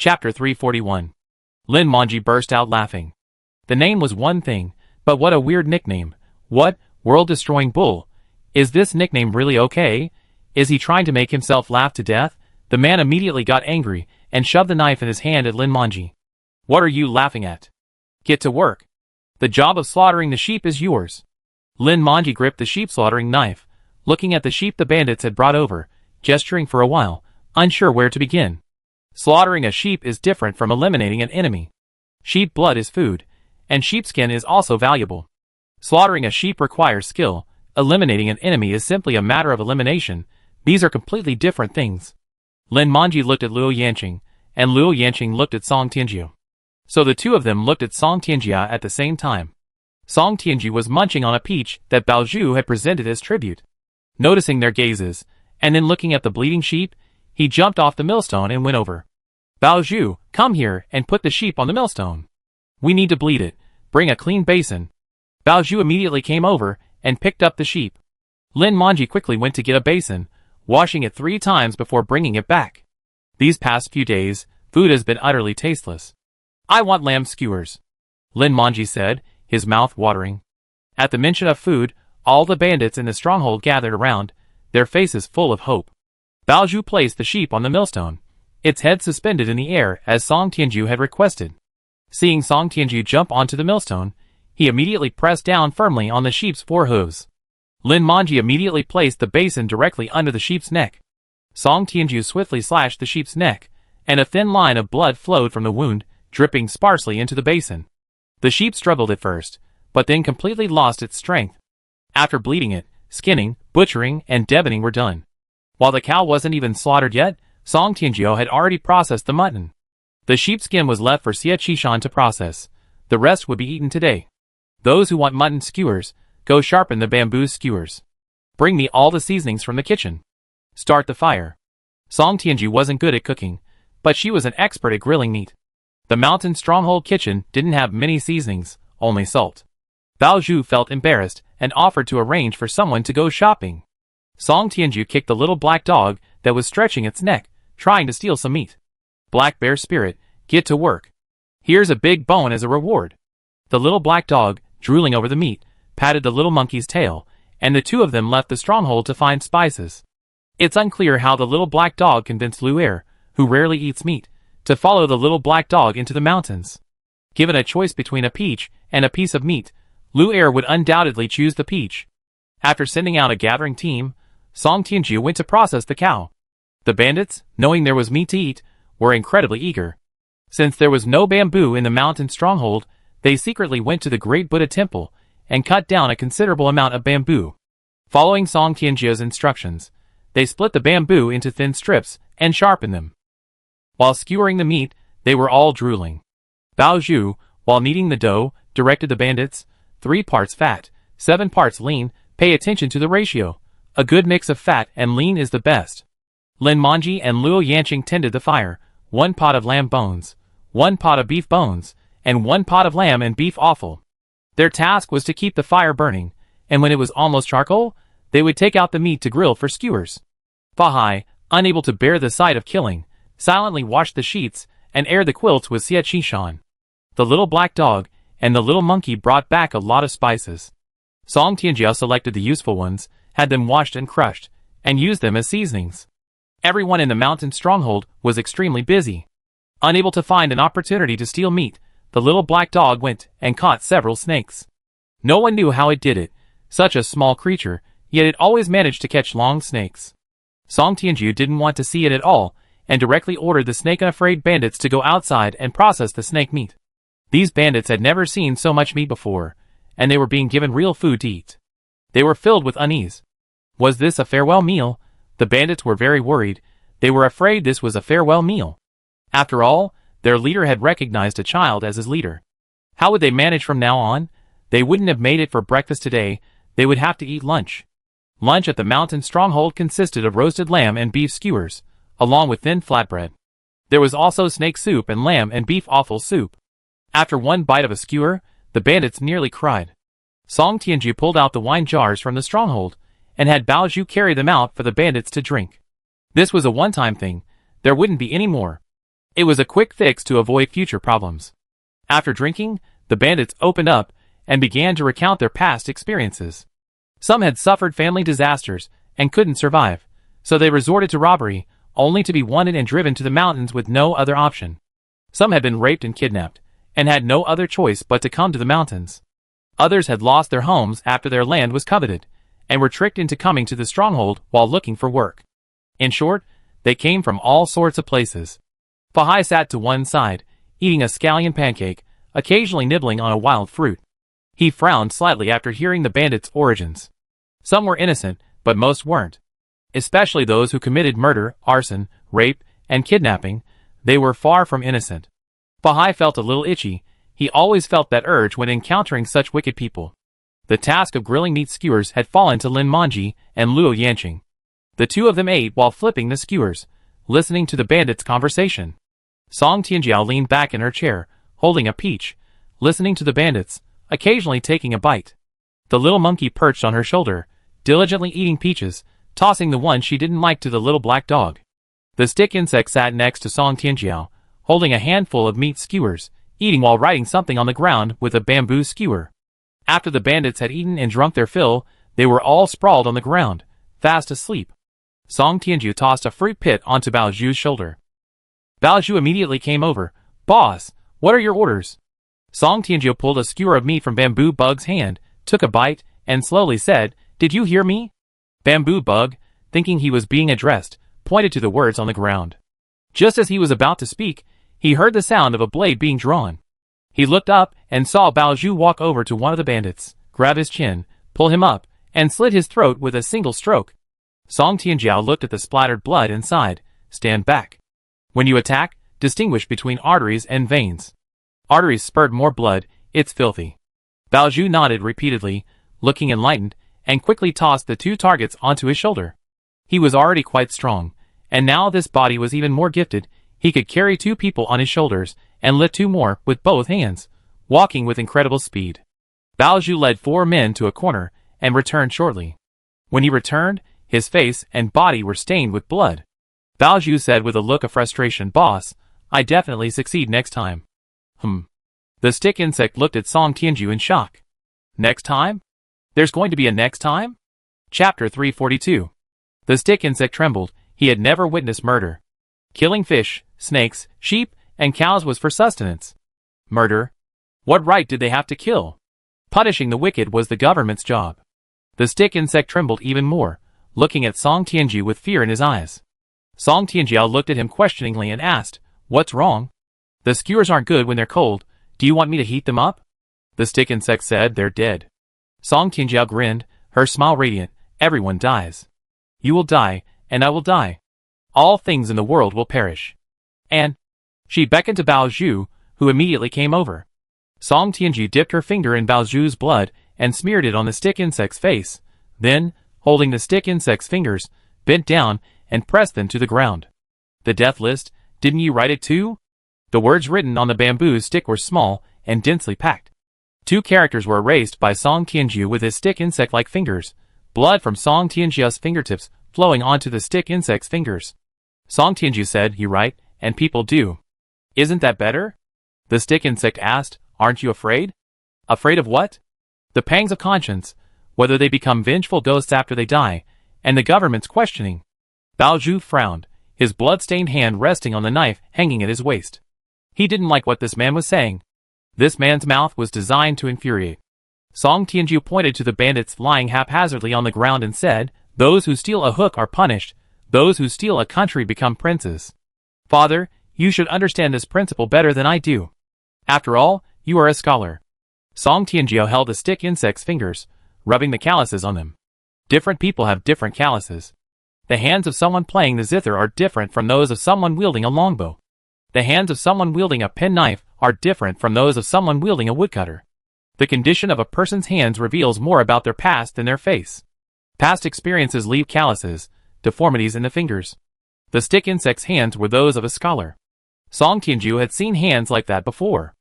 Chapter 341. Lin Manji burst out laughing. The name was one thing, but what a weird nickname. What, world-destroying bull? Is this nickname really okay? Is he trying to make himself laugh to death? The man immediately got angry and shoved the knife in his hand at Lin Manji. What are you laughing at? Get to work. The job of slaughtering the sheep is yours. Lin Manji gripped the sheep slaughtering knife, looking at the sheep the bandits had brought over, gesturing for a while, unsure where to begin. Slaughtering a sheep is different from eliminating an enemy. Sheep blood is food, and sheepskin is also valuable. Slaughtering a sheep requires skill, eliminating an enemy is simply a matter of elimination. These are completely different things. Lin Manji looked at Luo Yanqing, and Luo Yanqing looked at Song Tianjiu. So the two of them looked at Song Tianjia at the same time. Song Tianjiu was munching on a peach that Bao Zhu had presented as tribute. Noticing their gazes, and then looking at the bleeding sheep, he jumped off the millstone and went over. Bao Zhu, come here and put the sheep on the millstone. We need to bleed it. Bring a clean basin. Bao Zhu immediately came over and picked up the sheep. Lin Manji quickly went to get a basin, washing it 3 times before bringing it back. These past few days, food has been utterly tasteless. I want lamb skewers, Lin Manji said, his mouth watering. At the mention of food, all the bandits in the stronghold gathered around, their faces full of hope. Bao Zhu placed the sheep on the millstone, its head suspended in the air as Song Tianjiu had requested. Seeing Song Tianjiu jump onto the millstone, he immediately pressed down firmly on the sheep's 4 hooves. Lin Manji immediately placed the basin directly under the sheep's neck. Song Tianjiu swiftly slashed the sheep's neck, and a thin line of blood flowed from the wound, dripping sparsely into the basin. The sheep struggled at first, but then completely lost its strength. After bleeding it, skinning, butchering, and deboning were done. While the cow wasn't even slaughtered yet, Song Tianjiu had already processed the mutton. The sheepskin was left for Xie Qishan to process. The rest would be eaten today. Those who want mutton skewers, go sharpen the bamboo skewers. Bring me all the seasonings from the kitchen. Start the fire. Song Tianjiu wasn't good at cooking, but she was an expert at grilling meat. The mountain stronghold kitchen didn't have many seasonings, only salt. Bao Zhu felt embarrassed and offered to arrange for someone to go shopping. Song Tianjiu kicked the little black dog that was stretching its neck, trying to steal some meat. Black bear spirit, get to work. Here's a big bone as a reward. The little black dog, drooling over the meat, patted the little monkey's tail, and the two of them left the stronghold to find spices. It's unclear how the little black dog convinced Lu Er, who rarely eats meat, to follow the little black dog into the mountains. Given a choice between a peach and a piece of meat, Lu Er would undoubtedly choose the peach. After sending out a gathering team, Song Tianjiu went to process the cow. The bandits, knowing there was meat to eat, were incredibly eager. Since there was no bamboo in the mountain stronghold, they secretly went to the Great Buddha Temple and cut down a considerable amount of bamboo. Following Song Tianjiu's instructions, they split the bamboo into thin strips and sharpened them. While skewering the meat, they were all drooling. Bao Zhu, while kneading the dough, directed the bandits, 3 parts fat, 7 parts lean, pay attention to the ratio. A good mix of fat and lean is the best. Lin Manji and Luo Yanqing tended the fire, 1 pot of lamb bones, 1 pot of beef bones, and 1 pot of lamb and beef offal. Their task was to keep the fire burning, and when it was almost charcoal, they would take out the meat to grill for skewers. Fahai, unable to bear the sight of killing, silently washed the sheets and aired the quilts with Xie Qishan. The little black dog and the little monkey brought back a lot of spices. Song Tianjiu selected the useful ones, had them washed and crushed, and used them as seasonings. Everyone in the mountain stronghold was extremely busy. Unable to find an opportunity to steal meat, the little black dog went and caught several snakes. No one knew how it did it, such a small creature, yet it always managed to catch long snakes. Song Tianjiu didn't want to see it at all, and directly ordered the snake-unafraid bandits to go outside and process the snake meat. These bandits had never seen so much meat before, and they were being given real food to eat. They were filled with unease. Was this a farewell meal? The bandits were very worried. They were afraid this was a farewell meal. After all, their leader had recognized a child as his leader. How would they manage from now on? They wouldn't have made it for breakfast today. They would have to eat lunch. Lunch at the mountain stronghold consisted of roasted lamb and beef skewers, along with thin flatbread. There was also snake soup and lamb and beef offal soup. After 1 bite of a skewer, the bandits nearly cried. Song Tianjiu pulled out the wine jars from the stronghold, and had Bao Zhu carry them out for the bandits to drink. This was a one-time thing, there wouldn't be any more. It was a quick fix to avoid future problems. After drinking, the bandits opened up and began to recount their past experiences. Some had suffered family disasters and couldn't survive, so they resorted to robbery, only to be wanted and driven to the mountains with no other option. Some had been raped and kidnapped, and had no other choice but to come to the mountains. Others had lost their homes after their land was coveted, and were tricked into coming to the stronghold while looking for work. In short, they came from all sorts of places. Fahai sat to one side, eating a scallion pancake, occasionally nibbling on a wild fruit. He frowned slightly after hearing the bandits' origins. Some were innocent, but most weren't. Especially those who committed murder, arson, rape, and kidnapping. They were far from innocent. Fahai felt a little itchy. He always felt that urge when encountering such wicked people. The task of grilling meat skewers had fallen to Lin Manji and Luo Yanqing. The two of them ate while flipping the skewers, listening to the bandits' conversation. Song Tianjiao leaned back in her chair, holding a peach, listening to the bandits, occasionally taking a bite. The little monkey perched on her shoulder, diligently eating peaches, tossing the one she didn't like to the little black dog. The stick insect sat next to Song Tianjiao, holding a handful of meat skewers, eating while writing something on the ground with a bamboo skewer. After the bandits had eaten and drunk their fill, they were all sprawled on the ground, fast asleep. Song Tianjiao tossed a fruit pit onto Bao Zhu's shoulder. Bao Zhu immediately came over. "Boss, what are your orders?" Song Tianjiao pulled a skewer of meat from Bamboo Bug's hand, took a bite, and slowly said, "Did you hear me?" Bamboo Bug, thinking he was being addressed, pointed to the words on the ground. Just as he was about to speak, he heard the sound of a blade being drawn. He looked up and saw Bao Zhu walk over to one of the bandits, grab his chin, pull him up, and slit his throat with a single stroke. Song Tianjiao looked at the splattered blood and sighed, "Stand back. When you attack, distinguish between arteries and veins. Arteries spurt more blood, it's filthy." Bao Zhu nodded repeatedly, looking enlightened, and quickly tossed the two targets onto his shoulder. He was already quite strong, and now this body was even more gifted. He could carry two people on his shoulders and lift two more with both hands, walking with incredible speed. Bao Zhu led 4 men to a corner and returned shortly. When he returned, his face and body were stained with blood. Bao Zhu said with a look of frustration, "Boss, I definitely succeed next time." The stick insect looked at Song Tianjiao in shock. "Next time? There's going to be a next time?" Chapter 342. The stick insect trembled. He had never witnessed murder. Killing fish, snakes, sheep, and cows was for sustenance. Murder? What right did they have to kill? Punishing the wicked was the government's job. The stick insect trembled even more, looking at Song Tianjiao with fear in his eyes. Song Tianjiao looked at him questioningly and asked, "What's wrong?" "The skewers aren't good when they're cold. Do you want me to heat them up?" The stick insect said, "They're dead." Song Tianjiao grinned, her smile radiant. "Everyone dies. You will die, and I will die. All things in the world will perish." And she beckoned to Bao Zhu, who immediately came over. Song Tianjiao dipped her finger in Bao Zhu's blood and smeared it on the stick insect's face. Then, holding the stick insect's fingers, bent down and pressed them to the ground. "The death list, didn't you write it too?" The words written on the bamboo stick were small and densely packed. 2 characters were erased by Song Tianjiao with his stick insect-like fingers, blood from Song Tianjiao's fingertips flowing onto the stick insect's fingers. Song Tianjiao said, "You write, and people do. Isn't that better?" The stick insect asked, "Aren't you afraid?" "Afraid of what?" "The pangs of conscience, whether they become vengeful ghosts after they die, and the government's questioning." Bao Zhu frowned, his blood-stained hand resting on the knife hanging at his waist. He didn't like what this man was saying. This man's mouth was designed to infuriate. Song Tianjiao pointed to the bandits lying haphazardly on the ground and said, "Those who steal a hook are punished. Those who steal a country become princes. Father, you should understand this principle better than I do. After all, you are a scholar." Song Tianjiao held the stick insect's fingers, rubbing the calluses on them. Different people have different calluses. The hands of someone playing the zither are different from those of someone wielding a longbow. The hands of someone wielding a penknife are different from those of someone wielding a woodcutter. The condition of a person's hands reveals more about their past than their face. Past experiences leave calluses, deformities in the fingers. The stick insect's hands were those of a scholar. Song Tianjiao had seen hands like that before.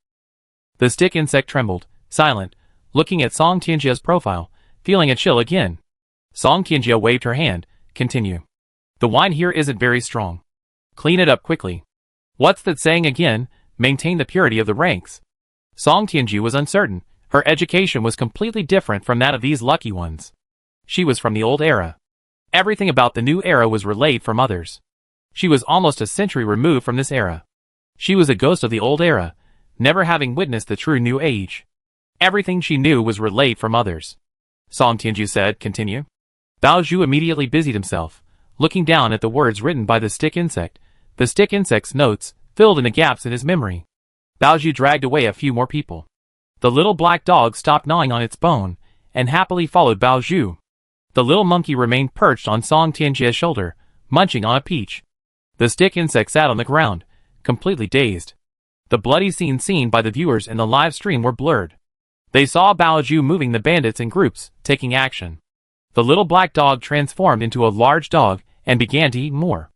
The stick insect trembled, silent, looking at Song Tianjiao's profile, feeling a chill again. Song Tianjiao waved her hand. "Continue. The wine here isn't very strong. Clean it up quickly." What's that saying again? Maintain the purity of the ranks. Song Tianju was uncertain. Her education was completely different from that of these lucky ones. She was from the old era. Everything about the new era was relayed from others. She was almost a century removed from this era. She was a ghost of the old era, never having witnessed the true new age. Everything she knew was relayed from others. Song Tianju said, continue. Bao Zhu immediately busied himself, looking down at the words written by the stick insect. The stick insect's notes filled in the gaps in his memory. Bao Zhu dragged away a few more people. The little black dog stopped gnawing on its bone, and happily followed Bao Zhu. The little monkey remained perched on Song Tianju's shoulder, munching on a peach. The stick insect sat on the ground, completely dazed. The bloody scenes seen by the viewers in the live stream were blurred. They saw Bao Zhu moving the bandits in groups, taking action. The little black dog transformed into a large dog and began to eat more.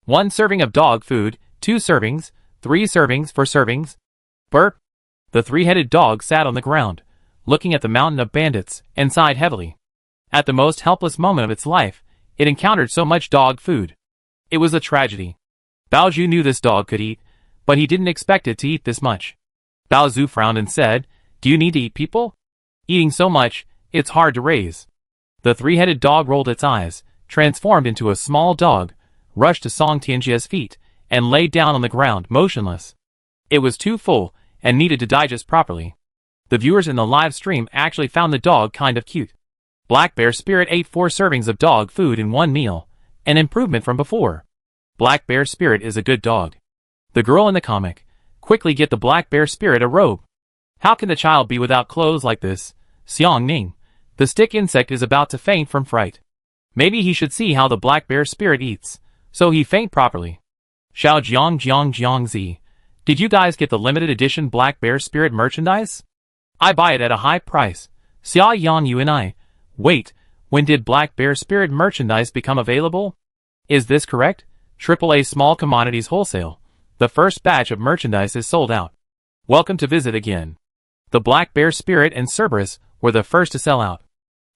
1 serving of dog food, 2 servings, 3 servings, 4 servings. Burp. The 3-headed dog sat on the ground, looking at the mountain of bandits, and sighed heavily. At the most helpless moment of its life, it encountered so much dog food. It was a tragedy. Bao Zhu knew this dog could eat, but he didn't expect it to eat this much. Bao Zhu frowned and said, "Do you need to eat people? Eating so much, it's hard to raise." The 3-headed dog rolled its eyes, transformed into a small dog, rushed to Song Tianju's feet, and laid down on the ground, motionless. It was too full, and needed to digest properly. The viewers in the live stream actually found the dog kind of cute. Black Bear Spirit ate 4 servings of dog food in 1 meal, an improvement from before. Black Bear Spirit is a good dog. The girl in the comic, quickly get the Black Bear Spirit a robe. How can the child be without clothes like this? Xiang Ning. The stick insect is about to faint from fright. Maybe he should see how the Black Bear Spirit eats, so he faint properly. Xiao Jiang Zi. Did you guys get the limited edition Black Bear Spirit merchandise? I buy it at a high price. Xia Yang Yu and I. Wait, when did Black Bear Spirit merchandise become available? Is this correct? AAA Small Commodities Wholesale. The first batch of merchandise is sold out. Welcome to visit again. The Black Bear Spirit and Cerberus were the first to sell out.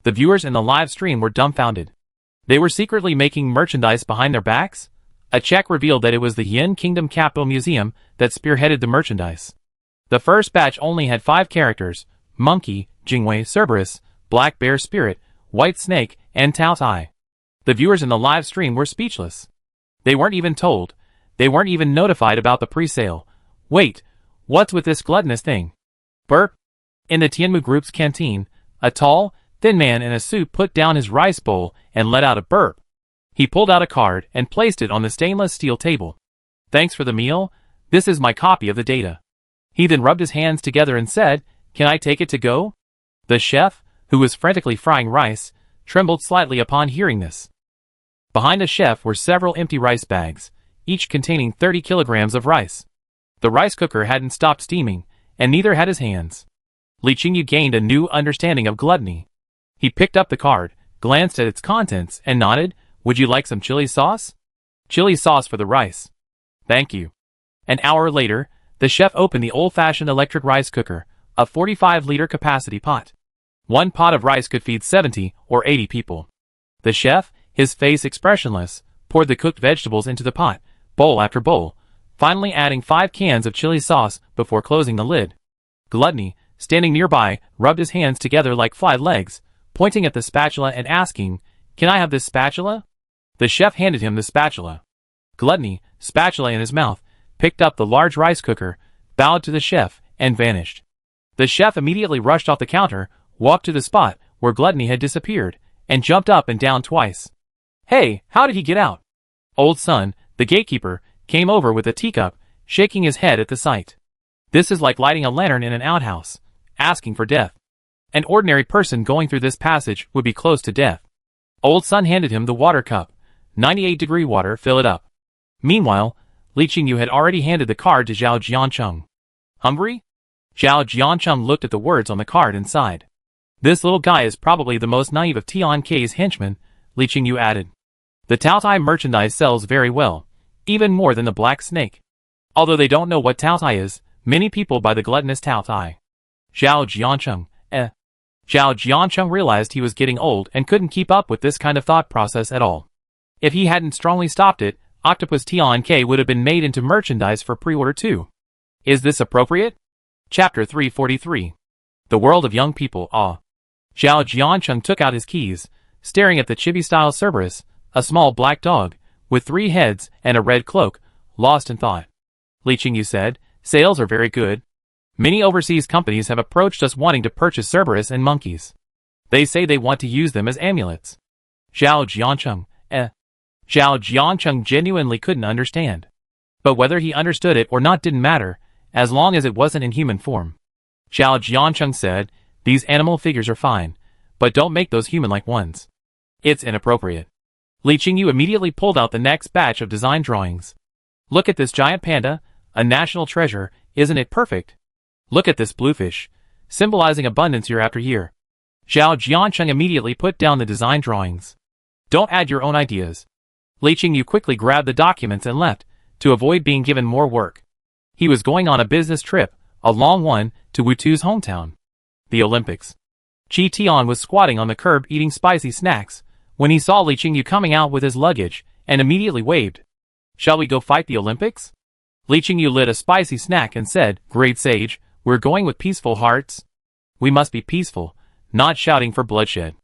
The viewers in the live stream were dumbfounded. They were secretly making merchandise behind their backs? A check revealed that it was the Yin Kingdom Capital Museum that spearheaded the merchandise. The first batch only had 5 characters: Monkey, Jingwei, Cerberus, Black Bear Spirit, White Snake, and Tao Tai. The viewers in the live stream were speechless. They weren't even told. They weren't even notified about the pre-sale. Wait, what's with this gluttonous thing? Burp. In the Tianmu Group's canteen, a tall, thin man in a suit put down his rice bowl and let out a burp. He pulled out a card and placed it on the stainless steel table. Thanks for the meal. This is my copy of the data. He then rubbed his hands together and said, "Can I take it to go?" The chef, who was frantically frying rice, trembled slightly upon hearing this. Behind the chef were several empty rice bags, each containing 30 kilograms of rice. The rice cooker hadn't stopped steaming, and neither had his hands. Li Qingyu gained a new understanding of gluttony. He picked up the card, glanced at its contents, and nodded. "Would you like some chili sauce?" "Chili sauce for the rice." "Thank you." An hour later, the chef opened the old-fashioned electric rice cooker, a 45-liter capacity pot. 1 pot of rice could feed 70 or 80 people. The chef, his face expressionless, poured the cooked vegetables into the pot, bowl after bowl, finally adding 5 cans of chili sauce before closing the lid. Gluttony, standing nearby, rubbed his hands together like fly legs, pointing at the spatula and asking, "Can I have this spatula?" The chef handed him the spatula. Gluttony, spatula in his mouth, picked up the large rice cooker, bowed to the chef, and vanished. The chef immediately rushed off the counter, walked to the spot where Gluttony had disappeared, and jumped up and down twice. "Hey, how did he get out?" Old Sun, the gatekeeper, came over with a teacup, shaking his head at the sight. This is like lighting a lantern in an outhouse, asking for death. An ordinary person going through this passage would be close to death. Old Sun handed him the water cup. 98-degree water, fill it up. Meanwhile, Li Qingyu had already handed the card to Zhao Jiancheng. Hungry? Zhao Jiancheng looked at the words on the card and sighed. This little guy is probably the most naive of Tian K's henchmen, Li Qingyu added. The Tao Tai merchandise sells very well, even more than the Black Snake. Although they don't know what Tao Tai is, many people buy the gluttonous Tao Tai. Zhao Jiancheng, Zhao Jiancheng realized he was getting old and couldn't keep up with this kind of thought process at all. If he hadn't strongly stopped it, Octopus Tionk would have been made into merchandise for pre-order too. Is this appropriate? Chapter 343. The World of Young People. Zhao Jiancheng took out his keys, staring at the chibi-style Cerberus, a small black dog, with 3 heads and a red cloak, lost in thought. Li Qingyu said, "Sales are very good. Many overseas companies have approached us wanting to purchase Cerberus and monkeys. They say they want to use them as amulets." Zhao Jiancheng genuinely couldn't understand. But whether he understood it or not didn't matter, as long as it wasn't in human form. Zhao Jiancheng said, "These animal figures are fine, but don't make those human-like ones. It's inappropriate." Li Qingyu immediately pulled out the next batch of design drawings. "Look at this giant panda, a national treasure, isn't it perfect? Look at this bluefish, symbolizing abundance year after year." Zhao Jiancheng immediately put down the design drawings. "Don't add your own ideas." Li Qingyu quickly grabbed the documents and left, to avoid being given more work. He was going on a business trip, a long one, to Wutu's hometown. The Olympics. Qi Tian was squatting on the curb eating spicy snacks, when he saw Li Qingyu coming out with his luggage, and immediately waved. "Shall we go fight the Olympics?" Li Qingyu lit a spicy snack and said, "Great sage, we're going with peaceful hearts. We must be peaceful, not shouting for bloodshed.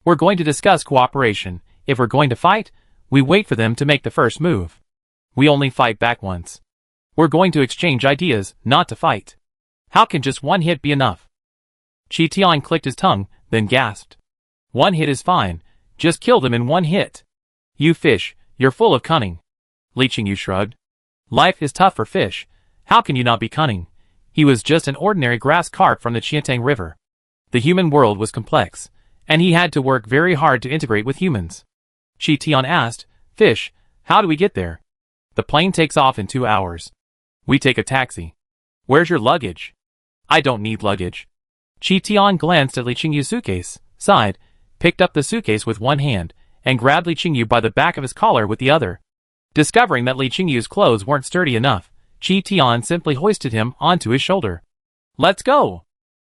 We're going to discuss cooperation. If we're going to fight, we wait for them to make the first move. We only fight back once. We're going to exchange ideas, not to fight. How can just one hit be enough?" Qi Tian clicked his tongue, then gasped. "1 hit is fine. Just kill them in 1 hit. You fish, you're full of cunning." Li Qingyu shrugged. "Life is tough for fish. How can you not be cunning?" He was just an ordinary grass carp from the Qiantang River. The human world was complex, and he had to work very hard to integrate with humans. Qi Tian asked, "Fish, how do we get there?" "The plane takes off in 2 hours. We take a taxi." "Where's your luggage?" "I don't need luggage." Qi Tian glanced at Li Qingyu's suitcase, sighed, picked up the suitcase with one hand, and grabbed Li Qingyu by the back of his collar with the other. Discovering that Li Qingyu's clothes weren't sturdy enough, Qi Tian simply hoisted him onto his shoulder. "Let's go!"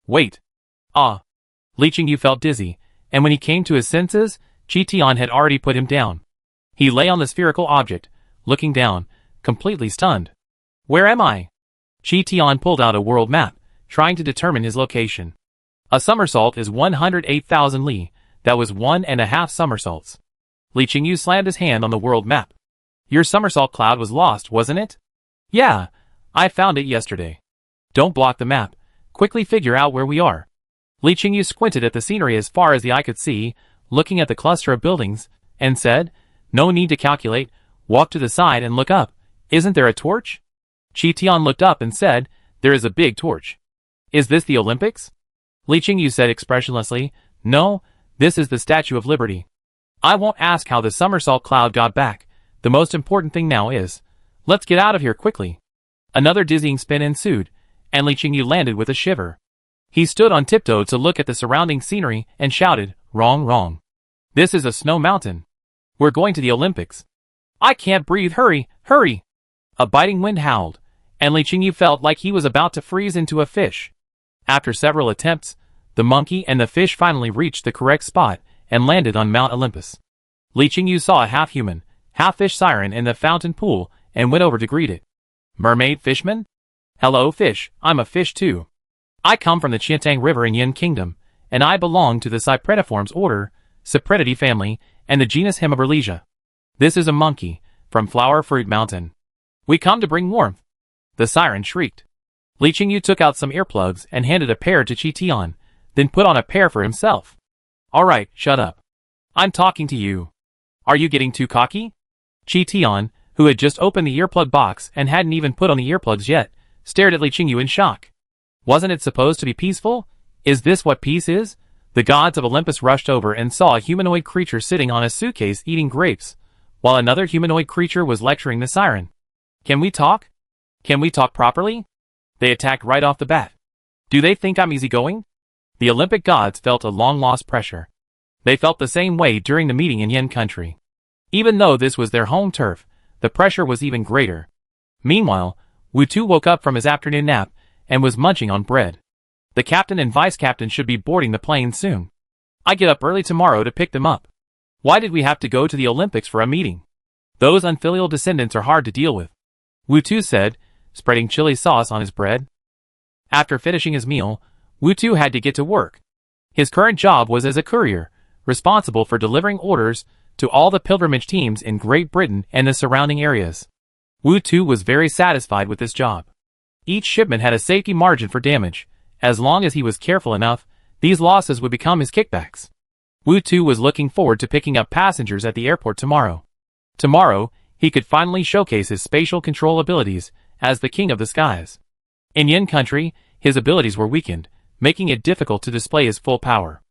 "Wait." Li Qingyu felt dizzy, and when he came to his senses, Qi Tian had already put him down. He lay on the spherical object, looking down, completely stunned. "Where am I?" Qi Tian pulled out a world map, trying to determine his location. A somersault is 108,000 li, that was 1.5 somersaults. Li Qingyu slammed his hand on the world map. "Your somersault cloud was lost, wasn't it?" "Yeah, I found it yesterday." "Don't block the map. Quickly figure out where we are." Li Qingyu squinted at the scenery as far as the eye could see, looking at the cluster of buildings, and said, "No need to calculate, walk to the side and look up. Isn't there a torch?" Qi Tian looked up and said, "There is a big torch." "Is this the Olympics?" Li Qingyu said expressionlessly, "No, this is the Statue of Liberty. I won't ask how the somersault cloud got back. The most important thing now is, let's get out of here quickly." Another dizzying spin ensued, and Li Qingyu landed with a shiver. He stood on tiptoe to look at the surrounding scenery and shouted, "Wrong, wrong. This is a snow mountain. We're going to the Olympics. I can't breathe, hurry, hurry." A biting wind howled, and Li Qingyu felt like he was about to freeze into a fish. After several attempts, the monkey and the fish finally reached the correct spot and landed on Mount Olympus. Li Qingyu saw a half-human, half-fish siren in the fountain pool and went over to greet it. "Mermaid fishman? Hello fish, I'm a fish too. I come from the Qiantang River in Yin Kingdom, and I belong to the Cypriniformes order, Cyprinidae family, and the genus Hemiberlesia. This is a monkey, from Flower Fruit Mountain. We come to bring warmth." The siren shrieked. Li Qingyu took out some earplugs and handed a pair to Qi Tian, then put on a pair for himself. "All right, shut up. I'm talking to you. Are you getting too cocky?" Qi Tian, who had just opened the earplug box and hadn't even put on the earplugs yet, stared at Li Qingyu in shock. "Wasn't it supposed to be peaceful? Is this what peace is?" The gods of Olympus rushed over and saw a humanoid creature sitting on a suitcase eating grapes, while another humanoid creature was lecturing the siren. "Can we talk? Can we talk properly?" They attacked right off the bat. "Do they think I'm easygoing?" The Olympic gods felt a long-lost pressure. They felt the same way during the meeting in Yin country. Even though this was their home turf, the pressure was even greater. Meanwhile, Wutu woke up from his afternoon nap and was munching on bread. "The captain and vice-captain should be boarding the plane soon. I get up early tomorrow to pick them up. Why did we have to go to the Olympics for a meeting?" Those unfilial descendants are hard to deal with, Wu Tu said, spreading chili sauce on his bread. After finishing his meal, Wu Tu had to get to work. His current job was as a courier, responsible for delivering orders to all the pilgrimage teams in Great Britain and the surrounding areas. Wu Tu was very satisfied with this job. Each shipment had a safety margin for damage. As long as he was careful enough, these losses would become his kickbacks. Wu Tu was looking forward to picking up passengers at the airport tomorrow. Tomorrow, he could finally showcase his spatial control abilities as the king of the skies. In Yin country, his abilities were weakened, making it difficult to display his full power.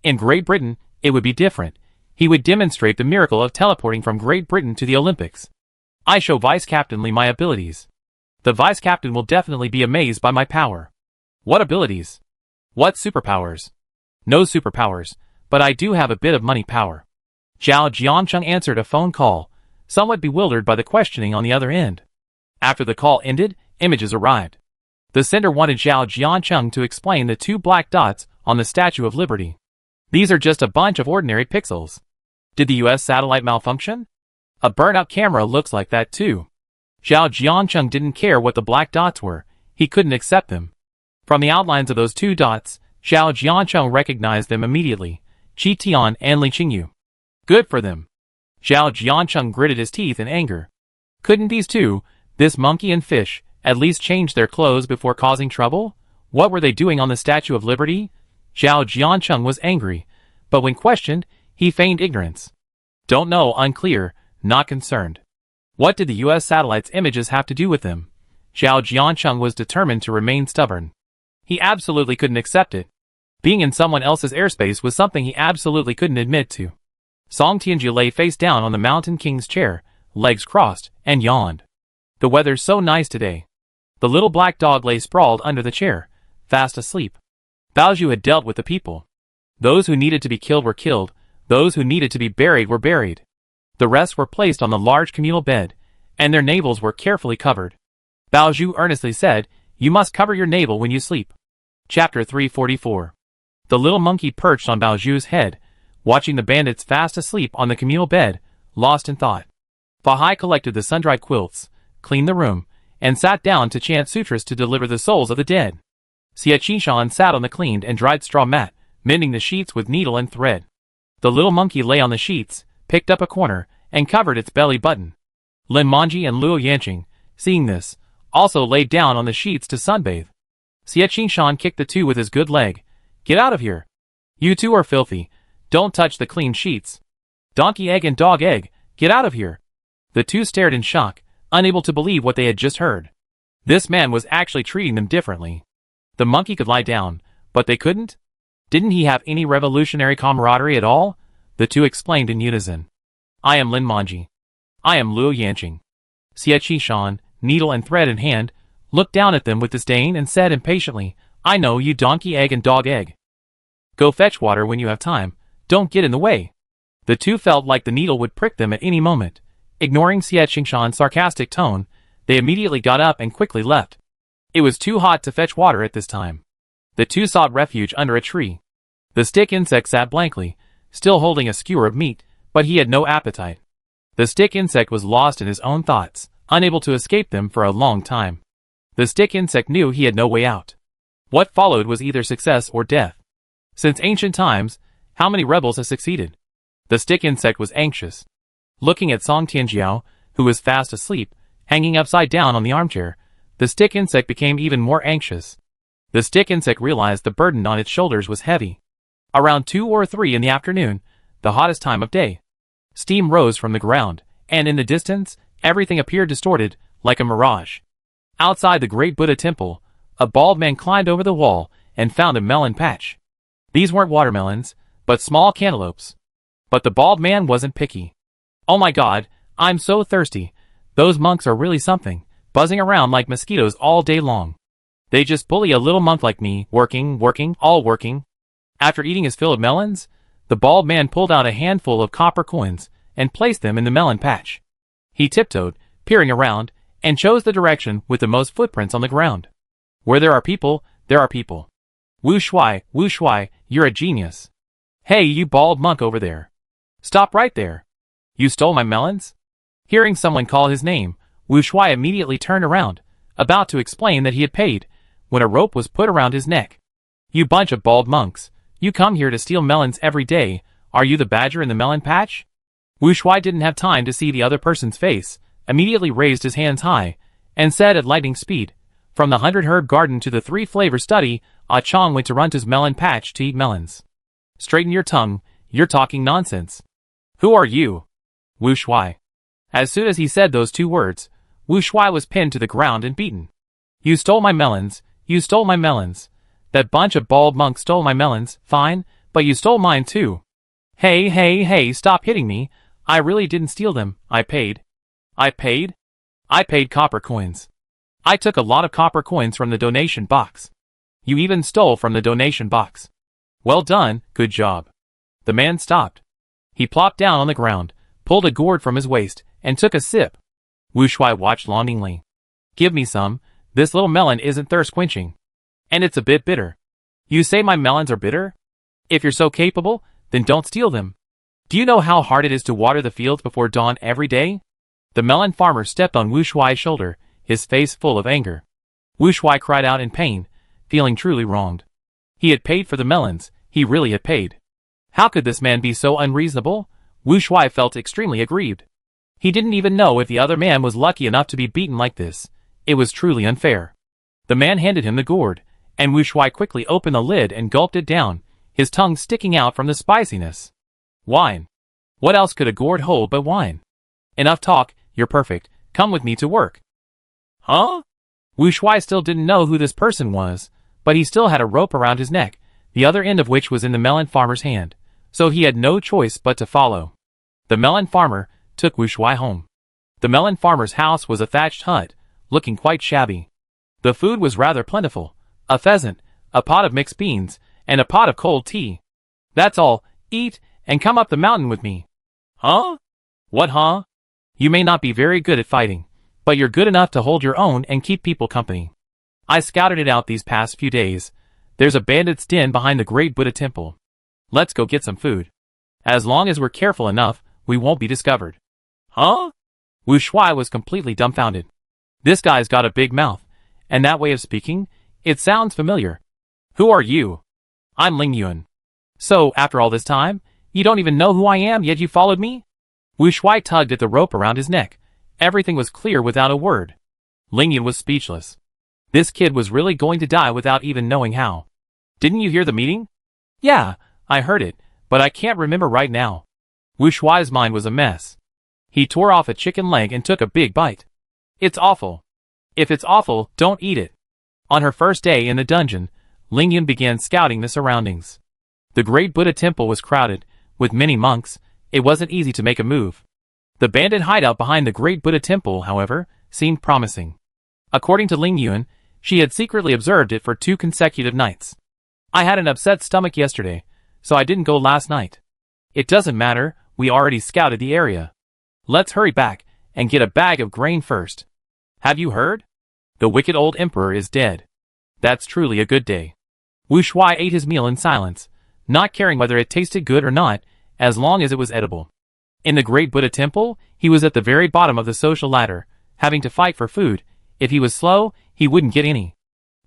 In Great Britain, it would be different. He would demonstrate the miracle of teleporting from Great Britain to the Olympics. I show Vice Captain Lee my abilities. The Vice Captain will definitely be amazed by my power. What abilities? What superpowers? No superpowers, but I do have a bit of money power. Zhao Jiancheng answered a phone call, somewhat bewildered by the questioning on the other end. After the call ended, images arrived. The sender wanted Zhao Jiancheng to explain the 2 black dots on the Statue of Liberty. These are just a bunch of ordinary pixels. Did the US satellite malfunction? A burnt-out camera looks like that too. Zhao Jiancheng didn't care what the black dots were, he couldn't accept them. From the outlines of those 2 dots, Zhao Jiancheng recognized them immediately, Qi Tian and Li Qingyu. Good for them. Zhao Jiancheng gritted his teeth in anger. Couldn't these two, this monkey and fish, at least change their clothes before causing trouble? What were they doing on the Statue of Liberty? Zhao Jiancheng was angry, but when questioned, he feigned ignorance. Don't know, unclear, not concerned. What did the US satellite's images have to do with them? Zhao Jiancheng was determined to remain stubborn. He absolutely couldn't accept it. Being in someone else's airspace was something he absolutely couldn't admit to. Song Tianji lay face down on the Mountain King's chair, legs crossed, and yawned. The weather's so nice today. The little black dog lay sprawled under the chair, fast asleep. Baozhu had dealt with the people. Those who needed to be killed were killed, those who needed to be buried were buried. The rest were placed on the large communal bed, and their navels were carefully covered. Baozhu earnestly said, "You must cover your navel when you sleep." Chapter 344. The little monkey perched on Baozhu's head, watching the bandits fast asleep on the communal bed, lost in thought. Bahai collected the sun-dried quilts, cleaned the room, and sat down to chant sutras to deliver the souls of the dead. Xie Qishan sat on the cleaned and dried straw mat, mending the sheets with needle and thread. The little monkey lay on the sheets, picked up a corner, and covered its belly button. Lin Manji and Luo Yanqing, seeing this, also laid down on the sheets to sunbathe. Xie Qishan kicked the two with his good leg. "Get out of here. You two are filthy. Don't touch the clean sheets. Donkey egg and dog egg, get out of here." The two stared in shock, unable to believe what they had just heard. This man was actually treating them differently. The monkey could lie down, but they couldn't? Didn't he have any revolutionary camaraderie at all? The two explained in unison. "I am Lin Manji. I am Luo Yanqing." Xie Qishan, needle and thread in hand, looked down at them with disdain and said impatiently, "I know you, donkey egg and dog egg. Go fetch water when you have time, don't get in the way." The two felt like the needle would prick them at any moment. Ignoring Xie Qishan's sarcastic tone, they immediately got up and quickly left. It was too hot to fetch water at this time. The two sought refuge under a tree. The stick insect sat blankly, still holding a skewer of meat, but he had no appetite. The stick insect was lost in his own thoughts, unable to escape them for a long time. The stick insect knew he had no way out. What followed was either success or death. Since ancient times, how many rebels have succeeded? The stick insect was anxious. Looking at Song Tianjiao, who was fast asleep, hanging upside down on the armchair, the stick insect became even more anxious. The stick insect realized the burden on its shoulders was heavy. Around 2 or 3 in the afternoon, the hottest time of day, steam rose from the ground, and in the distance, everything appeared distorted, like a mirage. Outside the great Buddha temple, a bald man climbed over the wall and found a melon patch. These weren't watermelons, but small cantaloupes. But the bald man wasn't picky. "Oh my God, I'm so thirsty. Those monks are really something, buzzing around like mosquitoes all day long. They just bully a little monk like me, working, all working." After eating his fill of melons, the bald man pulled out a handful of copper coins and placed them in the melon patch. He tiptoed, peering around, and chose the direction with the most footprints on the ground. Where there are people, there are people. Wu Shuai, you're a genius. "Hey, you bald monk over there. Stop right there. You stole my melons?" Hearing someone call his name, Wu Shuai immediately turned around, about to explain that he had paid, when a rope was put around his neck. You bunch of bald monks, you come here to steal melons every day, are you the badger in the melon patch? Wu Shuai didn't have time to see the other person's face, immediately raised his hands high, and said at lightning speed, from the 100-herb garden to the 3-flavor study, Ah Chong went to Runta's melon patch to eat melons. Straighten your tongue, you're talking nonsense. Who are you? Wu Shuai. As soon as he said those 2 words, Wu Shuai was pinned to the ground and beaten. You stole my melons, you stole my melons. That bunch of bald monks stole my melons, fine, but you stole mine too. Hey, stop hitting me, I really didn't steal them, I paid. I paid? I paid copper coins. I took a lot of copper coins from the donation box. You even stole from the donation box. Well done, good job. The man stopped. He plopped down on the ground, pulled a gourd from his waist, and took a sip. Wu Shuai watched longingly. Give me some, this little melon isn't thirst-quenching. And it's a bit bitter. You say my melons are bitter? If you're so capable, then don't steal them. Do you know how hard it is to water the fields before dawn every day? The melon farmer stepped on Wu Shuai's shoulder, his face full of anger. Wu Shuai cried out in pain, feeling truly wronged. He had paid for the melons, he really had paid. How could this man be so unreasonable? Wu Shuai felt extremely aggrieved. He didn't even know if the other man was lucky enough to be beaten like this. It was truly unfair. The man handed him the gourd, and Wu Shuai quickly opened the lid and gulped it down, his tongue sticking out from the spiciness. Wine. What else could a gourd hold but wine? Enough talk, you're perfect, come with me to work. Huh? Wu Shuai still didn't know who this person was, but he still had a rope around his neck, the other end of which was in the melon farmer's hand, so he had no choice but to follow. The melon farmer took Wu Shuai home. The melon farmer's house was a thatched hut, looking quite shabby. The food was rather plentiful, a pheasant, a pot of mixed beans, and a pot of cold tea. That's all, eat, and come up the mountain with me. Huh? What huh? You may not be very good at fighting, but you're good enough to hold your own and keep people company. I scouted it out these past few days. There's a bandit's den behind the great Buddha temple. Let's go get some food. As long as we're careful enough, we won't be discovered. Huh? Wu Shuai was completely dumbfounded. This guy's got a big mouth, and that way of speaking, it sounds familiar. Who are you? I'm Ling Yuan. So, after all this time, you don't even know who I am, yet you followed me? Wu Shuai tugged at the rope around his neck. Everything was clear without a word. Ling Yuan was speechless. This kid was really going to die without even knowing how. Didn't you hear the meeting? Yeah, I heard it, but I can't remember right now. Wu Shuai's mind was a mess. He tore off a chicken leg and took a big bite. It's awful. If it's awful, don't eat it. On her first day in the dungeon, Ling Yuan began scouting the surroundings. The great Buddha temple was crowded, with many monks. It wasn't easy to make a move. The bandit hideout behind the great Buddha temple, however, seemed promising. According to Ling Yuan, she had secretly observed it for 2 consecutive nights. I had an upset stomach yesterday, so I didn't go last night. It doesn't matter, we already scouted the area. Let's hurry back and get a bag of grain first. Have you heard? The wicked old emperor is dead. That's truly a good day. Wu Shuai ate his meal in silence, not caring whether it tasted good or not, as long as it was edible. In the great Buddha temple, he was at the very bottom of the social ladder, having to fight for food. If he was slow, he wouldn't get any.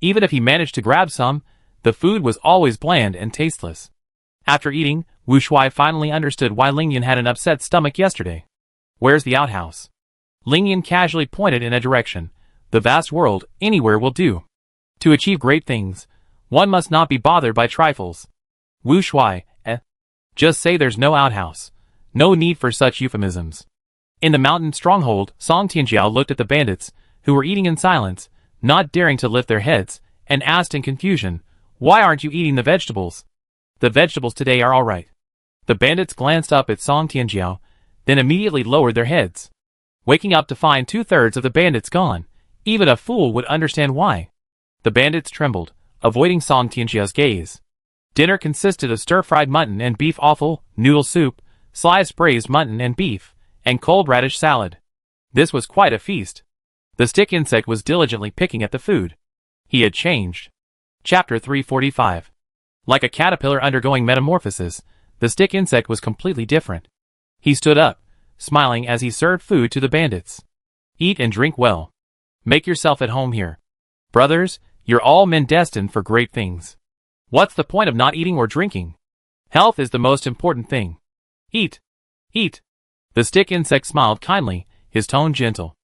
Even if he managed to grab some, the food was always bland and tasteless. After eating, Wu Shuai finally understood why Ling Yuan had an upset stomach yesterday. Where's the outhouse? Ling Yuan casually pointed in a direction. The vast world, anywhere will do. To achieve great things, one must not be bothered by trifles. Wu Shuai, just say there's no outhouse. No need for such euphemisms. In the mountain stronghold, Song Tianjiao looked at the bandits, who were eating in silence, not daring to lift their heads, and asked in confusion, why aren't you eating the vegetables? The vegetables today are all right. The bandits glanced up at Song Tianjiao, then immediately lowered their heads. Waking up to find 2/3 of the bandits gone, even a fool would understand why. The bandits trembled, avoiding Song Tianjiao's gaze. Dinner consisted of stir-fried mutton and beef offal, noodle soup, sliced braised mutton and beef, and cold radish salad. This was quite a feast. The stick insect was diligently picking at the food. He had changed. Chapter 345. Like a caterpillar undergoing metamorphosis, the stick insect was completely different. He stood up, smiling as he served food to the bandits. Eat and drink well. Make yourself at home here. Brothers, you're all men destined for great things. What's the point of not eating or drinking? Health is the most important thing. Eat. Eat. The stick insect smiled kindly, his tone gentle.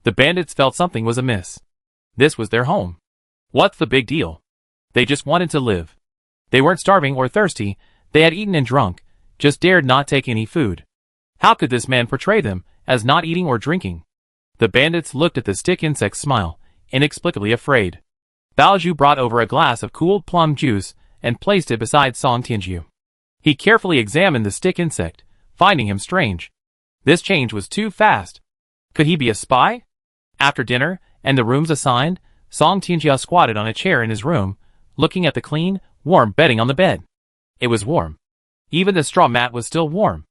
The bandits felt something was amiss. This was their home. What's the big deal? They just wanted to live. They weren't starving or thirsty, they had eaten and drunk, just dared not take any food. How could this man portray them as not eating or drinking? The bandits looked at the stick insect's smile, inexplicably afraid. Baoju brought over a glass of cooled plum juice and placed it beside Song Tianju. He carefully examined the stick insect, finding him strange. This change was too fast. Could he be a spy? After dinner, and the rooms assigned, Song Tianjia squatted on a chair in his room, looking at the clean, warm bedding on the bed. It was warm. Even the straw mat was still warm.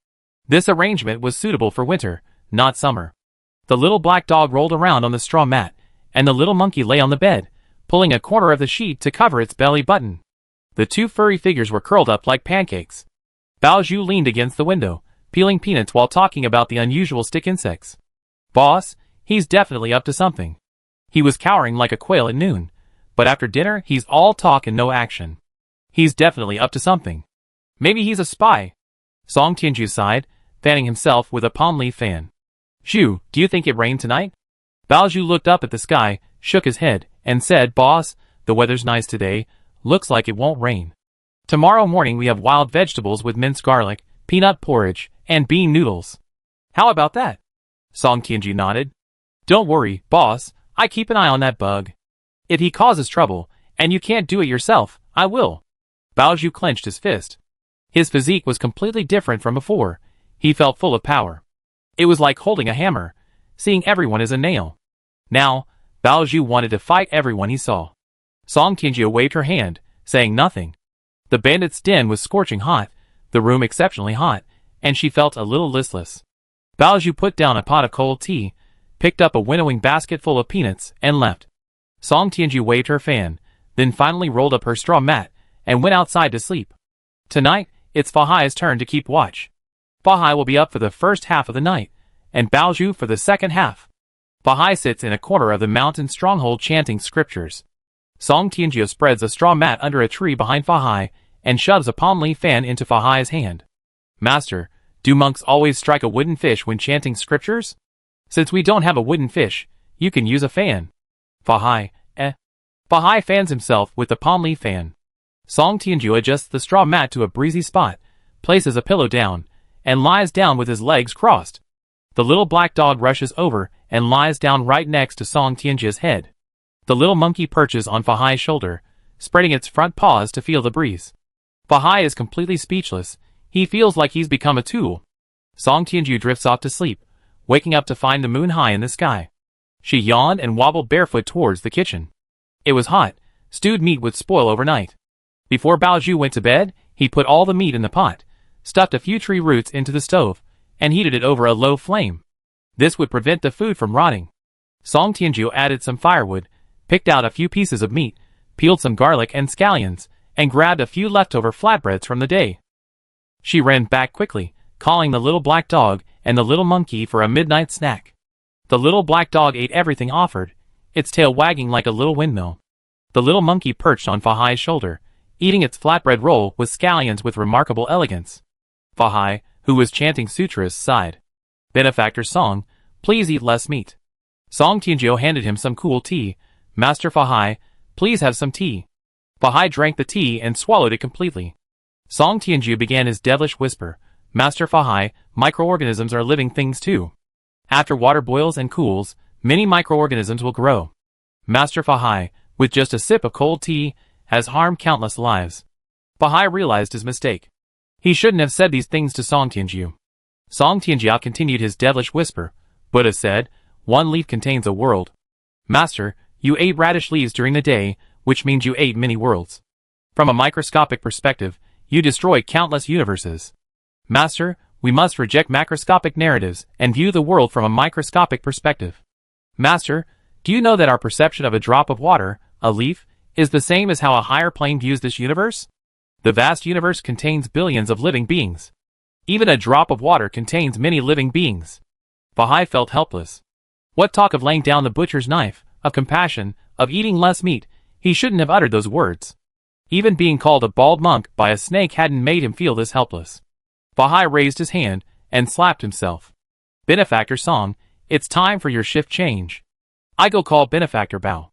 This arrangement was suitable for winter, not summer. The little black dog rolled around on the straw mat, and the little monkey lay on the bed, pulling a corner of the sheet to cover its belly button. The two furry figures were curled up like pancakes. Baoju leaned against the window, peeling peanuts while talking about the unusual stick insects. Boss, he's definitely up to something. He was cowering like a quail at noon, but after dinner he's all talk and no action. He's definitely up to something. Maybe he's a spy. Song Tianju sighed, fanning himself with a palm leaf fan. Zhu, do you think it rained tonight? Baoju looked up at the sky, shook his head, and said, Boss, the weather's nice today, looks like it won't rain. Tomorrow morning we have wild vegetables with minced garlic, peanut porridge, and bean noodles. How about that? Song Tianju nodded. Don't worry, boss, I keep an eye on that bug. If he causes trouble, and you can't do it yourself, I will. Baoju clenched his fist. His physique was completely different from before. He felt full of power. It was like holding a hammer, seeing everyone as a nail. Now, Baoju wanted to fight everyone he saw. Song Tianju waved her hand, saying nothing. The bandit's den was scorching hot, the room exceptionally hot, and she felt a little listless. Baoju put down a pot of cold tea, picked up a winnowing basket full of peanuts, and left. Song Tianju waved her fan, then finally rolled up her straw mat, and went outside to sleep. Tonight, it's Fahai's turn to keep watch. Fahai will be up for the first half of the night, and Baoju for the second half. Fahai sits in a corner of the mountain stronghold chanting scriptures. Song Tianju spreads a straw mat under a tree behind Fahai, and shoves a palm leaf fan into Fahai's hand. Master, do monks always strike a wooden fish when chanting scriptures? Since we don't have a wooden fish, you can use a fan. Fahai, Fahai fans himself with the palm leaf fan. Song Tianju adjusts the straw mat to a breezy spot, places a pillow down, and lies down with his legs crossed. The little black dog rushes over and lies down right next to Song Tianju's head. The little monkey perches on Fahai's shoulder, spreading its front paws to feel the breeze. Fahai is completely speechless. He feels like he's become a tool. Song Tianju drifts off to sleep, waking up to find the moon high in the sky. She yawned and wobbled barefoot towards the kitchen. It was hot. Stewed meat would spoil overnight. Before Baoju went to bed, he put all the meat in the pot, stuffed a few tree roots into the stove, and heated it over a low flame. This would prevent the food from rotting. Song Tianju added some firewood, picked out a few pieces of meat, peeled some garlic and scallions, and grabbed a few leftover flatbreads from the day. She ran back quickly, calling the little black dog and the little monkey for a midnight snack. The little black dog ate everything offered, its tail wagging like a little windmill. The little monkey perched on Fahai's shoulder, eating its flatbread roll with scallions with remarkable elegance. Fahai, who was chanting sutras, sighed. Benefactor Song, please eat less meat. Song Tianju handed him some cool tea. Master Fahai, please have some tea. Fahai drank the tea and swallowed it completely. Song Tianju began his devilish whisper. Master Fahai, microorganisms are living things too. After water boils and cools, many microorganisms will grow. Master Fahai, with just a sip of cold tea, has harmed countless lives. Fahai realized his mistake. He shouldn't have said these things to Song Tianju. Song Tianjia continued his devilish whisper. Buddha said, one leaf contains a world. Master, you ate radish leaves during the day, which means you ate many worlds. From a microscopic perspective, you destroy countless universes. Master, we must reject macroscopic narratives and view the world from a microscopic perspective. Master, do you know that our perception of a drop of water, a leaf, is the same as how a higher plane views this universe? The vast universe contains billions of living beings. Even a drop of water contains many living beings. Bahai felt helpless. What talk of laying down the butcher's knife, of compassion, of eating less meat? He shouldn't have uttered those words. Even being called a bald monk by a snake hadn't made him feel this helpless. Bahai raised his hand and slapped himself. Benefactor Song, it's time for your shift change. I go call Benefactor Bao.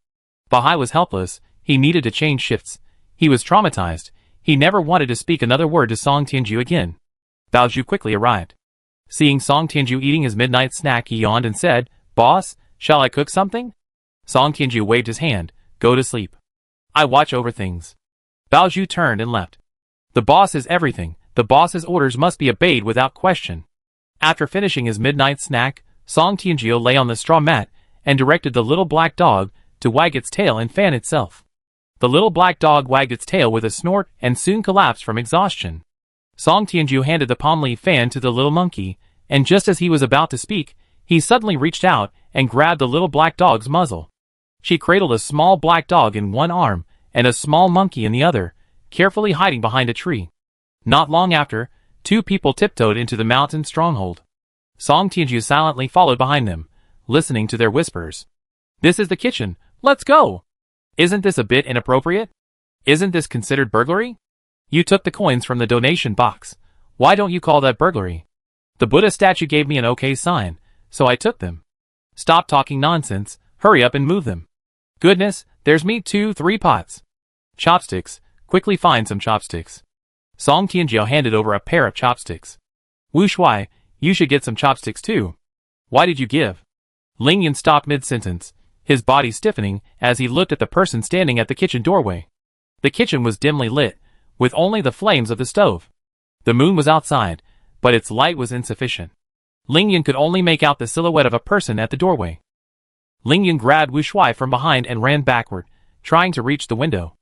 Bahai was helpless. He needed to change shifts. He was traumatized. He never wanted to speak another word to Song Tianju again. Bao Zhu quickly arrived. Seeing Song Tianju eating his midnight snack, he yawned and said, "Boss, shall I cook something?" Song Tianju waved his hand. "Go to sleep. I watch over things." Bao Zhu turned and left. The boss is everything. The boss's orders must be obeyed without question. After finishing his midnight snack, Song Tianju lay on the straw mat and directed the little black dog to wag its tail and fan itself. The little black dog wagged its tail with a snort and soon collapsed from exhaustion. Song Tianju handed the palm leaf fan to the little monkey, and just as he was about to speak, he suddenly reached out and grabbed the little black dog's muzzle. She cradled a small black dog in one arm and a small monkey in the other, carefully hiding behind a tree. Not long after, two people tiptoed into the mountain stronghold. Song Tianju silently followed behind them, listening to their whispers. "This is the kitchen. Let's go! Isn't this a bit inappropriate? Isn't this considered burglary? You took the coins from the donation box. Why don't you call that burglary? The Buddha statue gave me an okay sign, so I took them. Stop talking nonsense, hurry up and move them. Goodness, there's meat too, 3 pots. Chopsticks, quickly find some chopsticks." Song Tianjiao handed over a pair of chopsticks. "Wu Shuai, you should get some chopsticks too. Why did you give?" Ling Yan stopped mid-sentence, his body stiffening as he looked at the person standing at the kitchen doorway. The kitchen was dimly lit, with only the flames of the stove. The moon was outside, but its light was insufficient. Ling Yan could only make out the silhouette of a person at the doorway. Ling Yan grabbed Wu Shuai from behind and ran backward, trying to reach the window.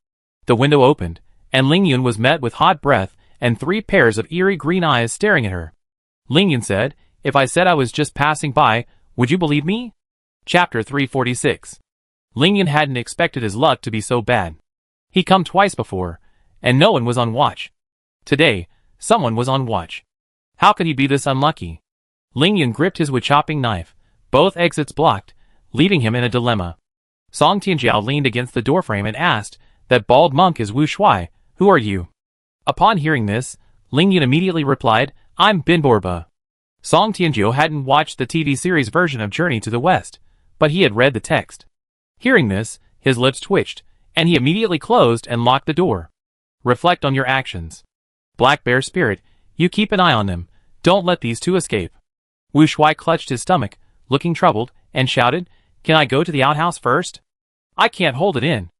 The window opened, and Ling Yan was met with hot breath and 3 pairs of eerie green eyes staring at her. Ling Yan said, "If I said I was just passing by, would you believe me?" Chapter 346. Ling Yan hadn't expected his luck to be so bad. He'd come twice before, and no one was on watch. Today, someone was on watch. How could he be this unlucky? Ling Yan gripped his wood-chopping knife, both exits blocked, leaving him in a dilemma. Song Tianjiao leaned against the doorframe and asked, "That bald monk is Wu Shuai. Who are you?" Upon hearing this, Ling Yan immediately replied, "I'm Bin Borba." Song Tianjiao hadn't watched the TV series version of Journey to the West, but he had read the text. Hearing this, his lips twitched, and he immediately closed and locked the door. Reflect on your actions. Black Bear Spirit, you keep an eye on them. Don't let these two escape. Wu Shuai clutched his stomach, looking troubled, and shouted, "Can I go to the outhouse first? I can't hold it in.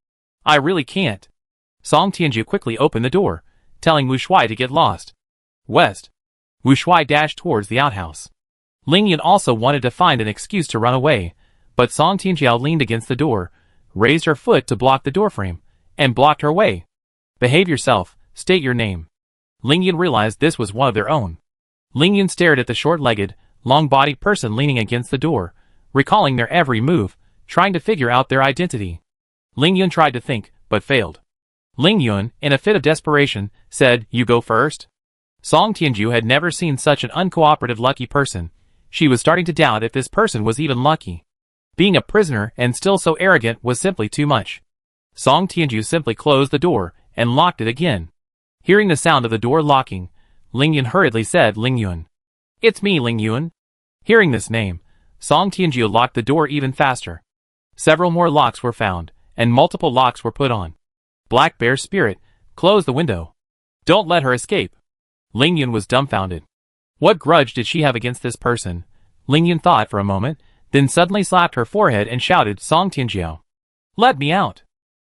I really can't." Song Tianju quickly opened the door, telling Wu Shuai to get lost. West. Wu Shuai dashed towards the outhouse. Ling Yan also wanted to find an excuse to run away, but Song Tianjiao leaned against the door, raised her foot to block the doorframe, and blocked her way. "Behave yourself, state your name." Ling Yan realized this was one of their own. Ling Yan stared at the short-legged, long-bodied person leaning against the door, recalling their every move, trying to figure out their identity. Ling Yan tried to think, but failed. Ling Yun, in a fit of desperation, said, "You go first." Song Tianju had never seen such an uncooperative lucky person. She was starting to doubt if this person was even lucky. Being a prisoner and still so arrogant was simply too much. Song Tianju simply closed the door and locked it again. Hearing the sound of the door locking, Ling Yun hurriedly said, "Ling Yun." "It's me, Ling Yun." Hearing this name, Song Tianju locked the door even faster. Several more locks were found, and multiple locks were put on. Black Bear Spirit, close the window. Don't let her escape. Ling Yun was dumbfounded. What grudge did she have against this person? Ling Yun thought for a moment, then suddenly slapped her forehead and shouted, "Song Tianjiao, let me out.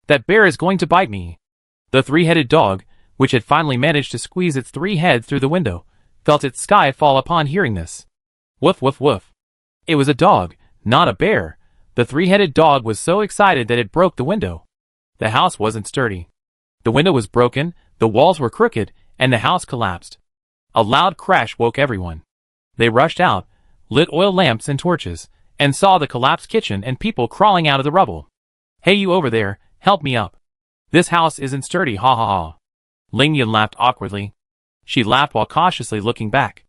That bear is going to bite me." The 3-headed dog, which had finally managed to squeeze its 3 heads through the window, felt its sky fall upon hearing this. Woof woof woof. It was a dog, not a bear. The 3-headed dog was so excited that it broke the window. The house wasn't sturdy. The window was broken, the walls were crooked, and the house collapsed. A loud crash woke everyone. They rushed out, lit oil lamps and torches, and saw the collapsed kitchen and people crawling out of the rubble. "Hey, you over there, help me up. This house isn't sturdy, ha ha ha." Ling Yan laughed awkwardly. She laughed while cautiously looking back.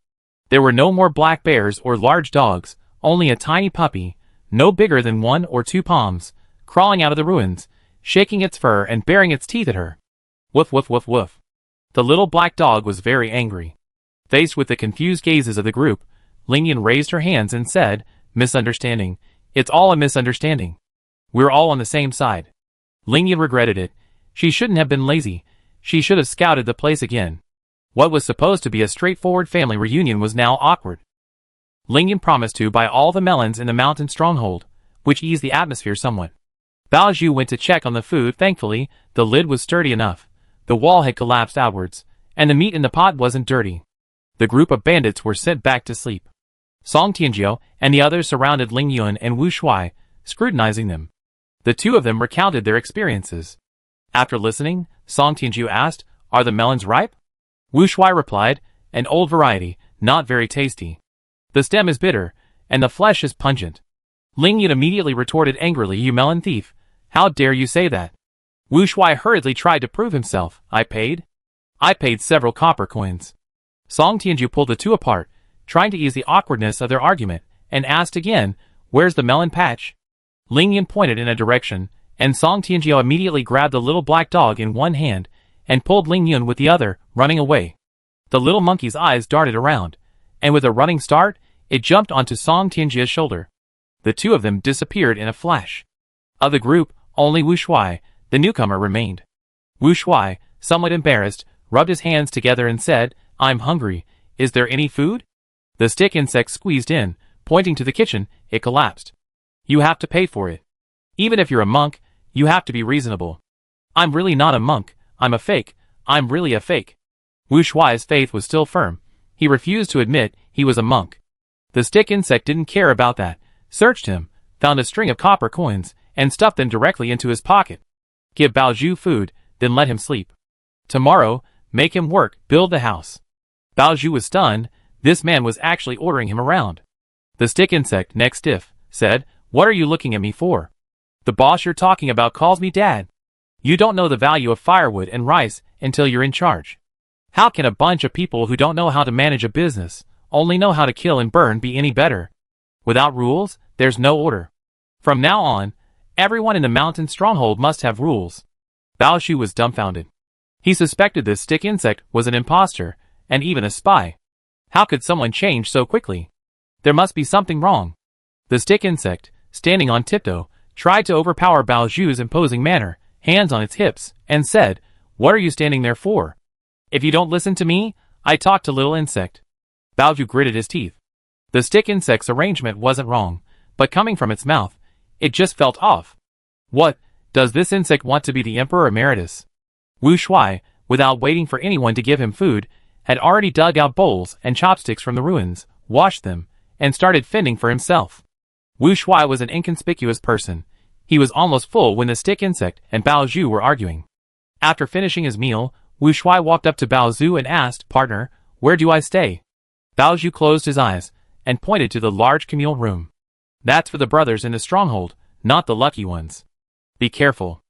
There were no more black bears or large dogs, only a tiny puppy, no bigger than 1 or 2 palms, crawling out of the ruins, shaking its fur and baring its teeth at her. Woof woof woof woof. The little black dog was very angry. Faced with the confused gazes of the group, Lingyan raised her hands and said, "Misunderstanding. It's all a misunderstanding. We're all on the same side." Lingyan regretted it. She shouldn't have been lazy. She should have scouted the place again. What was supposed to be a straightforward family reunion was now awkward. Lingyan promised to buy all the melons in the mountain stronghold, which eased the atmosphere somewhat. Bao Zhu went to check on the food. Thankfully, the lid was sturdy enough. The wall had collapsed outwards, and the meat in the pot wasn't dirty. The group of bandits were sent back to sleep. Song Tianjiu and the others surrounded Ling Yun and Wu Shuai, scrutinizing them. The two of them recounted their experiences. After listening, Song Tianjiu asked, "Are the melons ripe?" Wu Shuai replied, "An old variety, not very tasty. The stem is bitter, and the flesh is pungent." Ling Yun immediately retorted angrily, "You melon thief! How dare you say that?" Wu Shuai hurriedly tried to prove himself. I paid several copper coins." Song Tianjiu pulled the two apart, trying to ease the awkwardness of their argument, and asked again, "Where's the melon patch?" Ling Yun pointed in a direction, and Song Tianjiu immediately grabbed the little black dog in one hand, and pulled Ling Yun with the other, running away. The little monkey's eyes darted around, and with a running start, it jumped onto Song Tianjiu's shoulder. The two of them disappeared in a flash. Of the group, only Wu Shuai, the newcomer, remained. Wu Shuai, somewhat embarrassed, rubbed his hands together and said, "I'm hungry. Is there any food?" The stick insect squeezed in, pointing to the kitchen. It collapsed. "You have to pay for it. Even if you're a monk, you have to be reasonable." "I'm really not a monk. I'm a fake. I'm really a fake." Wu Shuai's faith was still firm. He refused to admit he was a monk. The stick insect didn't care about that, searched him, found a string of copper coins, and stuffed them directly into his pocket. "Give Bao Zhu food, then let him sleep. Tomorrow, make him work, build the house." Bao Zhu was stunned. This man was actually ordering him around. The stick insect, neck stiff, said, "What are you looking at me for? The boss you're talking about calls me dad. You don't know the value of firewood and rice until you're in charge. How can a bunch of people who don't know how to manage a business, only know how to kill and burn, be any better? Without rules, there's no order. From now on, everyone in the mountain stronghold must have rules." Bao Zhu was dumbfounded. He suspected this stick insect was an imposter, and even a spy. How could someone change so quickly? There must be something wrong. The stick insect, standing on tiptoe, tried to overpower Bao Zhu's imposing manner, hands on its hips, and said, "What are you standing there for? If you don't listen to me, I talk to little insect." Bao Zhu gritted his teeth. The stick insect's arrangement wasn't wrong, but coming from its mouth, it just felt off. What, does this insect want to be the Emperor Emeritus? Wu Shuai, without waiting for anyone to give him food, had already dug out bowls and chopsticks from the ruins, washed them, and started fending for himself. Wu Shuai was an inconspicuous person. He was almost full when the stick insect and Bao Zhu were arguing. After finishing his meal, Wu Shuai walked up to Bao Zhu and asked, "Partner, where do I stay?" Bao Zhu closed his eyes and pointed to the large communal room. "That's for the brothers in the stronghold, not the lucky ones. Be careful."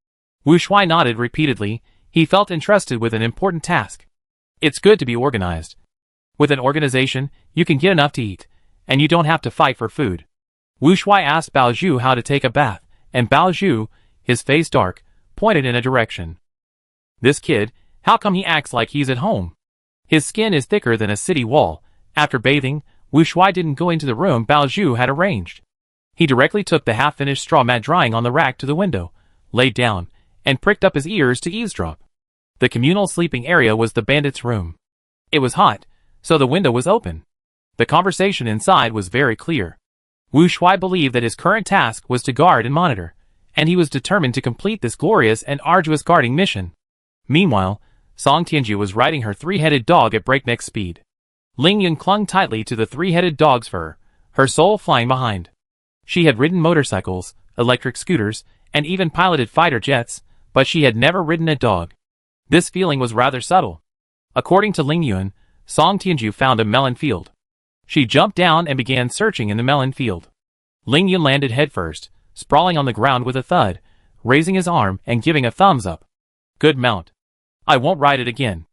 Wu Shuai nodded repeatedly. He felt entrusted with an important task. It's good to be organized. With an organization, you can get enough to eat, and you don't have to fight for food. Wu Shuai asked Bao Zhu how to take a bath, and Bao Zhu, his face dark, pointed in a direction. "This kid, how come he acts like he's at home? His skin is thicker than a city wall." After bathing, Wu Shuai didn't go into the room Bao Zhu had arranged. He directly took the half-finished straw mat drying on the rack to the window, laid down, and pricked up his ears to eavesdrop. The communal sleeping area was the bandits' room. It was hot, so the window was open. The conversation inside was very clear. Wu Shuai believed that his current task was to guard and monitor, and he was determined to complete this glorious and arduous guarding mission. Meanwhile, Song Tianjiu was riding her three-headed dog at breakneck speed. Ling Yun clung tightly to the three-headed dog's fur, her soul flying behind. She had ridden motorcycles, electric scooters, and even piloted fighter jets, but she had never ridden a dog. This feeling was rather subtle. According to Ling Yun, Song Tianjiu found a melon field. She jumped down and began searching in the melon field. Ling Yun landed headfirst, sprawling on the ground with a thud, raising his arm and giving a thumbs up. "Good mount. I won't ride it again."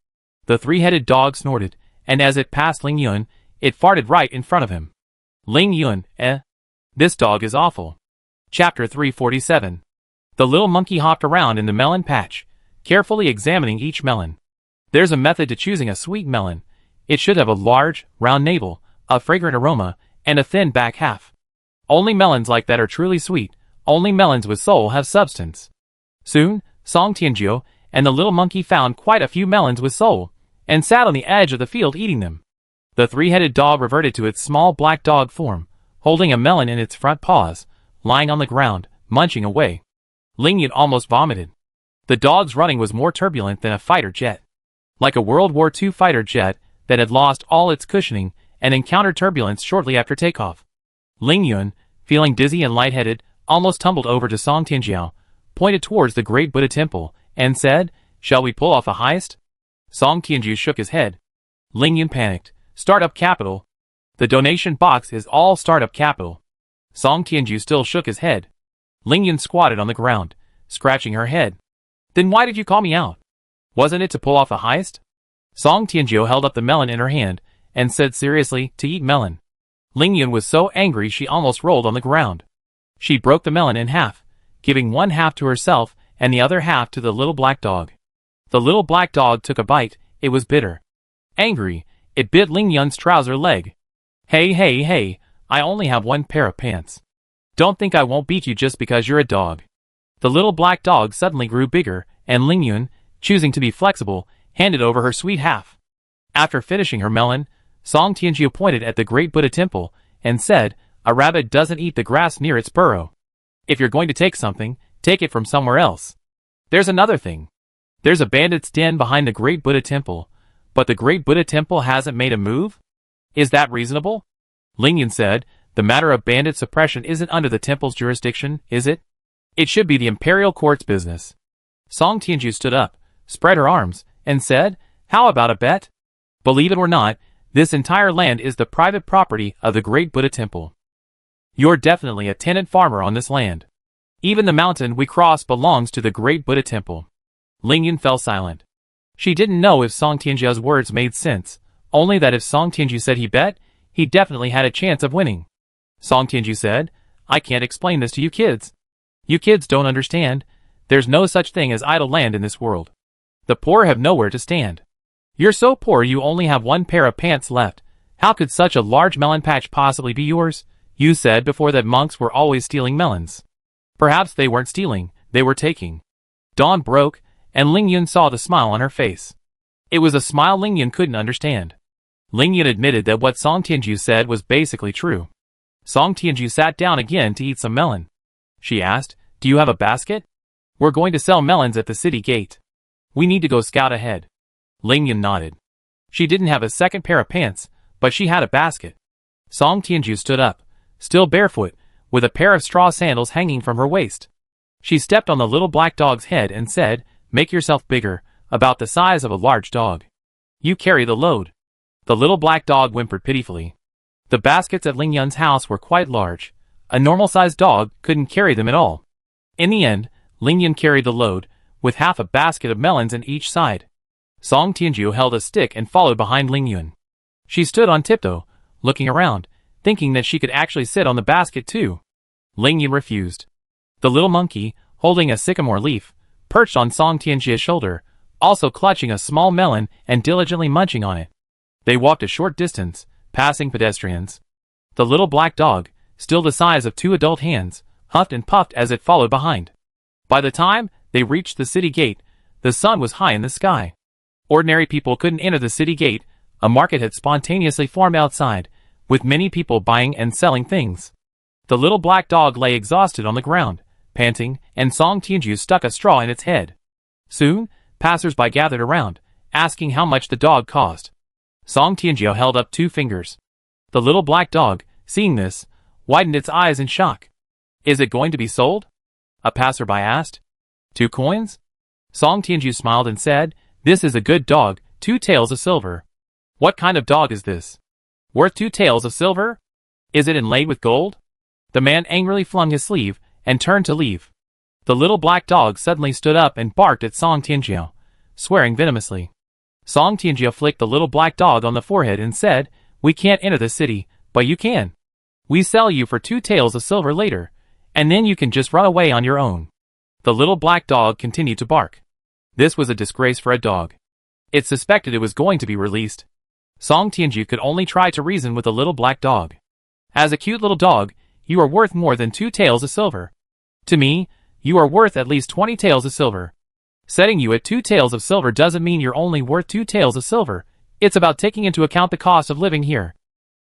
The three-headed dog snorted, and as it passed Ling Yun, it farted right in front of him. Ling Yun, this dog is awful. Chapter 347. The little monkey hopped around in the melon patch, carefully examining each melon. There's a method to choosing a sweet melon. It should have a large, round navel, a fragrant aroma, and a thin back half. Only melons like that are truly sweet. Only melons with soul have substance. Soon, Song Tianjiu and the little monkey found quite a few melons with soul, and sat on the edge of the field eating them. The three-headed dog reverted to its small black dog form, holding a melon in its front paws, lying on the ground, munching away. Ling Yun almost vomited. The dog's running was more turbulent than a fighter jet. Like a World War II fighter jet that had lost all its cushioning and encountered turbulence shortly after takeoff. Ling Yun, feeling dizzy and lightheaded, almost tumbled over to Song Tianjiu, pointed towards the great Buddha temple, and said, "Shall we pull off a heist?" Song Tianjiu shook his head. Ling Yun panicked. "Startup capital. The donation box is all startup capital." Song Tianjiu still shook his head. Ling Yun squatted on the ground, scratching her head. "Then why did you call me out? Wasn't it to pull off a heist?" Song Tianjiu held up the melon in her hand, and said seriously, "To eat melon." Ling Yun was so angry she almost rolled on the ground. She broke the melon in half, giving one half to herself and the other half to the little black dog. The little black dog took a bite. It was bitter. Angry, it bit Ling Yun's trouser leg. Hey, hey, hey, I only have one pair of pants. Don't think I won't beat you just because you're a dog." The little black dog suddenly grew bigger, and Ling Yun, choosing to be flexible, handed over her sweet half. After finishing her melon, Song Tianjiu pointed at the great Buddha temple, and said, "A rabbit doesn't eat the grass near its burrow. If you're going to take something, take it from somewhere else. There's another thing. There's a bandit's den behind the great Buddha temple, but the great Buddha temple hasn't made a move? Is that reasonable?" Ling Yun said, "The matter of bandit suppression isn't under the temple's jurisdiction, is it? It should be the imperial court's business." Song Tianjiu stood up, spread her arms, and said, "How about a bet? Believe it or not, this entire land is the private property of the great Buddha temple. You're definitely a tenant farmer on this land. Even the mountain we cross belongs to the great Buddha temple." Ling Yun fell silent. She didn't know if Song Tianjiu's words made sense, only that if Song Tianjiu said he bet, he definitely had a chance of winning. Song Tianjiu said, "I can't explain this to you kids. You kids don't understand. There's no such thing as idle land in this world. The poor have nowhere to stand. You're so poor you only have one pair of pants left. How could such a large melon patch possibly be yours? You said before that monks were always stealing melons. Perhaps they weren't stealing, they were taking." Dawn broke, and Ling Yun saw the smile on her face. It was a smile Ling Yun couldn't understand. Ling Yun admitted that what Song Tianjiu said was basically true. Song Tianjiu sat down again to eat some melon. She asked, "Do you have a basket? We're going to sell melons at the city gate. We need to go scout ahead." Ling Yun nodded. She didn't have a second pair of pants, but she had a basket. Song Tianjiu stood up, still barefoot, with a pair of straw sandals hanging from her waist. She stepped on the little black dog's head and said, "Make yourself bigger, about the size of a large dog. You carry the load." The little black dog whimpered pitifully. The baskets at Ling Yun's house were quite large. A normal-sized dog couldn't carry them at all. In the end, Ling Yun carried the load, with half a basket of melons in each side. Song Tianjiu held a stick and followed behind Ling Yun. She stood on tiptoe, looking around, thinking that she could actually sit on the basket too. Ling Yun refused. The little monkey, holding a sycamore leaf, perched on Song Tianjiu's shoulder, also clutching a small melon and diligently munching on it. They walked a short distance, passing pedestrians. The little black dog, still the size of 2 adult hands, huffed and puffed as it followed behind. By the time they reached the city gate, the sun was high in the sky. Ordinary people couldn't enter the city gate. A market had spontaneously formed outside, with many people buying and selling things. The little black dog lay exhausted on the ground, panting, and Song Tianjiu stuck a straw in its head. Soon, passers-by gathered around, asking how much the dog cost. Song Tianjiu held up 2 fingers. The little black dog, seeing this, widened its eyes in shock. "Is it going to be sold?" a passerby asked. 2 coins? Song Tianjiu smiled and said, "This is a good dog, 2 taels of silver." "What kind of dog is this? Worth 2 taels of silver? Is it inlaid with gold?" The man angrily flung his sleeve, and turned to leave. The little black dog suddenly stood up and barked at Song Tianjiu, swearing venomously. Song Tianjia flicked the little black dog on the forehead and said, "We can't enter the city, but you can. We sell you for 2 taels of silver later, and then you can just run away on your own." The little black dog continued to bark. This was a disgrace for a dog. It suspected it was going to be released. Song Tianjia could only try to reason with the little black dog. "As a cute little dog, you are worth more than 2 taels of silver. To me, you are worth at least 20 taels of silver. Setting you at 2 taels of silver doesn't mean you're only worth 2 taels of silver. It's about taking into account the cost of living here.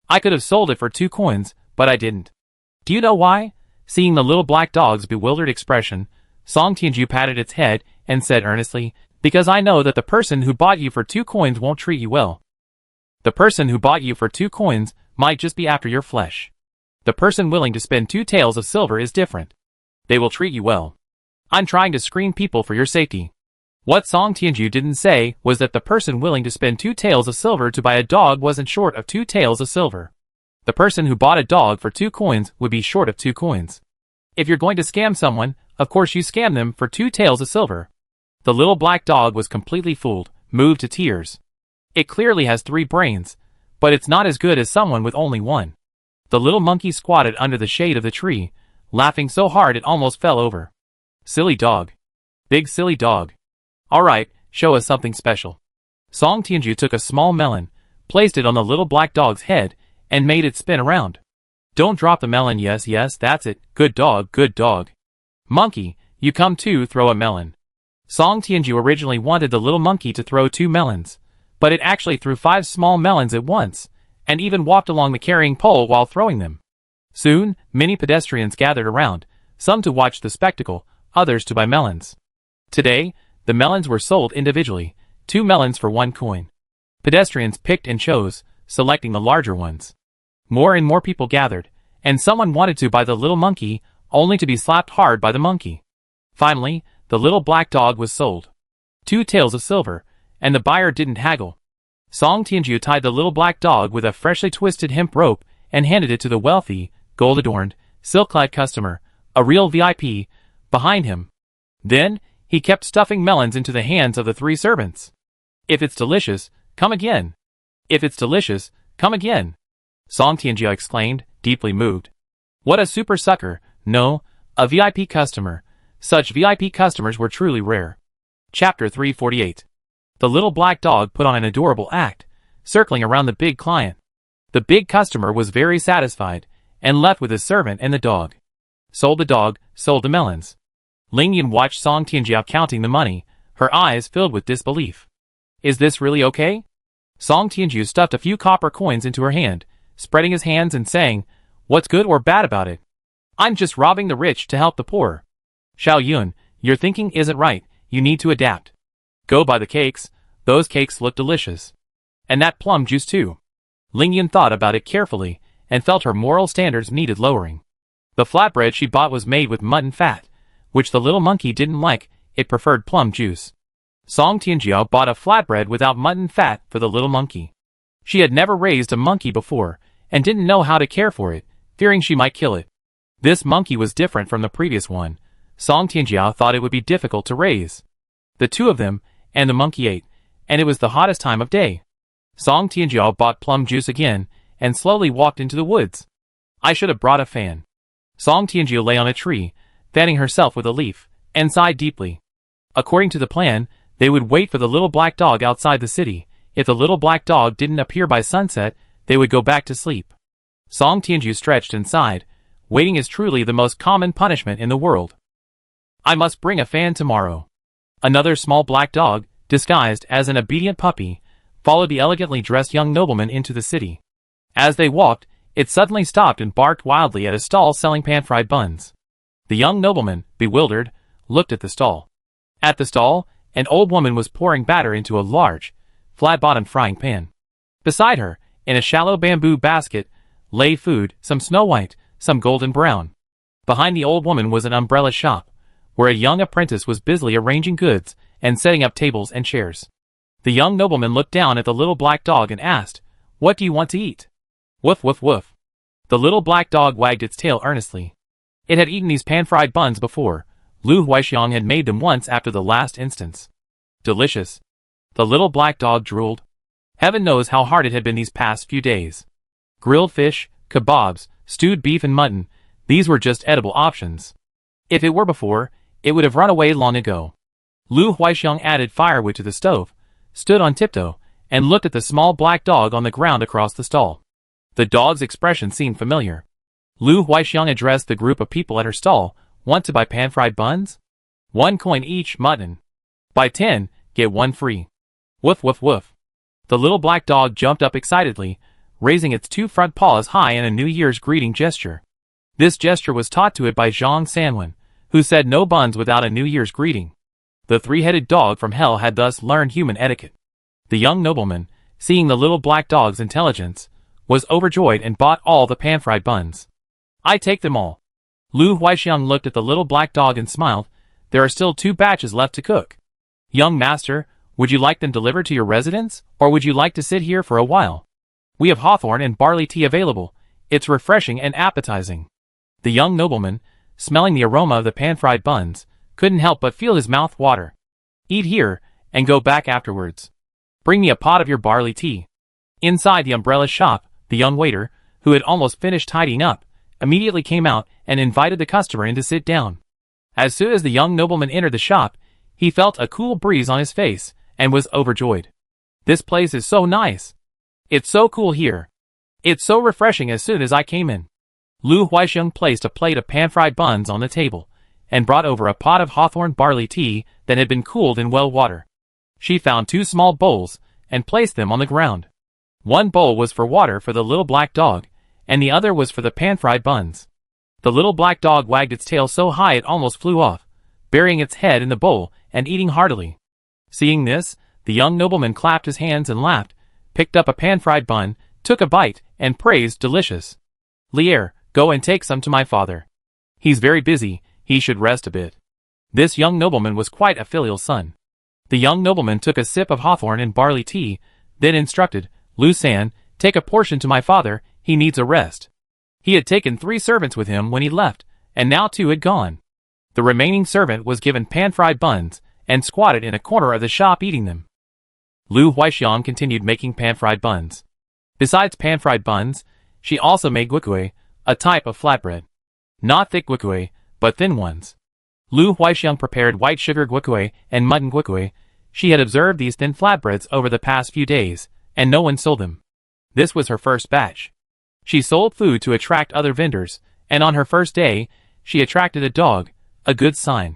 I could have sold it for 2 coins, but I didn't." "Do you know why?" Seeing the little black dog's bewildered expression, Song Tianjia patted its head and said earnestly, "Because I know that the person who bought you for 2 coins won't treat you well. The person who bought you for 2 coins might just be after your flesh. The person willing to spend 2 taels of silver is different. They will treat you well. I'm trying to screen people for your safety." What Song Tianjia didn't say was that the person willing to spend 2 taels of silver to buy a dog wasn't short of 2 taels of silver. The person who bought a dog for 2 coins would be short of 2 coins. If you're going to scam someone, of course you scam them for 2 taels of silver. The little black dog was completely fooled, moved to tears. It clearly has 3 brains, but it's not as good as someone with only 1. The little monkey squatted under the shade of the tree, laughing so hard it almost fell over. "Silly dog. Big silly dog. All right, show us something special." Song Tianjia took a small melon, placed it on the little black dog's head, and made it spin around. "Don't drop the melon. Yes, that's it. Good dog, good dog. Monkey, you come too, throw a melon." Song Tianjia originally wanted the little monkey to throw 2 melons, but it actually threw 5 small melons at once, and even walked along the carrying pole while throwing them. Soon, many pedestrians gathered around, some to watch the spectacle, others to buy melons. Today, the melons were sold individually, 2 melons for 1 coin. Pedestrians picked and chose, selecting the larger ones. More and more people gathered, and someone wanted to buy the little monkey, only to be slapped hard by the monkey. Finally, the little black dog was sold. 2 taels of silver, and the buyer didn't haggle. Song Tianjia tied the little black dog with a freshly twisted hemp rope and handed it to the wealthy, gold-adorned, silk-clad customer, a real VIP, behind him. Then, he kept stuffing melons into the hands of the 3 servants. "If it's delicious, come again. If it's delicious, come again," Song Tianjia exclaimed, deeply moved. What a super sucker. No, a VIP customer. Such VIP customers were truly rare. Chapter 348. The little black dog put on an adorable act, circling around the big client. The big customer was very satisfied, and left with his servant and the dog. Sold the dog, sold the melons. Ling Yan watched Song Tianjia counting the money, her eyes filled with disbelief. "Is this really okay?" Song Tianjia stuffed a few copper coins into her hand, spreading his hands and saying, "What's good or bad about it? I'm just robbing the rich to help the poor. Xiao Yun, your thinking isn't right, you need to adapt. Go buy the cakes, those cakes look delicious. And that plum juice too." Ling Yan thought about it carefully, and felt her moral standards needed lowering. The flatbread she bought was made with mutton fat, which the little monkey didn't like, it preferred plum juice. Song Tianjia bought a flatbread without mutton fat for the little monkey. She had never raised a monkey before, and didn't know how to care for it, fearing she might kill it. This monkey was different from the previous one. Song Tianjia thought it would be difficult to raise. The 2 of them, and the monkey ate, and it was the hottest time of day. Song Tianjia bought plum juice again, and slowly walked into the woods. "I should have brought a fan." Song Tianjia lay on a tree, fanning herself with a leaf, and sighed deeply. According to the plan, they would wait for the little black dog outside the city. If the little black dog didn't appear by sunset, they would go back to sleep. Song Tianjia stretched and sighed. Waiting is truly the most common punishment in the world. "I must bring a fan tomorrow." Another small black dog, disguised as an obedient puppy, followed the elegantly dressed young nobleman into the city. As they walked, it suddenly stopped and barked wildly at a stall selling pan-fried buns. The young nobleman, bewildered, looked at the stall. At the stall, an old woman was pouring batter into a large, flat-bottomed frying pan. Beside her, in a shallow bamboo basket, lay food, some snow-white, some golden brown. Behind the old woman was an umbrella shop, where a young apprentice was busily arranging goods and setting up tables and chairs. The young nobleman looked down at the little black dog and asked, "What do you want to eat?" "Woof woof woof." The little black dog wagged its tail earnestly. It had eaten these pan-fried buns before. Lu Huaixiang had made them once after the last instance. "Delicious." The little black dog drooled. Heaven knows how hard it had been these past few days. Grilled fish, kebabs, stewed beef and mutton, these were just edible options. If it were before, it would have run away long ago. Lu Huixiang added firewood to the stove, stood on tiptoe, and looked at the small black dog on the ground across the stall. The dog's expression seemed familiar. Lu Huixiang addressed the group of people at her stall. Want to buy pan-fried buns? 1 coin each, mutton. Buy 10, get 1 free. Woof woof woof. The little black dog jumped up excitedly, raising its 2 front paws high in a New Year's greeting gesture. This gesture was taught to it by Zhang Sanwen, who said no buns without a New Year's greeting. The 3-headed dog from hell had thus learned human etiquette. The young nobleman, seeing the little black dog's intelligence, was overjoyed and bought all the pan-fried buns. I take them all. Lu Huixiang looked at the little black dog and smiled. There are still 2 batches left to cook. Young master, would you like them delivered to your residence, or would you like to sit here for a while? We have hawthorn and barley tea available. It's refreshing and appetizing. The young nobleman, smelling the aroma of the pan-fried buns, couldn't help but feel his mouth water. Eat here, and go back afterwards. Bring me a pot of your barley tea. Inside the umbrella shop, the young waiter, who had almost finished tidying up, immediately came out and invited the customer in to sit down. As soon as the young nobleman entered the shop, he felt a cool breeze on his face and was overjoyed. This place is so nice. It's so cool here. It's so refreshing. As soon as I came in, Lu Huixiang placed a plate of pan-fried buns on the table and brought over a pot of hawthorn barley tea that had been cooled in well water. She found 2 small bowls and placed them on the ground. 1 bowl was for water for the little black dog, and the other was for the pan-fried buns. The little black dog wagged its tail so high it almost flew off, burying its head in the bowl and eating heartily. Seeing this, the young nobleman clapped his hands and laughed, picked up a pan-fried bun, took a bite, and praised delicious. Lier, go and take some to my father. He's very busy, he should rest a bit. This young nobleman was quite a filial son. The young nobleman took a sip of hawthorn and barley tea, then instructed, Lu San, take a portion to my father, he needs a rest. He had taken 3 servants with him when he left, and now 2 had gone. The remaining servant was given pan-fried buns, and squatted in a corner of the shop eating them. Lu Huixiang continued making pan-fried buns. Besides pan-fried buns, she also made guicui, a type of flatbread. Not thick guicui, but thin ones. Lu Huixiang prepared white sugar guicui and mutton guicui. She had observed these thin flatbreads over the past few days, and no one sold them. This was her first batch. She sold food to attract other vendors, and on her first day, she attracted a dog, a good sign.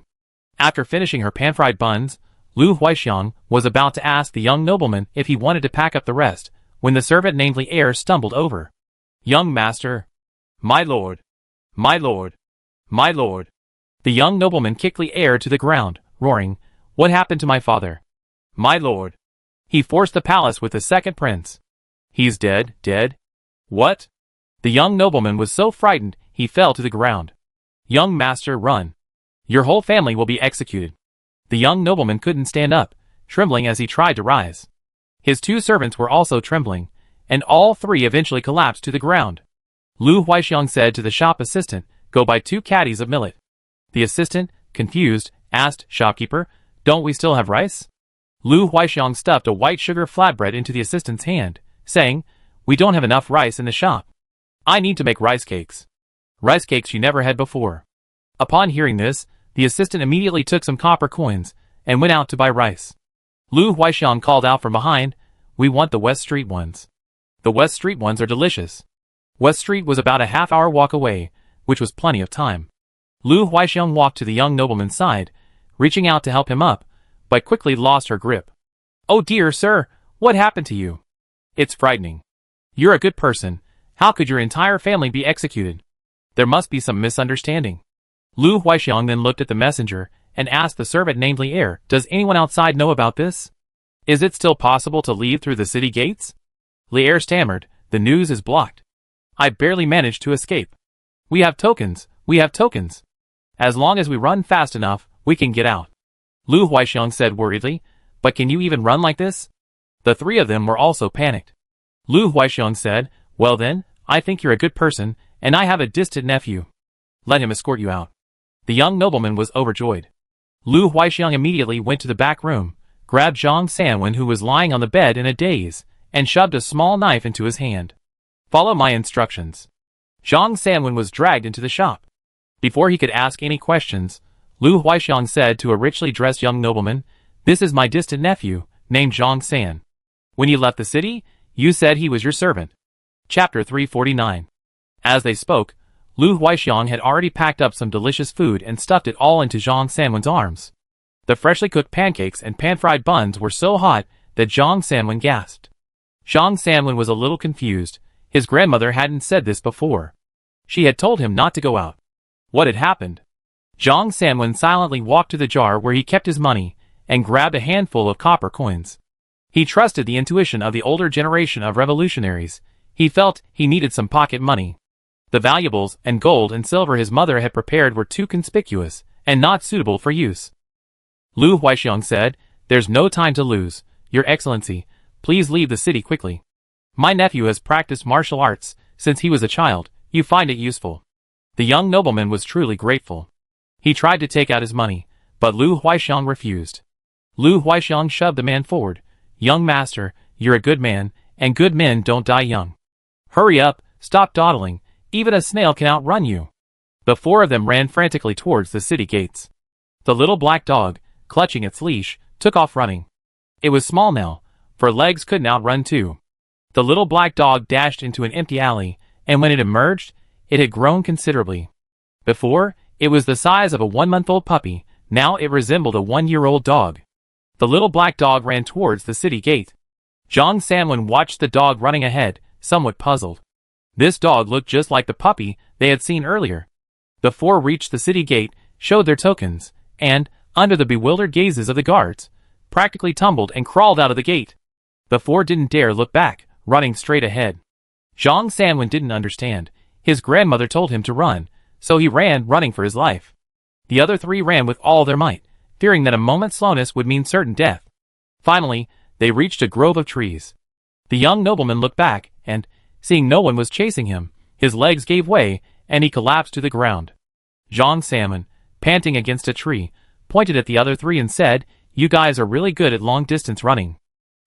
After finishing her pan-fried buns, Lu Huixiang was about to ask the young nobleman if he wanted to pack up the rest, when the servant named Lier stumbled over. Young master. My lord. My lord. My lord. The young nobleman kicked Lier to the ground, roaring, What happened to my father? My lord. He forced the palace with the second prince. He's dead, dead? What? The young nobleman was so frightened, he fell to the ground. Young master, run. Your whole family will be executed. The young nobleman couldn't stand up, trembling as he tried to rise. His 2 servants were also trembling, and all 3 eventually collapsed to the ground. Lu Huixiang said to the shop assistant, Go buy 2 caddies of millet. The assistant, confused, asked, Shopkeeper, don't we still have rice? Lu Huixiang stuffed a white sugar flatbread into the assistant's hand, saying, We don't have enough rice in the shop. I need to make rice cakes. Rice cakes she never had before. Upon hearing this, the assistant immediately took some copper coins and went out to buy rice. Lu Huixiang called out from behind, We want the West Street ones. The West Street ones are delicious. West Street was about a half-hour walk away, which was plenty of time. Lu Huixiang walked to the young nobleman's side, reaching out to help him up, but quickly lost her grip. Oh dear sir, what happened to you? It's frightening. You're a good person. How could your entire family be executed? There must be some misunderstanding. Lu Huixiang then looked at the messenger and asked the servant named Lier, Does anyone outside know about this? Is it still possible to leave through the city gates? Lier stammered, The news is blocked. I barely managed to escape. We have tokens, we have tokens. As long as we run fast enough, we can get out. Lu Huixiang said worriedly, But can you even run like this? The 3 of them were also panicked. Lu Huixiang said, Well then, I think you're a good person, and I have a distant nephew. Let him escort you out. The young nobleman was overjoyed. Lu Huixiang immediately went to the back room, grabbed Zhang Sanwen, who was lying on the bed in a daze, and shoved a small knife into his hand. "Follow my instructions." Zhang Sanwen was dragged into the shop. Before he could ask any questions, Lu Huaixiang said to a richly dressed young nobleman, "This is my distant nephew, named Zhang San. When you left the city, you said he was your servant." Chapter 349. As they spoke, Lu Huaixiang had already packed up some delicious food and stuffed it all into Zhang Sanwen's arms. The freshly cooked pancakes and pan-fried buns were so hot that Zhang Sanwen gasped. Zhang Sanwen was a little confused. His grandmother hadn't said this before. She had told him not to go out. What had happened? Zhang Sanwen silently walked to the jar where he kept his money and grabbed a handful of copper coins. He trusted the intuition of the older generation of revolutionaries. He felt he needed some pocket money. The valuables and gold and silver his mother had prepared were too conspicuous and not suitable for use. Lu Huaixiang said, "There's no time to lose. Your Excellency, please leave the city quickly. My nephew has practiced martial arts since he was a child. You find it useful." The young nobleman was truly grateful. He tried to take out his money, but Lu Huaixiang refused. Lu Huaixiang shoved the man forward. "Young master, you're a good man, and good men don't die young. Hurry up, stop dawdling, even a snail can outrun you." The four of them ran frantically towards the city gates. The little black dog, clutching its leash, took off running. It was small now, for legs couldn't outrun two. The little black dog dashed into an empty alley, and when it emerged, it had grown considerably. Before, it was the size of a 1-month-old puppy. Now it resembled a 1-year-old dog. The little black dog ran towards the city gate. Zhang Sanwen watched the dog running ahead, somewhat puzzled. This dog looked just like the puppy they had seen earlier. The four reached the city gate, showed their tokens, and, under the bewildered gazes of the guards, practically tumbled and crawled out of the gate. The four didn't dare look back, running straight ahead. Zhang Sanwen didn't understand. His grandmother told him to run, so he ran, running for his life. The other three ran with all their might, fearing that a moment's slowness would mean certain death. Finally, they reached a grove of trees. The young nobleman looked back, and, seeing no one was chasing him, his legs gave way, and he collapsed to the ground. Zhang Sanwen, panting against a tree, pointed at the other three and said, "You guys are really good at long-distance running."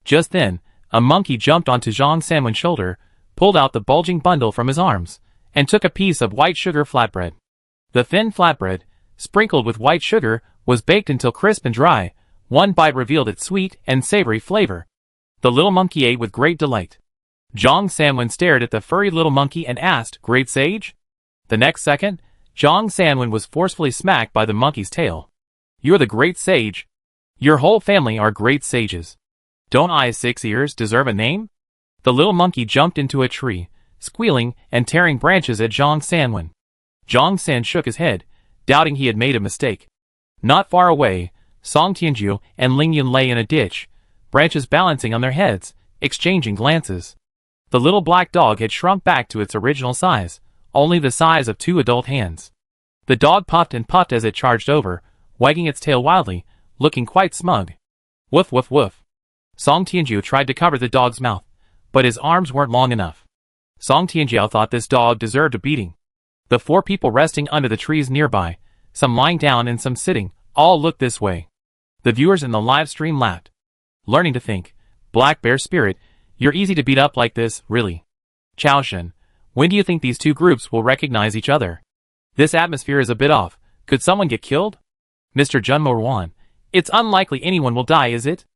Just then, a monkey jumped onto Zhang Sanwen's shoulder, pulled out the bulging bundle from his arms, and took a piece of white sugar flatbread. The thin flatbread, sprinkled with white sugar, was baked until crisp and dry. One bite revealed its sweet and savory flavor. The little monkey ate with great delight. Zhang Sanwen stared at the furry little monkey and asked, "Great sage?" The next second, Zhang Sanwen was forcefully smacked by the monkey's tail. "You're the great sage. Your whole family are great sages. Don't I 6 ears deserve a name?" The little monkey jumped into a tree, squealing and tearing branches at Zhang Sanwen. Zhang San shook his head, doubting he had made a mistake. Not far away, Song Tianjiu and Ling Yun lay in a ditch, branches balancing on their heads, exchanging glances. The little black dog had shrunk back to its original size, only the size of 2 adult hands. The dog puffed and puffed as it charged over, wagging its tail wildly, looking quite smug. "Woof woof woof." Song Tianjiu tried to cover the dog's mouth, but his arms weren't long enough. Song Tianjiu thought this dog deserved a beating. The 4 people resting under the trees nearby, some lying down and some sitting, all looked this way. The viewers in the live stream laughed. Learning to think, "Black Bear Spirit, you're easy to beat up like this, really." Chaoshen, when do you think these two groups will recognize each other? This atmosphere is a bit off. Could someone get killed? Mr. Junmo Ruan, it's unlikely anyone will die, is it?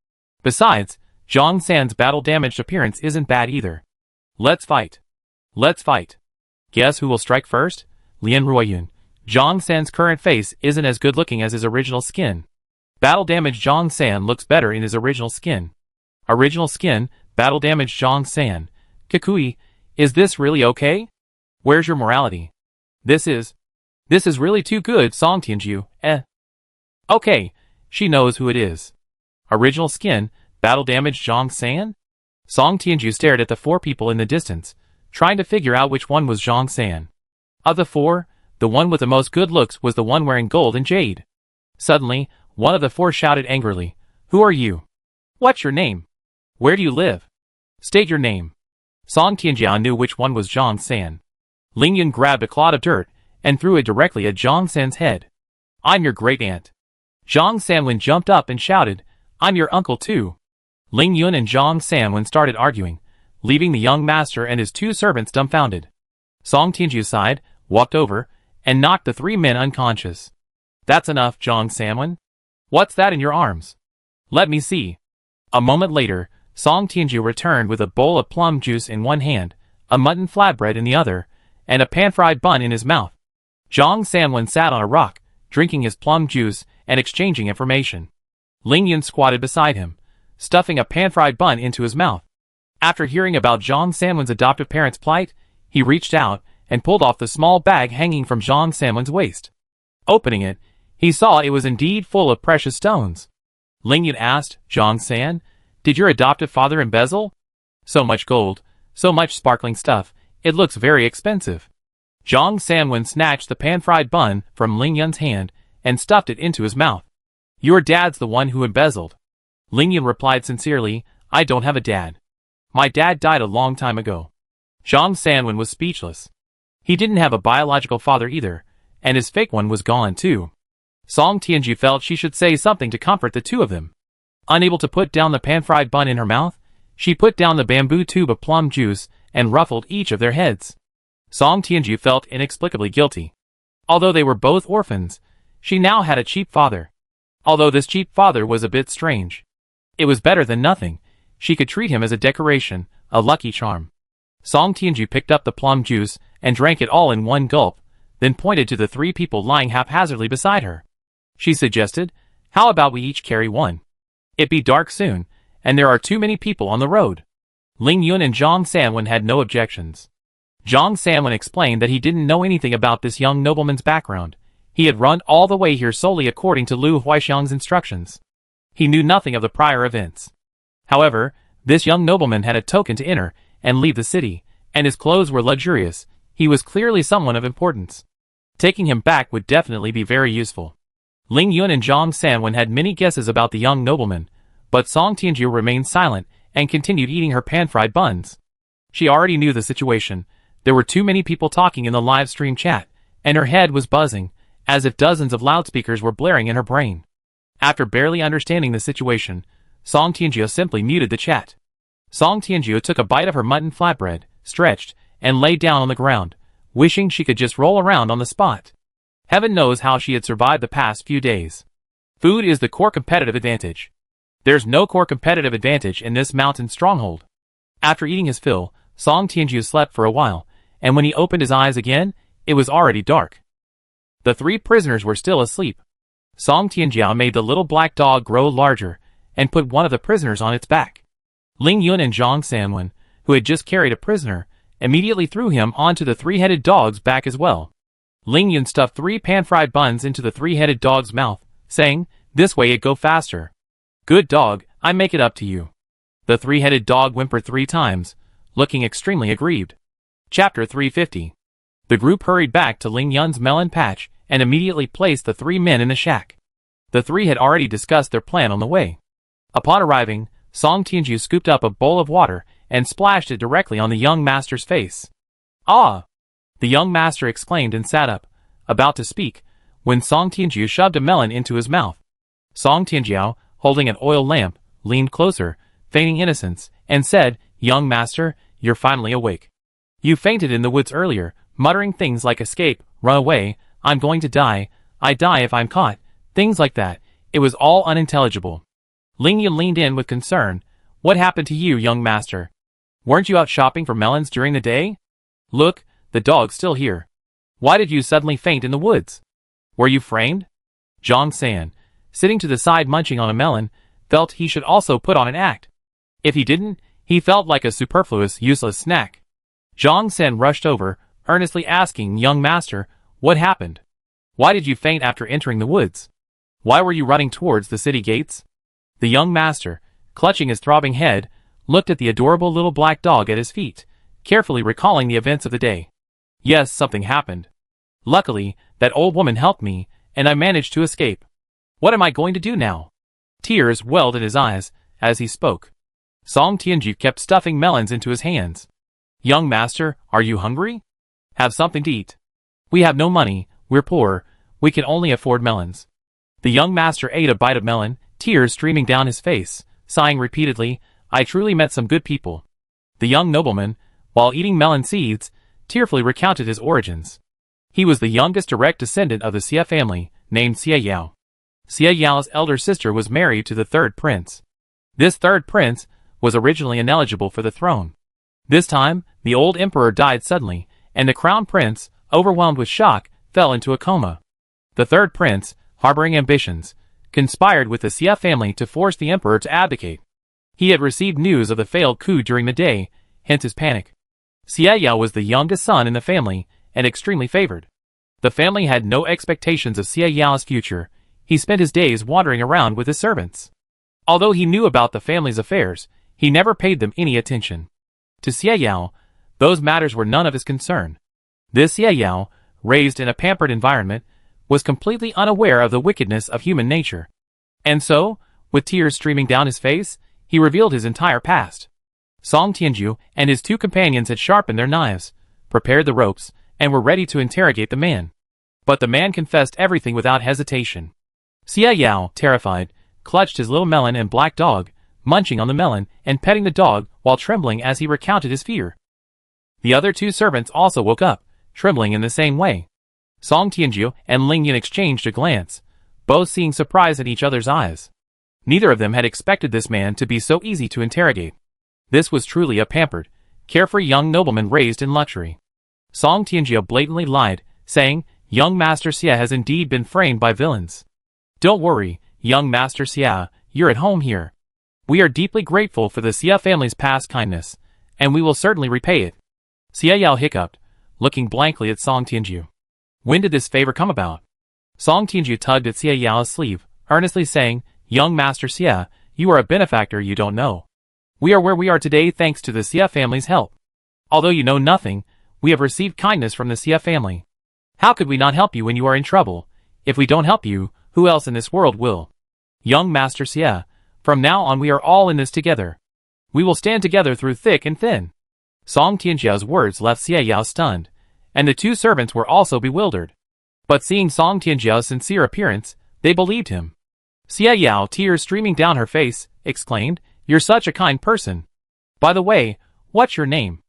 Besides, Zhang San's battle-damaged appearance isn't bad either. Let's fight. Let's fight. Guess who will strike first? Lian Ruoyun. Zhang San's current face isn't as good-looking as his original skin. Battle-damaged Zhang San looks better in his original skin. Original skin, battle-damaged Zhang San. Kukui, is this really okay? Where's your morality? This is really too good, Song Tianjiu, Okay, she knows who it is. Original skin, battle-damaged Zhang San? Song Tianjiu stared at the 4 people in the distance, trying to figure out which one was Zhang San. Of the 4, the one with the most good looks was the one wearing gold and jade. Suddenly, one of the 4 shouted angrily, "Who are you? What's your name? Where do you live? State your name." Song Tianjiu knew which one was Zhang San. Ling Yun grabbed a clod of dirt and threw it directly at Zhang San's head. "I'm your great-aunt." Zhang Sanwen jumped up and shouted, I'm your uncle too. Ling Yun and Zhang Sanwen started arguing, leaving the young master and his two servants dumbfounded. Song Tianju sighed, walked over, and knocked the three men unconscious. That's enough, Zhang Sanwen. What's that in your arms? Let me see. A moment later, Song Tianju returned with a bowl of plum juice in one hand, a mutton flatbread in the other, and a pan-fried bun in his mouth. Zhang Sanwen sat on a rock, drinking his plum juice and exchanging information. Ling Yun squatted beside him, stuffing a pan-fried bun into his mouth. After hearing about Zhang Sanwen's adoptive parents' plight, he reached out and pulled off the small bag hanging from Zhang Sanwen's waist. Opening it, he saw it was indeed full of precious stones. Ling Yun asked, Zhang San, did your adoptive father embezzle? So much gold, so much sparkling stuff, it looks very expensive. Zhang Sanwen snatched the pan-fried bun from Ling Yun's hand and stuffed it into his mouth. Your dad's the one who embezzled. Ling Yun replied sincerely, I don't have a dad. My dad died a long time ago. Zhang Sanwen was speechless. He didn't have a biological father either, and his fake one was gone too. Song Tianju felt she should say something to comfort the two of them. Unable to put down the pan-fried bun in her mouth, she put down the bamboo tube of plum juice and ruffled each of their heads. Song Tianju felt inexplicably guilty. Although they were both orphans, she now had a cheap father. Although this cheap father was a bit strange. It was better than nothing. She could treat him as a decoration, a lucky charm. Song Tianju picked up the plum juice and drank it all in one gulp, then pointed to the three people lying haphazardly beside her. She suggested, how about we each carry one? It'd be dark soon, and there are too many people on the road. Ling Yun and Zhang Sanwen had no objections. Zhang Sanwen explained that he didn't know anything about this young nobleman's background. He had run all the way here solely according to Lu Huixiang's instructions. He knew nothing of the prior events. However, this young nobleman had a token to enter and leave the city, and his clothes were luxurious. He was clearly someone of importance. Taking him back would definitely be very useful. Ling Yun and Zhang Sanwen had many guesses about the young nobleman, but Song Tianju remained silent and continued eating her pan-fried buns. She already knew the situation. There were too many people talking in the live stream chat, and her head was buzzing, as if dozens of loudspeakers were blaring in her brain. After barely understanding the situation, Song Tianju simply muted the chat. Song Tianju took a bite of her mutton flatbread, stretched, and lay down on the ground, wishing she could just roll around on the spot. Heaven knows how she had survived the past few days. Food is the core competitive advantage. There's no core competitive advantage in this mountain stronghold. After eating his fill, Song Tianju slept for a while, and when he opened his eyes again, it was already dark. The three prisoners were still asleep. Song Tianjiao made the little black dog grow larger, and put one of the prisoners on its back. Ling Yun and Zhang Sanwen, who had just carried a prisoner, immediately threw him onto the three-headed dog's back as well. Ling Yun stuffed 3 pan-fried buns into the three-headed dog's mouth, saying, this way it go faster. Good dog, I make it up to you. The three-headed dog whimpered 3 times, looking extremely aggrieved. Chapter 350. The group hurried back to Ling Yun's melon patch and immediately placed the 3 men in the shack. The 3 had already discussed their plan on the way. Upon arriving, Song Tianju scooped up a bowl of water and splashed it directly on the young master's face. Ah! The young master exclaimed and sat up, about to speak, when Song Tianju shoved a melon into his mouth. Song Tianjiao, holding an oil lamp, leaned closer, feigning innocence, and said, young master, you're finally awake. You fainted in the woods earlier, muttering things like escape, run away, I'm going to die, I die if I'm caught, things like that. It was all unintelligible. Ling Yun leaned in with concern. What happened to you, young master? Weren't you out shopping for melons during the day? Look, the dog's still here. Why did you suddenly faint in the woods? Were you framed? Zhang San, sitting to the side munching on a melon, felt he should also put on an act. If he didn't, he felt like a superfluous, useless snack. Zhang San rushed over, earnestly asking young master, what happened? Why did you faint after entering the woods? Why were you running towards the city gates? The young master, clutching his throbbing head, looked at the adorable little black dog at his feet, carefully recalling the events of the day. Yes, something happened. Luckily, that old woman helped me, and I managed to escape. What am I going to do now? Tears welled in his eyes as he spoke. Song Tianju kept stuffing melons into his hands. Young master, are you hungry? Have something to eat. We have no money, we're poor, we can only afford melons. The young master ate a bite of melon, tears streaming down his face, sighing repeatedly, I truly met some good people. The young nobleman, while eating melon seeds, tearfully recounted his origins. He was the youngest direct descendant of the Xia family, named Xia Yao. Xia Yao's elder sister was married to the third prince. This third prince was originally ineligible for the throne. This time, the old emperor died suddenly, and the crown prince, overwhelmed with shock, fell into a coma. The third prince, harboring ambitions, conspired with the Xia family to force the emperor to abdicate. He had received news of the failed coup during the day, hence his panic. Xia Yao was the youngest son in the family, and extremely favored. The family had no expectations of Xia Yao's future. He spent his days wandering around with his servants. Although he knew about the family's affairs, he never paid them any attention. To Xia Yao, those matters were none of his concern. This Xia Yao, raised in a pampered environment, was completely unaware of the wickedness of human nature. And so, with tears streaming down his face, he revealed his entire past. Song Tianju and his two companions had sharpened their knives, prepared the ropes, and were ready to interrogate the man. But the man confessed everything without hesitation. Xia Yao, terrified, clutched his little melon and black dog, munching on the melon and petting the dog while trembling as he recounted his fear. The other two servants also woke up, trembling in the same way. Song Tianju and Ling Yun exchanged a glance, both seeing surprise in each other's eyes. Neither of them had expected this man to be so easy to interrogate. This was truly a pampered, carefree young nobleman raised in luxury. Song Tianju blatantly lied, saying, young Master Xia has indeed been framed by villains. Don't worry, young Master Xia, you're at home here. We are deeply grateful for the Xia family's past kindness, and we will certainly repay it. Xia Yao hiccuped, looking blankly at Song Tianju. When did this favor come about? Song Tianju tugged at Xia Yao's sleeve, earnestly saying, young Master Xia, you are a benefactor you don't know. We are where we are today thanks to the Xia family's help. Although you know nothing, we have received kindness from the Xia family. How could we not help you when you are in trouble? If we don't help you, who else in this world will? Young Master Xia, from now on we are all in this together. We will stand together through thick and thin. Song Tianju's words left Xia Yao stunned, and the two servants were also bewildered. But seeing Song Tianju's sincere appearance, they believed him. Xia Yao, tears streaming down her face, exclaimed, you're such a kind person. By the way, what's your name?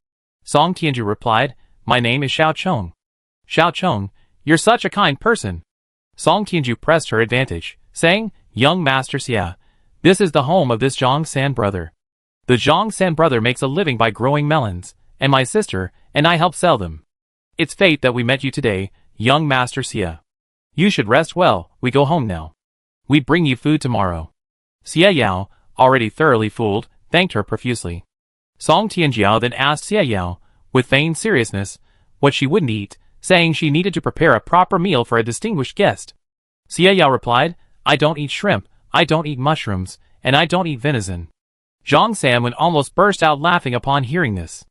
Song Tianju replied, my name is Xiao Chong. Xiao Chong, you're such a kind person. Song Tianju pressed her advantage, saying, young Master Xia, this is the home of this Zhang San brother. The Zhang San brother makes a living by growing melons, and my sister and I help sell them. It's fate that we met you today, young Master Xia. You should rest well, we go home now. We bring you food tomorrow. Xia Yao, already thoroughly fooled, thanked her profusely. Song Tianjiao then asked Xia Yao, with feigned seriousness, what she wouldn't eat, saying she needed to prepare a proper meal for a distinguished guest. Xia Yao replied, I don't eat shrimp, I don't eat mushrooms, and I don't eat venison. Zhang Sanwen almost burst out laughing upon hearing this.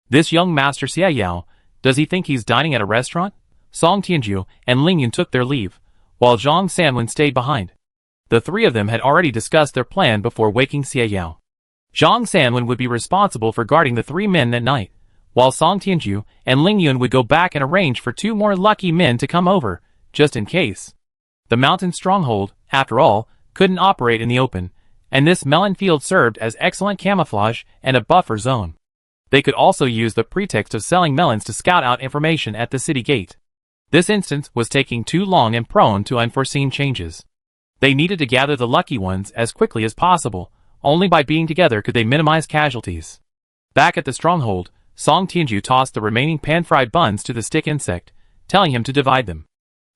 This young Master Xia Yao, does he think he's dining at a restaurant? Song Tianju and Ling Yun took their leave, while Zhang Sanwen stayed behind. The three of them had already discussed their plan before waking Xia Yao. Zhang Sanwen would be responsible for guarding the three men that night, while Song Tianju and Ling Yun would go back and arrange for two more lucky men to come over, just in case. The mountain stronghold, after all, couldn't operate in the open, and this melon field served as excellent camouflage and a buffer zone. They could also use the pretext of selling melons to scout out information at the city gate. This instance was taking too long and prone to unforeseen changes. They needed to gather the lucky ones as quickly as possible. Only by being together could they minimize casualties. Back at the stronghold, Song Tianju tossed the remaining pan-fried buns to the stick insect, telling him to divide them.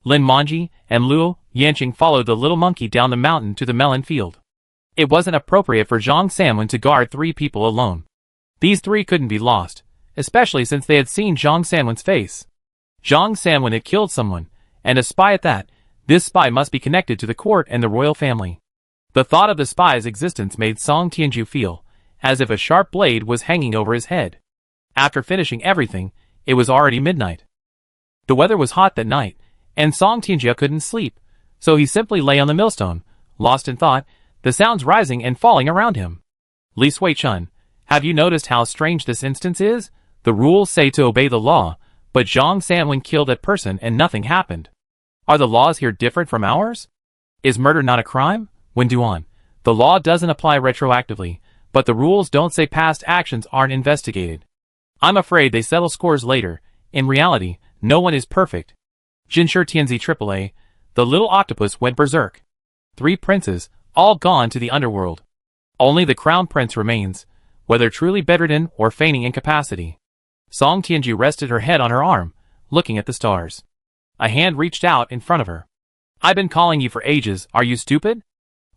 Lin Manji and Luo Yanqing followed the little monkey down the mountain to the melon field. It wasn't appropriate for Zhang Sanwen to guard three people alone. These three couldn't be lost, especially since they had seen Zhang Sanwen's face. Zhang Sanwen had killed someone, and a spy at that. This spy must be connected to the court and the royal family. The thought of the spy's existence made Song Tianju feel as if a sharp blade was hanging over his head. After finishing everything, it was already midnight. The weather was hot that night, and Song Tianju couldn't sleep, so he simply lay on the millstone, lost in thought, the sounds rising and falling around him. Li Sui-chun, have you noticed how strange this instance is? The rules say to obey the law, but Zhang Sanwen killed that person and nothing happened. Are the laws here different from ours? Is murder not a crime? Wen Duan, The law doesn't apply retroactively, but the rules don't say past actions aren't investigated. I'm afraid they settle scores later. In reality, no one is perfect. Jinsher Tianzi AAA, the little octopus went berserk. 3 princes, all gone to the underworld. Only the crown prince remains, whether truly bedridden or feigning incapacity. Song Tianju rested her head on her arm, looking at the stars. A hand reached out in front of her. I've been calling you for ages, are you stupid?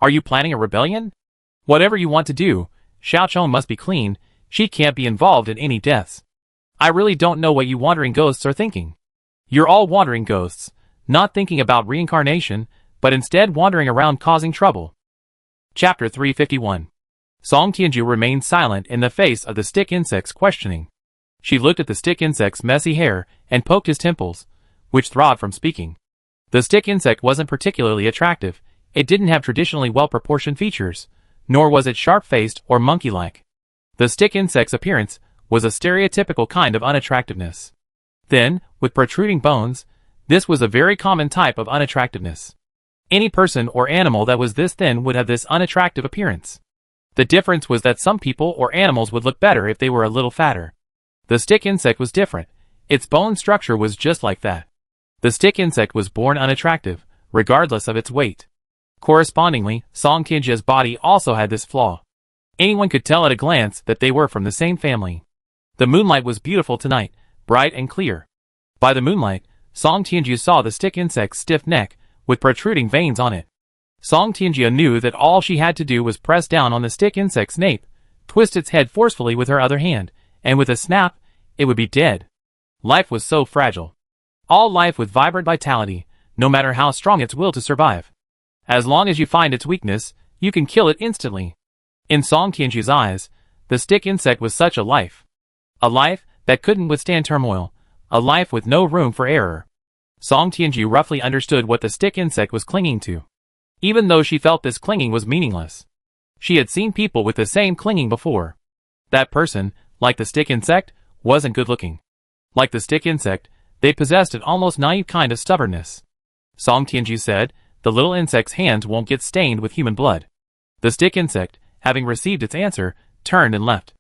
Are you planning a rebellion? Whatever you want to do, Xiaochong must be clean, she can't be involved in any deaths. I really don't know what you wandering ghosts are thinking. You're all wandering ghosts, not thinking about reincarnation, but instead wandering around causing trouble. Chapter 351. Song Tianju remained silent in the face of the stick insect's questioning. She looked at the stick insect's messy hair and poked his temples, which throbbed from speaking. The stick insect wasn't particularly attractive, it didn't have traditionally well-proportioned features, nor was it sharp-faced or monkey-like. The stick insect's appearance was a stereotypical kind of unattractiveness. Thin, with protruding bones, this was a very common type of unattractiveness. Any person or animal that was this thin would have this unattractive appearance. The difference was that some people or animals would look better if they were a little fatter. The stick insect was different. Its bone structure was just like that. The stick insect was born unattractive, regardless of its weight. Correspondingly, Song Tianju's body also had this flaw. Anyone could tell at a glance that they were from the same family. The moonlight was beautiful tonight, bright and clear. By the moonlight, Song Tianju saw the stick insect's stiff neck, with protruding veins on it. Song Tianju knew that all she had to do was press down on the stick insect's nape, twist its head forcefully with her other hand, and with a snap, it would be dead. Life was so fragile. All life with vibrant vitality, no matter how strong its will to survive. As long as you find its weakness, you can kill it instantly. In Song Tianju's eyes, the stick insect was such a life. A life that couldn't withstand turmoil, a life with no room for error. Song Tianju roughly understood what the stick insect was clinging to. Even though she felt this clinging was meaningless. She had seen people with the same clinging before. That person, like the stick insect, wasn't good looking. Like the stick insect, they possessed an almost naive kind of stubbornness. Song Tianju said, the little insect's hands won't get stained with human blood. The stick insect, having received its answer, turned and left.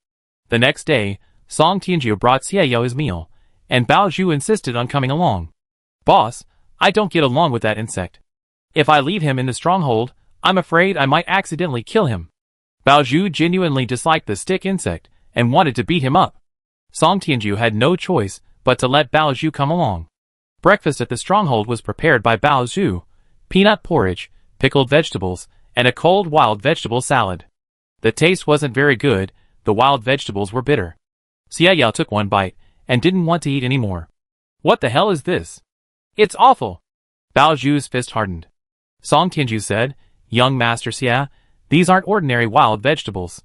The next day, Song Tianju brought Xie Yao his meal, and Bao Zhu insisted on coming along. Boss, I don't get along with that insect. If I leave him in the stronghold, I'm afraid I might accidentally kill him. Bao Zhu genuinely disliked the stick insect, and wanted to beat him up. Song Tianju had no choice but to let Bao Zhu come along. Breakfast at the stronghold was prepared by Bao Zhu, peanut porridge, pickled vegetables, and a cold wild vegetable salad. The taste wasn't very good, the wild vegetables were bitter. Xie Yao took one bite, and didn't want to eat any more. What the hell is this? It's awful. Bao Zhu's fist hardened. Song Tianju said, Young Master Xie, these aren't ordinary wild vegetables.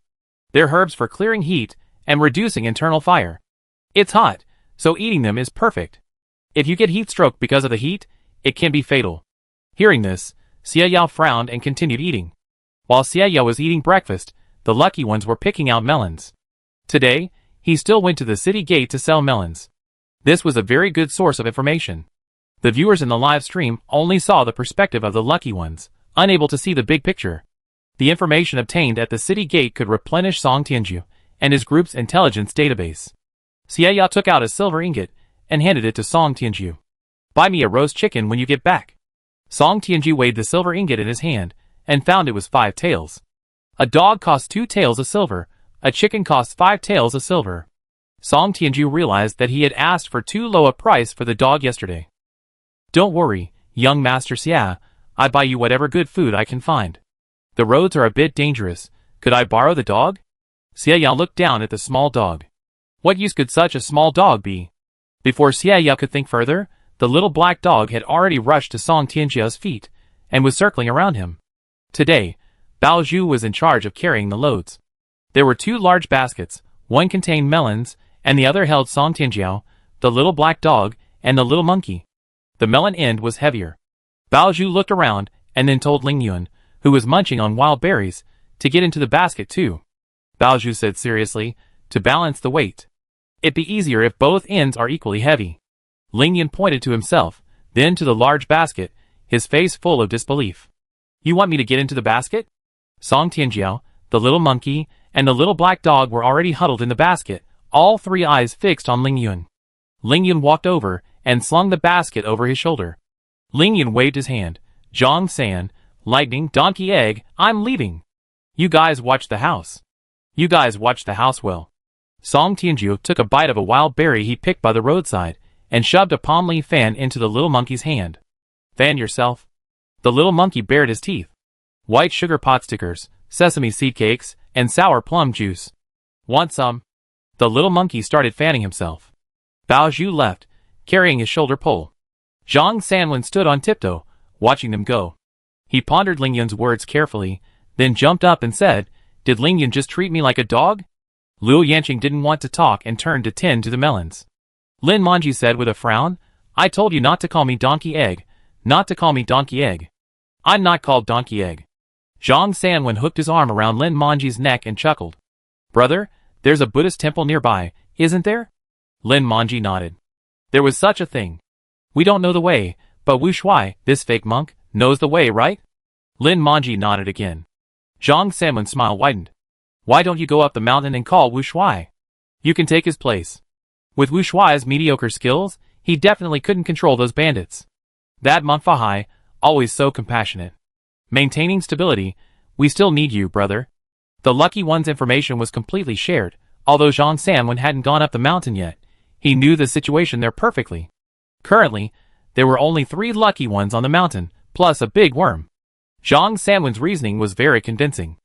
They're herbs for clearing heat and reducing internal fire. It's hot, so eating them is perfect. If you get heat stroke because of the heat, it can be fatal. Hearing this, Xie Yao frowned and continued eating. While Xie Yao was eating breakfast, the lucky ones were picking out melons. Today, he still went to the city gate to sell melons. This was a very good source of information. The viewers in the live stream only saw the perspective of the lucky ones, unable to see the big picture. The information obtained at the city gate could replenish Song Tianju and his group's intelligence database. Xie Yao took out a silver ingot and handed it to Song Tianju. Buy me a roast chicken when you get back. Song Tianju weighed the silver ingot in his hand and found it was 5 taels. A dog costs 2 taels of silver, a chicken costs 5 taels of silver. Song Tianju realized that he had asked for too low a price for the dog yesterday. Don't worry, young Master Xia, I buy you whatever good food I can find. The roads are a bit dangerous, could I borrow the dog? Xie Yao looked down at the small dog. What use could such a small dog be? Before Xie Yao could think further, the little black dog had already rushed to Song Tianju's feet, and was circling around him. Today, Bao Zhu was in charge of carrying the loads. There were 2 large baskets, one contained melons, and the other held Song Tianju, the little black dog, and the little monkey. The melon end was heavier. Bao Zhu looked around, and then told Ling Yun, who was munching on wild berries, to get into the basket too. Bao Zhu said seriously, to balance the weight. It'd be easier if both ends are equally heavy. Ling Yun pointed to himself, then to the large basket, his face full of disbelief. You want me to get into the basket? Song Tianjiao, the little monkey, and the little black dog were already huddled in the basket, all three eyes fixed on Ling Yun. Ling Yun walked over and slung the basket over his shoulder. Ling Yun waved his hand. Zhang San, Lightning, Donkey Egg, I'm leaving. You guys watch the house. You guys watch the house well. Song Tianjiao took a bite of a wild berry he picked by the roadside and shoved a palm leaf fan into the little monkey's hand. Fan yourself. The little monkey bared his teeth. White sugar pot stickers, sesame seed cakes, and sour plum juice. Want some? The little monkey started fanning himself. Bao Zhu left, carrying his shoulder pole. Zhang Sanwen stood on tiptoe, watching them go. He pondered Ling Yun's words carefully, then jumped up and said, Did Ling Yun just treat me like a dog? Luo Yanqing didn't want to talk and turned to tend to the melons. Lin Manji said with a frown, I told you not to call me Donkey Egg, not to call me Donkey Egg. I'm not called Donkey Egg. Zhang Sanwen hooked his arm around Lin Manji's neck and chuckled. Brother, there's a Buddhist temple nearby, isn't there? Lin Manji nodded. There was such a thing. We don't know the way, but Wu Shuai, this fake monk, knows the way, right? Lin Manji nodded again. Zhang Sanwen's smile widened. Why don't you go up the mountain and call Wu Shuai? You can take his place. With Wu Shuai's mediocre skills, he definitely couldn't control those bandits. That monk Fahai, always so compassionate. Maintaining stability, we still need you, brother. The Lucky One's information was completely shared, although Zhang Sanwen hadn't gone up the mountain yet. He knew the situation there perfectly. Currently, there were only 3 Lucky Ones on the mountain, plus a big worm. Zhang Sanwen's reasoning was very convincing.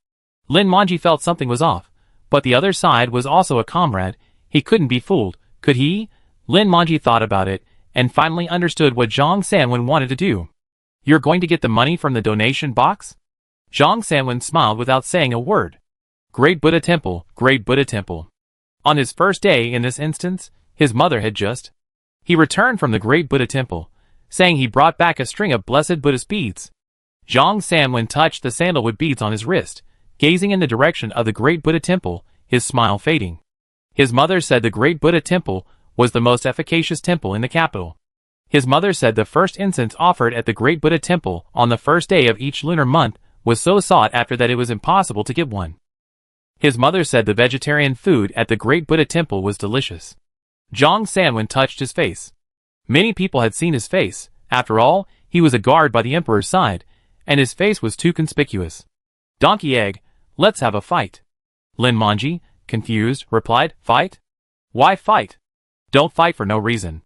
Lin Manji felt something was off, but the other side was also a comrade. He couldn't be fooled, could he? Lin Manji thought about it, and finally understood what Zhang Sanwen wanted to do. You're going to get the money from the donation box? Zhang Sanwen smiled without saying a word. Great Buddha Temple, Great Buddha Temple. On his first day in this instance, his mother had just. He returned from the Great Buddha Temple, saying he brought back a string of blessed Buddhist beads. Zhang Sanwen touched the sandalwood beads on his wrist, gazing in the direction of the Great Buddha Temple, his smile fading. His mother said the Great Buddha Temple was the most efficacious temple in the capital. His mother said the first incense offered at the Great Buddha Temple on the first day of each lunar month was so sought after that it was impossible to get one. His mother said the vegetarian food at the Great Buddha Temple was delicious. Zhang Sanwen touched his face. Many people had seen his face. After all, he was a guard by the emperor's side, and his face was too conspicuous. Donkey Egg, let's have a fight. Lin Manji, confused, replied, Fight? Why fight? Don't fight for no reason.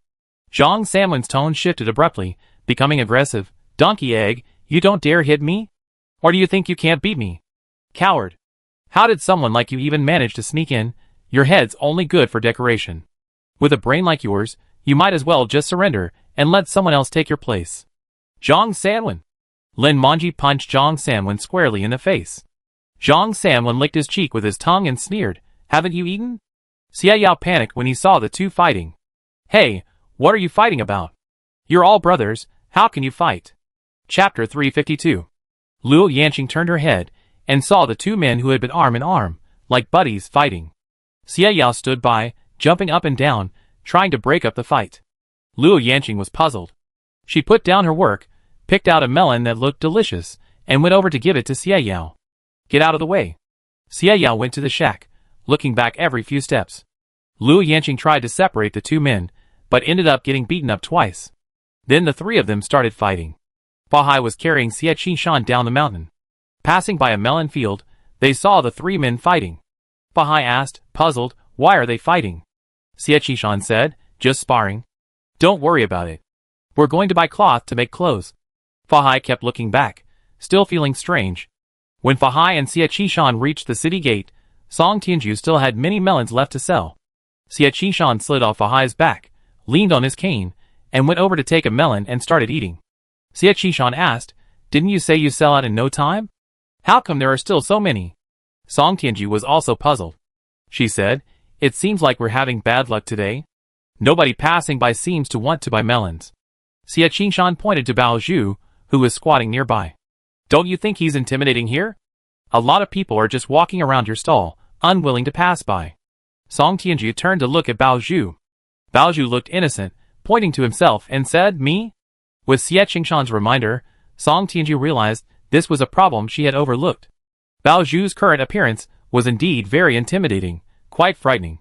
Zhang Sanwen's tone shifted abruptly, becoming aggressive. Donkey Egg, you don't dare hit me? Or do you think you can't beat me? Coward. How did someone like you even manage to sneak in? Your head's only good for decoration. With a brain like yours, you might as well just surrender and let someone else take your place. Zhang Sanwen. Lin Manji punched Zhang Sanwen squarely in the face. Zhang Sanwen licked his cheek with his tongue and sneered, Haven't you eaten? Xia Yao panicked when he saw the two fighting. Hey, what are you fighting about? You're all brothers, how can you fight? Chapter 352. Luo Yanqing turned her head and saw the two men who had been arm in arm, like buddies, fighting. Xia Yao stood by, jumping up and down, trying to break up the fight. Luo Yanqing was puzzled. She put down her work, picked out a melon that looked delicious, and went over to give it to Xia Yao. Get out of the way. Xia Yao went to the shack, looking back every few steps. Luo Yanqing tried to separate the two men, but ended up getting beaten up twice. Then the three of them started fighting. Fahai was carrying Xie Qishan down the mountain. Passing by a melon field, they saw the three men fighting. Fahai asked, puzzled, why are they fighting? Xie Qishan said, just sparring. Don't worry about it. We're going to buy cloth to make clothes. Fahai kept looking back, still feeling strange. When Fahai and Xie Qishan reached the city gate, Song Tianju still had many melons left to sell. Xie Qishan slid off Fahai's back, leaned on his cane, and went over to take a melon and started eating. Xie Qishan asked, didn't you say you sell out in no time? How come there are still so many? Song Tianju was also puzzled. She said, it seems like we're having bad luck today. Nobody passing by seems to want to buy melons. Xie Qishan pointed to Bao Zhu, who was squatting nearby. Don't you think he's intimidating here? A lot of people are just walking around your stall, unwilling to pass by. Song Tianju turned to look at Bao Zhu. Bao Zhu looked innocent, pointing to himself, and said, me? With Xie Qingshan's reminder, Song Tianju realized this was a problem she had overlooked. Bao Zhu's current appearance was indeed very intimidating, quite frightening.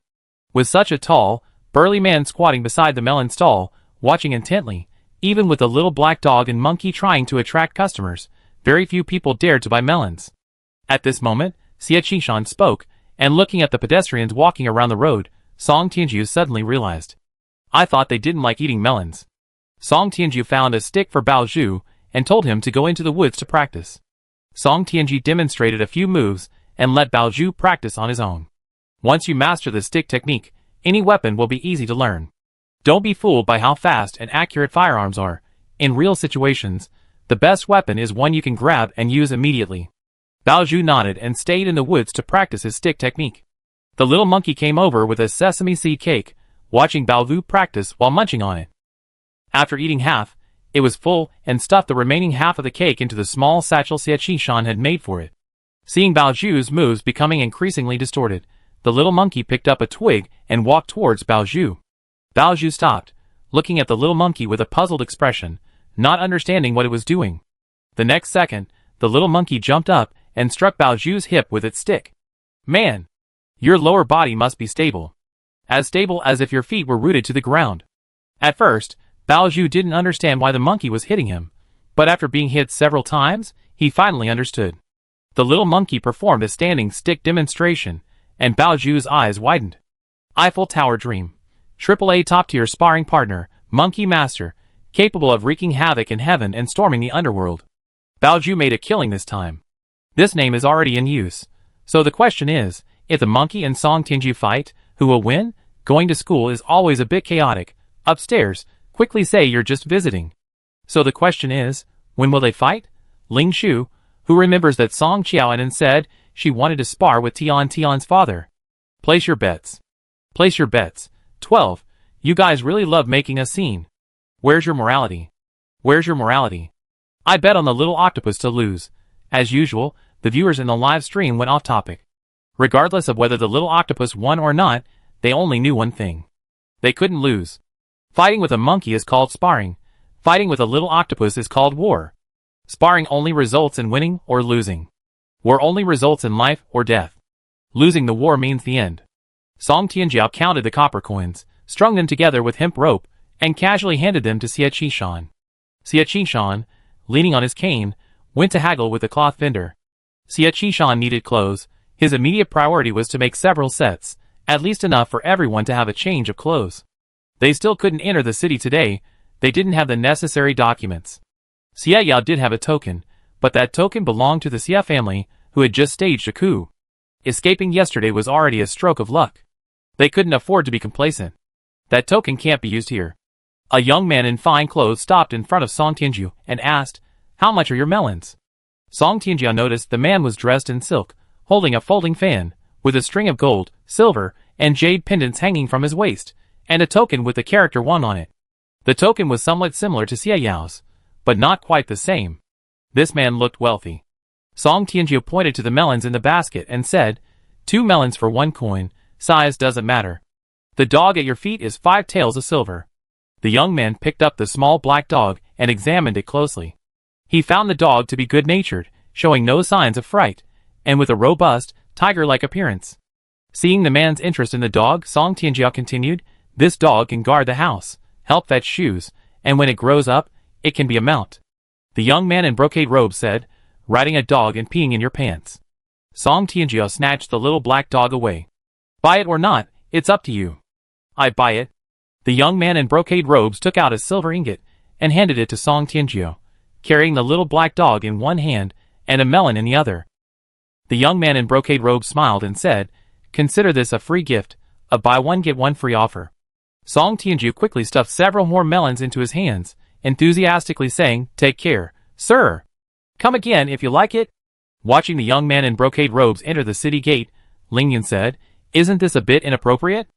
With such a tall, burly man squatting beside the melon stall, watching intently, even with the little black dog and monkey trying to attract customers, very few people dared to buy melons. At this moment, Xie Qishan spoke, and looking at the pedestrians walking around the road, Song Tianju suddenly realized. I thought they didn't like eating melons. Song Tianju found a stick for Bao Zhu, and told him to go into the woods to practice. Song Tianju demonstrated a few moves, and let Bao Zhu practice on his own. Once you master the stick technique, any weapon will be easy to learn. Don't be fooled by how fast and accurate firearms are. In real situations, the best weapon is one you can grab and use immediately. Bao Zhu nodded and stayed in the woods to practice his stick technique. The little monkey came over with a sesame seed cake, watching Bao Zhu practice while munching on it. After eating half, it was full and stuffed the remaining half of the cake into the small satchel Xie Qishan had made for it. Seeing Bao Zhu's moves becoming increasingly distorted, the little monkey picked up a twig and walked towards Bao Zhu. Bao Zhu stopped, looking at the little monkey with a puzzled expression, not understanding what it was doing. The next second, the little monkey jumped up and struck Bao Zhu's hip with its stick. Man! Your lower body must be stable. As stable as if your feet were rooted to the ground. At first, Bao Zhu didn't understand why the monkey was hitting him, but after being hit several times, he finally understood. The little monkey performed a standing stick demonstration, and Bao Zhu's eyes widened. Eiffel Tower Dream. AAA top-tier sparring partner, monkey master, capable of wreaking havoc in heaven and storming the underworld. Bao Zhu made a killing this time. This name is already in use. So the question is, if the monkey and Song Tianju fight, who will win? Going to school is always a bit chaotic. Upstairs, quickly say you're just visiting. So the question is, when will they fight? Ling Shu, who remembers that Song Qiaoan said she wanted to spar with Tian's father. Place your bets. Place your bets. 12. You guys really love making a scene. Where's your morality? Where's your morality? I bet on the little octopus to lose. As usual, the viewers in the live stream went off topic. Regardless of whether the little octopus won or not, they only knew one thing. They couldn't lose. Fighting with a monkey is called sparring. Fighting with a little octopus is called war. Sparring only results in winning or losing. War only results in life or death. Losing the war means the end. Song Tianjiao counted the copper coins, strung them together with hemp rope, and casually handed them to Xie Qishan. Xie Qishan, leaning on his cane, went to haggle with the cloth vendor. Xie Qishan needed clothes. His immediate priority was to make several sets, at least enough for everyone to have a change of clothes. They still couldn't enter the city today. They didn't have the necessary documents. Xie Yao did have a token, but that token belonged to the Xie family, who had just staged a coup. Escaping yesterday was already a stroke of luck. They couldn't afford to be complacent. That token can't be used here. A young man in fine clothes stopped in front of Song Tianju and asked, "How much are your melons?" Song Tianjiao noticed the man was dressed in silk, holding a folding fan, with a string of gold, silver, and jade pendants hanging from his waist, and a token with the character 1 on it. The token was somewhat similar to Xie Yao's, but not quite the same. This man looked wealthy. Song Tianjiao pointed to the melons in the basket and said, 2 melons for 1 coin, size doesn't matter. The dog at your feet is 5 taels of silver. The young man picked up the small black dog and examined it closely. He found the dog to be good-natured, showing no signs of fright, and with a robust, tiger-like appearance. Seeing the man's interest in the dog, Song Tianjiao continued, "This dog can guard the house, help fetch shoes, and when it grows up, it can be a mount." The young man in brocade robe said, "Riding a dog and peeing in your pants." Song Tianjiao snatched the little black dog away. "Buy it or not, it's up to you." "I buy it." The young man in brocade robes took out a silver ingot and handed it to Song Tianjiao, carrying the little black dog in one hand and a melon in the other. The young man in brocade robes smiled and said, "Consider this a free gift, a buy one get one free offer." Song Tianjiao quickly stuffed several more melons into his hands, enthusiastically saying, "Take care, sir. Come again if you like it." Watching the young man in brocade robes enter the city gate, Lingyan said, "Isn't this a bit inappropriate?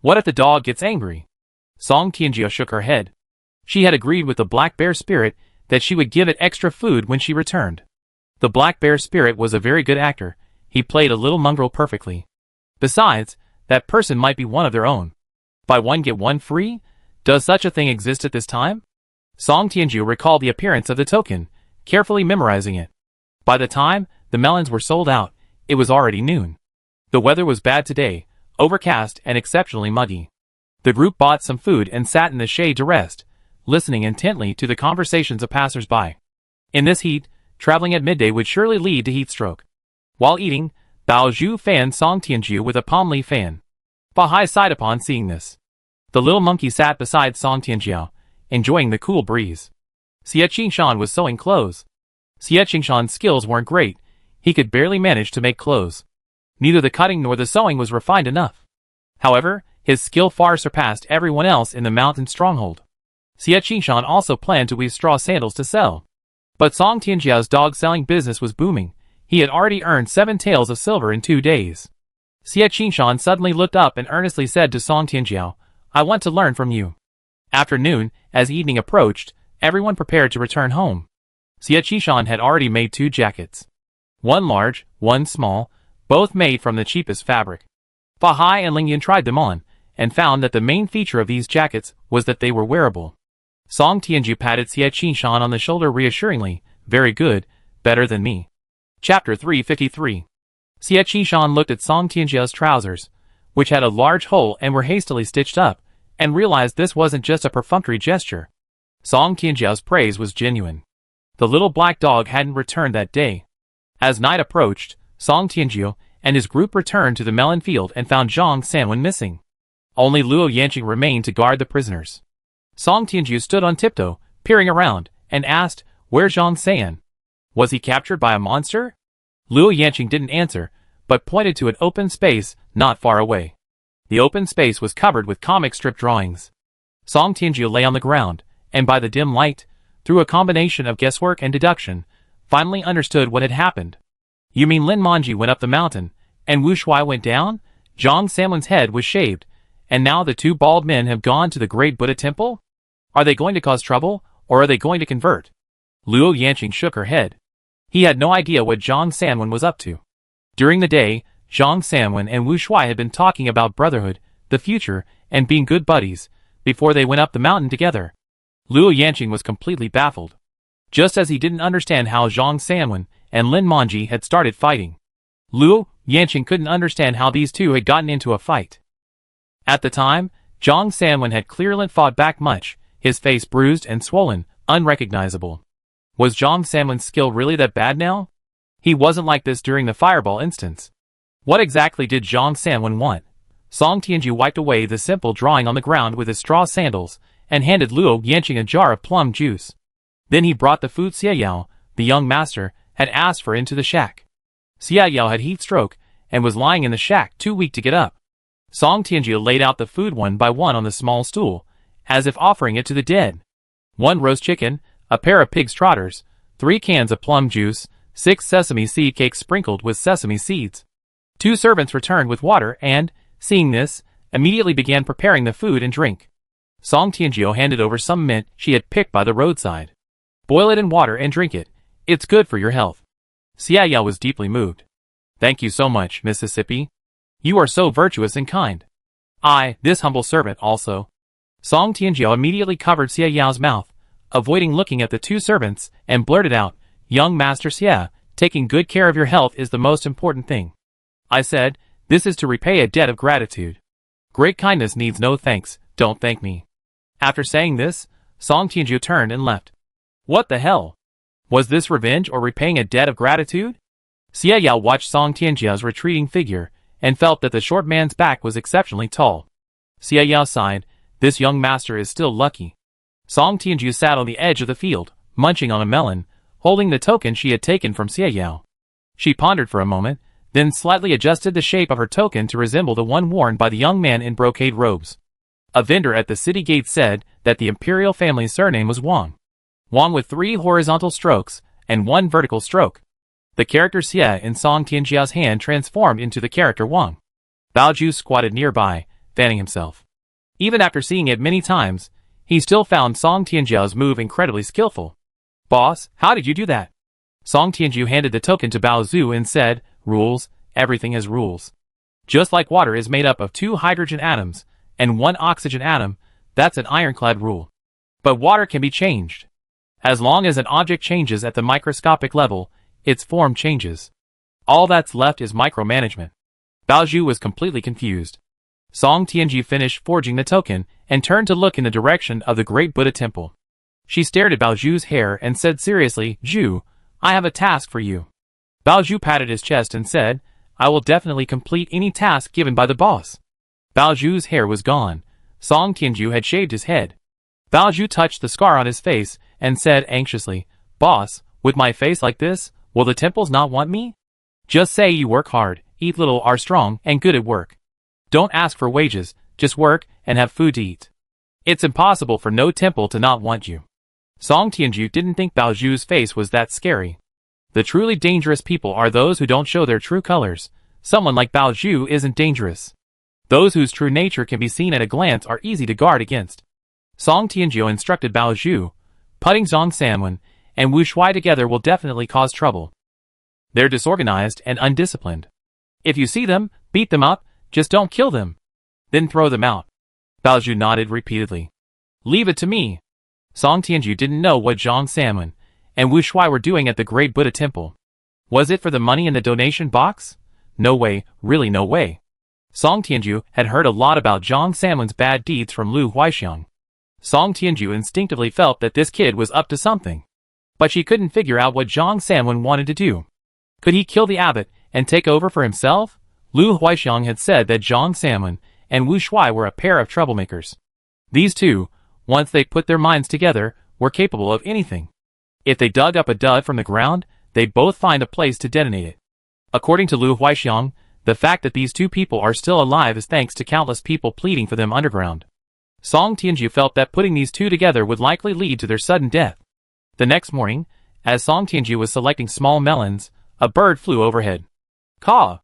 What if the dog gets angry?" Song Tianjiao shook her head. She had agreed with the black bear spirit that she would give it extra food when she returned. The black bear spirit was a very good actor. He played a little mongrel perfectly. Besides, that person might be one of their own. Buy one get one free? Does such a thing exist at this time? Song Tianjiao recalled the appearance of the token, carefully memorizing it. By the time the melons were sold out. It was already noon. The weather was bad today, overcast and exceptionally muggy. The group bought some food and sat in the shade to rest, listening intently to the conversations of passers-by. In this heat, traveling at midday would surely lead to heat stroke. While eating, Bao Zhu fanned Song Tianjiu with a palm leaf fan. Fa Hai sighed upon seeing this. The little monkey sat beside Song Tianjiu, enjoying the cool breeze. Xie Qingshan was sewing clothes. Xie Qingshan's skills weren't great. He could barely manage to make clothes. Neither the cutting nor the sewing was refined enough. However, his skill far surpassed everyone else in the mountain stronghold. Xie Qingshan also planned to weave straw sandals to sell. But Song Tianjia's dog-selling business was booming. He had already earned 7 taels of silver in 2 days. Xie Qingshan suddenly looked up and earnestly said to Song Tianjiao, "I want to learn from you." After noon, as evening approached, everyone prepared to return home. Xie Qingshan had already made 2 jackets. One large, one small, both made from the cheapest fabric. Fa Hai and Ling Yun tried them on, and found that the main feature of these jackets was that they were wearable. Song Tianjiu patted Xie Qingshan on the shoulder reassuringly, "Very good, better than me." Chapter 353. Xie Qingshan looked at Song Tianjiu's trousers, which had a large hole and were hastily stitched up, and realized this wasn't just a perfunctory gesture. Song Tianjiu's praise was genuine. The little black dog hadn't returned that day. As night approached, Song Tianjiu and his group returned to the melon field and found Zhang Sanwen missing. Only Luo Yanqing remained to guard the prisoners. Song Tianjiu stood on tiptoe, peering around, and asked, "Where's Zhang San? Was he captured by a monster?" Luo Yanqing didn't answer, but pointed to an open space not far away. The open space was covered with comic strip drawings. Song Tianjiu lay on the ground, and by the dim light, through a combination of guesswork and deduction, finally understood what had happened. "You mean Lin Manji went up the mountain, and Wu Shuai went down? Zhang Sanwen's head was shaved, and now the 2 bald men have gone to the great Buddha temple? Are they going to cause trouble, or are they going to convert?" Luo Yanqing shook her head. He had no idea what Zhang Sanwen was up to. During the day, Zhang Sanwen and Wu Shuai had been talking about brotherhood, the future, and being good buddies, before they went up the mountain together. Luo Yanqing was completely baffled. Just as he didn't understand how Zhang Sanwen and Lin Manji had started fighting. Luo Yanqing couldn't understand how these two had gotten into a fight. At the time, Zhang Sanwen had clearly fought back much, his face bruised and swollen, unrecognizable. Was Zhang Sanwen's skill really that bad now? He wasn't like this during the fireball instance. What exactly did Zhang Sanwen want? Song Tianjiu wiped away the simple drawing on the ground with his straw sandals, and handed Luo Yanqing a jar of plum juice. Then he brought the food Xie Yao, the young master, had asked for into the shack. Xie Yao had heat stroke, and was lying in the shack too weak to get up. Song Tianjiu laid out the food one by one on the small stool, as if offering it to the dead. 1 roast chicken, a pair of pig's trotters, 3 cans of plum juice, 6 sesame seed cakes sprinkled with sesame seeds. 2 servants returned with water and, seeing this, immediately began preparing the food and drink. Song Tianjiu handed over some mint she had picked by the roadside. "Boil it in water and drink it. It's good for your health." Xie Yao was deeply moved. "Thank you so much, Mississippi. You are so virtuous and kind. I, this humble servant also." Song Tianjiu immediately covered Xie Yao's mouth, avoiding looking at the 2 servants, and blurted out, "Young Master Xie, taking good care of your health is the most important thing. I said, this is to repay a debt of gratitude. Great kindness needs no thanks, don't thank me." After saying this, Song Tianjiu turned and left. What the hell? Was this revenge or repaying a debt of gratitude? Xie Yao watched Song Tianjiu's retreating figure, and felt that the short man's back was exceptionally tall. Xie Yao sighed, "This young master is still lucky." Song Tianjiu sat on the edge of the field, munching on a melon, holding the token she had taken from Xie Yao. She pondered for a moment, then slightly adjusted the shape of her token to resemble the one worn by the young man in brocade robes. A vendor at the city gate said that the imperial family's surname was Wang. Wang with 3 horizontal strokes and 1 vertical stroke. The character Xie in Song Tianjiu's hand transformed into the character Wang. Baoju squatted nearby, fanning himself. Even after seeing it many times, he still found Song Tianjiu's move incredibly skillful. "Boss, how did you do that?" Song Tianjiu handed the token to Bao Zhu and said, "Rules, everything has rules. Just like water is made up of 2 hydrogen atoms and 1 oxygen atom, that's an ironclad rule. But water can be changed. As long as an object changes at the microscopic level, its form changes. All that's left is micromanagement. Baozhu was completely confused. Song Tianji finished forging the token and turned to look in the direction of the great Buddha temple. She stared at Baozhu's hair and said seriously, "Zhu, I have a task for you." Baozhu patted his chest and said, "I will definitely complete any task given by the boss." Baozhu's hair was gone. Song Tianji had shaved his head. Baozhu touched the scar on his face and said anxiously, "Boss, with my face like this, will the temples not want me? Just say you work hard, eat little, are strong, and good at work. Don't ask for wages, just work and have food to eat. It's impossible for no temple to not want you." Song Tianji didn't think Baozhu's face was that scary. The truly dangerous people are those who don't show their true colors. Someone like Baozhu isn't dangerous. Those whose true nature can be seen at a glance are easy to guard against. Song Tianji instructed Baozhu, "Putting Zhang Sanwen and Wu Shuai together will definitely cause trouble. They're disorganized and undisciplined. If you see them, beat them up, just don't kill them. Then throw them out." Baozhu nodded repeatedly. "Leave it to me." Song Tianji didn't know what Zhang Sanwen and Wu Shuai were doing at the Great Buddha Temple. Was it for the money in the donation box? No way, really no way. Song Tianji had heard a lot about Zhang Sanwen's bad deeds from Lu Huixiang. Song Tianji instinctively felt that this kid was up to something. But she couldn't figure out what Zhang Sanwen wanted to do. Could he kill the abbot and take over for himself? Lu Huixiang had said that Zhang Sanwen and Wu Shuai were a pair of troublemakers. These two, once they put their minds together, were capable of anything. If they dug up a dud from the ground, they'd both find a place to detonate it. According to Lu Huixiang, the fact that these two people are still alive is thanks to countless people pleading for them underground. Song Tianji felt that putting these two together would likely lead to their sudden death. The next morning, as Song Tianji was selecting small melons, a bird flew overhead. "Caw!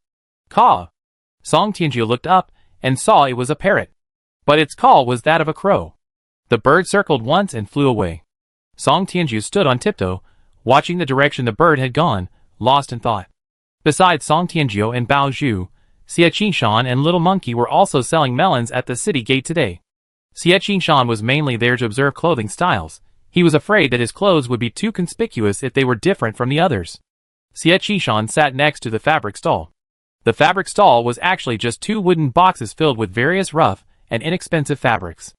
Caw!" Song Tianji looked up and saw it was a parrot. But its call was that of a crow. The bird circled once and flew away. Song Tianji stood on tiptoe, watching the direction the bird had gone, lost in thought. Besides Song Tianji and Baozhu, Xie Qingshan and Little Monkey were also selling melons at the city gate today. Xie Qingshan was mainly there to observe clothing styles. He was afraid that his clothes would be too conspicuous if they were different from the others. Xie Qingshan sat next to the fabric stall. The fabric stall was actually just two wooden boxes filled with various rough and inexpensive fabrics.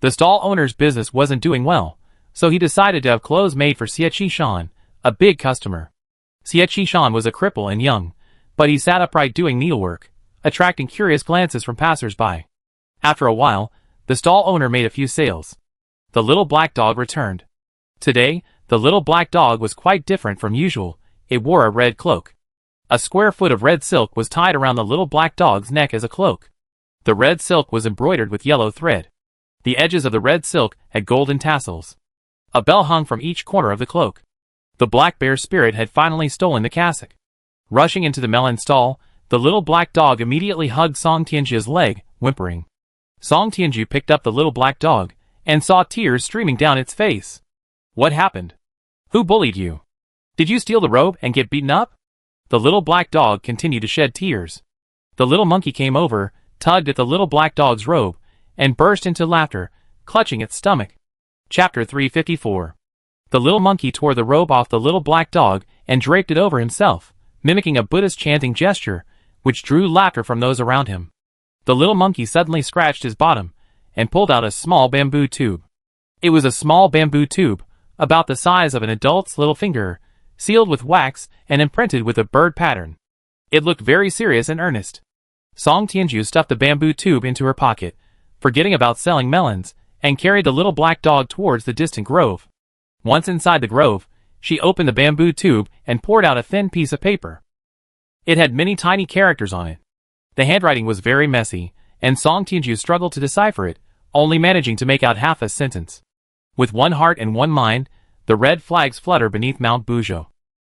The stall owner's business wasn't doing well, so he decided to have clothes made for Xie Qingshan, a big customer. Xie Qingshan was a cripple and young, but he sat upright doing needlework, attracting curious glances from passers-by. After a while, the stall owner made a few sales. The little black dog returned. Today, the little black dog was quite different from usual. It wore a red cloak. A square foot of red silk was tied around the little black dog's neck as a cloak. The red silk was embroidered with yellow thread. The edges of the red silk had golden tassels. A bell hung from each corner of the cloak. The black bear spirit had finally stolen the cassock. Rushing into the melon stall, the little black dog immediately hugged Song Tianji's leg, whimpering. Song Tianji picked up the little black dog and saw tears streaming down its face. "What happened? Who bullied you? Did you steal the robe and get beaten up?" The little black dog continued to shed tears. The little monkey came over, tugged at the little black dog's robe, and burst into laughter, clutching its stomach. Chapter 354. The little monkey tore the robe off the little black dog and draped it over himself, mimicking a Buddhist chanting gesture, which drew laughter from those around him. The little monkey suddenly scratched his bottom and pulled out a small bamboo tube. It was a small bamboo tube, about the size of an adult's little finger, sealed with wax and imprinted with a bird pattern. It looked very serious and earnest. Song Tianju stuffed the bamboo tube into her pocket, forgetting about selling melons, and carried the little black dog towards the distant grove. Once inside the grove, she opened the bamboo tube and poured out a thin piece of paper. It had many tiny characters on it. The handwriting was very messy, and Song Tianju struggled to decipher it, only managing to make out half a sentence. With one heart and one mind, the red flags flutter beneath Mount Buzhou.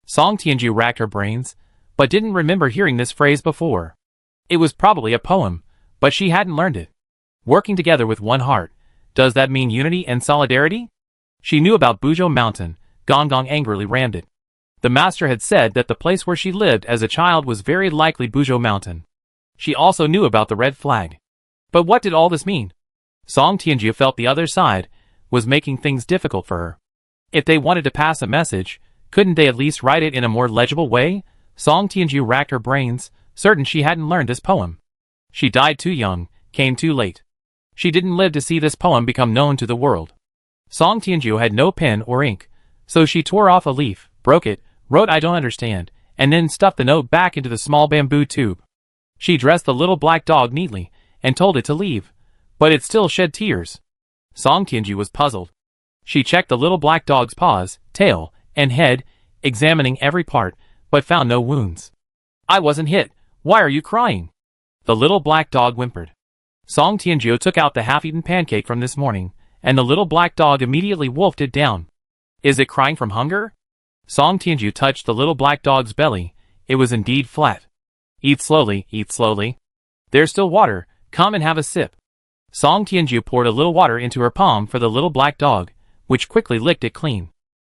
Song Tianju racked her brains, but didn't remember hearing this phrase before. It was probably a poem, but she hadn't learned it. Working together with one heart, does that mean unity and solidarity? She knew about Buzhou Mountain. Gong Gong angrily rammed it. The master had said that the place where she lived as a child was very likely Buzhou Mountain. She also knew about the red flag. But what did all this mean? Song Tianju felt the other side was making things difficult for her. If they wanted to pass a message, couldn't they at least write it in a more legible way, Song Tianju racked her brains, certain she hadn't learned this poem. She died too young, came too late. She didn't live to see this poem become known to the world. Song Tianju had no pen or ink, so she tore off a leaf, broke it, wrote "I don't understand," and then stuffed the note back into the small bamboo tube. She dressed the little black dog neatly, and told it to leave, but it still shed tears. Song Tianju was puzzled. She checked the little black dog's paws, tail, and head, examining every part, but found no wounds. "I wasn't hit. Why are you crying?" the little black dog whimpered. Song Tianju took out the half-eaten pancake from this morning, and the little black dog immediately wolfed it down. "Is it crying from hunger?" Song Tianju touched the little black dog's belly. It was indeed flat. "Eat slowly, eat slowly. There's still water, come and have a sip." Song Tianju poured a little water into her palm for the little black dog, which quickly licked it clean.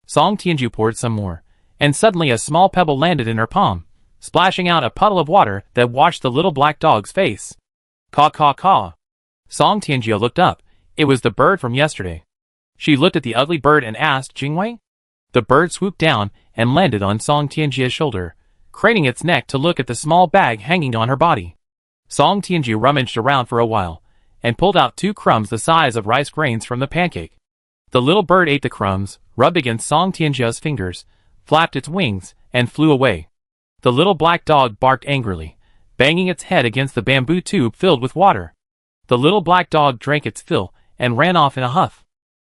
Song Tianju poured some more, and suddenly a small pebble landed in her palm, splashing out a puddle of water that washed the little black dog's face. "Caw caw caw." Song Tianju looked up. It was the bird from yesterday. She looked at the ugly bird and asked, "Jingwei?" The bird swooped down and landed on Song Tianju's shoulder, craning its neck to look at the small bag hanging on her body. Song Tianju rummaged around for a while, and pulled out 2 crumbs the size of rice grains from the pancake. The little bird ate the crumbs, rubbed against Song Tianju's fingers, flapped its wings, and flew away. The little black dog barked angrily, banging its head against the bamboo tube filled with water. The little black dog drank its fill, and ran off in a huff.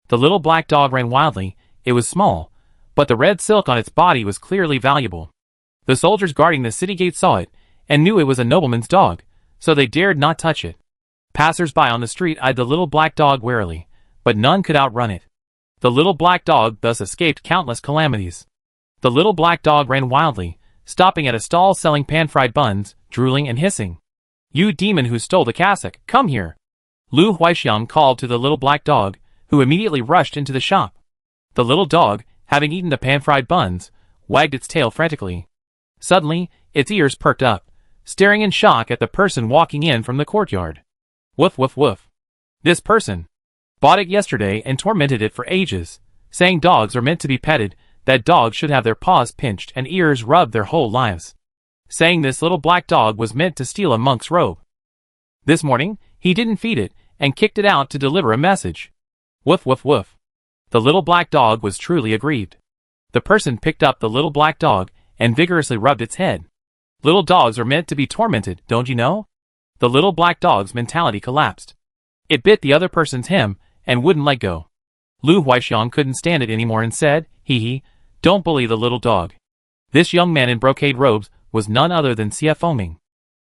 The little black dog ran wildly. It was small, but the red silk on its body was clearly valuable. The soldiers guarding the city gate saw it, and knew it was a nobleman's dog, so they dared not touch it. Passers-by on the street eyed the little black dog warily, but none could outrun it. The little black dog thus escaped countless calamities. The little black dog ran wildly, stopping at a stall selling pan-fried buns, drooling and hissing. "You demon who stole the cassock, come here!" Lu Huaixiang called to the little black dog, who immediately rushed into the shop. The little dog, having eaten the pan-fried buns, wagged its tail frantically. Suddenly, its ears perked up, staring in shock at the person walking in from the courtyard. "Woof woof woof. This person bought it yesterday and tormented it for ages, saying dogs are meant to be petted, that dogs should have their paws pinched and ears rubbed their whole lives. Saying this little black dog was meant to steal a monk's robe. This morning, he didn't feed it, and kicked it out to deliver a message. Woof woof woof." The little black dog was truly aggrieved. The person picked up the little black dog, and vigorously rubbed its head. "Little dogs are meant to be tormented, don't you know?" The little black dog's mentality collapsed. It bit the other person's hem, and wouldn't let go. Lu Huaixiang couldn't stand it anymore and said, "Hee, don't bully the little dog." This young man in brocade robes was none other than Xie Fengming.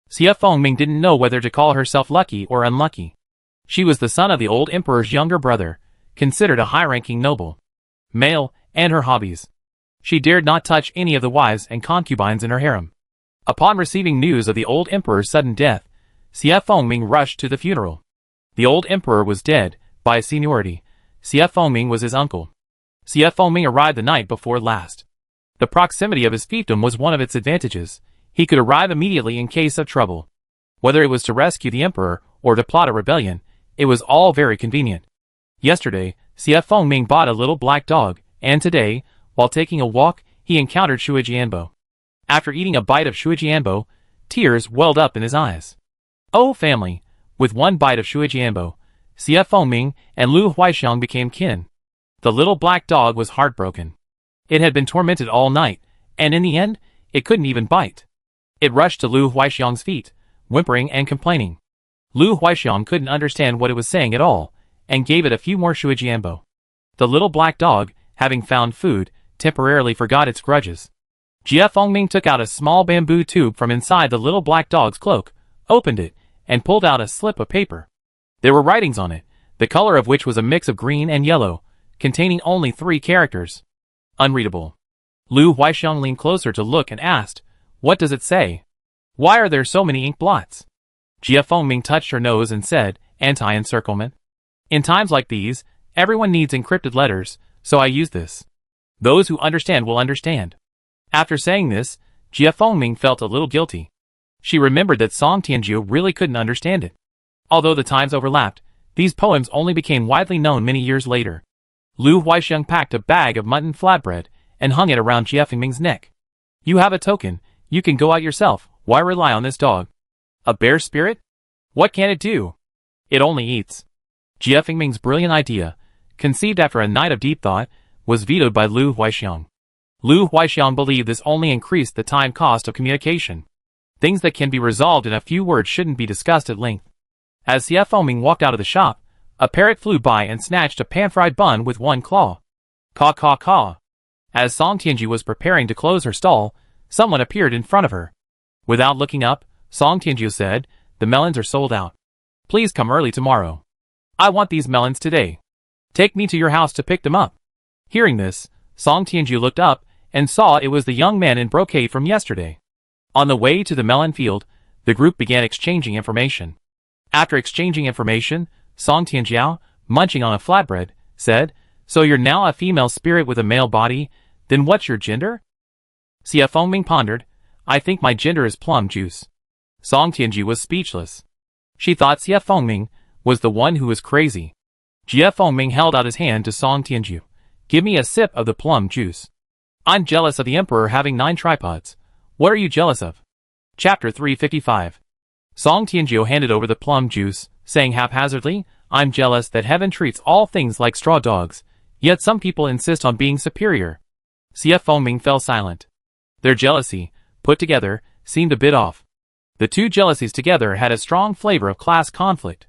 Xie Fengming didn't know whether to call herself lucky or unlucky. She was the son of the old emperor's younger brother, considered a high-ranking noble, male, and her hobbies. She dared not touch any of the wives and concubines in her harem. Upon receiving news of the old emperor's sudden death, Xie Fengming rushed to the funeral. The old emperor was dead, by seniority. Xie Fengming was his uncle. Xie Fengming arrived the night before last. The proximity of his fiefdom was one of its advantages. He could arrive immediately in case of trouble. Whether it was to rescue the emperor, or to plot a rebellion, it was all very convenient. Yesterday, Xie Fengming bought a little black dog, and today, while taking a walk, he encountered Shui Jianbo. After eating a bite of Shui Jianbo, tears welled up in his eyes. Oh family! With one bite of Shui Jianbo, Xie Fengming and Lu Huaixiang became kin. The little black dog was heartbroken. It had been tormented all night, and in the end, it couldn't even bite. It rushed to Lu Huaixiang's feet, whimpering and complaining. Lu Huaixiang couldn't understand what it was saying at all, and gave it a few more Shui Jianbo. The little black dog, having found food, temporarily forgot its grudges. Xie Fengming took out a small bamboo tube from inside the little black dog's cloak, opened it, and pulled out a slip of paper. There were writings on it, the color of which was a mix of green and yellow, containing only 3 characters. Unreadable. Lu Huaixiang leaned closer to look and asked, "What does it say? Why are there so many ink blots?" Xie Fengming touched her nose and said, "Anti-encirclement. In times like these, everyone needs encrypted letters, so I use this. Those who understand will understand." After saying this, Xie Fengming felt a little guilty. She remembered that Song Tianju really couldn't understand it. Although the times overlapped, these poems only became widely known many years later. Lu Huaixiang packed a bag of mutton flatbread and hung it around Xie Fengming's neck. "You have a token, You can go out yourself, why rely on this dog? A bear spirit? What can it do? It only eats. Jia Fengming's brilliant idea, conceived after a night of deep thought, was vetoed by Lu Huixiang. Lu Huixiang believed this only increased the time cost of communication. Things that can be resolved in a few words shouldn't be discussed at length. As Xie Fengming walked out of the shop, a parrot flew by and snatched a pan-fried bun with one claw. Caw caw caw. As Song Tianju was preparing to close her stall, someone appeared in front of her. Without looking up, Song Tianju said, "The melons are sold out. Please come early tomorrow. I want these melons today. Take me to your house to pick them up." Hearing this, Song Tianju looked up and saw it was the young man in brocade from yesterday. On the way to the melon field, the group began exchanging information. After exchanging information, Song Tianjiao, munching on a flatbread, said, "So you're now a female spirit with a male body, then what's your gender?" Xie Fengming pondered, "I think my gender is plum juice." Song Tianju was speechless. She thought Xie Fengming was the one who was crazy. Xie Fengming held out his hand to Song Tianju. "Give me a sip of the plum juice. I'm jealous of the emperor having 9 tripods. What are you jealous of?" Chapter 355. Song Tianju handed over the plum juice, saying haphazardly, "I'm jealous that heaven treats all things like straw dogs, yet some people insist on being superior." Xie Fengming fell silent. Their jealousy, put together, seemed a bit off. The two jealousies together had a strong flavor of class conflict.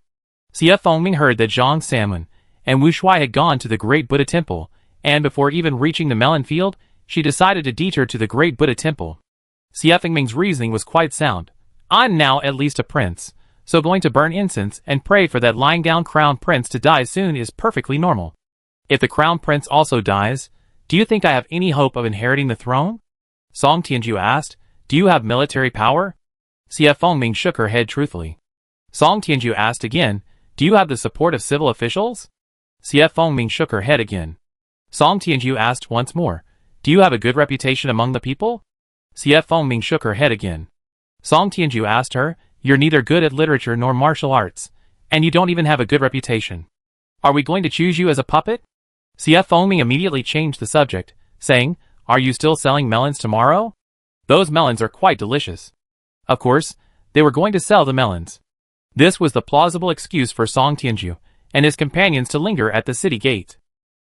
Xie Fengming heard that Zhang Sanwen and Wu Shuai had gone to the Great Buddha Temple, and before even reaching the melon field, she decided to detour to the Great Buddha Temple. Xie Fengming's reasoning was quite sound. "I'm now at least a prince, so going to burn incense and pray for that lying down crown prince to die soon is perfectly normal. If the crown prince also dies, do you think I have any hope of inheriting the throne?" Song Tianju asked, "Do you have military power?" Xie Fengming shook her head truthfully. Song Tianju asked again, "Do you have the support of civil officials?" Xie Fengming shook her head again. Song Tianju asked once more, "Do you have a good reputation among the people?" Xie Fengming shook her head again. Song Tianju asked her, "You're neither good at literature nor martial arts, and you don't even have a good reputation. Are we going to choose you as a puppet?" Xie Fengming immediately changed the subject, saying, "Are you still selling melons tomorrow? Those melons are quite delicious." Of course, they were going to sell the melons. This was the plausible excuse for Song Tianju and his companions to linger at the city gate.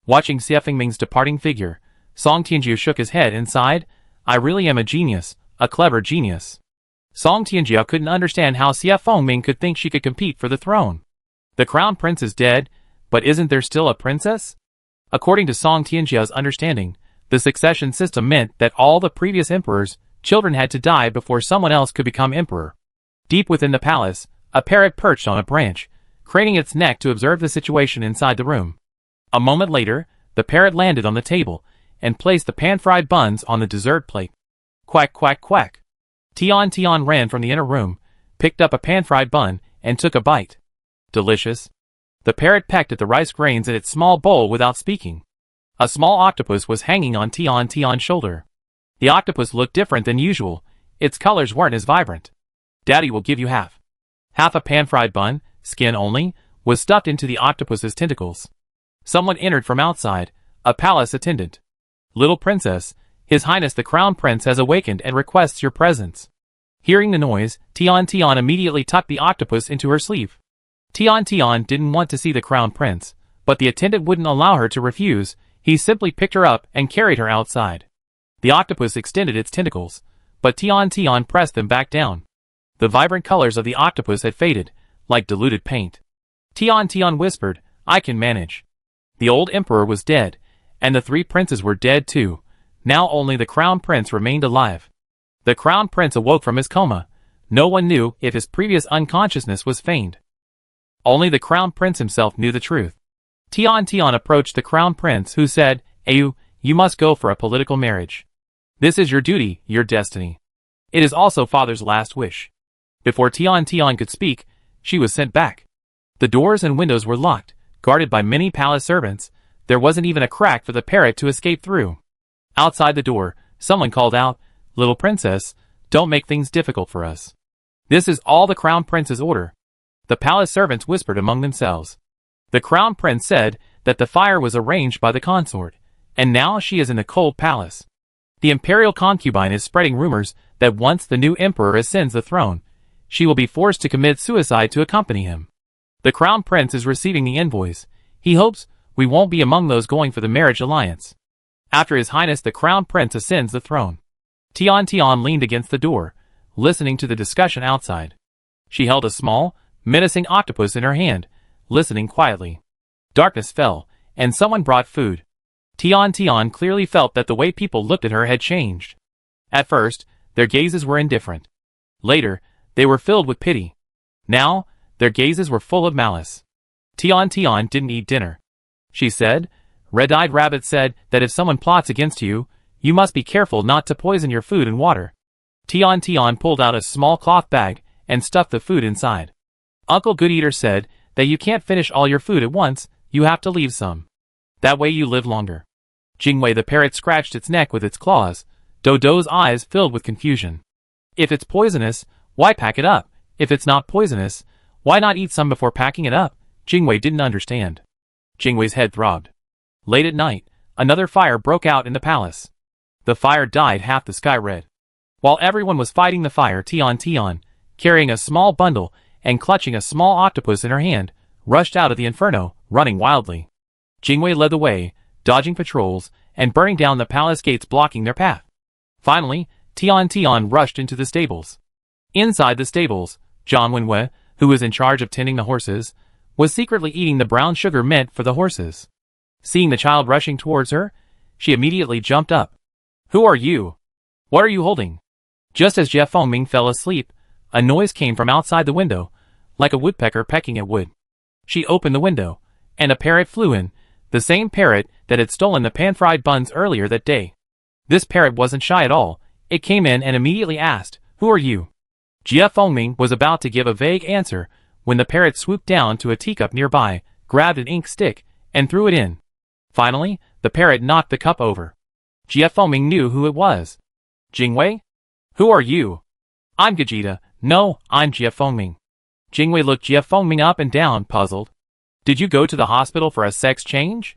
Watching Xie Fengming's departing figure, Song Tianju shook his head and sighed, "I really am a genius, a clever genius." Song Tianjiao couldn't understand how Xie Fengming could think she could compete for the throne. The crown prince is dead, but isn't there still a princess? According to Song Tianjiao's understanding, the succession system meant that all the previous emperors' children had to die before someone else could become emperor. Deep within the palace, a parrot perched on a branch, craning its neck to observe the situation inside the room. A moment later, the parrot landed on the table and placed the pan-fried buns on the dessert plate. Quack quack quack. Tian ran from the inner room, picked up a pan-fried bun, and took a bite. Delicious. The parrot pecked at the rice grains in its small bowl without speaking. A small octopus was hanging on Tian's shoulder. The octopus looked different than usual. Its colors weren't as vibrant. "Daddy will give you half." Half a pan-fried bun, skin only, was stuffed into the octopus's tentacles. Someone entered from outside, a palace attendant. "Little princess, His Highness the Crown Prince has awakened and requests your presence." Hearing the noise, Tian immediately tucked the octopus into her sleeve. Tian didn't want to see the Crown Prince, but the attendant wouldn't allow her to refuse. He simply picked her up and carried her outside. The octopus extended its tentacles, but Tian pressed them back down. The vibrant colors of the octopus had faded, like diluted paint. Tian whispered, "I can manage." The old emperor was dead, and the 3 princes were dead too. Now only the crown prince remained alive. The crown prince awoke from his coma. No one knew if his previous unconsciousness was feigned. Only the crown prince himself knew the truth. Tian approached the crown prince, who said, "Ayu, you must go for a political marriage. This is your duty, your destiny. It is also father's last wish." Before Tian could speak, she was sent back. The doors and windows were locked, guarded by many palace servants. There wasn't even a crack for the parrot to escape through. Outside the door, someone called out, "Little princess, don't make things difficult for us. This is all the crown prince's order." The palace servants whispered among themselves. The crown prince said that the fire was arranged by the consort, and now she is in the cold palace. The imperial concubine is spreading rumors that once the new emperor ascends the throne, she will be forced to commit suicide to accompany him. The crown prince is receiving the envoys. He hopes we won't be among those going for the marriage alliance. After His Highness the crown prince ascends the throne. Tian leaned against the door, listening to the discussion outside. She held a small, menacing octopus in her hand, listening quietly. Darkness fell, and someone brought food. Tian clearly felt that the way people looked at her had changed. At first, their gazes were indifferent. Later, they were filled with pity. Now, their gazes were full of malice. Tian didn't eat dinner. She said, Red-Eyed Rabbit said that if someone plots against you, you must be careful not to poison your food and water. Tian pulled out a small cloth bag and stuffed the food inside. Uncle Goodeater said that you can't finish all your food at once, you have to leave some. That way you live longer. Jingwei the parrot scratched its neck with its claws. Dodo's eyes filled with confusion. If it's poisonous, why pack it up? If it's not poisonous, why not eat some before packing it up? Jingwei didn't understand. Jingwei's head throbbed. Late at night, another fire broke out in the palace. The fire dyed half the sky red. While everyone was fighting the fire, Tian, carrying a small bundle and clutching a small octopus in her hand, rushed out of the inferno, running wildly. Jingwei led the way, dodging patrols and burning down the palace gates blocking their path. Finally, Tian rushed into the stables. Inside the stables, Zhang Wenwei, who was in charge of tending the horses, was secretly eating the brown sugar meant for the horses. Seeing the child rushing towards her, she immediately jumped up. Who are you? What are you holding? Just as Jie Fengming fell asleep, a noise came from outside the window, like a woodpecker pecking at wood. She opened the window, and a parrot flew in, the same parrot that had stolen the pan-fried buns earlier that day. This parrot wasn't shy at all. It came in and immediately asked, Who are you? Jie Fengming was about to give a vague answer when the parrot swooped down to a teacup nearby, grabbed an ink stick, and threw it in. Finally, the parrot knocked the cup over. Jie Fengming knew who it was. Jingwei? Who are you? I'm Gajita. No, I'm Jie Fengming. Jingwei looked Jie Fengming up and down, puzzled. Did you go to the hospital for a sex change?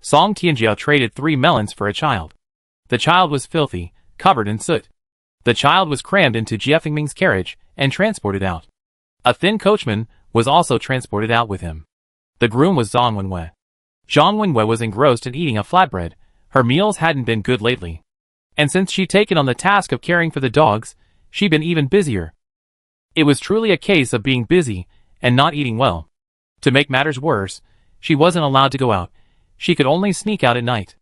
Song Tianjiao traded 3 melons for a child. The child was filthy, covered in soot. The child was crammed into Jie Fengming's carriage and transported out. A thin coachman was also transported out with him. The groom was Zhang Wenwei. Zhang Wenwei was engrossed in eating a flatbread. Her meals hadn't been good lately. And since she'd taken on the task of caring for the dogs, she'd been even busier. It was truly a case of being busy and not eating well. To make matters worse, she wasn't allowed to go out. She could only sneak out at night.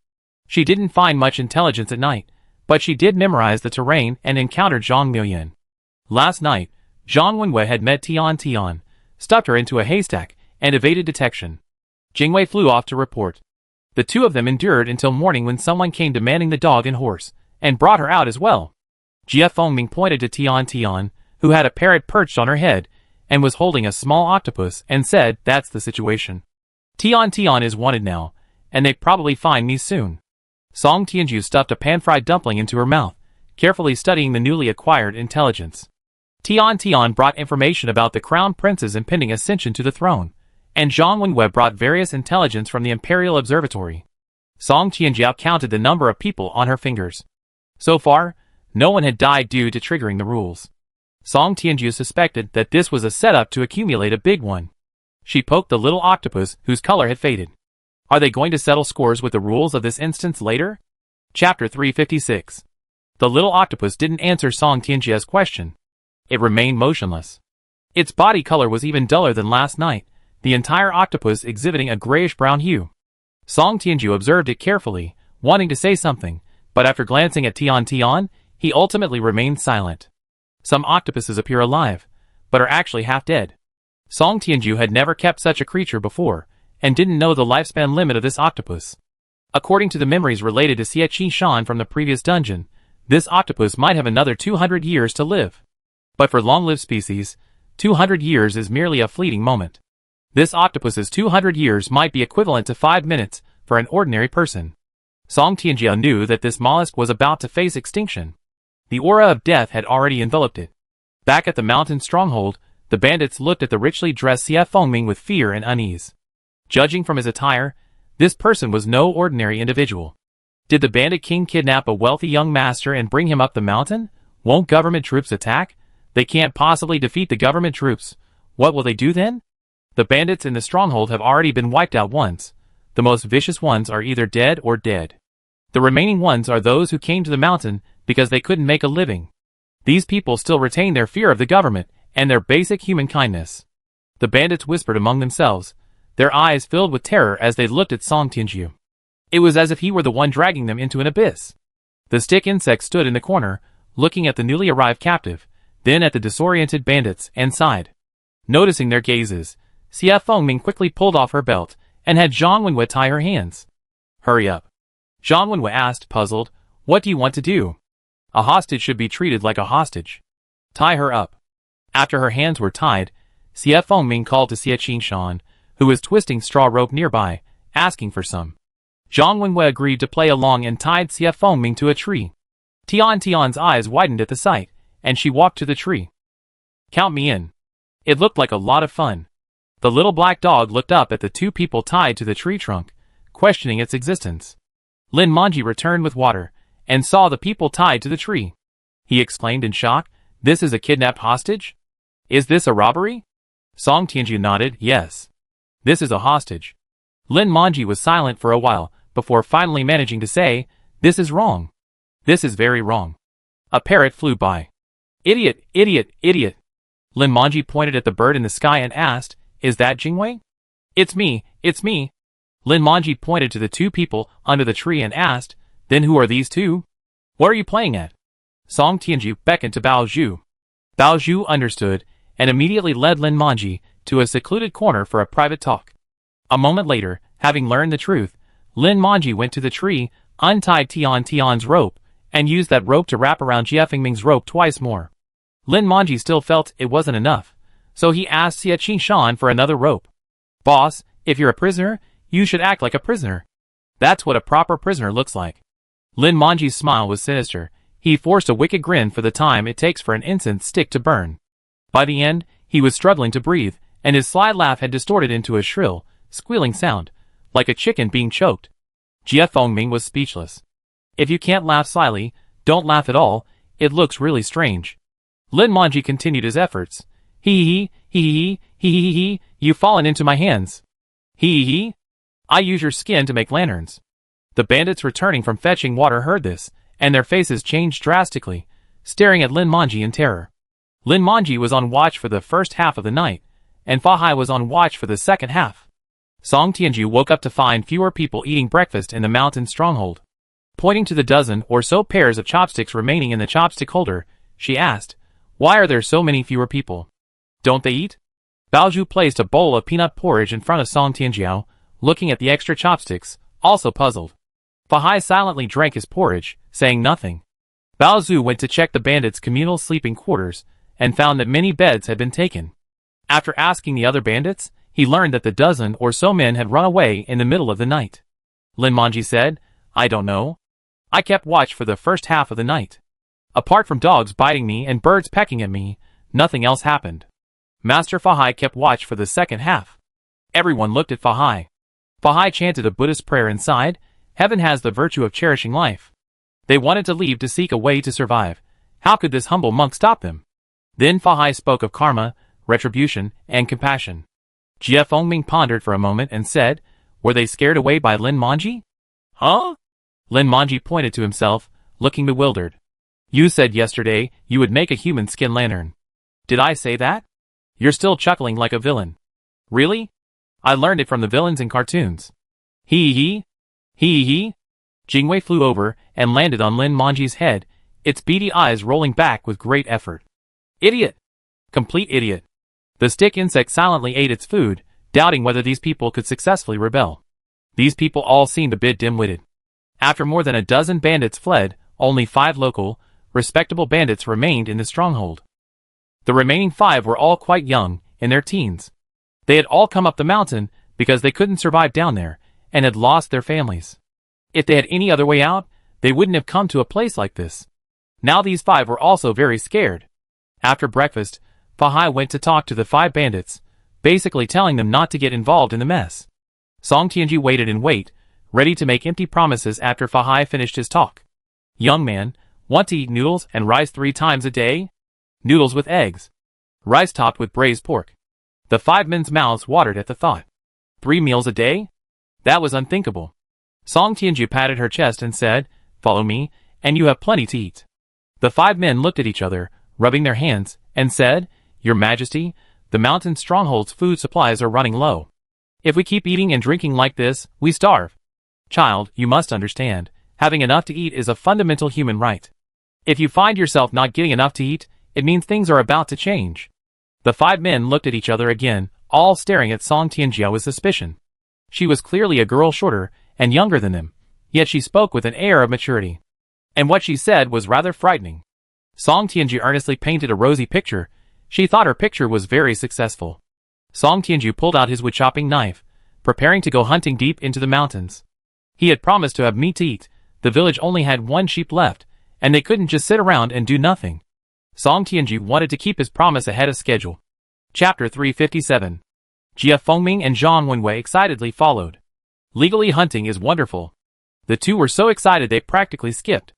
She didn't find much intelligence at night, but she did memorize the terrain and encountered Zhang Miuyan. Last night, Zhang Wenwei had met Tian, stuffed her into a haystack, and evaded detection. Jingwei flew off to report. The two of them endured until morning when someone came demanding the dog and horse, and brought her out as well. Jie Fengming pointed to Tian, who had a parrot perched on her head, and was holding a small octopus, and said, That's the situation. Tian is wanted now, and they'd probably find me soon. Song Tianju stuffed a pan-fried dumpling into her mouth, carefully studying the newly acquired intelligence. Tian brought information about the crown prince's impending ascension to the throne, and Zhang Wenwei brought various intelligence from the Imperial Observatory. Song Tianjiao counted the number of people on her fingers. So far, no one had died due to triggering the rules. Song Tianju suspected that this was a setup to accumulate a big one. She poked the little octopus whose color had faded. Are they going to settle scores with the rules of this instance later? Chapter 356. The little octopus didn't answer Song Tianjia's question. It remained motionless. Its body color was even duller than last night, the entire octopus exhibiting a grayish-brown hue. Song Tianju observed it carefully, wanting to say something, but after glancing at Tian, he ultimately remained silent. Some octopuses appear alive, but are actually half dead. Song Tianju had never kept such a creature before, and didn't know the lifespan limit of this octopus. According to the memories related to Xie Qi Shan from the previous dungeon, this octopus might have another 200 years to live. But for long-lived species, 200 years is merely a fleeting moment. This octopus's 200 years might be equivalent to 5 minutes for an ordinary person. Song Tianjia knew that this mollusk was about to face extinction. The aura of death had already enveloped it. Back at the mountain stronghold, the bandits looked at the richly dressed Xie Fengming with fear and unease. Judging from his attire, this person was no ordinary individual. Did the bandit king kidnap a wealthy young master and bring him up the mountain? Won't government troops attack? They can't possibly defeat the government troops. What will they do then? The bandits in the stronghold have already been wiped out once. The most vicious ones are either dead or dead. The remaining ones are those who came to the mountain because they couldn't make a living. These people still retain their fear of the government and their basic human kindness. The bandits whispered among themselves, their eyes filled with terror as they looked at Song Tianju. It was as if he were the one dragging them into an abyss. The stick insect stood in the corner, looking at the newly arrived captive, then at the disoriented bandits, and sighed. Noticing their gazes, Xie Fengming quickly pulled off her belt and had Zhang Wenwei tie her hands. Hurry up. Zhang Wenwei asked, puzzled, what do you want to do? A hostage should be treated like a hostage. Tie her up. After her hands were tied, Xie Fengming called to Xie Qingshan, who was twisting straw rope nearby, asking for some. Zhang Wenwei agreed to play along and tied Xie Fengming to a tree. Tian's eyes widened at the sight, and she walked to the tree. Count me in. It looked like a lot of fun. The little black dog looked up at the two people tied to the tree trunk, questioning its existence. Lin Manji returned with water, and saw the people tied to the tree. He exclaimed in shock, this is a kidnapped hostage? Is this a robbery? Song Tianju nodded, yes. This is a hostage. Lin Manji was silent for a while, before finally managing to say, this is wrong. This is very wrong. A parrot flew by. Idiot, idiot, idiot. Lin Manji pointed at the bird in the sky and asked, is that Jingwei? It's me, it's me. Lin Manji pointed to the two people under the tree and asked, then who are these two? What are you playing at? Song Tianju beckoned to Bao Zhu. Bao Zhu understood, and immediately led Lin Manji to a secluded corner for a private talk. A moment later, having learned the truth, Lin Manji went to the tree, untied Tian's rope, and used that rope to wrap around Xie Fengming's rope twice more. Lin Manji still felt it wasn't enough, so he asked Xie Qingshan for another rope. Boss, if you're a prisoner, you should act like a prisoner. That's what a proper prisoner looks like. Lin Manji's smile was sinister. He forced a wicked grin for the time it takes for an incense stick to burn. By the end, he was struggling to breathe, and his sly laugh had distorted into a shrill, squealing sound, like a chicken being choked. Xie Fengming was speechless. If you can't laugh slyly, don't laugh at all, it looks really strange. Lin Manji continued his efforts. Hee, you've fallen into my hands. Hee. I use your skin to make lanterns. The bandits returning from fetching water heard this, and their faces changed drastically, staring at Lin Manji in terror. Lin Manji was on watch for the first half of the night, and Fa Hai was on watch for the second half. Song Tianju woke up to find fewer people eating breakfast in the mountain stronghold. Pointing to the dozen or so pairs of chopsticks remaining in the chopstick holder, she asked, why are there so many fewer people? Don't they eat? Bao Zhu placed a bowl of peanut porridge in front of Song Tianjiao, looking at the extra chopsticks, also puzzled. Fa Hai silently drank his porridge, saying nothing. Bao Zhu went to check the bandits' communal sleeping quarters, and found that many beds had been taken. After asking the other bandits, he learned that the dozen or so men had run away in the middle of the night. Lin Manji said, I don't know. I kept watch for the first half of the night. Apart from dogs biting me and birds pecking at me, nothing else happened. Master Fa Hai kept watch for the second half. Everyone looked at Fa Hai. Fa Hai chanted a Buddhist prayer and sighed, heaven has the virtue of cherishing life. They wanted to leave to seek a way to survive. How could this humble monk stop them? Then Fa Hai spoke of karma, retribution, and compassion. Xie Fengming pondered for a moment and said, were they scared away by Lin Manji? Huh? Lin Manji pointed to himself, looking bewildered. You said yesterday you would make a human skin lantern. Did I say that? You're still chuckling like a villain. Really? I learned it from the villains in cartoons. Hee. Jingwei flew over and landed on Lin Manji's head, its beady eyes rolling back with great effort. Idiot! Complete idiot. The stick insect silently ate its food, doubting whether these people could successfully rebel. These people all seemed a bit dim-witted. After more than a dozen bandits fled, only 5 local, respectable bandits remained in the stronghold. The remaining 5 were all quite young, in their teens. They had all come up the mountain because they couldn't survive down there, and had lost their families. If they had any other way out, they wouldn't have come to a place like this. Now these 5 were also very scared. After breakfast, Fa Hai went to talk to the 5 bandits, basically telling them not to get involved in the mess. Song Tianji waited in wait, ready to make empty promises after Fa Hai finished his talk. Young man, Want to eat noodles and rice 3 times a day? Noodles with eggs. Rice topped with braised pork. The 5 men's mouths watered at the thought. 3 meals a day? That was unthinkable. Song Tianju patted her chest and said, "Follow me, and you have plenty to eat." The 5 men looked at each other, rubbing their hands, and said, "Your Majesty, the mountain stronghold's food supplies are running low. If we keep eating and drinking like this, we starve. Child, you must understand, having enough to eat is a fundamental human right. If you find yourself not getting enough to eat, it means things are about to change." The 5 men looked at each other again, all staring at Song Tianjiao with suspicion. She was clearly a girl shorter and younger than them, yet she spoke with an air of maturity. And what she said was rather frightening. Song Tianju earnestly painted a rosy picture. She thought her picture was very successful. Song Tianju pulled out his wood-chopping knife, preparing to go hunting deep into the mountains. He had promised to have meat to eat. The village only had 1 sheep left, and they couldn't just sit around and do nothing. Song Tianju wanted to keep his promise ahead of schedule. Chapter 357. Jia Fengming and Zhang Wenwei excitedly followed. Legally hunting is wonderful. The two were so excited they practically skipped.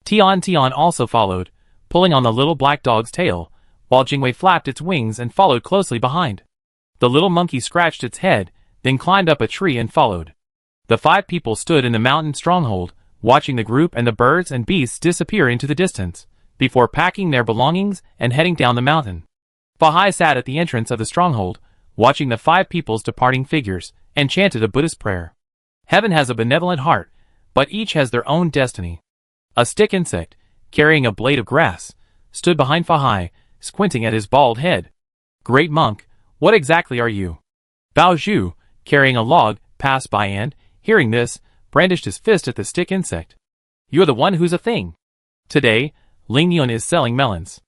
Tian also followed, pulling on the little black dog's tail, while Jingwei flapped its wings and followed closely behind. The little monkey scratched its head, then climbed up a tree and followed. The 5 people stood in the mountain stronghold, watching the group and the birds and beasts disappear into the distance, before packing their belongings and heading down the mountain. Fahai sat at the entrance of the stronghold, watching the 5 people's departing figures, and chanted a Buddhist prayer. Heaven has a benevolent heart, but each has their own destiny. A stick insect, carrying a blade of grass, stood behind Fahai, squinting at his bald head. "Great monk, what exactly are you?" Bao Zhu, carrying a log, passed by and, hearing this, brandished his fist at the stick insect. "You're the one who's a thing. Today, Ling Yun is selling melons."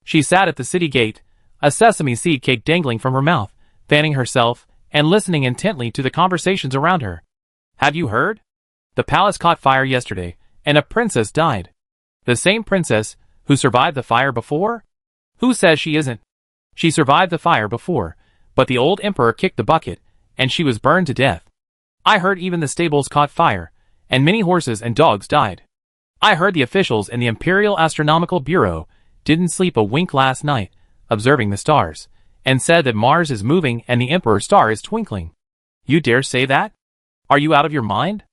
She sat at the city gate, a sesame seed cake dangling from her mouth, fanning herself, and listening intently to the conversations around her. "Have you heard? The palace caught fire yesterday, and a princess died. The same princess who survived the fire before? Who says she isn't? She survived the fire before, but the old emperor kicked the bucket, and she was burned to death. I heard even the stables caught fire, and many horses and dogs died. I heard the officials in the Imperial Astronomical Bureau didn't sleep a wink last night, observing the stars, and said that Mars is moving and the Emperor's star is twinkling. You dare say that? Are you out of your mind?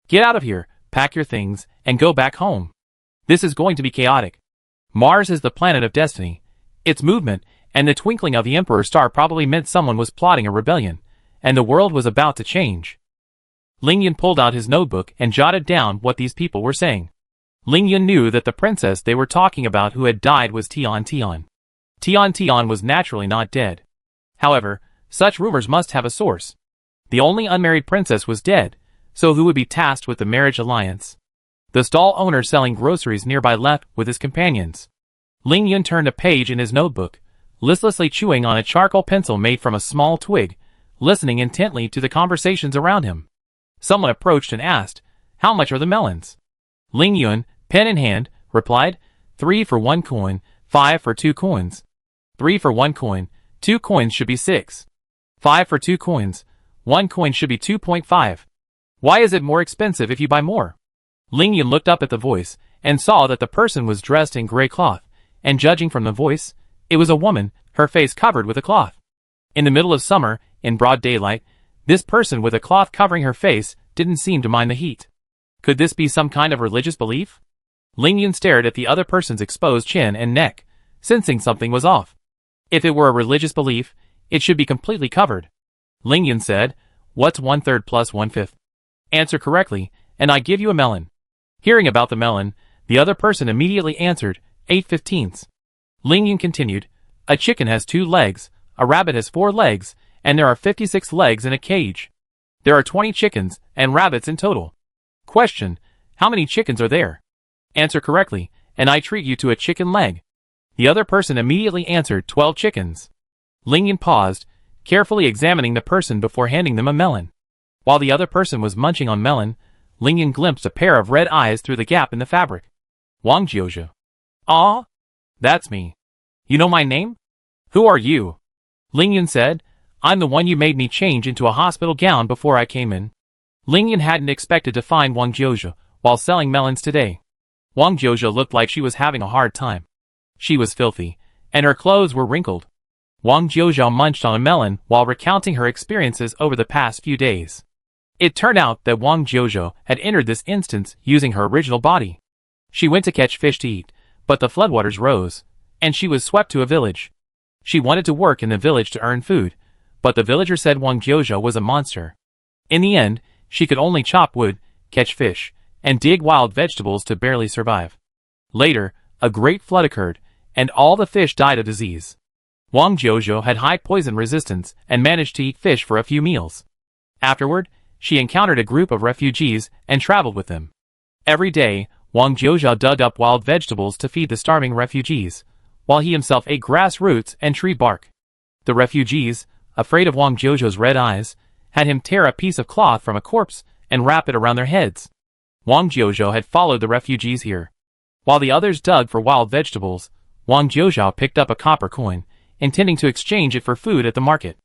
Get out of here, pack your things, and go back home. This is going to be chaotic. Mars is the planet of destiny. Its movement and the twinkling of the Emperor's star probably meant someone was plotting a rebellion, and the world was about to change." Ling Yun pulled out his notebook and jotted down what these people were saying. Ling Yun knew that the princess they were talking about who had died was Tian. Tian was naturally not dead. However, such rumors must have a source. The only unmarried princess was dead, so who would be tasked with the marriage alliance? The stall owner selling groceries nearby left with his companions. Ling Yun turned a page in his notebook, listlessly chewing on a charcoal pencil made from a small twig, listening intently to the conversations around him. Someone approached and asked, "How much are the melons?" Ling Yun, pen in hand, replied, 3 for 1 coin, 5 for 2 coins. 3 for 1 coin, 2 coins should be 6. 5 for 2 coins, 1 coin should be 2.5. Why is it more expensive if you buy more? Ling Yun looked up at the voice, and saw that the person was dressed in gray cloth, and judging from the voice, it was a woman, her face covered with a cloth. In the middle of summer, in broad daylight, this person with a cloth covering her face didn't seem to mind the heat. Could this be some kind of religious belief? Ling Yun stared at the other person's exposed chin and neck, sensing something was off. If it were a religious belief, it should be completely covered. Ling Yun said, "What's 1/3 plus 1/5? Answer correctly, and I give you a melon." Hearing about the melon, the other person immediately answered, 8/15. Ling Yun continued, "A chicken has 2 legs, a rabbit has 4 legs, and there are 56 legs in a cage. There are 20 chickens and rabbits in total. Question, how many chickens are there? Answer correctly, and I treat you to a chicken leg." The other person immediately answered 12 chickens. Ling Yun paused, carefully examining the person before handing them a melon. While the other person was munching on melon, Ling Yun glimpsed a pair of red eyes through the gap in the fabric. "Wang Jiuzhe." "Ah? That's me. You know my name?" "Who are you?" Ling Yun said, "I'm the one you made me change into a hospital gown before I came in." Ling Yun hadn't expected to find Wang Jiuzhe while selling melons today. Wang Jojo looked like she was having a hard time. She was filthy, and her clothes were wrinkled. Wang Jojo munched on a melon while recounting her experiences over the past few days. It turned out that Wang Jojo had entered this instance using her original body. She went to catch fish to eat, but the floodwaters rose, and she was swept to a village. She wanted to work in the village to earn food, but the villagers said Wang Jojo was a monster. In the end, she could only chop wood, catch fish, and dig wild vegetables to barely survive. Later, a great flood occurred, and all the fish died of disease. Wang Jojo had high poison resistance and managed to eat fish for a few meals. Afterward, she encountered a group of refugees and traveled with them. Every day, Wang Jojo dug up wild vegetables to feed the starving refugees, while he himself ate grass roots and tree bark. The refugees, afraid of Wang Jojo's red eyes, had him tear a piece of cloth from a corpse and wrap it around their heads. Wang Jojo had followed the refugees here. While the others dug for wild vegetables, Wang Jojo picked up a copper coin, intending to exchange it for food at the market.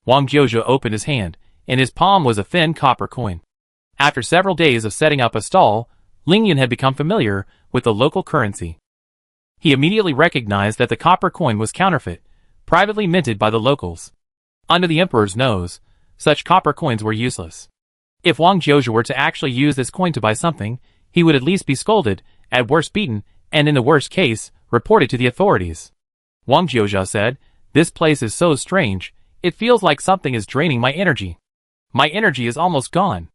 Wang Jojo opened his hand. In his palm was a thin copper coin. After several days of setting up a stall, Ling Yun had become familiar with the local currency. He immediately recognized that the copper coin was counterfeit, privately minted by the locals. Under the emperor's nose, such copper coins were useless. If Wang Jojo were to actually use this coin to buy something, he would at least be scolded, at worst beaten, and in the worst case, reported to the authorities. Wang Jojo said, "This place is so strange, it feels like something is draining my energy. My energy is almost gone."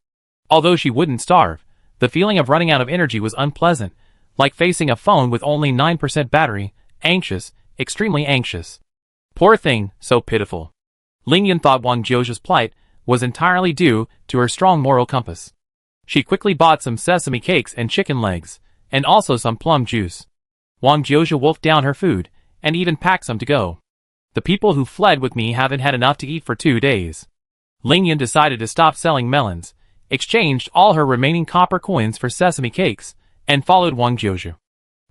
Although she wouldn't starve, the feeling of running out of energy was unpleasant, like facing a phone with only 9% battery, anxious, extremely anxious. Poor thing, so pitiful. Ling Yun thought Wang Jojo's plight was entirely due to her strong moral compass. She quickly bought some sesame cakes and chicken legs, and also some plum juice. Wang Jojo wolfed down her food, and even packed some to go. "The people who fled with me haven't had enough to eat for 2 days. Ling Yun decided to stop selling melons, exchanged all her remaining copper coins for sesame cakes, and followed Wang Jojo.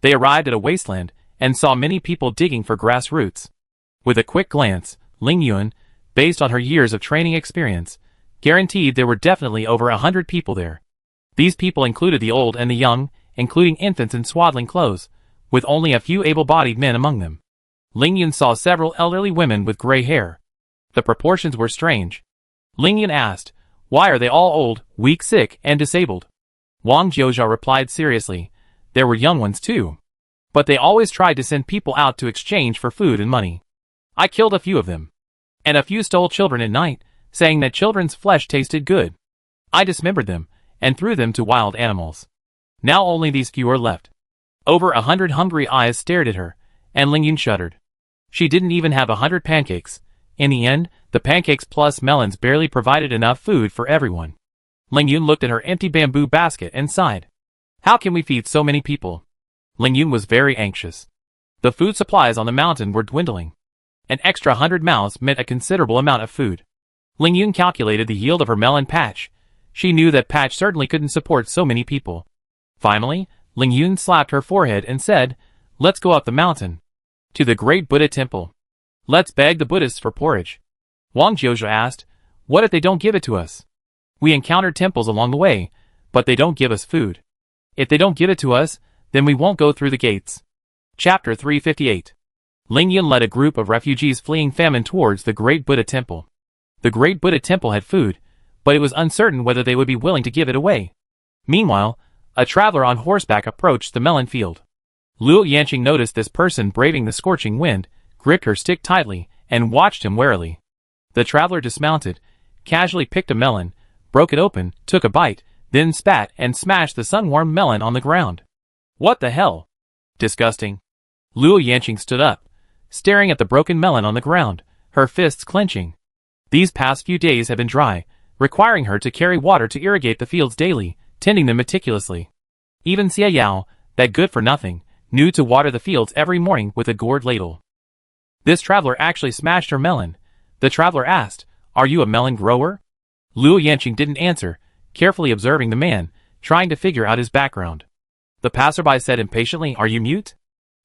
They arrived at a wasteland, and saw many people digging for grass roots. With a quick glance, Ling Yun, based on her years of training experience, guaranteed there were definitely over 100 people there. These people included the old and the young, including infants in swaddling clothes, with only a few able-bodied men among them. Ling Yun saw several elderly women with gray hair. The proportions were strange. Ling Yun asked, "Why are they all old, weak, sick, and disabled?" Wang Jojo replied seriously, "There were young ones too. But they always tried to send people out to exchange for food and money. I killed a few of them. And a few stole children at night, saying that children's flesh tasted good. I dismembered them, and threw them to wild animals. Now only these few are left." Over 100 hungry eyes stared at her, and Ling Yun shuddered. She didn't even have 100 pancakes. In the end, the pancakes plus melons barely provided enough food for everyone. Ling Yun looked at her empty bamboo basket and sighed. "How can we feed so many people?" Ling Yun was very anxious. The food supplies on the mountain were dwindling. An extra 100 mouths meant a considerable amount of food. Ling Yun calculated the yield of her melon patch. She knew that patch certainly couldn't support so many people. Finally, Ling Yun slapped her forehead and said, "Let's go up the mountain. To the great Buddha temple. Let's beg the Buddhists for porridge." Wang Jojo asked, "What if they don't give it to us? We encountered temples along the way, but they don't give us food. If they don't give it to us, then we won't go through the gates." Chapter 358. Ling Yun led a group of refugees fleeing famine towards the great Buddha temple. The great Buddha temple had food, but it was uncertain whether they would be willing to give it away. Meanwhile, a traveler on horseback approached the melon field. Luo Yanqing noticed this person braving the scorching wind, gripped her stick tightly, and watched him warily. The traveler dismounted, casually picked a melon, broke it open, took a bite, then spat and smashed the sun-warmed melon on the ground. "What the hell? Disgusting." Luo Yanqing stood up, staring at the broken melon on the ground, her fists clenching. These past few days had been dry, requiring her to carry water to irrigate the fields daily, tending them meticulously. Even Xie Yao, that good-for-nothing, knew to water the fields every morning with a gourd ladle. This traveler actually smashed her melon. The traveler asked, "Are you a melon grower?" Luo Yanqing didn't answer, carefully observing the man, trying to figure out his background. The passerby said impatiently, "Are you mute?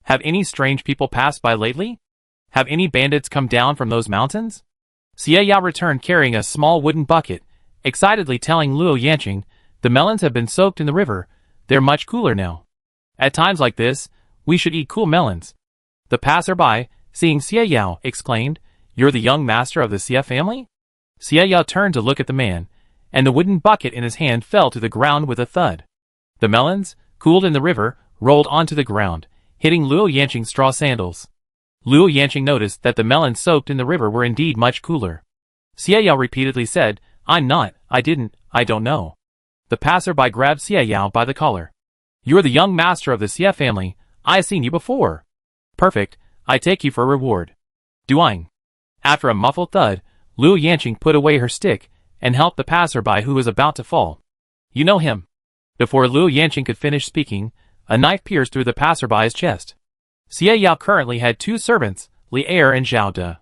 Have any strange people passed by lately? Have any bandits come down from those mountains?" Xie Yao returned carrying a small wooden bucket, excitedly telling Luo Yanqing, "The melons have been soaked in the river. They're much cooler now." At times like this, we should eat cool melons. The passerby, seeing Xie Yao, exclaimed, "You're the young master of the Xie family?" Xie Yao turned to look at the man, and the wooden bucket in his hand fell to the ground with a thud. The melons, cooled in the river, rolled onto the ground, hitting Luo Yanqing's straw sandals. Luo Yanqing noticed that the melons soaked in the river were indeed much cooler. Xie Yao repeatedly said, "I don't know." The passerby grabbed Xie Yao by the collar. "You're the young master of the Xie family. I've seen you before." "Perfect, I take you for a reward." Duang. After a muffled thud, Luo Yanqing put away her stick and helped the passerby who was about to fall. "You know him." Before Luo Yanqing could finish speaking, a knife pierced through the passerby's chest. Xie Yao currently had two servants, Li Er and Zhao De.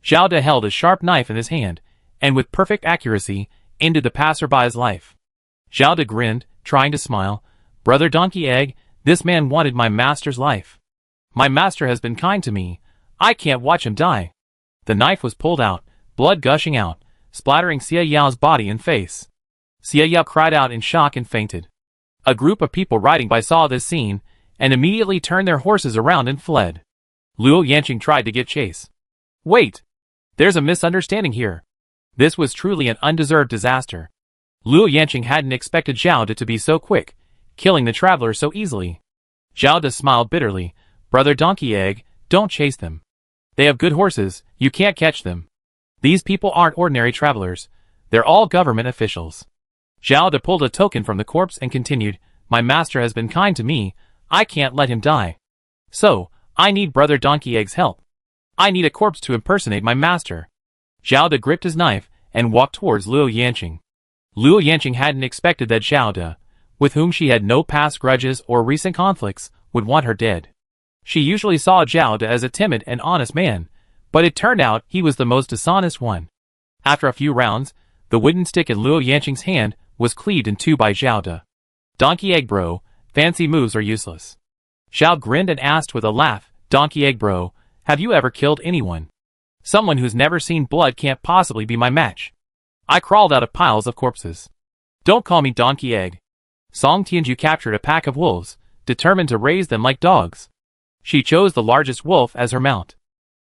Zhao De held a sharp knife in his hand, and with perfect accuracy, ended the passerby's life. Zhao De grinned, trying to smile. "Brother Donkey Egg, this man wanted my master's life. My master has been kind to me. I can't watch him die." The knife was pulled out, blood gushing out, splattering Xie Yao's body and face. Xie Yao cried out in shock and fainted. A group of people riding by saw this scene, and immediately turned their horses around and fled. Luo Yanqing tried to get chase. "Wait! There's a misunderstanding here." This was truly an undeserved disaster. Luo Yanqing hadn't expected Zhao De to be so quick, killing the traveler so easily. Zhao De smiled bitterly. "Brother Donkey Egg, don't chase them. They have good horses, you can't catch them. These people aren't ordinary travelers, they're all government officials." Zhao De pulled a token from the corpse and continued, "My master has been kind to me, I can't let him die. So, I need Brother Donkey Egg's help. I need a corpse to impersonate my master." Zhao De gripped his knife and walked towards Luo Yanqing. Luo Yanqing hadn't expected that Zhao De, with whom she had no past grudges or recent conflicts, would want her dead. She usually saw Zhao De as a timid and honest man, but it turned out he was the most dishonest one. After a few rounds, the wooden stick in Luo Yanqing's hand was cleaved in two by Zhao De. "Donkey Egg bro, fancy moves are useless." Zhao grinned and asked with a laugh, "Donkey Egg bro, have you ever killed anyone? Someone who's never seen blood can't possibly be my match. I crawled out of piles of corpses. Don't call me Donkey Egg." Song Tianju captured a pack of wolves, determined to raise them like dogs. She chose the largest wolf as her mount.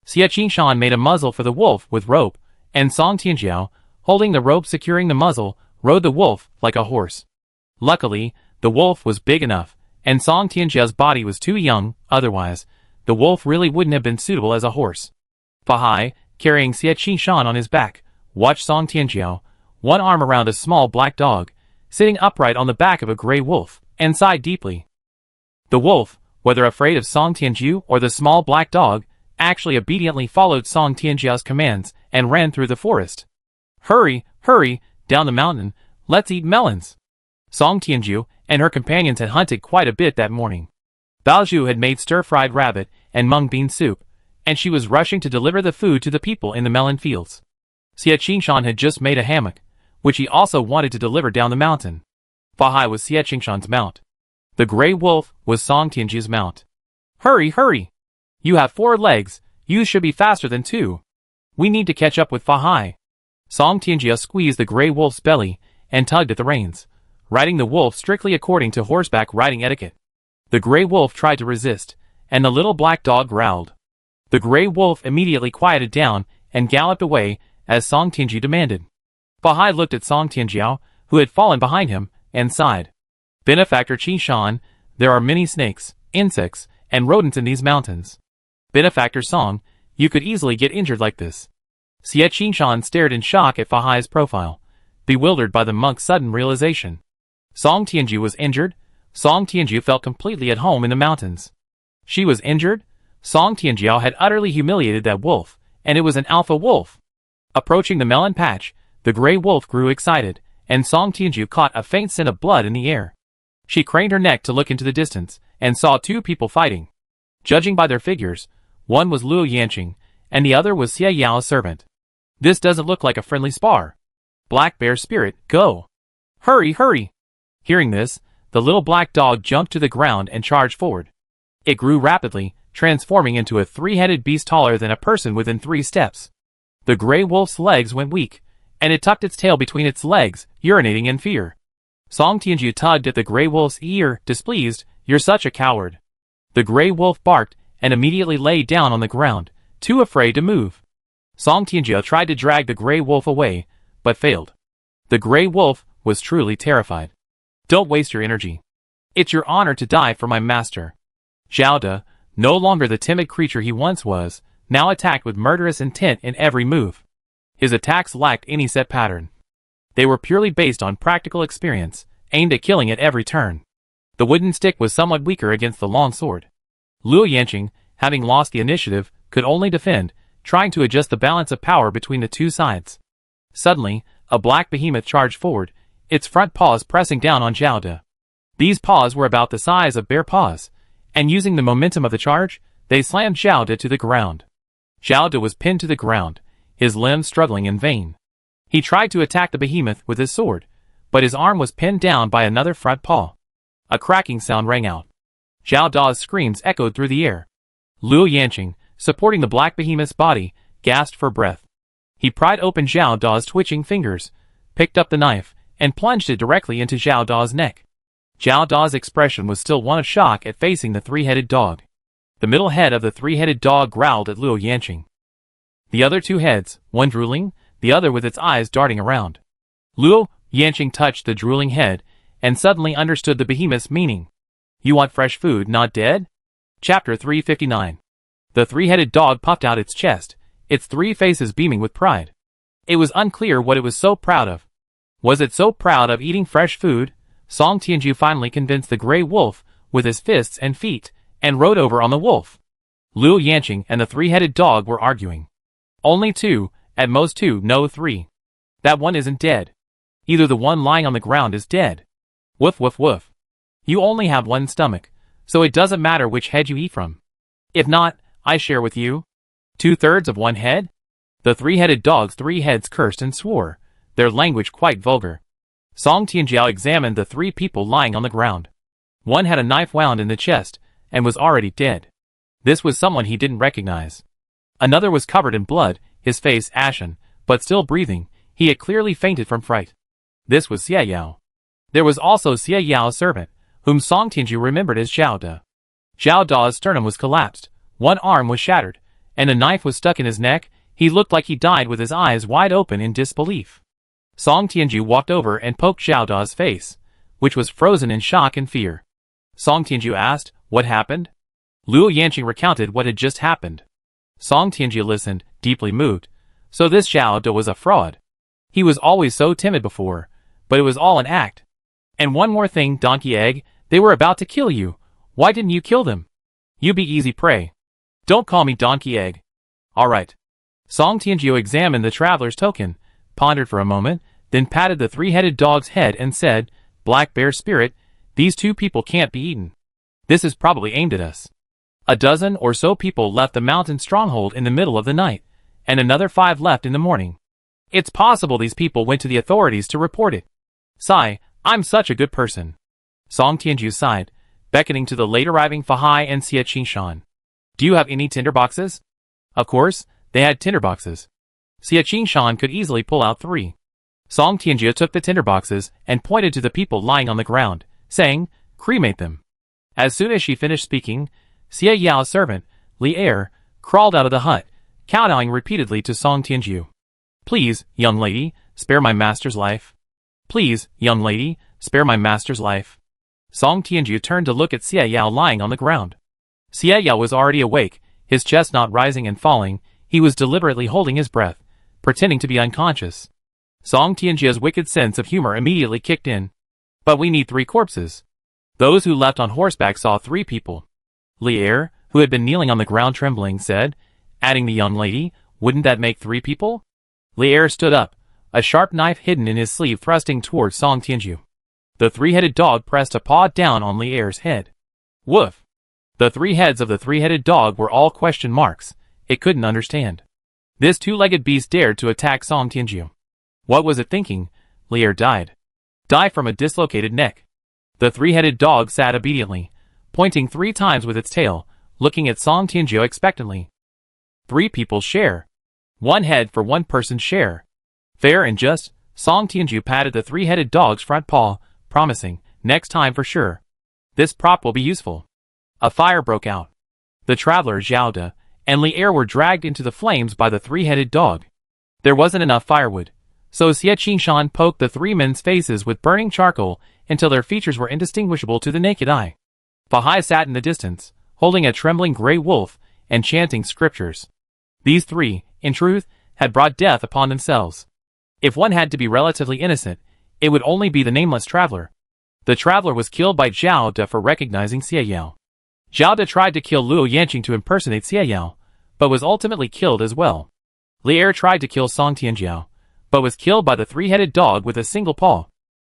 Xie Qingshan made a muzzle for the wolf with rope, and Song Tianjiao, holding the rope securing the muzzle, rode the wolf like a horse. Luckily, the wolf was big enough, and Song Tianjiao's body was too young, otherwise, the wolf really wouldn't have been suitable as a horse. Fahai, carrying Xie Qingshan on his back, watched Song Tianjiao, one arm around a small black dog, sitting upright on the back of a gray wolf, and sighed deeply. The wolf, whether afraid of Song Tianjiu or the small black dog, actually obediently followed Song Tianjiao's commands and ran through the forest. "Hurry, hurry, down the mountain, let's eat melons." Song Tianjiu and her companions had hunted quite a bit that morning. Baozhu had made stir-fried rabbit and mung bean soup, and she was rushing to deliver the food to the people in the melon fields. Xie Qingshan had just made a hammock, which he also wanted to deliver down the mountain. Fahai was Xie Qingshan's mount. The gray wolf was Song Tianjiu's mount. "Hurry, hurry! You have 4 legs, you should be faster than 2. We need to catch up with Fahai." Song Tianjiu squeezed the gray wolf's belly and tugged at the reins, riding the wolf strictly according to horseback riding etiquette. The gray wolf tried to resist, and the little black dog growled. The gray wolf immediately quieted down and galloped away as Song Tianjiu demanded. Fahai looked at Song Tianjiao, who had fallen behind him, and sighed. "Benefactor Qingshan, there are many snakes, insects, and rodents in these mountains. Benefactor Song, you could easily get injured like this." Xie Qingshan stared in shock at Fahai's profile, bewildered by the monk's sudden realization. Song Tianjiu was injured? Song Tianjiu felt completely at home in the mountains. She was injured? Song Tianjiao had utterly humiliated that wolf, and it was an alpha wolf. Approaching the melon patch, the gray wolf grew excited, and Song Tianjiu caught a faint scent of blood in the air. She craned her neck to look into the distance, and saw 2 people fighting. Judging by their figures, one was Luo Yanqing, and the other was Xie Yao's servant. This doesn't look like a friendly spar. Black Bear Spirit, go! Hurry, hurry! Hearing this, the little black dog jumped to the ground and charged forward. It grew rapidly, transforming into a 3-headed beast taller than a person within 3 steps. The gray wolf's legs went weak, and it tucked its tail between its legs, urinating in fear. Song Tianju tugged at the gray wolf's ear, displeased. You're such a coward. The gray wolf barked and immediately lay down on the ground, too afraid to move. Song Tianju tried to drag the gray wolf away, but failed. The gray wolf was truly terrified. Don't waste your energy. It's your honor to die for my master. Zhao De, no longer the timid creature he once was, now attacked with murderous intent in every move. His attacks lacked any set pattern. They were purely based on practical experience, aimed at killing at every turn. The wooden stick was somewhat weaker against the long sword. Luo Yanqing, having lost the initiative, could only defend, trying to adjust the balance of power between the two sides. Suddenly, a black behemoth charged forward, its front paws pressing down on Zhao De. These paws were about the size of bear paws, and using the momentum of the charge, they slammed Zhao De to the ground. Zhao De was pinned to the ground, his limbs struggling in vain. He tried to attack the behemoth with his sword, but his arm was pinned down by another front paw. A cracking sound rang out. Zhao Da's screams echoed through the air. Luo Yanqing, supporting the black behemoth's body, gasped for breath. He pried open Zhao Da's twitching fingers, picked up the knife, and plunged it directly into Zhao Da's neck. Zhao Da's expression was still one of shock at facing the three-headed dog. The middle head of the three-headed dog growled at Luo Yanqing. The other two heads, one drooling, the other with its eyes darting around. Luo Yanqing touched the drooling head, and suddenly understood the behemoth's meaning. You want fresh food, not dead? Chapter 359. The three-headed dog puffed out its chest, its three faces beaming with pride. It was unclear what it was so proud of. Was it so proud of eating fresh food? Song Tianju finally convinced the gray wolf with his fists and feet, and rode over on the wolf. Luo Yanqing and the three-headed dog were arguing. Only two, at most two, no three. That one isn't dead. Either the one lying on the ground is dead. Woof woof woof. You only have one stomach, so it doesn't matter which head you eat from. If not, I share with you. 2/3 of one head? The three-headed dog's three heads cursed and swore, their language quite vulgar. Song Tianjiao examined the three people lying on the ground. One had a knife wound in the chest, and was already dead. This was someone he didn't recognize. Another was covered in blood, his face ashen, but still breathing. He had clearly fainted from fright. This was Xie Yao. There was also Xie Yao's servant, whom Song Tianju remembered as Zhao De. Zhao Da's sternum was collapsed, one arm was shattered, and a knife was stuck in his neck. He looked like he died with his eyes wide open in disbelief. Song Tianju walked over and poked Zhao Da's face, which was frozen in shock and fear. Song Tianju asked, "What happened?" Luo Yanqing recounted what had just happened. Song Tianju listened, deeply moved. So this Zhao De was a fraud. He was always so timid before, but it was all an act. And one more thing, donkey egg, they were about to kill you. Why didn't you kill them? You be easy prey. Don't call me donkey egg. All right. Song Tianju examined the traveler's token, pondered for a moment, then patted the three-headed dog's head and said, Black Bear Spirit, these two people can't be eaten. This is probably aimed at us. A dozen or so people left the mountain stronghold in the middle of the night, and another 5 left in the morning. It's possible these people went to the authorities to report it. Sigh, I'm such a good person. Song Tianju sighed, beckoning to the late-arriving Fahai and Xie Qingshan. Do you have any tinderboxes? Of course, they had tinderboxes. Xie Qingshan could easily pull out 3. Song Tianju took the tinderboxes and pointed to the people lying on the ground, saying, cremate them. As soon as she finished speaking, Xie Yao's servant, Li Er, crawled out of the hut, kowtowing repeatedly to Song Tianju. Please, young lady, spare my master's life. Please, young lady, spare my master's life. Song Tianju turned to look at Xie Yao lying on the ground. Xie Yao was already awake, his chest not rising and falling. He was deliberately holding his breath, pretending to be unconscious. Song Tianju's wicked sense of humor immediately kicked in. But we need 3 corpses. Those who left on horseback saw 3 people. Li Er, who had been kneeling on the ground trembling, said, adding the young lady, wouldn't that make 3 people? Li Er stood up, a sharp knife hidden in his sleeve thrusting towards Song Tianju. The 3-headed dog pressed a paw down on Li Er's head. Woof! The 3 heads of the 3-headed dog were all question marks. It couldn't understand. This 2-legged beast dared to attack Song Tianju. What was it thinking? Li Er died. Die from a dislocated neck. The 3-headed dog sat obediently, pointing 3 times with its tail, looking at Song Tianju expectantly. 3 people share. 1 head for 1 person's share. Fair and just. Song Tianju patted the 3-headed dog's front paw, promising, next time for sure. This prop will be useful. A fire broke out. The traveler Zhao De and Li Er were dragged into the flames by the three-headed dog. There wasn't enough firewood, so Xie Qingshan poked the three men's faces with burning charcoal until their features were indistinguishable to the naked eye. Bahai sat in the distance, holding a trembling gray wolf and chanting scriptures. These three, in truth, had brought death upon themselves. If one had to be relatively innocent, it would only be the nameless traveler. The traveler was killed by Zhao De for recognizing Xie Yao. Zhao De tried to kill Luo Yanqing to impersonate Xie Yao, but was ultimately killed as well. Li Er tried to kill Song Tianjiao, but was killed by the three-headed dog with a single paw.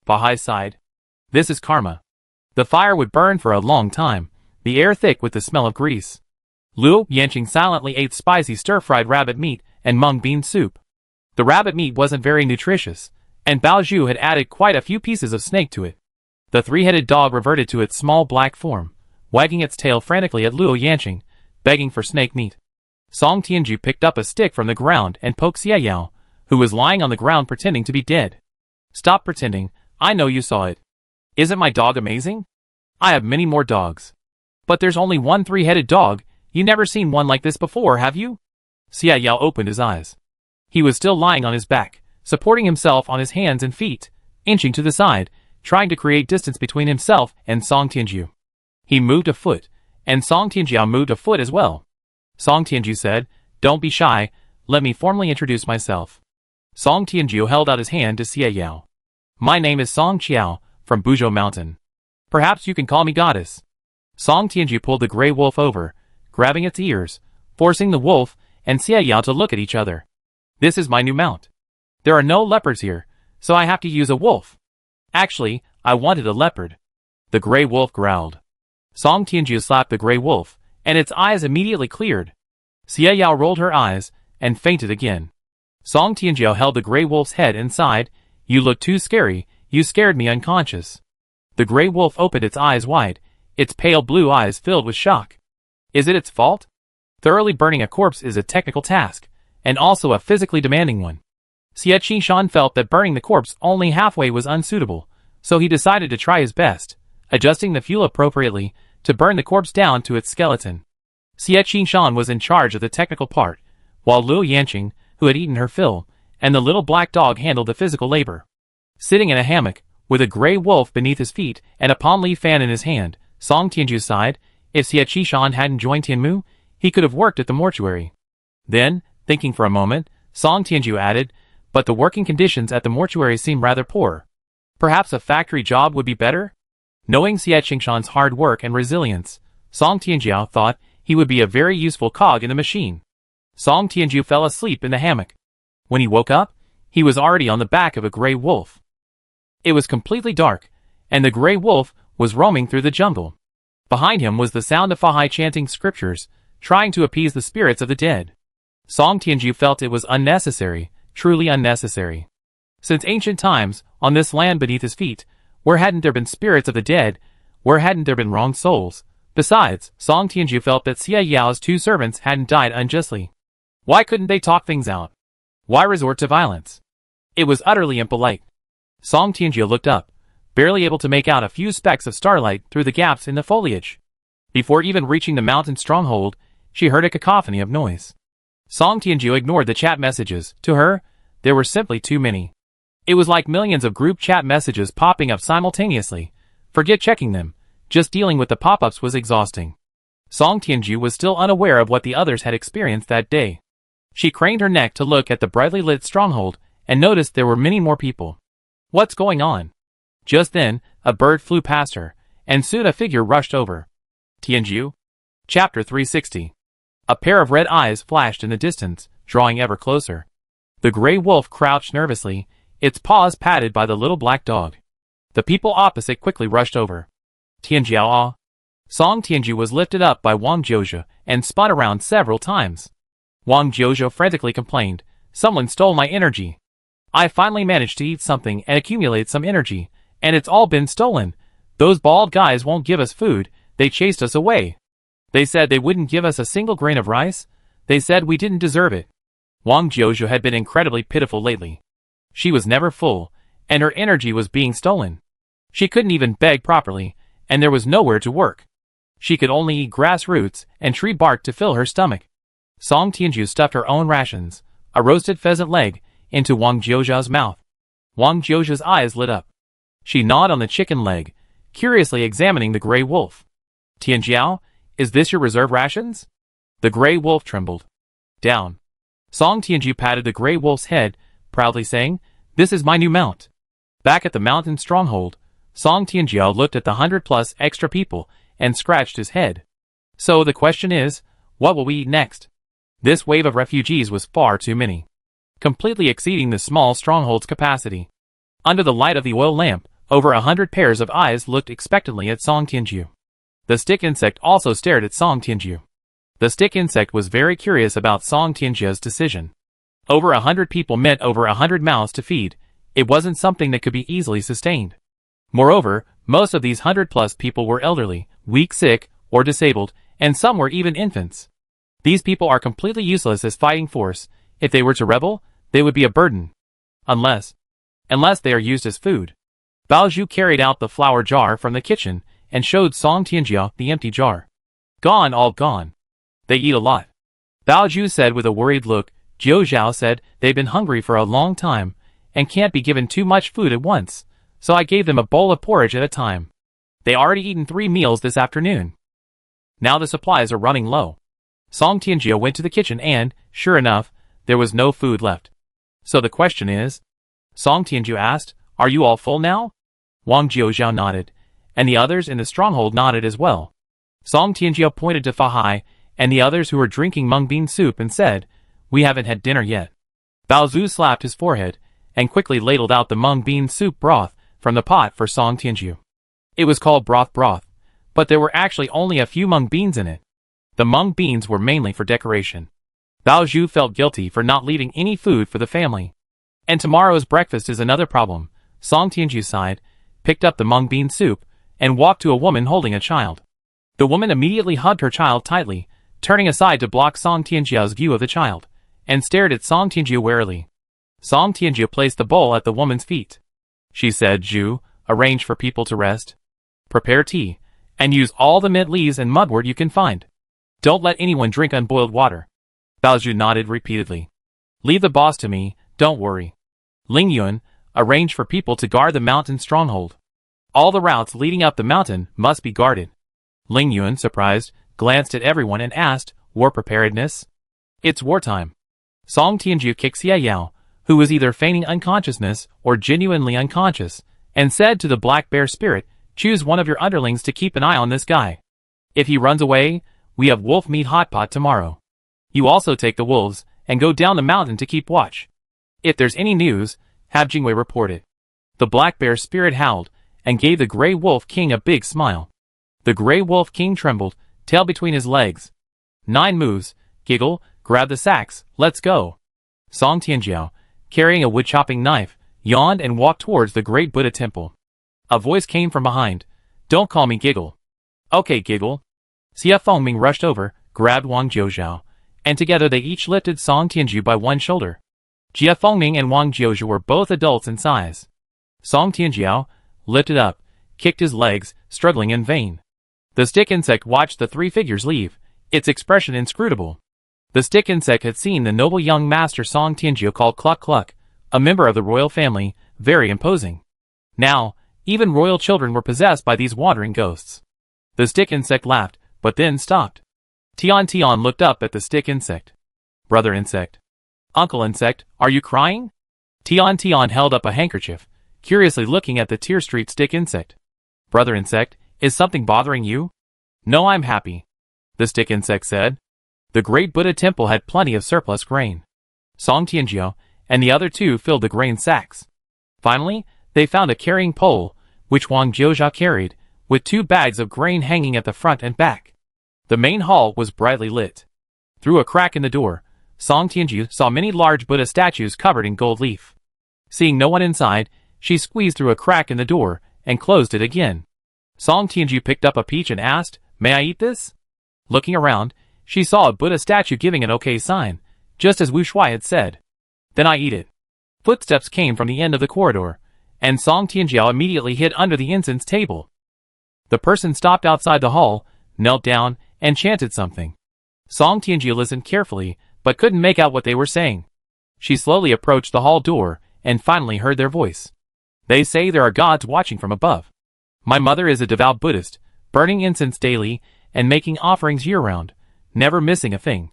Bahai sighed. This is karma. The fire would burn for a long time, the air thick with the smell of grease. Luo Yanqing silently ate spicy stir-fried rabbit meat and mung bean soup. The rabbit meat wasn't very nutritious, and Bao Zhu had added quite a few pieces of snake to it. The three-headed dog reverted to its small black form, wagging its tail frantically at Luo Yanqing, begging for snake meat. Song Tianju picked up a stick from the ground and poked Xie Yao, who was lying on the ground pretending to be dead. Stop pretending, I know you saw it. Isn't my dog amazing? I have many more dogs. But there's only one three-headed dog, you never seen one like this before, have you? Xie Yao opened his eyes. He was still lying on his back, supporting himself on his hands and feet, inching to the side, trying to create distance between himself and Song Tianju. He moved a foot, and Song Tianjiao moved a foot as well. Song Tianju said, "Don't be shy, let me formally introduce myself." Song Tianju held out his hand to Xie Yao. "My name is Song Qiao, from Buzhou Mountain. Perhaps you can call me goddess." Song Tianju pulled the gray wolf over, grabbing its ears, forcing the wolf and Xie Yao to look at each other. "This is my new mount. There are no leopards here, so I have to use a wolf. Actually, I wanted a leopard." The gray wolf growled. Song Tianju slapped the gray wolf, and its eyes immediately cleared. Xie Yao rolled her eyes and fainted again. Song Tianjiao held the gray wolf's head and sighed, "You look too scary, you scared me unconscious." The gray wolf opened its eyes wide, its pale blue eyes filled with shock. Is it its fault? Thoroughly burning a corpse is a technical task, and also a physically demanding one. Xie Qingshan felt that burning the corpse only halfway was unsuitable, so he decided to try his best, adjusting the fuel appropriately to burn the corpse down to its skeleton. Xie Qingshan was in charge of the technical part, while Luo Yanqing, who had eaten her fill, and the little black dog handled the physical labor. Sitting in a hammock, with a gray wolf beneath his feet and a palm leaf fan in his hand, Song Tianju sighed. If Xie Qingshan hadn't joined Tianmu, he could have worked at the mortuary. Then, thinking for a moment, Song Tianju added, "But the working conditions at the mortuary seem rather poor. Perhaps a factory job would be better?" Knowing Xie Qingshan's hard work and resilience, Song Tianjiao thought he would be a very useful cog in the machine. Song Tianju fell asleep in the hammock. When he woke up, he was already on the back of a gray wolf. It was completely dark, and the gray wolf was roaming through the jungle. Behind him was the sound of Fahai chanting scriptures, trying to appease the spirits of the dead. Song Tianju felt it was unnecessary, truly unnecessary. Since ancient times, on this land beneath his feet, where hadn't there been spirits of the dead, where hadn't there been wronged souls? Besides, Song Tianju felt that Xie Yao's two servants hadn't died unjustly. Why couldn't they talk things out? Why resort to violence? It was utterly impolite. Song Tianju looked up, barely able to make out a few specks of starlight through the gaps in the foliage. Before even reaching the mountain stronghold, she heard a cacophony of noise. Song Tianju ignored the chat messages. To her, there were simply too many. It was like millions of group chat messages popping up simultaneously. Forget checking them, just dealing with the pop-ups was exhausting. Song Tianju was still unaware of what the others had experienced that day. She craned her neck to look at the brightly lit stronghold and noticed there were many more people. What's going on? Just then, a bird flew past her, and soon a figure rushed over. Tianju? Chapter 360. A pair of red eyes flashed in the distance, drawing ever closer. The gray wolf crouched nervously, its paws patted by the little black dog. The people opposite quickly rushed over. Tianjiao. Song Tianju was lifted up by Wang Jiuzhe and spun around several times. Wang Jiuzhe frantically complained, "Someone stole my energy. I finally managed to eat something and accumulate some energy, and it's all been stolen. Those bald guys won't give us food, they chased us away. They said they wouldn't give us a single grain of rice. They said we didn't deserve it." Wang Jiuzhe had been incredibly pitiful lately. She was never full, and her energy was being stolen. She couldn't even beg properly, and there was nowhere to work. She could only eat grass roots and tree bark to fill her stomach. Song Tianju stuffed her own rations, a roasted pheasant leg, into Wang Jiuzhao's mouth. Wang Jiuzhao's eyes lit up. She gnawed on the chicken leg, curiously examining the gray wolf. Tianjiao, is this your reserve rations? The gray wolf trembled. Down. Song Tianju patted the gray wolf's head, proudly saying, "This is my new mount." Back at the mountain stronghold, Song Tianjiao looked at the 100+ extra people and scratched his head. So the question is, what will we eat next? This wave of refugees was far too many, completely exceeding the small stronghold's capacity. Under the light of the oil lamp, over 100 pairs of eyes looked expectantly at Song Tianju. The stick insect also stared at Song Tianju. The stick insect was very curious about Song Tianju's decision. Over 100 people meant over 100 mouths to feed. It wasn't something that could be easily sustained. Moreover, most of these 100+ people were elderly, weak, sick, or disabled, and some were even infants. These people are completely useless as fighting force. If they were to rebel, they would be a burden. Unless they are used as food. Bao Zhu carried out the flour jar from the kitchen and showed Song Tianjiao the empty jar. Gone, all gone. They eat a lot. Bao Zhu said with a worried look. Jiu Zhao said they've been hungry for a long time and can't be given too much food at once, so I gave them a bowl of porridge at a time. They already eaten 3 meals this afternoon. Now the supplies are running low. Song Tianjiao went to the kitchen and, sure enough, there was no food left. So the question is? Song Tianjiao asked, are you all full now? Wang Jiuzhao nodded, and the others in the stronghold nodded as well. Song Tianjiao pointed to Fa Hai and the others who were drinking mung bean soup and said, we haven't had dinner yet. Bao Zhu slapped his forehead and quickly ladled out the mung bean soup broth from the pot for Song Tianjiao. It was called broth, but there were actually only a few mung beans in it. The mung beans were mainly for decoration. Bao Zhu felt guilty for not leaving any food for the family. And tomorrow's breakfast is another problem. Song Tianjiao sighed, picked up the mung bean soup, and walked to a woman holding a child. The woman immediately hugged her child tightly, turning aside to block Song Tianjiao's view of the child, and stared at Song Tianjiao warily. Song Tianjiao placed the bowl at the woman's feet. She said, Zhu, arrange for people to rest. Prepare tea, and use all the mint leaves and mudwort you can find. Don't let anyone drink unboiled water. Bao Zhu nodded repeatedly. Leave the boss to me, don't worry. Ling Yun, arrange for people to guard the mountain stronghold. All the routes leading up the mountain must be guarded. Ling Yun, surprised, glanced at everyone and asked, war preparedness? It's wartime. Song Tianjiao kicked Xie Yao, who was either feigning unconsciousness or genuinely unconscious, and said to the black bear spirit, choose one of your underlings to keep an eye on this guy. If he runs away, we have wolf meat hot pot tomorrow. You also take the wolves and go down the mountain to keep watch. If there's any news, have Jingwei report it. The black bear spirit howled and gave the gray wolf king a big smile. The gray wolf king trembled, tail between his legs. 9 moves, giggle, grab the sacks, let's go. Song Tianjiao, carrying a wood-chopping knife, yawned and walked towards the great Buddha temple. A voice came from behind. Don't call me Giggle. Okay, Giggle. Xie Fengming rushed over, grabbed Wang Jiuzhao, and together they each lifted Song Tianjiao by one shoulder. Xie Fengming and Wang Jiuzhao were both adults in size. Song Tianjiao, lifted up, kicked his legs, struggling in vain. The stick insect watched the 3 figures leave, its expression inscrutable. The stick insect had seen the noble young master Song Tianjiao called Cluck Cluck, a member of the royal family, very imposing. Now, even royal children were possessed by these wandering ghosts. The stick insect laughed, but then stopped. Tian looked up at the stick insect. Brother insect. Uncle insect, are you crying? Tian held up a handkerchief, curiously looking at the tear-streaked stick insect. Brother insect, is something bothering you? No, I'm happy. The stick insect said. The great Buddha temple had plenty of surplus grain. Song Tianjiao and the other 2 filled the grain sacks. Finally, they found a carrying pole, which Wang Jiuzhao carried, with 2 bags of grain hanging at the front and back. The main hall was brightly lit. Through a crack in the door, Song Tianjiao saw many large Buddha statues covered in gold leaf. Seeing no one inside, she squeezed through a crack in the door and closed it again. Song Tianjiao picked up a peach and asked, may I eat this? Looking around, she saw a Buddha statue giving an okay sign, just as Wu Shuai had said. Then I eat it. Footsteps came from the end of the corridor, and Song Tianjiao immediately hid under the incense table. The person stopped outside the hall, knelt down, and chanted something. Song Tianjiao listened carefully, but couldn't make out what they were saying. She slowly approached the hall door, and finally heard their voice. They say there are gods watching from above. My mother is a devout Buddhist, burning incense daily, and making offerings year-round, never missing a thing.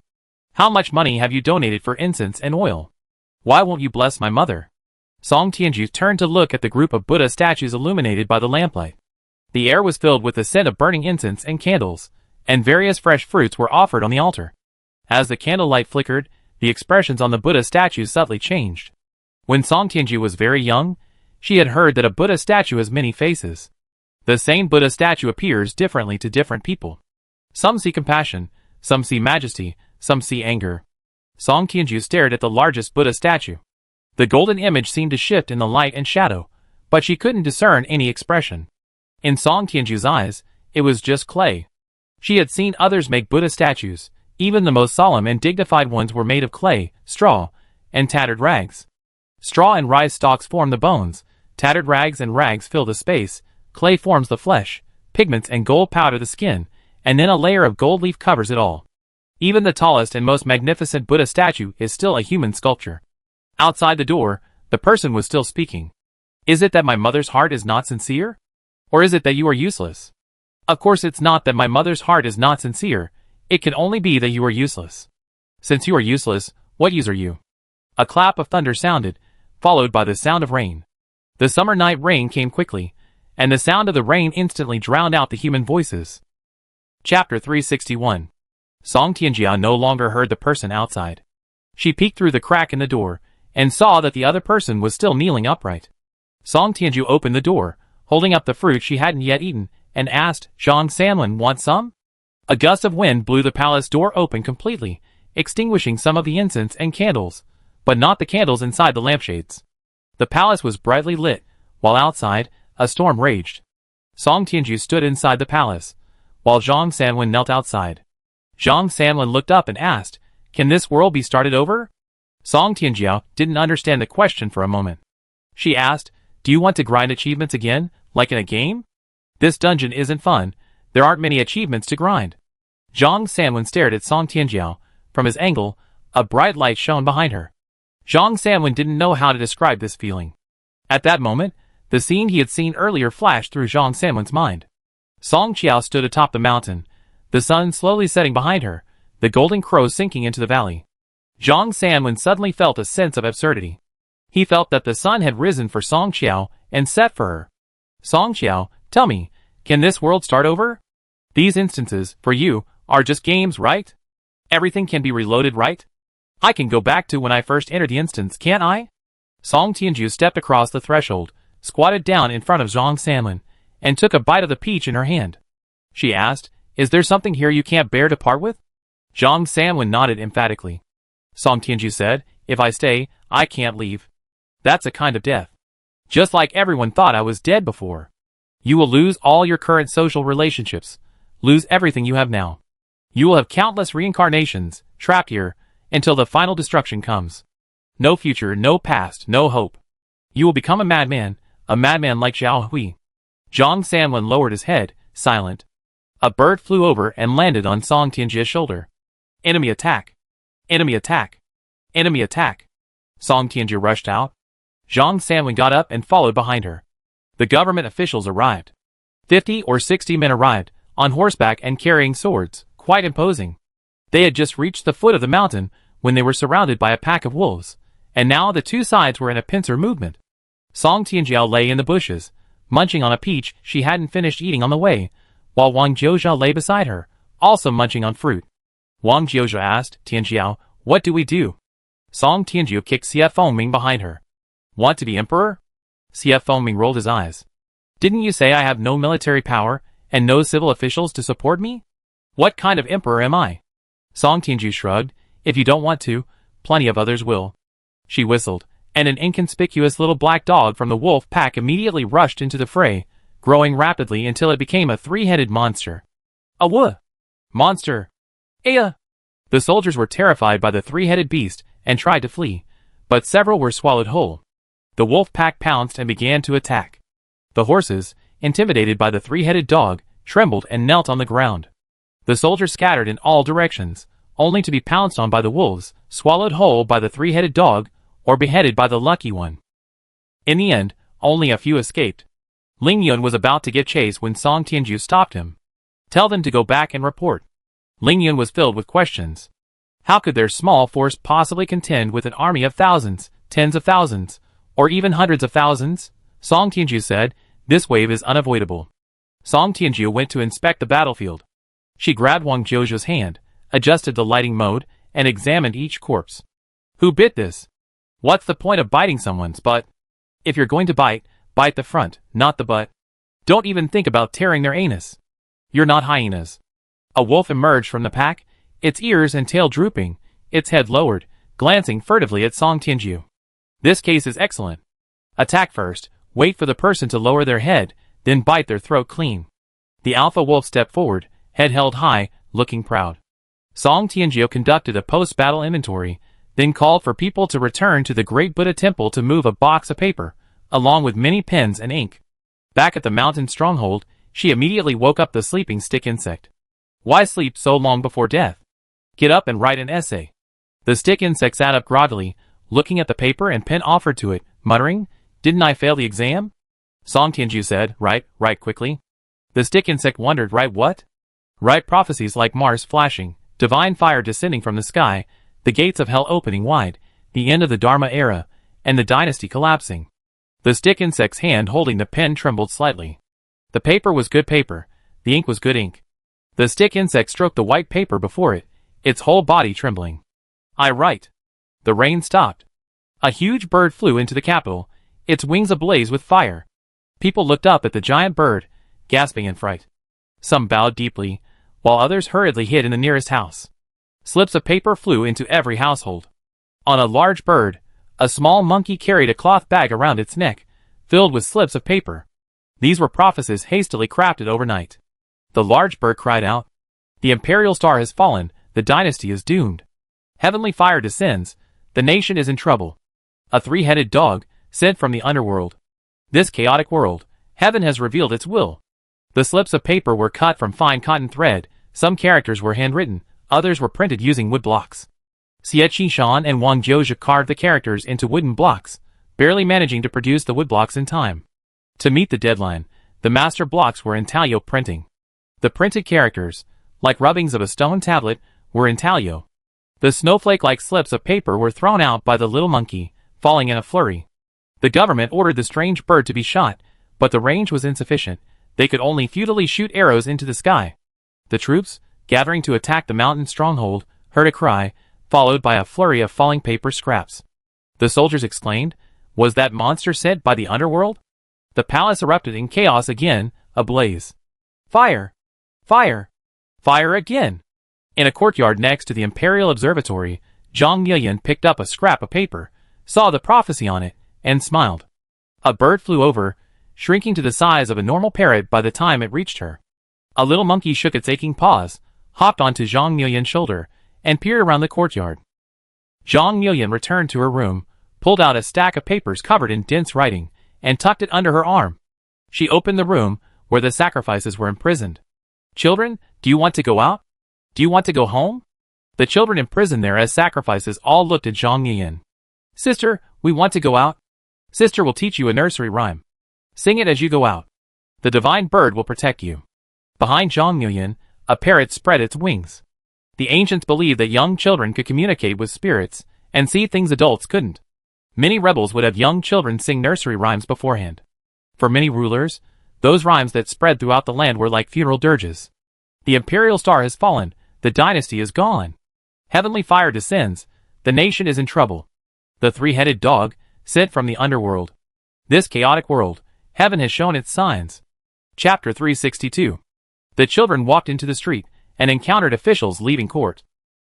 How much money have you donated for incense and oil? Why won't you bless my mother? Song Tianjiao turned to look at the group of Buddha statues illuminated by the lamplight. The air was filled with the scent of burning incense and candles, and various fresh fruits were offered on the altar. As the candlelight flickered, the expressions on the Buddha statues subtly changed. When Song Tianjiao was very young, she had heard that a Buddha statue has many faces. The same Buddha statue appears differently to different people. Some see compassion, some see majesty, some see anger. Song Tianjiao stared at the largest Buddha statue. The golden image seemed to shift in the light and shadow, but she couldn't discern any expression. In Song Tianjiao's eyes, it was just clay. She had seen others make Buddha statues. Even the most solemn and dignified ones were made of clay, straw, and tattered rags. Straw and rice stalks form the bones, tattered rags and rags fill the space, clay forms the flesh, pigments and gold powder the skin, and then a layer of gold leaf covers it all. Even the tallest and most magnificent Buddha statue is still a human sculpture. Outside the door, the person was still speaking. Is it that my mother's heart is not sincere? Or is it that you are useless? Of course it's not that my mother's heart is not sincere. It can only be that you are useless. Since you are useless, what use are you? A clap of thunder sounded, followed by the sound of rain. The summer night rain came quickly, and the sound of the rain instantly drowned out the human voices. Chapter 361. Song Tianjiao no longer heard the person outside. She peeked through the crack in the door, and saw that the other person was still kneeling upright. Song Tianjiao opened the door, holding up the fruit she hadn't yet eaten, and asked, Zhang Sanlin, want some? A gust of wind blew the palace door open completely, extinguishing some of the incense and candles, but not the candles inside the lampshades. The palace was brightly lit, while outside, a storm raged. Song Tianjiao stood inside the palace, while Zhang Sanlin knelt outside. Zhang Sanlin looked up and asked, Can this world be started over? Song Tianjiao didn't understand the question for a moment. She asked, Do you want to grind achievements again, like in a game? This dungeon isn't fun. There aren't many achievements to grind. Zhang Sanlin stared at Song Tianjiao. From his angle, a bright light shone behind her. Zhang Sanlin didn't know how to describe this feeling. At that moment, the scene he had seen earlier flashed through Zhang Sanlin's mind. Song Qiao stood atop the mountain, the sun slowly setting behind her, the golden crows sinking into the valley. Zhang Sanlin suddenly felt a sense of absurdity. He felt that the sun had risen for Song Qiao and set for her. Song Qiao, tell me, can this world start over? These instances, for you, are just games, right? Everything can be reloaded, right? I can go back to when I first entered the instance, can't I? Song Tianjiao stepped across the threshold, squatted down in front of Zhang Sanlin, and took a bite of the peach in her hand. She asked, Is there something here you can't bear to part with? Zhang Sanlin nodded emphatically. Song Tianjiao said, If I stay, I can't leave. That's a kind of death. Just like everyone thought I was dead before. You will lose all your current social relationships, lose everything you have now. You will have countless reincarnations, trapped here, until the final destruction comes. No future, no past, no hope. You will become a madman like Zhao Hui. Zhang Sanlin lowered his head, silent. A bird flew over and landed on Song Tianjia's shoulder. Enemy attack! Enemy attack! Enemy attack! Song Tianjia rushed out. Zhang Sanlin got up and followed behind her. The government officials arrived. 50 or 60 men arrived, on horseback and carrying swords, quite imposing. They had just reached the foot of the mountain when they were surrounded by a pack of wolves, and now the two sides were in a pincer movement. Song Tianjiao lay in the bushes, munching on a peach she hadn't finished eating on the way, while Wang Jiuzhao lay beside her, also munching on fruit. Wang Jiuzhao asked, Tianjiao, what do we do? Song Tianjiao kicked Xie Fengming behind her. Want to be emperor? Xie Fengming rolled his eyes. Didn't you say I have no military power, and no civil officials to support me? What kind of emperor am I? Song Tianjiao shrugged. If you don't want to, plenty of others will. She whistled, and an inconspicuous little black dog from the wolf pack immediately rushed into the fray, growing rapidly until it became a three-headed monster. A wuh! Monster! Aya! The soldiers were terrified by the three-headed beast and tried to flee, but several were swallowed whole. The wolf pack pounced and began to attack. The horses, intimidated by the three-headed dog, trembled and knelt on the ground. The soldiers scattered in all directions, only to be pounced on by the wolves, swallowed whole by the three-headed dog, or beheaded by the lucky one. In the end, only a few escaped. Ling Yun was about to give chase when Song Tianju stopped him. "Tell them to go back and report." Ling Yun was filled with questions. How could their small force possibly contend with an army of thousands, tens of thousands, or even hundreds of thousands? Song Tianju said, "This wave is unavoidable." Song Tianju went to inspect the battlefield. She grabbed Wang Jiuzhu's hand, adjusted the lighting mode, and examined each corpse. Who bit this? What's the point of biting someone's butt? If you're going to bite, bite the front, not the butt. Don't even think about tearing their anus. You're not hyenas. A wolf emerged from the pack, its ears and tail drooping, its head lowered, glancing furtively at Song Tianju. This case is excellent. Attack first, wait for the person to lower their head, then bite their throat clean. The alpha wolf stepped forward, head held high, looking proud. Song Tianju conducted a post-battle inventory, then called for people to return to the Great Buddha Temple to move a box of paper, along with many pens and ink. Back at the mountain stronghold, she immediately woke up the sleeping stick insect. Why sleep so long before death? Get up and write an essay. The stick insect sat up groggily, looking at the paper and pen offered to it, muttering, "Didn't I fail the exam?" Song Tianju said, "Write quickly." The stick insect wondered, "Write what?" "Write prophecies like Mars flashing, divine fire descending from the sky, the gates of hell opening wide, the end of the Dharma era, and the dynasty collapsing." The stick insect's hand holding the pen trembled slightly. The paper was good paper, the ink was good ink. The stick insect stroked the white paper before it, its whole body trembling. "I write." The rain stopped. A huge bird flew into the capital, its wings ablaze with fire. People looked up at the giant bird, gasping in fright. Some bowed deeply, while others hurriedly hid in the nearest house. Slips of paper flew into every household. On a large bird, a small monkey carried a cloth bag around its neck, filled with slips of paper. These were prophecies hastily crafted overnight. The large bird cried out, "The imperial star has fallen, the dynasty is doomed. Heavenly fire descends, the nation is in trouble. A three-headed dog, sent from the underworld. This chaotic world, heaven has revealed its will." The slips of paper were cut from fine cotton thread, some characters were handwritten, others were printed using wood blocks. Xie Qishan and Wang Jiuzhu carved the characters into wooden blocks, barely managing to produce the wood blocks in time. To meet the deadline, the master blocks were intaglio printing. The printed characters, like rubbings of a stone tablet, were intaglio. The snowflake-like slips of paper were thrown out by the little monkey, falling in a flurry. The government ordered the strange bird to be shot, but the range was insufficient. They could only futilely shoot arrows into the sky. The troops, gathering to attack the mountain stronghold, heard a cry, followed by a flurry of falling paper scraps. The soldiers exclaimed, "Was that monster sent by the underworld?" The palace erupted in chaos again, ablaze. Fire! Fire! Fire again! In a courtyard next to the Imperial Observatory, Zhang Milyan picked up a scrap of paper, saw the prophecy on it, and smiled. A bird flew over, shrinking to the size of a normal parrot by the time it reached her. A little monkey shook its aching paws, hopped onto Zhang Milyan's shoulder, and peered around the courtyard. Zhang Milyan returned to her room, pulled out a stack of papers covered in dense writing, and tucked it under her arm. She opened the room, where the sacrifices were imprisoned. "Children, do you want to go out? Do you want to go home?" The children imprisoned there as sacrifices all looked at Zhang Milyan. "Sister, we want to go out. Sister will teach you a nursery rhyme. Sing it as you go out. The divine bird will protect you." Behind Zhang Milyan, a parrot spread its wings. The ancients believed that young children could communicate with spirits, and see things adults couldn't. Many rebels would have young children sing nursery rhymes beforehand. For many rulers, those rhymes that spread throughout the land were like funeral dirges. The imperial star has fallen, the dynasty is gone. Heavenly fire descends, the nation is in trouble. The three-headed dog, sent from the underworld. This chaotic world, heaven has shown its signs. Chapter 362. The children walked into the street, and encountered officials leaving court.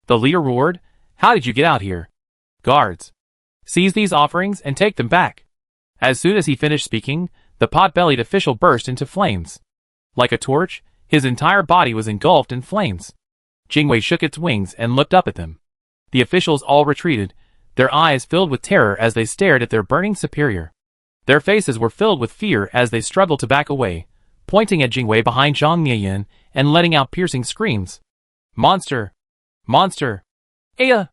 The leader roared, "How did you get out here? Guards! Seize these offerings and take them back." As soon as he finished speaking, the pot-bellied official burst into flames. Like a torch, his entire body was engulfed in flames. Jingwei shook its wings and looked up at them. The officials all retreated, their eyes filled with terror as they stared at their burning superior. Their faces were filled with fear as they struggled to back away, pointing at Jingwei behind Zhang Miyan and letting out piercing screams. Monster! Monster! Aya!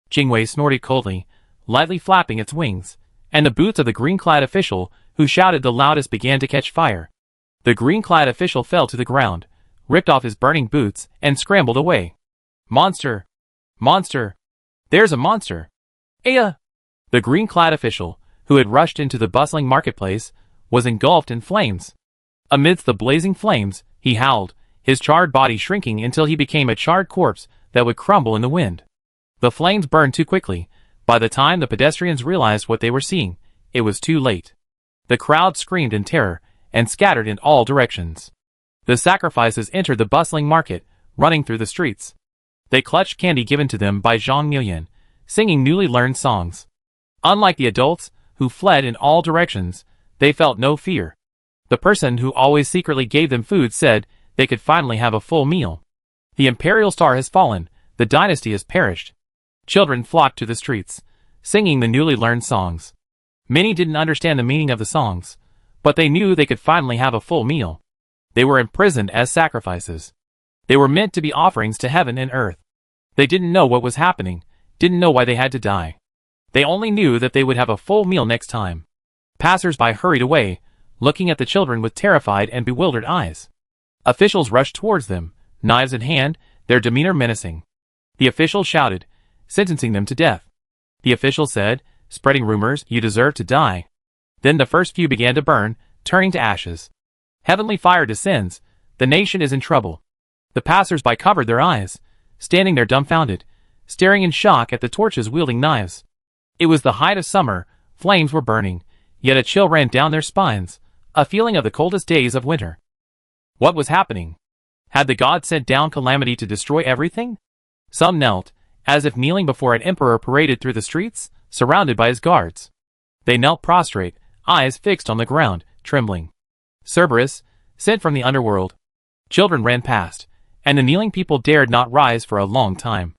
Jingwei snorted coldly, lightly flapping its wings, and the boots of the green-clad official, who shouted the loudest, began to catch fire. The green-clad official fell to the ground, ripped off his burning boots, and scrambled away. Monster! Monster! There's a monster! Aya! The green-clad official, who had rushed into the bustling marketplace, was engulfed in flames. Amidst the blazing flames, he howled, his charred body shrinking until he became a charred corpse that would crumble in the wind. The flames burned too quickly. By the time the pedestrians realized what they were seeing, it was too late. The crowd screamed in terror and scattered in all directions. The sacrifices entered the bustling market, running through the streets. They clutched candy given to them by Zhang Miyan, singing newly learned songs. Unlike the adults, who fled in all directions, they felt no fear. The person who always secretly gave them food said they could finally have a full meal. The imperial star has fallen, the dynasty has perished. Children flocked to the streets, singing the newly learned songs. Many didn't understand the meaning of the songs, but they knew they could finally have a full meal. They were imprisoned as sacrifices. They were meant to be offerings to heaven and earth. They didn't know what was happening, didn't know why they had to die. They only knew that they would have a full meal next time. Passers-by hurried away, looking at the children with terrified and bewildered eyes. Officials rushed towards them, knives in hand, their demeanor menacing. The official shouted, sentencing them to death. The official said, spreading rumors, you deserve to die. Then the first few began to burn, turning to ashes. Heavenly fire descends, the nation is in trouble. The passers-by covered their eyes, standing there dumbfounded, staring in shock at the torches wielding knives. It was the height of summer, flames were burning, yet a chill ran down their spines, a feeling of the coldest days of winter. What was happening? Had the gods sent down calamity to destroy everything? Some knelt, as if kneeling before an emperor paraded through the streets, surrounded by his guards. They knelt prostrate, eyes fixed on the ground, trembling. Cerberus, sent from the underworld. Children ran past, and the kneeling people dared not rise for a long time.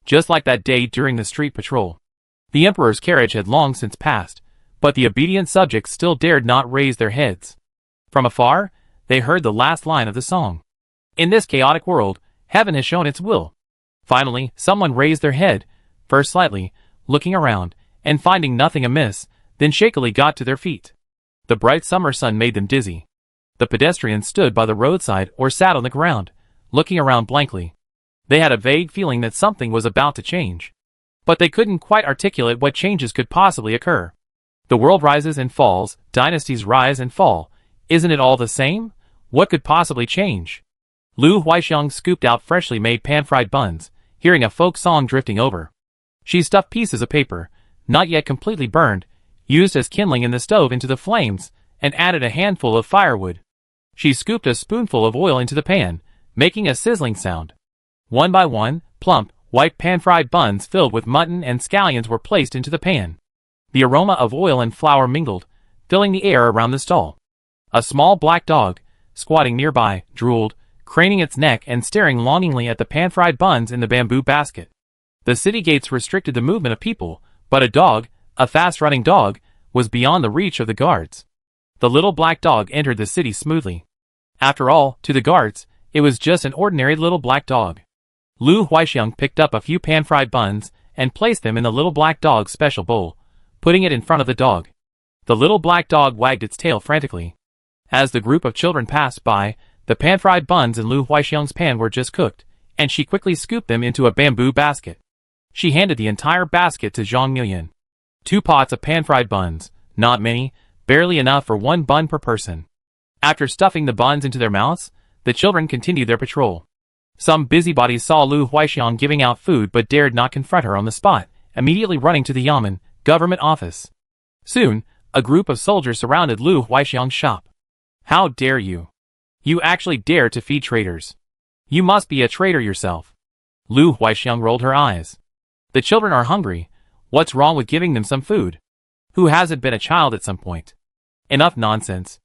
Just like that day during the street patrol. The emperor's carriage had long since passed, but the obedient subjects still dared not raise their heads. From afar, they heard the last line of the song. In this chaotic world, heaven has shown its will. Finally, someone raised their head, first slightly, looking around, and finding nothing amiss, then shakily got to their feet. The bright summer sun made them dizzy. The pedestrians stood by the roadside or sat on the ground, looking around blankly. They had a vague feeling that something was about to change. But they couldn't quite articulate what changes could possibly occur. The world rises and falls, dynasties rise and fall. Isn't it all the same? What could possibly change? Lu Huixiang scooped out freshly made pan-fried buns, hearing a folk song drifting over. She stuffed pieces of paper, not yet completely burned, used as kindling in the stove into the flames, and added a handful of firewood. She scooped a spoonful of oil into the pan, making a sizzling sound. One by one, plump, white pan-fried buns filled with mutton and scallions were placed into the pan. The aroma of oil and flour mingled, filling the air around the stall. A small black dog, squatting nearby, drooled, craning its neck and staring longingly at the pan-fried buns in the bamboo basket. The city gates restricted the movement of people, but a dog, a fast-running dog, was beyond the reach of the guards. The little black dog entered the city smoothly. After all, to the guards, it was just an ordinary little black dog. Lu Huixiang picked up a few pan-fried buns and placed them in the little black dog's special bowl, putting it in front of the dog. The little black dog wagged its tail frantically. As the group of children passed by, the pan-fried buns in Lu Huixiang's pan were just cooked, and she quickly scooped them into a bamboo basket. She handed the entire basket to Zhang Miyan. 2 pots of pan-fried buns, not many, barely enough for 1 bun per person. After stuffing the buns into their mouths, the children continued their patrol. Some busybodies saw Lu Huixiang giving out food but dared not confront her on the spot, immediately running to the Yamen, government office. Soon, a group of soldiers surrounded Lu Huixiang's shop. How dare you? You actually dare to feed traitors. You must be a traitor yourself. Lu Huixiang rolled her eyes. The children are hungry. What's wrong with giving them some food? Who hasn't been a child at some point? Enough nonsense.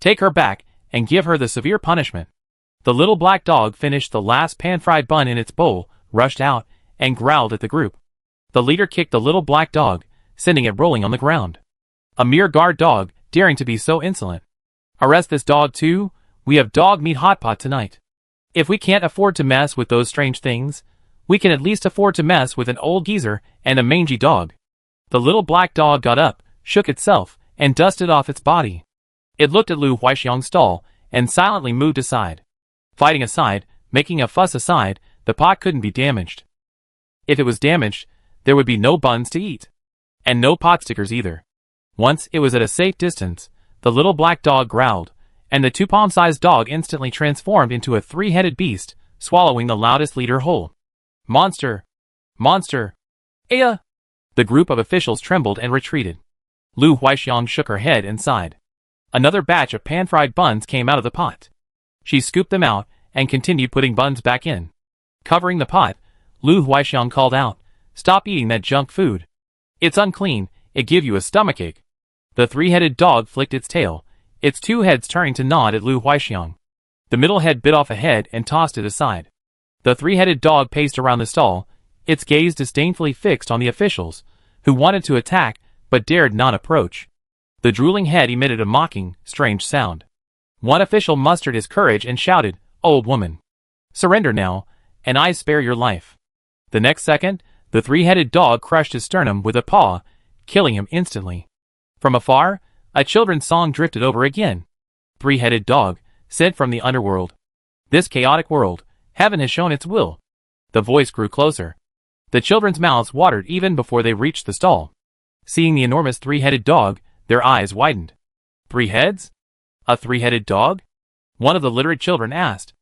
Take her back and give her the severe punishment. The little black dog finished the last pan-fried bun in its bowl, rushed out, and growled at the group. The leader kicked the little black dog, sending it rolling on the ground. A mere guard dog daring to be so insolent? Arrest this dog too? We have dog meat hot pot tonight. If we can't afford to mess with those strange things, we can at least afford to mess with an old geezer and a mangy dog. The little black dog got up, shook itself, and dusted off its body. It looked at Lu Huaxiang's stall, and silently moved aside. Fighting aside, making a fuss aside, the pot couldn't be damaged. If it was damaged, there would be no buns to eat. And no pot stickers either. Once it was at a safe distance, the little black dog growled, and the 2-palm-sized dog instantly transformed into a 3-headed beast, swallowing the loudest leader whole. Monster! Monster! Aya! The group of officials trembled and retreated. Lu Huaxiang shook her head and sighed. Another batch of pan-fried buns came out of the pot. She scooped them out and continued putting buns back in. Covering the pot, Lu Huaxiang called out, "Stop eating that junk food. It's unclean, it give you a stomachache." The 3-headed dog flicked its tail, its 2 heads turning to nod at Lu Huaxiang. The middle head bit off a head and tossed it aside. The 3-headed dog paced around the stall, its gaze disdainfully fixed on the officials, who wanted to attack but dared not approach. The drooling head emitted a mocking, strange sound. One official mustered his courage and shouted, "Old woman! Surrender now, and I spare your life." The next second, the 3-headed dog crushed his sternum with a paw, killing him instantly. From afar, a children's song drifted over again. 3-headed dog, sent from the underworld. This chaotic world, heaven has shown its will. The voice grew closer. The children's mouths watered even before they reached the stall. Seeing the enormous 3-headed dog, their eyes widened. 3 heads? A 3-headed dog? One of the literate children asked.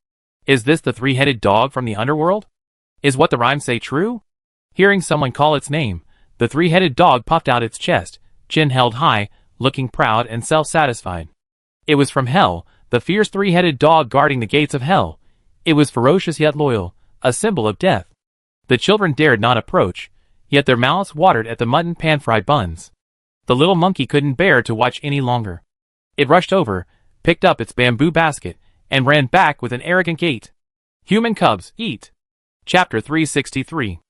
Is this the 3-headed dog from the underworld? Is what the rhymes say true? Hearing someone call its name, the 3-headed dog puffed out its chest, chin held high, looking proud and self-satisfied. It was from hell, the fierce 3-headed dog guarding the gates of hell. It was ferocious yet loyal, a symbol of death. The children dared not approach, yet their mouths watered at the mutton pan-fried buns. The little monkey couldn't bear to watch any longer. It rushed over, picked up its bamboo basket, and ran back with an arrogant gait. Human cubs, eat! Chapter 363.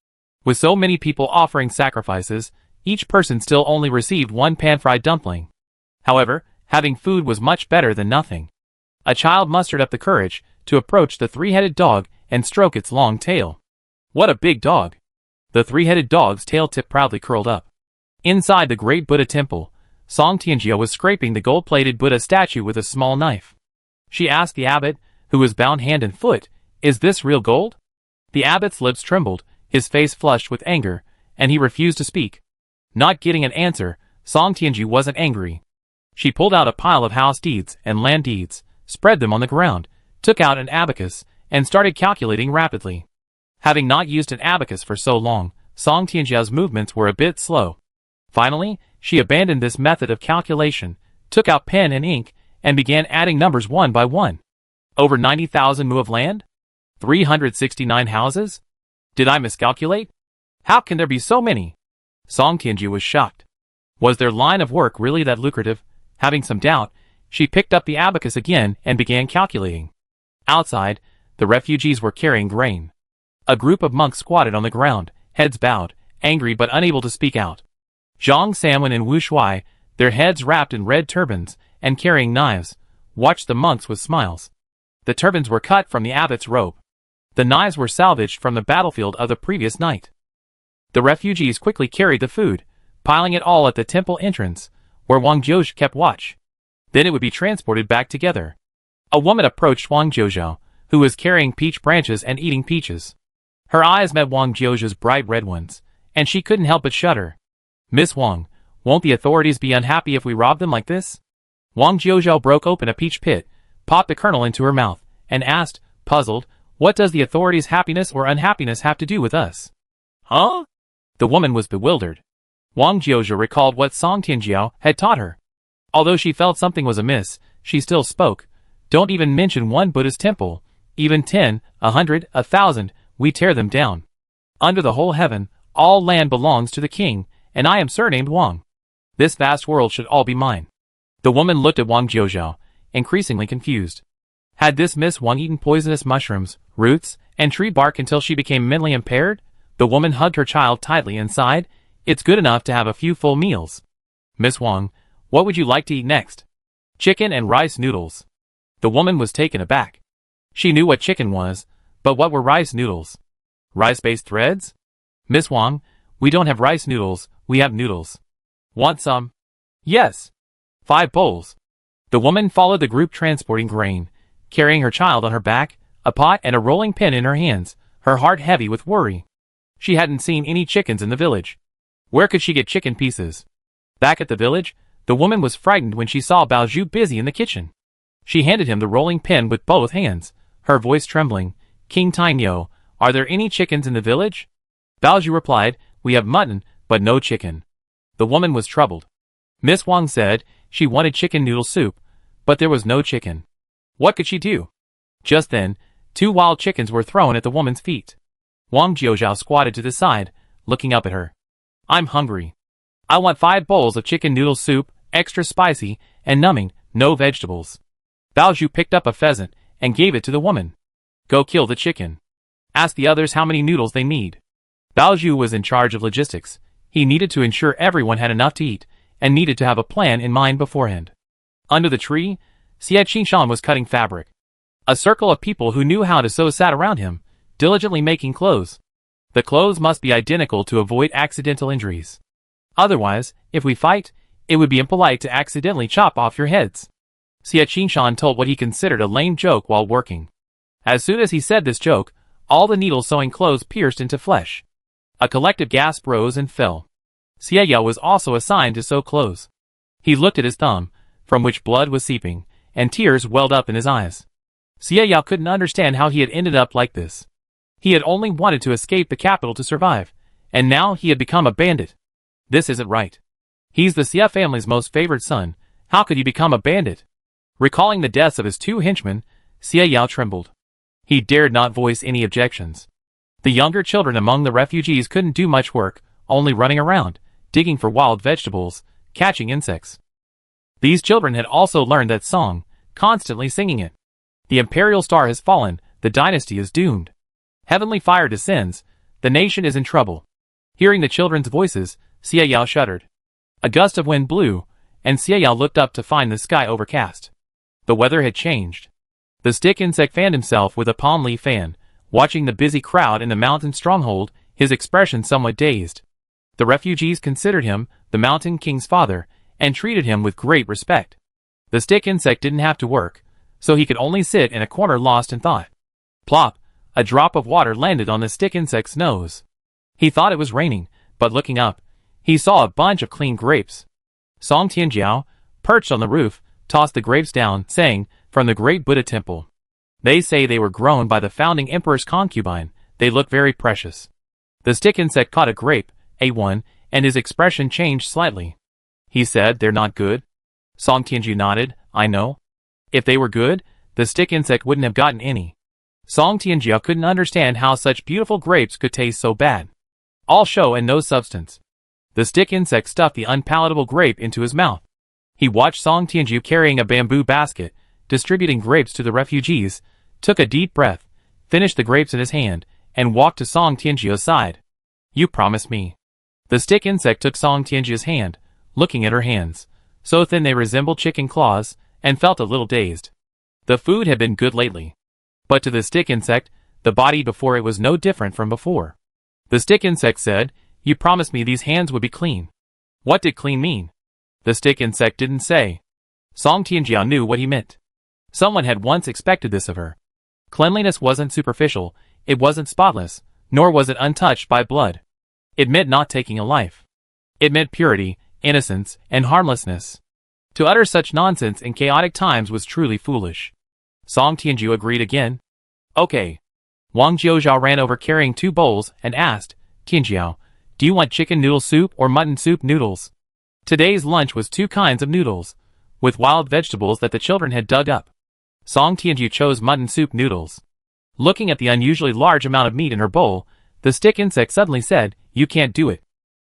With so many people offering sacrifices, each person still only received 1 pan-fried dumpling. However, having food was much better than nothing. A child mustered up the courage to approach the 3-headed dog and stroke its long tail. What a big dog! The 3-headed dog's tail tip proudly curled up. Inside the great Buddha temple, Song Tianjia was scraping the gold-plated Buddha statue with a small knife. She asked the abbot, who was bound hand and foot, "Is this real gold?" The abbot's lips trembled, his face flushed with anger, and he refused to speak. Not getting an answer, Song Tianji wasn't angry. She pulled out a pile of house deeds and land deeds, spread them on the ground, took out an abacus, and started calculating rapidly. Having not used an abacus for so long, Song Tianjia's movements were a bit slow. Finally, she abandoned this method of calculation, took out pen and ink, and began adding numbers one by one. Over 90,000 mu of land? 369 houses? Did I miscalculate? How can there be so many? Song Tianji was shocked. Was their line of work really that lucrative? Having some doubt, she picked up the abacus again and began calculating. Outside, the refugees were carrying grain. A group of monks squatted on the ground, heads bowed, angry but unable to speak out. Zhang Samwen and Wu Shuai, their heads wrapped in red turbans and carrying knives, watched the monks with smiles. The turbans were cut from the abbot's robe. The knives were salvaged from the battlefield of the previous night. The refugees quickly carried the food, piling it all at the temple entrance, where Wang Jiuzhou kept watch. Then it would be transported back together. A woman approached Wang Jiuzhou, who was carrying peach branches and eating peaches. Her eyes met Wang Jiuzhou's bright red ones, and she couldn't help but shudder. "Miss Wang, won't the authorities be unhappy if we rob them like this?" Wang Jiuzhou broke open a peach pit, popped the kernel into her mouth, and asked, puzzled, "What does the authorities' happiness or unhappiness have to do with us?" "Huh?" The woman was bewildered. Wang Jiuzhou recalled what Song Tianjiao had taught her. Although she felt something was amiss, she still spoke. "Don't even mention one Buddhist temple. Even 10, 100, 1,000, we tear them down. Under the whole heaven, all land belongs to the king, and I am surnamed Wang. This vast world should all be mine." The woman looked at Wang Jiuzhou, increasingly confused. Had this Miss Wang eaten poisonous mushrooms, roots, and tree bark until she became mentally impaired? The woman hugged her child tightly and sighed, "It's good enough to have a few full meals." "Miss Wang, What would you like to eat next? Chicken and rice noodles. The woman was taken aback. She knew what chicken was, but what were rice noodles? Rice-based threads? Miss Wang, we don't have rice noodles, we have noodles. Want some? Yes. 5 bowls. The woman followed the group transporting grain, carrying her child on her back, a pot and a rolling pin in her hands, her heart heavy with worry. She hadn't seen any chickens in the village. Where could she get chicken pieces? Back at the village, the woman was frightened when she saw Bao Zhu busy in the kitchen. She handed him the rolling pin with both hands, her voice trembling. King Tainyo, are there any chickens in the village? Bao Zhu replied, we have mutton, but no chicken. The woman was troubled. Miss Wang said she wanted chicken noodle soup, but there was no chicken. What could she do? Just then, 2 wild chickens were thrown at the woman's feet. Wang Jiuzhao squatted to the side, looking up at her. I'm hungry. I want 5 bowls of chicken noodle soup, extra spicy, and numbing, no vegetables. Bao Zhu picked up a pheasant and gave it to the woman. Go kill the chicken. Ask the others how many noodles they need. Bao Zhu was in charge of logistics. He needed to ensure everyone had enough to eat, and needed to have a plan in mind beforehand. Under the tree, Xie Qingshan was cutting fabric. A circle of people who knew how to sew sat around him, diligently making clothes. The clothes must be identical to avoid accidental injuries. Otherwise, if we fight, it would be impolite to accidentally chop off your heads. Xie Qingshan told what he considered a lame joke while working. As soon as he said this joke, all the needles sewing clothes pierced into flesh. A collective gasp rose and fell. Xie Yao was also assigned to sew clothes. He looked at his thumb, from which blood was seeping, and tears welled up in his eyes. Xie Yao couldn't understand how he had ended up like this. He had only wanted to escape the capital to survive, and now he had become a bandit. This isn't right. He's the Xie family's most favored son. How could he become a bandit? Recalling the deaths of his 2 henchmen, Xie Yao trembled. He dared not voice any objections. The younger children among the refugees couldn't do much work, only running around, digging for wild vegetables, catching insects. These children had also learned that song, constantly singing it. The imperial star has fallen, the dynasty is doomed. Heavenly fire descends, the nation is in trouble. Hearing the children's voices, Xie Yao shuddered. A gust of wind blew, and Xie Yao looked up to find the sky overcast. The weather had changed. The stick insect fanned himself with a palm leaf fan, watching the busy crowd in the mountain stronghold, his expression somewhat dazed. The refugees considered him the mountain king's father, and treated him with great respect. The stick insect didn't have to work, so he could only sit in a corner lost in thought. Plop! A drop of water landed on the stick insect's nose. He thought it was raining, but looking up, he saw a bunch of clean grapes. Song Tianjiao, perched on the roof, tossed the grapes down, saying, from the great Buddha temple. They say they were grown by the founding emperor's concubine, they look very precious. The stick insect caught a grape, ate one, and his expression changed slightly. He said, they're not good. Song Tianji nodded, I know. If they were good, the stick insect wouldn't have gotten any. Song Tianjiao couldn't understand how such beautiful grapes could taste so bad. All show and no substance. The stick insect stuffed the unpalatable grape into his mouth. He watched Song Tianjiu carrying a bamboo basket, distributing grapes to the refugees, took a deep breath, finished the grapes in his hand, and walked to Song Tianjiu's side. You promised me. The stick insect took Song Tianjiu's hand, looking at her hands, so thin they resembled chicken claws, and felt a little dazed. The food had been good lately. But to the stick insect, the body before it was no different from before. The stick insect said, you promised me these hands would be clean. What did clean mean? The stick insect didn't say. Song Tianjiao knew what he meant. Someone had once expected this of her. Cleanliness wasn't superficial, it wasn't spotless, nor was it untouched by blood. It meant not taking a life. It meant purity, innocence, and harmlessness. To utter such nonsense in chaotic times was truly foolish. Song Tianjiu agreed again. Okay. Wang Jiuzhao ran over carrying 2 bowls and asked, Tianjiao, do you want chicken noodle soup or mutton soup noodles? Today's lunch was 2 kinds of noodles, with wild vegetables that the children had dug up. Song Tianjiu chose mutton soup noodles. Looking at the unusually large amount of meat in her bowl, the stick insect suddenly said, you can't do it.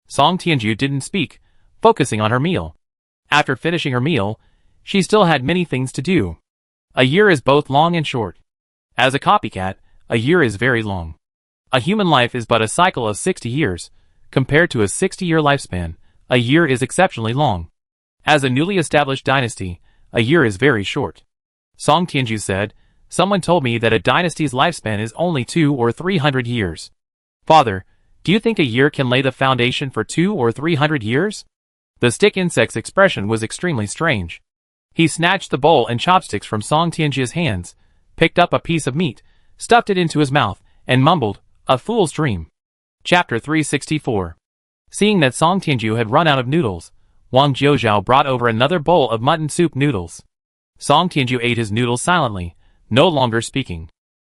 Song Tianjiu didn't speak, focusing on her meal. After finishing her meal, she still had many things to do. A year is both long and short. As a copycat, a year is very long. A human life is but a cycle of 60 years. Compared to a 60-year lifespan, a year is exceptionally long. As a newly established dynasty, a year is very short. Song Tianju said, someone told me that a dynasty's lifespan is only 200 or 300 years. Father, do you think a year can lay the foundation for 200 or 300 years? The stick insect's expression was extremely strange. He snatched the bowl and chopsticks from Song Tianju's hands, picked up a piece of meat, stuffed it into his mouth, and mumbled, "A fool's dream." Chapter 364. Seeing that Song Tianju had run out of noodles, Wang Jiuzhao brought over another bowl of mutton soup noodles. Song Tianju ate his noodles silently, no longer speaking.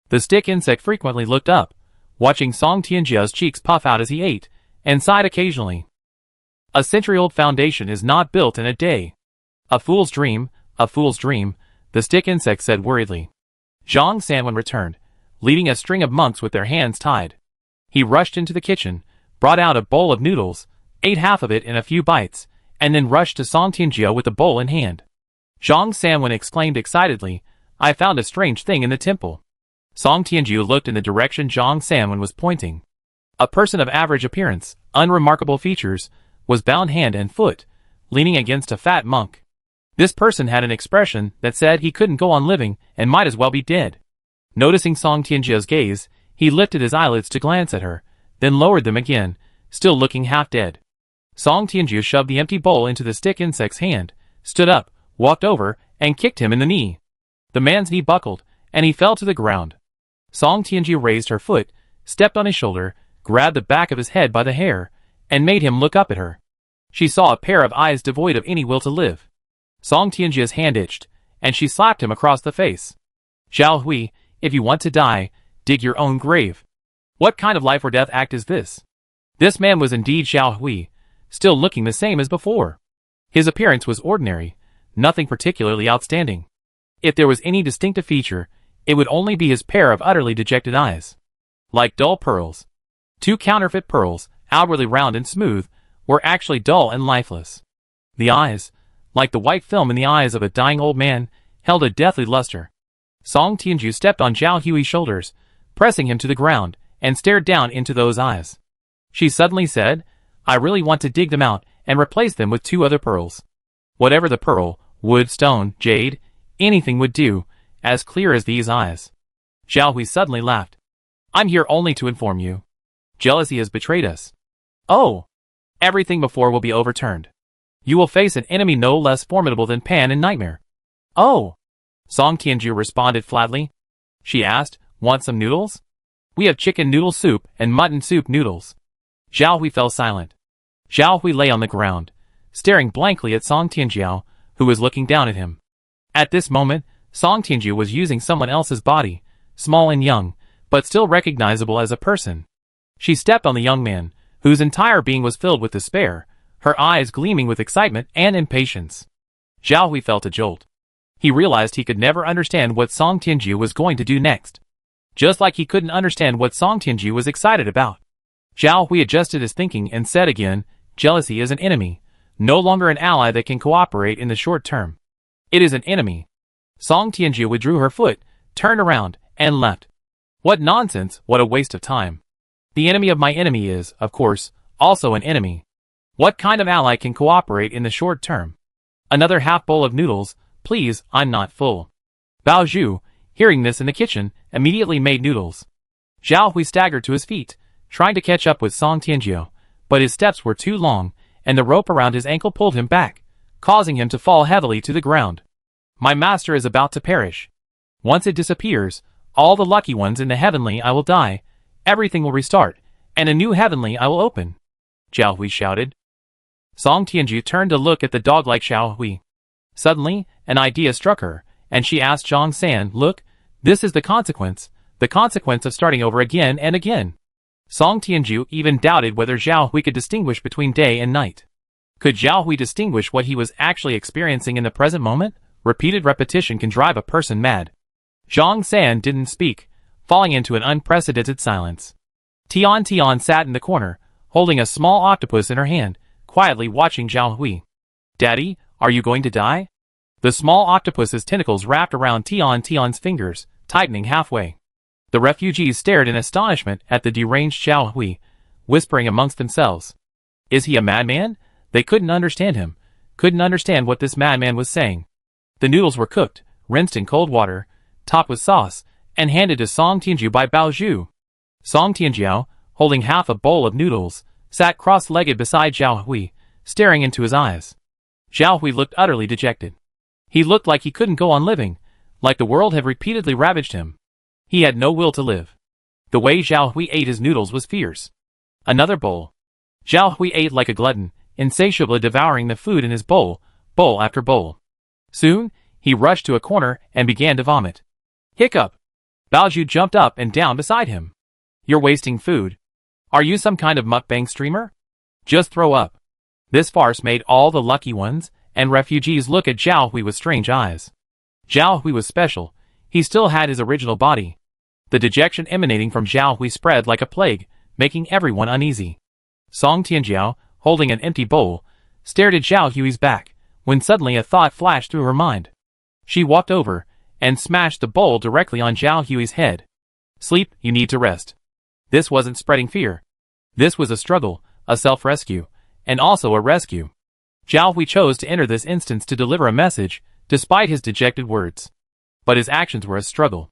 The stick insect frequently looked up, watching Song Tianju's cheeks puff out as he ate, and sighed occasionally. A century-old foundation is not built in a day. A fool's dream, the stick insect said worriedly. Zhang Sanwen returned, leading a string of monks with their hands tied. He rushed into the kitchen, brought out a bowl of noodles, ate half of it in a few bites, and then rushed to Song Tianju with the bowl in hand. Zhang Sanwen exclaimed excitedly, "I found a strange thing in the temple." Song Tianju looked in the direction Zhang Sanwen was pointing. A person of average appearance, unremarkable features, was bound hand and foot, leaning against a fat monk. This person had an expression that said he couldn't go on living and might as well be dead. Noticing Song Tianju's gaze, he lifted his eyelids to glance at her, then lowered them again, still looking half dead. Song Tianju shoved the empty bowl into the stick insect's hand, stood up, walked over, and kicked him in the knee. The man's knee buckled, and he fell to the ground. Song Tianju raised her foot, stepped on his shoulder, grabbed the back of his head by the hair, and made him look up at her. She saw a pair of eyes devoid of any will to live. Song Tianju's hand itched, and she slapped him across the face. "Zhao Hui, if you want to die, dig your own grave." What kind of life or death act is this? This man was indeed Zhao Hui, still looking the same as before. His appearance was ordinary, nothing particularly outstanding. If there was any distinctive feature, it would only be his pair of utterly dejected eyes. Like dull pearls. Two counterfeit pearls, outwardly round and smooth, were actually dull and lifeless. The eyes, like the white film in the eyes of a dying old man, held a deathly luster. Song Tianju stepped on Zhao Hui's shoulders, pressing him to the ground, and stared down into those eyes. She suddenly said, "I really want to dig them out and replace them with 2 other pearls. Whatever the pearl, wood, stone, jade, anything would do, as clear as these eyes." Zhao Hui suddenly laughed. "I'm here only to inform you. Jealousy has betrayed us. Oh! Everything before will be overturned. You will face an enemy no less formidable than Pan in Nightmare." "Oh!" Song Tianju responded flatly. She asked, "Want some noodles?" "We have chicken noodle soup and mutton soup noodles." Zhao Hui fell silent. Zhao Hui lay on the ground, staring blankly at Song Tianju, who was looking down at him. At this moment, Song Tianju was using someone else's body, small and young, but still recognizable as a person. She stepped on the young man, whose entire being was filled with despair, her eyes gleaming with excitement and impatience. Zhao Hui felt a jolt. He realized he could never understand what Song Tianju was going to do next. Just like he couldn't understand what Song Tianju was excited about. Zhao Hui adjusted his thinking and said again, "Jealousy is an enemy, no longer an ally that can cooperate in the short term. It is an enemy." Song Tianju withdrew her foot, turned around, and left. What nonsense, what a waste of time. The enemy of my enemy is, of course, also an enemy. What kind of ally can cooperate in the short term? Another half bowl of noodles, please, I'm not full. Bao Zhu, hearing this in the kitchen, immediately made noodles. Zhao Hui staggered to his feet, trying to catch up with Song Tianju, but his steps were too long, and the rope around his ankle pulled him back, causing him to fall heavily to the ground. My master is about to perish. Once it disappears, all the lucky ones in the heavenly I will die, everything will restart, and a new heavenly I will open. Zhao Hui shouted. Song Tianju turned to look at the dog-like Zhao Hui. Suddenly, an idea struck her, and she asked Zhang San, "Look, this is the consequence of starting over again and again." Song Tianju even doubted whether Zhao Hui could distinguish between day and night. Could Zhao Hui distinguish what he was actually experiencing in the present moment? Repeated repetition can drive a person mad. Zhang San didn't speak, falling into an unprecedented silence. Tian sat in the corner, holding a small octopus in her hand, quietly watching Zhao Hui. "Daddy, are you going to die?" The small octopus's tentacles wrapped around Tian's fingers, tightening halfway. The refugees stared in astonishment at the deranged Zhao Hui, whispering amongst themselves. Is he a madman? They couldn't understand him. couldn't understand what this madman was saying. The noodles were cooked, rinsed in cold water, topped with sauce, and handed to Song Tianjiu by Bao Zhu. Song Tianjiao, holding half a bowl of noodles, sat cross-legged beside Zhao Hui, staring into his eyes. Zhao Hui looked utterly dejected. He looked like he couldn't go on living, like the world had repeatedly ravaged him. He had no will to live. The way Zhao Hui ate his noodles was fierce. Another bowl. Zhao Hui ate like a glutton, insatiably devouring the food in his bowl after bowl. Soon, he rushed to a corner and began to vomit. Hiccup! Bao Zhu jumped up and down beside him. You're wasting food. Are you some kind of mukbang streamer? Just throw up. This farce made all the lucky ones and refugees look at Zhao Hui with strange eyes. Zhao Hui was special. He still had his original body. The dejection emanating from Zhao Hui spread like a plague, making everyone uneasy. Song Tianjiao, holding an empty bowl, stared at Zhao Hui's back, when suddenly a thought flashed through her mind. She walked over and smashed the bowl directly on Zhao Hui's head. Sleep, you need to rest. This wasn't spreading fear. This was a struggle, a self-rescue, and also a rescue. Zhao Hui chose to enter this instance to deliver a message, despite his dejected words. But his actions were a struggle.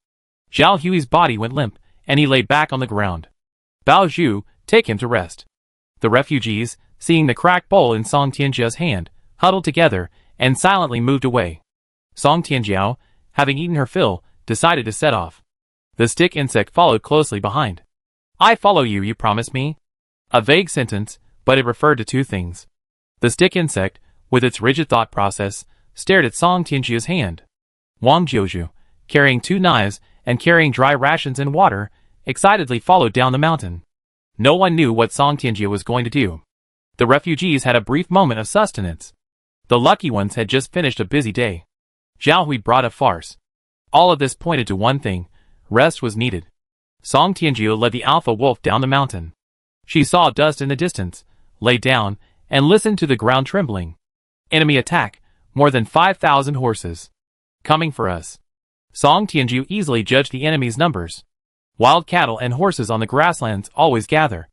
Zhao Hui's body went limp, and he lay back on the ground. Bao Zhu, take him to rest. The refugees, seeing the cracked bowl in Song Tianjiao's hand, huddled together and silently moved away. Song Tianjiao, having eaten her fill, decided to set off. The stick insect followed closely behind. I follow you, you promised me? A vague sentence, but it referred to two things. The stick insect, with its rigid thought process, stared at Song Tianjiao's hand. Wang Jiuzhu, carrying 2 knives and carrying dry rations and water, excitedly followed down the mountain. No one knew what Song Tianjia was going to do. The refugees had a brief moment of sustenance. The lucky ones had just finished a busy day. Zhao Hui brought a farce. All of this pointed to one thing: rest was needed. Song Tianjia led the alpha wolf down the mountain. She saw dust in the distance, lay down, and listened to the ground trembling. Enemy attack, more than 5,000 horses. Coming for us. Song Tianjiu easily judged the enemy's numbers. Wild cattle and horses on the grasslands always gather.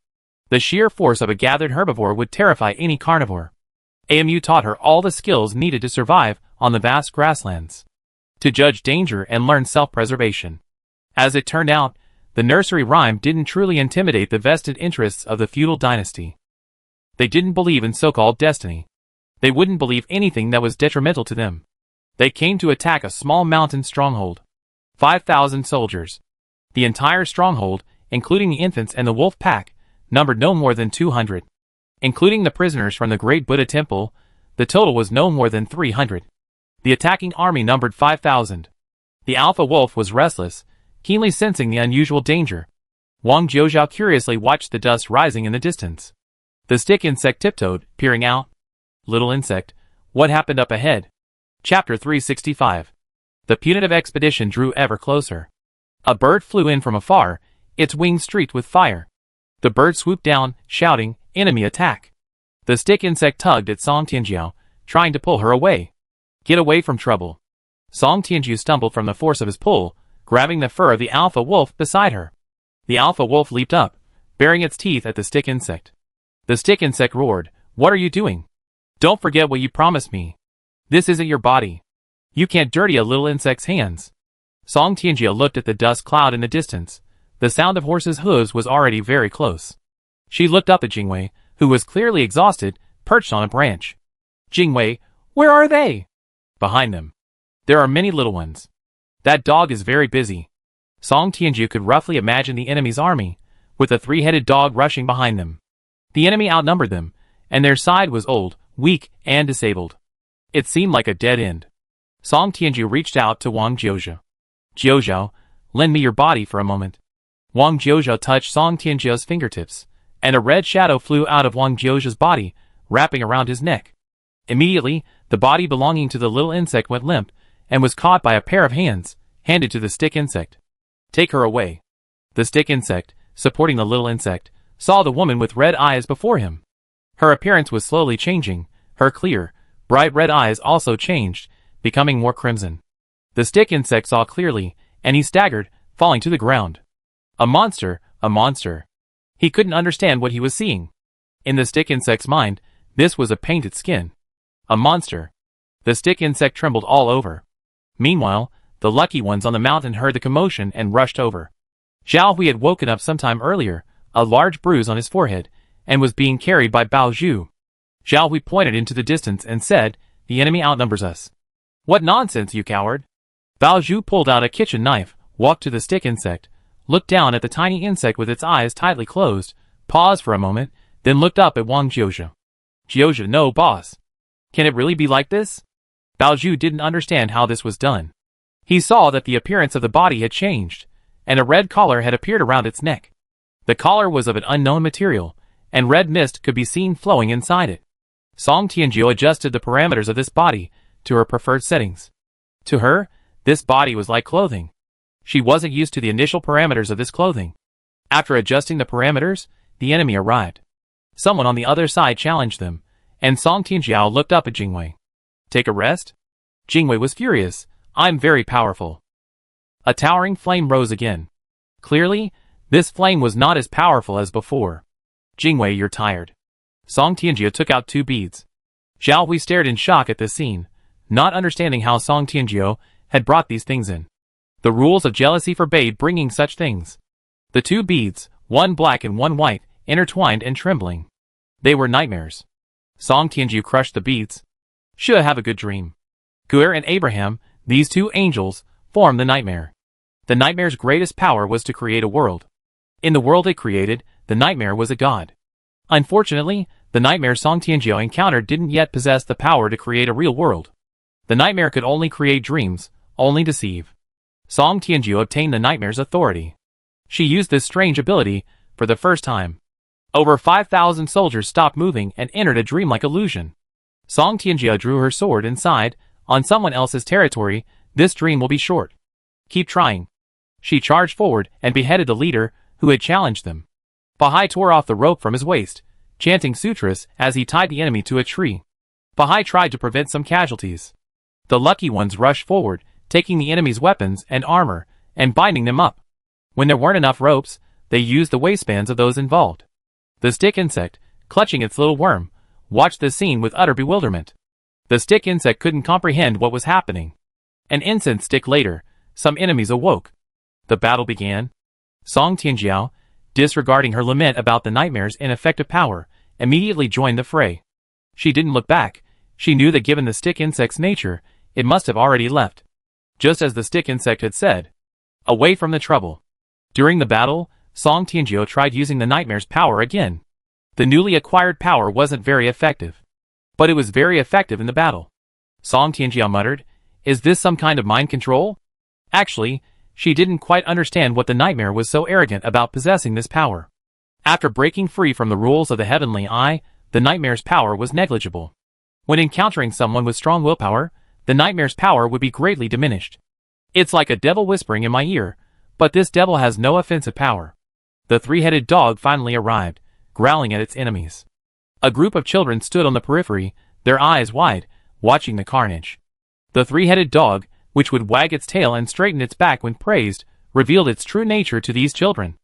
The sheer force of a gathered herbivore would terrify any carnivore. AMU taught her all the skills needed to survive on the vast grasslands. To judge danger and learn self-preservation. As it turned out, the nursery rhyme didn't truly intimidate the vested interests of the feudal dynasty. They didn't believe in so-called destiny. They wouldn't believe anything that was detrimental to them. They came to attack a small mountain stronghold. 5,000 soldiers. The entire stronghold, including the infants and the wolf pack, numbered no more than 200. Including the prisoners from the Great Buddha Temple, the total was no more than 300. The attacking army numbered 5,000. The alpha wolf was restless, keenly sensing the unusual danger. Wang Jiuzhao curiously watched the dust rising in the distance. The stick insect tiptoed, peering out. Little insect, what happened up ahead? Chapter 365. The punitive expedition drew ever closer. A bird flew in from afar, its wings streaked with fire. The bird swooped down, shouting, "Enemy attack!" The stick insect tugged at Song Tianjiao, trying to pull her away. Get away from trouble. Song Tianjiu stumbled from the force of his pull, grabbing the fur of the alpha wolf beside her. The alpha wolf leaped up, baring its teeth at the stick insect. The stick insect roared, "What are you doing? Don't forget what you promised me. This isn't your body. You can't dirty a little insect's hands." Song Tianjia looked at the dust cloud in the distance. The sound of horses' hooves was already very close. She looked up at Jingwei, who was clearly exhausted, perched on a branch. "Jingwei, where are they?" "Behind them. There are many little ones. That dog is very busy." Song Tianjia could roughly imagine the enemy's army, with a 3-headed dog rushing behind them. The enemy outnumbered them, and their side was old, weak, and disabled. It seemed like a dead end. Song Tianjia reached out to Wang Jiuzhou. "Jiuzhou, lend me your body for a moment." Wang Jiuzhou touched Song Tianjia's fingertips, and a red shadow flew out of Wang Jiuzhou's body, wrapping around his neck. Immediately, the body belonging to the little insect went limp, and was caught by a pair of hands, handed to the stick insect. "Take her away." The stick insect, supporting the little insect, saw the woman with red eyes before him. Her appearance was slowly changing. Her clear, bright red eyes also changed, becoming more crimson. The stick insect saw clearly, and he staggered, falling to the ground. A monster, a monster. He couldn't understand what he was seeing. In the stick insect's mind, this was a painted skin. A monster. The stick insect trembled all over. Meanwhile, the lucky ones on the mountain heard the commotion and rushed over. Zhao Hui had woken up some time earlier, a large bruise on his forehead, and was being carried by Bao Zhu. Zhao Hui pointed into the distance and said, "The enemy outnumbers us." "What nonsense, you coward!" Bao Zhu pulled out a kitchen knife, walked to the stick insect, looked down at the tiny insect with its eyes tightly closed, paused for a moment, then looked up at Wang Jiuzhe. "Jiuzhe, no, boss. Can it really be like this?" Bao Zhu didn't understand how this was done. He saw that the appearance of the body had changed, and a red collar had appeared around its neck. The collar was of an unknown material, and red mist could be seen flowing inside it. Song Tianjiu adjusted the parameters of this body to her preferred settings. To her, this body was like clothing. She wasn't used to the initial parameters of this clothing. After adjusting the parameters, the enemy arrived. Someone on the other side challenged them, and Song Tianjiao looked up at Jingwei. "Take a rest?" Jingwei was furious. "I'm very powerful." A towering flame rose again. Clearly, this flame was not as powerful as before. "Jingwei, you're tired." Song Tianjiao took out 2 beads. Zhao Hui stared in shock at this scene, not understanding how Song Tianjiao had brought these things in. The rules of jealousy forbade bringing such things. The 2 beads, one black and one white, intertwined and trembling. They were nightmares. Song Tianjiao crushed the beads. "Should have a good dream." Guer and Abraham, these 2 angels, formed the nightmare. The nightmare's greatest power was to create a world. In the world it created, the nightmare was a god. Unfortunately, the nightmare Song Tianjiao encountered didn't yet possess the power to create a real world. The nightmare could only create dreams, only deceive. Song Tianjiao obtained the nightmare's authority. She used this strange ability for the first time. Over 5,000 soldiers stopped moving and entered a dreamlike illusion. Song Tianjiao drew her sword and sighed, "On someone else's territory, this dream will be short. Keep trying." She charged forward and beheaded the leader who had challenged them. Bahai tore off the rope from his waist, chanting sutras as he tied the enemy to a tree. Bahai tried to prevent some casualties. The lucky ones rushed forward, taking the enemy's weapons and armor, and binding them up. When there weren't enough ropes, they used the waistbands of those involved. The stick insect, clutching its little worm, watched the scene with utter bewilderment. The stick insect couldn't comprehend what was happening. An incense stick later, some enemies awoke. The battle began. Song Tianjiao, disregarding her lament about the nightmare's ineffective power, immediately joined the fray. She didn't look back. She knew that given the stick insect's nature, it must have already left. Just as the stick insect had said. Away from the trouble. During the battle, Song Tianjiao tried using the nightmare's power again. The newly acquired power wasn't very effective. But it was very effective in the battle. Song Tianjiao muttered, "Is this some kind of mind control?" Actually, she didn't quite understand what the nightmare was so arrogant about possessing this power. After breaking free from the rules of the heavenly eye, the nightmare's power was negligible. When encountering someone with strong willpower, the nightmare's power would be greatly diminished. "It's like a devil whispering in my ear, but this devil has no offensive power." The 3-headed dog finally arrived, growling at its enemies. A group of children stood on the periphery, their eyes wide, watching the carnage. The 3-headed dog, which would wag its tail and straighten its back when praised, revealed its true nature to these children.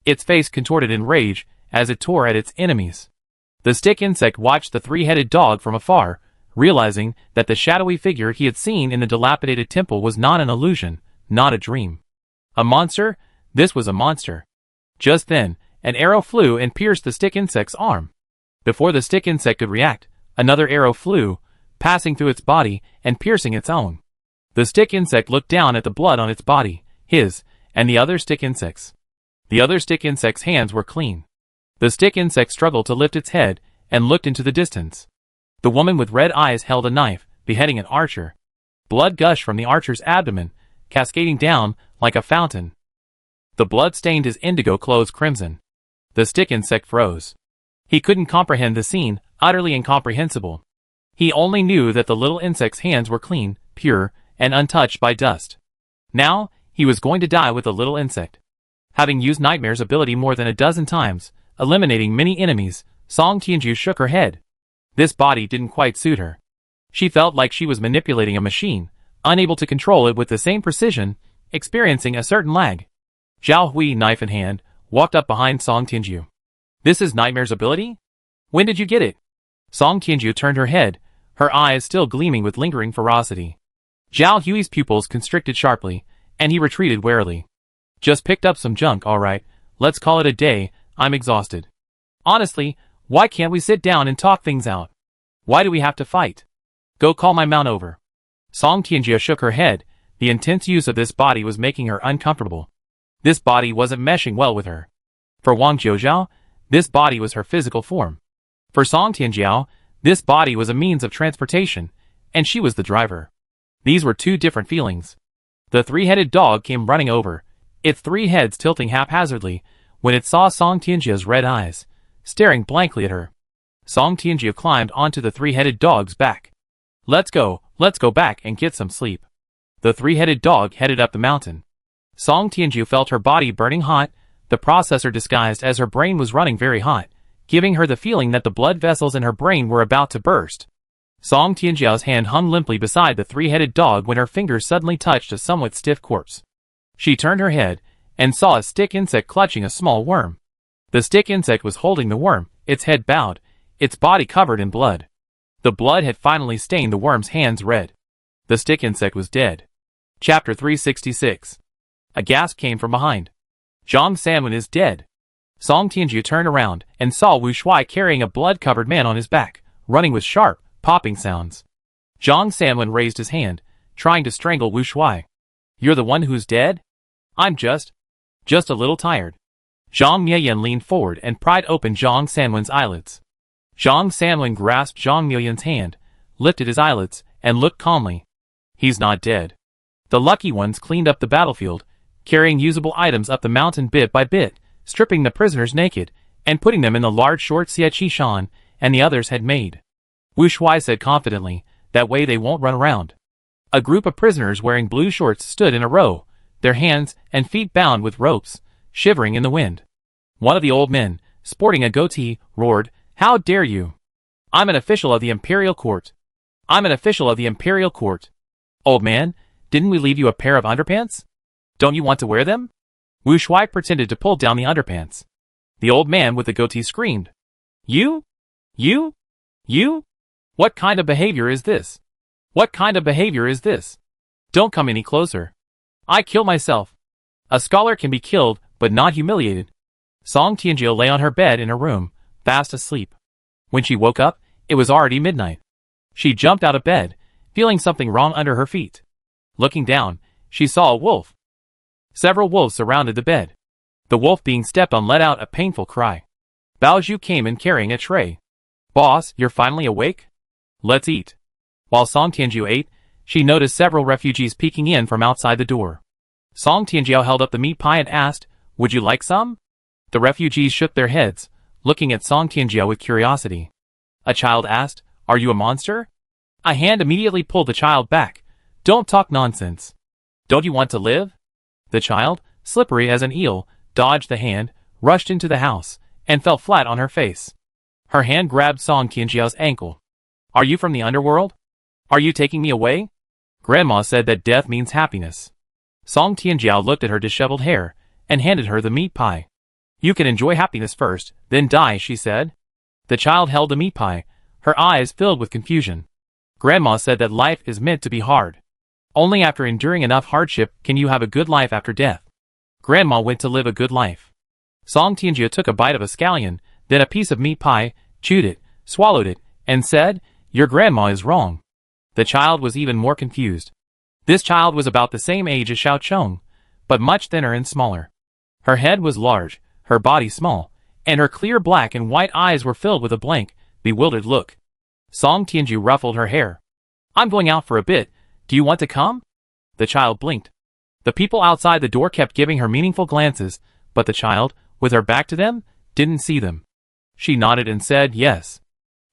Its face contorted in rage as it tore at its enemies. The stick insect watched the 3-headed dog from afar, realizing that the shadowy figure he had seen in the dilapidated temple was not an illusion, not a dream. A monster? This was a monster. Just then, an arrow flew and pierced the stick insect's arm. Before the stick insect could react, another arrow flew, passing through its body and piercing its own. The stick insect looked down at the blood on its body, his, and the other stick insect's. The other stick insect's hands were clean. The stick insect struggled to lift its head and looked into the distance. The woman with red eyes held a knife, beheading an archer. Blood gushed from the archer's abdomen, cascading down like a fountain. The blood stained his indigo clothes crimson. The stick insect froze. He couldn't comprehend the scene, utterly incomprehensible. He only knew that the little insect's hands were clean, pure, and untouched by dust. Now, he was going to die with the little insect. Having used Nightmare's ability more than a dozen times, eliminating many enemies, Song Tianjiu shook her head. This body didn't quite suit her. She felt like she was manipulating a machine, unable to control it with the same precision, experiencing a certain lag. Zhao Hui, knife in hand, walked up behind Song Tianjiu. "This is Nightmare's ability? When did you get it?" Song Tianjiu turned her head, her eyes still gleaming with lingering ferocity. Zhao Hui's pupils constricted sharply, and he retreated warily. Just picked up some junk, alright, let's call it a day, I'm exhausted. Honestly, why can't we sit down and talk things out? Why do we have to fight? Go call my mount over. Song Tianjia shook her head, the intense use of this body was making her uncomfortable. This body wasn't meshing well with her. For Wang Jiuzhao, this body was her physical form. For Song Tianjiao, this body was a means of transportation, and she was the driver. These were two different feelings. The three-headed dog came running over, its three heads tilting haphazardly, when it saw Song Tianjia's red eyes, staring blankly at her. Song Tianjia climbed onto the three-headed dog's back. Let's go back and get some sleep. The three-headed dog headed up the mountain. Song Tianjia felt her body burning hot, the processor disguised as her brain was running very hot, giving her the feeling that the blood vessels in her brain were about to burst. Song Tianjiao's hand hung limply beside the three-headed dog when her fingers suddenly touched a somewhat stiff corpse. She turned her head, and saw a stick insect clutching a small worm. The stick insect was holding the worm, its head bowed, its body covered in blood. The blood had finally stained the worm's hands red. The stick insect was dead. Chapter 366. A gasp came from behind. Zhang Sanwen is dead. Song Tianjia turned around and saw Wu Shuai carrying a blood-covered man on his back, running with sharp, popping sounds. Zhang Sanwen raised his hand, trying to strangle Wu Shuai. You're the one who's dead? I'm just a little tired. Zhang Miayan leaned forward and pried open Zhang Sanwen's eyelids. Zhang Sanwen grasped Zhang Miayan's hand, lifted his eyelids, and looked calmly. He's not dead. The lucky ones cleaned up the battlefield, carrying usable items up the mountain bit by bit, stripping the prisoners naked, and putting them in the large short Xie Shan and the others had made. Wu Shuai said confidently, that way they won't run around. A group of prisoners wearing blue shorts stood in a row, their hands and feet bound with ropes, shivering in the wind. One of the old men, sporting a goatee, roared, "How dare you? I'm an official of the Imperial Court. I'm an official of the Imperial Court. Old man, didn't we leave you a pair of underpants? Don't you want to wear them?" Wu Shuai pretended to pull down the underpants. The old man with the goatee screamed, You? What kind of behavior is this? What kind of behavior is this? Don't come any closer. I kill myself. A scholar can be killed, but not humiliated. Song Tianjia lay on her bed in her room, fast asleep. When she woke up, it was already midnight. She jumped out of bed, feeling something wrong under her feet. Looking down, she saw a wolf. Several wolves surrounded the bed. The wolf being stepped on let out a painful cry. Bao Zhu came in carrying a tray. Boss, you're finally awake? Let's eat. While Song Tianjiao ate, she noticed several refugees peeking in from outside the door. Song Tianjiao held up the meat pie and asked, Would you like some? The refugees shook their heads, looking at Song Tianjiao with curiosity. A child asked, Are you a monster? A hand immediately pulled the child back. Don't talk nonsense. Don't you want to live? The child, slippery as an eel, dodged the hand, rushed into the house, and fell flat on her face. Her hand grabbed Song Tianjiao's ankle. Are you from the underworld? Are you taking me away? Grandma said that death means happiness. Song Tianjiao looked at her disheveled hair, and handed her the meat pie. You can enjoy happiness first, then die, she said. The child held the meat pie, her eyes filled with confusion. Grandma said that life is meant to be hard. Only after enduring enough hardship can you have a good life after death. Grandma went to live a good life. Song Tianjia took a bite of a scallion, then a piece of meat pie, chewed it, swallowed it, and said, Your grandma is wrong. The child was even more confused. This child was about the same age as Xiao Chong, but much thinner and smaller. Her head was large, her body small, and her clear black and white eyes were filled with a blank, bewildered look. Song Tianjiu ruffled her hair. I'm going out for a bit, do you want to come? The child blinked. The people outside the door kept giving her meaningful glances, but the child, with her back to them, didn't see them. She nodded and said yes.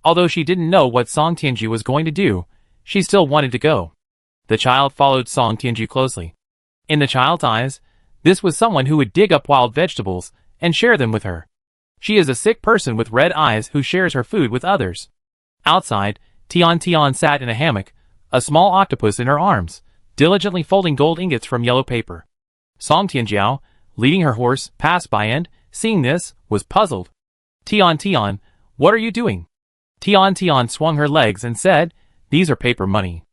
Although she didn't know what Song Tianjiu was going to do, she still wanted to go. The child followed Song Tianjiu closely. In the child's eyes, this was someone who would dig up wild vegetables and share them with her. She is a sick person with red eyes who shares her food with others. Outside, Tian sat in a hammock, a small octopus in her arms, diligently folding gold ingots from yellow paper. Song Tianjiao, leading her horse, passed by and, seeing this, was puzzled. Tian, what are you doing? Tian swung her legs and said, These are paper money.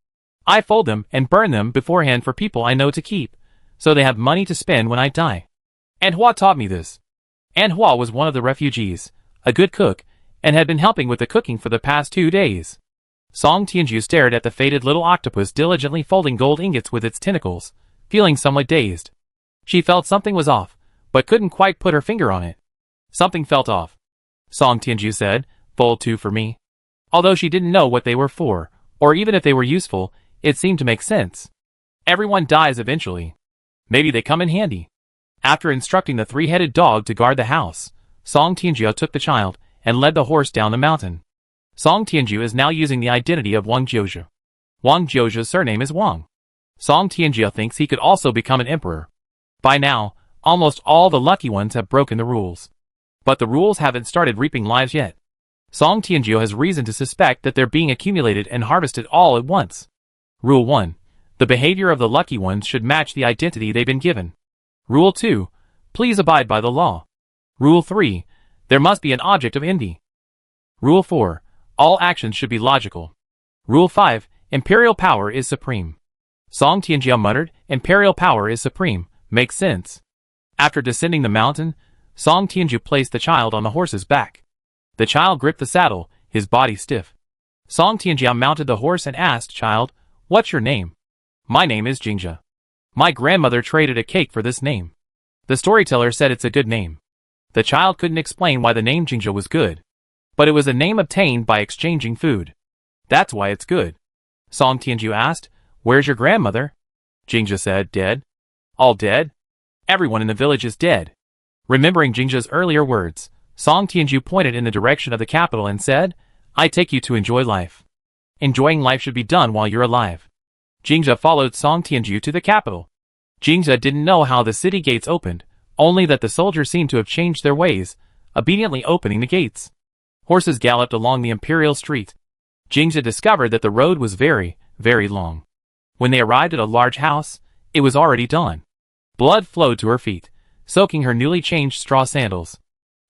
I fold them and burn them beforehand for people I know to keep, so they have money to spend when I die. And Hua taught me this. And Hua was one of the refugees, a good cook, and had been helping with the cooking for the past 2 days. Song Tianju stared at the faded little octopus diligently folding gold ingots with its tentacles, feeling somewhat dazed. She felt something was off, but couldn't quite put her finger on it. Something felt off. Song Tianju said, "Fold 2 for me." Although she didn't know what they were for, or even if they were useful, it seemed to make sense. Everyone dies eventually. Maybe they come in handy. After instructing the 3-headed dog to guard the house, Song Tianju took the child and led the horse down the mountain. Song Tianju is now using the identity of Wang Jiuzhu. Wang Jiuzhu's surname is Wang. Song Tianju thinks he could also become an emperor. By now, almost all the lucky ones have broken the rules. But the rules haven't started reaping lives yet. Song Tianju has reason to suspect that they're being accumulated and harvested all at once. Rule 1. The behavior of the lucky ones should match the identity they've been given. Rule 2. Please abide by the law. Rule 3. There must be an object of envy. Rule 4. All actions should be logical. Rule 5. Imperial power is supreme. Song Tianju muttered, "Imperial power is supreme. Makes sense." After descending the mountain, Song Tianju placed the child on the horse's back. The child gripped the saddle, his body stiff. Song Tianju mounted the horse and asked, "Child, what's your name?" "My name is Jingja. My grandmother traded a cake for this name." The storyteller said it's a good name. The child couldn't explain why the name Jingja was good. But it was a name obtained by exchanging food. That's why it's good. Song Tianju asked, "Where's your grandmother?" Jingja said, "Dead." "All dead?" "Everyone in the village is dead." Remembering Jingja's earlier words, Song Tianju pointed in the direction of the capital and said, "I take you to enjoy life. Enjoying life should be done while you're alive." Jingja followed Song Tianju to the capital. Jingja didn't know how the city gates opened, only that the soldiers seemed to have changed their ways, obediently opening the gates. Horses galloped along the imperial street. Jingja discovered that the road was very, very long. When they arrived at a large house, it was already dawn. Blood flowed to her feet, soaking her newly changed straw sandals.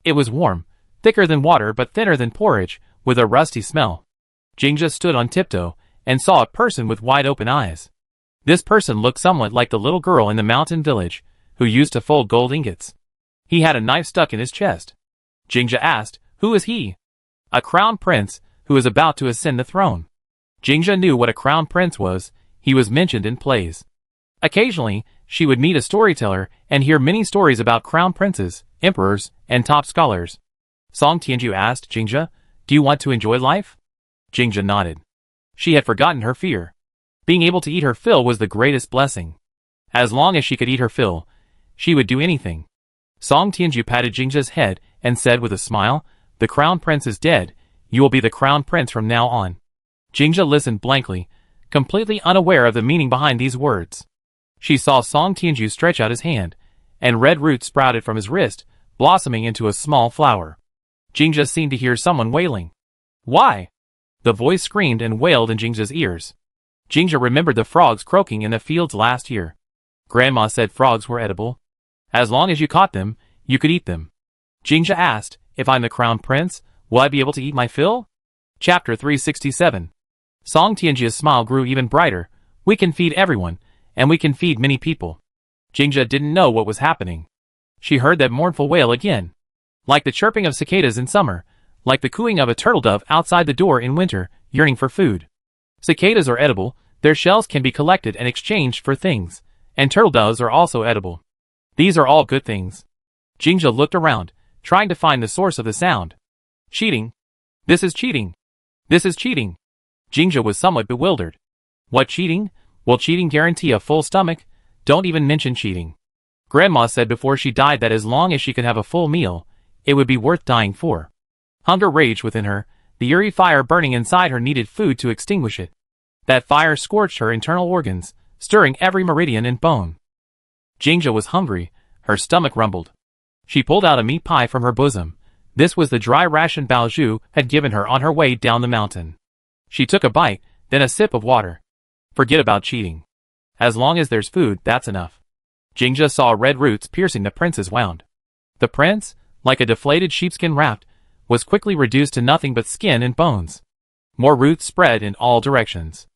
It was warm, thicker than water but thinner than porridge, with a rusty smell. Jingja stood on tiptoe and saw a person with wide open eyes. This person looked somewhat like the little girl in the mountain village, who used to fold gold ingots. He had a knife stuck in his chest. Jingja asked, "Who is he?" "A crown prince, who is about to ascend the throne." Jingja knew what a crown prince was. He was mentioned in plays. Occasionally, she would meet a storyteller and hear many stories about crown princes, emperors, and top scholars. Song Tianju asked Jingja, "Do you want to enjoy life?" Jingja nodded. She had forgotten her fear. Being able to eat her fill was the greatest blessing. As long as she could eat her fill, she would do anything. Song Tianju patted Jingja's head and said with a smile, "The crown prince is dead. You will be the crown prince from now on." Jingja listened blankly, completely unaware of the meaning behind these words. She saw Song Tianju stretch out his hand, and red roots sprouted from his wrist, blossoming into a small flower. Jingja seemed to hear someone wailing. "Why?" The voice screamed and wailed in Jingja's ears. Jingja remembered the frogs croaking in the fields last year. Grandma said frogs were edible. As long as you caught them, you could eat them. Jingja asked, "If I'm the crown prince, will I be able to eat my fill?" Chapter 367. Song Tianju's smile grew even brighter. "We can feed everyone, and we can feed many people." Jingja didn't know what was happening. She heard that mournful wail again. Like the chirping of cicadas in summer, like the cooing of a turtle dove outside the door in winter, yearning for food. Cicadas are edible, their shells can be collected and exchanged for things, and turtle doves are also edible. These are all good things. Jingja looked around, trying to find the source of the sound. Cheating. This is cheating. This is cheating. Jingja was somewhat bewildered. What cheating? Will cheating guarantee a full stomach? Don't even mention cheating. Grandma said before she died that as long as she could have a full meal, it would be worth dying for. Hunger raged within her. The eerie fire burning inside her needed food to extinguish it. That fire scorched her internal organs, stirring every meridian and bone. Jingja was hungry. Her stomach rumbled. She pulled out a meat pie from her bosom. This was the dry ration Bao Zhu had given her on her way down the mountain. She took a bite, then a sip of water. Forget about cheating. As long as there's food, that's enough. Jingja saw red roots piercing the prince's wound. The prince, like a deflated sheepskin raft, was quickly reduced to nothing but skin and bones. More roots spread in all directions.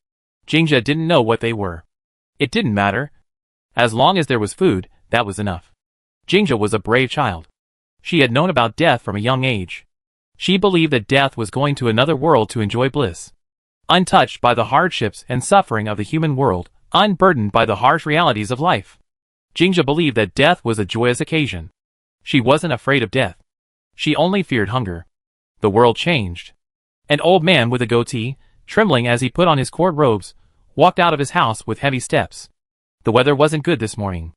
Jinja didn't know what they were. It didn't matter. As long as there was food, that was enough. Jinja was a brave child. She had known about death from a young age. She believed that death was going to another world to enjoy bliss. Untouched by the hardships and suffering of the human world, unburdened by the harsh realities of life. Jinja believed that death was a joyous occasion. She wasn't afraid of death. She only feared hunger. The world changed. An old man with a goatee, trembling as he put on his court robes, walked out of his house with heavy steps. The weather wasn't good this morning.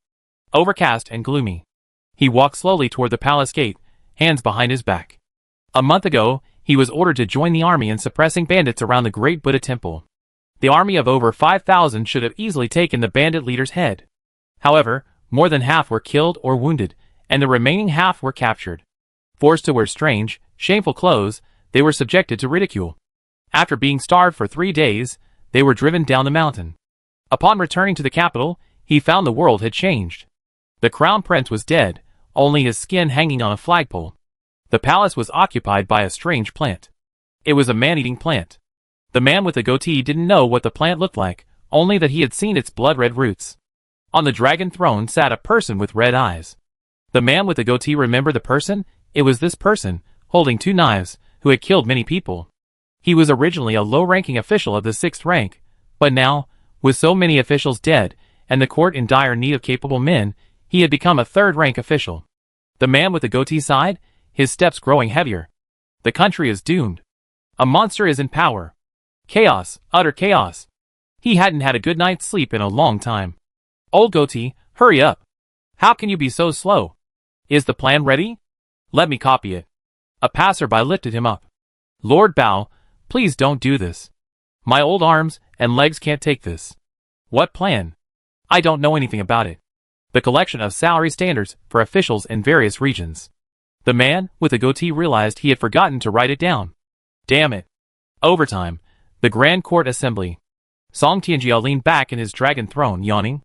Overcast and gloomy. He walked slowly toward the palace gate, hands behind his back. A month ago, he was ordered to join the army in suppressing bandits around the great Buddha temple. The army of over 5,000 should have easily taken the bandit leader's head. However, more than half were killed or wounded, and the remaining half were captured. Forced to wear strange, shameful clothes, they were subjected to ridicule. After being starved for 3 days, they were driven down the mountain. Upon returning to the capital, he found the world had changed. The crown prince was dead, only his skin hanging on a flagpole. The palace was occupied by a strange plant. It was a man-eating plant. The man with the goatee didn't know what the plant looked like, only that he had seen its blood-red roots. On the dragon throne sat a person with red eyes. The man with the goatee remembered the person. It was this person, holding 2 knives, who had killed many people. He was originally a low-ranking official of the 6th rank, but now, with so many officials dead, and the court in dire need of capable men, he had become a 3rd-rank official. The man with the goatee sighed, his steps growing heavier. The country is doomed. A monster is in power. Chaos, utter chaos. He hadn't had a good night's sleep in a long time. Old goatee, hurry up. How can you be so slow? Is the plan ready? Let me copy it. A passerby lifted him up. Lord Bao, please don't do this. My old arms and legs can't take this. What plan? I don't know anything about it. The collection of salary standards for officials in various regions. The man with the goatee realized he had forgotten to write it down. Damn it. Overtime. The Grand Court Assembly. Song Tianjia leaned back in his dragon throne, yawning.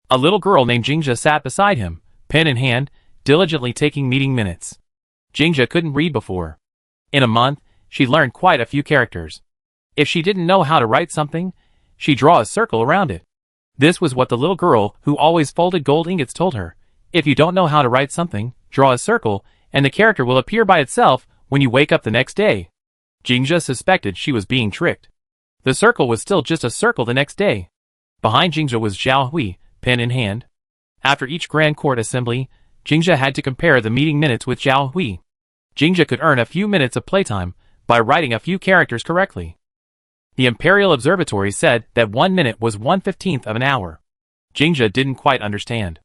A little girl named Jinja sat beside him, pen in hand, diligently taking meeting minutes. Jinja couldn't read before. In a month, she learned quite a few characters. If she didn't know how to write something, she'd draw a circle around it. This was what the little girl who always folded gold ingots told her. If you don't know how to write something, draw a circle, and the character will appear by itself when you wake up the next day. Jinja suspected she was being tricked. The circle was still just a circle the next day. Behind Jinja was Zhao Hui, pen in hand. After each Grand Court Assembly, Jinja had to compare the meeting minutes with Zhao Hui. Jinja could earn a few minutes of playtime by writing a few characters correctly. The Imperial Observatory said that 1 minute was 1/15 of an hour. Jinja didn't quite understand.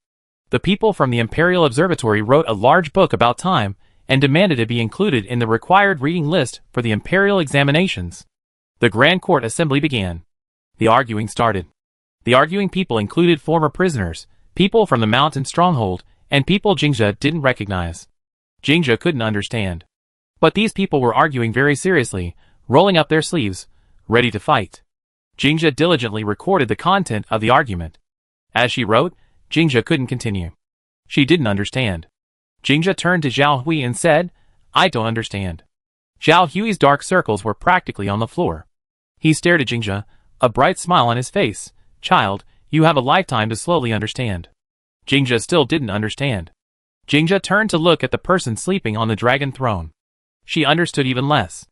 The people from the Imperial Observatory wrote a large book about time and demanded to be included in the required reading list for the Imperial examinations. The Grand Court Assembly began. The arguing started. The arguing people included former prisoners, people from the mountain stronghold, and people Jinja didn't recognize. Jinja couldn't understand. But these people were arguing very seriously, rolling up their sleeves, ready to fight. Jinja diligently recorded the content of the argument. As she wrote, Jinja couldn't continue. She didn't understand. Jinja turned to Zhao Hui and said, I don't understand. Zhao Hui's dark circles were practically on the floor. He stared at Jinja, a bright smile on his face. Child, you have a lifetime to slowly understand. Jinja still didn't understand. Jinja turned to look at the person sleeping on the dragon throne. She understood even less.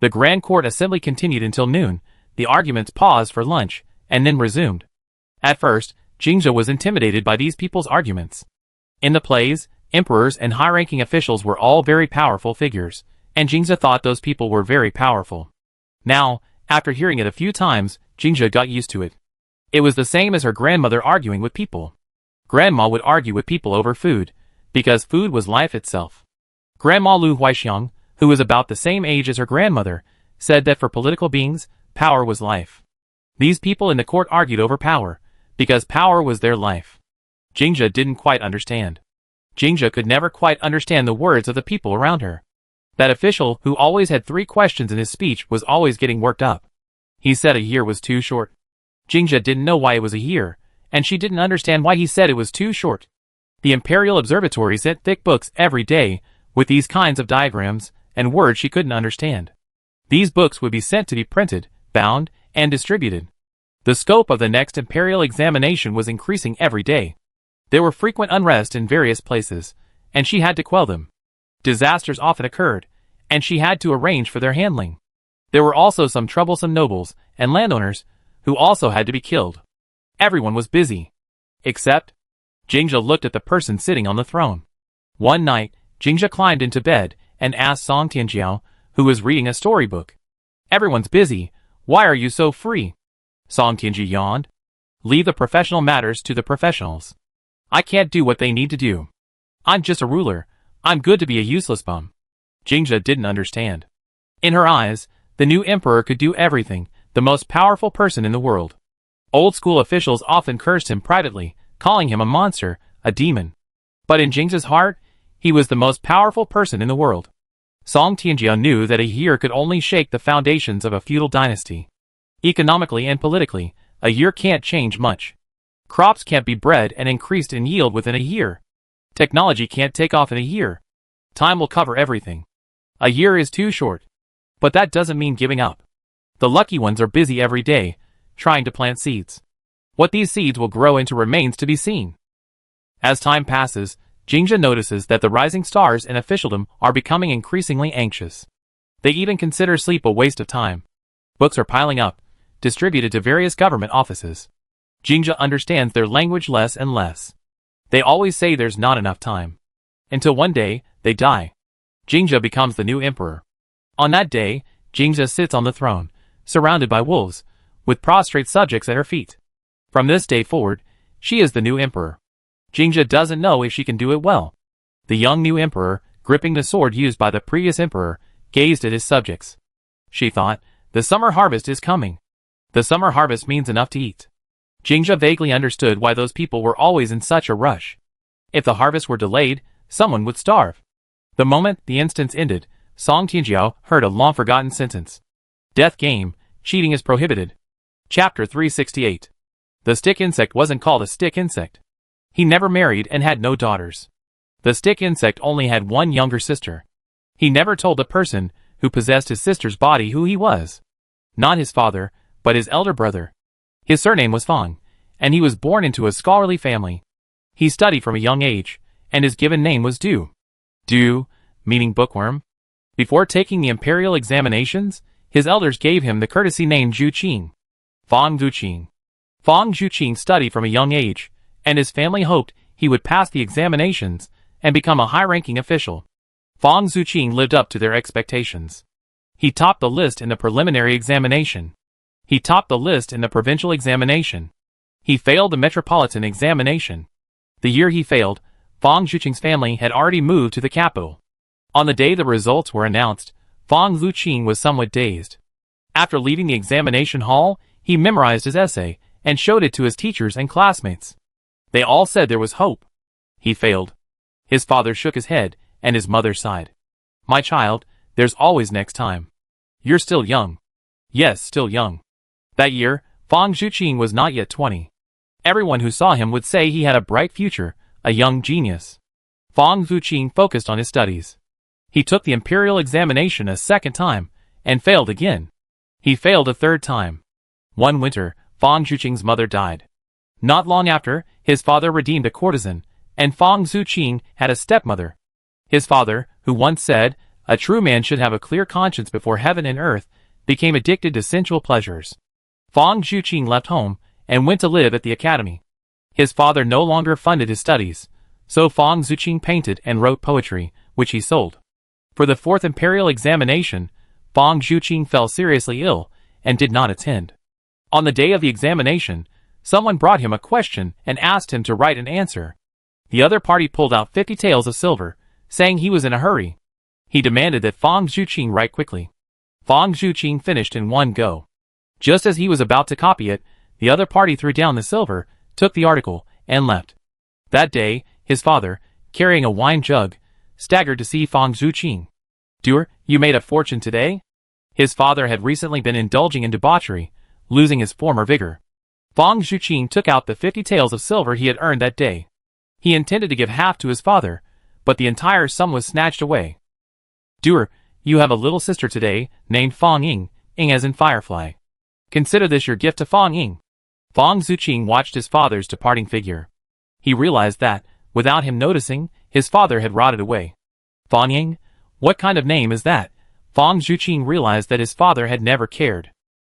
The Grand Court Assembly continued until noon. The arguments paused for lunch, and then resumed. At first, Jinja was intimidated by these people's arguments. In the plays, emperors and high-ranking officials were all very powerful figures, and Jinja thought those people were very powerful. Now, after hearing it a few times, Jinja got used to it. It was the same as her grandmother arguing with people. Grandma would argue with people over food, because food was life itself. Grandma Lu Huaixiang, who was about the same age as her grandmother, said that for political beings, power was life. These people in the court argued over power, because power was their life. Jinja didn't quite understand. Jinja could never quite understand the words of the people around her. That official who always had 3 questions in his speech was always getting worked up. He said a year was too short. Jinja didn't know why it was a year, and she didn't understand why he said it was too short. The Imperial Observatory sent thick books every day, with these kinds of diagrams, and words she couldn't understand. These books would be sent to be printed, bound, and distributed. The scope of the next imperial examination was increasing every day. There were frequent unrest in various places, and she had to quell them. Disasters often occurred, and she had to arrange for their handling. There were also some troublesome nobles and landowners who also had to be killed. Everyone was busy. Except, Jingja looked at the person sitting on the throne. One night, Jingja climbed into bed and asked Song Tianjiao, who was reading a storybook. Everyone's busy. Why are you so free? Song Tianji yawned. Leave the professional matters to the professionals. I can't do what they need to do. I'm just a ruler. I'm good to be a useless bum. Jingja didn't understand. In her eyes, the new emperor could do everything, the most powerful person in the world. Old school officials often cursed him privately, calling him a monster, a demon. But in Jingja's heart, he was the most powerful person in the world. Song Tianjiao knew that a year could only shake the foundations of a feudal dynasty. Economically and politically, a year can't change much. Crops can't be bred and increased in yield within a year. Technology can't take off in a year. Time will cover everything. A year is too short. But that doesn't mean giving up. The lucky ones are busy every day, trying to plant seeds. What these seeds will grow into remains to be seen. As time passes, Jingja notices that the rising stars in officialdom are becoming increasingly anxious. They even consider sleep a waste of time. Books are piling up, distributed to various government offices. Jingja understands their language less and less. They always say there's not enough time. Until one day, they die. Jingja becomes the new emperor. On that day, Jingja sits on the throne, surrounded by wolves, with prostrate subjects at her feet. From this day forward, she is the new emperor. Jingja doesn't know if she can do it well. The young new emperor, gripping the sword used by the previous emperor, gazed at his subjects. She thought, the summer harvest is coming. The summer harvest means enough to eat. Jingja vaguely understood why those people were always in such a rush. If the harvest were delayed, someone would starve. The moment the instance ended, Song Tianjiao heard a long-forgotten sentence. Death game, cheating is prohibited. Chapter 368. The stick insect wasn't called a stick insect. He never married and had no daughters. The stick insect only had one younger sister. He never told the person who possessed his sister's body who he was. Not his father, but his elder brother. His surname was Fang, and he was born into a scholarly family. He studied from a young age, and his given name was Du. Du, meaning bookworm. Before taking the imperial examinations, his elders gave him the courtesy name Zhu Qing. Fang Zhu Qing. Fang Zhu Qing studied from a young age, and his family hoped he would pass the examinations and become a high-ranking official. Fang Zhu Qing lived up to their expectations. He topped the list in the preliminary examination. He topped the list in the provincial examination. He failed the metropolitan examination. The year he failed, Fang Zhuqing's family had already moved to the capital. On the day the results were announced, Fang Zhuqing was somewhat dazed. After leaving the examination hall, he memorized his essay and showed it to his teachers and classmates. They all said there was hope. He failed. His father shook his head, and his mother sighed. My child, there's always next time. You're still young. Yes, still young. That year, Fang Zhuqing was not yet 20. Everyone who saw him would say he had a bright future, a young genius. Fang Zhuqing focused on his studies. He took the imperial examination a second time, and failed again. He failed a third time. One winter, Fang Zhuqing's mother died. Not long after, his father redeemed a courtesan, and Fang Zhuqing had a stepmother. His father, who once said, a true man should have a clear conscience before heaven and earth, became addicted to sensual pleasures. Fang Zhuqing left home, and went to live at the academy. His father no longer funded his studies, so Fang Zhuqing painted and wrote poetry, which he sold. For the fourth imperial examination, Fang Zhuqing fell seriously ill, and did not attend. On the day of the examination, someone brought him a question and asked him to write an answer. The other party pulled out 50 taels of silver, saying he was in a hurry. He demanded that Fang Zhuqing write quickly. Fang Zhuqing finished in one go. Just as he was about to copy it, the other party threw down the silver, took the article, and left. That day, his father, carrying a wine jug, staggered to see Fang Zhuqing. Doer, you made a fortune today? His father had recently been indulging in debauchery, losing his former vigor. Fang Zhuqing took out the 50 taels of silver he had earned that day. He intended to give half to his father, but the entire sum was snatched away. Doer, You have a little sister today, named Fong Ying, Ying as in firefly. Consider this your gift to Fong Ying. Fong Zuqing watched his father's departing figure. He realized that, without him noticing, his father had rotted away. Fong Ying? What kind of name is that? Fong Zuqing realized that his father had never cared.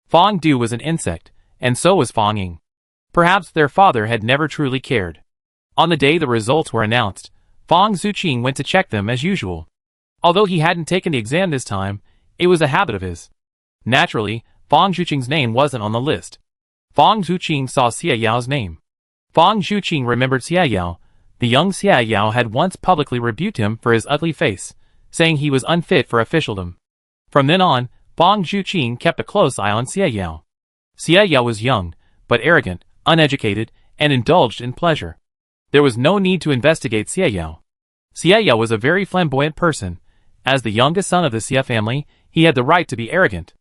Fong Du was an insect, and so was Fong Ying. Perhaps their father had never truly cared. On the day the results were announced, Fong Zuqing went to check them as usual. Although he hadn't taken the exam this time, it was a habit of his. Naturally, Fong Zuqing's name wasn't on the list. Fong Zuqing saw Xia Yao's name. Fong Zuqing remembered Xia Yao. The young Xia Yao had once publicly rebuked him for his ugly face, saying he was unfit for officialdom. From then on, Fong Zuqing kept a close eye on Xia Yao. Xia Yao was young, but arrogant, uneducated, and indulged in pleasure. There was no need to investigate Xia Yao. Xia Yao was a very flamboyant person. As the youngest son of the Xia family, he had the right to be arrogant.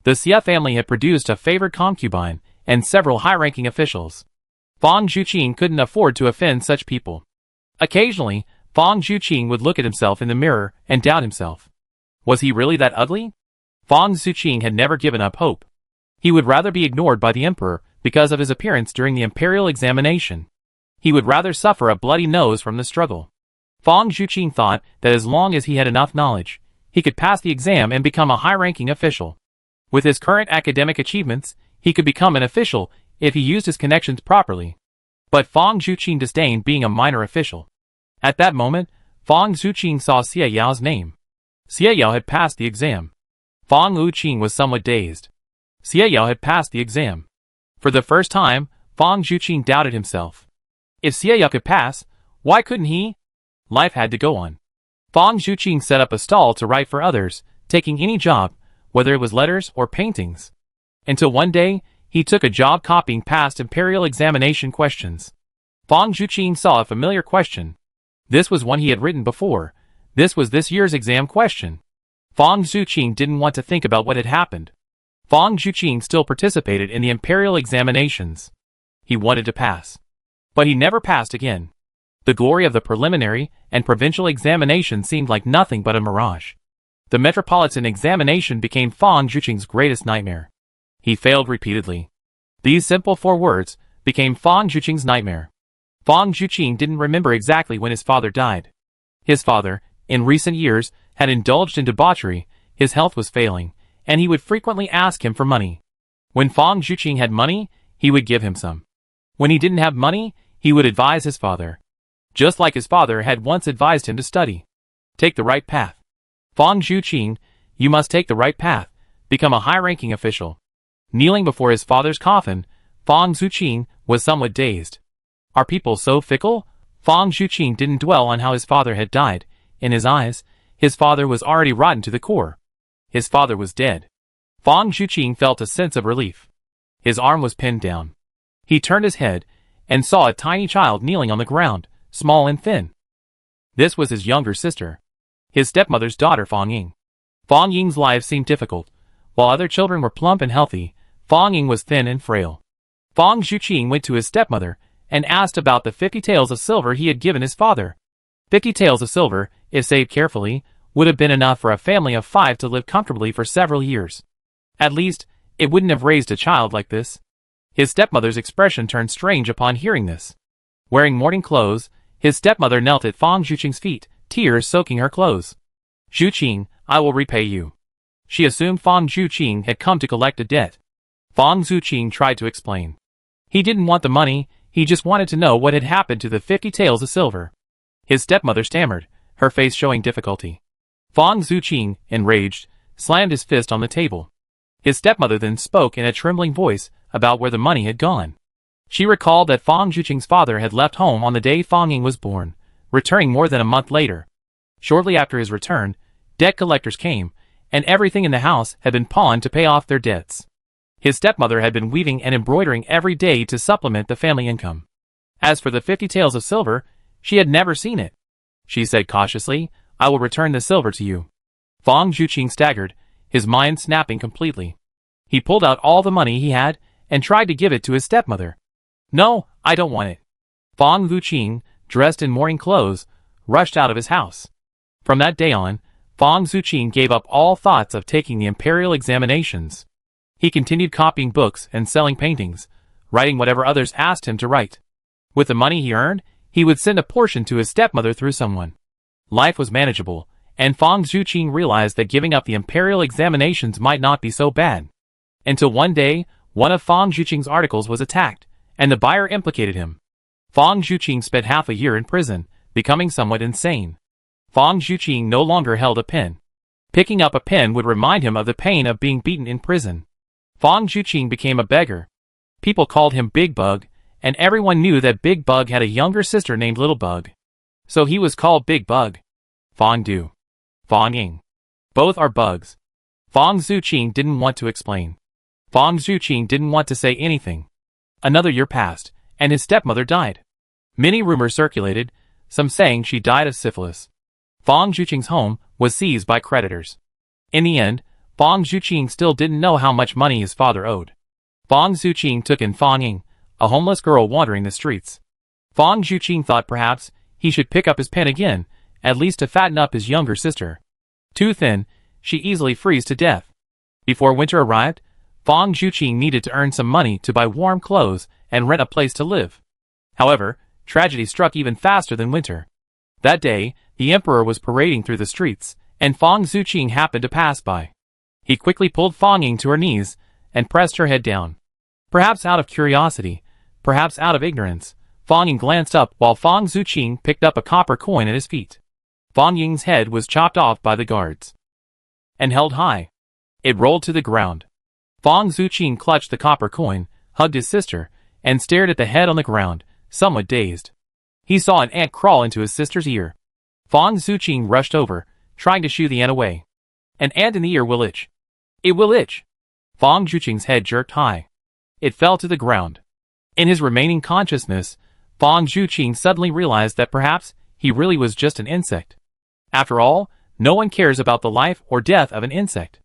The Xia family had produced a favored concubine and several high-ranking officials. Fong Zuqing couldn't afford to offend such people. Occasionally, Fong Zuqing would look at himself in the mirror and doubt himself. Was he really that ugly? Fong Zuqing had never given up hope. He would rather be ignored by the emperor because of his appearance during the imperial examination. He would rather suffer a bloody nose from the struggle. Fong Zuqing thought that as long as he had enough knowledge, he could pass the exam and become a high-ranking official. With his current academic achievements, he could become an official if he used his connections properly. But Fong Zuqing disdained being a minor official. At that moment, Fong Zuqing saw Xia Yao's name. Xia Yao had passed the exam. Fong Zuqing was somewhat dazed. Xia Yao had passed the exam. For the first time, Fong Zuqing doubted himself. If Xia Yao could pass, why couldn't he? Life had to go on. Fong Zuqing set up a stall to write for others, taking any job, whether it was letters or paintings. Until one day, he took a job copying past imperial examination questions. Fong Zuqing saw a familiar question. This was one he had written before. This was this year's exam question. Fong Zuqing didn't want to think about what had happened. Fong Zuqing still participated in the imperial examinations. He wanted to pass. But he never passed again. The glory of the preliminary and provincial examination seemed like nothing but a mirage. The metropolitan examination became Fong Zuqing's greatest nightmare. He failed repeatedly. These simple 4 words became Fong Zuqing's nightmare. Fong Zuqing didn't remember exactly when his father died. His father, in recent years, had indulged in debauchery, his health was failing, and he would frequently ask him for money. When Fong Zuqing had money, he would give him some. When he didn't have money, he would advise his father. Just like his father had once advised him to study. Take the right path. Fong Zuqing, you must take the right path, become a high-ranking official. Kneeling before his father's coffin, Fong Zuqing was somewhat dazed. Are people so fickle? Fong Zuqing didn't dwell on how his father had died. In his eyes, his father was already rotten to the core. His father was dead. Fong Zuqing felt a sense of relief. His arm was pinned down. He turned his head and saw a tiny child kneeling on the ground, small and thin. This was his younger sister. His stepmother's daughter Fong Ying. Fong Ying's life seemed difficult. While other children were plump and healthy, Fong Ying was thin and frail. Fong Zuqing went to his stepmother and asked about the 50 taels of silver he had given his father. 50 taels of silver, if saved carefully, would have been enough for a family of 5 to live comfortably for several years. At least, it wouldn't have raised a child like this. His stepmother's expression turned strange upon hearing this. Wearing mourning clothes, his stepmother knelt at Fong Zuqing's feet, tears soaking her clothes. Zuqing, I will repay you. She assumed Fong Zuqing had come to collect a debt. Fong Zuqing tried to explain. He didn't want the money, he just wanted to know what had happened to the 50 taels of silver. His stepmother stammered, her face showing difficulty. Fong Zuqing, enraged, slammed his fist on the table. His stepmother then spoke in a trembling voice about where the money had gone. She recalled that Fong Zuqing's father had left home on the day Fong Ying was born, returning more than a month later. Shortly after his return, debt collectors came, and everything in the house had been pawned to pay off their debts. His stepmother had been weaving and embroidering every day to supplement the family income. As for the 50 taels of silver, she had never seen it. She said cautiously, I will return the silver to you. Fong Zuqing staggered, his mind snapping completely. He pulled out all the money he had and tried to give it to his stepmother. No, I don't want it. Fong Zuqing, dressed in mourning clothes, rushed out of his house. From that day on, Fang Zuqing gave up all thoughts of taking the imperial examinations. He continued copying books and selling paintings, writing whatever others asked him to write. With the money he earned, he would send a portion to his stepmother through someone. Life was manageable, and Fang Zuqing realized that giving up the imperial examinations might not be so bad. Until one day, one of Fang Zuqing's articles was attacked, and the buyer implicated him. Fang Zuqing spent half a year in prison, becoming somewhat insane. Fang Zuqing no longer held a pen. Picking up a pen would remind him of the pain of being beaten in prison. Fang Zuqing became a beggar. People called him Big Bug, and everyone knew that Big Bug had a younger sister named Little Bug. So he was called Big Bug. Fang Du. Fang Ying. Both are bugs. Fang Zuqing didn't want to explain. Fang Zuqing didn't want to say anything. Another year passed, and his stepmother died. Many rumors circulated, some saying she died of syphilis. Fang Zuqing's home was seized by creditors. In the end, Fang Zuqing still didn't know how much money his father owed. Fang Zuqing took in Fang Ying, a homeless girl wandering the streets. Fang Zuqing thought perhaps he should pick up his pen again, at least to fatten up his younger sister. Too thin, she easily freezed to death. Before winter arrived, Fang Zuqing needed to earn some money to buy warm clothes and rent a place to live. However, tragedy struck even faster than winter. That day, the emperor was parading through the streets, and Fang Zuqing happened to pass by. He quickly pulled Fang Ying to her knees and pressed her head down. Perhaps out of curiosity, perhaps out of ignorance, Fang Ying glanced up while Fang Zuqing picked up a copper coin at his feet. Fang Ying's head was chopped off by the guards and held high. It rolled to the ground. Fang Zuqing clutched the copper coin, hugged his sister, and stared at the head on the ground, somewhat dazed. He saw an ant crawl into his sister's ear. Fang Zuqing rushed over, trying to shoo the ant away. An ant in the ear will itch. It will itch. Fang Zuqing's head jerked high. It fell to the ground. In his remaining consciousness, Fang Zuqing suddenly realized that perhaps he really was just an insect. After all, no one cares about the life or death of an insect.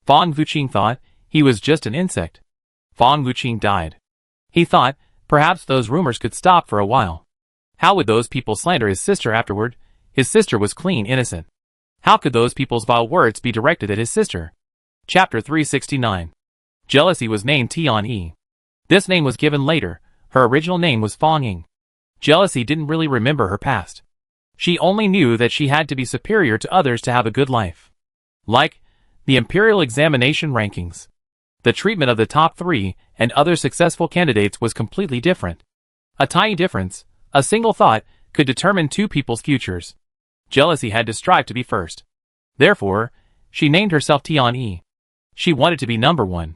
Fang Zuqing thought he was just an insect. Fang Zuqing died. He thought perhaps those rumors could stop for a while. How would those people slander his sister afterward? His sister was clean innocent. How could those people's vile words be directed at his sister? Chapter 369. Jealousy was named Tian-Yi. This name was given later. Her original name was Fang Ying. Jealousy didn't really remember her past. She only knew that she had to be superior to others to have a good life. Like the imperial examination rankings. The treatment of the top 3 and other successful candidates was completely different. A tiny difference, a single thought, could determine 2 people's futures. Jealousy had to strive to be first. Therefore, she named herself Tian-Yi. She wanted to be number 1.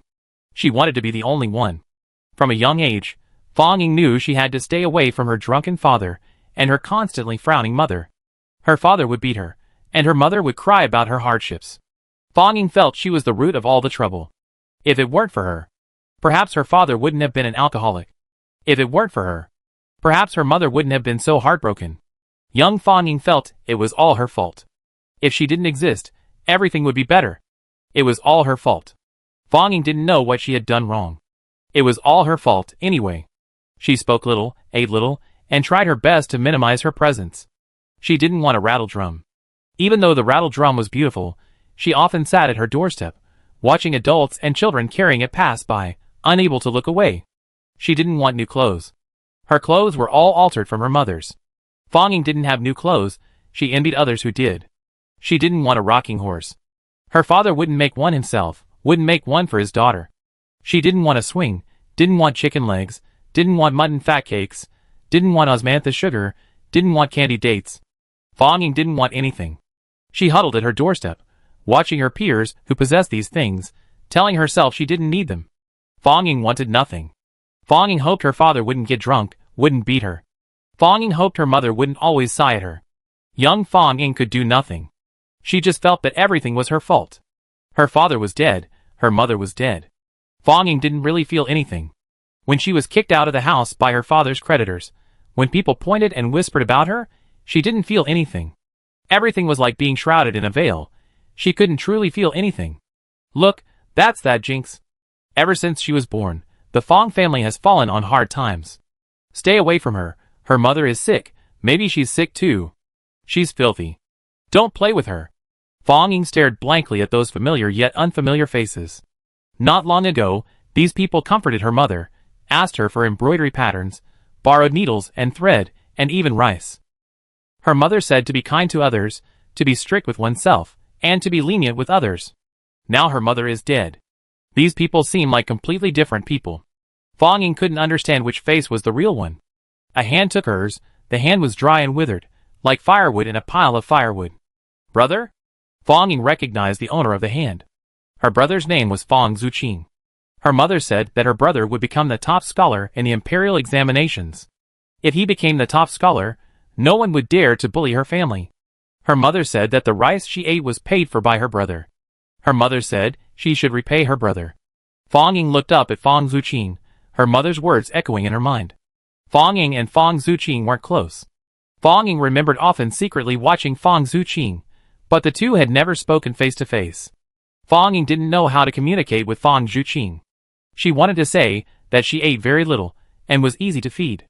She wanted to be the only one. From a young age, Fang Ying knew she had to stay away from her drunken father and her constantly frowning mother. Her father would beat her, and her mother would cry about her hardships. Fang Ying felt she was the root of all the trouble. If it weren't for her, perhaps her father wouldn't have been an alcoholic. If it weren't for her, perhaps her mother wouldn't have been so heartbroken. Young Fang Ying felt it was all her fault. If she didn't exist, everything would be better. It was all her fault. Fang Ying didn't know what she had done wrong. It was all her fault, anyway. She spoke little, ate little, and tried her best to minimize her presence. She didn't want a rattle drum. Even though the rattle drum was beautiful, she often sat at her doorstep, watching adults and children carrying it pass by, unable to look away. She didn't want new clothes. Her clothes were all altered from her mother's. Fang Ying didn't have new clothes, she envied others who did. She didn't want a rocking horse. Her father wouldn't make one himself, wouldn't make one for his daughter. She didn't want a swing, didn't want chicken legs, didn't want mutton fat cakes, didn't want osmantha sugar, didn't want candy dates. Fang Ying didn't want anything. She huddled at her doorstep, watching her peers who possessed these things, telling herself she didn't need them. Fang Ying wanted nothing. Fang Ying hoped her father wouldn't get drunk, wouldn't beat her. Fang Ying hoped her mother wouldn't always sigh at her. Young Fang Ying could do nothing. She just felt that everything was her fault. Her father was dead, her mother was dead. Fang Ying didn't really feel anything. When she was kicked out of the house by her father's creditors, when people pointed and whispered about her, she didn't feel anything. Everything was like being shrouded in a veil. She couldn't truly feel anything. Look, that's that jinx. Ever since she was born, the Fang family has fallen on hard times. Stay away from her. Her mother is sick. Maybe she's sick too. She's filthy. Don't play with her. Fong Ying stared blankly at those familiar yet unfamiliar faces. Not long ago, these people comforted her mother, asked her for embroidery patterns, borrowed needles and thread, and even rice. Her mother said to be kind to others, to be strict with oneself, and to be lenient with others. Now her mother is dead. These people seem like completely different people. Fong Ying couldn't understand which face was the real one. A hand took hers, the hand was dry and withered, like firewood in a pile of firewood. Brother? Fong Ying recognized the owner of the hand. Her brother's name was Fong Zuqing. Her mother said that her brother would become the top scholar in the imperial examinations. If he became the top scholar, no one would dare to bully her family. Her mother said that the rice she ate was paid for by her brother. Her mother said she should repay her brother. Fong Ying looked up at Fong Zuqing, her mother's words echoing in her mind. Fong Ying and Fong Zuqing weren't close. Fong Ying remembered often secretly watching Fong Zuqing, but the two had never spoken face to face. Fong Ying didn't know how to communicate with Fong Zuqing. She wanted to say that she ate very little and was easy to feed.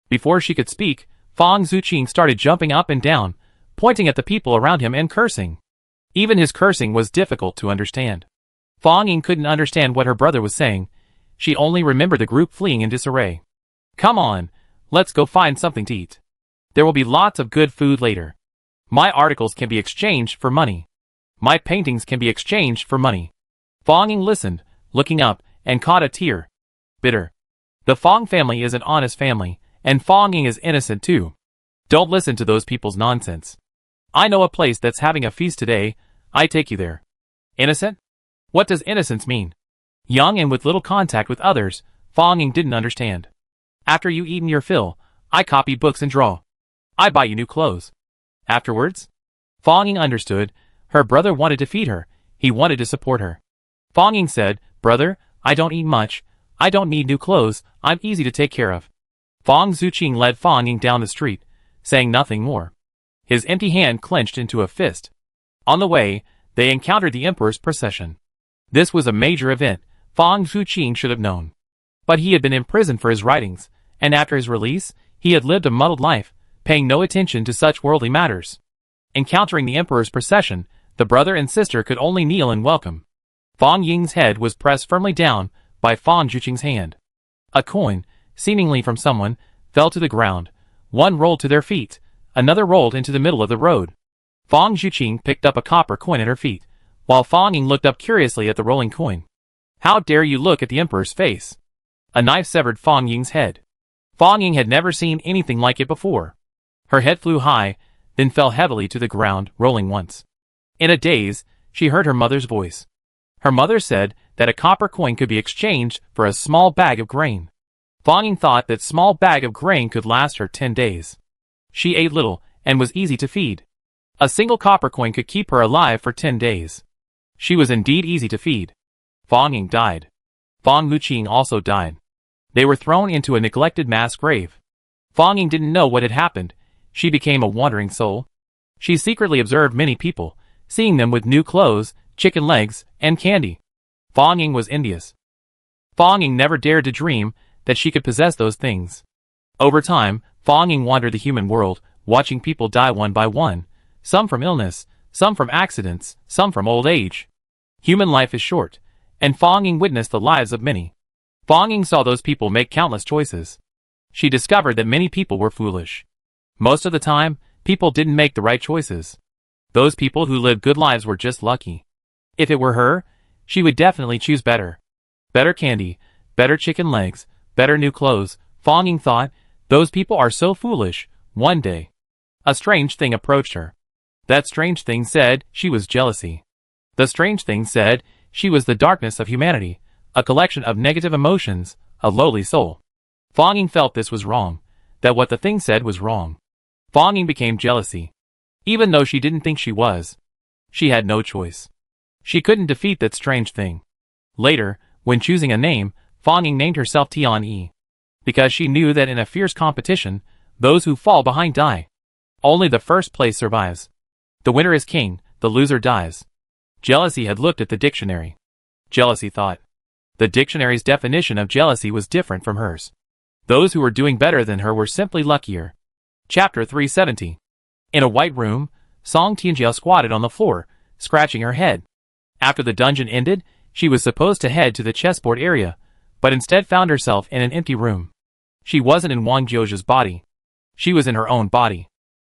Before she could speak, Fong Zuqing started jumping up and down, pointing at the people around him and cursing. Even his cursing was difficult to understand. Fong Ying couldn't understand what her brother was saying. She only remembered the group fleeing in disarray. Come on, let's go find something to eat. There will be lots of good food later. My articles can be exchanged for money. My paintings can be exchanged for money. Fong Ying listened, looking up, and caught a tear. Bitter. The Fong family is an honest family, and Fong Ying is innocent too. Don't listen to those people's nonsense. I know a place that's having a feast today. I take you there. Innocent? What does innocence mean? Young and with little contact with others, Fong Ying didn't understand. After you eaten your fill, I copy books and draw. I buy you new clothes. Afterwards? Fong Ying understood. Her brother wanted to feed her. He wanted to support her. Fong Ying said, Brother, I don't eat much. I don't need new clothes. I'm easy to take care of. Fong Zuqing led Fong Ying down the street, saying nothing more. His empty hand clenched into a fist. On the way, they encountered the emperor's procession. This was a major event. Fong Zuqing should have known. But he had been imprisoned for his writings, and after his release, he had lived a muddled life, paying no attention to such worldly matters. Encountering the emperor's procession, the brother and sister could only kneel in welcome. Fong Ying's head was pressed firmly down by Fong Zuqing's hand. A coin, seemingly from someone, fell to the ground. One rolled to their feet, another rolled into the middle of the road. Fong Zuqing picked up a copper coin at her feet, while Fong Ying looked up curiously at the rolling coin. How dare you look at the emperor's face? A knife severed Fong Ying's head. Fong Ying had never seen anything like it before. Her head flew high, then fell heavily to the ground, rolling once. In a daze, she heard her mother's voice. Her mother said that a copper coin could be exchanged for a small bag of grain. Fong Ying thought that small bag of grain could last her 10 days. She ate little and was easy to feed. A single copper coin could keep her alive for 10 days. She was indeed easy to feed. Fong Ying died. Fong Zuqing also died. They were thrown into a neglected mass grave. Fong Ying didn't know what had happened. She became a wandering soul. She secretly observed many people, seeing them with new clothes, chicken legs, and candy. Fong Ying was envious. Fong Ying never dared to dream that she could possess those things. Over time, Fong Ying wandered the human world, watching people die one by one, some from illness, some from accidents, some from old age. Human life is short, and Fong Ying witnessed the lives of many. Fong Ying saw those people make countless choices. She discovered that many people were foolish. Most of the time, people didn't make the right choices. Those people who lived good lives were just lucky. If it were her, she would definitely choose better. Better candy, better chicken legs, better new clothes. Fong Ying thought, those people are so foolish. One day, a strange thing approached her. That strange thing said she was jealousy. The strange thing said she was the darkness of humanity, a collection of negative emotions, a lowly soul. Fong Ying felt this was wrong, that what the thing said was wrong. Fong Ying became jealousy. Even though she didn't think she was. She had no choice. She couldn't defeat that strange thing. Later, when choosing a name, Fong Ying named herself Tian-Yi. Because she knew that in a fierce competition, those who fall behind die. Only the first place survives. The winner is king, the loser dies. Jealousy had looked at the dictionary. Jealousy thought. The dictionary's definition of jealousy was different from hers. Those who were doing better than her were simply luckier. Chapter 370. In a white room, Song Tianjia squatted on the floor, scratching her head. After the dungeon ended, she was supposed to head to the chessboard area, but instead found herself in an empty room. She wasn't in Wang Jiu's body. She was in her own body.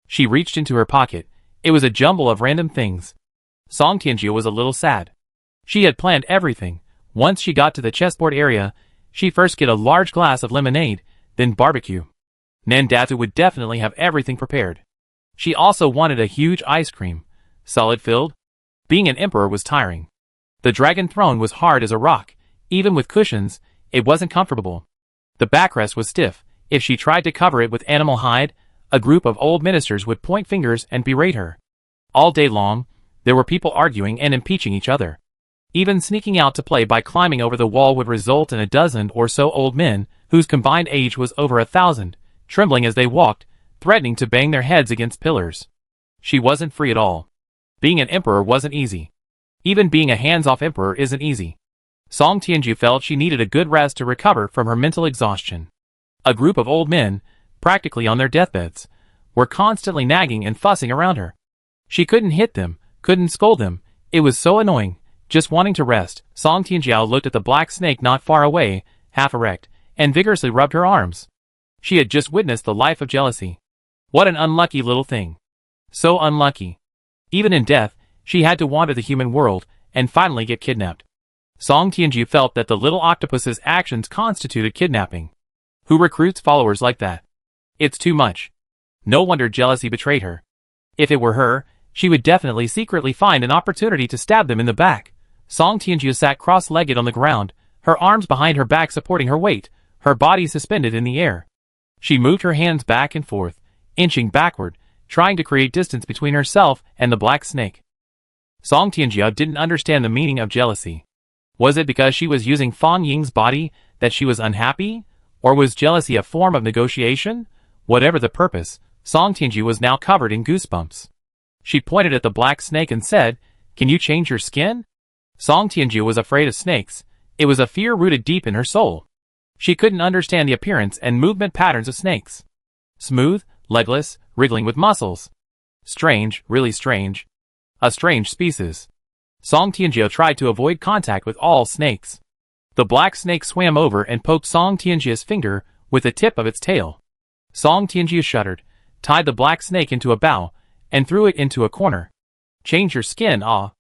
She reached into her pocket. It was a jumble of random things. Song Tianjiu was a little sad. She had planned everything. Once she got to the chessboard area, she'd first get a large glass of lemonade, then barbecue. Nandatu would definitely have everything prepared. She also wanted a huge ice cream, solid-filled. Being an emperor was tiring. The dragon throne was hard as a rock. Even with cushions, it wasn't comfortable. The backrest was stiff. If she tried to cover it with animal hide, a group of old ministers would point fingers and berate her. All day long, there were people arguing and impeaching each other. Even sneaking out to play by climbing over the wall would result in a dozen or so old men, whose combined age was over 1,000, trembling as they walked, threatening to bang their heads against pillars. She wasn't free at all. Being an emperor wasn't easy. Even being a hands-off emperor isn't easy. Song Tianjiu felt she needed a good rest to recover from her mental exhaustion. A group of old men, practically on their deathbeds, were constantly nagging and fussing around her. She couldn't hit them, couldn't scold them. It was so annoying. Just wanting to rest, Song Tianjiu looked at the black snake not far away, half erect, and vigorously rubbed her arms. She had just witnessed the life of jealousy. What an unlucky little thing. So unlucky. Even in death, she had to wander the human world, and finally get kidnapped. Song Tianjiu felt that the little octopus's actions constituted kidnapping. Who recruits followers like that? It's too much. No wonder jealousy betrayed her. If it were her, she would definitely secretly find an opportunity to stab them in the back. Song Tianjiu sat cross-legged on the ground, her arms behind her back supporting her weight, her body suspended in the air. She moved her hands back and forth, inching backward, trying to create distance between herself and the black snake. Song Tianjiu didn't understand the meaning of jealousy. Was it because she was using Fang Ying's body that she was unhappy? Or was jealousy a form of negotiation? Whatever the purpose, Song Tianjiu was now covered in goosebumps. She pointed at the black snake and said, "Can you change your skin?" Song Tianjiu was afraid of snakes. It was a fear rooted deep in her soul. She couldn't understand the appearance and movement patterns of snakes. Smooth, legless, wriggling with muscles. Strange, really strange. A strange species. Song Tianjiu tried to avoid contact with all snakes. The black snake swam over and poked Song Tianjiu's finger with the tip of its tail. Song Tianjiu shuddered, tied the black snake into a bough, and threw it into a corner. "Change your skin, ah."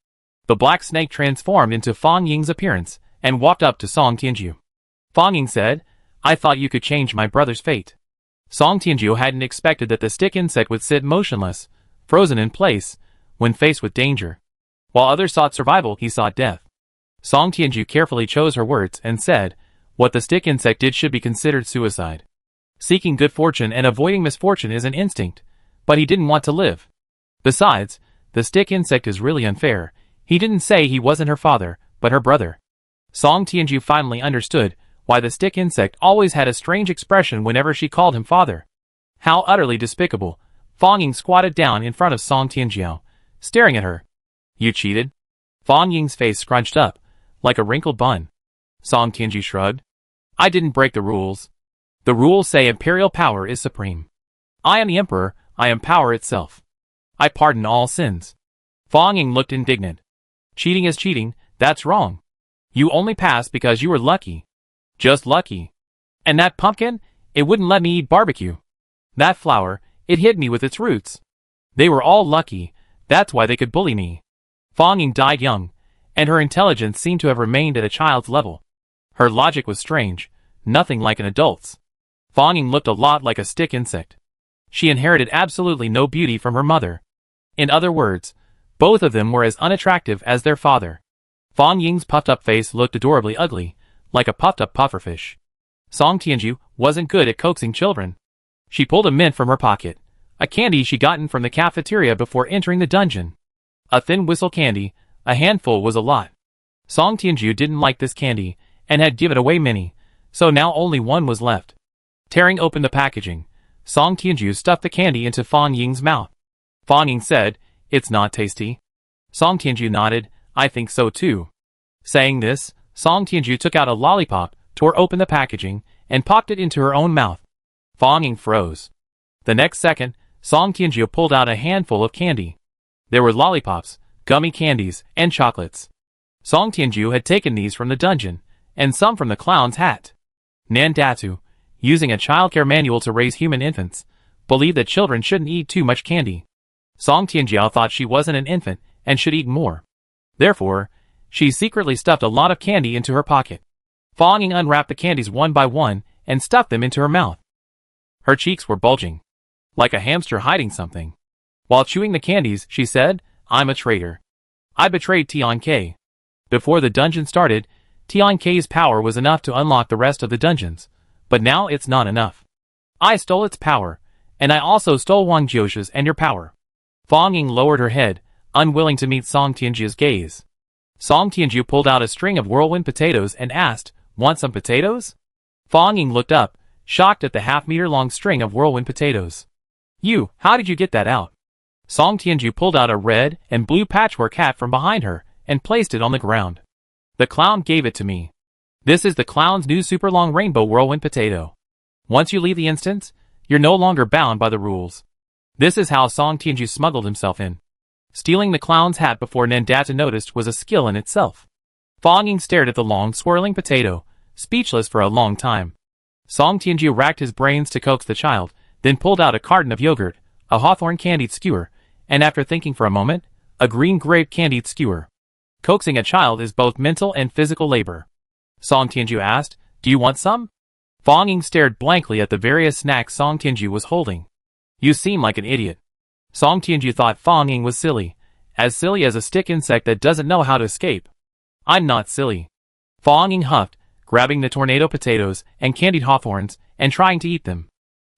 The black snake transformed into Fang Ying's appearance, and walked up to Song Tianjiu. Fang Ying said, "I thought you could change my brother's fate." Song Tianjiu hadn't expected that the stick insect would sit motionless, frozen in place, when faced with danger. While others sought survival, he sought death. Song Tianjiu carefully chose her words and said, "What the stick insect did should be considered suicide. Seeking good fortune and avoiding misfortune is an instinct, but he didn't want to live. Besides, the stick insect is really unfair. He didn't say he wasn't her father, but her brother." Song Tianjiu finally understood why the stick insect always had a strange expression whenever she called him father. How utterly despicable. Fang Ying squatted down in front of Song Tianjiu, staring at her. "You cheated?" Fang Ying's face scrunched up, like a wrinkled bun. Song Tianjiu shrugged. "I didn't break the rules. The rules say imperial power is supreme. I am the emperor, I am power itself. I pardon all sins." Fang Ying looked indignant. "Cheating is cheating, that's wrong. You only passed because you were lucky. Just lucky. And that pumpkin, it wouldn't let me eat barbecue. That flower, it hit me with its roots. They were all lucky, that's why they could bully me." Fang Ying died young, and her intelligence seemed to have remained at a child's level. Her logic was strange, nothing like an adult's. Fang Ying looked a lot like a stick insect. She inherited absolutely no beauty from her mother. In other words, both of them were as unattractive as their father. Fang Ying's puffed-up face looked adorably ugly, like a puffed-up pufferfish. Song Tianjiu wasn't good at coaxing children. She pulled a mint from her pocket, a candy she'd gotten from the cafeteria before entering the dungeon. A thin whistle candy, a handful was a lot. Song Tianjiu didn't like this candy, and had given away many, so now only one was left. Tearing open the packaging, Song Tianjiu stuffed the candy into Fang Ying's mouth. Fang Ying said, "It's not tasty." Song Tianjiu nodded, "I think so too." Saying this, Song Tianjiu took out a lollipop, tore open the packaging, and popped it into her own mouth. Fang Ying froze. The next second, Song Tianjiu pulled out a handful of candy. There were lollipops, gummy candies, and chocolates. Song Tianju had taken these from the dungeon, and some from the clown's hat. Nandatu, using a childcare manual to raise human infants, believed that children shouldn't eat too much candy. Song Tianjiao thought she wasn't an infant and should eat more. Therefore, she secretly stuffed a lot of candy into her pocket. Fang Ying unwrapped the candies one by one and stuffed them into her mouth. Her cheeks were bulging, like a hamster hiding something. While chewing the candies, she said, "I'm a traitor. I betrayed Tian Ke." Before the dungeon started, Tian Ke's power was enough to unlock the rest of the dungeons, but now it's not enough. I stole its power, and I also stole Wang Jiu's and your power. Fang Ying lowered her head, unwilling to meet Song Tianju's gaze. Song Tianju pulled out a string of whirlwind potatoes and asked, "Want some potatoes?" Fang Ying looked up, shocked at the half-meter-long string of whirlwind potatoes. How did you get that out?" Song Tianju pulled out a red and blue patchwork hat from behind her and placed it on the ground. "The clown gave it to me. This is the clown's new super long rainbow whirlwind potato. Once you leave the instance, you're no longer bound by the rules." This is how Song Tianju smuggled himself in. Stealing the clown's hat before Nandata noticed was a skill in itself. Fang Ying stared at the long, swirling potato, speechless for a long time. Song Tianju racked his brains to coax the child, then pulled out a carton of yogurt, a hawthorn candied skewer, and after thinking for a moment, a green grape candied skewer. Coaxing a child is both mental and physical labor. Song Tianju asked, "Do you want some?" Fang Ying stared blankly at the various snacks Song Tianju was holding. "You seem like an idiot." Song Tianju thought Fang Ying was silly as a stick insect that doesn't know how to escape. "I'm not silly." Fang Ying huffed, grabbing the tornado potatoes and candied hawthorns and trying to eat them.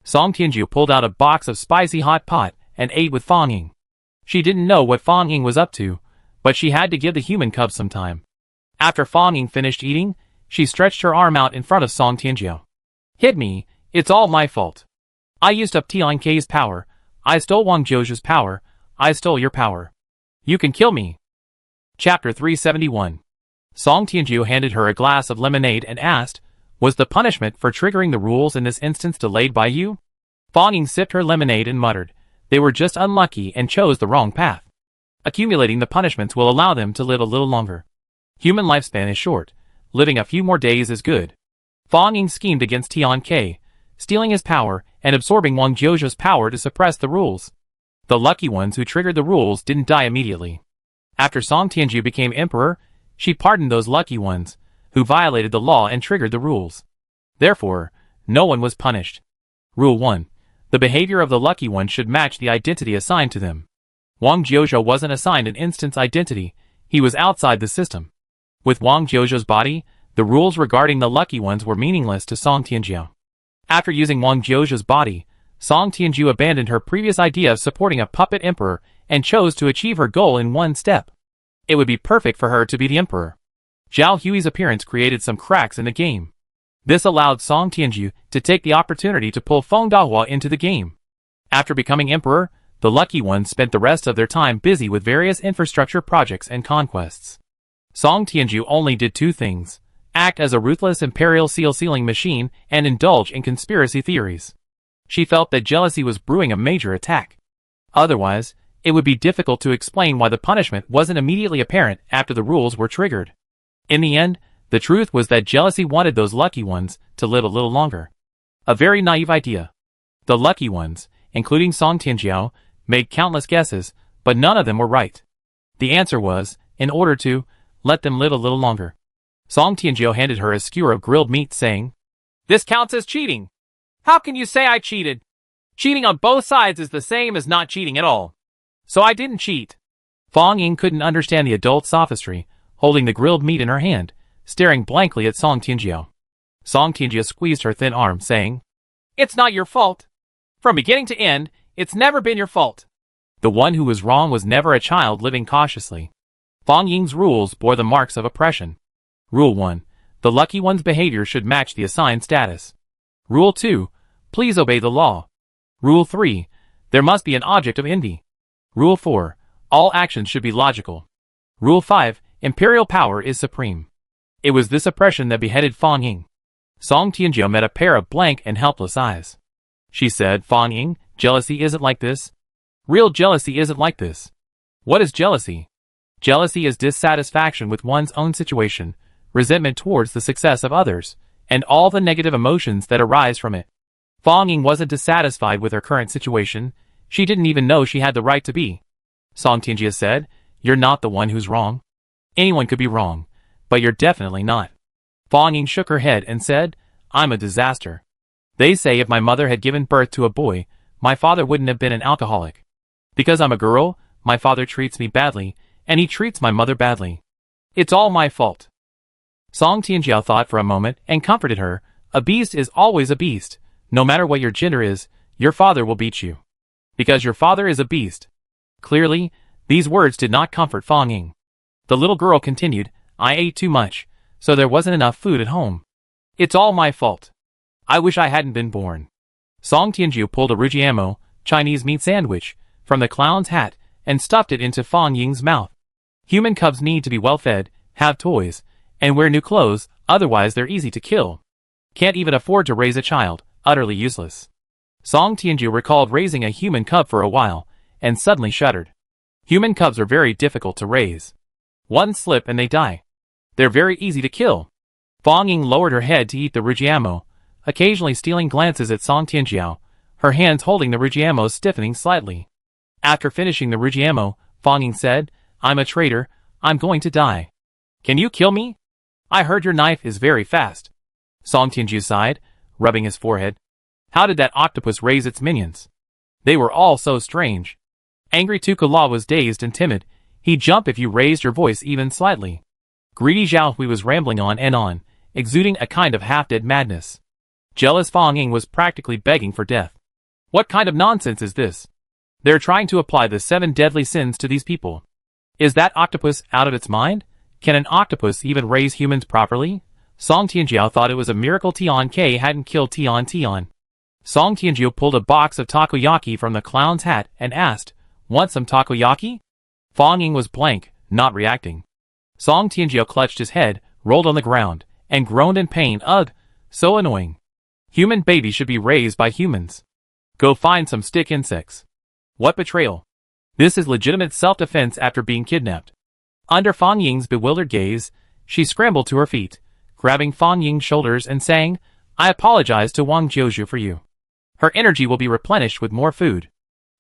Song Tianju pulled out a box of spicy hot pot and ate with Fang Ying. She didn't know what Fang Ying was up to, but she had to give the human cub some time. After Fang Ying finished eating, she stretched her arm out in front of Song Tianju. "Hit me, it's all my fault. I used up Tian Ke's power, I stole Wang Jiu's power, I stole your power. You can kill me." Chapter 371. Song Tianju handed her a glass of lemonade and asked, "Was the punishment for triggering the rules in this instance delayed by you?" Fang Ying sipped her lemonade and muttered, "They were just unlucky and chose the wrong path. Accumulating the punishments will allow them to live a little longer. Human lifespan is short, living a few more days is good." Fang Ying schemed against Tian Ke, stealing his power and absorbing Wang Jiu's power to suppress the rules. The lucky ones who triggered the rules didn't die immediately. After Song Tianju became emperor, she pardoned those lucky ones who violated the law and triggered the rules. Therefore, no one was punished. Rule 1. The behavior of the lucky one should match the identity assigned to them. Wang Jiu wasn't assigned an instance identity, he was outside the system. With Wang Jiu's body, the rules regarding the lucky ones were meaningless to Song Tianju. After using Wang Jiu's body, Song Tianju abandoned her previous idea of supporting a puppet emperor and chose to achieve her goal in one step. It would be perfect for her to be the emperor. Zhao Hui's appearance created some cracks in the game. This allowed Song Tianju to take the opportunity to pull Feng Dahua into the game. After becoming emperor, the lucky ones spent the rest of their time busy with various infrastructure projects and conquests. Song Tianju only did two things: act as a ruthless imperial seal-sealing machine and indulge in conspiracy theories. She felt that jealousy was brewing a major attack. Otherwise, it would be difficult to explain why the punishment wasn't immediately apparent after the rules were triggered. In the end, the truth was that jealousy wanted those lucky ones to live a little longer. A very naive idea. The lucky ones, including Song Tianjiao, made countless guesses, but none of them were right. The answer was, in order to let them live a little longer. Song Tianjiao handed her a skewer of grilled meat, saying, "This counts as cheating. How can you say I cheated? Cheating on both sides is the same as not cheating at all. So I didn't cheat." Fang Ying couldn't understand the adult sophistry, holding the grilled meat in her hand, staring blankly at Song Tianjiao. Song Tianjiao squeezed her thin arm, saying, "It's not your fault. From beginning to end, it's never been your fault." The one who was wrong was never a child living cautiously. Fang Ying's rules bore the marks of oppression. Rule 1. The lucky one's behavior should match the assigned status. Rule 2. Please obey the law. Rule 3. There must be an object of envy. Rule 4. All actions should be logical. Rule 5. Imperial power is supreme. It was this oppression that beheaded Fang Ying. Song Tianjiao met a pair of blank and helpless eyes. She said, "Fang Ying, jealousy isn't like this. Real jealousy isn't like this." "What is jealousy?" Jealousy is dissatisfaction with one's own situation, resentment towards the success of others, and all the negative emotions that arise from it. Fang Ying wasn't dissatisfied with her current situation. She didn't even know she had the right to be. Song Tianjia said, "You're not the one who's wrong. Anyone could be wrong, but you're definitely not." Fang Ying shook her head and said, "I'm a disaster. They say if my mother had given birth to a boy, my father wouldn't have been an alcoholic. Because I'm a girl, my father treats me badly, and he treats my mother badly. It's all my fault." Song Tianjiao thought for a moment and comforted her. "A beast is always a beast. No matter what your gender is, your father will beat you. Because your father is a beast." Clearly, these words did not comfort Fang Ying. The little girl continued, "I ate too much, so there wasn't enough food at home. It's all my fault. I wish I hadn't been born." Song Tianjiu pulled a rujiamo, Chinese meat sandwich, from the clown's hat and stuffed it into Fang Ying's mouth. Human cubs need to be well fed, have toys, and wear new clothes, otherwise they're easy to kill. Can't even afford to raise a child, utterly useless. Song Tianjiu recalled raising a human cub for a while, and suddenly shuddered. Human cubs are very difficult to raise. One slip and they die. They're very easy to kill. Fang Ying lowered her head to eat the rujiamo, occasionally stealing glances at Song Tianjiao, her hands holding the rujiamo stiffening slightly. After finishing the rujiamo, Fang Ying said, "I'm a traitor, I'm going to die. Can you kill me? I heard your knife is very fast." Song Tianjiu sighed, rubbing his forehead. How did that octopus raise its minions? They were all so strange. Angry Tukula was dazed and timid. He'd jump if you raised your voice even slightly. Greedy Zhao Hui was rambling on, exuding a kind of half-dead madness. Jealous Fang Ying was practically begging for death. What kind of nonsense is this? They're trying to apply the 7 deadly sins to these people. Is that octopus out of its mind? Can an octopus even raise humans properly? Song Tianjiao thought it was a miracle Tian K hadn't killed Tian. Song Tianjiu pulled a box of takoyaki from the clown's hat and asked, "Want some takoyaki?" Fang Ying was blank, not reacting. Song Tianjiu clutched his head, rolled on the ground, and groaned in pain. Ugh, so annoying. Human babies should be raised by humans. Go find some stick insects. What betrayal. This is legitimate self-defense after being kidnapped. Under Fang Ying's bewildered gaze, she scrambled to her feet, grabbing Fang Ying's shoulders and saying, "I apologize to Wang Jiuzhu for you. Her energy will be replenished with more food.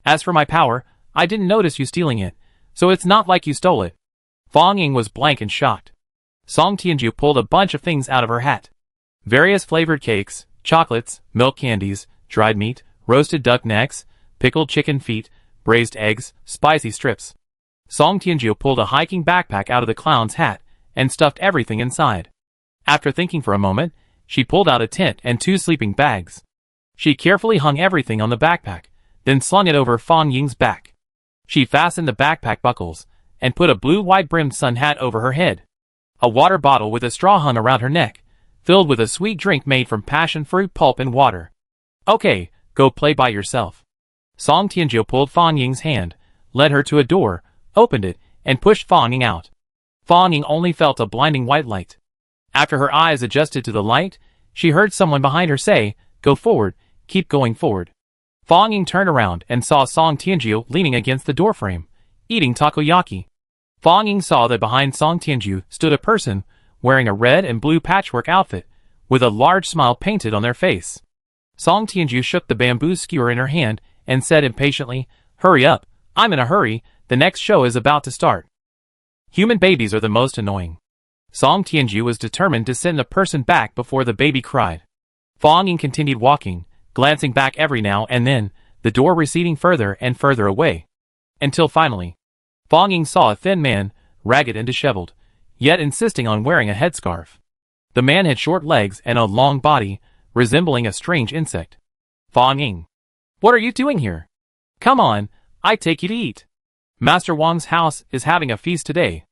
As for my power, I didn't notice you stealing it, so it's not like you stole it." Fang Ying was blank and shocked. Song Tianjiu pulled a bunch of things out of her hat. Various flavored cakes, chocolates, milk candies, dried meat, roasted duck necks, pickled chicken feet, braised eggs, spicy strips. Song Tianjiu pulled a hiking backpack out of the clown's hat and stuffed everything inside. After thinking for a moment, she pulled out a tent and 2 sleeping bags. She carefully hung everything on the backpack, then slung it over Fang Ying's back. She fastened the backpack buckles and put a blue wide-brimmed sun hat over her head. A water bottle with a straw hung around her neck, filled with a sweet drink made from passion fruit pulp and water. "Okay, go play by yourself." Song Tianjiu pulled Fang Ying's hand, led her to a door, opened it, and pushed Fang Ying out. Fang Ying only felt a blinding white light. After her eyes adjusted to the light, she heard someone behind her say, "Go forward, keep going forward." Fang Ying turned around and saw Song Tianjiu leaning against the doorframe, eating takoyaki. Fang Ying saw that behind Song Tianjiu stood a person wearing a red and blue patchwork outfit, with a large smile painted on their face. Song Tianjiu shook the bamboo skewer in her hand and said impatiently, "Hurry up, I'm in a hurry, the next show is about to start." Human babies are the most annoying. Song Tianjiu was determined to send the person back before the baby cried. Fang Ying continued walking, glancing back every now and then, the door receding further and further away. Until finally, Fang Ying saw a thin man, ragged and disheveled, yet insisting on wearing a headscarf. The man had short legs and a long body, resembling a strange insect. "Fang Ying, what are you doing here? Come on, I take you to eat. Master Wang's house is having a feast today."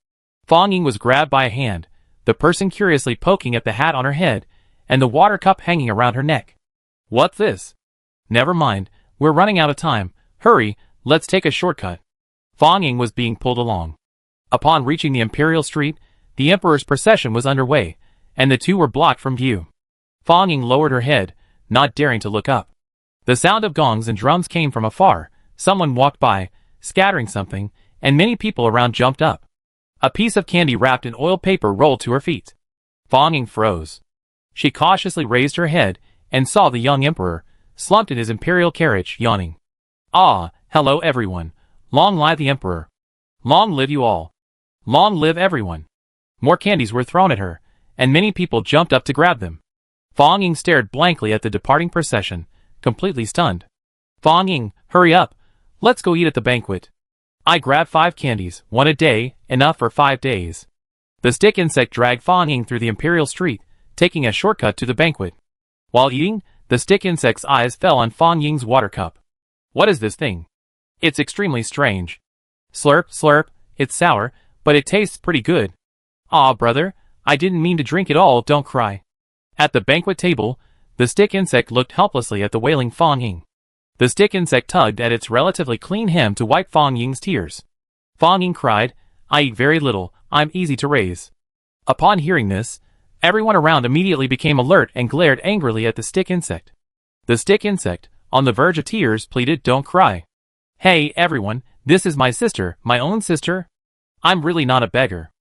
Fang Ying was grabbed by a hand, the person curiously poking at the hat on her head, and the water cup hanging around her neck. "What's this?" "Never mind, we're running out of time. Hurry, let's take a shortcut." Fang Ying was being pulled along. Upon reaching the Imperial Street, the Emperor's procession was underway, and the two were blocked from view. Fang Ying lowered her head, not daring to look up. The sound of gongs and drums came from afar. Someone walked by, scattering something, and many people around jumped up. A piece of candy wrapped in oil paper rolled to her feet. Fang Ying froze. She cautiously raised her head and saw the young emperor, slumped in his imperial carriage, yawning. Ah, hello everyone. Long live the emperor. Long live you all. Long live everyone. More candies were thrown at her, and many people jumped up to grab them. Fang Ying stared blankly at the departing procession, completely stunned. Fang Ying, hurry up. Let's go eat at the banquet. I grabbed 5 candies, 1 a day, enough for 5 days. The stick insect dragged Fang Ying through the imperial street, taking a shortcut to the banquet. While eating, the stick insect's eyes fell on Fang Ying's water cup. What is this thing? It's extremely strange. Slurp, slurp, it's sour, but it tastes pretty good. Aw, brother, I didn't mean to drink it all, don't cry. At the banquet table, the stick insect looked helplessly at the wailing Fang Ying. The stick insect tugged at its relatively clean hem to wipe Fang Ying's tears. Fang Ying cried, I eat very little, I'm easy to raise. Upon hearing this, everyone around immediately became alert and glared angrily at the stick insect. The stick insect, on the verge of tears, pleaded, don't cry. Hey, everyone, this is my sister, my own sister. I'm really not a beggar.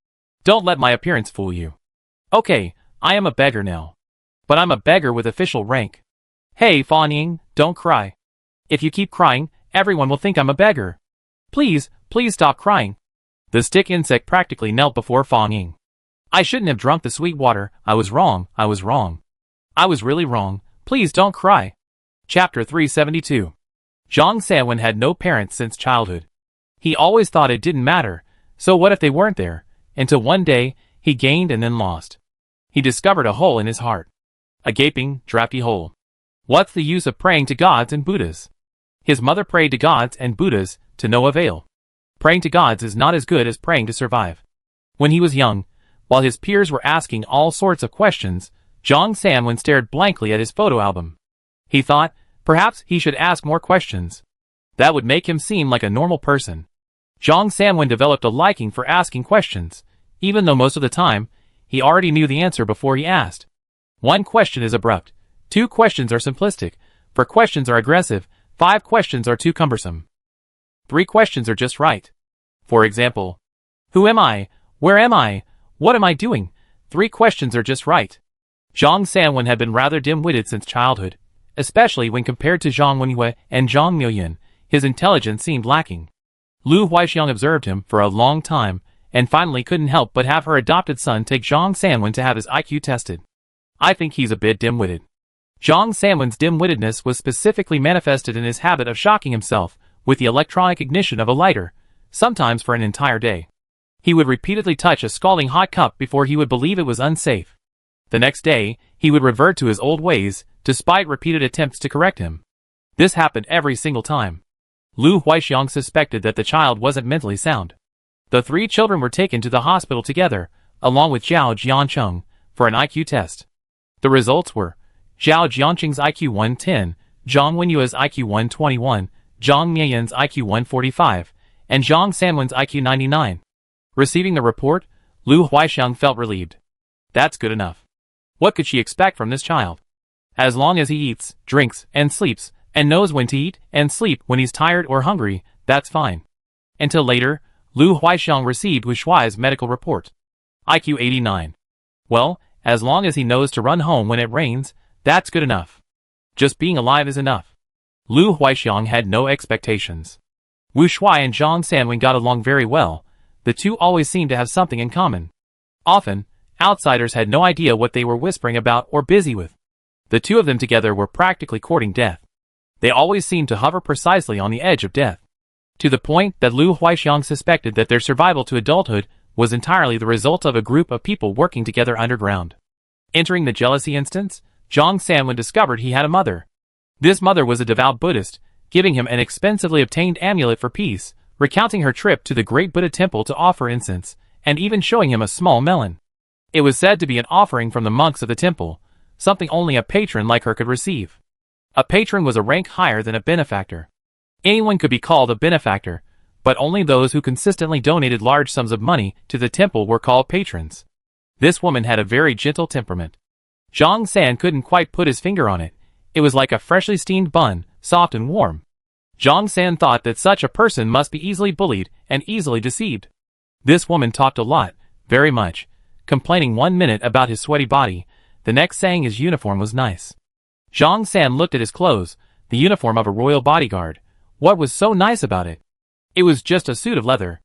Don't let my appearance fool you. Okay, I am a beggar now. But I'm a beggar with official rank. Hey, Fang Ying, don't cry. If you keep crying, everyone will think I'm a beggar. Please, please stop crying. The stick insect practically knelt before Fang Ying. I shouldn't have drunk the sweet water, I was wrong, I was wrong. I was really wrong, please don't cry. Chapter 372. Zhang Sanwen had no parents since childhood. He always thought it didn't matter, so what if they weren't there, until one day, he gained and then lost. He discovered a hole in his heart. A gaping, drafty hole. What's the use of praying to gods and Buddhas? His mother prayed to gods and Buddhas, to no avail. Praying to gods is not as good as praying to survive. When he was young, while his peers were asking all sorts of questions, Zhang Sanwen stared blankly at his photo album. He thought, perhaps he should ask more questions. That would make him seem like a normal person. Zhang Sanwen developed a liking for asking questions, even though most of the time, he already knew the answer before he asked. 1 question is abrupt, 2 questions are simplistic, 4 questions are aggressive, 5 questions are too cumbersome. 3 questions are just right. For example, who am I? Where am I? What am I doing? 3 questions are just right. Zhang Sanwen had been rather dim-witted since childhood, especially when compared to Zhang Wenyue and Zhang Miuyan. His intelligence seemed lacking. Lu Huaixiang observed him for a long time, and finally couldn't help but have her adopted son take Zhang Sanwen to have his IQ tested. I think he's a bit dim-witted. Zhang Sanwen's dim-wittedness was specifically manifested in his habit of shocking himself with the electronic ignition of a lighter, sometimes for an entire day. He would repeatedly touch a scalding hot cup before he would believe it was unsafe. The next day, he would revert to his old ways, despite repeated attempts to correct him. This happened every single time. Lu Huaixiang suspected that the child wasn't mentally sound. The 3 children were taken to the hospital together, along with Zhao Jiancheng, for an IQ test. The results were Zhao Jiancheng's IQ 110, Zhang Wenyue's IQ 121, Zhang Miuyan's IQ 145, and Zhang Sanwen's IQ 99. Receiving the report, Lu Huaixiang felt relieved. That's good enough. What could she expect from this child? As long as he eats, drinks, and sleeps, and knows when to eat and sleep when he's tired or hungry, that's fine. Until later, Lu Huaixiang received Wu Shuai's medical report. IQ 89. Well, as long as he knows to run home when it rains, that's good enough. Just being alive is enough. Lu Huaixiang had no expectations. Wu Shuai and Zhang Sanwen got along very well. The two always seemed to have something in common. Often, outsiders had no idea what they were whispering about or busy with. The two of them together were practically courting death. They always seemed to hover precisely on the edge of death. To the point that Lu Huaixiang suspected that their survival to adulthood was entirely the result of a group of people working together underground. Entering the jealousy instance, Zhang Sanwen discovered he had a mother. This mother was a devout Buddhist, giving him an expensively obtained amulet for peace, recounting her trip to the great Buddha temple to offer incense, and even showing him a small melon. It was said to be an offering from the monks of the temple, something only a patron like her could receive. A patron was a rank higher than a benefactor. Anyone could be called a benefactor, but only those who consistently donated large sums of money to the temple were called patrons. This woman had a very gentle temperament. Zhang San couldn't quite put his finger on it. It was like a freshly steamed bun, soft and warm. Zhang San thought that such a person must be easily bullied and easily deceived. This woman talked a lot, very much, complaining 1 minute about his sweaty body, the next saying his uniform was nice. Zhang San looked at his clothes, the uniform of a royal bodyguard. What was so nice about it? It was just a suit of leather.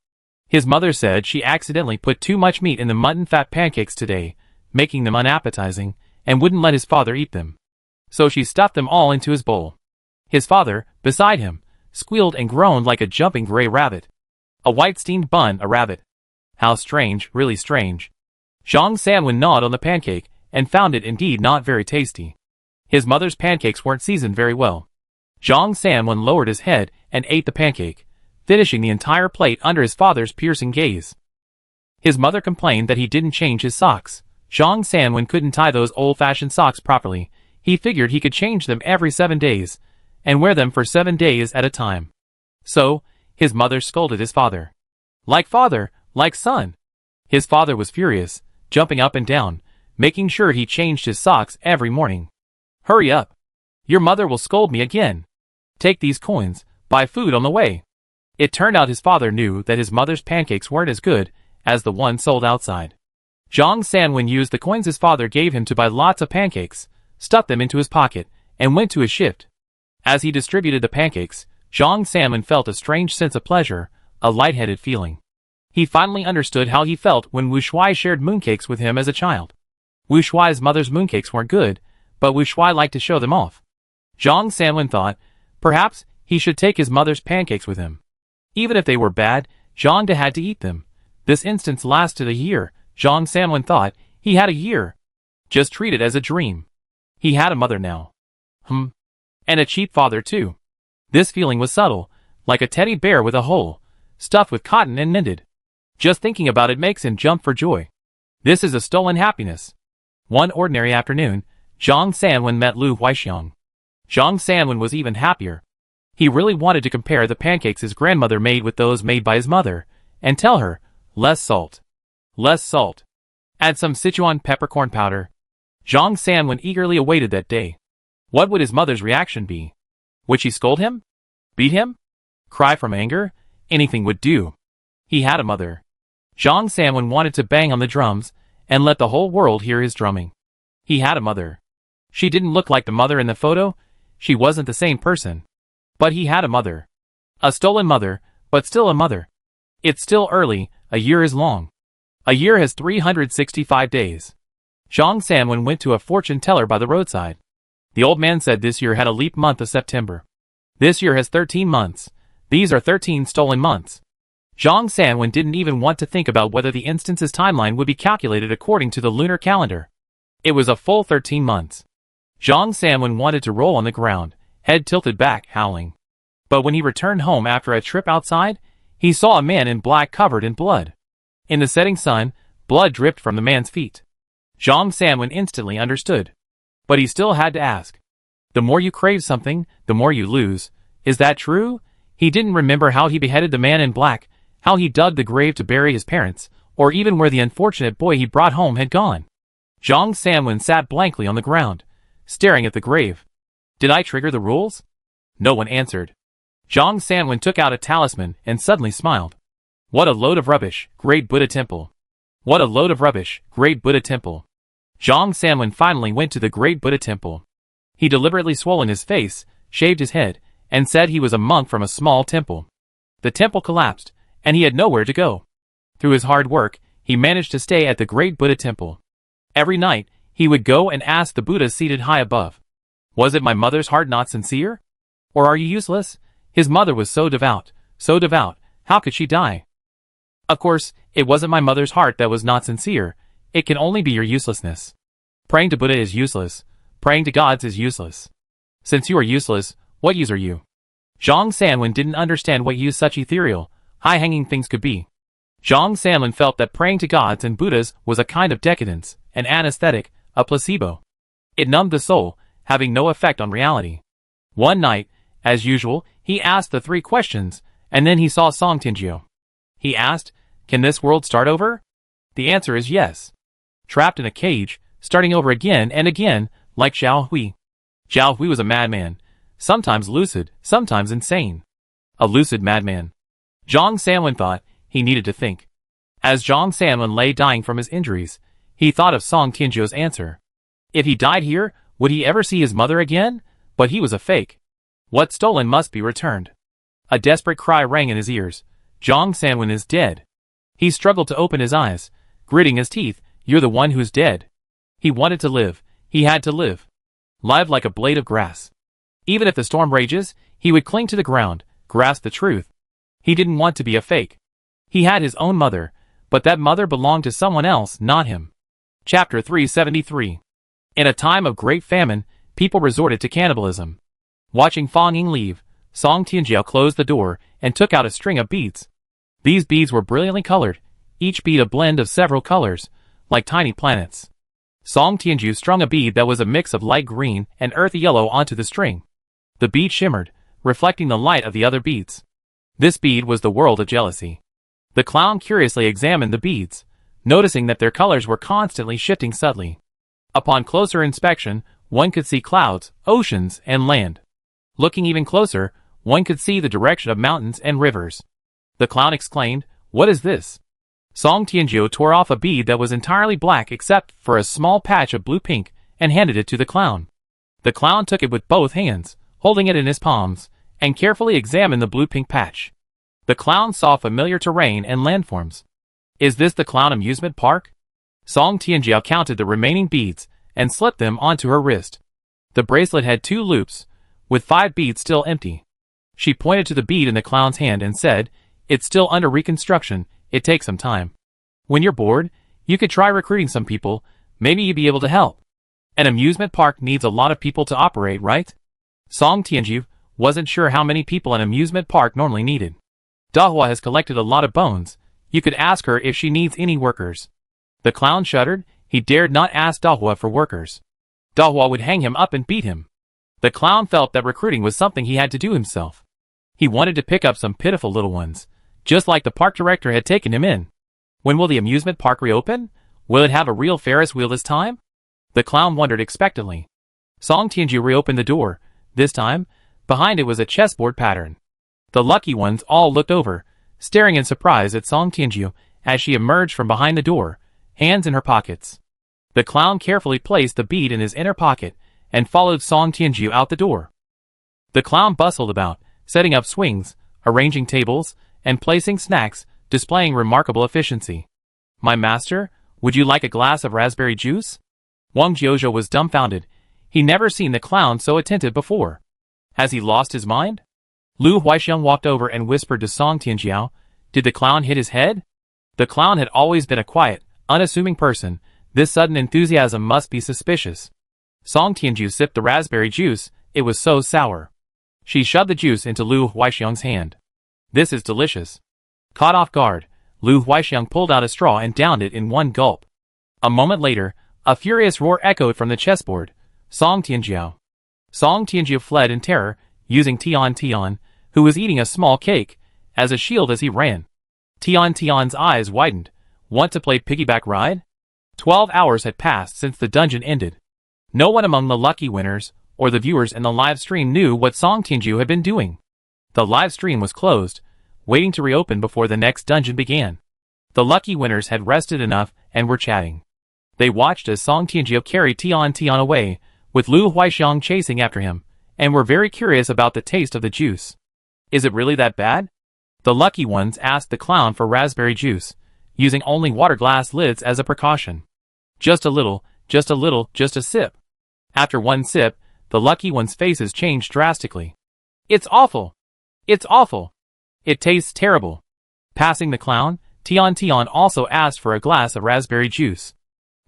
His mother said she accidentally put too much meat in the mutton fat pancakes today, making them unappetizing, and wouldn't let his father eat them. So she stuffed them all into his bowl. His father, beside him, squealed and groaned like a jumping gray rabbit. A white steamed bun, a rabbit. How strange, really strange. Zhang Sanwen gnawed on the pancake, and found it indeed not very tasty. His mother's pancakes weren't seasoned very well. Zhang Sanwen lowered his head and ate the pancake, finishing the entire plate under his father's piercing gaze. His mother complained that he didn't change his socks. Zhang Sanwen couldn't tie those old-fashioned socks properly. He figured he could change them every 7 days, and wear them for 7 days at a time. So, his mother scolded his father. Like father, like son. His father was furious, jumping up and down, making sure he changed his socks every morning. Hurry up. Your mother will scold me again. Take these coins, buy food on the way. It turned out his father knew that his mother's pancakes weren't as good as the ones sold outside. Zhang Sanwen used the coins his father gave him to buy lots of pancakes, stuffed them into his pocket, and went to his shift. As he distributed the pancakes, Zhang Sanwen felt a strange sense of pleasure, a lightheaded feeling. He finally understood how he felt when Wu Shuai shared mooncakes with him as a child. Wu Shuai's mother's mooncakes weren't good, but Wu Shuai liked to show them off. Zhang Sanwen thought, perhaps he should take his mother's pancakes with him. Even if they were bad, Zhang De had to eat them. This instance lasted a year. Zhang Sanwen thought, he had a year. Just treat it as a dream. He had a mother now. And a cheap father too. This feeling was subtle, like a teddy bear with a hole, stuffed with cotton and mended. Just thinking about it makes him jump for joy. This is a stolen happiness. One ordinary afternoon, Zhang Sanwen met Lu Huixiang. Zhang Sanwen was even happier. He really wanted to compare the pancakes his grandmother made with those made by his mother, and tell her, less salt. Less salt. Add some Sichuan peppercorn powder. Zhang Sanwen eagerly awaited that day. What would his mother's reaction be? Would she scold him? Beat him? Cry from anger? Anything would do. He had a mother. Zhang Sanwen wanted to bang on the drums, and let the whole world hear his drumming. He had a mother. She didn't look like the mother in the photo. She wasn't the same person. But he had a mother. A stolen mother, but still a mother. It's still early, a year is long. A year has 365 days. Zhang Sanwen went to a fortune teller by the roadside. The old man said this year had a leap month of September. This year has 13 months. These are 13 stolen months. Zhang Sanwen didn't even want to think about whether the instance's timeline would be calculated according to the lunar calendar. It was a full 13 months. Zhang Sanwen wanted to roll on the ground, head tilted back, howling. But when he returned home after a trip outside, he saw a man in black covered in blood. In the setting sun, blood dripped from the man's feet. Zhang Sanwen instantly understood. But he still had to ask. The more you crave something, the more you lose. Is that true? He didn't remember how he beheaded the man in black, how he dug the grave to bury his parents, or even where the unfortunate boy he brought home had gone. Zhang Sanwen sat blankly on the ground, staring at the grave. Did I trigger the rules? No one answered. Zhang Sanwen took out a talisman and suddenly smiled. What a load of rubbish, Great Buddha Temple. What a load of rubbish, Great Buddha Temple. Zhang Sanwen finally went to the Great Buddha Temple. He deliberately swollen his face, shaved his head, and said he was a monk from a small temple. The temple collapsed, and he had nowhere to go. Through his hard work, he managed to stay at the Great Buddha Temple. Every night, he would go and ask the Buddha seated high above. Was it my mother's heart not sincere? Or are you useless? His mother was so devout, how could she die? Of course, it wasn't my mother's heart that was not sincere. It can only be your uselessness. Praying to Buddha is useless. Praying to gods is useless. Since you are useless, what use are you? Zhang Sanwen didn't understand what use such ethereal, high-hanging things could be. Zhang Sanwen felt that praying to gods and Buddhas was a kind of decadence, an anesthetic, a placebo. It numbed the soul, having no effect on reality. One night, as usual, he asked the 3 questions, and then he saw Song Tingio. He asked, can this world start over? The answer is yes. Trapped in a cage, starting over again and again, like Zhao Hui. Zhao Hui was a madman, sometimes lucid, sometimes insane. A lucid madman. Zhang Sanwen thought he needed to think. As Zhang Sanwen lay dying from his injuries, he thought of Song Tianzhuo's answer. If he died here, would he ever see his mother again? But he was a fake. What's stolen must be returned. A desperate cry rang in his ears. Zhang Sanwen is dead. He struggled to open his eyes, gritting his teeth. You're the one who's dead. He wanted to live. He had to live. Live like a blade of grass. Even if the storm rages, he would cling to the ground, grasp the truth. He didn't want to be a fake. He had his own mother, but that mother belonged to someone else, not him. Chapter 373. In a time of great famine, people resorted to cannibalism. Watching Fang Ying leave, Song Tianzhuo closed the door and took out a string of beads. These beads were brilliantly colored, each bead a blend of several colors, like tiny planets. Song Tianzhuo strung a bead that was a mix of light green and earthy yellow onto the string. The bead shimmered, reflecting the light of the other beads. This bead was the world of jealousy. The clown curiously examined the beads, noticing that their colors were constantly shifting subtly. Upon closer inspection, one could see clouds, oceans, and land. Looking even closer, one could see the direction of mountains and rivers. The clown exclaimed, "What is this?" Song Tianzhuo tore off a bead that was entirely black except for a small patch of blue-pink and handed it to the clown. The clown took it with both hands, holding it in his palms, and carefully examined the blue-pink patch. The clown saw familiar terrain and landforms. Is this the clown amusement park? Song Tianzhuo counted the remaining beads and slipped them onto her wrist. The bracelet had 2 loops, with 5 beads still empty. She pointed to the bead in the clown's hand and said, "It's still under reconstruction, it takes some time. When you're bored, you could try recruiting some people, maybe you'd be able to help. An amusement park needs a lot of people to operate, right?" Song Tianzhuo wasn't sure how many people an amusement park normally needed. Dahua has collected a lot of bones. You could ask her if she needs any workers. The clown shuddered. He dared not ask Dahua for workers. Dahua would hang him up and beat him. The clown felt that recruiting was something he had to do himself. He wanted to pick up some pitiful little ones, just like the park director had taken him in. When will the amusement park reopen? Will it have a real Ferris wheel this time? The clown wondered expectantly. Song Tianzhuo reopened the door. This time, behind it was a chessboard pattern. The lucky ones all looked over, staring in surprise at Song Tianzhuo as she emerged from behind the door, hands in her pockets. The clown carefully placed the bead in his inner pocket and followed Song Tianzhuo out the door. The clown bustled about, setting up swings, arranging tables, and placing snacks, displaying remarkable efficiency. "My master, would you like a glass of raspberry juice?" Wang Jiuzhou was dumbfounded. He never seen the clown so attentive before. Has he lost his mind? Lu Huaixiang walked over and whispered to Song Tianzhuo, "Did the clown hit his head?" The clown had always been a quiet, unassuming person. This sudden enthusiasm must be suspicious. Song Tianzhuo sipped the raspberry juice. It was so sour. She shoved the juice into Lu Huaixiang's hand. "This is delicious." Caught off guard, Lu Huaixiang pulled out a straw and downed it in one gulp. A moment later, a furious roar echoed from the chessboard. "Song Tianzhuo!" Song Tianzhuo fled in terror, using Tian, who was eating a small cake, as a shield as he ran. Tian's eyes widened. "Want to play piggyback ride?" 12 hours had passed since the dungeon ended. No one among the lucky winners, or the viewers in the live stream knew what Song Tianzhuo had been doing. The live stream was closed, waiting to reopen before the next dungeon began. The lucky winners had rested enough and were chatting. They watched as Song Tianzhuo carried Tian away, with Lu Huaixiang chasing after him, and were very curious about the taste of the juice. "Is it really that bad?" The lucky ones asked the clown for raspberry juice, using only water glass lids as a precaution. Just a little, just a sip." After one sip, the lucky ones' faces changed drastically. "It's awful! It's awful! It tastes terrible." Passing the clown, Tian also asked for a glass of raspberry juice.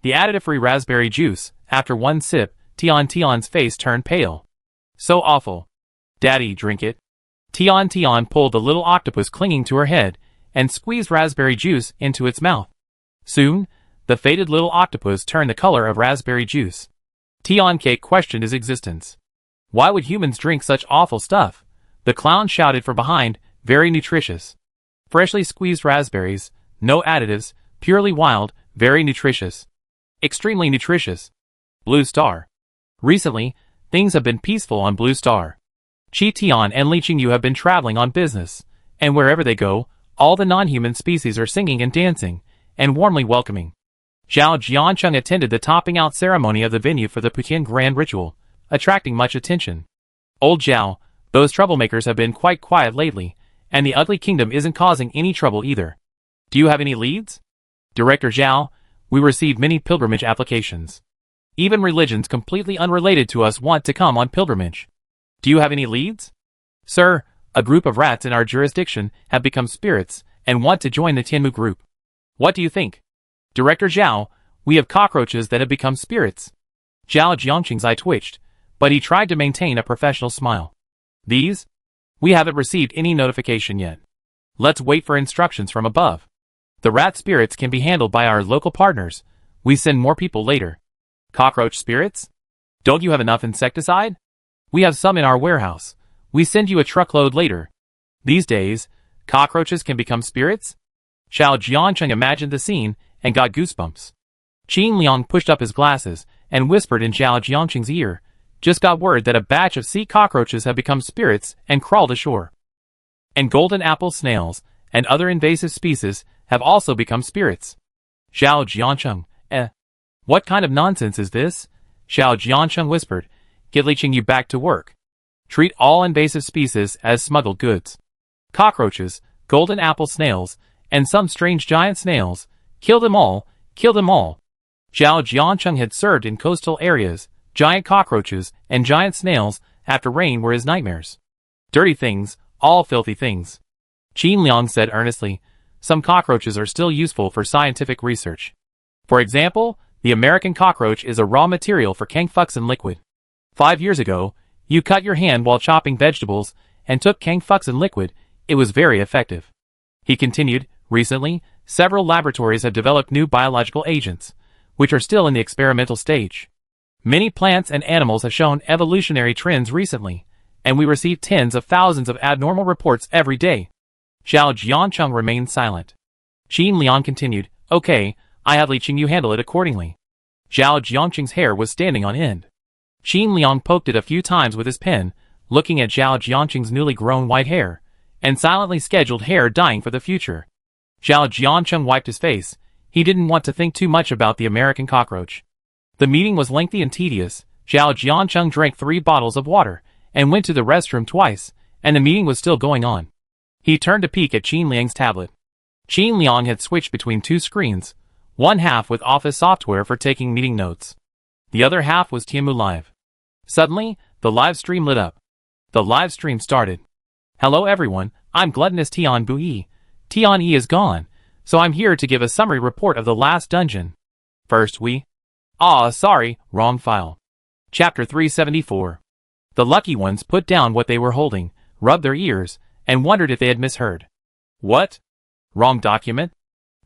The additive-free raspberry juice. After one sip, Tian's face turned pale. "So awful. Daddy, drink it." Tian pulled the little octopus clinging to her head and squeezed raspberry juice into its mouth. Soon, the faded little octopus turned the color of raspberry juice. Tian questioned his existence. Why would humans drink such awful stuff? The clown shouted from behind, "Very nutritious. Freshly squeezed raspberries, no additives, purely wild, very nutritious. Extremely nutritious. Blue Star. Recently, things have been peaceful on Blue Star. Qi Tian and Li Qingyu have been traveling on business, and wherever they go, All the non-human species are singing and dancing, and warmly welcoming. Zhao Jiancheng attended the topping out ceremony of the venue for the Puqian Grand Ritual, attracting much attention. Old Zhao, those troublemakers have been quite quiet lately, and the ugly kingdom isn't causing any trouble either. Do you have any leads? Director Zhao, we received many pilgrimage applications. Even religions completely unrelated to us want to come on pilgrimage. Do you have any leads? Sir, a group of rats in our jurisdiction have become spirits and want to join the Tianmu group. What do you think? Director Zhao, we have cockroaches that have become spirits. Zhao Jiangqing's eye twitched, but he tried to maintain a professional smile. These? We haven't received any notification yet. Let's wait for instructions from above. The rat spirits can be handled by our local partners. We send more people later. Cockroach spirits? Don't you have enough insecticide? We have some in our warehouse. We send you a truckload later. These days, cockroaches can become spirits? Zhao Jiancheng imagined the scene and got goosebumps. Qin Liang pushed up his glasses and whispered in Zhao Jiancheng's ear, just got word that a batch of sea cockroaches have become spirits and crawled ashore. And golden apple snails and other invasive species have also become spirits. Zhao Jiancheng, what kind of nonsense is this? Zhao Jiancheng whispered, get leeching you back to work. Treat all invasive species as smuggled goods. Cockroaches, golden apple snails, and some strange giant snails, kill them all, kill them all. Zhao Jiancheng had served in coastal areas. Giant cockroaches and giant snails after rain were his nightmares. Dirty things, all filthy things. Qin Liang said earnestly, some cockroaches are still useful for scientific research. For example, the American cockroach is a raw material for Kangfuxin liquid. 5 years ago, you cut your hand while chopping vegetables and took Kangfuxin liquid. It was very effective. He continued, recently, several laboratories have developed new biological agents, which are still in the experimental stage. Many plants and animals have shown evolutionary trends recently, and we receive tens of thousands of abnormal reports every day. Zhao Jiancheng remained silent. Qin Liang continued, okay, I have leeching you handle it accordingly. Zhao Jiancheng's hair was standing on end. Qin Liang poked it a few times with his pen, looking at Zhao Jiancheng's newly grown white hair, and silently scheduled hair dyeing for the future. Zhao Jiancheng wiped his face. He didn't want to think too much about the American cockroach. The meeting was lengthy and tedious. Zhao Jiancheng drank 3 bottles of water and went to the restroom twice, and the meeting was still going on. He turned to peek at Qin Liang's tablet. Qin Liang had switched between 2 screens, one half with office software for taking meeting notes. The other half was Tianmu Live. Suddenly, the live stream lit up. The live stream started. Hello everyone, I'm Gluttonous Tian Bui. Tian Yi is gone, so I'm here to give a summary report of the last dungeon. First sorry, wrong file. Chapter 374. The lucky ones put down what they were holding, rubbed their ears, and wondered if they had misheard. What? Wrong document?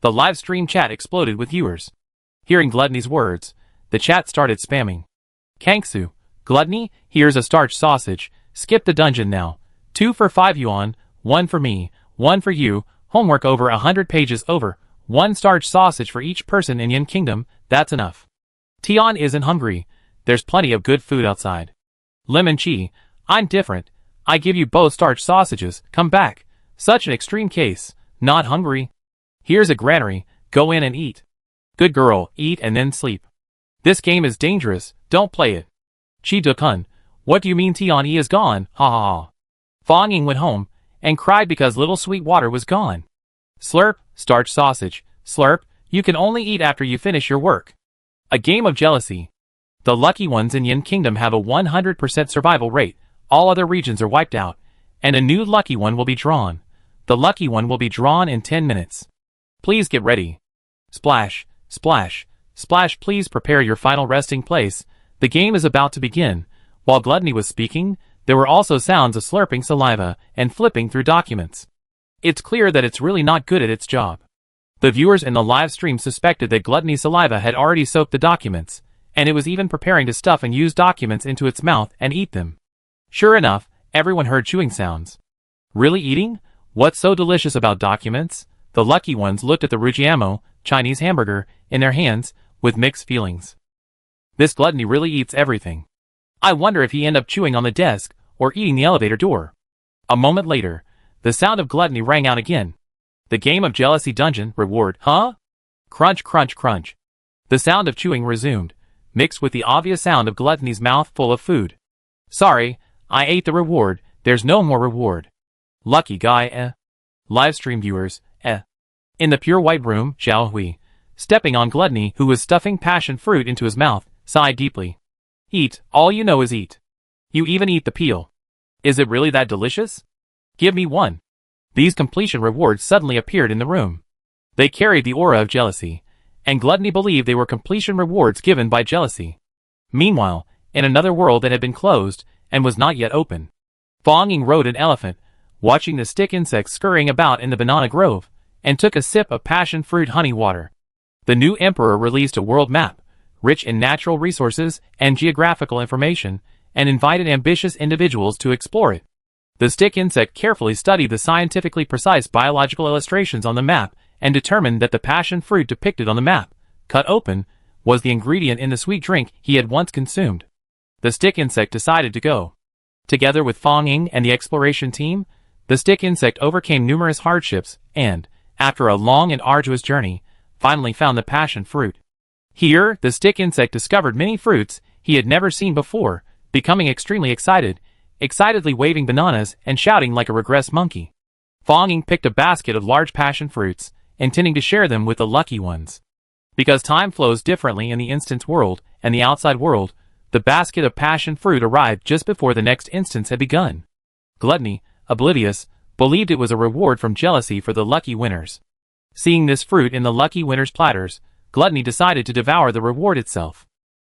The live stream chat exploded with viewers. Hearing Gluttony's words, the chat started spamming. Kangsu, Gluttony, here's a starch sausage, skip the dungeon now. 2 for 5 yuan, 1 for me, 1 for you, homework over 100 pages over, 1 starch sausage for each person in Yin Kingdom, that's enough. Tian isn't hungry, there's plenty of good food outside. Lemon Chi, I'm different, I give you both starch sausages, come back. Such an extreme case, not hungry. Here's a granary, go in and eat. Good girl, eat and then sleep. This game is dangerous, don't play it. Chi Dukun, what do you mean Tian Yi is gone, ha ha ha. Fang Ying went home, and cried because little sweet water was gone. Slurp, starch sausage, slurp, you can only eat after you finish your work. A game of jealousy. The lucky ones in Yin Kingdom have a 100% survival rate, all other regions are wiped out, and a new lucky one will be drawn. The lucky one will be drawn in 10 minutes. Please get ready. Splash, splash, splash, please prepare your final resting place. The game is about to begin. While Gluttony was speaking, there were also sounds of slurping saliva and flipping through documents. It's clear that it's really not good at its job. The viewers in the live stream suspected that Gluttony's saliva had already soaked the documents, and it was even preparing to stuff and use documents into its mouth and eat them. Sure enough, everyone heard chewing sounds. Really eating? What's so delicious about documents? The lucky ones looked at the Rujiamo, Chinese hamburger, in their hands, with mixed feelings. This Gluttony really eats everything. I wonder if he ended up chewing on the desk, or eating the elevator door. A moment later, the sound of Gluttony rang out again. The game of jealousy dungeon reward, huh? Crunch, crunch, crunch. The sound of chewing resumed, mixed with the obvious sound of Gluttony's mouth full of food. Sorry, I ate the reward, there's no more reward. Lucky guy, Livestream viewers, In the pure white room, Xiao Hui, stepping on Gluttony who was stuffing passion fruit into his mouth, sighed deeply. Eat, all you know is eat. You even eat the peel. Is it really that delicious? Give me one. These completion rewards suddenly appeared in the room. They carried the aura of jealousy, and Gluttony believed they were completion rewards given by jealousy. Meanwhile, in another world that had been closed, and was not yet open, Fong Ying rode an elephant, watching the stick insects scurrying about in the banana grove, and took a sip of passion fruit honey water. The new emperor released a world map, rich in natural resources and geographical information, and invited ambitious individuals to explore it. The stick insect carefully studied the scientifically precise biological illustrations on the map and determined that the passion fruit depicted on the map, cut open, was the ingredient in the sweet drink he had once consumed. The stick insect decided to go. Together with Fong Ying and the exploration team, the stick insect overcame numerous hardships and, after a long and arduous journey, finally found the passion fruit. Here, the stick insect discovered many fruits he had never seen before, becoming extremely excited, excitedly waving bananas and shouting like a regressed monkey. Fong Ying picked a basket of large passion fruits, intending to share them with the lucky ones. Because time flows differently in the instance world and the outside world, the basket of passion fruit arrived just before the next instance had begun. Gluttony, oblivious, believed it was a reward from jealousy for the lucky winners. Seeing this fruit in the lucky winners' platters, Gluttony decided to devour the reward itself.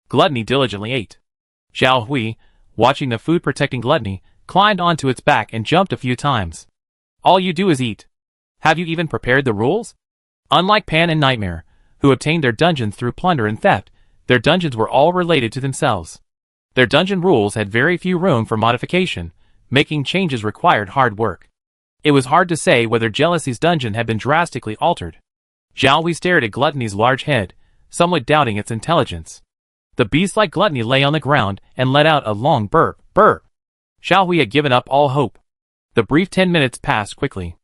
Gluttony diligently ate. Xiao Hui, watching the food protecting Gluttony, climbed onto its back and jumped a few times. All you do is eat. Have you even prepared the rules? Unlike Pan and Nightmare, who obtained their dungeons through plunder and theft, their dungeons were all related to themselves. Their dungeon rules had very few room for modification, making changes required hard work. It was hard to say whether Jealousy's dungeon had been drastically altered. Xiao Hui stared at Gluttony's large head, somewhat doubting its intelligence. The beast-like Gluttony lay on the ground and let out a long burp, burp. Xiao Hui had given up all hope. The brief 10 minutes passed quickly.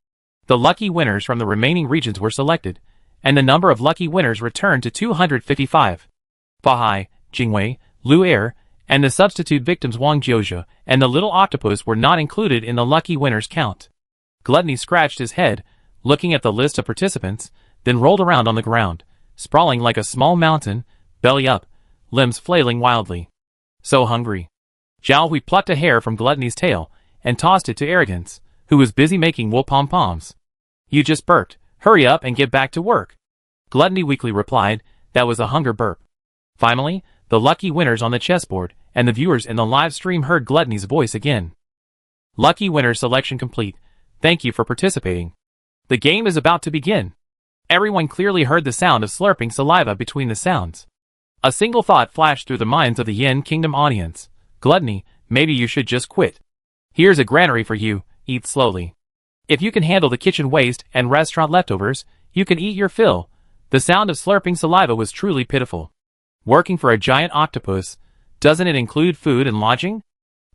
The lucky winners from the remaining regions were selected, and the number of lucky winners returned to 255. Fahai, Jingwei, Lu Er, and the substitute victims Wang Jiuzhe and the little octopus were not included in the lucky winners count. Gluttony scratched his head, looking at the list of participants, then rolled around on the ground, sprawling like a small mountain, belly up, limbs flailing wildly. So hungry. Xiao Hui plucked a hair from Gluttony's tail and tossed it to Arrogance, who was busy making wool pom-poms. You just burped. Hurry up and get back to work. Gluttony weakly replied, that was a hunger burp. Finally, the lucky winners on the chessboard and the viewers in the live stream heard Gluttony's voice again. Lucky winner selection complete. Thank you for participating. The game is about to begin. Everyone clearly heard the sound of slurping saliva between the sounds. A single thought flashed through the minds of the Yin Kingdom audience. Gluttony, maybe you should just quit. Here's a granary for you, eat slowly. If you can handle the kitchen waste and restaurant leftovers, you can eat your fill. The sound of slurping saliva was truly pitiful. Working for a giant octopus, doesn't it include food and lodging?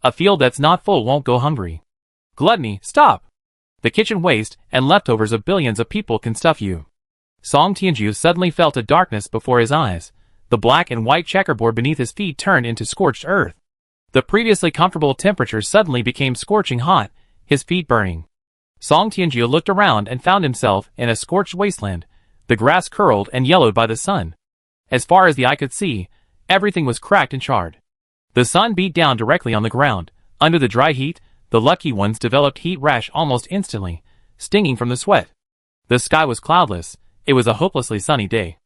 A field that's not full won't go hungry. Gluttony, stop! The kitchen waste and leftovers of billions of people can stuff you. Song Tianju suddenly felt a darkness before his eyes. The black and white checkerboard beneath his feet turned into scorched earth. The previously comfortable temperature suddenly became scorching hot, his feet burning. Song Tianju looked around and found himself in a scorched wasteland, the grass curled and yellowed by the sun. As far as the eye could see, everything was cracked and charred. The sun beat down directly on the ground. Under the dry heat, the lucky ones developed heat rash almost instantly, stinging from the sweat. The sky was cloudless. It was a hopelessly sunny day.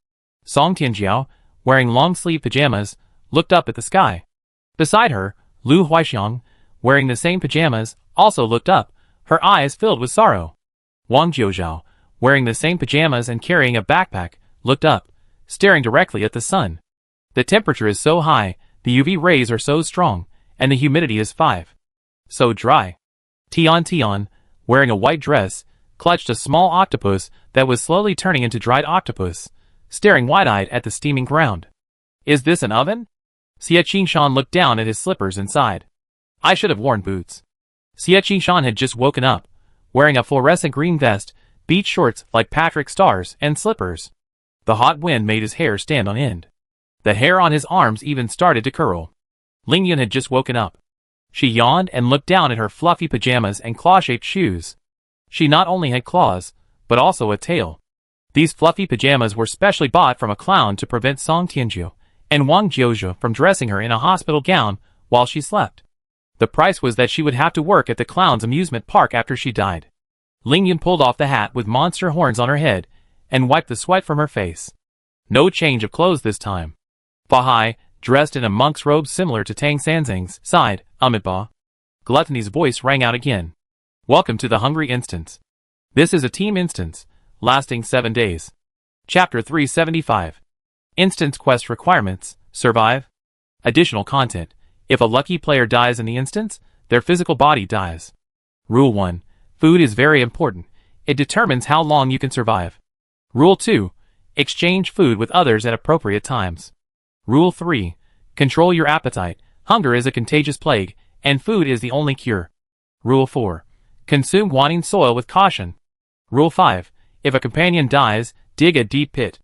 Song Tianjiao, wearing long-sleeve pajamas, looked up at the sky. Beside her, Lu Huaixiang, wearing the same pajamas, also looked up, her eyes filled with sorrow. Wang Jiuzhao, wearing the same pajamas and carrying a backpack, looked up, staring directly at the sun. The temperature is so high, the UV rays are so strong, and the humidity is 5. So dry. Tian, wearing a white dress, clutched a small octopus that was slowly turning into dried octopus, staring wide-eyed at the steaming ground. Is this an oven? Xie Qingshan looked down at his slippers and sighed. I should have worn boots. Xie Qingshan had just woken up, wearing a fluorescent green vest, beach shorts like Patrick Starr's, and slippers. The hot wind made his hair stand on end. The hair on his arms even started to curl. Ling Yun had just woken up. She yawned and looked down at her fluffy pajamas and claw-shaped shoes. She not only had claws, but also a tail. These fluffy pajamas were specially bought from a clown to prevent Song Tianjiu and Wang Jiuzhe from dressing her in a hospital gown while she slept. The price was that she would have to work at the clown's amusement park after she died. Ling Yun pulled off the hat with monster horns on her head and wiped the sweat from her face. No change of clothes this time. Fa Hai, dressed in a monk's robe similar to Tang Sanzang's, sighed, "Amitabha." Gluttony's voice rang out again. "Welcome to the Hungry Instance. This is a team instance, lasting 7 days. Chapter 375. Instance Quest Requirements, Survive. Additional content. If a lucky player dies in the instance, their physical body dies. Rule 1. Food is very important. It determines how long you can survive. Rule 2. Exchange food with others at appropriate times. Rule 3. Control your appetite. Hunger is a contagious plague, and food is the only cure. Rule 4. Consume wanting soil with caution. Rule 5. If a companion dies, dig a deep pit.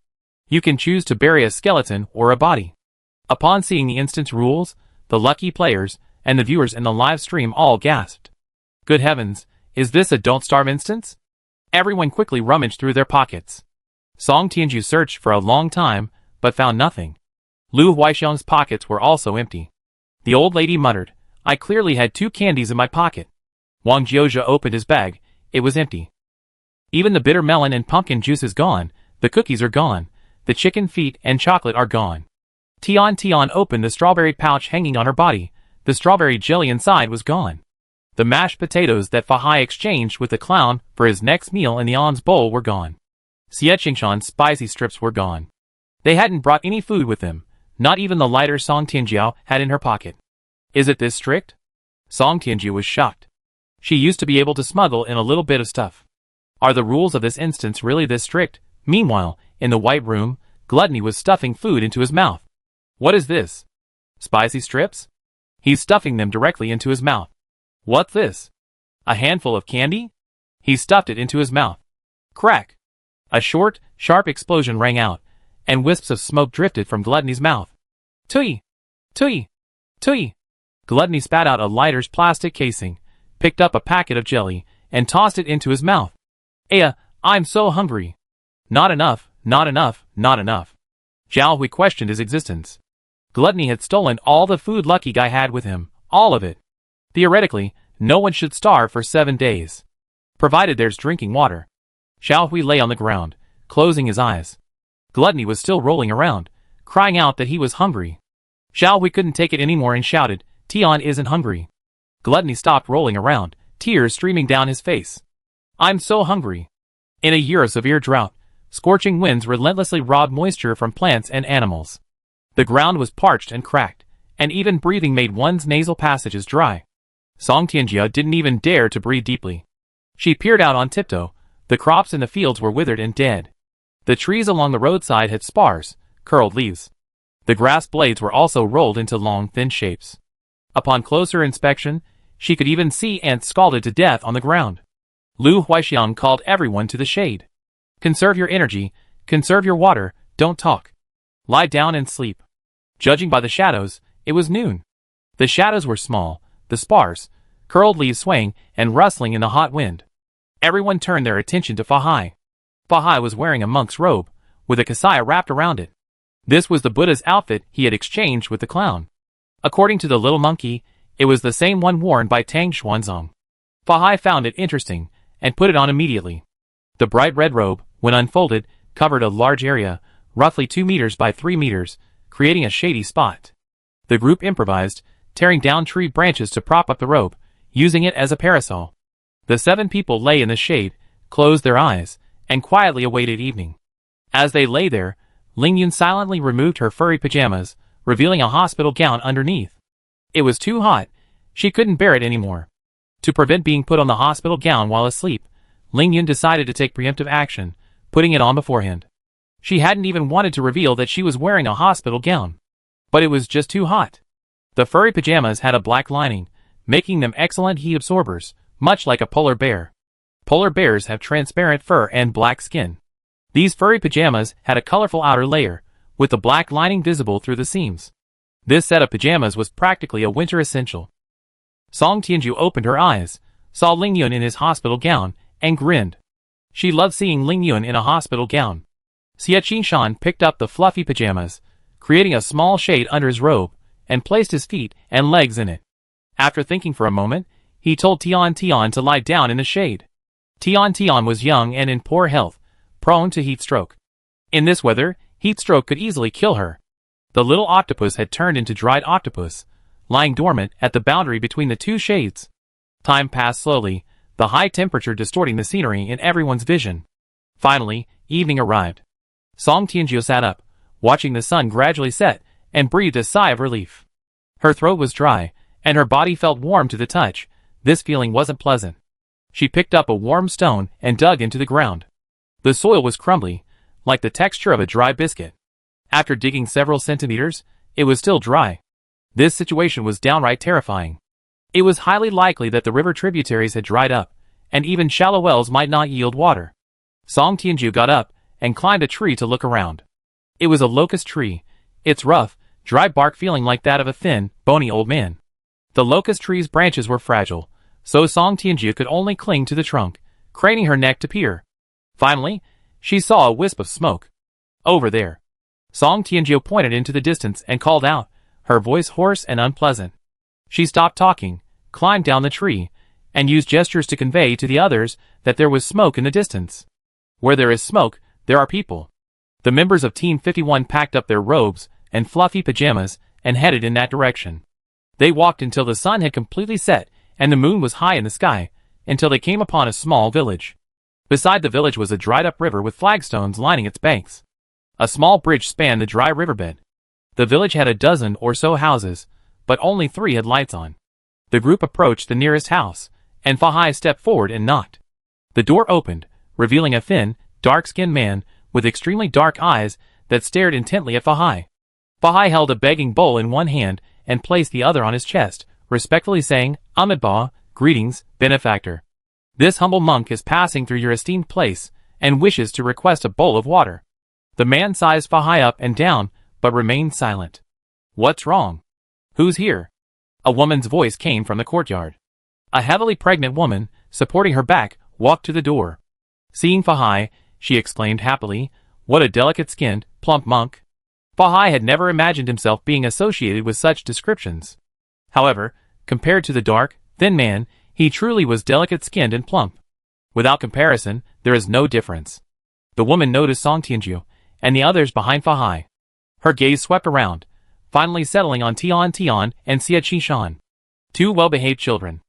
You can choose to bury a skeleton or a body. Upon seeing the instance rules, the lucky players and the viewers in the live stream all gasped. Good heavens, is this a Don't Starve instance? Everyone quickly rummaged through their pockets. Song Tianjiu searched for a long time, but found nothing. Lu Huaixiang's pockets were also empty. The old lady muttered, "I clearly had 2 candies in my pocket." Wang Jiuzhe opened his bag. It was empty. Even the bitter melon and pumpkin juice is gone, the cookies are gone, the chicken feet and chocolate are gone. Tian opened the strawberry pouch hanging on her body. The strawberry jelly inside was gone. The mashed potatoes that Fa Hai exchanged with the clown for his next meal in the An's bowl were gone. Xie Qingshan's spicy strips were gone. They hadn't brought any food with them, not even the lighter Song Tianjiu had in her pocket. Is it this strict? Song Tianjiu was shocked. She used to be able to smuggle in a little bit of stuff. Are the rules of this instance really this strict? Meanwhile, in the white room, Gluttony was stuffing food into his mouth. What is this? Spicy strips? He's stuffing them directly into his mouth. What's this? A handful of candy? He stuffed it into his mouth. Crack! A short, sharp explosion rang out, and wisps of smoke drifted from Gluttony's mouth. Tui! Tui! Tui! Gluttony spat out a lighter's plastic casing, picked up a packet of jelly, and tossed it into his mouth. I'm so hungry. Not enough, not enough, not enough. Zhao Hui questioned his existence. Gluttony had stolen all the food Lucky Guy had with him, all of it. Theoretically, no one should starve for 7 days. Provided there's drinking water. Zhao Hui lay on the ground, closing his eyes. Gluttony was still rolling around, crying out that he was hungry. Zhao Hui couldn't take it anymore and shouted, "Tian isn't hungry." Gluttony stopped rolling around, tears streaming down his face. I'm so hungry. In a year of severe drought, scorching winds relentlessly robbed moisture from plants and animals. The ground was parched and cracked, and even breathing made one's nasal passages dry. Song Tianjiu didn't even dare to breathe deeply. She peered out on tiptoe. The crops in the fields were withered and dead. The trees along the roadside had sparse, curled leaves. The grass blades were also rolled into long, thin shapes. Upon closer inspection, she could even see ants scalded to death on the ground. Lu Huaixiang called everyone to the shade. Conserve your energy, conserve your water, don't talk. Lie down and sleep. Judging by the shadows, it was noon. The shadows were small, the sparse, curled leaves swaying and rustling in the hot wind. Everyone turned their attention to Fa Hai. Fa Hai was wearing a monk's robe, with a kasaya wrapped around it. This was the Buddha's outfit he had exchanged with the clown. According to the little monkey, it was the same one worn by Tang Xuanzong. Fa Hai found it interesting, and put it on immediately. The bright red robe, when unfolded, covered a large area, roughly 2 meters by 3 meters, creating a shady spot. The group improvised, tearing down tree branches to prop up the robe, using it as a parasol. The 7 people lay in the shade, closed their eyes, and quietly awaited evening. As they lay there, Ling Yun silently removed her furry pajamas, revealing a hospital gown underneath. It was too hot. She couldn't bear it anymore. To prevent being put on the hospital gown while asleep, Ling Yun decided to take preemptive action, putting it on beforehand. She hadn't even wanted to reveal that she was wearing a hospital gown. But it was just too hot. The furry pajamas had a black lining, making them excellent heat absorbers, much like a polar bear. Polar bears have transparent fur and black skin. These furry pajamas had a colorful outer layer, with the black lining visible through the seams. This set of pajamas was practically a winter essential. Song Tianju opened her eyes, saw Ling Yun in his hospital gown, and grinned. She loved seeing Ling Yun in a hospital gown. Xie Qingshan picked up the fluffy pajamas, creating a small shade under his robe, and placed his feet and legs in it. After thinking for a moment, he told Tian Tian to lie down in the shade. Tian Tian was young and in poor health, prone to heat stroke. In this weather, heat stroke could easily kill her. The little octopus had turned into dried octopus, lying dormant at the boundary between the two shades. Time passed slowly, the high temperature distorting the scenery in everyone's vision. Finally, evening arrived. Song Tianju sat up, watching the sun gradually set, and breathed a sigh of relief. Her throat was dry, and her body felt warm to the touch. This feeling wasn't pleasant. She picked up a warm stone and dug into the ground. The soil was crumbly, like the texture of a dry biscuit. After digging several centimeters, it was still dry. This situation was downright terrifying. It was highly likely that the river tributaries had dried up, and even shallow wells might not yield water. Song Tianju got up and climbed a tree to look around. It was a locust tree, its rough, dry bark feeling like that of a thin, bony old man. The locust tree's branches were fragile, so Song Tianju could only cling to the trunk, craning her neck to peer. Finally, she saw a wisp of smoke. Over there. Song Tianju pointed into the distance and called out, her voice hoarse and unpleasant. She stopped talking, climbed down the tree, and used gestures to convey to the others that there was smoke in the distance. Where there is smoke, there are people. The members of Team 51 packed up their robes and fluffy pajamas and headed in that direction. They walked until the sun had completely set and the moon was high in the sky, until they came upon a small village. Beside the village was a dried-up river with flagstones lining its banks. A small bridge spanned the dry riverbed. The village had a dozen or so houses, but only 3 had lights on. The group approached the nearest house, and Fahai stepped forward and knocked. The door opened, revealing a thin, dark-skinned man with extremely dark eyes that stared intently at Fahai. Fahai held a begging bowl in one hand and placed the other on his chest, respectfully saying, Amitabha, greetings, benefactor. This humble monk is passing through your esteemed place and wishes to request a bowl of water. The man sized Fahai up and down, but remained silent. What's wrong? Who's here? A woman's voice came from the courtyard. A heavily pregnant woman, supporting her back, walked to the door. Seeing Fahai, she exclaimed happily, what a delicate-skinned, plump monk. Fahai had never imagined himself being associated with such descriptions. However, compared to the dark, thin man, he truly was delicate-skinned and plump. Without comparison, there is no difference. The woman noticed Song Tianju and the others behind Fahai. Her gaze swept around, finally settling on Tian Tian and Xie Qingshan, 2 well-behaved children.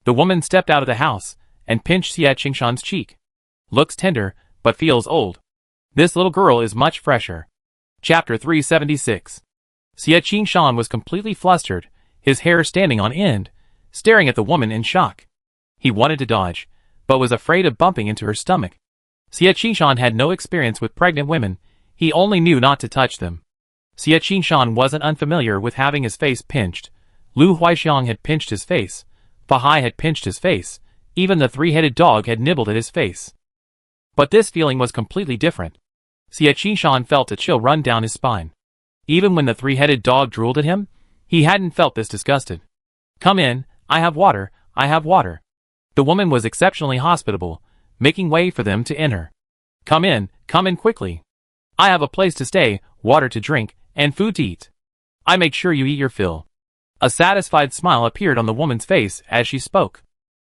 The woman stepped out of the house and pinched Xie Qingshan's cheek. Looks tender, but feels old. This little girl is much fresher. Chapter 376. Xie Qingshan was completely flustered, his hair standing on end, staring at the woman in shock. He wanted to dodge, but was afraid of bumping into her stomach. Xie Qingshan had no experience with pregnant women, he only knew not to touch them. Xie Qingshan wasn't unfamiliar with having his face pinched. Lu Huaixiang had pinched his face, Fahai had pinched his face, even the 3-headed dog had nibbled at his face. But this feeling was completely different. Xie Qingshan felt a chill run down his spine. Even when the 3-headed dog drooled at him, he hadn't felt this disgusted. Come in, I have water, I have water. The woman was exceptionally hospitable, making way for them to enter. Come in quickly. I have a place to stay, water to drink, and food to eat. I make sure you eat your fill. A satisfied smile appeared on the woman's face as she spoke.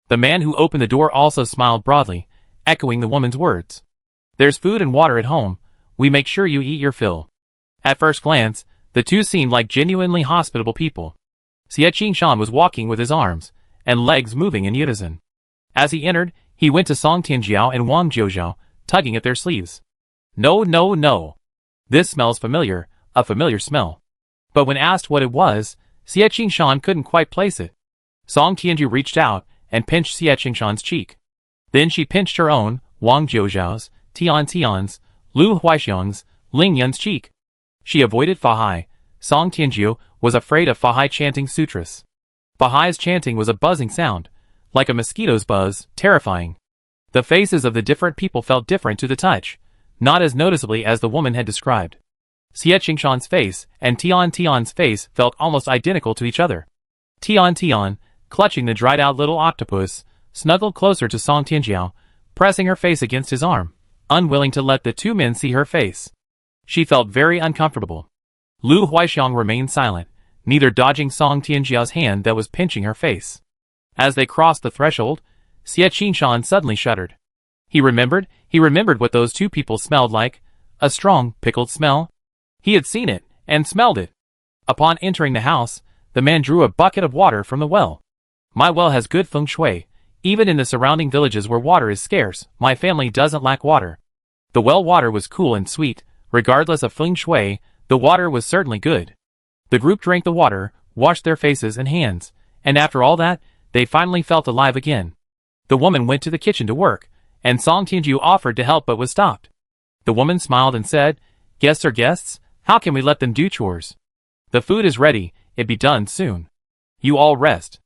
The man who opened the door also smiled broadly, echoing the woman's words. There's food and water at home, we make sure you eat your fill. At first glance, the two seemed like genuinely hospitable people. Xie Qingshan was walking with his arms and legs moving in unison. As he entered, he went to Song Tianjiao and Wang Jiuzhao, tugging at their sleeves. No, no, no. This smells familiar, a familiar smell. But when asked what it was, Xie Qingshan couldn't quite place it. Song Tianju reached out and pinched Xie Qingshan's cheek. Then she pinched her own, Wang Jiuzhao's, Tian Tian's, Lu Huaixiang's, Ling Yun's cheek. She avoided Fahai. Song Tianju was afraid of Fahai chanting sutras. Fahai's chanting was a buzzing sound, like a mosquito's buzz, terrifying. The faces of the different people felt different to the touch, not as noticeably as the woman had described. Xie Qingshan's face and Tian Tian's face felt almost identical to each other. Tian Tian, clutching the dried-out little octopus, snuggled closer to Song Tianjiao, pressing her face against his arm, unwilling to let the two men see her face. She felt very uncomfortable. Lu Huaixiang remained silent, neither dodging Song Tianjiao's hand that was pinching her face. As they crossed the threshold, Xie Qingshan suddenly shuddered. He remembered what those two people smelled like, a strong, pickled smell. He had seen it, and smelled it. Upon entering the house, the man drew a bucket of water from the well. My well has good feng shui. Even in the surrounding villages where water is scarce, my family doesn't lack water. The well water was cool and sweet. Regardless of feng shui, the water was certainly good. The group drank the water, washed their faces and hands, and after all that, they finally felt alive again. The woman went to the kitchen to work, and Song Tianjiu offered to help but was stopped. The woman smiled and said, "Guests are guests, how can we let them do chores? The food is ready, it be done soon. You all rest."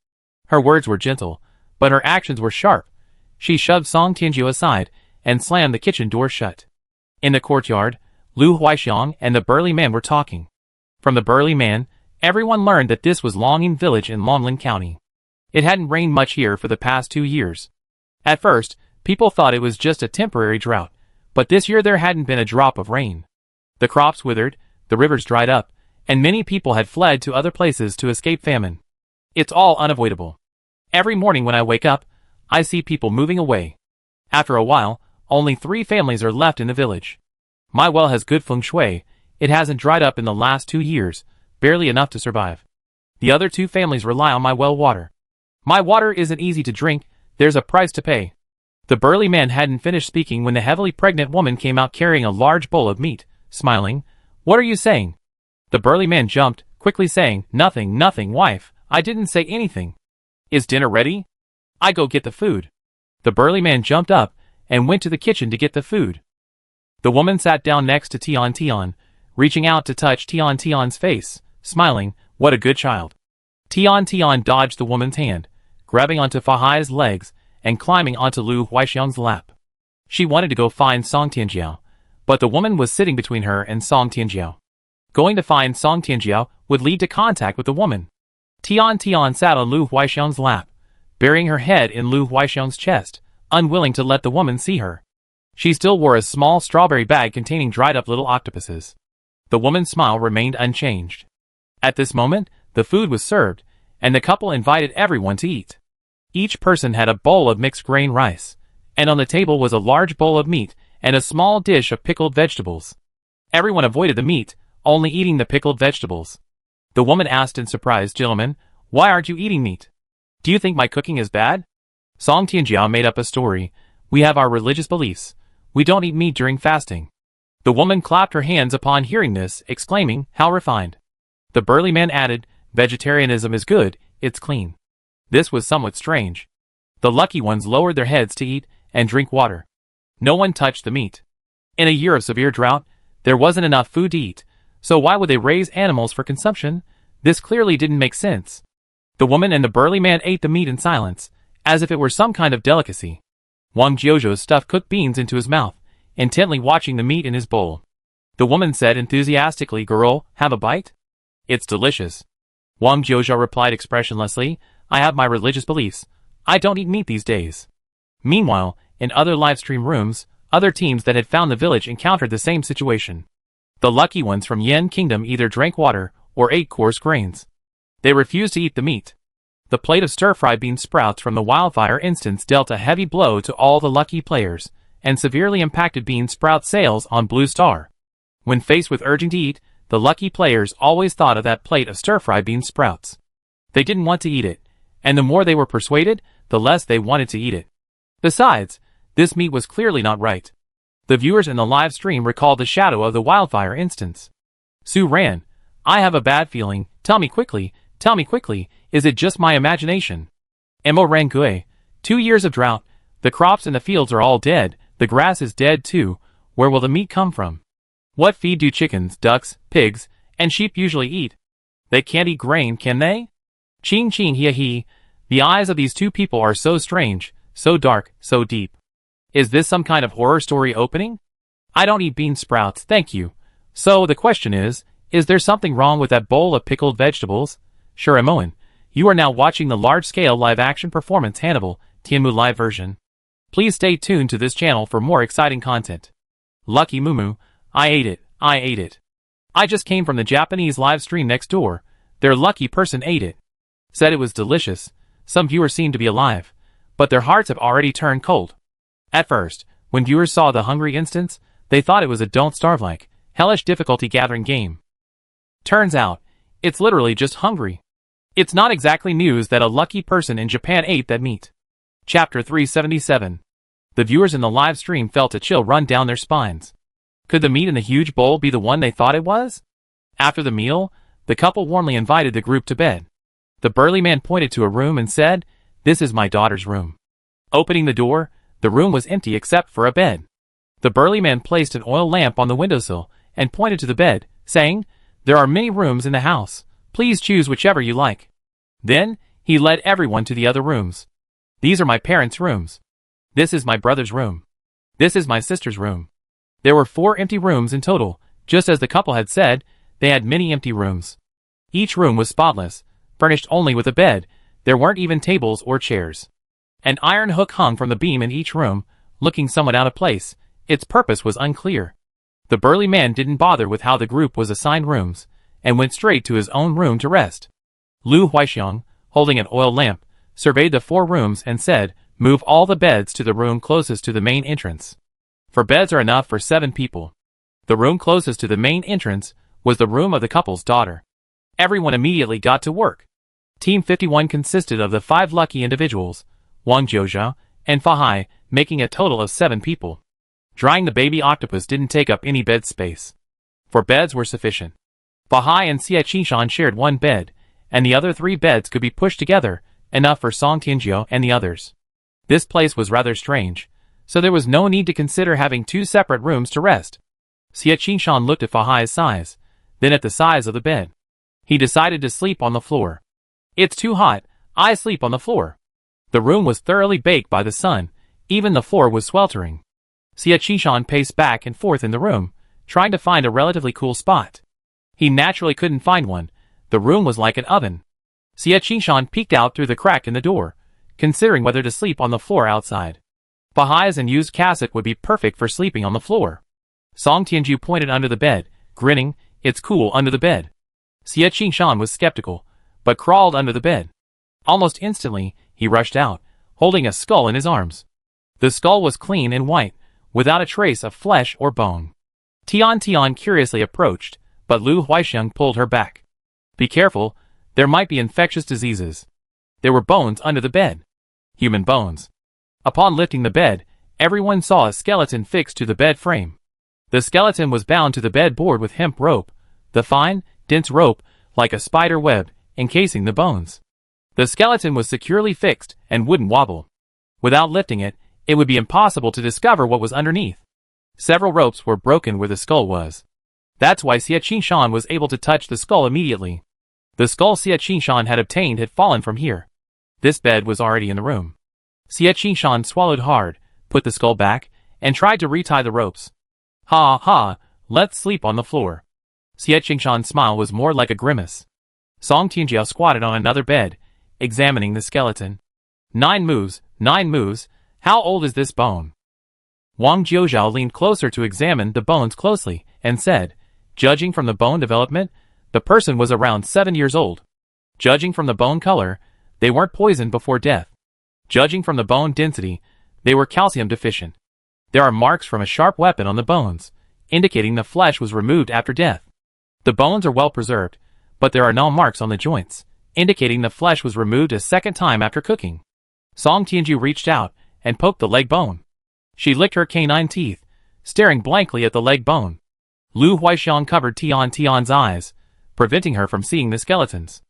Her words were gentle, but her actions were sharp. She shoved Song Tianjiu aside, and slammed the kitchen door shut. In the courtyard, Lu Huaixiang and the burly man were talking. From the burly man, everyone learned that this was Longyin village in Longlin County. It hadn't rained much here for the past 2 years. At first, people thought it was just a temporary drought, but this year there hadn't been a drop of rain. The crops withered, the rivers dried up, and many people had fled to other places to escape famine. It's all unavoidable. Every morning when I wake up, I see people moving away. After a while, only 3 families are left in the village. My well has good feng shui. It hasn't dried up in the last 2 years, barely enough to survive. The other 2 families rely on my well water. My water isn't easy to drink, there's a price to pay. The burly man hadn't finished speaking when the heavily pregnant woman came out carrying a large bowl of meat, smiling. "What are you saying?" The burly man jumped, quickly saying, "Nothing, nothing, wife, I didn't say anything." "Is dinner ready?" "I go get the food." The burly man jumped up and went to the kitchen to get the food. The woman sat down next to Tian Tian, reaching out to touch Tian Tian's face, smiling, "What a good child." Tian Tian dodged the woman's hand, grabbing onto Fahai's legs and climbing onto Lu Huaixiang's lap. She wanted to go find Song Tianjiao, but the woman was sitting between her and Song Tianjiao. Going to find Song Tianjiao would lead to contact with the woman. Tian Tian sat on Lu Huaixiang's lap, burying her head in Lu Huaixiang's chest, unwilling to let the woman see her. She still wore a small strawberry bag containing dried-up little octopuses. The woman's smile remained unchanged. At this moment, the food was served, and the couple invited everyone to eat. Each person had a bowl of mixed grain rice, and on the table was a large bowl of meat and a small dish of pickled vegetables. Everyone avoided the meat, only eating the pickled vegetables. The woman asked in surprise, "Gentlemen, why aren't you eating meat? Do you think my cooking is bad?" Song Tianjiao made up a story. "We have our religious beliefs. We don't eat meat during fasting." The woman clapped her hands upon hearing this, exclaiming, "How refined." The burly man added, "Vegetarianism is good, it's clean." This was somewhat strange. The lucky ones lowered their heads to eat and drink water. No one touched the meat. In a year of severe drought, there wasn't enough food to eat, so why would they raise animals for consumption? This clearly didn't make sense. The woman and the burly man ate the meat in silence, as if it were some kind of delicacy. Wang Jiuzhou stuffed cooked beans into his mouth, intently watching the meat in his bowl. The woman said enthusiastically, "Girl, have a bite? It's delicious." Wang Jiuzhou replied expressionlessly, "I have my religious beliefs. I don't eat meat these days." Meanwhile, in other livestream rooms, other teams that had found the village encountered the same situation. The lucky ones from Yan Kingdom either drank water or ate coarse grains. They refused to eat the meat. The plate of stir-fried bean sprouts from the wildfire instance dealt a heavy blow to all the lucky players, and severely impacted bean sprout sales on Blue Star. When faced with urging to eat, the lucky players always thought of that plate of stir-fried bean sprouts. They didn't want to eat it, and the more they were persuaded, the less they wanted to eat it. Besides, this meat was clearly not right. The viewers in the live stream recalled the shadow of the wildfire instance. Su ran. "I have a bad feeling, tell me quickly, is it just my imagination?" Emo Rangui, 2 years of drought, the crops in the fields are all dead, the grass is dead too, where will the meat come from? What feed do chickens, ducks, pigs, and sheep usually eat? They can't eat grain, can they? Ching ching he. The eyes of these 2 people are so strange, so dark, so deep. Is this some kind of horror story opening? I don't eat bean sprouts, thank you. So the question is there something wrong with that bowl of pickled vegetables? Shuramoen, you are now watching the large-scale live-action performance Hannibal, Tianmu live version. Please stay tuned to this channel for more exciting content. Lucky Mumu, I ate it, I ate it. I just came from the Japanese live stream next door. Their lucky person ate it. Said it was delicious. Some viewers seem to be alive, but their hearts have already turned cold. At first, when viewers saw the hungry instance, they thought it was a Don't Starve-like, hellish difficulty gathering game. Turns out, it's literally just hungry. It's not exactly news that a lucky person in Japan ate that meat. Chapter 377. The viewers in the live stream felt a chill run down their spines. Could the meat in the huge bowl be the one they thought it was? After the meal, the couple warmly invited the group to bed. The burly man pointed to a room and said, "This is my daughter's room." Opening the door, the room was empty except for a bed. The burly man placed an oil lamp on the windowsill and pointed to the bed, saying, "There are many rooms in the house. Please choose whichever you like." Then, he led everyone to the other rooms. "These are my parents' rooms. This is my brother's room. This is my sister's room." There were 4 empty rooms in total. Just as the couple had said, they had many empty rooms. Each room was spotless, furnished only with a bed. There weren't even tables or chairs. An iron hook hung from the beam in each room, looking somewhat out of place. Its purpose was unclear. The burly man didn't bother with how the group was assigned rooms, and went straight to his own room to rest. Lu Huixiang, holding an oil lamp, surveyed the 4 rooms and said, "Move all the beds to the room closest to the main entrance. For beds are enough for 7 people." The room closest to the main entrance was the room of the couple's daughter. Everyone immediately got to work. Team 51 consisted of the 5 lucky individuals, Wang Jiuzhao and Fahai, making a total of 7 people. Drying the baby octopus didn't take up any bed space. 4 beds were sufficient. Fahai and Xie Qishan shared 1 bed, and the other 3 beds could be pushed together, enough for Song Tianjiu and the others. This place was rather strange, so there was no need to consider having 2 separate rooms to rest. Xie Qishan looked at Fahai's size, then at the size of the bed. He decided to sleep on the floor. "It's too hot, I sleep on the floor." The room was thoroughly baked by the sun, even the floor was sweltering. Xie Qishan paced back and forth in the room, trying to find a relatively cool spot. He naturally couldn't find one. The room was like an oven. Xie Qishan peeked out through the crack in the door, considering whether to sleep on the floor outside. Fahai's unused cassock would be perfect for sleeping on the floor. Song Tianjiu pointed under the bed, grinning, "It's cool under the bed." Xie Qishan was skeptical, but crawled under the bed. Almost instantly, he rushed out, holding a skull in his arms. The skull was clean and white, without a trace of flesh or bone. Tian curiously approached, but Lu Huixiang pulled her back. "Be careful, there might be infectious diseases." There were bones under the bed. Human bones. Upon lifting the bed, everyone saw a skeleton fixed to the bed frame. The skeleton was bound to the bed board with hemp rope, the fine, dense rope, like a spider web, encasing the bones. The skeleton was securely fixed and wouldn't wobble. Without lifting it, it would be impossible to discover what was underneath. Several ropes were broken where the skull was. That's why Xie Qishan was able to touch the skull immediately. The skull Xie Qishan had obtained had fallen from here. This bed was already in the room. Xie Qishan swallowed hard, put the skull back, and tried to retie the ropes. "Ha ha, let's sleep on the floor." Xie Qishan's smile was more like a grimace. Song Tianjiu squatted on another bed, examining the skeleton. 9 moves, 9 moves, how old is this bone?" Wang Jiuzhao leaned closer to examine the bones closely, and said, "Judging from the bone development, the person was around 7 years old. Judging from the bone color, they weren't poisoned before death. Judging from the bone density, they were calcium deficient. There are marks from a sharp weapon on the bones, indicating the flesh was removed after death. The bones are well preserved, but there are no marks on the joints, indicating the flesh was removed a second time after cooking." Song Tianjiu reached out and poked the leg bone. She licked her canine teeth, staring blankly at the leg bone. Lu Huixiang covered Tian's eyes, preventing her from seeing the skeletons.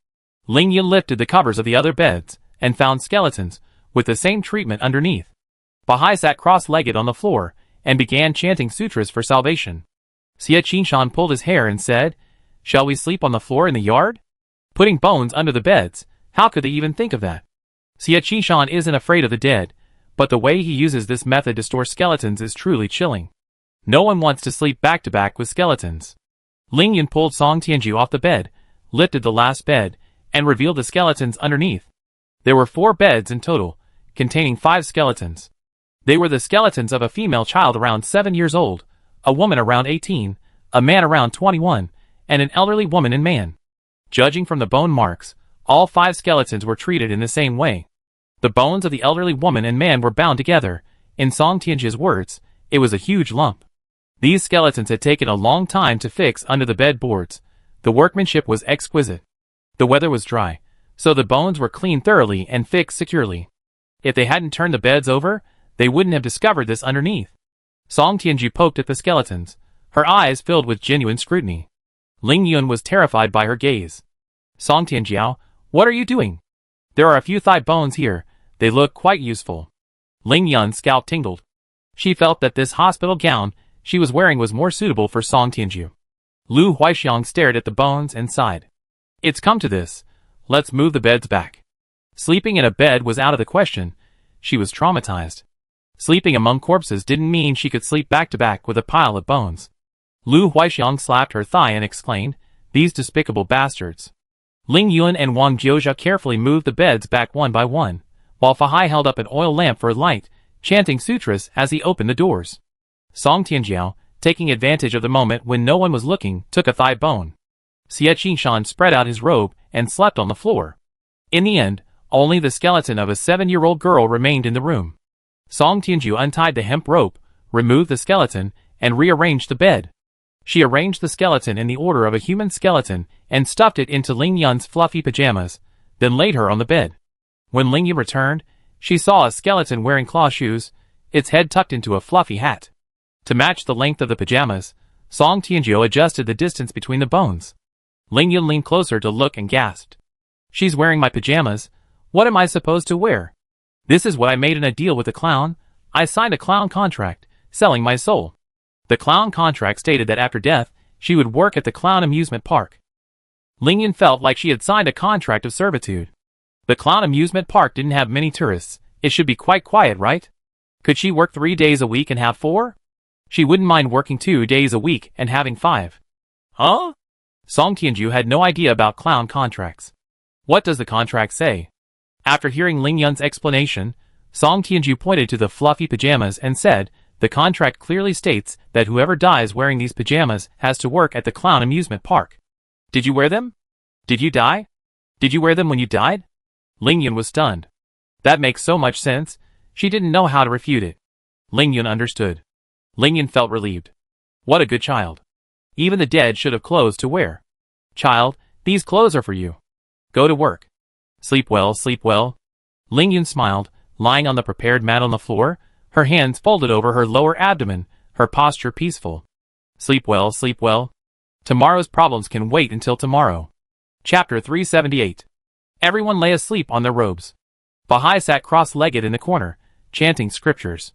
Ling Yin lifted the covers of the other beds and found skeletons with the same treatment underneath. Bahai sat cross-legged on the floor and began chanting sutras for salvation. Xie Qishan pulled his hair and said, "Shall we sleep on the floor in the yard? Putting bones under the beds, how could they even think of that?" Xie Qishan isn't afraid of the dead, but the way he uses this method to store skeletons is truly chilling. No one wants to sleep back-to-back with skeletons. Ling Yun pulled Song Tianju off the bed, lifted the last bed, and revealed the skeletons underneath. There were 4 beds in total, containing 5 skeletons. They were the skeletons of a female child around 7 years old, a woman around 18, a man around 21, and an elderly woman and man. Judging from the bone marks, all 5 skeletons were treated in the same way. The bones of the elderly woman and man were bound together. In Song Tianju's words, it was a huge lump. These skeletons had taken a long time to fix under the bed boards. The workmanship was exquisite. The weather was dry, so the bones were cleaned thoroughly and fixed securely. If they hadn't turned the beds over, they wouldn't have discovered this underneath. Song Tianju poked at the skeletons, her eyes filled with genuine scrutiny. Ling Yun was terrified by her gaze. Song Tianjiao, what are you doing? There are a few thigh bones here. They look quite useful. Ling Yun's scalp tingled. She felt that this hospital gown she was wearing was more suitable for Song Tianju. Lu Huixiang stared at the bones and sighed. It's come to this. Let's move the beds back. Sleeping in a bed was out of the question. She was traumatized. Sleeping among corpses didn't mean she could sleep back-to-back with a pile of bones. Lu Huixiang slapped her thigh and exclaimed, "These despicable bastards." Ling Yun and Wang Jiuzhou carefully moved the beds back one by one, while Fahai held up an oil lamp for light, chanting sutras as he opened the doors. Song Tianjiao, taking advantage of the moment when no one was looking, took a thigh bone. Xie Qingshan spread out his robe and slept on the floor. In the end, only the skeleton of a 7-year-old girl remained in the room. Song Tianju untied the hemp rope, removed the skeleton, and rearranged the bed. She arranged the skeleton in the order of a human skeleton and stuffed it into Ling Yun's fluffy pajamas, then laid her on the bed. When Ling Yun returned, she saw a skeleton wearing claw shoes, its head tucked into a fluffy hat. To match the length of the pajamas, Song Tianju adjusted the distance between the bones. Ling Yun leaned closer to look and gasped. She's wearing my pajamas. What am I supposed to wear? This is what I made in a deal with the clown. I signed a clown contract, selling my soul. The clown contract stated that after death, she would work at the clown amusement park. Ling Yun felt like she had signed a contract of servitude. The clown amusement park didn't have many tourists. It should be quite quiet, right? Could she work 3 days a week and have 4? She wouldn't mind working 2 days a week and having 5. Huh? Song Tianju had no idea about clown contracts. What does the contract say? After hearing Ling Yun's explanation, Song Tianju pointed to the fluffy pajamas and said, the contract clearly states that whoever dies wearing these pajamas has to work at the clown amusement park. Did you wear them? Did you die? Did you wear them when you died? Ling Yun was stunned. That makes so much sense. She didn't know how to refute it. Ling Yun understood. Ling Yun felt relieved. What a good child. Even the dead should have clothes to wear. Child, these clothes are for you. Go to work. Sleep well, sleep well. Ling Yun smiled, lying on the prepared mat on the floor, her hands folded over her lower abdomen, her posture peaceful. Sleep well, sleep well. Tomorrow's problems can wait until tomorrow. Chapter 378. Everyone lay asleep on their robes. Bahai sat cross-legged in the corner, chanting scriptures.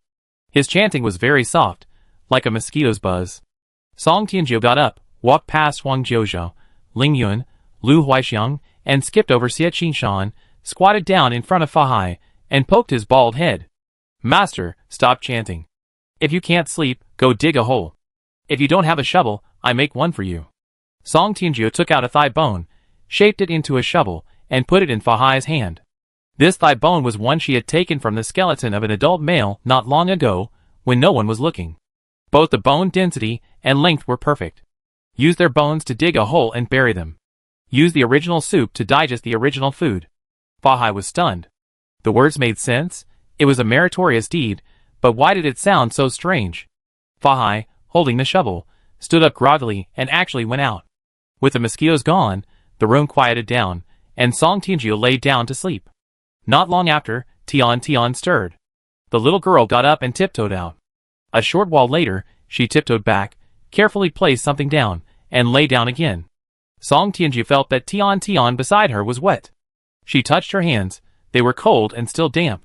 His chanting was very soft, like a mosquito's buzz. Song Tianju got up, walked past Wang Jiuzhou, Ling Yun, Lu Huixiang, and skipped over Xie Qingshan, squatted down in front of Fahai, and poked his bald head. Master, stop chanting. If you can't sleep, go dig a hole. If you don't have a shovel, I make one for you. Song Tianju took out a thigh bone, shaped it into a shovel, and put it in Fahai's hand. This thigh bone was one she had taken from the skeleton of an adult male not long ago, when no one was looking. Both the bone density and length were perfect. Use their bones to dig a hole and bury them. Use the original soup to digest the original food. Fahai was stunned. The words made sense. It was a meritorious deed, but why did it sound so strange? Fahai, holding the shovel, stood up groggily and actually went out. With the mosquitoes gone, the room quieted down, and Song Tianju lay down to sleep. Not long after, Tian stirred. The little girl got up and tiptoed out. A short while later, she tiptoed back, carefully placed something down, and lay down again. Song Tianju felt that Tian beside her was wet. She touched her hands. They were cold and still damp.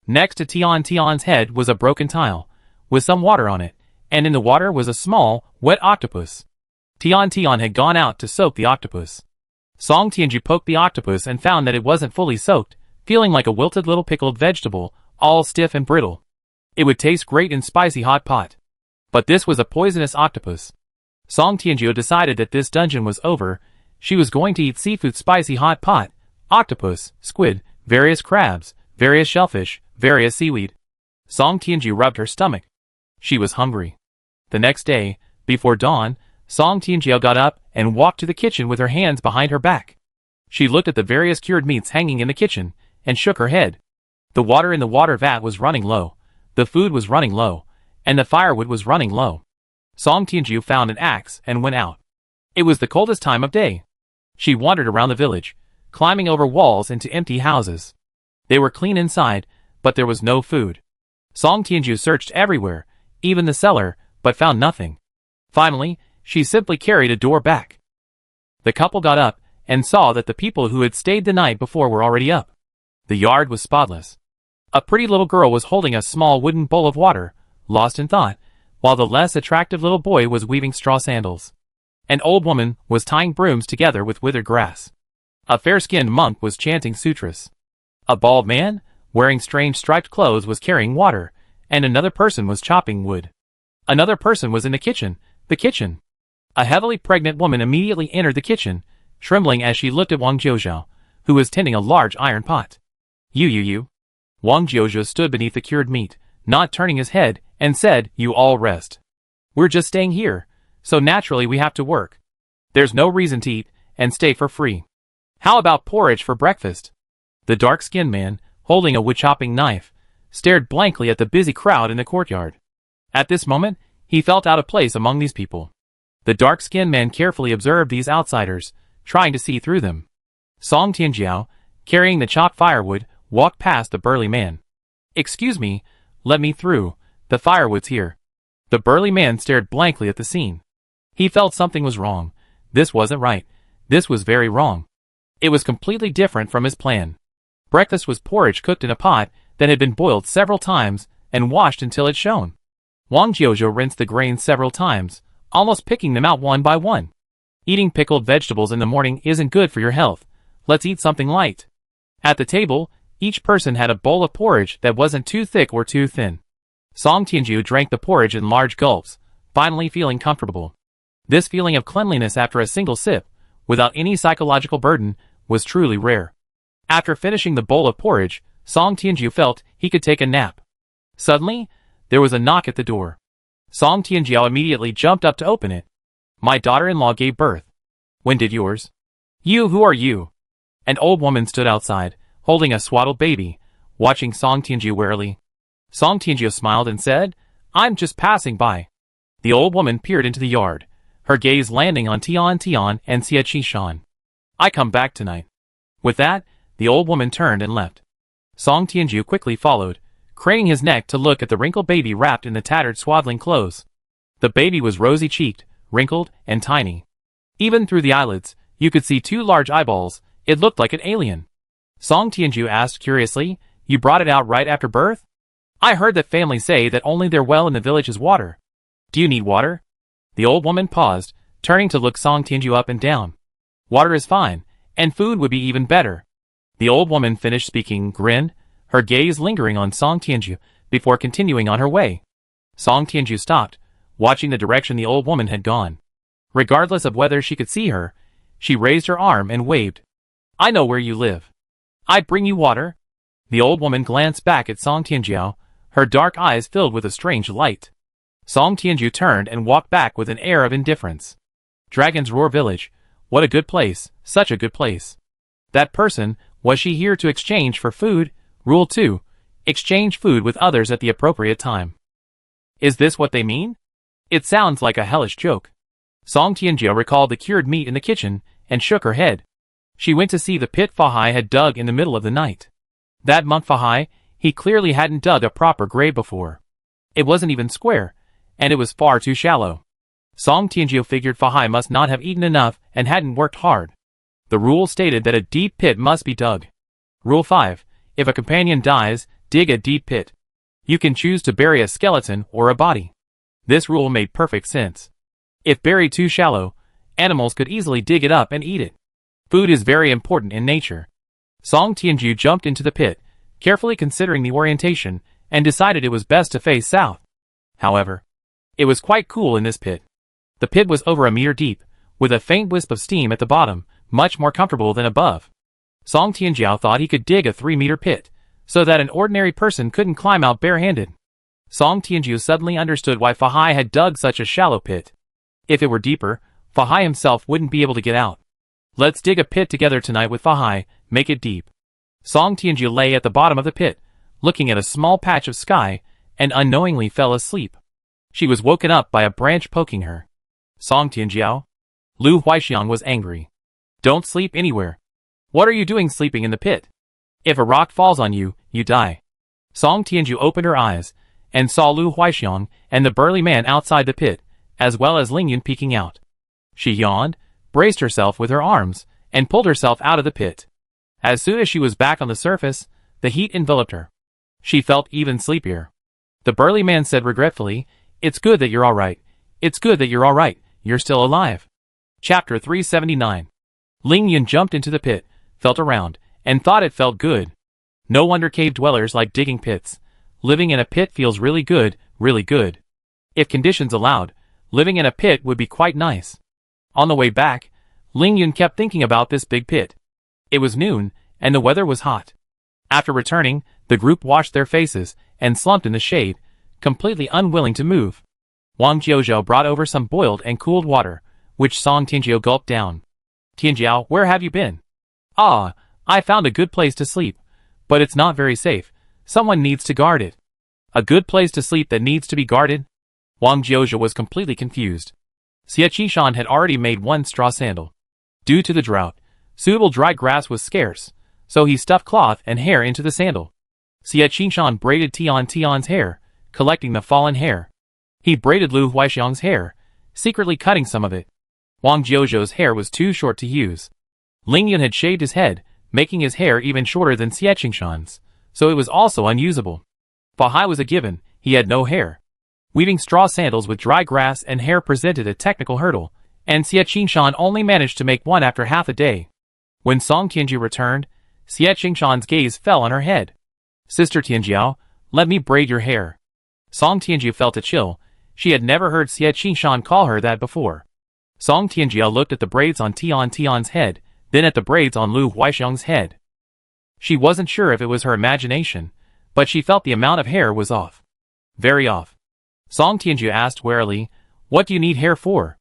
Next to Tian's head was a broken tile, with some water on it, and in the water was a small, wet octopus. Tian had gone out to soak the octopus. Song Tianju poked the octopus and found that it wasn't fully soaked, feeling like a wilted little pickled vegetable, all stiff and brittle. It would taste great in spicy hot pot. But this was a poisonous octopus. Song Tianjiu decided that this dungeon was over. She was going to eat seafood, spicy hot pot, octopus, squid, various crabs, various shellfish, various seaweed. Song Tianjiu rubbed her stomach. She was hungry. The next day, before dawn, Song Tianjiu got up and walked to the kitchen with her hands behind her back. She looked at the various cured meats hanging in the kitchen and shook her head. The water in the water vat was running low, the food was running low, and the firewood was running low. Song Tianjiu found an axe and went out. It was the coldest time of day. She wandered around the village, climbing over walls into empty houses. They were clean inside, but there was no food. Song Tianjiu searched everywhere, even the cellar, but found nothing. Finally, she simply carried a door back. The couple got up and saw that the people who had stayed the night before were already up. The yard was spotless. A pretty little girl was holding a small wooden bowl of water, lost in thought, while the less attractive little boy was weaving straw sandals. An old woman was tying brooms together with withered grass. A fair-skinned monk was chanting sutras. A bald man, wearing strange striped clothes, was carrying water, and another person was chopping wood. Another person was in the kitchen. A heavily pregnant woman immediately entered the kitchen, trembling as she looked at Wang Jiuzhou, who was tending a large iron pot. You. Wang Jiuzhou stood beneath the cured meat, not turning his head, and said, "You all rest. We're just staying here, so naturally we have to work. There's no reason to eat and stay for free. How about porridge for breakfast?" The dark-skinned man, holding a wood-chopping knife, stared blankly at the busy crowd in the courtyard. At this moment, he felt out of place among these people. The dark-skinned man carefully observed these outsiders, trying to see through them. Song Tianjiu, carrying the chopped firewood, walked past the burly man. "Excuse me, let me through, the firewood's here." The burly man stared blankly at the scene. He felt something was wrong. This wasn't right. This was very wrong. It was completely different from his plan. Breakfast was porridge cooked in a pot that had been boiled several times and washed until it shone. Wang Jiuzhou rinsed the grains several times, almost picking them out one by one. "Eating pickled vegetables in the morning isn't good for your health. Let's eat something light." At the table, each person had a bowl of porridge that wasn't too thick or too thin. Song Tianjiu drank the porridge in large gulps, finally feeling comfortable. This feeling of cleanliness after a single sip, without any psychological burden, was truly rare. After finishing the bowl of porridge, Song Tianjiu felt he could take a nap. Suddenly, there was a knock at the door. Song Tianjiu immediately jumped up to open it. "My daughter-in-law gave birth." "When did yours?" Who are you?" An old woman stood outside, holding a swaddled baby, watching Song Tianjiu warily. Song Tianjiu smiled and said, "I'm just passing by." The old woman peered into the yard, her gaze landing on Tian and Xie Qishan. "I come back tonight." With that, the old woman turned and left. Song Tianjiu quickly followed, craning his neck to look at the wrinkled baby wrapped in the tattered swaddling clothes. The baby was rosy-cheeked, wrinkled, and tiny. Even through the eyelids, you could see two large eyeballs. It looked like an alien. Song Tianjiu asked curiously, "You brought it out right after birth?" "I heard that families say that only their well in the village is water." "Do you need water?" The old woman paused, turning to look Song Tianjiu up and down. "Water is fine, and food would be even better." The old woman finished speaking, grinned, her gaze lingering on Song Tianjiu, before continuing on her way. Song Tianjiu stopped, watching the direction the old woman had gone. Regardless of whether she could see her, she raised her arm and waved. "I know where you live. I'd bring you water." The old woman glanced back at Song Tianjiu, her dark eyes filled with a strange light. Song Tianjiu turned and walked back with an air of indifference. Dragon's Roar Village. What a good place, such a good place. That person, was she here to exchange for food? Rule 2. Exchange food with others at the appropriate time. Is this what they mean? It sounds like a hellish joke. Song Tianjiu recalled the cured meat in the kitchen and shook her head. She went to see the pit Fahai had dug in the middle of the night. That monk Fahai, he clearly hadn't dug a proper grave before. It wasn't even square, and it was far too shallow. Song Tianjiu figured Fahai must not have eaten enough and hadn't worked hard. The rule stated that a deep pit must be dug. Rule 5. If a companion dies, dig a deep pit. You can choose to bury a skeleton or a body. This rule made perfect sense. If buried too shallow, animals could easily dig it up and eat it. Food is very important in nature. Song Tianjiu jumped into the pit, carefully considering the orientation, and decided it was best to face south. However, it was quite cool in this pit. The pit was over a meter deep, with a faint wisp of steam at the bottom, much more comfortable than above. Song Tianjiao thought he could dig a 3-meter pit, so that an ordinary person couldn't climb out barehanded. Song Tianjiao suddenly understood why Fahai had dug such a shallow pit. If it were deeper, Fahai himself wouldn't be able to get out. Let's dig a pit together tonight with Fahai, make it deep. Song Tianjiao lay at the bottom of the pit, looking at a small patch of sky, and unknowingly fell asleep. She was woken up by a branch poking her. Song Tianjiao? Lu Huaixiang was angry. Don't sleep anywhere. What are you doing sleeping in the pit? If a rock falls on you, you die. Song Tianjiao opened her eyes, and saw Lu Huaixiang and the burly man outside the pit, as well as Ling Yun peeking out. She yawned, braced herself with her arms, and pulled herself out of the pit. As soon as she was back on the surface, the heat enveloped her. She felt even sleepier. The burly man said regretfully, "It's good that you're alright. It's good that you're alright. You're still alive." Chapter 379. Ling Yun jumped into the pit, felt around, and thought it felt good. No wonder cave dwellers like digging pits. Living in a pit feels really good, really good. If conditions allowed, living in a pit would be quite nice. On the way back, Ling Yun kept thinking about this big pit. It was noon, and the weather was hot. After returning, the group washed their faces and slumped in the shade, completely unwilling to move. Wang Jiuzhou brought over some boiled and cooled water, which Song Tianjiao gulped down. "Tianjiao, where have you been?" "Ah, I found a good place to sleep, but it's not very safe. Someone needs to guard it." "A good place to sleep that needs to be guarded?" Wang Jiuzhou was completely confused. Xie Qishan had already made one straw sandal. Due to the drought, suitable dry grass was scarce, so he stuffed cloth and hair into the sandal. Xie Qishan braided Tian's hair, collecting the fallen hair. He braided Lu Huaixiang's hair, secretly cutting some of it. Wang Jiuzhou's hair was too short to use. Ling Yun had shaved his head, making his hair even shorter than Xie Qishan's, so it was also unusable. Fahai was a given, he had no hair. Weaving straw sandals with dry grass and hair presented a technical hurdle, and Xie Qishan only managed to make one after half a day. When Song Tianjiao returned, Xie Qishan's gaze fell on her head. "Sister Tianjiao, let me braid your hair." Song Tianjiao felt a chill. She had never heard Xie Qishan call her that before. Song Tianjiao looked at the braids on Tian's head, then at the braids on Lu Huaixiang's head. She wasn't sure if it was her imagination, but she felt the amount of hair was off. Very off. Song Tianjiao asked warily, "What do you need hair for?"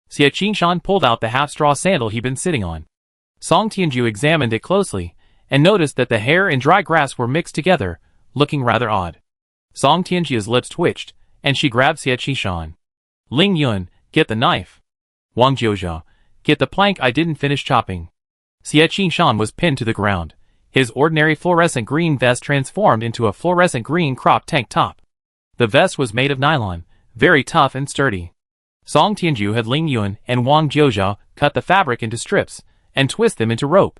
Xie Qishan pulled out the half-straw sandal he'd been sitting on. Song Tianjiao examined it closely, and noticed that the hair and dry grass were mixed together, looking rather odd. Song Tianjia's lips twitched, and she grabbed Xie Qishan. "Ling Yun, get the knife." "Wang Jiuzhou, get the plank I didn't finish chopping." Xie Qishan was pinned to the ground. His ordinary fluorescent green vest transformed into a fluorescent green crop tank top. The vest was made of nylon, very tough and sturdy. Song Tianjiao had Ling Yun and Wang Jiuzhou cut the fabric into strips, and twist them into rope.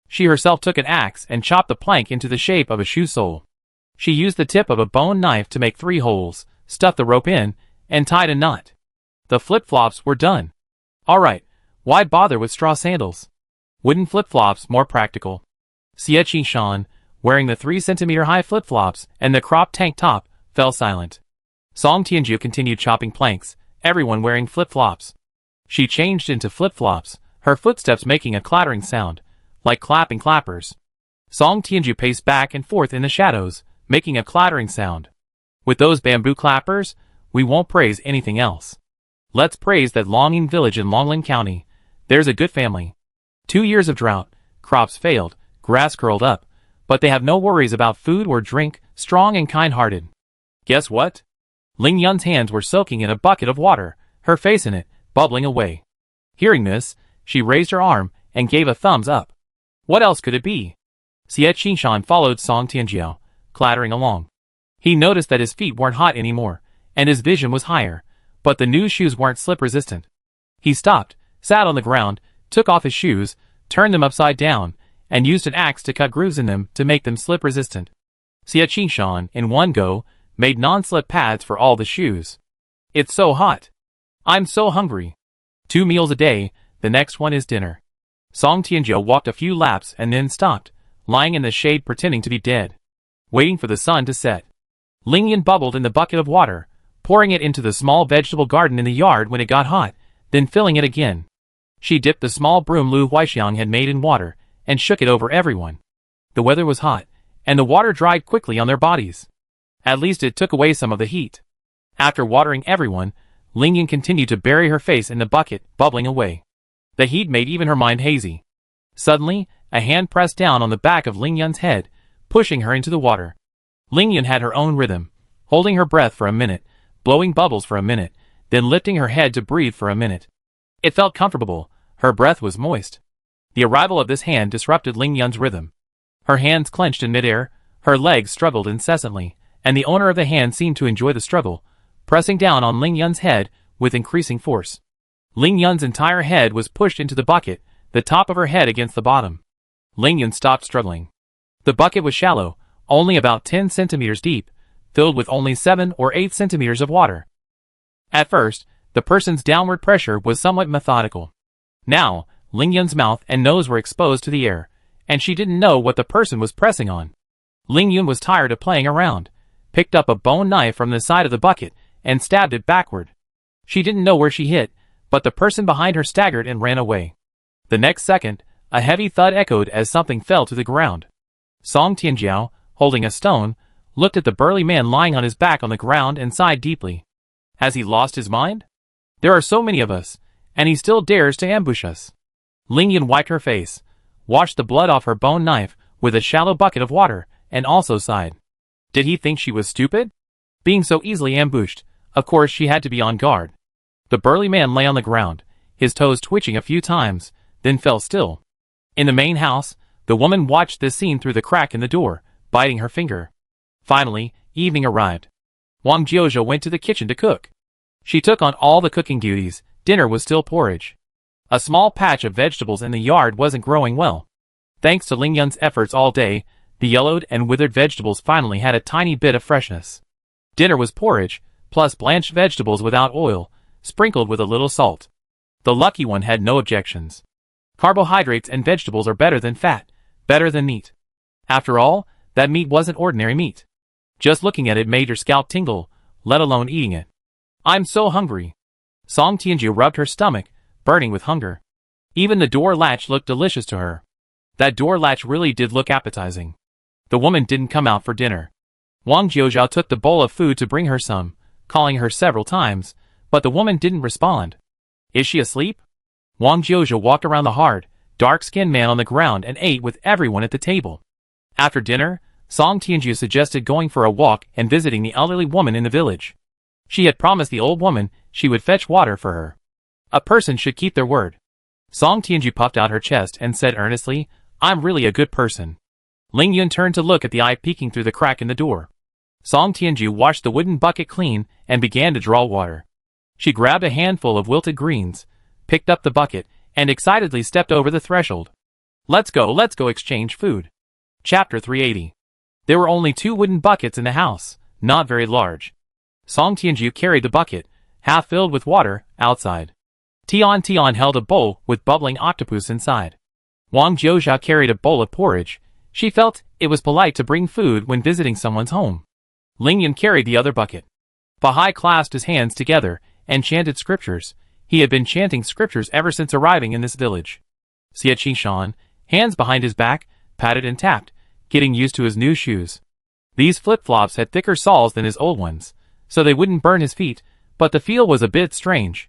She herself took an axe and chopped the plank into the shape of a shoe sole. She used the tip of a bone knife to make 3 holes, stuffed the rope in, and tied a knot. The flip-flops were done. Alright, why bother with straw sandals? Wooden flip-flops more practical. Xie Qishan, wearing the 3-centimeter high flip-flops and the crop tank top, fell silent. Song Tianjiao continued chopping planks, everyone wearing flip-flops. She changed into flip-flops, her footsteps making a clattering sound, like clapping clappers. Song Tianjiao paced back and forth in the shadows, making a clattering sound. With those bamboo clappers, we won't praise anything else. Let's praise that Longing village in Longlin County. There's a good family. 2 years of drought, crops failed, grass curled up, but they have no worries about food or drink, strong and kind-hearted. Guess what? Ling Yun's hands were soaking in a bucket of water, her face in it, bubbling away. Hearing this, she raised her arm and gave a thumbs up. What else could it be? Xie Qishan followed Song Tianjiao, clattering along. He noticed that his feet weren't hot anymore, and his vision was higher, but the new shoes weren't slip-resistant. He stopped, sat on the ground, took off his shoes, turned them upside down, and used an axe to cut grooves in them to make them slip-resistant. Xie Qishan, in one go, made non-slip pads for all the shoes. It's so hot. I'm so hungry. 2 meals a day, the next one is dinner. Song Tianjiao walked a few laps and then stopped, lying in the shade pretending to be dead. waiting for the sun to set. Ling Yan bubbled in the bucket of water, pouring it into the small vegetable garden in the yard when it got hot, then filling it again. She dipped the small broom Lu Huixiang had made in water, and shook it over everyone. The weather was hot, and the water dried quickly on their bodies. At least it took away some of the heat. After watering everyone, Ling Yan continued to bury her face in the bucket, bubbling away. The heat made even her mind hazy. Suddenly, a hand pressed down on the back of Ling Yan's head, pushing her into the water. Ling Yan had her own rhythm, holding her breath for a minute, blowing bubbles for a minute, then lifting her head to breathe for a minute. It felt comfortable, her breath was moist. The arrival of this hand disrupted Ling Yan's rhythm. Her hands clenched in midair, her legs struggled incessantly, and the owner of the hand seemed to enjoy the struggle, pressing down on Ling Yan's head with increasing force. Ling Yan's entire head was pushed into the bucket, the top of her head against the bottom. Ling Yan stopped struggling. The bucket was shallow, only about 10 centimeters deep, filled with only 7 or 8 centimeters of water. At first, the person's downward pressure was somewhat methodical. Now, Ling Yan's mouth and nose were exposed to the air, and she didn't know what the person was pressing on. Ling Yan was tired of playing around, picked up a bone knife from the side of the bucket, and stabbed it backward. She didn't know where she hit, but the person behind her staggered and ran away. The next second, a heavy thud echoed as something fell to the ground. Song Tianjiao, holding a stone, looked at the burly man lying on his back on the ground and sighed deeply. Has he lost his mind? There are so many of us, and he still dares to ambush us. Ling Yan wiped her face, washed the blood off her bone knife with a shallow bucket of water, and also sighed. Did he think she was stupid? Being so easily ambushed, of course she had to be on guard. The burly man lay on the ground, his toes twitching a few times, then fell still. In the main house, the woman watched this scene through the crack in the door, biting her finger. Finally, evening arrived. Wang Jiuzhou went to the kitchen to cook. She took on all the cooking duties. Dinner was still porridge. A small patch of vegetables in the yard wasn't growing well. Thanks to Ling Yan's efforts all day, the yellowed and withered vegetables finally had a tiny bit of freshness. Dinner was porridge, plus blanched vegetables without oil, sprinkled with a little salt. The lucky one had no objections. Carbohydrates and vegetables are better than fat, better than meat. After all, that meat wasn't ordinary meat. Just looking at it made your scalp tingle, let alone eating it. I'm so hungry. Song Tianjiu rubbed her stomach, burning with hunger. Even the door latch looked delicious to her. That door latch really did look appetizing. The woman didn't come out for dinner. Wang Jiuzhou took the bowl of food to bring her some, calling her several times, but the woman didn't respond. Is she asleep? Wang Jiuzhou walked around the hard, dark-skinned man on the ground and ate with everyone at the table. After dinner, Song Tianjiu suggested going for a walk and visiting the elderly woman in the village. She had promised the old woman she would fetch water for her. A person should keep their word. Song Tianjiu puffed out her chest and said earnestly, I'm really a good person. Ling Yan turned to look at the eye peeking through the crack in the door. Song Tianjiu washed the wooden bucket clean and began to draw water. She grabbed a handful of wilted greens, picked up the bucket, and excitedly stepped over the threshold. Let's go exchange food. Chapter 380. There were only 2 wooden buckets in the house, not very large. Song Tianjiu carried the bucket, half filled with water, outside. Tian held a bowl with bubbling octopus inside. Wang Jiuzhou carried a bowl of porridge. She felt it was polite to bring food when visiting someone's home. Ling Yan carried the other bucket. Bahai clasped his hands together and chanted scriptures. He had been chanting scriptures ever since arriving in this village. Xie Qishan, hands behind his back, patted and tapped, getting used to his new shoes. These flip-flops had thicker soles than his old ones, so they wouldn't burn his feet, but the feel was a bit strange.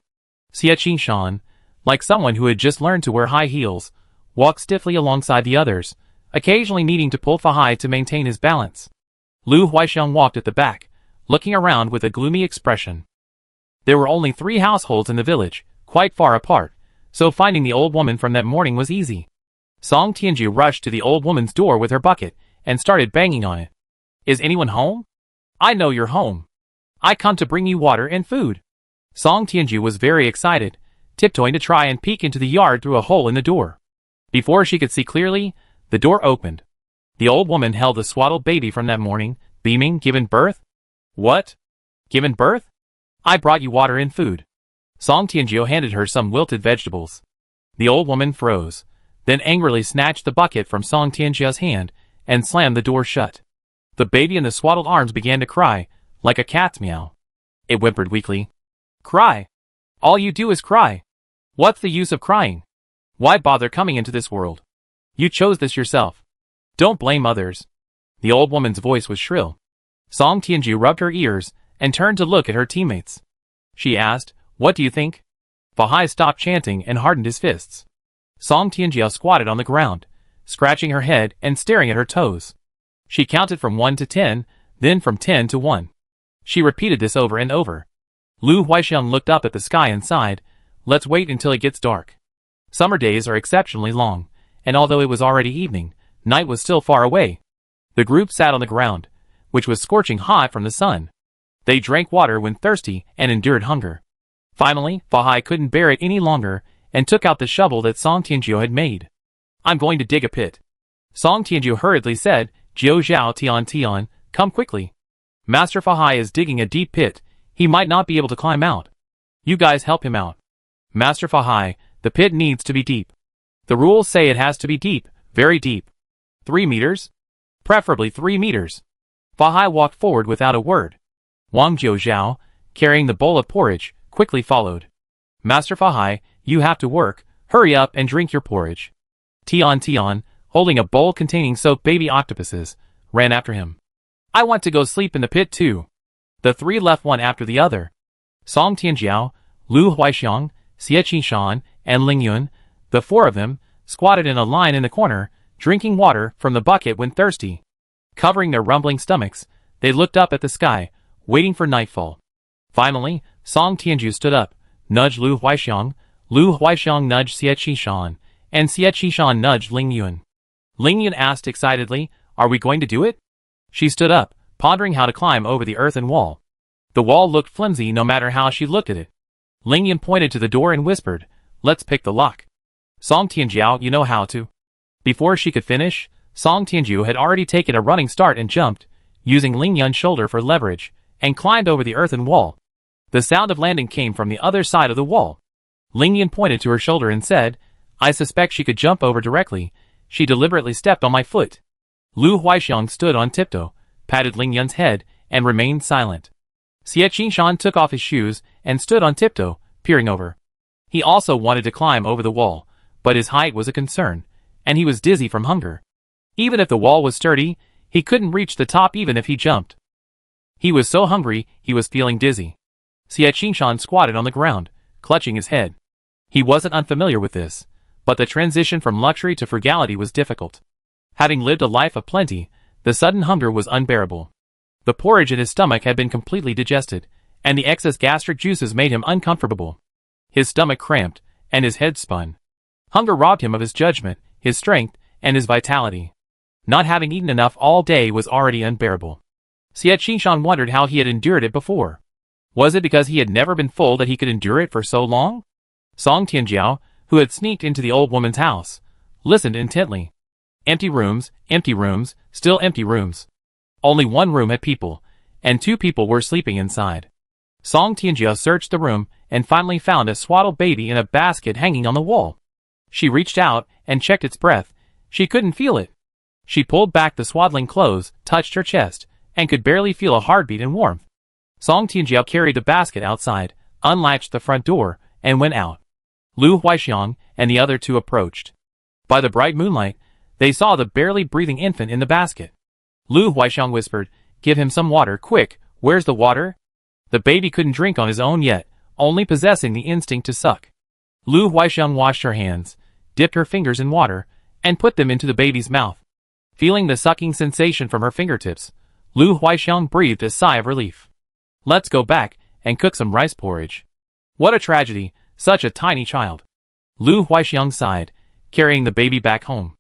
Xie Qishan, like someone who had just learned to wear high heels, walked stiffly alongside the others, occasionally needing to pull Fahai to maintain his balance. Lu Huixiang walked at the back, looking around with a gloomy expression. There were only 3 households in the village, quite far apart, so finding the old woman from that morning was easy. Song Tianjiu rushed to the old woman's door with her bucket and started banging on it. Is anyone home? I know you're home. I come to bring you water and food. Song Tianjiu was very excited, tiptoeing to try and peek into the yard through a hole in the door. Before she could see clearly, the door opened. The old woman held the swaddled baby from that morning, beaming, given birth? What? Given birth? I brought you water and food. Song Tianjiu handed her some wilted vegetables. The old woman froze, then angrily snatched the bucket from Song Tianjiu's hand and slammed the door shut. The baby in the swaddled arms began to cry, like a cat's meow. It whimpered weakly. Cry. All you do is cry. What's the use of crying? Why bother coming into this world? You chose this yourself. Don't blame others. The old woman's voice was shrill. Song Tianju rubbed her ears and turned to look at her teammates. She asked, What do you think? Fahai stopped chanting and hardened his fists. Song Tianjiao squatted on the ground, scratching her head and staring at her toes. She counted from 1 to 10, then from 10 to 1. She repeated this over and over. Lu Huaixiang looked up at the sky and sighed, Let's wait until it gets dark. Summer days are exceptionally long, and although it was already evening, night was still far away. The group sat on the ground, which was scorching hot from the sun. They drank water when thirsty and endured hunger. Finally, Fahai couldn't bear it any longer and took out the shovel that Song Tianjiu had made. I'm going to dig a pit. Song Tianjiu hurriedly said, Jiu Zhao Tian, come quickly. Master Fahai is digging a deep pit. He might not be able to climb out. You guys help him out. Master Fahai, the pit needs to be deep. The rules say it has to be deep, very deep. 3 meters? Preferably 3 meters. Fahai walked forward without a word. Wang Jiu Zhao, carrying the bowl of porridge, quickly followed. Master Fahai, you have to work, hurry up and drink your porridge. Tian, holding a bowl containing soaked baby octopuses, ran after him. I want to go sleep in the pit too. The 3 left one after the other. Song Tianjiao, Lu Huaixiang, Xie Qishan, and Ling Yun, the 4 of them, squatted in a line in the corner, drinking water from the bucket when thirsty. Covering their rumbling stomachs, they looked up at the sky, waiting for nightfall. Finally, Song Tianju stood up, nudged Lu Huaixiang nudged Xie Qishan, and Xie Qishan nudged Ling Yun. Ling Yun asked excitedly, Are we going to do it? She stood up, pondering how to climb over the earthen wall. The wall looked flimsy no matter how she looked at it. Ling Yun pointed to the door and whispered, Let's pick the lock. Song Tianjiao, you know how to. Before she could finish, Song Tianju had already taken a running start and jumped, using Ling Yun's shoulder for leverage, and climbed over the earthen wall. The sound of landing came from the other side of the wall. Ling Yun pointed to her shoulder and said, I suspect she could jump over directly. She deliberately stepped on my foot. Lu Huaixiang stood on tiptoe, patted Ling Yun's head, and remained silent. Xie Qishan took off his shoes and stood on tiptoe, peering over. He also wanted to climb over the wall, but his height was a concern, and he was dizzy from hunger. Even if the wall was sturdy, he couldn't reach the top even if he jumped. He was so hungry, he was feeling dizzy. Xie Qishan squatted on the ground, clutching his head. He wasn't unfamiliar with this, but the transition from luxury to frugality was difficult. Having lived a life of plenty, the sudden hunger was unbearable. The porridge in his stomach had been completely digested, and the excess gastric juices made him uncomfortable. His stomach cramped, and his head spun. Hunger robbed him of his judgment, his strength, and his vitality. Not having eaten enough all day was already unbearable. Xie Qishan wondered how he had endured it before. Was it because he had never been full that he could endure it for so long? Song Tianjiao, who had sneaked into the old woman's house, listened intently. Empty rooms, still empty rooms. Only 1 room had people, and 2 people were sleeping inside. Song Tianjiao searched the room and finally found a swaddled baby in a basket hanging on the wall. She reached out and checked its breath. She couldn't feel it. She pulled back the swaddling clothes, touched her chest, and could barely feel a heartbeat and warmth. Song Tianjiao carried the basket outside, unlatched the front door, and went out. Lu Huaixiang and the other 2 approached. By the bright moonlight, they saw the barely breathing infant in the basket. Lu Huaixiang whispered, Give him some water, quick, where's the water? The baby couldn't drink on his own yet, only possessing the instinct to suck. Lu Huaixiang washed her hands, dipped her fingers in water, and put them into the baby's mouth. Feeling the sucking sensation from her fingertips, Lu Huaixiang breathed a sigh of relief. Let's go back and cook some rice porridge. What a tragedy, such a tiny child. Lu Huaixiang sighed, carrying the baby back home.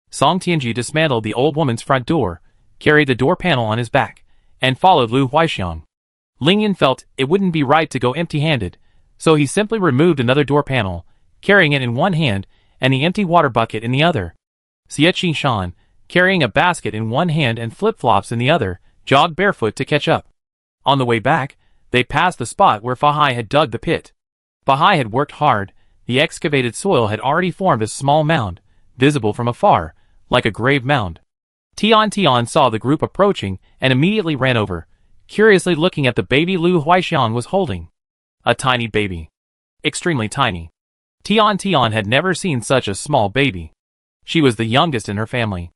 Song Tianji dismantled the old woman's front door, carried the door panel on his back, and followed Lu Huaixiang. Ling Yun felt it wouldn't be right to go empty-handed, so he simply removed another door panel, carrying it in one hand and the empty water bucket in the other. Xie Qishan, carrying a basket in one hand and flip-flops in the other, jogged barefoot to catch up. On the way back, they passed the spot where Fahai had dug the pit. Fahai had worked hard. The excavated soil had already formed a small mound, visible from afar, like a grave mound. Tian saw the group approaching and immediately ran over, curiously looking at the baby Lu Huixiang was holding. A tiny baby. Extremely tiny. Tian had never seen such a small baby. She was the youngest in her family.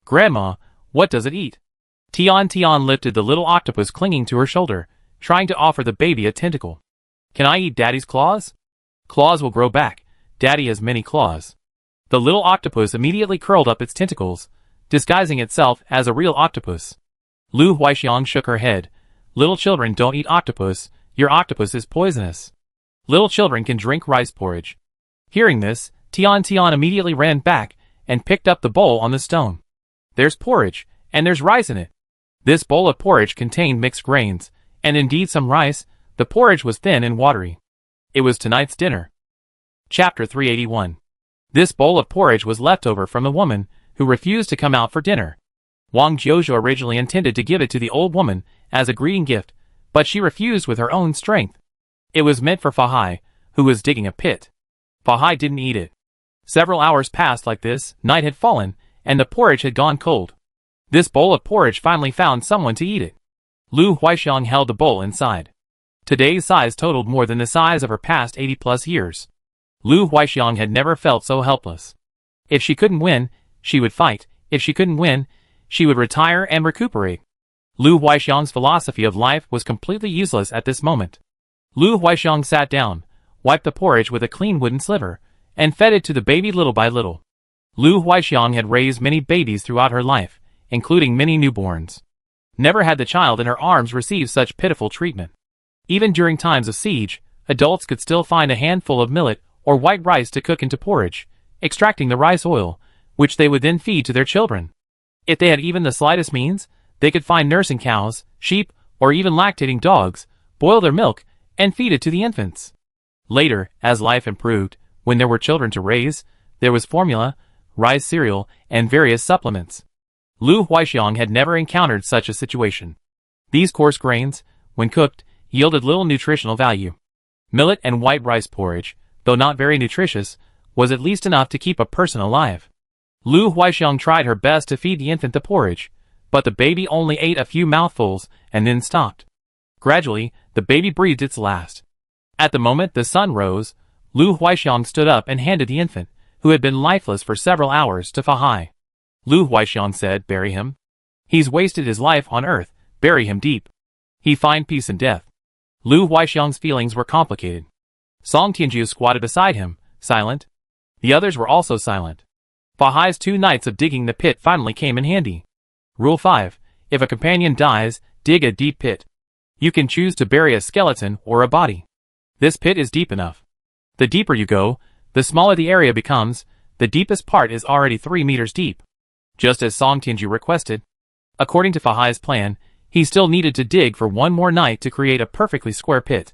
"Grandma, what does it eat?" Tian lifted the little octopus clinging to her shoulder, trying to offer the baby a tentacle. "Can I eat Daddy's claws?" "Claws will grow back. Daddy has many claws." The little octopus immediately curled up its tentacles, disguising itself as a real octopus. Lu Huixiang shook her head. "Little children don't eat octopus. Your octopus is poisonous. Little children can drink rice porridge." Hearing this, Tian immediately ran back and picked up the bowl on the stone. "There's porridge, and there's rice in it." This bowl of porridge contained mixed grains, and indeed some rice. The porridge was thin and watery. It was tonight's dinner. Chapter 381. This bowl of porridge was left over from the woman who refused to come out for dinner. Wang Jiuzhou originally intended to give it to the old woman as a greeting gift, but she refused with her own strength. It was meant for Fahai, who was digging a pit. Fahai didn't eat it. Several hours passed like this, night had fallen, and the porridge had gone cold. This bowl of porridge finally found someone to eat it. Lu Huixiang held the bowl inside. Today's size totaled more than the size of her past 80+ years. Lu Huixiang had never felt so helpless. If she couldn't win, she would fight. If she couldn't win, she would retire and recuperate. Lu Huixiang's philosophy of life was completely useless at this moment. Lu Huixiang sat down, wiped the porridge with a clean wooden sliver, and fed it to the baby little by little. Lu Huixiang had raised many babies throughout her life, including many newborns. Never had the child in her arms received such pitiful treatment. Even during times of siege, adults could still find a handful of millet or white rice to cook into porridge, extracting the rice oil, which they would then feed to their children. If they had even the slightest means, they could find nursing cows, sheep, or even lactating dogs, boil their milk, and feed it to the infants. Later, as life improved, when there were children to raise, there was formula, rice cereal, and various supplements. Lu Huixiang had never encountered such a situation. These coarse grains, when cooked, yielded little nutritional value. Millet and white rice porridge, though not very nutritious, was at least enough to keep a person alive. Lu Huixiang tried her best to feed the infant the porridge, but the baby only ate a few mouthfuls and then stopped. Gradually, the baby breathed its last. At the moment the sun rose, Lu Huixiang stood up and handed the infant, who had been lifeless for several hours, to Fahai. Lu Huixiang said, "Bury him. He's wasted his life on earth, bury him deep. He find peace in death." Lu Huixiang's feelings were complicated. Song Tianjiu squatted beside him, silent. The others were also silent. Fahai's 2 nights of digging the pit finally came in handy. Rule 5. If a companion dies, dig a deep pit. You can choose to bury a skeleton or a body. This pit is deep enough. The deeper you go, the smaller the area becomes. The deepest part is already 3 meters deep. Just as Song Tianjiu requested. According to Fahai's plan, he still needed to dig for 1 more night to create a perfectly square pit.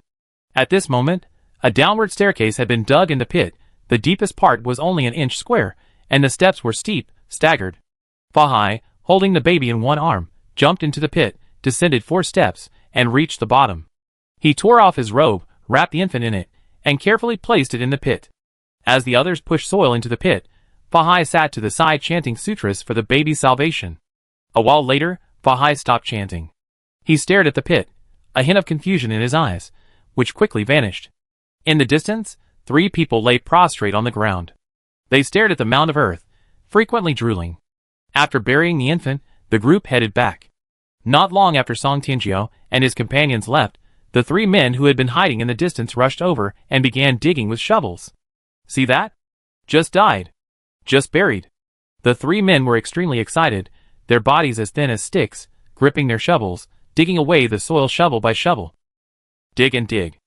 At this moment, a downward staircase had been dug in the pit. The deepest part was only an inch square, and the steps were steep, staggered. Fahai, holding the baby in one arm, jumped into the pit, descended 4 steps, and reached the bottom. He tore off his robe, wrapped the infant in it, and carefully placed it in the pit. As the others pushed soil into the pit, Fahai sat to the side chanting sutras for the baby's salvation. A while later, Fahai stopped chanting. He stared at the pit, a hint of confusion in his eyes, which quickly vanished. In the distance, 3 people lay prostrate on the ground. They stared at the mound of earth, frequently drooling. After burying the infant, the group headed back. Not long after Song Tianjiu and his companions left, the 3 men who had been hiding in the distance rushed over and began digging with shovels. "See that? Just died. Just buried." The 3 men were extremely excited, their bodies as thin as sticks, gripping their shovels, digging away the soil shovel by shovel. Dig and dig.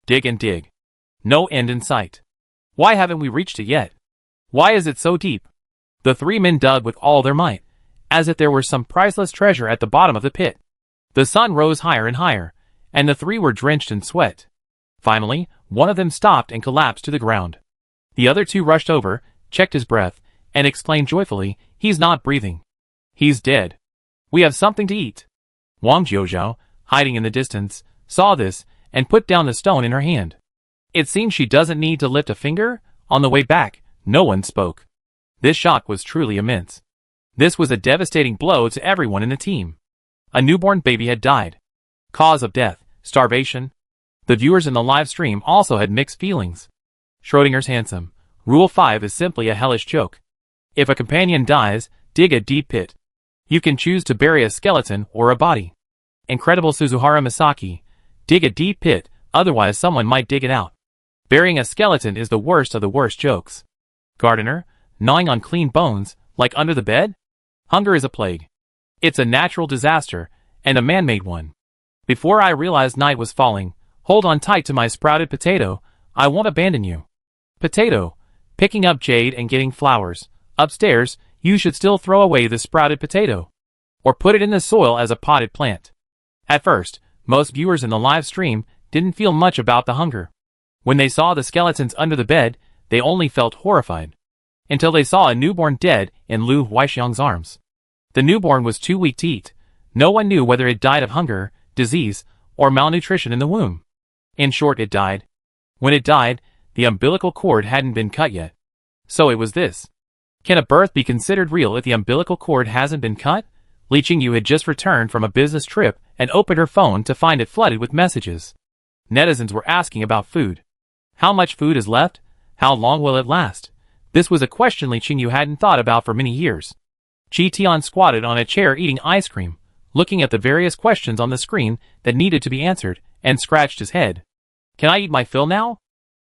Dig and dig. No end in sight. Why haven't we reached it yet? Why is it so deep? The 3 men dug with all their might, as if there were some priceless treasure at the bottom of the pit. The sun rose higher and higher, and the 3 were drenched in sweat. Finally, one of them stopped and collapsed to the ground. The other 2 rushed over, checked his breath, and exclaimed joyfully, "He's not breathing. He's dead. We have something to eat." Wang Jiuzhou, hiding in the distance, saw this, and put down the stone in her hand. It seems she doesn't need to lift a finger. On the way back, no one spoke. This shock was truly immense. This was a devastating blow to everyone in the team. A newborn baby had died. Cause of death, starvation. The viewers in the live stream also had mixed feelings. Schrodinger's handsome. Rule 5 is simply a hellish joke. If a companion dies, dig a deep pit. You can choose to bury a skeleton or a body. Incredible Suzuhara Misaki. Dig a deep pit, otherwise someone might dig it out. Burying a skeleton is the worst of the worst jokes. Gardener. Gnawing on clean bones, like under the bed? Hunger is a plague. It's a natural disaster, and a man-made one. Before I realized night was falling, hold on tight to my sprouted potato, I won't abandon you. Potato. Picking up jade and getting flowers. Upstairs, you should still throw away the sprouted potato. Or put it in the soil as a potted plant. At first, most viewers in the live stream didn't feel much about the hunger. When they saw the skeletons under the bed, they only felt horrified. Until they saw a newborn dead in Lu Huixiang's arms. The newborn was too weak to eat. No one knew whether it died of hunger, disease, or malnutrition in the womb. In short, it died. When it died, the umbilical cord hadn't been cut yet. So it was this. Can a birth be considered real if the umbilical cord hasn't been cut? Li Qingyu had just returned from a business trip and opened her phone to find it flooded with messages. Netizens were asking about food. How much food is left? How long will it last? This was a question Li Qingyu hadn't thought about for many years. Qi Tian squatted on a chair eating ice cream, looking at the various questions on the screen that needed to be answered, and scratched his head. Can I eat my fill now?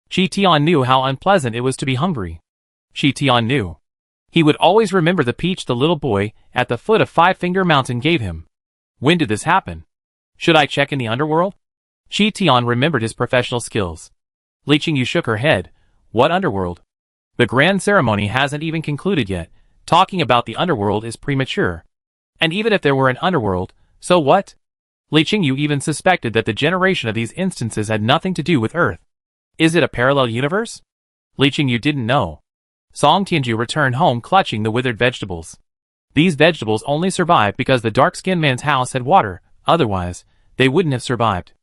Qi Tian knew how unpleasant it was to be hungry. Qi Tian knew. He would always remember the peach the little boy at the foot of Five Finger Mountain gave him. When did this happen? Should I check in the underworld? Qi Tian remembered his professional skills. Li Qingyu shook her head. What underworld? The grand ceremony hasn't even concluded yet. Talking about the underworld is premature. And even if there were an underworld, so what? Li Qingyu even suspected that the generation of these instances had nothing to do with Earth. Is it a parallel universe? Li Qingyu didn't know. Song Tianju returned home clutching the withered vegetables. These vegetables only survived because the dark-skinned man's house had water, otherwise, they wouldn't have survived.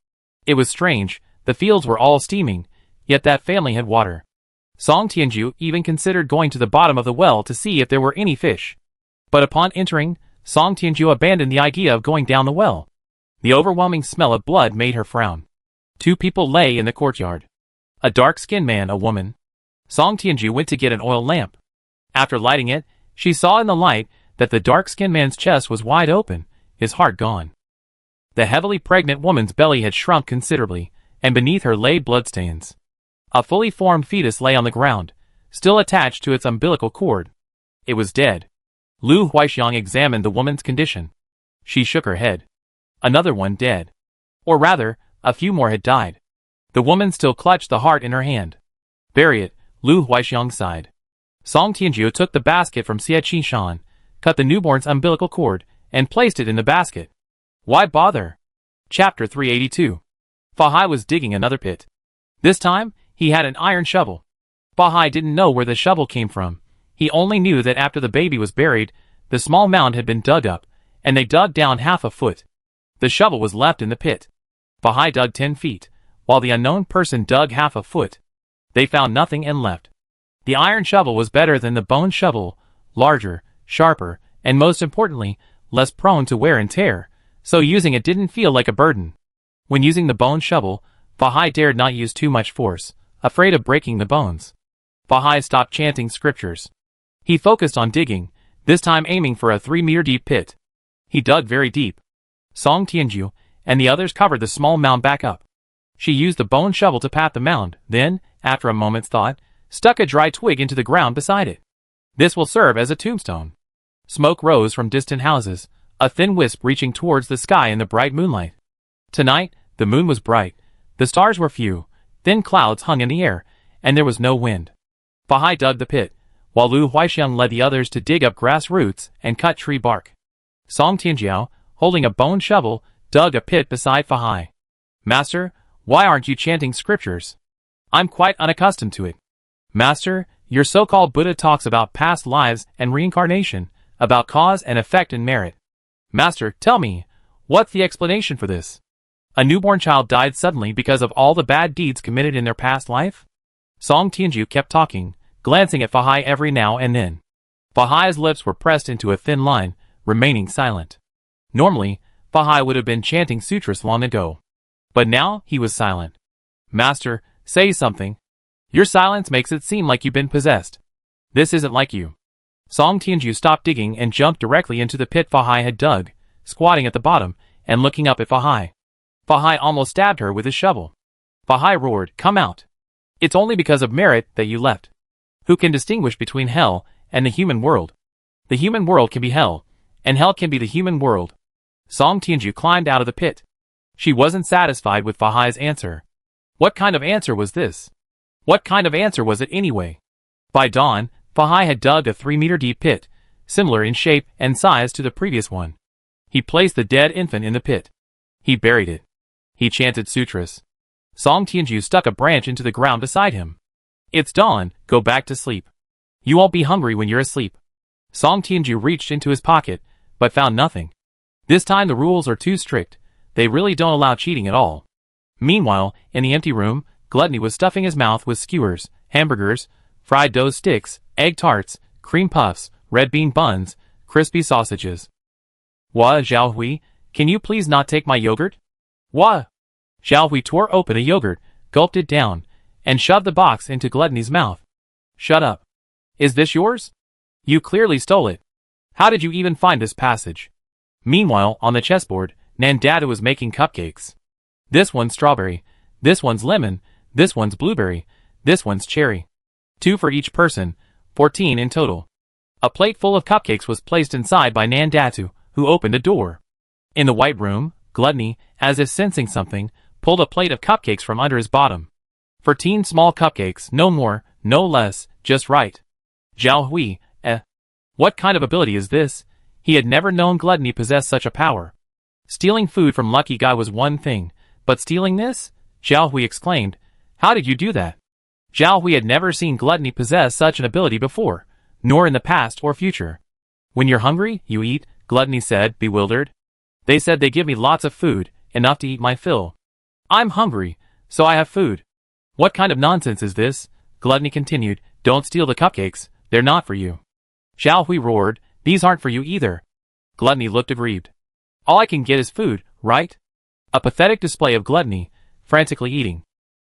It was strange, the fields were all steaming, yet that family had water. Song Tianju even considered going to the bottom of the well to see if there were any fish. But upon entering, Song Tianju abandoned the idea of going down the well. The overwhelming smell of blood made her frown. Two people lay in the courtyard. A dark-skinned man, a woman. Song Tianju went to get an oil lamp. After lighting it, she saw in the light that the dark-skinned man's chest was wide open, his heart gone. The heavily pregnant woman's belly had shrunk considerably, and beneath her lay bloodstains. A fully formed fetus lay on the ground, still attached to its umbilical cord. It was dead. Lu Huixiang examined the woman's condition. She shook her head. Another one dead. Or rather, a few more had died. The woman still clutched the heart in her hand. Bury it, Lu Huixiang sighed. Song Tianju took the basket from Xie Qishan, cut the newborn's umbilical cord, and placed it in the basket. Why bother? Chapter 382. Fahai was digging another pit. This time, he had an iron shovel. Fahai didn't know where the shovel came from. He only knew that after the baby was buried, the small mound had been dug up, and they dug down half a foot. The shovel was left in the pit. Fahai dug 10 feet, while the unknown person dug half a foot. They found nothing and left. The iron shovel was better than the bone shovel, larger, sharper, and most importantly, less prone to wear and tear, so using it didn't feel like a burden. When using the bone shovel, Fahai dared not use too much force, afraid of breaking the bones. Fahai stopped chanting scriptures. He focused on digging, this time aiming for a 3-meter deep pit. He dug very deep. Song Tianju and the others covered the small mound back up. She used the bone shovel to pat the mound, then, after a moment's thought, stuck a dry twig into the ground beside it. This will serve as a tombstone. Smoke rose from distant houses, a thin wisp reaching towards the sky in the bright moonlight. Tonight, the moon was bright, the stars were few, thin clouds hung in the air, and there was no wind. Fahai dug the pit, while Lu Huixiang led the others to dig up grass roots and cut tree bark. Song Tianjiao, holding a bone shovel, dug a pit beside Fahai. Master, why aren't you chanting scriptures? I'm quite unaccustomed to it. Master, your so-called Buddha talks about past lives and reincarnation, about cause and effect and merit. Master, tell me, what's the explanation for this? A newborn child died suddenly because of all the bad deeds committed in their past life? Song Tianju kept talking, glancing at Fahai every now and then. Fahai's lips were pressed into a thin line, remaining silent. Normally, Fahai would have been chanting sutras long ago. But now, he was silent. Master, say something. Your silence makes it seem like you've been possessed. This isn't like you. Song Tianju stopped digging and jumped directly into the pit Fahai had dug, squatting at the bottom, and looking up at Fahai. Fahai almost stabbed her with his shovel. Fahai roared, "Come out! It's only because of merit that you left. Who can distinguish between hell and the human world? The human world can be hell, and hell can be the human world." Song Tianju climbed out of the pit. She wasn't satisfied with Fahai's answer. What kind of answer was this? What kind of answer was it anyway? By dawn, Fahai had dug a 3-meter deep pit, similar in shape and size to the previous one. He placed the dead infant in the pit. He buried it. He chanted sutras. Song Tianju stuck a branch into the ground beside him. "It's dawn, go back to sleep. You won't be hungry when you're asleep." Song Tianju reached into his pocket, but found nothing. This time the rules are too strict. They really don't allow cheating at all. Meanwhile, in the empty room, Gluttony was stuffing his mouth with skewers, hamburgers, fried dough sticks, egg tarts, cream puffs, red bean buns, crispy sausages. "Wah, Xiaohui, can you please not take my yogurt?" "Wah!" Xiaohui tore open a yogurt, gulped it down, and shoved the box into Gluttony's mouth. "Shut up. Is this yours? You clearly stole it. How did you even find this passage?" Meanwhile, on the chessboard, Nandata was making cupcakes. "This one's strawberry, this one's lemon, this one's blueberry, this one's cherry. 2 for each person, 14 in total." A plate full of cupcakes was placed inside by Nandatu, who opened a door. In the white room, Gluttony, as if sensing something, pulled a plate of cupcakes from under his bottom. 14 small cupcakes, no more, no less, just right. Zhao Hui, what kind of ability is this? He had never known Gluttony possess such a power. Stealing food from Lucky Guy was one thing, but stealing this? Zhao Hui exclaimed, "How did you do that?" Zhao Hui had never seen Gluttony possess such an ability before, nor in the past or future. "When you're hungry, you eat," Gluttony said, bewildered. "They said they give me lots of food, enough to eat my fill. I'm hungry, so I have food." "What kind of nonsense is this?" Gluttony continued, "Don't steal the cupcakes, they're not for you." Zhao Hui roared, "These aren't for you either." Gluttony looked aggrieved. "All I can get is food, right?" A pathetic display of gluttony, frantically eating.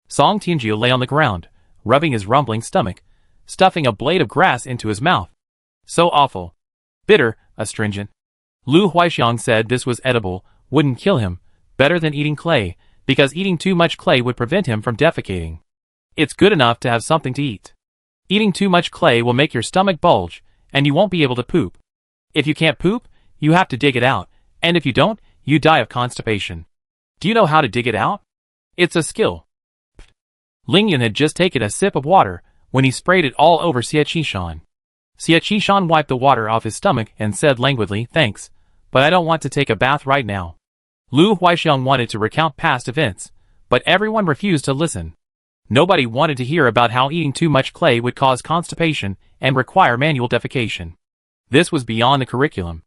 Song Tianju lay on the ground, rubbing his rumbling stomach, stuffing a blade of grass into his mouth. So awful. Bitter, astringent. Lu Huaixiang said this was edible, wouldn't kill him, better than eating clay, because eating too much clay would prevent him from defecating. It's good enough to have something to eat. Eating too much clay will make your stomach bulge, and you won't be able to poop. If you can't poop, you have to dig it out, and if you don't, you die of constipation. Do you know how to dig it out? It's a skill. Ling Yun had just taken a sip of water when he sprayed it all over Xie Qishan. Xie Qishan wiped the water off his stomach and said languidly, "Thanks, but I don't want to take a bath right now." Lu Huaixiang wanted to recount past events, but everyone refused to listen. Nobody wanted to hear about how eating too much clay would cause constipation and require manual defecation. This was beyond the curriculum.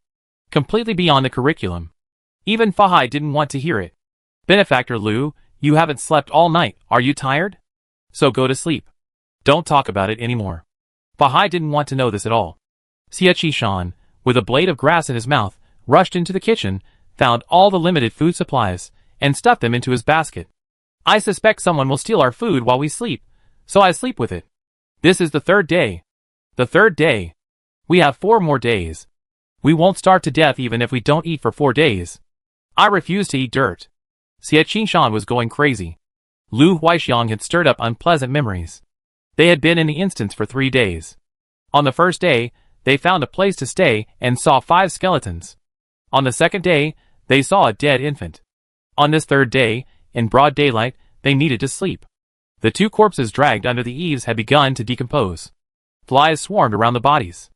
Completely beyond the curriculum. Even Fahai didn't want to hear it. "Benefactor Lu, you haven't slept all night, are you tired? So go to sleep. Don't talk about it anymore." Fahai didn't want to know this at all. Xie Qishan, with a blade of grass in his mouth, rushed into the kitchen, found all the limited food supplies, and stuffed them into his basket. "I suspect someone will steal our food while we sleep, so I sleep with it. This is the 3rd day. The 3rd day. We have 4 more days. We won't starve to death even if we don't eat for 4 days. I refuse to eat dirt." Xie Qishan was going crazy. Lu Huaixiang had stirred up unpleasant memories. They had been in the instance for 3 days. On the first day, they found a place to stay and saw 5 skeletons. On the second day, they saw a dead infant. On this 3rd day, in broad daylight, they needed to sleep. The 2 corpses dragged under the eaves had begun to decompose. Flies swarmed around the bodies.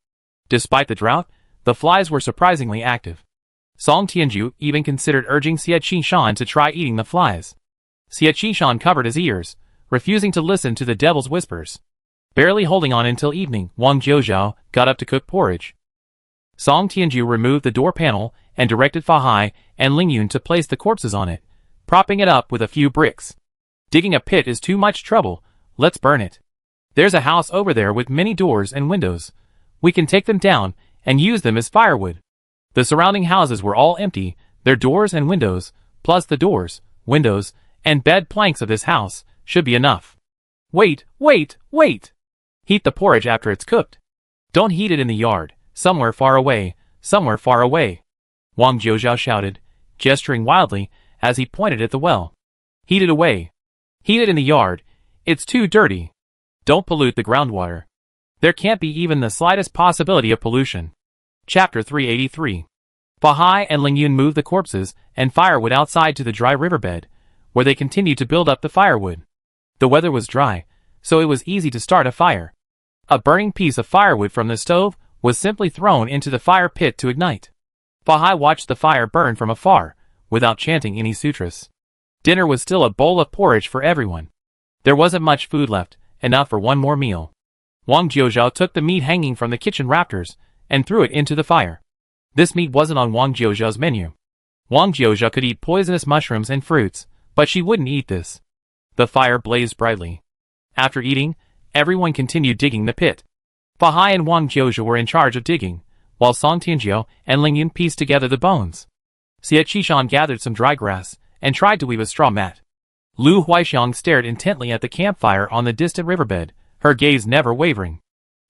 Despite the drought, the flies were surprisingly active. Song Tianju even considered urging Xie Qishan to try eating the flies. Xie Qishan covered his ears, refusing to listen to the devil's whispers. Barely holding on until evening, Wang Jiuzhao got up to cook porridge. Song Tianju removed the door panel and directed Fahai and Ling Yun to place the corpses on it, propping it up with a few bricks. "Digging a pit is too much trouble, let's burn it. There's a house over there with many doors and windows. We can take them down and use them as firewood. The surrounding houses were all empty, their doors and windows, plus the doors, windows, and bed planks of this house, should be enough. Wait, wait, wait! Heat the porridge after it's cooked. Don't heat it in the yard, somewhere far away, somewhere far away. Wang Jiuzhao shouted, gesturing wildly as he pointed at the well. Heat it away. Heat it in the yard. It's too dirty. Don't pollute the groundwater. There can't be even the slightest possibility of pollution. Chapter 383. Fa Hai and Ling Yun moved the corpses and firewood outside to the dry riverbed, where they continued to build up the firewood. The weather was dry, so it was easy to start a fire. A burning piece of firewood from the stove was simply thrown into the fire pit to ignite. Fa Hai watched the fire burn from afar, without chanting any sutras. Dinner was still a bowl of porridge for everyone. There wasn't much food left, enough for one more meal. Wang Jiuzhao took the meat hanging from the kitchen rafters and threw it into the fire. This meat wasn't on Wang Jiuzhao's menu. Wang Jiuzhao could eat poisonous mushrooms and fruits, but she wouldn't eat this. The fire blazed brightly. After eating, everyone continued digging the pit. Fa Hai and Wang Jiuzhao were in charge of digging, while Song Tianjiao and Ling Yun pieced together the bones. Xie Qishan gathered some dry grass and tried to weave a straw mat. Lu Huaixiang stared intently at the campfire on the distant riverbed, her gaze never wavering.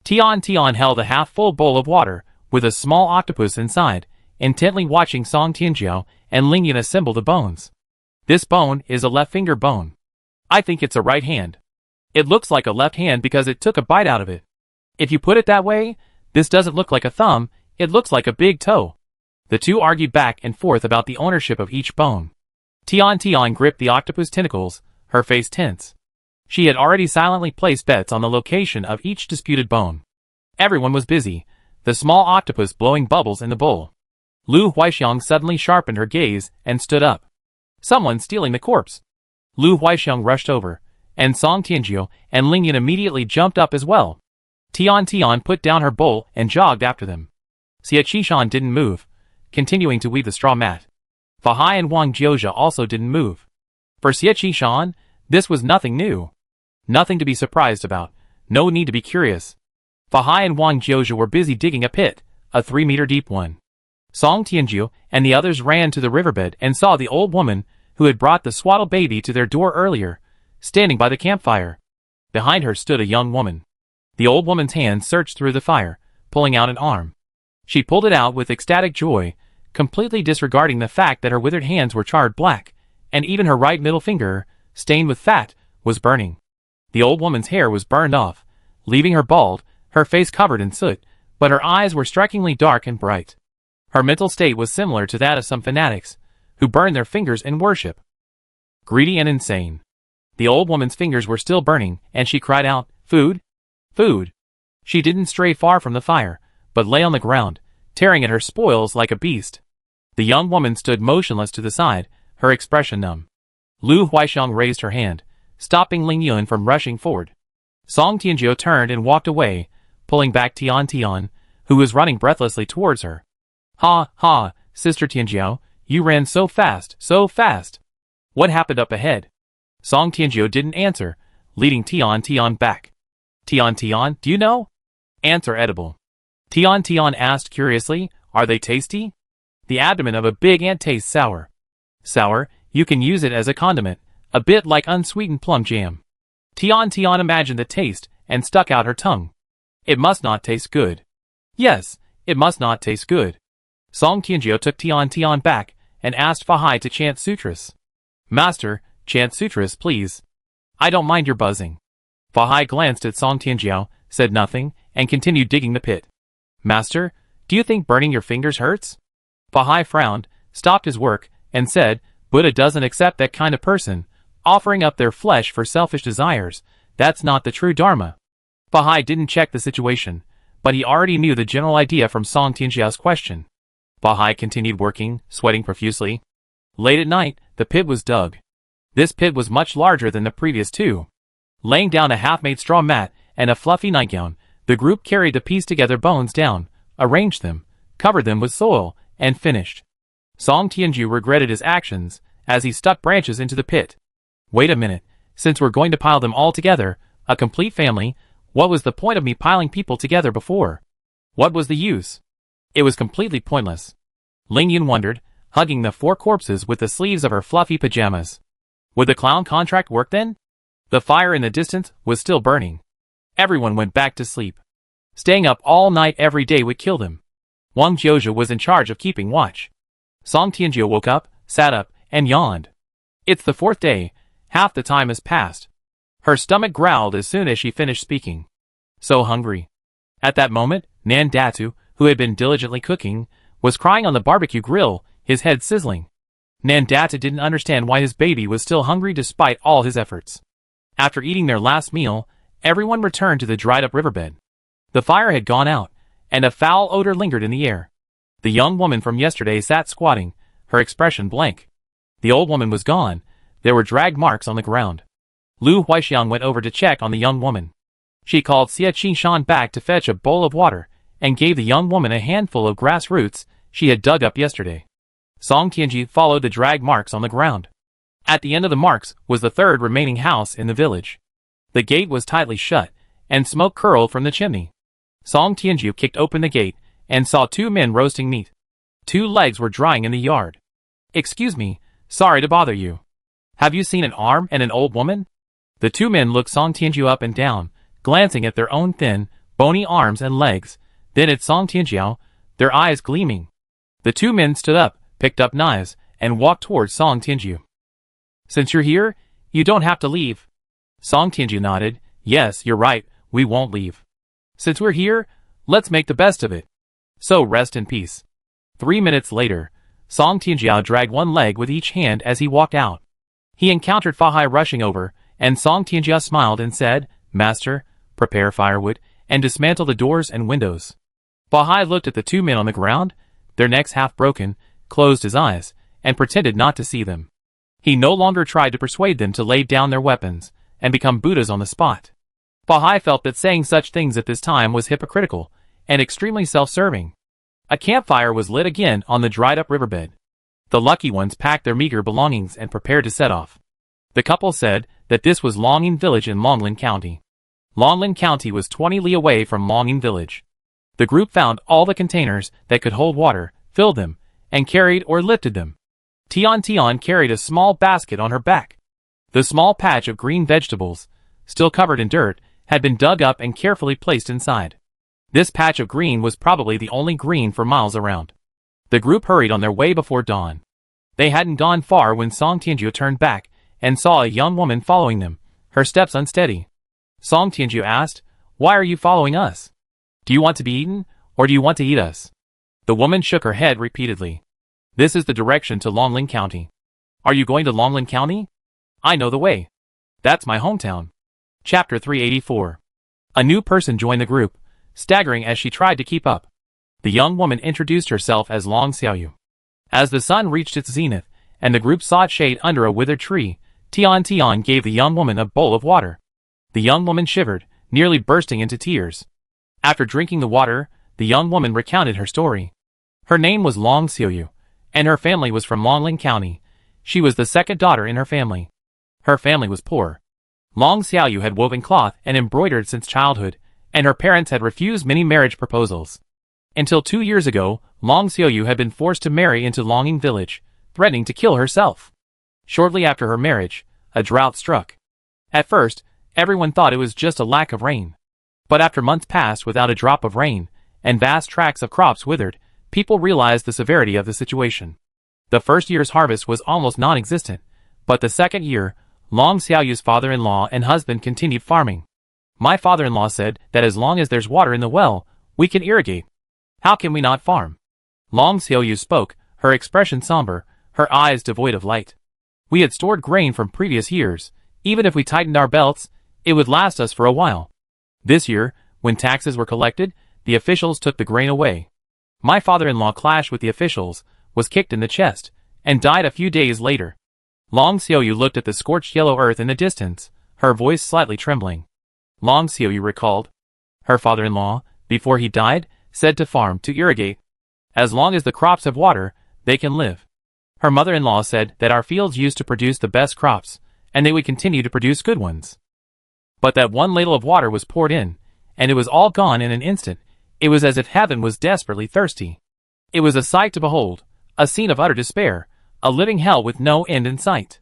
Tian held a half-full bowl of water with a small octopus inside, intently watching Song Tianjiao and Ling Yun assemble the bones. This bone is a left finger bone. I think it's a right hand. It looks like a left hand because it took a bite out of it. If you put it that way, this doesn't look like a thumb, it looks like a big toe. The two argued back and forth about the ownership of each bone. Tian gripped the octopus tentacles, her face tense. She had already silently placed bets on the location of each disputed bone. Everyone was busy, the small octopus blowing bubbles in the bowl. Lu Huaixiang suddenly sharpened her gaze and stood up. Someone's stealing the corpse. Lu Huaixiang rushed over, and Song Tianjiao and Ling Yun immediately jumped up as well. Tian put down her bowl and jogged after them. Xie Qishan didn't move, continuing to weave the straw mat. Fa Hai and Wang Jiuzhao also didn't move. For Xie Qishan, this was nothing new. Nothing to be surprised about, no need to be curious. Fa Hai and Wang Jiuzhao were busy digging a pit, a 3-meter deep one. Song Tianjiao and the others ran to the riverbed and saw the old woman who had brought the swaddle baby to their door earlier, standing by the campfire. Behind her stood a young woman. The old woman's hand searched through the fire, pulling out an arm. She pulled it out with ecstatic joy, completely disregarding the fact that her withered hands were charred black, and even her right middle finger, stained with fat, was burning. The old woman's hair was burned off, leaving her bald, her face covered in soot, but her eyes were strikingly dark and bright. Her mental state was similar to that of some fanatics, who burn their fingers in worship. Greedy and insane. The old woman's fingers were still burning, and she cried out, "Food? Food!" She didn't stray far from the fire, but lay on the ground, tearing at her spoils like a beast. The young woman stood motionless to the side, her expression numb. Lu Huaixiang raised her hand, stopping Ling Yun from rushing forward. Song Tianjiao turned and walked away, pulling back Tian, who was running breathlessly towards her. "Ha, ha, Sister Tianjiao, you ran so fast, so fast. What happened up ahead?" Song Tianjiao didn't answer, leading Tian back. Tian, do you know? Ants are edible. Tian asked curiously, "Are they tasty?" The abdomen of a big ant tastes sour. Sour, you can use it as a condiment, a bit like unsweetened plum jam. Tian imagined the taste and stuck out her tongue. It must not taste good. Yes, it must not taste good. Song Tianjiao took Tian back and asked Fa Hai to chant sutras. "Master, chant sutras, please. I don't mind your buzzing." Fa Hai glanced at Song Tianjiao, said nothing, and continued digging the pit. "Master, do you think burning your fingers hurts?" Fa Hai frowned, stopped his work, and said, "Buddha doesn't accept that kind of person, offering up their flesh for selfish desires. That's not the true Dharma." Fa Hai didn't check the situation, but he already knew the general idea from Song Tianjiao's question. Fa Hai continued working, sweating profusely. Late at night, the pit was dug. This pit was much larger than the previous two. Laying down a half-made straw mat and a fluffy nightgown, the group carried the pieced-together bones down, arranged them, covered them with soil, and finished. Song Tianjiao regretted his actions as he stuck branches into the pit. "Wait a minute, since we're going to pile them all together, a complete family, what was the point of me piling people together before?" What was the use? It was completely pointless. Ling Yun wondered, hugging the 4 corpses with the sleeves of her fluffy pajamas. Would the clown contract work then? The fire in the distance was still burning. Everyone went back to sleep. Staying up all night every day would kill them. Wang Jiuzhe was in charge of keeping watch. Song Tianjiu woke up, sat up, and yawned. It's the 4th day. Half the time has passed. Her stomach growled as soon as she finished speaking. So hungry. At that moment, Nan Datu, who had been diligently cooking, was crying on the barbecue grill, his head sizzling. Nan Datu didn't understand why his baby was still hungry despite all his efforts. After eating their last meal, everyone returned to the dried-up riverbed. The fire had gone out, and a foul odor lingered in the air. The young woman from yesterday sat squatting, her expression blank. The old woman was gone. There were drag marks on the ground. Lu Huixiang went over to check on the young woman. She called Xie Qingshan back to fetch a bowl of water, and gave the young woman a handful of grass roots she had dug up yesterday. Song Tianji followed the drag marks on the ground. At the end of the marks was the 3rd remaining house in the village. The gate was tightly shut, and smoke curled from the chimney. Song Tianji kicked open the gate, and saw 2 men roasting meat. 2 legs were drying in the yard. Excuse me, sorry to bother you. Have you seen an arm and an old woman? The 2 men looked Song Tianjiu up and down, glancing at their own thin, bony arms and legs, then at Song Tianjiu, their eyes gleaming. The 2 men stood up, picked up knives, and walked towards Song Tianjiu. Since you're here, you don't have to leave. Song Tianjiu nodded. Yes, you're right, we won't leave. Since we're here, let's make the best of it. So rest in peace. 3 minutes later, Song Tianjiu dragged one leg with each hand as he walked out. He encountered Fa Hai rushing over, and Song Tianjiu smiled and said, Master, prepare firewood, and dismantle the doors and windows. Fa Hai looked at the 2 men on the ground, their necks half broken, closed his eyes, and pretended not to see them. He no longer tried to persuade them to lay down their weapons, and become Buddhas on the spot. Fa Hai felt that saying such things at this time was hypocritical, and extremely self-serving. A campfire was lit again on the dried-up riverbed. The lucky ones packed their meager belongings and prepared to set off. The couple said that this was Longyin Village in Longlin County. Longlin County was 20 li away from Longyin Village. The group found all the containers that could hold water, filled them, and carried or lifted them. Tian carried a small basket on her back. The small patch of green vegetables, still covered in dirt, had been dug up and carefully placed inside. This patch of green was probably the only green for miles around. The group hurried on their way before dawn. They hadn't gone far when Song Tianjiu turned back and saw a young woman following them, her steps unsteady. Song Tianjiu asked, Why are you following us? Do you want to be eaten, or do you want to eat us? The woman shook her head repeatedly. This is the direction to Longlin County. Are you going to Longlin County? I know the way. That's my hometown. Chapter 384. A new person joined the group, staggering as she tried to keep up. The young woman introduced herself as Long Xiaoyu. As the sun reached its zenith, and the group sought shade under a withered tree, Tian gave the young woman a bowl of water. The young woman shivered, nearly bursting into tears. After drinking the water, the young woman recounted her story. Her name was Long Xiaoyu, and her family was from Longlin County. She was the 2nd daughter in her family. Her family was poor. Long Xiaoyu had woven cloth and embroidered since childhood, and her parents had refused many marriage proposals. Until 2 years ago, Long Xiaoyu had been forced to marry into Longyin Village, threatening to kill herself. Shortly after her marriage, a drought struck. At first, everyone thought it was just a lack of rain. But after months passed without a drop of rain, and vast tracts of crops withered, people realized the severity of the situation. The first year's harvest was almost non-existent, but the second year, Long Xiaoyu's father-in-law and husband continued farming. My father-in-law said that as long as there's water in the well, we can irrigate. How can we not farm? Long Xiaoyu spoke, her expression somber, her eyes devoid of light. We had stored grain from previous years. Even if we tightened our belts, it would last us for a while. This year, when taxes were collected, the officials took the grain away. My father-in-law clashed with the officials, was kicked in the chest, and died a few days later. Long Xiaoyu looked at the scorched yellow earth in the distance, her voice slightly trembling. Long Xiaoyu recalled. Her father-in-law, before he died, said to farm, to irrigate. As long as the crops have water, they can live. Her mother-in-law said that our fields used to produce the best crops, and they would continue to produce good ones. But that one ladle of water was poured in, and it was all gone in an instant. It was as if heaven was desperately thirsty. It was a sight to behold, a scene of utter despair, a living hell with no end in sight.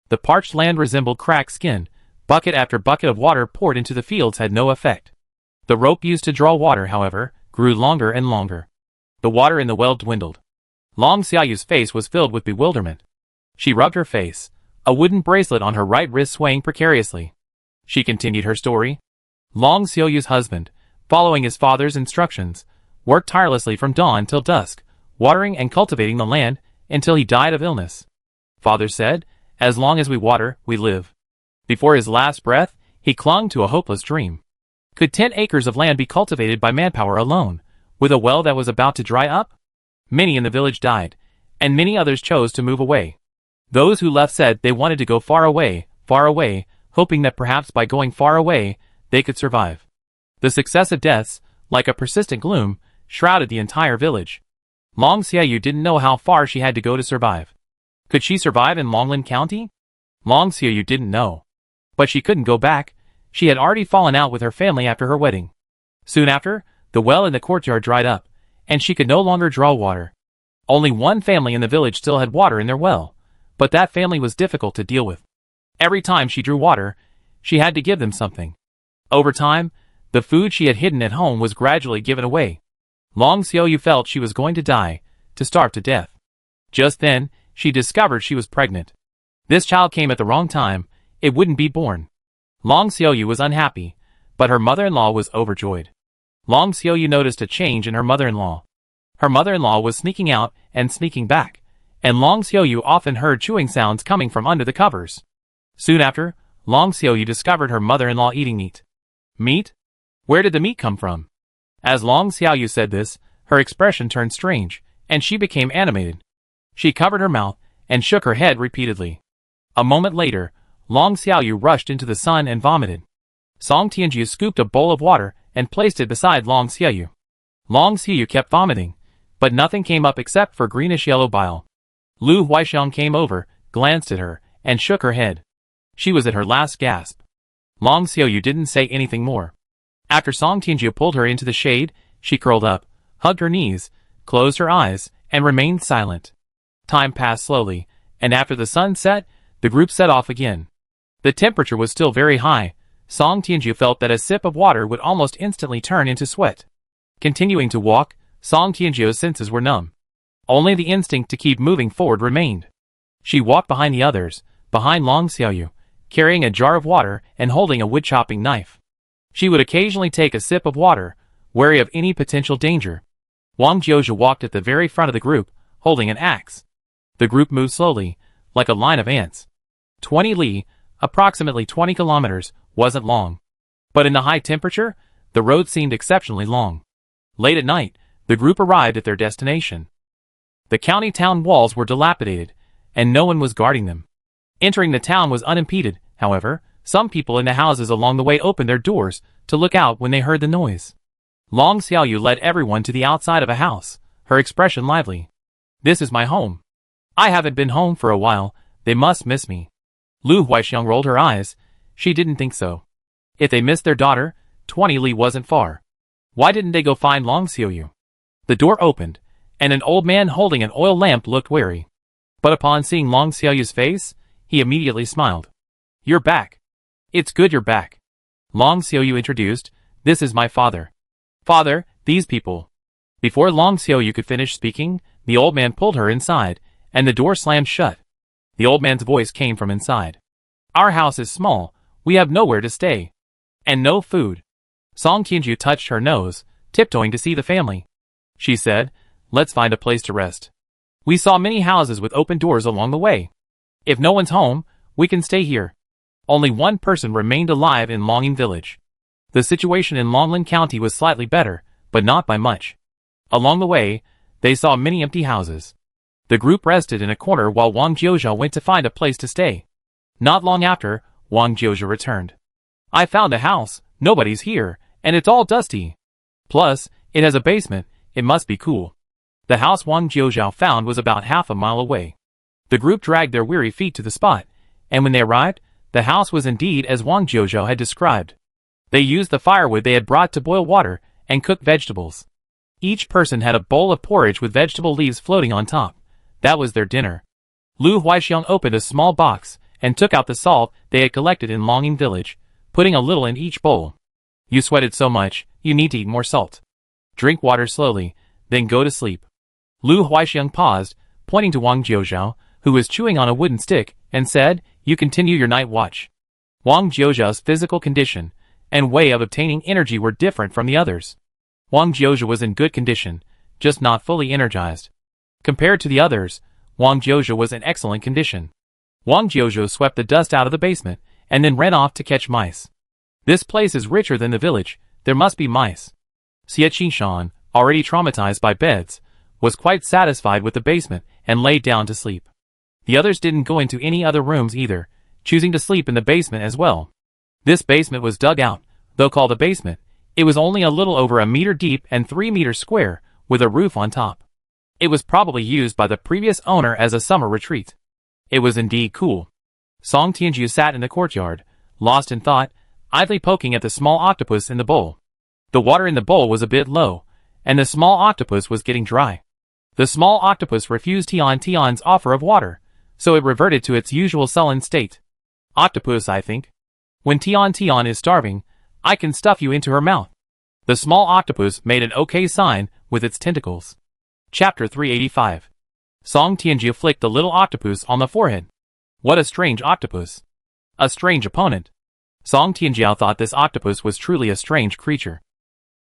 The parched land resembled cracked skin. Bucket after bucket of water poured into the fields had no effect. The rope used to draw water, however, grew longer and longer. The water in the well dwindled. Long Xiaoyu's face was filled with bewilderment. She rubbed her face, a wooden bracelet on her right wrist swaying precariously. She continued her story. Long Xiaoyu's husband, following his father's instructions, worked tirelessly from dawn till dusk, watering and cultivating the land until he died of illness. Father said, "As long as we water, we live." Before his last breath, he clung to a hopeless dream. Could 10 acres of land be cultivated by manpower alone, with a well that was about to dry up? Many in the village died, and many others chose to move away. Those who left said they wanted to go far away, hoping that perhaps by going far away, they could survive. The successive deaths, like a persistent gloom, shrouded the entire village. Long Xiaoyu didn't know how far she had to go to survive. Could she survive in Longlin County? Long Xiaoyu didn't know. But she couldn't go back. She had already fallen out with her family after her wedding. Soon after, the well in the courtyard dried up, and she could no longer draw water. Only one family in the village still had water in their well, but that family was difficult to deal with. Every time she drew water, she had to give them something. Over time, the food she had hidden at home was gradually given away. Long Xiaoyu felt she was going to die, to starve to death. Just then, she discovered she was pregnant. This child came at the wrong time. It wouldn't be born. Long Xiaoyu was unhappy, but her mother-in-law was overjoyed. Long Xiaoyu noticed a change in her mother-in-law. Her mother-in-law was sneaking out and sneaking back, and Long Xiaoyu often heard chewing sounds coming from under the covers. Soon after, Long Xiaoyu discovered her mother-in-law eating meat. Meat? Where did the meat come from? As Long Xiaoyu said this, her expression turned strange, and she became animated. She covered her mouth and shook her head repeatedly. A moment later, Long Xiaoyu rushed into the sun and vomited. Song Tianjiu scooped a bowl of water and placed it beside Long Xiaoyu. Long Xiaoyu kept vomiting, but nothing came up except for greenish-yellow bile. Lu Huaixiang came over, glanced at her, and shook her head. She was at her last gasp. Long Xiaoyu didn't say anything more. After Song Tianjiu pulled her into the shade, she curled up, hugged her knees, closed her eyes, and remained silent. Time passed slowly, and after the sun set, the group set off again. The temperature was still very high. Song Tianjiu felt that a sip of water would almost instantly turn into sweat. Continuing to walk, Song Tianjiu's senses were numb. Only the instinct to keep moving forward remained. She walked behind the others, behind Long Xiaoyu, carrying a jar of water and holding a wood-chopping knife. She would occasionally take a sip of water, wary of any potential danger. Wang Jiuzhe walked at the very front of the group, holding an axe. The group moved slowly, like a line of ants. 20 li, approximately 20 kilometers, wasn't long. But in the high temperature, the road seemed exceptionally long. Late at night, the group arrived at their destination. The county town walls were dilapidated, and no one was guarding them. Entering the town was unimpeded, however. Some people in the houses along the way opened their doors to look out when they heard the noise. Long Xiaoyu led everyone to the outside of a house, her expression lively. "This is my home. I haven't been home for a while. They must miss me." Lu Huaixiang rolled her eyes. She didn't think so. If they missed their daughter, 20 li wasn't far. Why didn't they go find Long Xiaoyu? The door opened, and an old man holding an oil lamp looked wary. But upon seeing Long Xiaoyu's face, he immediately smiled. "You're back. It's good you're back." Long Xiaoyu introduced, "This is my father." "Father, these people." Before Long Xiaoyu could finish speaking, the old man pulled her inside, and the door slammed shut. The old man's voice came from inside. "Our house is small. We have nowhere to stay. And no food." Song Tianjiu touched her nose, tiptoeing to see the family. She said, "Let's find a place to rest. We saw many houses with open doors along the way. If no one's home, we can stay here." Only one person remained alive in Longyin village. The situation in Longlin County was slightly better, but not by much. Along the way, they saw many empty houses. The group rested in a corner while Wang Jiuzhe went to find a place to stay. Not long after, Wang Jiuzhe returned. "I found a house, nobody's here, and it's all dusty. Plus, it has a basement, it must be cool." The house Wang Jiuzhe found was about half a mile away. The group dragged their weary feet to the spot, and when they arrived, the house was indeed as Wang Jiuzhe had described. They used the firewood they had brought to boil water, and cooked vegetables. Each person had a bowl of porridge with vegetable leaves floating on top. That was their dinner. Lu Huixiang opened a small box and took out the salt they had collected in Longing Village, putting a little in each bowl. You sweated so much, you need to eat more salt. Drink water slowly, then go to sleep. Lu Huixiang paused, pointing to Wang Jiuzhao, who was chewing on a wooden stick, and said, "You continue your night watch." Wang Jiuzhao's physical condition and way of obtaining energy were different from the others. Wang Jiuzhao was in good condition, just not fully energized. Compared to the others, Wang Jiuzhao was in excellent condition. Wang Jiuzhao swept the dust out of the basement, and then ran off to catch mice. This place is richer than the village, there must be mice. Xie Qingshan, already traumatized by beds, was quite satisfied with the basement and laid down to sleep. The others didn't go into any other rooms either, choosing to sleep in the basement as well. This basement was dug out, though called a basement. It was only a little over a meter deep and 3 meters square, with a roof on top. It was probably used by the previous owner as a summer retreat. It was indeed cool. Song Tianju sat in the courtyard, lost in thought, idly poking at the small octopus in the bowl. The water in the bowl was a bit low, and the small octopus was getting dry. The small octopus refused Tian's offer of water, so it reverted to its usual sullen state. Octopus, I think. When Tian is starving, I can stuff you into her mouth. The small octopus made an okay sign with its tentacles. Chapter 385. Song Tianju flicked the little octopus on the forehead. What a strange octopus. A strange opponent. Song Tianjiao thought this octopus was truly a strange creature.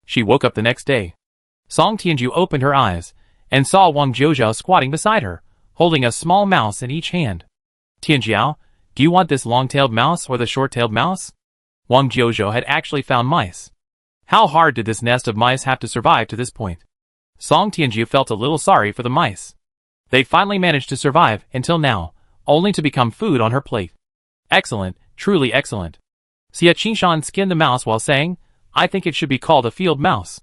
She woke up the next day. Song Tianju opened her eyes, and saw Wang Jiuzhao squatting beside her, holding a small mouse in each hand. Tianjiao, do you want this long-tailed mouse or the short-tailed mouse? Wang Jiuzhao had actually found mice. How hard did this nest of mice have to survive to this point? Song Tianju felt a little sorry for the mice. They finally managed to survive until now, only to become food on her plate. Excellent, truly excellent. Xie Qingshan skinned the mouse while saying, I think it should be called a field mouse.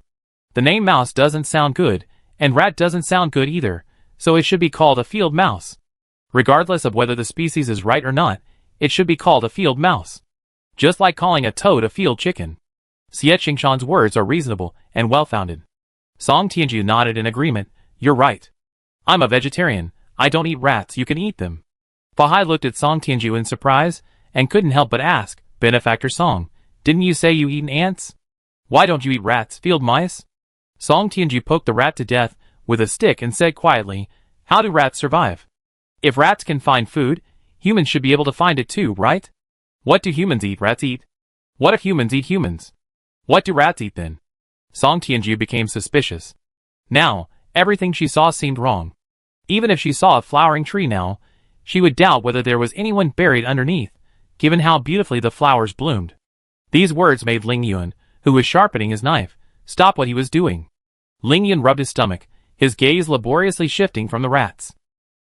The name mouse doesn't sound good, and rat doesn't sound good either, so it should be called a field mouse. Regardless of whether the species is right or not, it should be called a field mouse. Just like calling a toad a field chicken. Xie Qingshan's words are reasonable and well-founded. Song Tianju nodded in agreement. You're right. I'm a vegetarian. I don't eat rats. You can eat them. Fahai looked at Song Tianju in surprise and couldn't help but ask, Benefactor Song, didn't you say you eat ants? Why don't you eat rats, field mice? Song Tianju poked the rat to death with a stick and said quietly, How do rats survive? If rats can find food, humans should be able to find it too, right? What do humans eat, rats eat? What if humans eat humans? What do rats eat then? Song Tianju became suspicious. Now, everything she saw seemed wrong. Even if she saw a flowering tree now, she would doubt whether there was anyone buried underneath, given how beautifully the flowers bloomed. These words made Ling Yun, who was sharpening his knife, stop what he was doing. Ling Yun rubbed his stomach, his gaze laboriously shifting from the rats.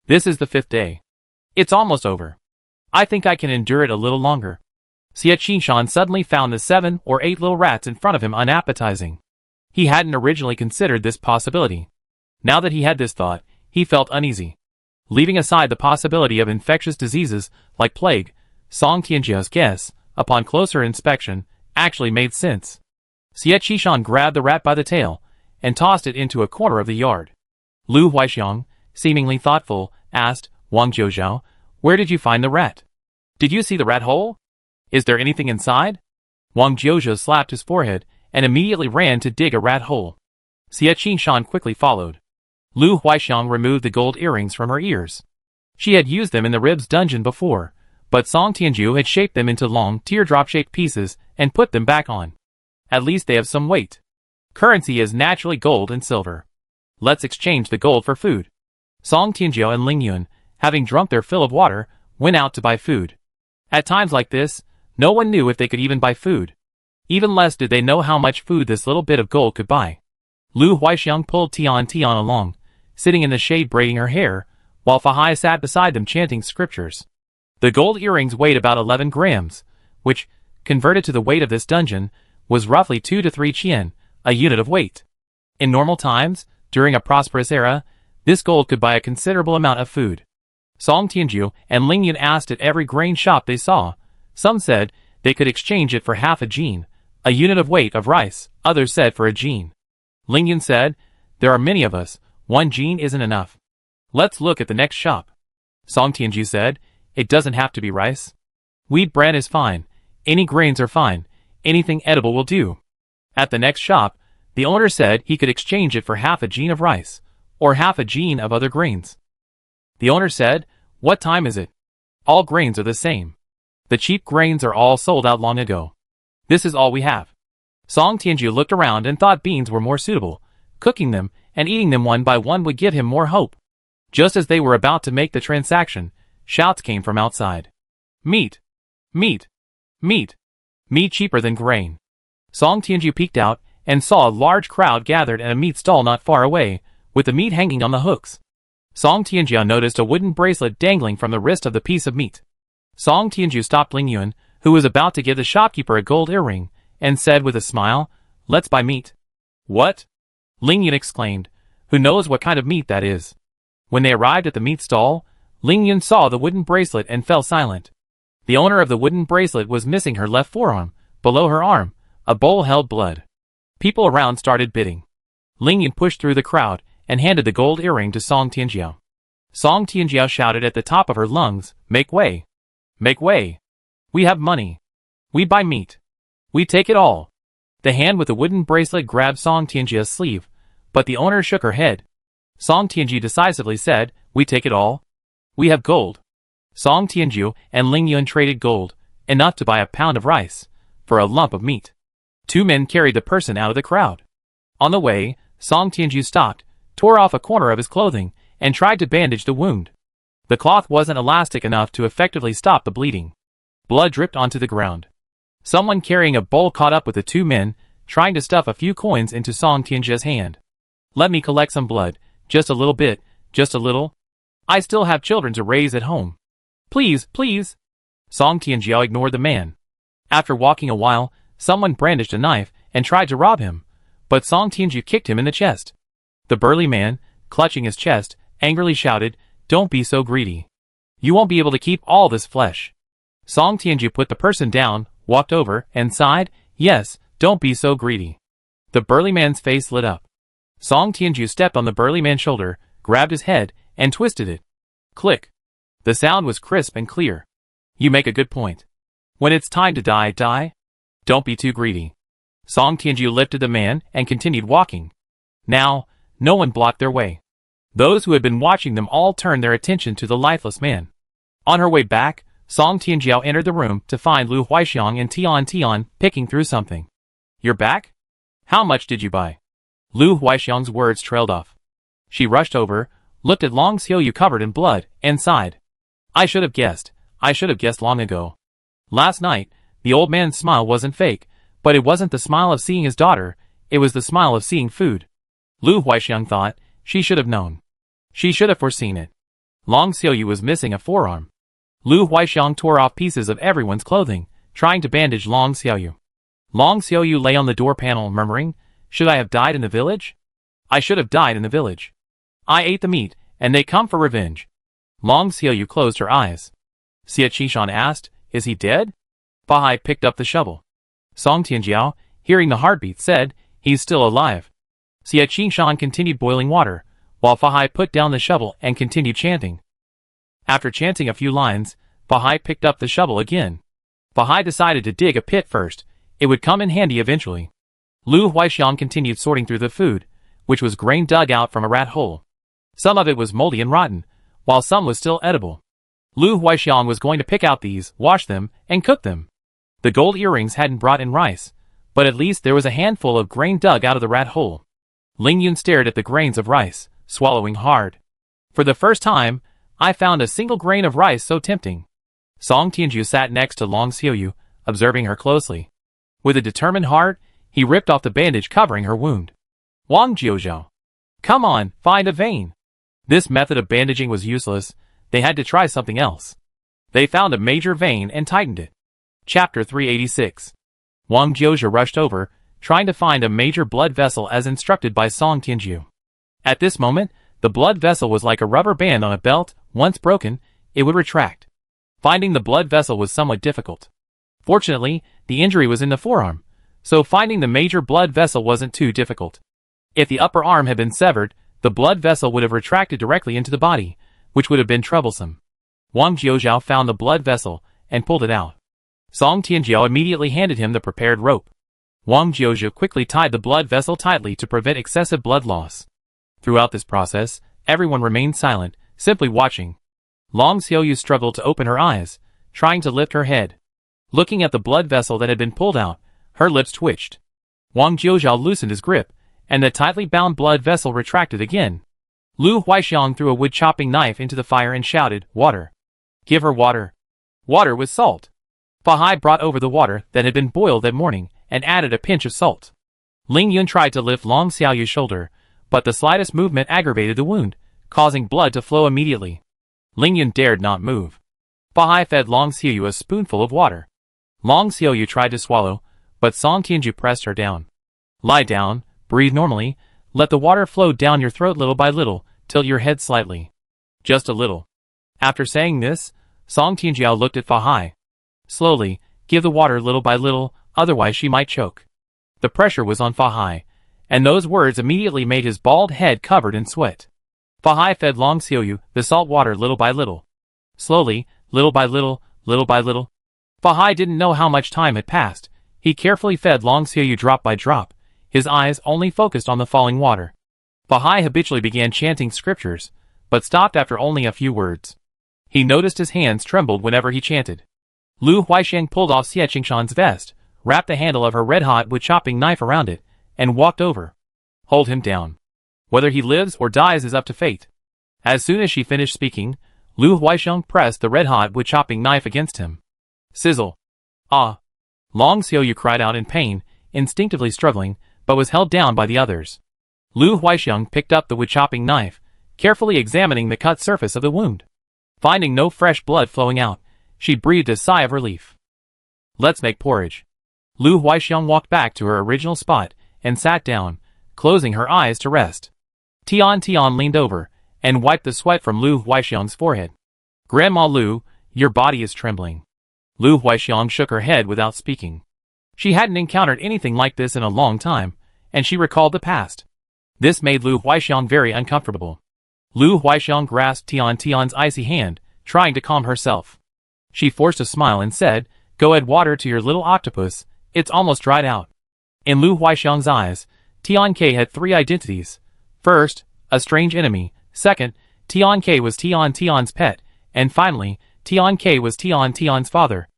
This is the 5th day. It's almost over. I think I can endure it a little longer. Xie Qingshan suddenly found the 7 or 8 little rats in front of him unappetizing. He hadn't originally considered this possibility. Now that he had this thought, he felt uneasy. Leaving aside the possibility of infectious diseases like plague, Song Tianjia's guess, upon closer inspection, actually made sense. Xie Qingshan grabbed the rat by the tail and tossed it into a corner of the yard. Lu Huixiang, seemingly thoughtful, asked, Wang Jiuzhao, where did you find the rat? Did you see the rat hole? Is there anything inside? Wang Jiuzhao slapped his forehead and immediately ran to dig a rat hole. Xie Qingshan quickly followed. Lu Huixiang removed the gold earrings from her ears. She had used them in the ribs dungeon before, but Song Tianju had shaped them into long, teardrop-shaped pieces and put them back on. At least they have some weight. Currency is naturally gold and silver. Let's exchange the gold for food. Song Tianjiao and Ling Yun, having drunk their fill of water, went out to buy food. At times like this, no one knew if they could even buy food. Even less did they know how much food this little bit of gold could buy. Lu Huixiang pulled Tian along, sitting in the shade braiding her hair, while Fahai sat beside them chanting scriptures. The gold earrings weighed about 11 grams, which, converted to the weight of this dungeon, was roughly 2 to 3 qian, a unit of weight. In normal times, during a prosperous era, this gold could buy a considerable amount of food. Song Tianju and Ling Yun asked at every grain shop they saw. Some said they could exchange it for half a jin, A unit of weight of rice, others said for a gene. Ling Yun said, there are many of us, 1 gene isn't enough. Let's look at the next shop. Song Tianju said, it doesn't have to be rice. Wheat bread is fine, any grains are fine, anything edible will do. At the next shop, the owner said he could exchange it for half a gene of rice, or half a gene of other grains. The owner said, what time is it? All grains are the same. The cheap grains are all sold out long ago. This is all we have. Song Tianju looked around and thought beans were more suitable. Cooking them and eating them one by one would give him more hope. Just as they were about to make the transaction, shouts came from outside. Meat! Meat! Meat! Meat cheaper than grain. Song Tianju peeked out and saw a large crowd gathered at a meat stall not far away, with the meat hanging on the hooks. Song Tianju noticed a wooden bracelet dangling from the wrist of the piece of meat. Song Tianju stopped Ling Yun, who was about to give the shopkeeper a gold earring, and said with a smile, let's buy meat. What? Ling Yun exclaimed, who knows what kind of meat that is? When they arrived at the meat stall, Ling Yun saw the wooden bracelet and fell silent. The owner of the wooden bracelet was missing her left forearm. Below her arm, a bowl held blood. People around started bidding. Ling Yun pushed through the crowd and handed the gold earring to Song Tianjiao. Song Tianjiao shouted at the top of her lungs, make way! Make way! We have money. We buy meat. We take it all. The hand with the wooden bracelet grabbed Song Tianjia's sleeve, but the owner shook her head. Song Tianji decisively said, we take it all. We have gold. Song Tianju and Ling Yun traded gold, enough to buy a pound of rice, for a lump of meat. 2 men carried the person out of the crowd. On the way, Song Tianju stopped, tore off a corner of his clothing, and tried to bandage the wound. The cloth wasn't elastic enough to effectively stop the bleeding. Blood dripped onto the ground. Someone carrying a bowl caught up with the 2 men, trying to stuff a few coins into Song Tianjia's hand. Let me collect some blood, just a little bit, just a little. I still have children to raise at home. Please, please. Song Tianjiao ignored the man. After walking a while, someone brandished a knife and tried to rob him, but Song Tianjiao kicked him in the chest. The burly man, clutching his chest, angrily shouted, don't be so greedy. You won't be able to keep all this flesh. Song Tianjiao put the person down, walked over, and sighed, yes, don't be so greedy. The burly man's face lit up. Song Tianjiao stepped on the burly man's shoulder, grabbed his head, and twisted it. Click. The sound was crisp and clear. You make a good point. When it's time to die, die. Don't be too greedy. Song Tianjiao lifted the man and continued walking. Now, no one blocked their way. Those who had been watching them all turned their attention to the lifeless man. On her way back, Song Tianjiao entered the room to find Lu Huaixiang and Tian picking through something. You're back? How much did you buy? Lu Huaixiang's words trailed off. She rushed over, looked at Long Xiaoyu covered in blood, and sighed. I should have guessed long ago. Last night, the old man's smile wasn't fake, but it wasn't the smile of seeing his daughter, it was the smile of seeing food. Lu Huaixiang thought, she should have known. She should have foreseen it. Long Xiaoyu was missing a forearm. Lu Huaixiang tore off pieces of everyone's clothing, trying to bandage Long Xiaoyu. Long Xiaoyu lay on the door panel murmuring, should I have died in the village? I should have died in the village. I ate the meat, and they come for revenge. Long Xiaoyu closed her eyes. Xie Qishan asked, is he dead? Bahai picked up the shovel. Song Tianjiao, hearing the heartbeat, said, he's still alive. Xie Qishan continued boiling water, while Bahai put down the shovel and continued chanting. After chanting a few lines, Bahai picked up the shovel again. Bahai decided to dig a pit first. It would come in handy eventually. Lu Huaixiang continued sorting through the food, which was grain dug out from a rat hole. Some of it was moldy and rotten, while some was still edible. Lu Huaixiang was going to pick out these, wash them, and cook them. The gold earrings hadn't brought in rice, but at least there was a handful of grain dug out of the rat hole. Ling Yun stared at the grains of rice, swallowing hard. For the first time, I found a single grain of rice so tempting. Song Tianju sat next to Long Xiaoyu, observing her closely. With a determined heart, he ripped off the bandage covering her wound. Wang Jiuzhou. Come on, find a vein. This method of bandaging was useless. They had to try something else. They found a major vein and tightened it. Chapter 386. Wang Jiuzhou rushed over, trying to find a major blood vessel as instructed by Song Tianju. At this moment, the blood vessel was like a rubber band on a belt. Once broken, it would retract. Finding the blood vessel was somewhat difficult. Fortunately, the injury was in the forearm, so finding the major blood vessel wasn't too difficult. If the upper arm had been severed, the blood vessel would have retracted directly into the body, which would have been troublesome. Wang Jiuzhao found the blood vessel and pulled it out. Song Tianjiao immediately handed him the prepared rope. Wang Jiuzhao quickly tied the blood vessel tightly to prevent excessive blood loss. Throughout this process, everyone remained silent, simply watching. Long Xiaoyu struggled to open her eyes, trying to lift her head. Looking at the blood vessel that had been pulled out, her lips twitched. Wang Jiuzhao loosened his grip, and the tightly bound blood vessel retracted again. Lu Huaixiang threw a wood-chopping knife into the fire and shouted, "Water! Give her water!" Water with salt. Fa Hai brought over the water that had been boiled that morning and added a pinch of salt. Ling Yun tried to lift Long Xiaoyu's shoulder, but the slightest movement aggravated the wound, causing blood to flow immediately. Ling Yun dared not move. Fa Hai fed Long Xiaoyu a spoonful of water. Long Xiaoyu tried to swallow, but Song Tianju pressed her down. "Lie down, breathe normally, let the water flow down your throat little by little, tilt your head slightly. Just a little." After saying this, Song Tianjiao looked at Fa Hai. "Slowly, give the water little by little, otherwise she might choke." The pressure was on Fa Hai, and those words immediately made his bald head covered in sweat. Fa Hai fed Long Xiaoyu the salt water little by little. Slowly, little by little, little by little. Fa Hai didn't know how much time had passed. He carefully fed Long Xiaoyu drop by drop, his eyes only focused on the falling water. Fa Hai habitually began chanting scriptures, but stopped after only a few words. He noticed his hands trembled whenever he chanted. Lu Huaixiang pulled off Xie Qingshan's vest, wrapped the handle of her red-hot wood-chopping knife around it, and walked over. "Hold him down. Whether he lives or dies is up to fate." As soon as she finished speaking, Lu Huaixiang pressed the red-hot wood-chopping knife against him. Sizzle. "Ah!" Long Xiaoyu cried out in pain, instinctively struggling, but was held down by the others. Lu Huaixiang picked up the wood-chopping knife, carefully examining the cut surface of the wound. Finding no fresh blood flowing out, she breathed a sigh of relief. "Let's make porridge." Lu Huaixiang walked back to her original spot and sat down, closing her eyes to rest. Tian leaned over and wiped the sweat from Lu Huaixiang's forehead. "Grandma Lu, your body is trembling." Lu Huaixiang shook her head without speaking. She hadn't encountered anything like this in a long time, and she recalled the past. This made Lu Huaixiang very uncomfortable. Lu Huaixiang grasped Tian's icy hand, trying to calm herself. She forced a smile and said, "Go add water to your little octopus, it's almost dried out." In Lu Huaixiang's eyes, Tian Ke had three identities. First, a strange enemy. Second, Tian Ke was Tian's pet. And finally, Tian Ke was Tian's father.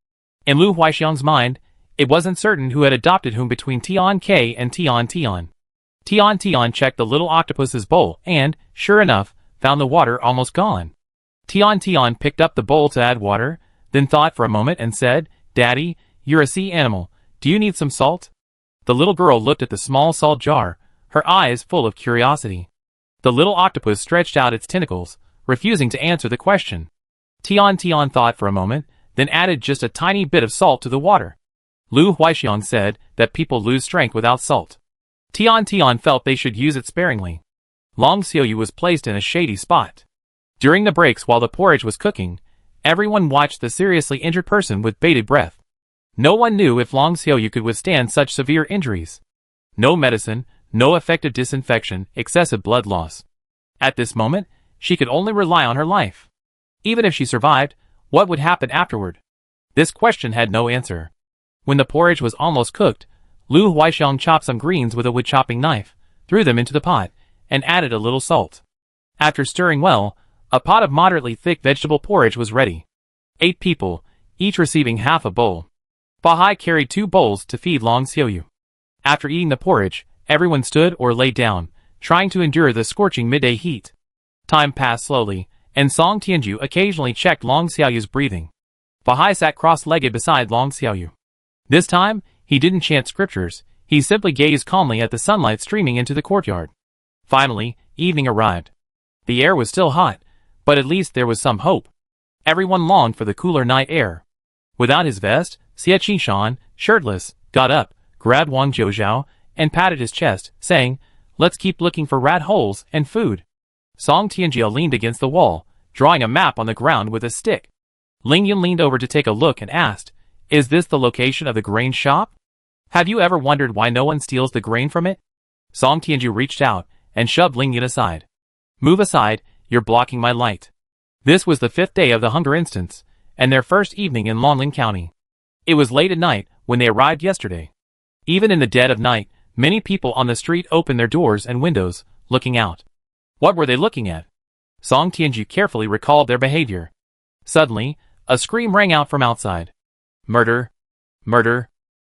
In Lu Huaixiang's mind, it wasn't certain who had adopted whom between Tian Ke and Tian. Tian checked the little octopus's bowl and, sure enough, found the water almost gone. Tian picked up the bowl to add water, then thought for a moment and said, "Daddy, you're a sea animal, do you need some salt?" The little girl looked at the small salt jar, her eyes full of curiosity. The little octopus stretched out its tentacles, refusing to answer the question. Tian thought for a moment, then added just a tiny bit of salt to the water. Lu Huaixiang said that people lose strength without salt. Tian felt they should use it sparingly. Long Xiaoyu was placed in a shady spot. During the breaks while the porridge was cooking, everyone watched the seriously injured person with bated breath. No one knew if Long Xiaoyu could withstand such severe injuries. No medicine, no effective disinfection, excessive blood loss. At this moment, she could only rely on her life. Even if she survived, what would happen afterward? This question had no answer. When the porridge was almost cooked, Lu Huaixiang chopped some greens with a wood-chopping knife, threw them into the pot, and added a little salt. After stirring well, a pot of moderately thick vegetable porridge was ready. 8 people, each receiving half a bowl. Fa Hai carried 2 bowls to feed Long Xiaoyu. After eating the porridge, everyone stood or lay down, trying to endure the scorching midday heat. Time passed slowly, and Song Tianju occasionally checked Long Xiaoyu's breathing. Fa Hai sat cross-legged beside Long Xiaoyu. This time, he didn't chant scriptures, he simply gazed calmly at the sunlight streaming into the courtyard. Finally, evening arrived. The air was still hot, but at least there was some hope. Everyone longed for the cooler night air. Without his vest, Xie Qingshan, shirtless, got up, grabbed Wang Jiuzhao, and patted his chest, saying, "Let's keep looking for rat holes and food." Song Tianjiao leaned against the wall, drawing a map on the ground with a stick. Ling Yun leaned over to take a look and asked, "Is this the location of the grain shop?" Have you ever wondered why no one steals the grain from it? Song Tianju reached out and shoved Ling Yun aside. Move aside, you're blocking my light. This was the 5th day of the hunger instance, and their first evening in Longlin County. It was late at night when they arrived yesterday. Even in the dead of night, many people on the street opened their doors and windows, looking out. What were they looking at? Song Tianju carefully recalled their behavior. Suddenly, a scream rang out from outside. Murder! Murder!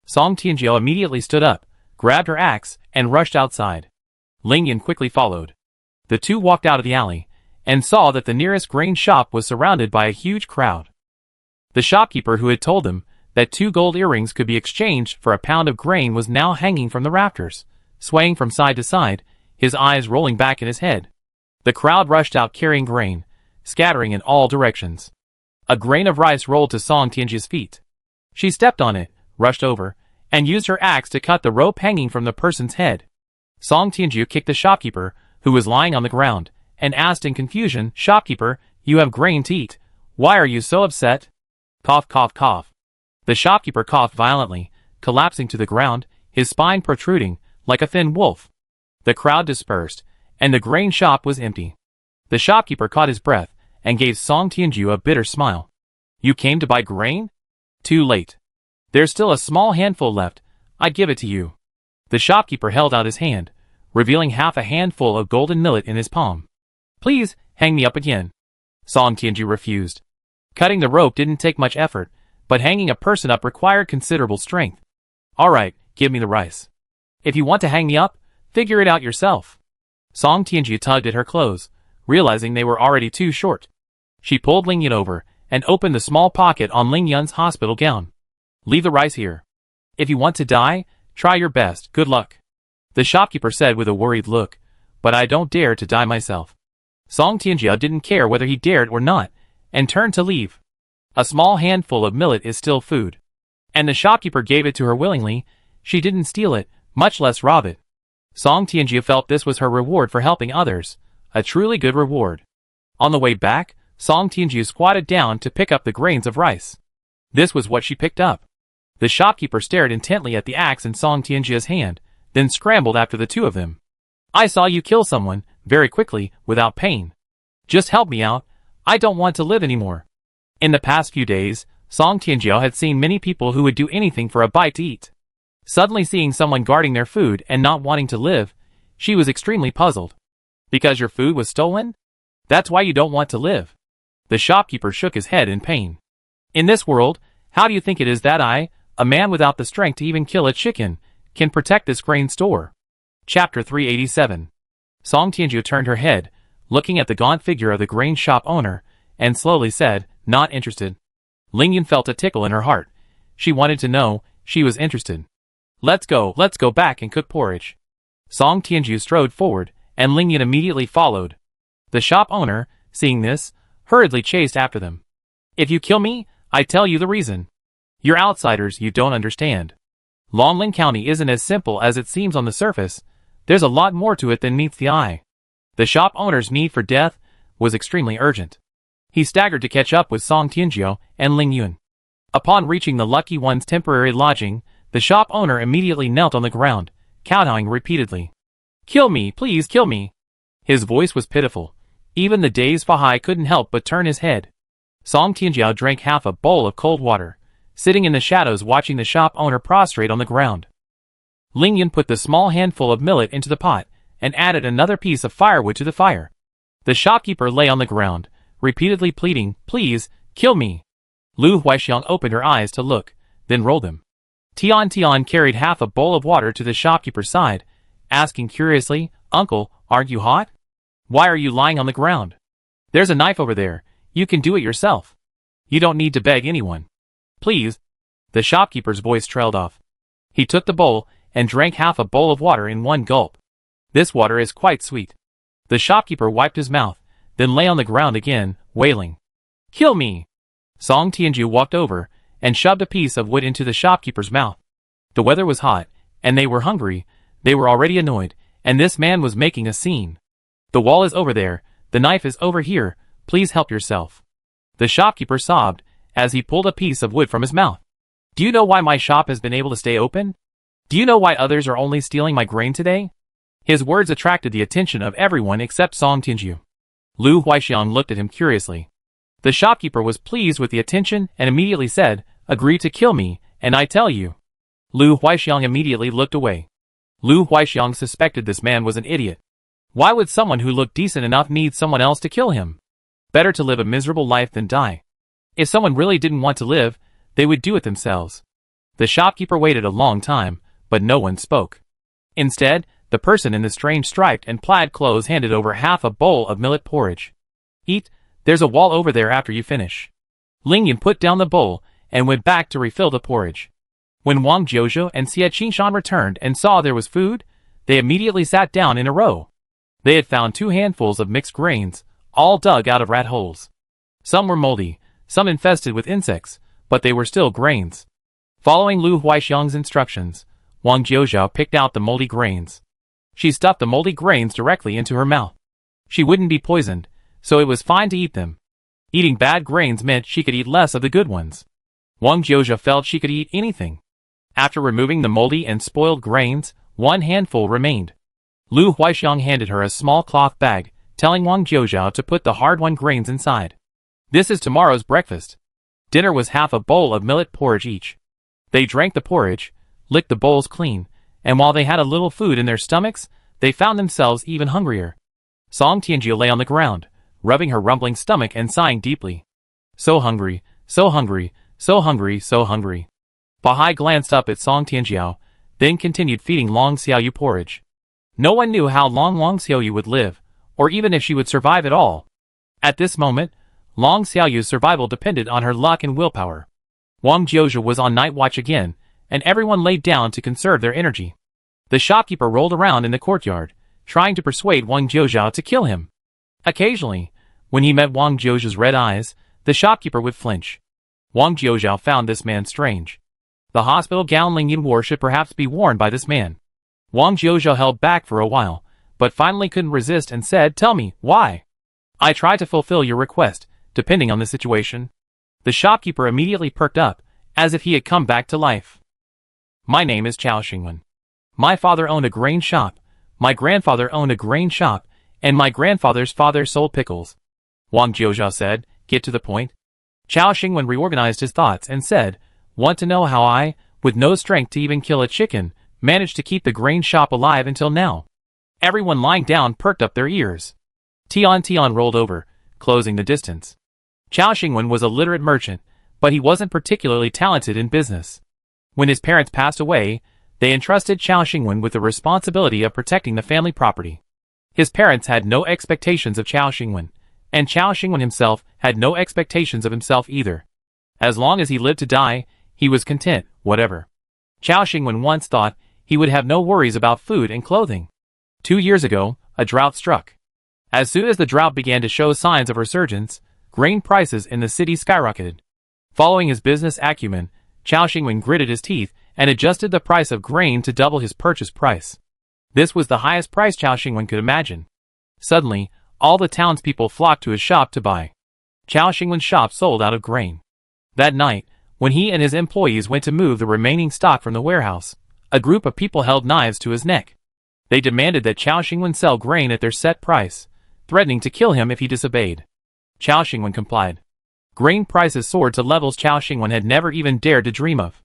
Song Tianju immediately stood up, grabbed her axe, and rushed outside. Ling Yun quickly followed. The two walked out of the alley, and saw that the nearest grain shop was surrounded by a huge crowd. The shopkeeper who had told them that 2 gold earrings could be exchanged for a pound of grain was now hanging from the rafters, swaying from side to side, his eyes rolling back in his head. The crowd rushed out carrying grain, scattering in all directions. A grain of rice rolled to Song Tianju's feet. She stepped on it, rushed over, and used her axe to cut the rope hanging from the person's head. Song Tianju kicked the shopkeeper, who was lying on the ground, and asked in confusion, "Shopkeeper, you have grain to eat. Why are you so upset?" Cough, cough, cough. The shopkeeper coughed violently, collapsing to the ground, his spine protruding, like a thin wolf. The crowd dispersed, and the grain shop was empty. The shopkeeper caught his breath, and gave Song Tianju a bitter smile. "You came to buy grain? Too late. There's still a small handful left, I give it to you." The shopkeeper held out his hand, revealing half a handful of golden millet in his palm. "Please, hang me up again." Song Tianju refused. Cutting the rope didn't take much effort, but hanging a person up required considerable strength. "Alright, give me the rice. If you want to hang me up, figure it out yourself." Song Tianju tugged at her clothes, realizing they were already too short. She pulled Ling Yun over, and opened the small pocket on Ling Yun's hospital gown. "Leave the rice here. If you want to die, try your best, good luck," the shopkeeper said with a worried look, "but I don't dare to die myself." Song Tianju didn't care whether he dared or not, and turned to leave. A small handful of millet is still food. And the shopkeeper gave it to her willingly. She didn't steal it, much less rob it. Song Tianju felt this was her reward for helping others, a truly good reward. On the way back, Song Tianju squatted down to pick up the grains of rice. This was what she picked up. The shopkeeper stared intently at the axe in Song Tianju's hand, then scrambled after the two of them. "I saw you kill someone, very quickly, without pain. Just help me out, I don't want to live anymore." In the past few days, Song Tianju had seen many people who would do anything for a bite to eat. Suddenly seeing someone guarding their food and not wanting to live, she was extremely puzzled. "Because your food was stolen? That's why you don't want to live?" The shopkeeper shook his head in pain. "In this world, how do you think it is that I, a man without the strength to even kill a chicken, can protect this grain store?" Chapter 387. Song Tianju turned her head, looking at the gaunt figure of the grain shop owner, and slowly said, "Not interested." Ling Yun felt a tickle in her heart. She wanted to know, she was interested. Let's go back and cook porridge." Song Tianju strode forward, and Ling Yun immediately followed. The shop owner, seeing this, hurriedly chased after them. "If you kill me, I tell you the reason. You're outsiders, you don't understand. Longlin County isn't as simple as it seems on the surface. There's a lot more to it than meets the eye." The shop owner's need for death was extremely urgent. He staggered to catch up with Song Tianju and Ling Yun. Upon reaching the lucky one's temporary lodging, the shop owner immediately knelt on the ground, kowtowing repeatedly. "Kill me, please kill me." His voice was pitiful. Even the dazed Fahai couldn't help but turn his head. Song Tianju drank half a bowl of cold water, sitting in the shadows watching the shop owner prostrate on the ground. Ling Yun put the small handful of millet into the pot, and added another piece of firewood to the fire. The shopkeeper lay on the ground, repeatedly pleading, "Please, kill me." Lu Huixiang opened her eyes to look, then rolled them. Tian carried half a bowl of water to the shopkeeper's side, asking curiously, "Uncle, aren't you hot? Why are you lying on the ground? There's a knife over there, you can do it yourself. You don't need to beg anyone. Please." The shopkeeper's voice trailed off. He took the bowl, and drank half a bowl of water in one gulp. "This water is quite sweet." The shopkeeper wiped his mouth, then lay on the ground again, wailing. "Kill me!" Song Tianju walked over, and shoved a piece of wood into the shopkeeper's mouth. The weather was hot, and they were hungry. They were already annoyed, and this man was making a scene. "The wall is over there, the knife is over here, please help yourself." The shopkeeper sobbed, as he pulled a piece of wood from his mouth. "Do you know why my shop has been able to stay open? Do you know why others are only stealing my grain today? His words attracted the attention of everyone except Song Tianjiu. Lu Huixiang looked at him curiously. The shopkeeper was pleased with the attention and immediately said, "Agree to kill me, and I tell you." Lu Huixiang immediately looked away. Lu Huixiang suspected this man was an idiot. Why would someone who looked decent enough need someone else to kill him? Better to live a miserable life than die. If someone really didn't want to live, they would do it themselves. The shopkeeper waited a long time, but no one spoke. Instead, the person in the strange striped and plaid clothes handed over half a bowl of millet porridge. "Eat, there's a wall over there after you finish." Ling Yan put down the bowl and went back to refill the porridge. When Wang Jiuzhou and Xie Qingshan returned and saw there was food, they immediately sat down in a row. They had found 2 handfuls of mixed grains, all dug out of rat holes. Some were moldy, some infested with insects, but they were still grains. Following Lu Huixiang's instructions, Wang Jiuzhou picked out the moldy grains. She stuffed the moldy grains directly into her mouth. She wouldn't be poisoned, so it was fine to eat them. Eating bad grains meant she could eat less of the good ones. Wang Jiuzhou felt she could eat anything. After removing the moldy and spoiled grains, 1 handful remained. Lu Huixiang handed her a small cloth bag, telling Wang Jiuzhou to put the hard-won grains inside. "This is tomorrow's breakfast." Dinner was half a bowl of millet porridge each. They drank the porridge, licked the bowls clean, and while they had a little food in their stomachs, they found themselves even hungrier. Song Tianjiu lay on the ground, rubbing her rumbling stomach and sighing deeply. "So hungry, so hungry, so hungry, so hungry." Bahai glanced up at Song Tianjiu, then continued feeding Long Xiaoyu porridge. No one knew how long Long Xiaoyu would live, or even if she would survive at all. At this moment, Long Xiaoyu's survival depended on her luck and willpower. Wang Jiuzhou was on night watch again, and everyone laid down to conserve their energy. The shopkeeper rolled around in the courtyard, trying to persuade Wang Jiuzhou to kill him. Occasionally, when he met Wang Jiuzhou's red eyes, the shopkeeper would flinch. Wang Jiuzhou found this man strange. The hospital gown Ling Yan wore should perhaps be worn by this man. Wang Jiuzhou held back for a while, but finally couldn't resist and said, "Tell me, why?" "I try to fulfill your request, depending on the situation." The shopkeeper immediately perked up, as if he had come back to life. "My name is Chao Xingwen. My father owned a grain shop, my grandfather owned a grain shop, and my grandfather's father sold pickles," Wang Jiuzhou said. "Get to the point." Chao Xingwen reorganized his thoughts and said, "Want to know how I, with no strength to even kill a chicken, managed to keep the grain shop alive until now?" Everyone lying down perked up their ears. Tian rolled over, closing the distance. Chao Xingwen was a literate merchant, but he wasn't particularly talented in business. When his parents passed away, they entrusted Chao Xingwen with the responsibility of protecting the family property. His parents had no expectations of Chao Xingwen, and Chao Xingwen himself had no expectations of himself either. As long as he lived to die, he was content, whatever. Chao Xingwen once thought he would have no worries about food and clothing. 2 years ago, a drought struck. As soon as the drought began to show signs of resurgence, grain prices in the city skyrocketed. Following his business acumen, Chao Xingwen gritted his teeth and adjusted the price of grain to double his purchase price. This was the highest price Chao Xingwen could imagine. Suddenly, all the townspeople flocked to his shop to buy. Chao Xingwen's shop sold out of grain. That night, when he and his employees went to move the remaining stock from the warehouse, a group of people held knives to his neck. They demanded that Chao Xingwen sell grain at their set price, threatening to kill him if he disobeyed. Chao Xingwen complied. Grain prices soared to levels Chao Xingwen had never even dared to dream of.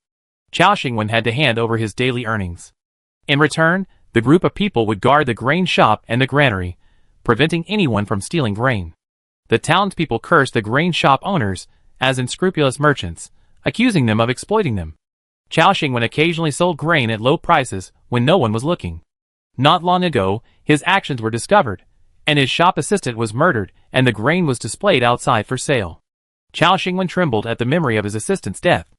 Chao Xingwen had to hand over his daily earnings. In return, the group of people would guard the grain shop and the granary, preventing anyone from stealing grain. The townspeople cursed the grain shop owners as unscrupulous merchants, accusing them of exploiting them. Chao Xingwen occasionally sold grain at low prices when no one was looking. Not long ago, his actions were discovered, and his shop assistant was murdered and the grain was displayed outside for sale. Chao Xingwen trembled at the memory of his assistant's death.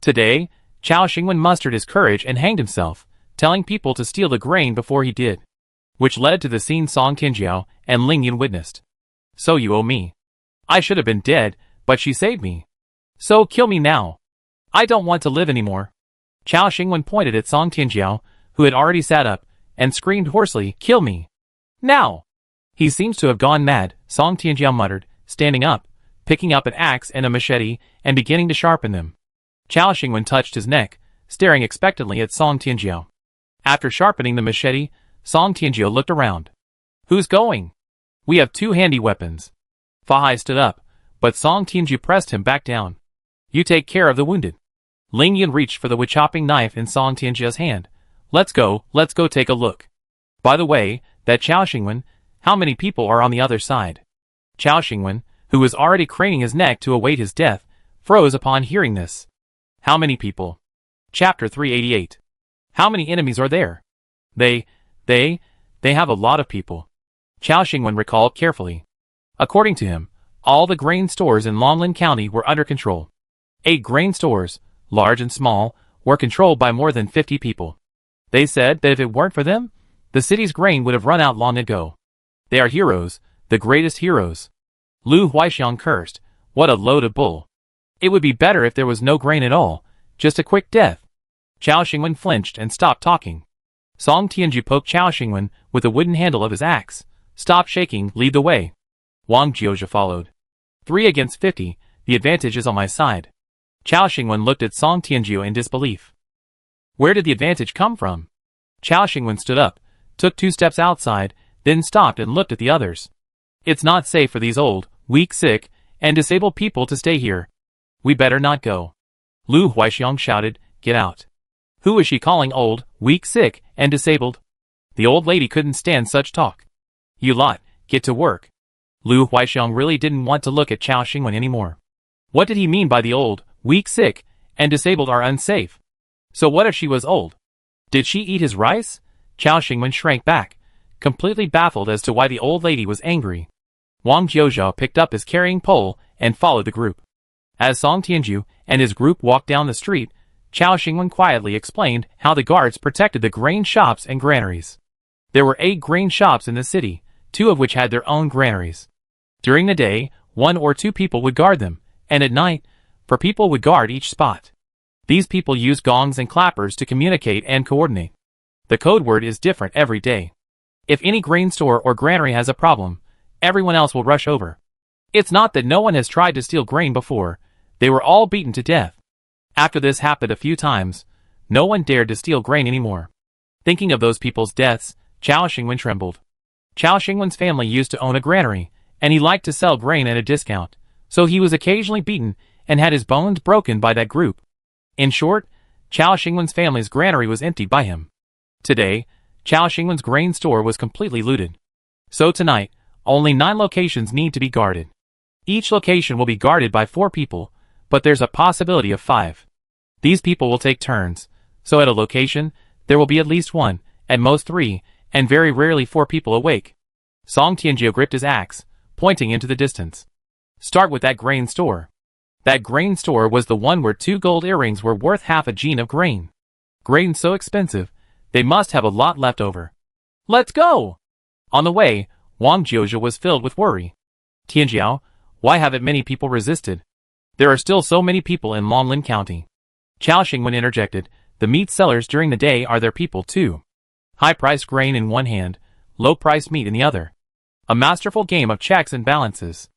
Today, Chao Xingwen mustered his courage and hanged himself, telling people to steal the grain before he did. Which led to the scene Song Tianjiu and Ling Yan witnessed. "So you owe me. I should have been dead, but she saved me. So kill me now. I don't want to live anymore." Chao Xingwen pointed at Song Tianjiu, who had already sat up, and screamed hoarsely, "Kill me! Now!" "He seems to have gone mad," Song Tianjiu muttered, standing up, picking up an axe and a machete, and beginning to sharpen them. Chao Xingwen touched his neck, staring expectantly at Song Tianjiu. After sharpening the machete, Song Tianjiu looked around. Who's going? We have 2 handy weapons. Fa Hai stood up, but Song Tianjiu pressed him back down. You take care of the wounded. Ling Yun reached for the wood-chopping knife in Song Tianjiu's hand. Let's go take a look. By the way, that Chao Xingwen, how many people are on the other side? Chao Xingwen, who was already craning his neck to await his death, froze upon hearing this. How many people? Chapter 388. How many enemies are there? They have a lot of people. Chao Xingwen recalled carefully. According to him, all the grain stores in Longlin County were under control. 8 grain stores, large and small, were controlled by more than 50 people. They said that if it weren't for them, the city's grain would have run out long ago. They are heroes, the greatest heroes. Lu Huaixiang cursed. What a load of bull. It would be better if there was no grain at all, just a quick death. Chao Xingwen flinched and stopped talking. Song Tianjiu poked Chao Xingwen with the wooden handle of his axe. Stop shaking, lead the way. Wang Jiuzhe followed. 3 against 50, the advantage is on my side. Chao Xingwen looked at Song Tianjiu in disbelief. Where did the advantage come from? Chao Xingwen stood up, took 2 steps outside, then stopped and looked at the others. It's not safe for these old, weak, sick, and disabled people to stay here. We better not go. Lu Huaixiang shouted, get out. Who is she calling old, weak, sick, and disabled? The old lady couldn't stand such talk. You lot, get to work. Lu Huaixiang really didn't want to look at Chao Xingwen anymore. What did he mean by the old, weak, sick, and disabled are unsafe? So what if she was old? Did she eat his rice? Chao Xingwen shrank back, completely baffled as to why the old lady was angry. Wang Jiuzhe picked up his carrying pole and followed the group. As Song Tianjiu and his group walked down the street, Chao Xingwen quietly explained how the guards protected the grain shops and granaries. There were 8 grain shops in the city, 2 of which had their own granaries. During the day, 1 or 2 people would guard them, and at night, 4 people would guard each spot. These people used gongs and clappers to communicate and coordinate. The code word is different every day. If any grain store or granary has a problem, everyone else will rush over. It's not that no one has tried to steal grain before, they were all beaten to death. After this happened a few times, no one dared to steal grain anymore. Thinking of those people's deaths, Chao Xingwen trembled. Chao Xingwen's family used to own a granary, and he liked to sell grain at a discount, so he was occasionally beaten and had his bones broken by that group. In short, Chao Xingwen's family's granary was emptied by him. Today, Chao Xingwen's grain store was completely looted. So tonight, only 9 locations need to be guarded. Each location will be guarded by 4 people, but there's a possibility of 5. These people will take turns, so at a location, there will be at least 1, at most 3, and very rarely 4 people awake. Song Tianjiu gripped his axe, pointing into the distance. Start with that grain store. That grain store was the one where 2 gold earrings were worth half a gene of grain. Grain's so expensive, they must have a lot left over. Let's go! On the way, Wang Jiuzhe was filled with worry. Tianjiao, why haven't many people resisted? There are still so many people in Longlin County. Chao Xingwen interjected, the meat sellers during the day are their people too. High-priced grain in one hand, low-priced meat in the other. A masterful game of checks and balances.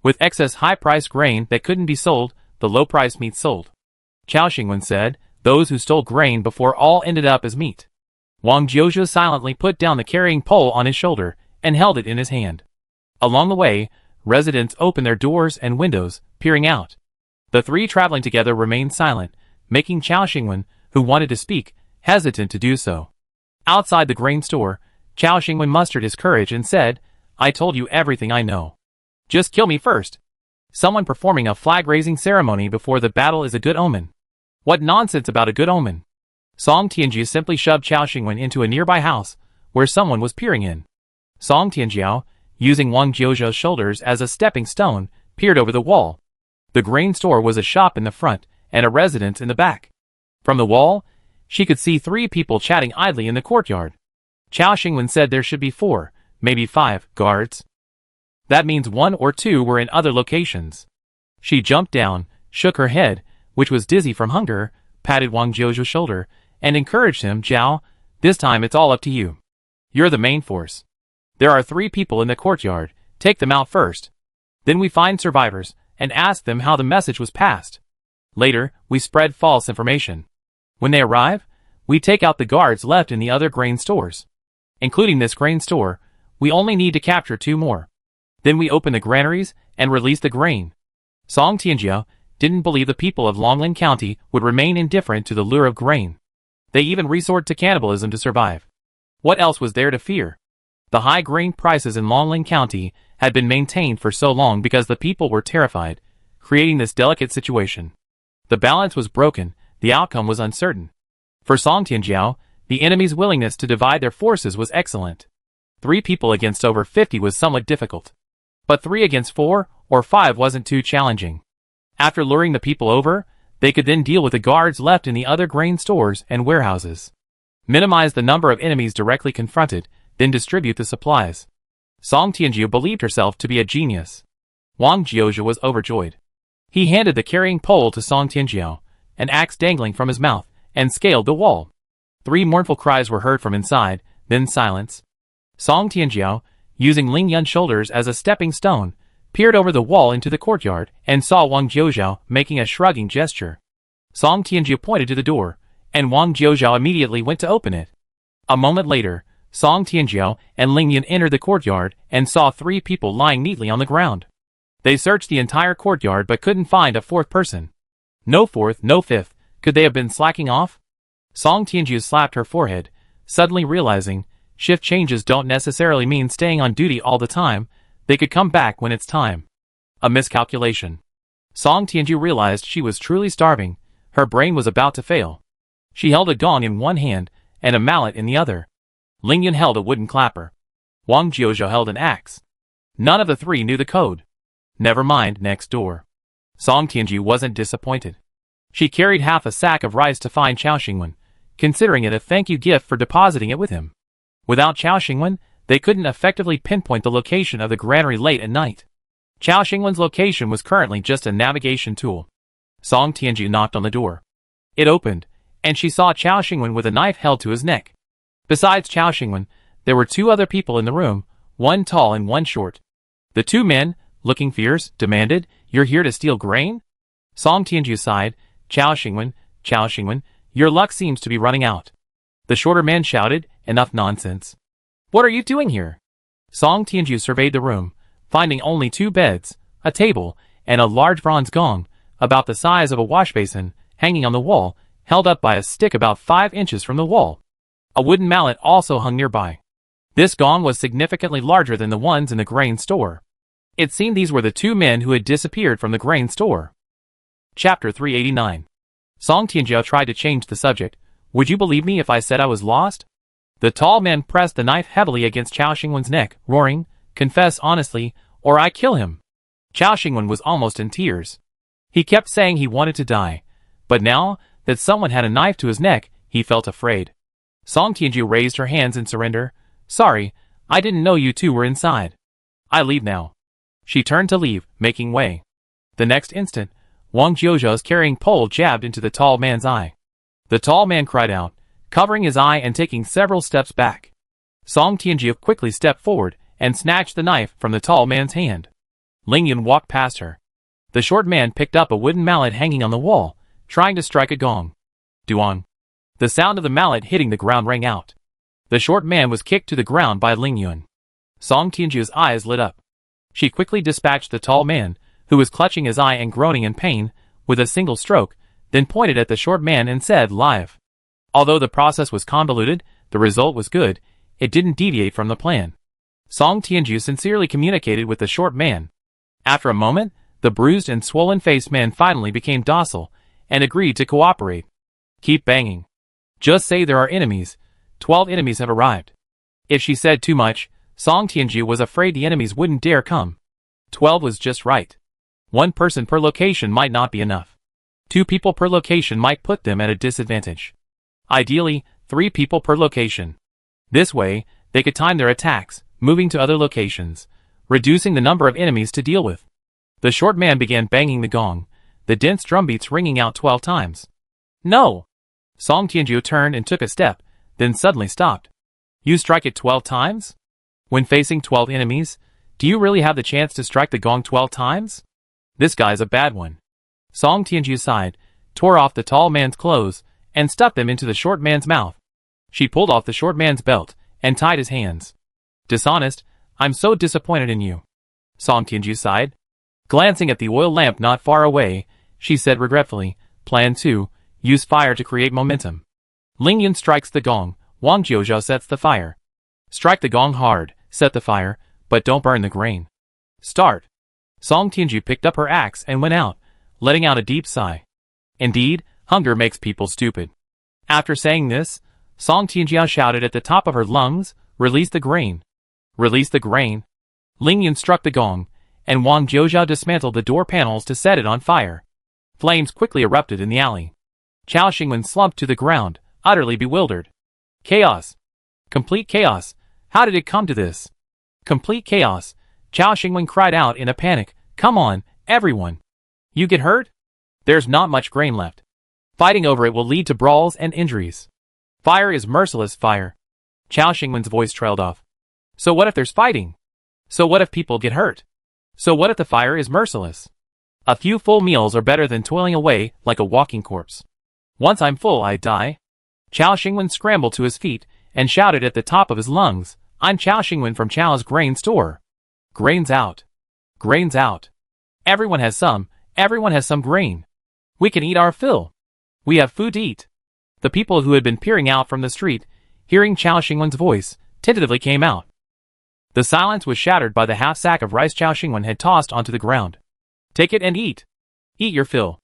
With excess high-priced grain that couldn't be sold, the low-priced meat sold. Chao Xingwen said, those who stole grain before all ended up as meat. Wang Jiuzhe silently put down the carrying pole on his shoulder and held it in his hand. Along the way, residents opened their doors and windows, peering out. The 3 traveling together remained silent, making Chao Xingwen, who wanted to speak, hesitant to do so. Outside the grain store, Chao Xingwen mustered his courage and said, I told you everything I know. Just kill me first. Someone performing a flag-raising ceremony before the battle is a good omen. What nonsense about a good omen? Song Tianjiu simply shoved Chao Xingwen into a nearby house, where someone was peering in. Song Tianjiao, using Wang Jiuzhe's shoulders as a stepping stone, peered over the wall. The grain store was a shop in the front, and a residence in the back. From the wall, she could see 3 people chatting idly in the courtyard. Chao Xingwen said there should be 4, maybe 5, guards. That means 1 or 2 were in other locations. She jumped down, shook her head, which was dizzy from hunger, patted Wang Jiuzhe's shoulder, and encouraged him, Jiao, this time it's all up to you. You're the main force. There are 3 people in the courtyard, take them out first. Then we find survivors, and ask them how the message was passed. Later, we spread false information. When they arrive, We take out the guards left in the other grain stores. Including this grain store, we only need to capture 2 more. Then we open the granaries and release the grain. Song Tianjiao didn't believe the people of Longlin County would remain indifferent to the lure of grain. They even resort to cannibalism to survive. What else was there to fear? The high grain prices in Longlin County had been maintained for so long because the people were terrified, creating this delicate situation. The balance was broken, the outcome was uncertain. For Song Tianjiao, the enemy's willingness to divide their forces was excellent. 3 people against over 50 was somewhat difficult. But 3 against 4 or 5 wasn't too challenging. After luring the people over, they could then deal with the guards left in the other grain stores and warehouses. Minimize the number of enemies directly confronted, then distribute the supplies. Song Tianjiao believed herself to be a genius. Wang Jiozha was overjoyed. He handed the carrying pole to Song Tianjiao, an axe dangling from his mouth, and scaled the wall. 3 mournful cries were heard from inside, then silence. Song Tianjiao, using Ling Yun's shoulders as a stepping stone, peered over the wall into the courtyard and saw Wang Jiozhao making a shrugging gesture. Song Tianjiao pointed to the door, and Wang Jiozhao immediately went to open it. A moment later, Song Tianjiao and Ling Yun entered the courtyard and saw 3 people lying neatly on the ground. They searched the entire courtyard but couldn't find a 4th person. No 4th, no 5th, could they have been slacking off? Song Tianjiao slapped her forehead, suddenly realizing, shift changes don't necessarily mean staying on duty all the time, they could come back when it's time. A miscalculation. Song Tianjiao realized she was truly starving, her brain was about to fail. She held a gong in one hand and a mallet in the other. Ling Yun held a wooden clapper. Wang Jiozhao held an axe. None of the 3 knew the code. Never mind, next door. Song Tianjiao wasn't disappointed. She carried half a sack of rice to find Chao Xingwen, considering it a thank you gift for depositing it with him. Without Chao Xingwen, they couldn't effectively pinpoint the location of the granary late at night. Chao Xingwen's location was currently just a navigation tool. Song Tianjiao knocked on the door. It opened, and she saw Chao Xingwen with a knife held to his neck. Besides Chao Xingwen, there were 2 other people in the room, one tall and one short. The 2 men, looking fierce, demanded, "You're here to steal grain?" Song Tianjiao sighed, Chao Xingwen, your luck seems to be running out." The shorter man shouted, "Enough nonsense. What are you doing here?" Song Tianjiao surveyed the room, finding only 2 beds, a table, and a large bronze gong, about the size of a wash basin, hanging on the wall, held up by a stick about 5 inches from the wall. A wooden mallet also hung nearby. This gong was significantly larger than the ones in the grain store. It seemed these were the 2 men who had disappeared from the grain store. Chapter 389. Song Tianjiao tried to change the subject. "Would you believe me if I said I was lost?" The tall man pressed the knife heavily against Chao Xingwen's neck, roaring, "Confess honestly, or I kill him." Chao Xingwen was almost in tears. He kept saying he wanted to die, but now that someone had a knife to his neck, he felt afraid. Song Tianjiao raised her hands in surrender. "Sorry, I didn't know you 2 were inside. I leave now." She turned to leave, making way. The next instant, Wang Jiozhao's carrying pole jabbed into the tall man's eye. The tall man cried out, covering his eye and taking several steps back. Song Tianjiao quickly stepped forward and snatched the knife from the tall man's hand. Ling Yun walked past her. The short man picked up a wooden mallet hanging on the wall, trying to strike a gong. Duong. The sound of the mallet hitting the ground rang out. The short man was kicked to the ground by Ling Yun. Song Tianjiao's eyes lit up. She quickly dispatched the tall man, who was clutching his eye and groaning in pain, with a single stroke, then pointed at the short man and said, "Live." Although the process was convoluted, the result was good. It didn't deviate from the plan. Song Tianjiao sincerely communicated with the short man. After a moment, the bruised and swollen-faced man finally became docile and agreed to cooperate. "Keep banging. Just say there are enemies. 12 enemies have arrived." If she said too much, Song Tianjiao was afraid the enemies wouldn't dare come. 12 was just right. 1 person per location might not be enough. 2 people per location might put them at a disadvantage. Ideally, 3 people per location. This way, they could time their attacks, moving to other locations, reducing the number of enemies to deal with. The short man began banging the gong, the dense drumbeats ringing out 12 times. "No!" Song Tianjiao turned and took a step, then suddenly stopped. "You strike it 12 times? When facing 12 enemies, do you really have the chance to strike the gong 12 times? This guy's a bad one." Song Tianjiao sighed, tore off the tall man's clothes, and stuffed them into the short man's mouth. She pulled off the short man's belt and tied his hands. Dishonest, I'm so disappointed in you. Song Tianju sighed. Glancing at the oil lamp not far away, she said regretfully, Plan 2, use fire to create momentum. Ling Yun strikes the gong, Wang Jiuzhou sets the fire. Strike the gong hard, set the fire, but don't burn the grain. Start. Song Tianju picked up her axe and went out, letting out a deep sigh. Indeed, hunger makes people stupid. After saying this, Song Tianju shouted at the top of her lungs, Release the grain. Release the grain. Ling Yun struck the gong, and Wang Jiuzhou dismantled the door panels to set it on fire. Flames quickly erupted in the alley. Chao Xingwen slumped to the ground, utterly bewildered. Chaos. Complete chaos. How did it come to this? Complete chaos. Chao Xingwen cried out in a panic. Come on, everyone. You get hurt? There's not much grain left. Fighting over it will lead to brawls and injuries. Fire is merciless fire. Chao Xingwen's voice trailed off. So what if there's fighting? So what if people get hurt? So what if the fire is merciless? A few full meals are better than toiling away like a walking corpse. Once I'm full, I die. Chao Xingwen scrambled to his feet and shouted at the top of his lungs, I'm Chao Xingwen from Chao's grain store. Grain's out. Grain's out. Everyone has some grain. We can eat our fill. We have food to eat. The people who had been peering out from the street, hearing Chao Xingwen's voice, tentatively came out. The silence was shattered by the half-sack of rice Chao Xingwen had tossed onto the ground. Take it and eat. Eat your fill.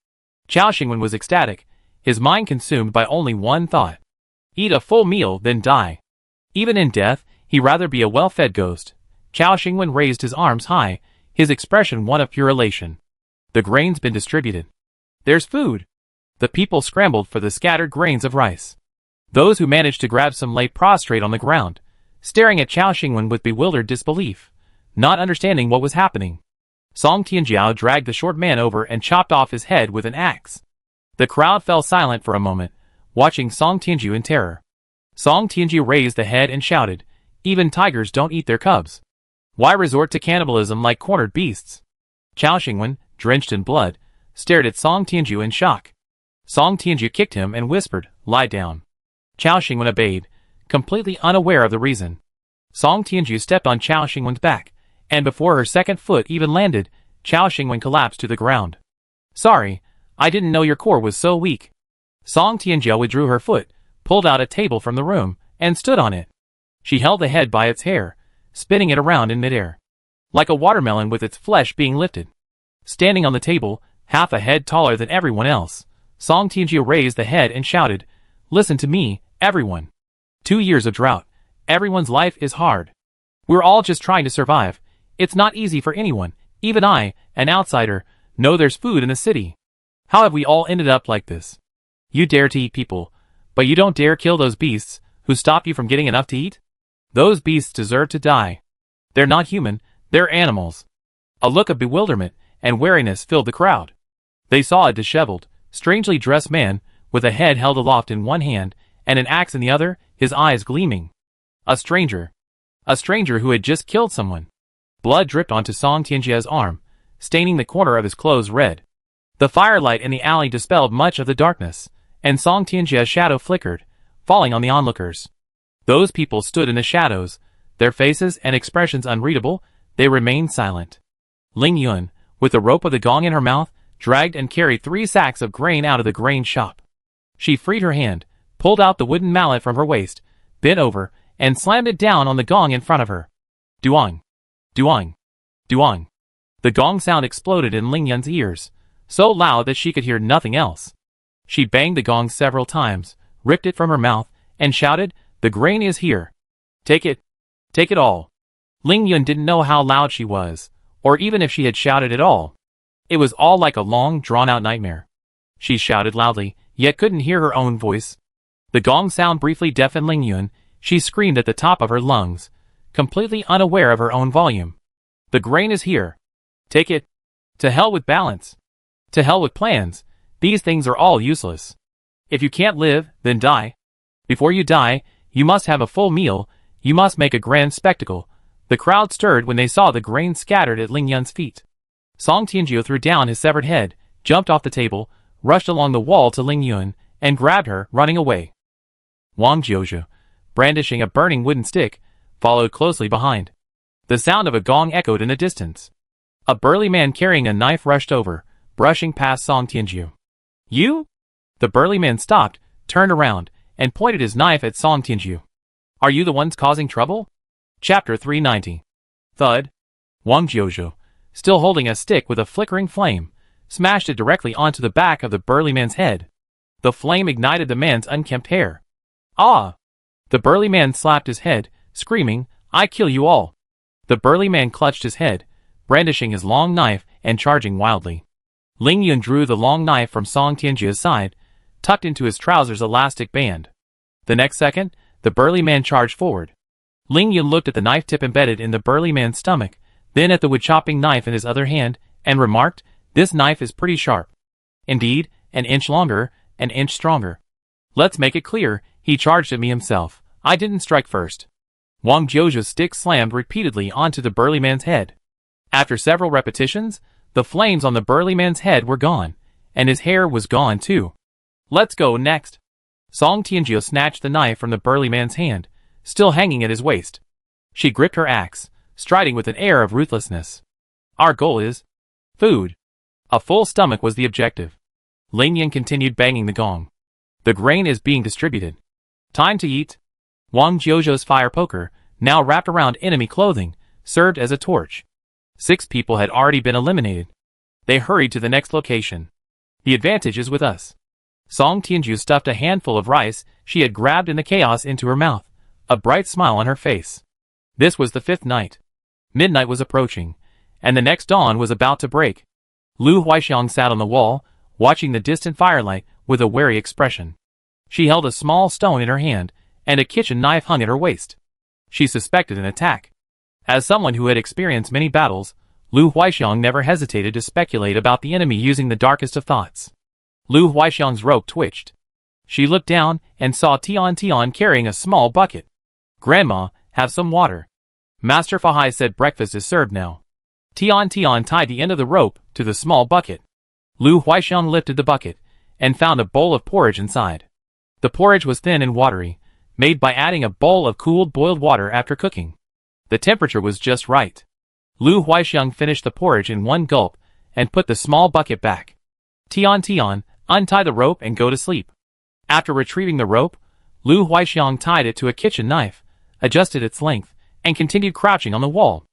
Chao Xingwen was ecstatic, his mind consumed by only one thought. Eat a full meal, then die. Even in death, he'd rather be a well-fed ghost. Chao Xingwen raised his arms high, his expression one of pure elation. The grain's been distributed. There's food. The people scrambled for the scattered grains of rice. Those who managed to grab some lay prostrate on the ground, staring at Chao Xingwen with bewildered disbelief, not understanding what was happening. Song Tianjiao dragged the short man over and chopped off his head with an axe. The crowd fell silent for a moment, watching Song Tianju in terror. Song Tianju raised the head and shouted, Even tigers don't eat their cubs. Why resort to cannibalism like cornered beasts? Chao Xingwen, drenched in blood, stared at Song Tianju in shock. Song Tianju kicked him and whispered, Lie down. Chao Xingwen obeyed, completely unaware of the reason. Song Tianju stepped on Chao Xingwen's back, and before her second foot even landed, Chao Xingwen collapsed to the ground. Sorry, I didn't know your core was so weak. Song Tianjiao withdrew her foot, pulled out a table from the room, and stood on it. She held the head by its hair, spinning it around in midair, like a watermelon with its flesh being lifted. Standing on the table, half a head taller than everyone else, Song Tianjiao raised the head and shouted, Listen to me, everyone. 2 years of drought. Everyone's life is hard. We're all just trying to survive. It's not easy for anyone. Even I, an outsider, know there's food in the city. How have we all ended up like this? You dare to eat people, but you don't dare kill those beasts who stop you from getting enough to eat? Those beasts deserve to die. They're not human, they're animals. A look of bewilderment and wariness filled the crowd. They saw a disheveled, strangely dressed man, with a head held aloft in one hand and an axe in the other, his eyes gleaming. A stranger. A stranger who had just killed someone. Blood dripped onto Song Tianjia's arm, staining the corner of his clothes red. The firelight in the alley dispelled much of the darkness, and Song Tianjia's shadow flickered, falling on the onlookers. Those people stood in the shadows, their faces and expressions unreadable. They remained silent. Ling Yun, with the rope of the gong in her mouth, dragged and carried 3 sacks of grain out of the grain shop. She freed her hand, pulled out the wooden mallet from her waist, bent over, and slammed it down on the gong in front of her. Duang! Duang! Duang! The gong sound exploded in Ling Yun's ears, so loud that she could hear nothing else. She banged the gong several times, ripped it from her mouth, and shouted, The grain is here. Take it. Take it all. Ling Yun didn't know how loud she was, or even if she had shouted at all. It was all like a long, drawn-out nightmare. She shouted loudly, yet couldn't hear her own voice. The gong sound briefly deafened Ling Yun. She screamed at the top of her lungs, completely unaware of her own volume. The grain is here. Take it. To hell with balance. To hell with plans. These things are all useless. If you can't live, then die. Before you die, you must have a full meal. You must make a grand spectacle. The crowd stirred when they saw the grain scattered at Ling Yun's feet. Song Tianjiao threw down his severed head, jumped off the table, rushed along the wall to Ling Yun, and grabbed her, running away. Wang Jiuzhu, brandishing a burning wooden stick, followed closely behind. The sound of a gong echoed in the distance. A burly man carrying a knife rushed over, brushing past Song Tianjiu. You? The burly man stopped, turned around, and pointed his knife at Song Tianjiu. Are you the ones causing trouble? Chapter 390. Thud. Wang Jiuzhu, still holding a stick with a flickering flame, smashed it directly onto the back of the burly man's head. The flame ignited the man's unkempt hair. Ah! The burly man slapped his head, screaming, I kill you all. The burly man clutched his head, brandishing his long knife and charging wildly. Ling Yun drew the long knife from Song Tianjiu's side, tucked into his trousers' elastic band. The next second, the burly man charged forward. Ling Yun looked at the knife tip embedded in the burly man's stomach, then at the wood-chopping knife in his other hand, and remarked, This knife is pretty sharp. Indeed, an inch longer, an inch stronger. Let's make it clear, he charged at me himself. I didn't strike first. Wang Jiuzhu's stick slammed repeatedly onto the burly man's head. After several repetitions, the flames on the burly man's head were gone, and his hair was gone too. Let's go next. Song Tianjiu snatched the knife from the burly man's hand, still hanging at his waist. She gripped her axe, striding with an air of ruthlessness. Our goal is food. A full stomach was the objective. Ling Yun continued banging the gong. The grain is being distributed. Time to eat. Wang Jiuzhu's fire poker, now wrapped around enemy clothing, served as a torch. 6 people had already been eliminated. They hurried to the next location. The advantage is with us. Song Tianjiu stuffed a handful of rice she had grabbed in the chaos into her mouth, a bright smile on her face. This was the 5th night. Midnight was approaching, and the next dawn was about to break. Lu Huaixiang sat on the wall, watching the distant firelight with a wary expression. She held a small stone in her hand, and a kitchen knife hung at her waist. She suspected an attack. As someone who had experienced many battles, Lu Huaixiang never hesitated to speculate about the enemy using the darkest of thoughts. Lu Huaixiang's rope twitched. She looked down and saw Tian carrying a small bucket. Grandma, have some water. Master Fahai said breakfast is served now. Tian tied the end of the rope to the small bucket. Lu Huaixiang lifted the bucket and found a bowl of porridge inside. The porridge was thin and watery, made by adding a bowl of cooled boiled water after cooking. The temperature was just right. Lu Huaixiang finished the porridge in one gulp and put the small bucket back. Tian, untie the rope and go to sleep. After retrieving the rope, Lu Huaixiang tied it to a kitchen knife, adjusted its length, and continued crouching on the wall.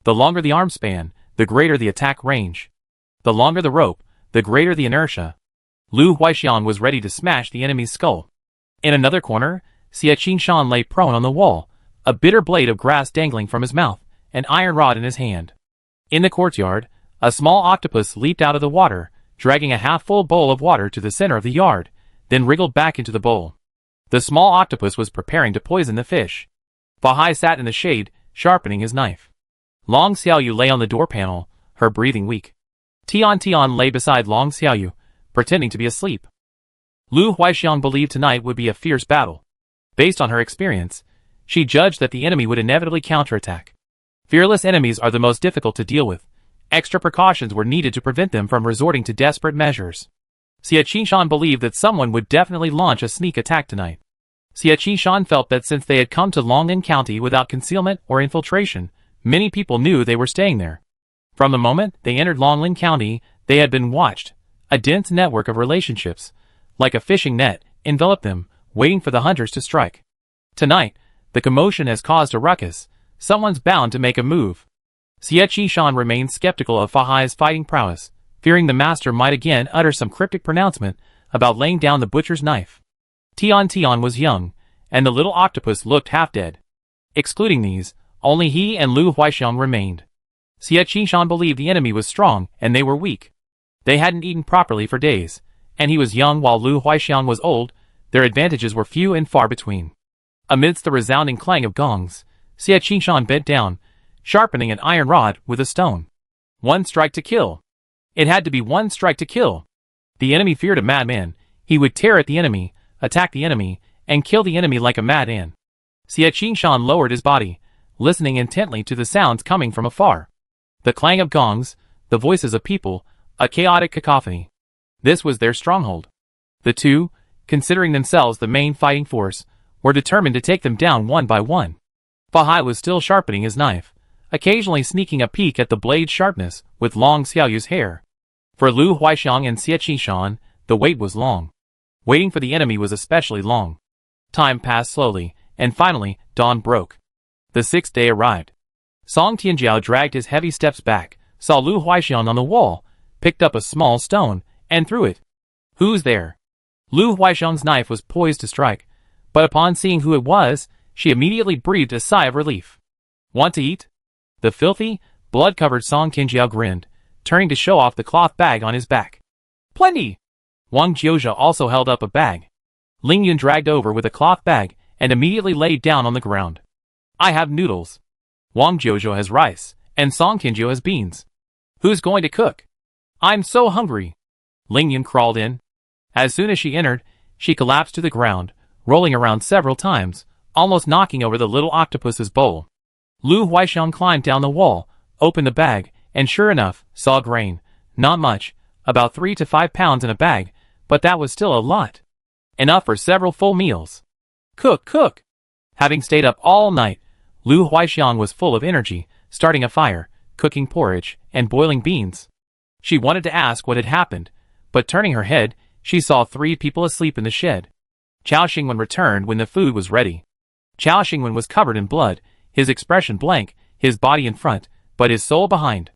The longer the arm span, the greater the attack range. The longer the rope, the greater the inertia. Lu Huaixiang was ready to smash the enemy's skull. In another corner, Xie Qingshan lay prone on the wall, a bitter blade of grass dangling from his mouth, an iron rod in his hand. In the courtyard, a small octopus leaped out of the water, dragging a half-full bowl of water to the center of the yard, then wriggled back into the bowl. The small octopus was preparing to poison the fish. Fahai sat in the shade, sharpening his knife. Long Xiaoyu lay on the door panel, her breathing weak. Tian lay beside Long Xiaoyu, pretending to be asleep. Lu Huaixiang believed tonight would be a fierce battle. Based on her experience, she judged that the enemy would inevitably counterattack. Fearless enemies are the most difficult to deal with. Extra precautions were needed to prevent them from resorting to desperate measures. Xie Qingshan believed that someone would definitely launch a sneak attack tonight. Xie Qingshan felt that since they had come to Longlin County without concealment or infiltration, many people knew they were staying there. From the moment they entered Longlin County, they had been watched. A dense network of relationships, like a fishing net, enveloped them, waiting for the hunters to strike. Tonight, the commotion has caused a ruckus. Someone's bound to make a move. Xie Qingshan remained skeptical of Fahai's fighting prowess, fearing the master might again utter some cryptic pronouncement about laying down the butcher's knife. Tian was young, and the little octopus looked half dead. Excluding these, only he and Lu Huaixiang remained. Xie Qingshan believed the enemy was strong and they were weak. They hadn't eaten properly for days, and he was young while Lu Huaixiang was old. Their advantages were few and far between. Amidst the resounding clang of gongs, Xie Qingshan bent down, sharpening an iron rod with a stone. One strike to kill. It had to be one strike to kill. The enemy feared a madman. He would tear at the enemy, attack the enemy, and kill the enemy like a madman. Xie Qingshan lowered his body, listening intently to the sounds coming from afar. The clang of gongs, the voices of people, a chaotic cacophony. This was their stronghold. The two, considering themselves the main fighting force, were determined to take them down one by one. Fa Hai was still sharpening his knife, occasionally sneaking a peek at the blade's sharpness with Long Xiaoyu's hair. For Lu Huaixiang and Xie Qishan, the wait was long. Waiting for the enemy was especially long. Time passed slowly, and finally, dawn broke. The 6th day arrived. Song Tianjiao dragged his heavy steps back, saw Lu Huaixiang on the wall, picked up a small stone, and threw it. Who's there? Lu Huaixiang's knife was poised to strike, but upon seeing who it was, she immediately breathed a sigh of relief. Want to eat? The filthy, blood-covered Song Tianjiao grinned, turning to show off the cloth bag on his back. Plenty! Wang Jiuzhou also held up a bag. Ling Yun dragged over with a cloth bag and immediately laid down on the ground. I have noodles. Wang Jiuzhou has rice, and Song Tianjiao has beans. Who's going to cook? I'm so hungry. Ling Yun crawled in. As soon as she entered, she collapsed to the ground, rolling around several times, almost knocking over the little octopus's bowl. Lu Huaixiang climbed down the wall, opened the bag, and sure enough, saw grain. Not much, about 3 to 5 pounds in a bag, but that was still a lot. Enough for several full meals. Cook, cook! Having stayed up all night, Lu Huaixiang was full of energy, starting a fire, cooking porridge, and boiling beans. She wanted to ask what had happened, but turning her head, she saw 3 people asleep in the shed. Chao Xingwen returned when the food was ready. Chao Xingwen was covered in blood, his expression blank, his body in front, but his soul behind.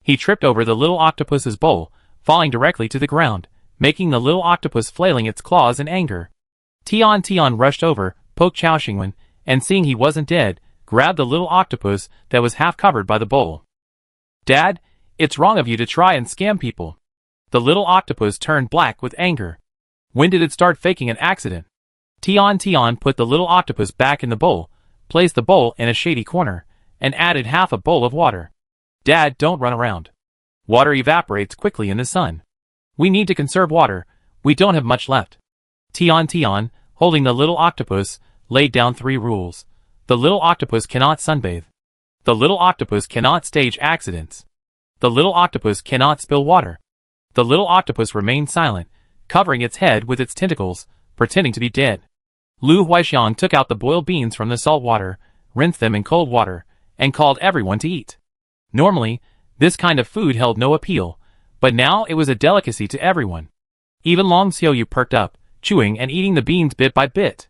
He tripped over the little octopus's bowl, falling directly to the ground, making the little octopus flailing its claws in anger. Tian rushed over, poked Chao Xingwen, and seeing he wasn't dead, grabbed the little octopus that was half covered by the bowl. Dad, it's wrong of you to try and scam people. The little octopus turned black with anger. When did it start faking an accident? Tian put the little octopus back in the bowl, placed the bowl in a shady corner, and added half a bowl of water. Dad, don't run around. Water evaporates quickly in the sun. We need to conserve water, we don't have much left. Tian, holding the little octopus, laid down 3 rules. The little octopus cannot sunbathe. The little octopus cannot stage accidents. The little octopus cannot spill water. The little octopus remained silent, covering its head with its tentacles, pretending to be dead. Lu Huaixiang took out the boiled beans from the salt water, rinsed them in cold water, and called everyone to eat. Normally, this kind of food held no appeal, but now it was a delicacy to everyone. Even Long Xiaoyu perked up, chewing and eating the beans bit by bit.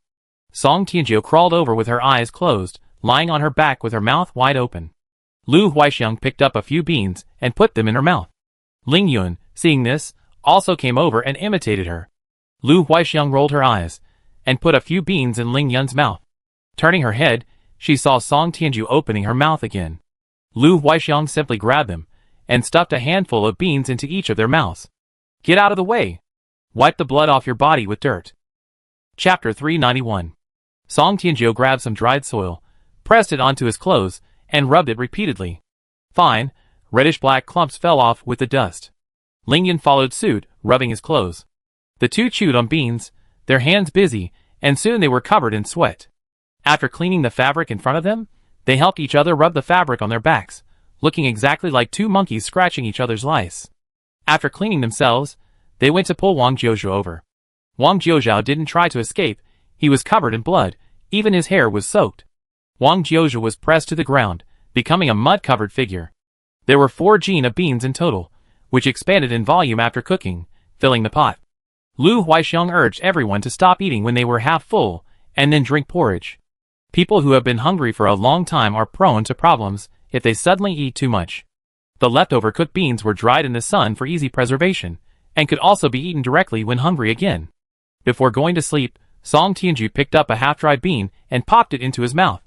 Song Tianjiao crawled over with her eyes closed, lying on her back with her mouth wide open. Lu Huaixiang picked up a few beans and put them in her mouth. Ling Yun, seeing this, also came over and imitated her. Lu Huaixiang rolled her eyes, and put a few beans in Ling Yun's mouth. Turning her head, she saw Song Tianjiao opening her mouth again. Lu Huaixiang simply grabbed them, and stuffed a handful of beans into each of their mouths. Get out of the way! Wipe the blood off your body with dirt. Chapter 391. Song Tianjiao grabbed some dried soil, pressed it onto his clothes, and rubbed it repeatedly. Fine, reddish-black clumps fell off with the dust. Ling Yun followed suit, rubbing his clothes. The two chewed on beans, their hands busy, and soon they were covered in sweat. After cleaning the fabric in front of them, they helped each other rub the fabric on their backs, looking exactly like 2 monkeys scratching each other's lice. After cleaning themselves, they went to pull Wang Jiuzhou over. Wang Jiuzhou didn't try to escape, he was covered in blood, even his hair was soaked. Wang Jiuzhou was pressed to the ground, becoming a mud-covered figure. There were 4 jin of beans in total, which expanded in volume after cooking, filling the pot. Lu Huaixiang urged everyone to stop eating when they were half full, and then drink porridge. People who have been hungry for a long time are prone to problems if they suddenly eat too much. The leftover cooked beans were dried in the sun for easy preservation, and could also be eaten directly when hungry again. Before going to sleep, Song Tianjiao picked up a half-dried bean and popped it into his mouth.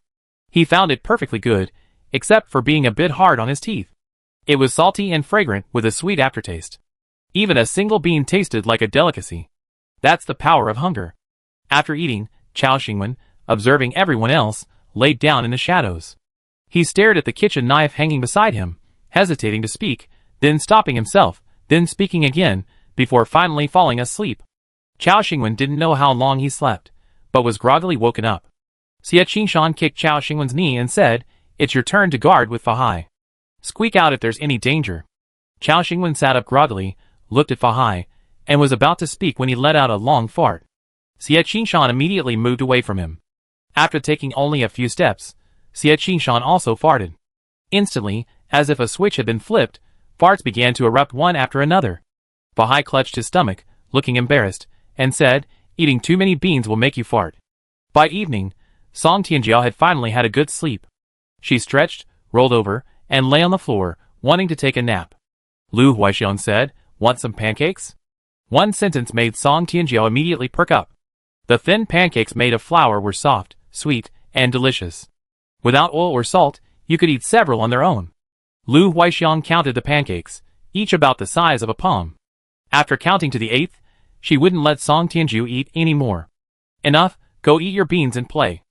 He found it perfectly good, except for being a bit hard on his teeth. It was salty and fragrant with a sweet aftertaste. Even a single bean tasted like a delicacy. That's the power of hunger. After eating, Chao Xingwen, observing everyone else, laid down in the shadows. He stared at the kitchen knife hanging beside him, hesitating to speak, then stopping himself, then speaking again, before finally falling asleep. Chao Xingwen didn't know how long he slept, but was groggily woken up. Xie Qingshan kicked Chao Xingwen's knee and said, "It's your turn to guard with Fa Hai. Squeak out if there's any danger." Chao Xingwen sat up groggily, looked at Fa Hai, and was about to speak when he let out a long fart. Xie Qingshan immediately moved away from him. After taking only a few steps, Xie Qingshan also farted. Instantly, as if a switch had been flipped, farts began to erupt one after another. Bahai clutched his stomach, looking embarrassed, and said, "Eating too many beans will make you fart." By evening, Song Tianjiao had finally had a good sleep. She stretched, rolled over, and lay on the floor, wanting to take a nap. Lu Huaixiang said, "Want some pancakes?" One sentence made Song Tianjiao immediately perk up. The thin pancakes made of flour were soft, sweet, and delicious. Without oil or salt, you could eat several on their own. Lu Huaixiang counted the pancakes, each about the size of a palm. After counting to the 8th, she wouldn't let Song Tianjiao eat any more. "Enough, go eat your beans and play."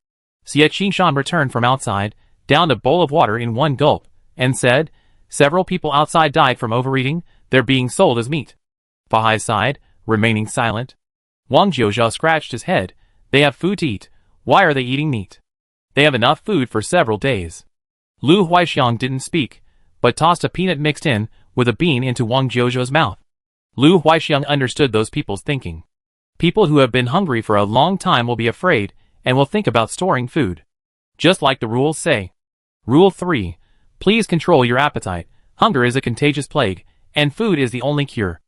Xie Qingshan returned from outside, downed a bowl of water in one gulp, and said, "Several people outside died from overeating, they're being sold as meat." Bahai sighed, remaining silent. Wang Jiuzhou scratched his head. "They have food to eat, why are they eating meat? They have enough food for several days." Lu Huaixiang didn't speak, but tossed a peanut mixed in with a bean into Wang Jiuzhou's mouth. Lu Huaixiang understood those people's thinking. People who have been hungry for a long time will be afraid and will think about storing food. Just like the rules say. Rule 3. Please control your appetite. Hunger is a contagious plague, and food is the only cure.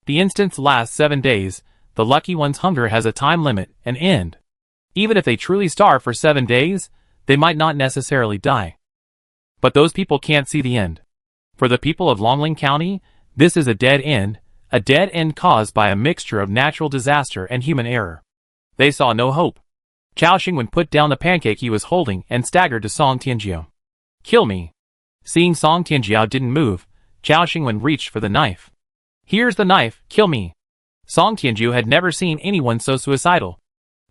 The instance lasts 7 days. The lucky one's hunger has a time limit, an end. Even if they truly starve for 7 days, they might not necessarily die. But those people can't see the end. For the people of Longling County, this is a dead end caused by a mixture of natural disaster and human error. They saw no hope. Chao Xingwen put down the pancake he was holding and staggered to Song Tianjiao. "Kill me." Seeing Song Tianjiao didn't move, Chao Xingwen reached for the knife. "Here's the knife, kill me." Song Tianjiao had never seen anyone so suicidal.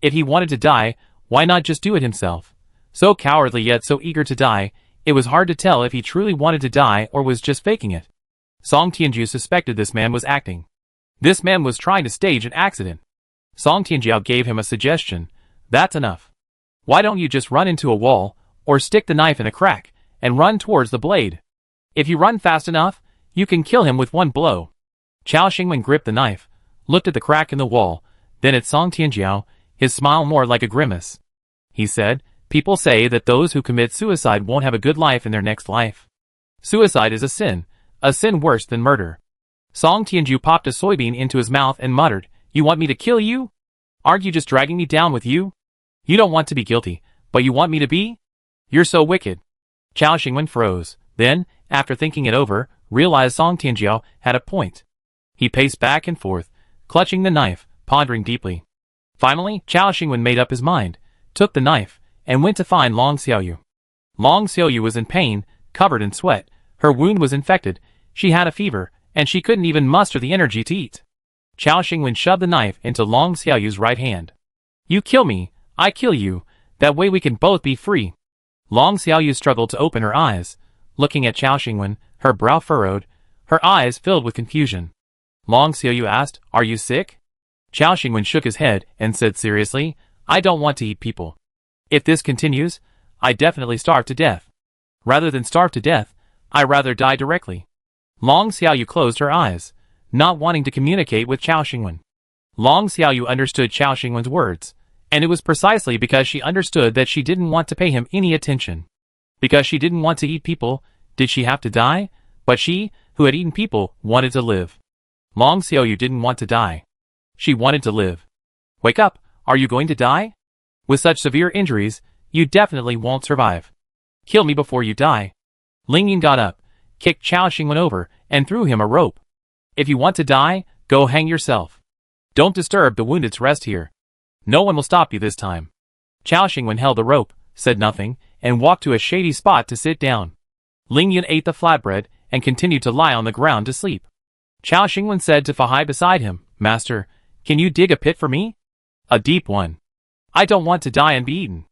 If he wanted to die, why not just do it himself? So cowardly yet so eager to die, it was hard to tell if he truly wanted to die or was just faking it. Song Tianjiao suspected this man was acting. This man was trying to stage an accident. Song Tianjiao gave him a suggestion. "That's enough. Why don't you just run into a wall, or stick the knife in a crack, and run towards the blade? If you run fast enough, you can kill him with one blow." Chao Xingwen gripped the knife, looked at the crack in the wall, then at Song Tianjiao, his smile more like a grimace. He said, "People say that those who commit suicide won't have a good life in their next life. Suicide is a sin worse than murder." Song Tianjiao popped a soybean into his mouth and muttered, "You want me to kill you? Aren't you just dragging me down with you? You don't want to be guilty, but you want me to be? You're so wicked." Chao Xingwen froze, then, after thinking it over, realized Song Tianjiao had a point. He paced back and forth, clutching the knife, pondering deeply. Finally, Chao Xingwen made up his mind, took the knife, and went to find Long Xiaoyu. Long Xiaoyu was in pain, covered in sweat, her wound was infected, she had a fever, and she couldn't even muster the energy to eat. Chao Xingwen shoved the knife into Long Xiaoyu's right hand. "You kill me, I kill you, that way we can both be free." Long Xiaoyu struggled to open her eyes, looking at Chao Xingwen, her brow furrowed, her eyes filled with confusion. Long Xiaoyu asked, "Are you sick?" Chao Xingwen shook his head and said seriously, "I don't want to eat people. If this continues, I definitely starve to death. Rather than starve to death, I rather die directly." Long Xiaoyu closed her eyes, not wanting to communicate with Chao Xingwen. Long Xiaoyu understood Chao Xingwen's words, and it was precisely because she understood that she didn't want to pay him any attention. Because she didn't want to eat people, did she have to die? But she, who had eaten people, wanted to live. Long Xiaoyu didn't want to die. She wanted to live. "Wake up, are you going to die? With such severe injuries, you definitely won't survive. Kill me before you die." Ling Yin got up, kicked Chao Xingwen over, and threw him a rope. "If you want to die, go hang yourself. Don't disturb the wounded's rest here. No one will stop you this time." Chao Xingwen held the rope, said nothing, and walked to a shady spot to sit down. Ling Yin ate the flatbread and continued to lie on the ground to sleep. Chao Xingwen said to Fahai beside him, "Master, can you dig a pit for me? A deep one. I don't want to die and be eaten."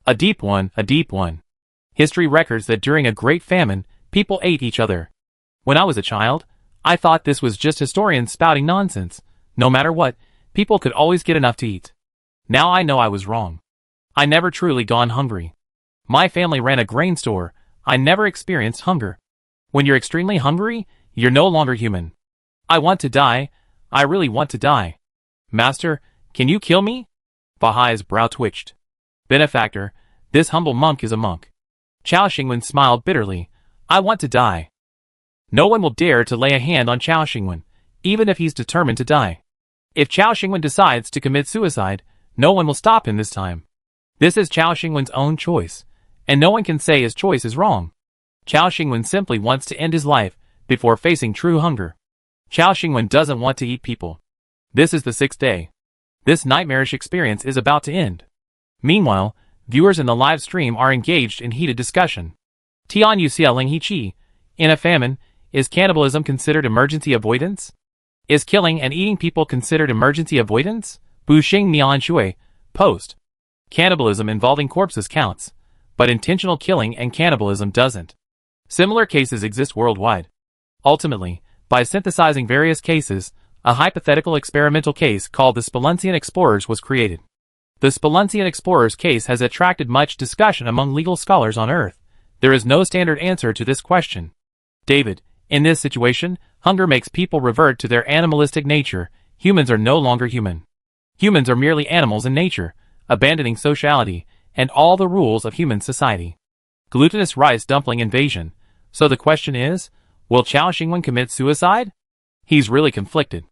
"A deep one, a deep one." History records that during a great famine, people ate each other. When I was a child, I thought this was just historians spouting nonsense. No matter what, people could always get enough to eat. Now I know I was wrong. I never truly gone hungry. My family ran a grain store. I never experienced hunger. When you're extremely hungry, you're no longer human. I want to die. I really want to die. Master, can you kill me? Bahai's brow twitched. Benefactor, this humble monk is a monk. Chao Xingwen smiled bitterly. I want to die. No one will dare to lay a hand on Chao Xingwen, even if he's determined to die. If Chao Xingwen decides to commit suicide, no one will stop him this time. This is Chao Xingwen's own choice, and no one can say his choice is wrong. Chao Xingwen simply wants to end his life before facing true hunger. Chao Xingwen doesn't want to eat people. This is the 6th day. This nightmarish experience is about to end. Meanwhile, viewers in the live stream are engaged in heated discussion. Tian Yuxia Ling He Chi. In a famine, is cannibalism considered emergency avoidance? Is killing and eating people considered emergency avoidance? Bu Xing Mian Shui. Post. Cannibalism involving corpses counts, but intentional killing and cannibalism doesn't. Similar cases exist worldwide. Ultimately, by synthesizing various cases, a hypothetical experimental case called the Speluncean Explorers was created. The Speluncean Explorers case has attracted much discussion among legal scholars on Earth. There is no standard answer to this question. David, in this situation, hunger makes people revert to their animalistic nature. Humans are no longer human. Humans are merely animals in nature, abandoning sociality and all the rules of human society. Glutinous rice dumpling invasion. So the question is, will Chao Xingwen commit suicide? He's really conflicted.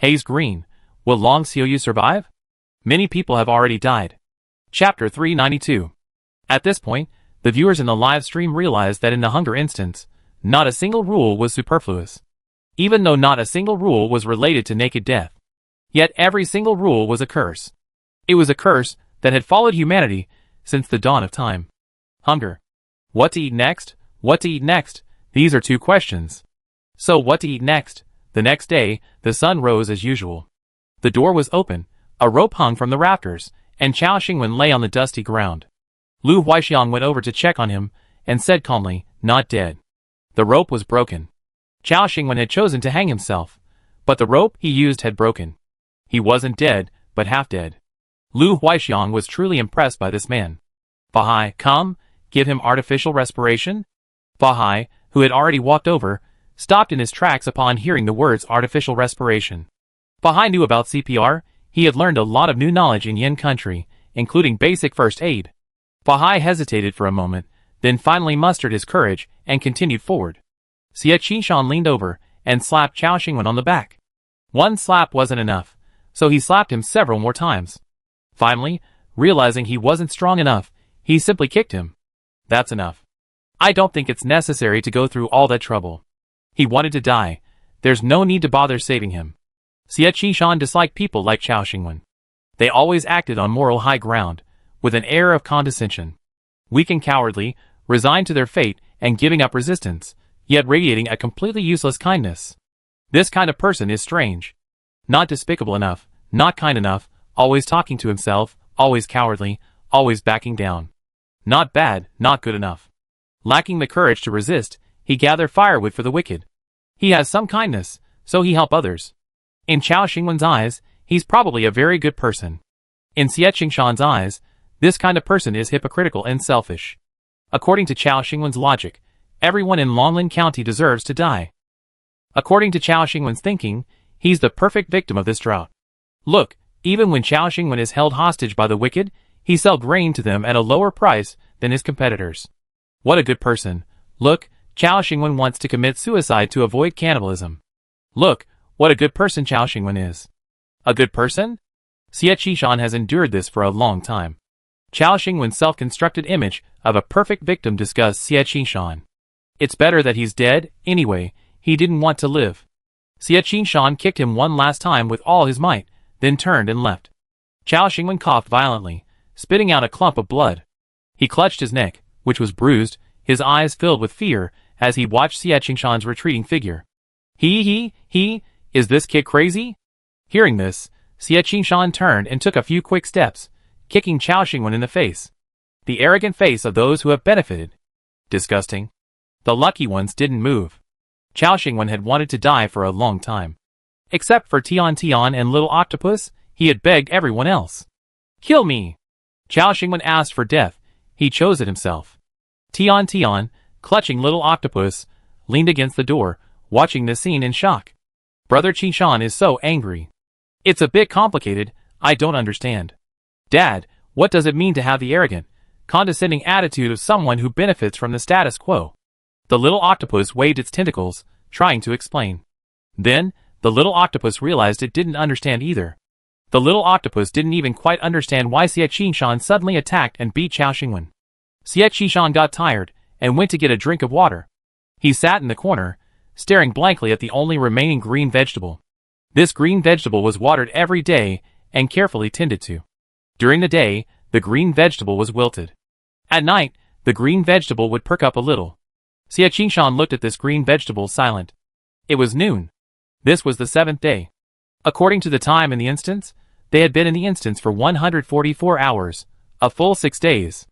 Haze Green. Will Long Xiuyu survive? Many people have already died. Chapter 392. At this point, the viewers in the live stream realized that in the hunger instance, not a single rule was superfluous. Even though not a single rule was related to naked death. Yet every single rule was a curse. It was a curse that had followed humanity since the dawn of time. Hunger. What to eat next? What to eat next? These are two questions. So what to eat next? The next day, the sun rose as usual. The door was open, a rope hung from the rafters, and Chao Xingwen lay on the dusty ground. Lu Huixiang went over to check on him, and said calmly, not dead. The rope was broken. Chao Xingwen had chosen to hang himself, but the rope he used had broken. He wasn't dead, but half dead. Lu Huixiang was truly impressed by this man. Bahai, come, give him artificial respiration? Bahai, who had already walked over, stopped in his tracks upon hearing the words artificial respiration. Bahai knew about CPR. He had learned a lot of new knowledge in Yin country, including basic first aid. Bahai hesitated for a moment, then finally mustered his courage and continued forward. Xie Qishan leaned over and slapped Chao Xingwen on the back. One slap wasn't enough, so he slapped him several more times. Finally, realizing he wasn't strong enough, he simply kicked him. That's enough. I don't think it's necessary to go through all that trouble. He wanted to die. There's no need to bother saving him. Xie Qishan disliked people like Chao Xingwen. They always acted on moral high ground, with an air of condescension. Weak and cowardly, resigned to their fate and giving up resistance, yet radiating a completely useless kindness. This kind of person is strange. Not despicable enough, not kind enough, always talking to himself, always cowardly, always backing down. Not bad, not good enough. Lacking the courage to resist, he gathered firewood for the wicked. He has some kindness, so he help others. In Chao Xingwen's eyes, he's probably a very good person. In Xie Qingshan's eyes, this kind of person is hypocritical and selfish. According to Chao Xingwen's logic, everyone in Longlin County deserves to die. According to Chao Xingwen's thinking, he's the perfect victim of this drought. Look, even when Chao Xingwen is held hostage by the wicked, he sells grain to them at a lower price than his competitors. What a good person. Look, Chao Xingwen wants to commit suicide to avoid cannibalism. Look, what a good person Chao Xingwen is. A good person? Xie Qishan has endured this for a long time. Chao Xingwen's self-constructed image of a perfect victim disgusts Xie Qishan. It's better that he's dead, anyway, he didn't want to live. Xie Qishan kicked him one last time with all his might, then turned and left. Chao Xingwen coughed violently, spitting out a clump of blood. He clutched his neck, which was bruised, his eyes filled with fear as he watched Xie Qingshan's retreating figure. Is this kid crazy? Hearing this, Xie Qingshan turned and took a few quick steps, kicking Chao Xingwen in the face. The arrogant face of those who have benefited. Disgusting. The lucky ones didn't move. Chao Xingwen had wanted to die for a long time. Except for Tian Tian and Little Octopus, he had begged everyone else. Kill me! Chao Xingwen asked for death. He chose it himself. Tian Tian, clutching Little Octopus, leaned against the door, watching the scene in shock. Brother Qishan is so angry. It's a bit complicated, I don't understand. Dad, what does it mean to have the arrogant, condescending attitude of someone who benefits from the status quo? The little octopus waved its tentacles, trying to explain. Then, the little octopus realized it didn't understand either. The little octopus didn't even quite understand why Xie Qishan suddenly attacked and beat Qiao Xingwen. Xie Qishan got tired and went to get a drink of water. He sat in the corner, staring blankly at the only remaining green vegetable. This green vegetable was watered every day and carefully tended to. During the day, the green vegetable was wilted. At night, the green vegetable would perk up a little. Xie Qishan looked at this green vegetable silent. It was noon. This was the 7th day. According to the time in the instance, they had been in the instance for 144 hours, a full 6 days.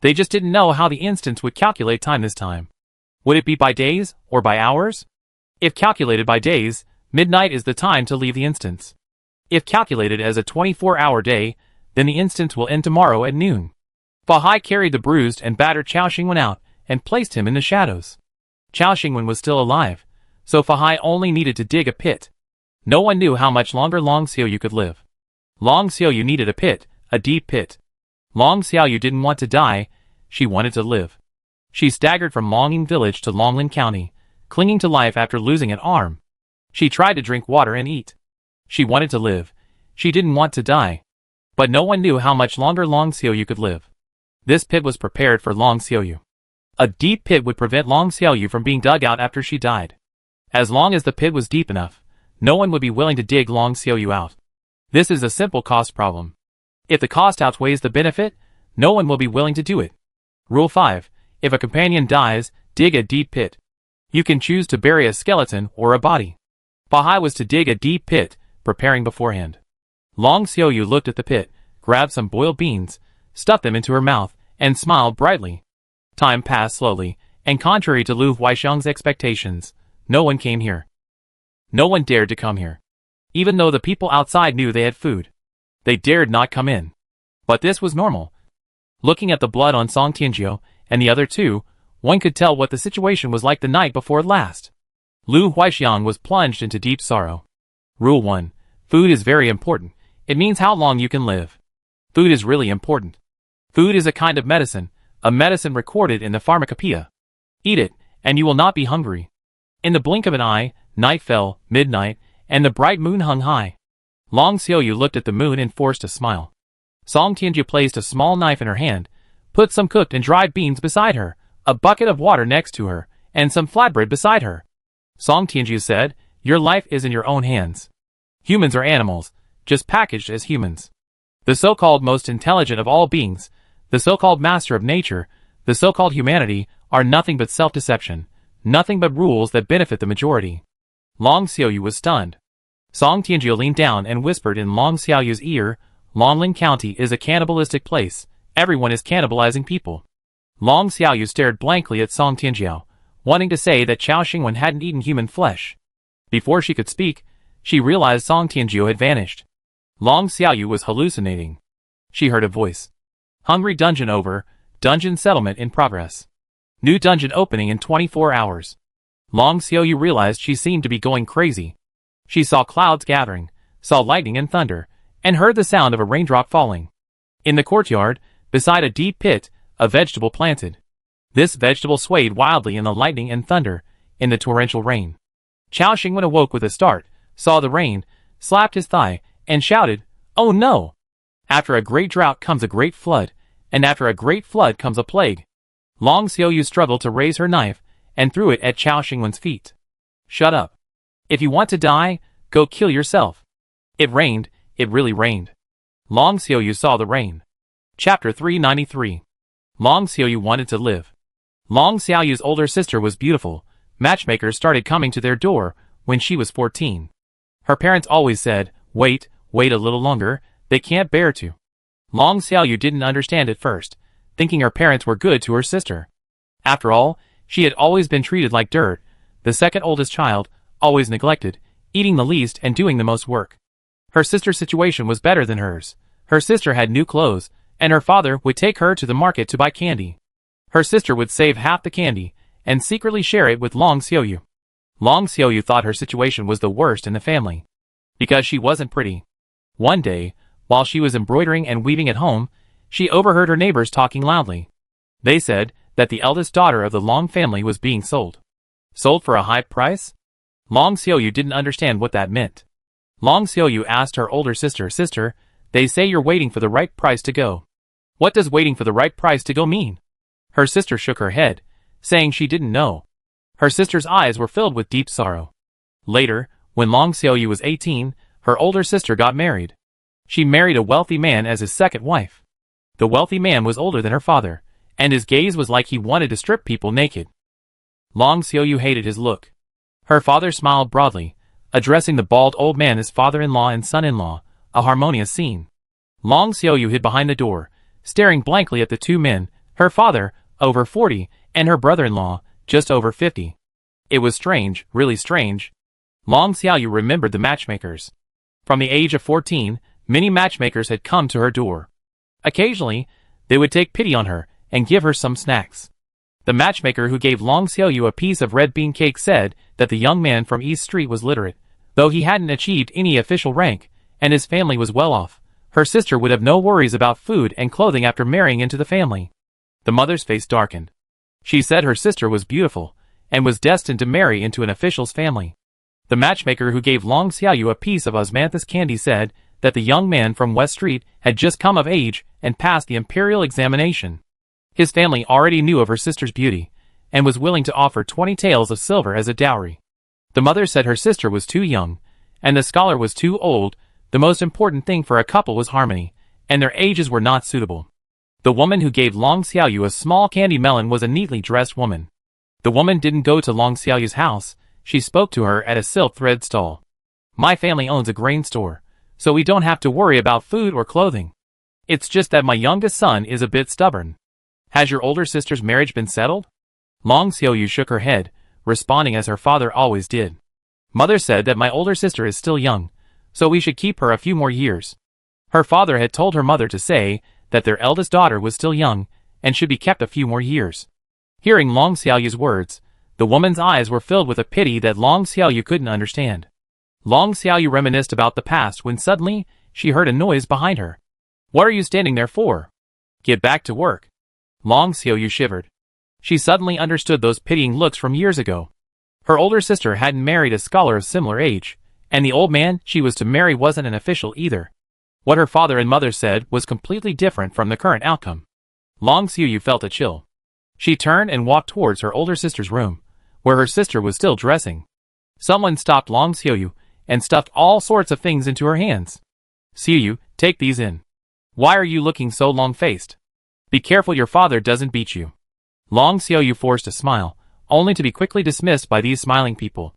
They just didn't know how the instance would calculate time this time. Would it be by days or by hours? If calculated by days, midnight is the time to leave the instance. If calculated as a 24-hour day, then the instance will end tomorrow at noon. Fahai carried the bruised and battered Qiao Xingwen out and placed him in the shadows. Qiao Xingwen was still alive, so Fahai only needed to dig a pit. No one knew how much longer Long Xiaoyu could live. Long Xiaoyu needed a pit, a deep pit. Long Xiaoyu didn't want to die, she wanted to live. She staggered from Longying village to Longlin County, clinging to life after losing an arm. She tried to drink water and eat. She wanted to live. She didn't want to die. But no one knew how much longer Long Xiaoyu could live. This pit was prepared for Long Xiaoyu. A deep pit would prevent Long Xiaoyu from being dug out after she died. As long as the pit was deep enough, no one would be willing to dig Long Xiaoyu out. This is a simple cost problem. If the cost outweighs the benefit, no one will be willing to do it. Rule 5. If a companion dies, dig a deep pit. You can choose to bury a skeleton or a body. Fahai was to dig a deep pit, preparing beforehand. Long Xiaoyu looked at the pit, grabbed some boiled beans, stuffed them into her mouth, and smiled brightly. Time passed slowly, and contrary to Lu Huaisheng's expectations, no one came here. No one dared to come here. Even though the people outside knew they had food, they dared not come in. But this was normal. Looking at the blood on Song Tianjiu and the other two, one could tell what the situation was like the night before last. Lu Huaisheng was plunged into deep sorrow. Rule 1. Food is very important. It means how long you can live. Food is really important. Food is a kind of medicine, a medicine recorded in the pharmacopoeia. Eat it, and you will not be hungry. In the blink of an eye, night fell, midnight, and the bright moon hung high. Long Xiaoyu looked at the moon and forced a smile. Song Tianjiu placed a small knife in her hand, put some cooked and dried beans beside her, a bucket of water next to her, and some flatbread beside her. Song Tianjiu said, "Your life is in your own hands. Humans are animals, just packaged as humans. The so-called most intelligent of all beings, the so-called master of nature, the so-called humanity, are nothing but self-deception, nothing but rules that benefit the majority." Long Xiaoyu was stunned. Song Tianjiu leaned down and whispered in Long Xiaoyu's ear, "Longlin County is a cannibalistic place. Everyone is cannibalizing people." Long Xiaoyu stared blankly at Song Tianjiu, wanting to say that Qiao Xingwen hadn't eaten human flesh. Before she could speak, she realized Song Tianjiu had vanished. Long Xiaoyu was hallucinating. She heard a voice. "Hungry dungeon over, dungeon settlement in progress. New dungeon opening in 24 hours. Long Xiaoyu realized she seemed to be going crazy. She saw clouds gathering, saw lightning and thunder, and heard the sound of a raindrop falling. In the courtyard, beside a deep pit, a vegetable planted. This vegetable swayed wildly in the lightning and thunder, in the torrential rain. Qiao Xingwen awoke with a start, saw the rain, slapped his thigh, and shouted, "Oh no! After a great drought comes a great flood, and after a great flood comes a plague." Long Xiaoyu struggled to raise her knife, and threw it at Qiao Xingwen's feet. "Shut up. If you want to die, go kill yourself." It rained, it really rained. Long Xiaoyu saw the rain. Chapter 393. Long Xiaoyu wanted to live. Long Xiaoyu's older sister was beautiful. Matchmakers started coming to their door when she was 14. Her parents always said, wait a little longer, they can't bear to. Long Xiaoyu didn't understand at first, thinking her parents were good to her sister. After all, she had always been treated like dirt, the second oldest child, always neglected, eating the least and doing the most work. Her sister's situation was better than hers. Her sister had new clothes, and her father would take her to the market to buy candy. Her sister would save half the candy, and secretly share it with Long Xiaoyu. Long Xiaoyu thought her situation was the worst in the family. Because she wasn't pretty. One day, While she was embroidering and weaving at home, she overheard her neighbors talking loudly. They said that the eldest daughter of the Long family was being sold. Sold for a high price? Long Xiaoyu didn't understand what that meant. Long Xiaoyu asked her older sister, "Sister, they say you're waiting for the right price to go. What does waiting for the right price to go mean?" Her sister shook her head, saying she didn't know. Her sister's eyes were filled with deep sorrow. Later, when Long Xiaoyu was 18, her older sister got married. She married a wealthy man as his second wife. The wealthy man was older than her father, and his gaze was like he wanted to strip people naked. Long Xiaoyu hated his look. Her father smiled broadly, addressing the bald old man as father-in-law and son-in-law, a harmonious scene. Long Xiaoyu hid behind the door, staring blankly at the two men, her father, over 40, and her brother-in-law, just over 50. It was strange, really strange. Long Xiaoyu remembered the matchmakers. From the age of 14, many matchmakers had come to her door. Occasionally, they would take pity on her and give her some snacks. The matchmaker who gave Long Xiaoyu a piece of red bean cake said that the young man from East Street was literate. Though he hadn't achieved any official rank, and his family was well off, her sister would have no worries about food and clothing after marrying into the family. The mother's face darkened. She said her sister was beautiful, and was destined to marry into an official's family. The matchmaker who gave Long Xiaoyu a piece of osmanthus candy said that the young man from West Street had just come of age and passed the imperial examination. His family already knew of her sister's beauty, and was willing to offer 20 taels of silver as a dowry. The mother said her sister was too young, and the scholar was too old. The most important thing for a couple was harmony, and their ages were not suitable. The woman who gave Long Xiaoyu a small candy melon was a neatly dressed woman. The woman didn't go to Long Xiaoyu's house, she spoke to her at a silk thread stall. "My family owns a grain store, so we don't have to worry about food or clothing. It's just that my youngest son is a bit stubborn." "Has your older sister's marriage been settled?" Long Xiaoyu shook her head, responding as her father always did. "Mother said that my older sister is still young, so we should keep her a few more years." Her father had told her mother to say that their eldest daughter was still young, and should be kept a few more years. Hearing Long Xiaoyu's words, the woman's eyes were filled with a pity that Long Xiaoyu couldn't understand. Long Xiaoyu reminisced about the past when suddenly, she heard a noise behind her. "What are you standing there for? Get back to work." Long Xiaoyu shivered. She suddenly understood those pitying looks from years ago. Her older sister hadn't married a scholar of similar age, and the old man she was to marry wasn't an official either. What her father and mother said was completely different from the current outcome. Long Xiaoyu felt a chill. She turned and walked towards her older sister's room, where her sister was still dressing. Someone stopped Long Xiaoyu and stuffed all sorts of things into her hands. "Xiaoyu, take these in. Why are you looking so long-faced? Be careful your father doesn't beat you." Long Xiaoyu forced a smile, only to be quickly dismissed by these smiling people.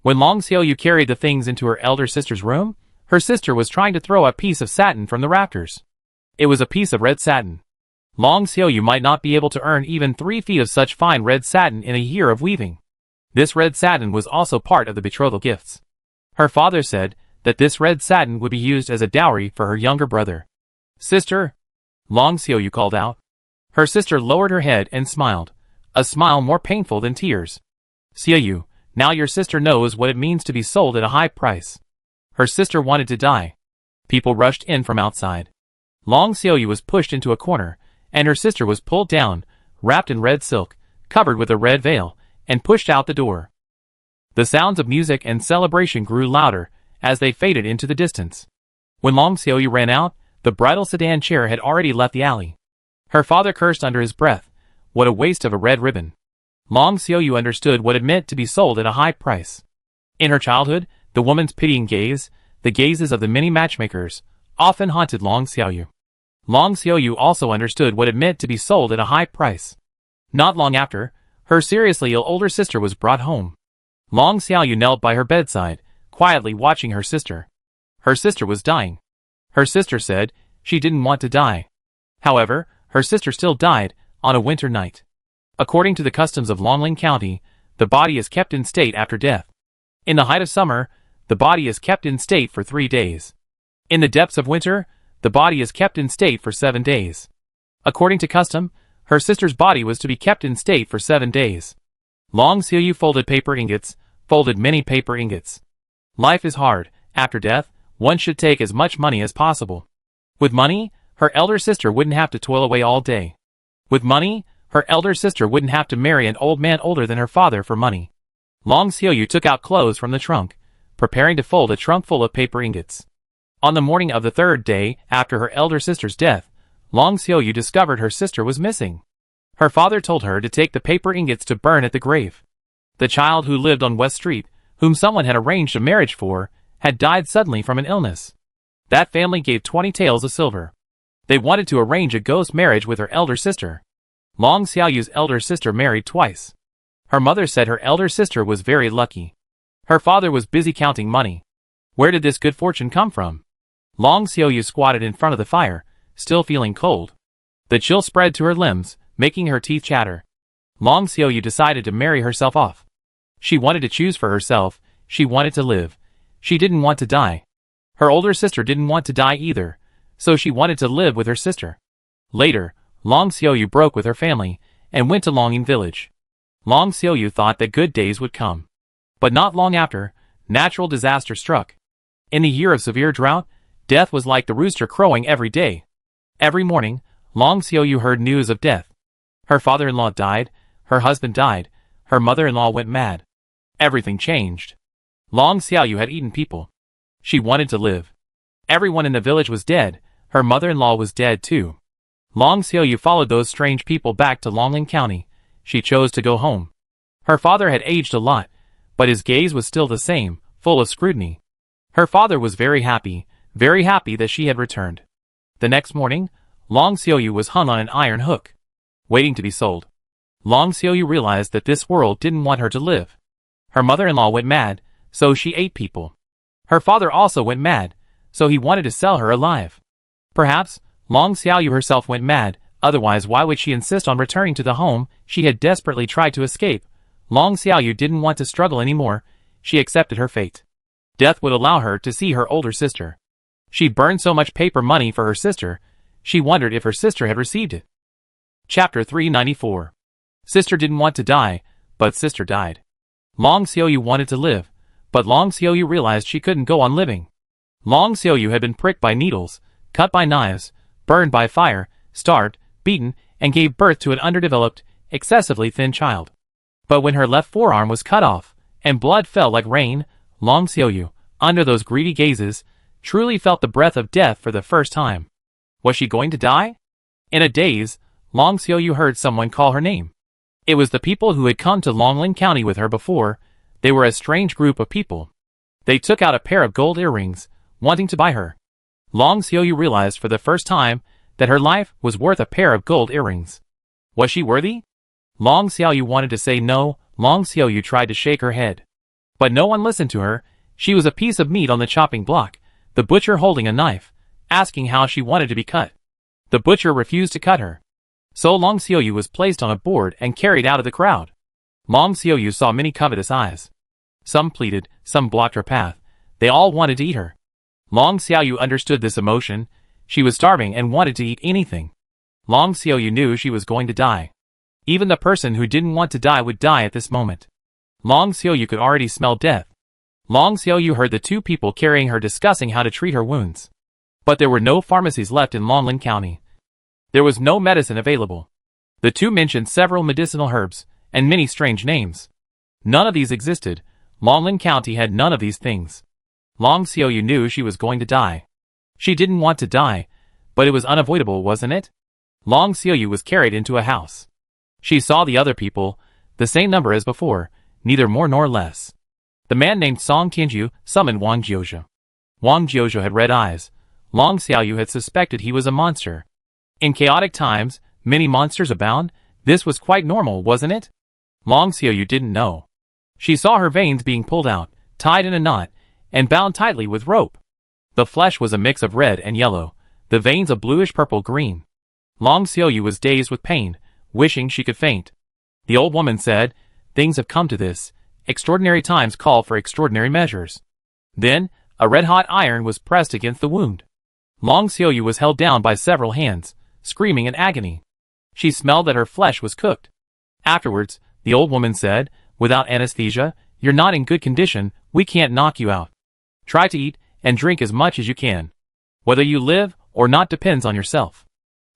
When Long Xiaoyu carried the things into her elder sister's room, her sister was trying to throw a piece of satin from the rafters. It was a piece of red satin. Long Xiaoyu might not be able to earn even 3 feet of such fine red satin in a year of weaving. This red satin was also part of the betrothal gifts. Her father said that this red satin would be used as a dowry for her younger brother. "Sister," Long Xiaoyu called out. Her sister lowered her head and smiled, a smile more painful than tears. "Xiaoyu, now your sister knows what it means to be sold at a high price." Her sister wanted to die. People rushed in from outside. Long Xiaoyu was pushed into a corner, and her sister was pulled down, wrapped in red silk, covered with a red veil, and pushed out the door. The sounds of music and celebration grew louder as they faded into the distance. When Long Xiaoyu ran out, the bridal sedan chair had already left the alley. Her father cursed under his breath, "What a waste of a red ribbon." Long Xiaoyu understood what it meant to be sold at a high price. In her childhood, the woman's pitying gaze, the gazes of the many matchmakers, often haunted Long Xiaoyu. Long Xiaoyu also understood what it meant to be sold at a high price. Not long after, her seriously ill older sister was brought home. Long Xiaoyu knelt by her bedside, quietly watching her sister. Her sister was dying. Her sister said she didn't want to die. However, her sister still died on a winter night. According to the customs of Longling County, the body is kept in state after death. In the height of summer, the body is kept in state for 3 days. In the depths of winter, the body is kept in state for 7 days. According to custom, her sister's body was to be kept in state for 7 days. Long Xiaoyu folded paper ingots, folded many paper ingots. Life is hard. After death, one should take as much money as possible. With money, her elder sister wouldn't have to toil away all day. With money, her elder sister wouldn't have to marry an old man older than her father for money. Long Xiaoyu took out clothes from the trunk, preparing to fold a trunk full of paper ingots. On the morning of the third day after her elder sister's death, Long Xiaoyu discovered her sister was missing. Her father told her to take the paper ingots to burn at the grave. The child who lived on West Street, whom someone had arranged a marriage for, had died suddenly from an illness. That family gave 20 taels of silver. They wanted to arrange a ghost marriage with her elder sister. Long Xiaoyu's elder sister married twice. Her mother said her elder sister was very lucky. Her father was busy counting money. Where did this good fortune come from? Long Xiaoyu squatted in front of the fire, still feeling cold. The chill spread to her limbs, making her teeth chatter. Long Xiaoyu decided to marry herself off. She wanted to choose for herself, she wanted to live. She didn't want to die. Her older sister didn't want to die either, so she wanted to live with her sister. Later, Long Xiaoyu broke with her family, and went to Longing village. Long Xiaoyu thought that good days would come. But not long after, natural disaster struck. In the year of severe drought, death was like the rooster crowing every day. Every morning, Long Xiaoyu heard news of death. Her father-in-law died, her husband died, her mother-in-law went mad. Everything changed. Long Xiaoyu had eaten people. She wanted to live. Everyone in the village was dead, her mother-in-law was dead too. Long Xiaoyu followed those strange people back to Longling County. She chose to go home. Her father had aged a lot, but his gaze was still the same, full of scrutiny. Her father was very happy that she had returned. The next morning, Long Xiaoyu was hung on an iron hook, waiting to be sold. Long Xiaoyu realized that this world didn't want her to live. Her mother-in-law went mad, so she ate people. Her father also went mad, so he wanted to sell her alive. Perhaps, Long Xiaoyu herself went mad, otherwise why would she insist on returning to the home she had desperately tried to escape? Long Xiaoyu didn't want to struggle anymore, she accepted her fate. Death would allow her to see her older sister. She'd burned so much paper money for her sister, she wondered if her sister had received it. Chapter 394. Sister didn't want to die, but sister died. Long Xiaoyu wanted to live, but Long Xiaoyu realized she couldn't go on living. Long Xiaoyu had been pricked by needles, cut by knives, burned by fire, starved, beaten, and gave birth to an underdeveloped, excessively thin child. But when her left forearm was cut off, and blood fell like rain, Long Xiaoyu, under those greedy gazes, truly felt the breath of death for the first time. Was she going to die? In a daze, Long Xiaoyu heard someone call her name. It was the people who had come to Longling County with her before. They were a strange group of people. They took out a pair of gold earrings, wanting to buy her. Long Xiaoyu realized for the first time that her life was worth a pair of gold earrings. Was she worthy? Long Xiaoyu wanted to say no. Long Xiaoyu tried to shake her head. But no one listened to her. She was a piece of meat on the chopping block, the butcher holding a knife, asking how she wanted to be cut. The butcher refused to cut her. So Long Xiaoyu was placed on a board and carried out of the crowd. Long Xiaoyu saw many covetous eyes. Some pleaded, some blocked her path. They all wanted to eat her. Long Xiaoyu understood this emotion. She was starving and wanted to eat anything. Long Xiaoyu knew she was going to die. Even the person who didn't want to die would die at this moment. Long Xiaoyu could already smell death. Long Xiaoyu heard the two people carrying her discussing how to treat her wounds. But there were no pharmacies left in Longling County. There was no medicine available. The two mentioned several medicinal herbs, and many strange names. None of these existed. Longling County had none of these things. Long Xiaoyu knew she was going to die. She didn't want to die, but it was unavoidable, wasn't it? Long Xiaoyu was carried into a house. She saw the other people, the same number as before, neither more nor less. The man named Song Tianju summoned Wang Jiuzhe. Wang Jiuzhe had red eyes. Long Xiaoyu had suspected he was a monster. In chaotic times, many monsters abound. This was quite normal, wasn't it? Long Xiaoyu didn't know. She saw her veins being pulled out, tied in a knot, and bound tightly with rope. The flesh was a mix of red and yellow, the veins a bluish-purple-green. Long Xiaoyu was dazed with pain, wishing she could faint. The old woman said, "Things have come to this. Extraordinary times call for extraordinary measures." Then, a red-hot iron was pressed against the wound. Long Xiaoyu was held down by several hands, screaming in agony. She smelled that her flesh was cooked. Afterwards, the old woman said, "Without anesthesia, you're not in good condition, we can't knock you out. Try to eat and drink as much as you can. Whether you live or not depends on yourself.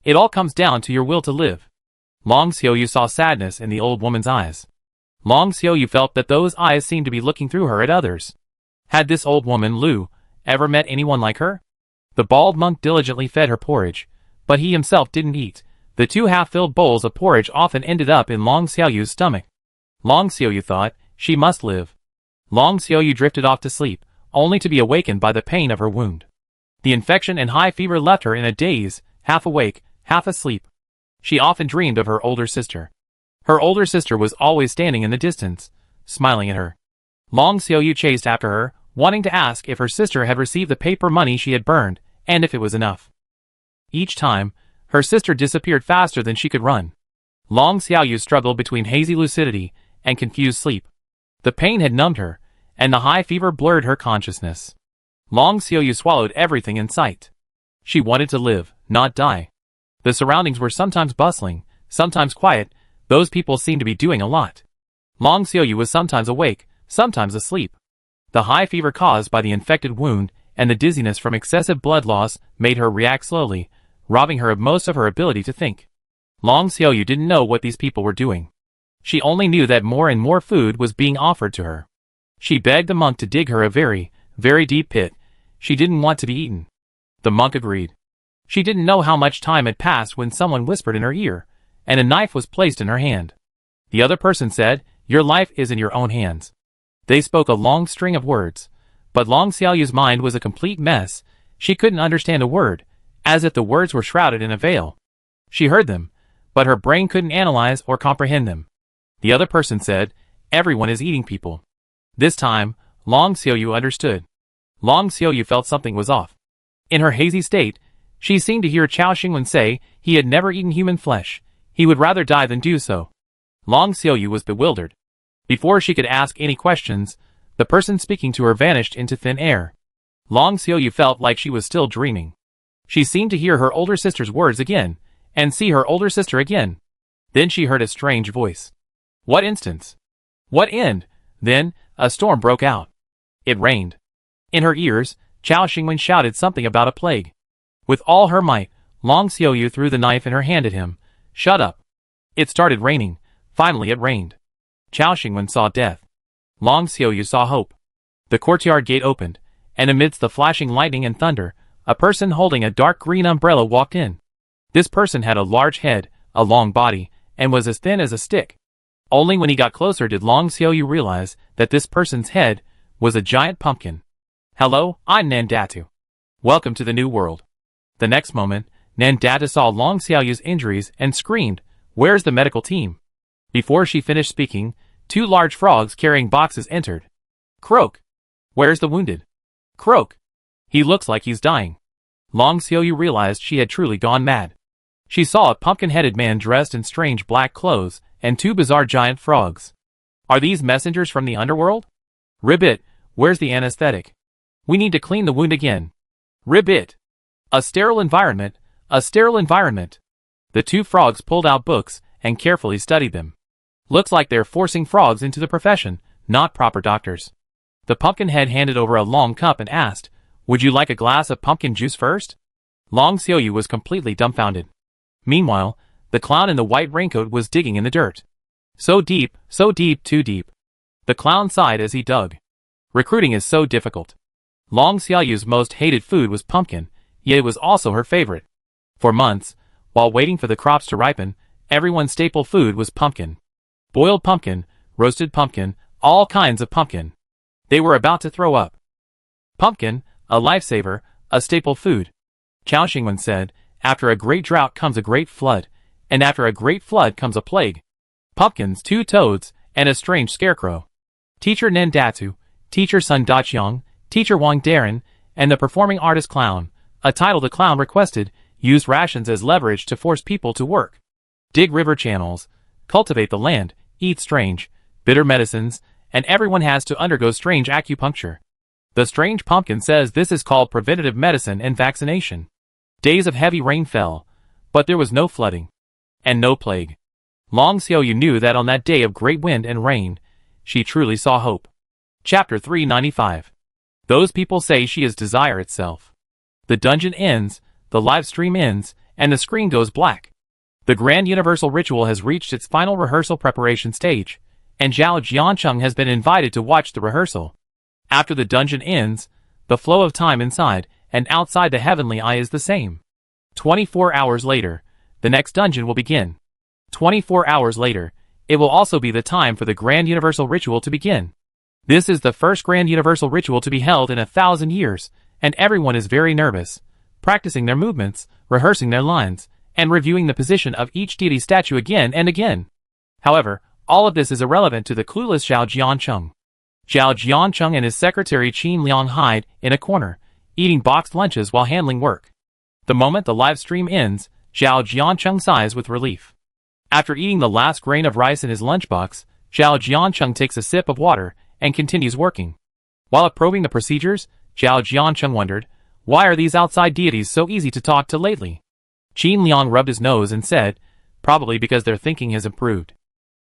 It all comes down to your will to live. Long Xiaoyu saw sadness in the old woman's eyes. Long Xiaoyu felt that those eyes seemed to be looking through her at others. Had this old woman, Lu, ever met anyone like her? The bald monk diligently fed her porridge, but he himself didn't eat. The two half-filled bowls of porridge often ended up in Long Xiaoyu's stomach. Long Xiaoyu thought, she must live. Long Xiaoyu drifted off to sleep, only to be awakened by the pain of her wound. The infection and high fever left her in a daze, half awake, half asleep. She often dreamed of her older sister. Her older sister was always standing in the distance, smiling at her. Long Xiaoyu chased after her, wanting to ask if her sister had received the paper money she had burned, and if it was enough. Each time, her sister disappeared faster than she could run. Long Xiaoyu struggled between hazy lucidity and confused sleep. The pain had numbed her, and the high fever blurred her consciousness. Long Xiaoyu swallowed everything in sight. She wanted to live, not die. The surroundings were sometimes bustling, sometimes quiet. Those people seemed to be doing a lot. Long Xiaoyu was sometimes awake, sometimes asleep. The high fever caused by the infected wound and the dizziness from excessive blood loss made her react slowly, robbing her of most of her ability to think. Long Xiaoyu didn't know what these people were doing. She only knew that more and more food was being offered to her. She begged the monk to dig her a very, very deep pit. She didn't want to be eaten. The monk agreed. She didn't know how much time had passed when someone whispered in her ear, and a knife was placed in her hand. The other person said, "Your life is in your own hands." They spoke a long string of words, but Long Xiaoyu's mind was a complete mess. She couldn't understand a word, as if the words were shrouded in a veil. She heard them, but her brain couldn't analyze or comprehend them. The other person said, "Everyone is eating people." This time, Long Xiaoyu understood. Long Xiaoyu felt something was off. In her hazy state, she seemed to hear Chao Xingwen say he had never eaten human flesh. He would rather die than do so. Long Xiaoyu was bewildered. Before she could ask any questions, the person speaking to her vanished into thin air. Long Xiaoyu felt like she was still dreaming. She seemed to hear her older sister's words again, and see her older sister again. Then she heard a strange voice. What instance? What end? Then, a storm broke out. It rained. In her ears, Chao Xingwen shouted something about a plague. With all her might, Long Xiaoyu threw the knife in her hand at him. Shut up. It started raining. Finally it rained. Chao Xingwen saw death. Long Xiaoyu saw hope. The courtyard gate opened, and amidst the flashing lightning and thunder, a person holding a dark green umbrella walked in. This person had a large head, a long body, and was as thin as a stick. Only when he got closer did Long Xiaoyu realize that this person's head was a giant pumpkin. Hello, I'm Nandatu. Welcome to the new world. The next moment, Nandatu saw Long Xiaoyu's injuries and screamed, "Where's the medical team?" Before she finished speaking, two large frogs carrying boxes entered. Croak. Where's the wounded? Croak. He looks like he's dying. Long Xiaoyu realized she had truly gone mad. She saw a pumpkin-headed man dressed in strange black clothes and two bizarre giant frogs. Are these messengers from the underworld? Ribbit, where's the anesthetic? We need to clean the wound again. Ribbit. A sterile environment, a sterile environment. The two frogs pulled out books and carefully studied them. Looks like they're forcing frogs into the profession, not proper doctors. The pumpkinhead handed over a long cup and asked, "Would you like a glass of pumpkin juice first?" Long Xiaoyu was completely dumbfounded. Meanwhile, the clown in the white raincoat was digging in the dirt. So deep, too deep. The clown sighed as he dug. Recruiting is so difficult. Long Xiaoyu's most hated food was pumpkin, yet it was also her favorite. For months, while waiting for the crops to ripen, everyone's staple food was pumpkin. Boiled pumpkin, roasted pumpkin, all kinds of pumpkin. They were about to throw up. Pumpkin, a lifesaver, a staple food. Chao Xingwen said, after a great drought comes a great flood, and after a great flood comes a plague. Pumpkins, two toads, and a strange scarecrow. Teacher Nandatu, teacher Sun Daqiang, teacher Wang Darren, and the performing artist clown, a title the clown requested, used rations as leverage to force people to work. Dig river channels, cultivate the land, eat strange, bitter medicines, and everyone has to undergo strange acupuncture. The strange pumpkin says this is called preventative medicine and vaccination. Days of heavy rain fell, but there was no flooding. And no plague. Long Xiaoyu knew that on that day of great wind and rain, she truly saw hope. Chapter 395. Those people say she is desire itself. The dungeon ends, the live stream ends, and the screen goes black. The Grand Universal Ritual has reached its final rehearsal preparation stage, and Zhao Jiancheng has been invited to watch the rehearsal. After the dungeon ends, the flow of time inside and outside the Heavenly Eye is the same. 24 hours later, the next dungeon will begin. 24 hours later, it will also be the time for the Grand Universal Ritual to begin. This is the first Grand Universal Ritual to be held in 1,000 years, and everyone is very nervous, practicing their movements, rehearsing their lines, and reviewing the position of each deity statue again and again. However, all of this is irrelevant to the clueless Zhao Jiancheng. Zhao Jiancheng and his secretary Qin Liang hide in a corner, eating boxed lunches while handling work. The moment the live stream ends, Zhao Jiancheng sighs with relief. After eating the last grain of rice in his lunchbox, Zhao Jiancheng takes a sip of water and continues working. While approving the procedures, Zhao Jiancheng wondered, why are these outside deities so easy to talk to lately? Qin Liang rubbed his nose and said, probably because their thinking has improved.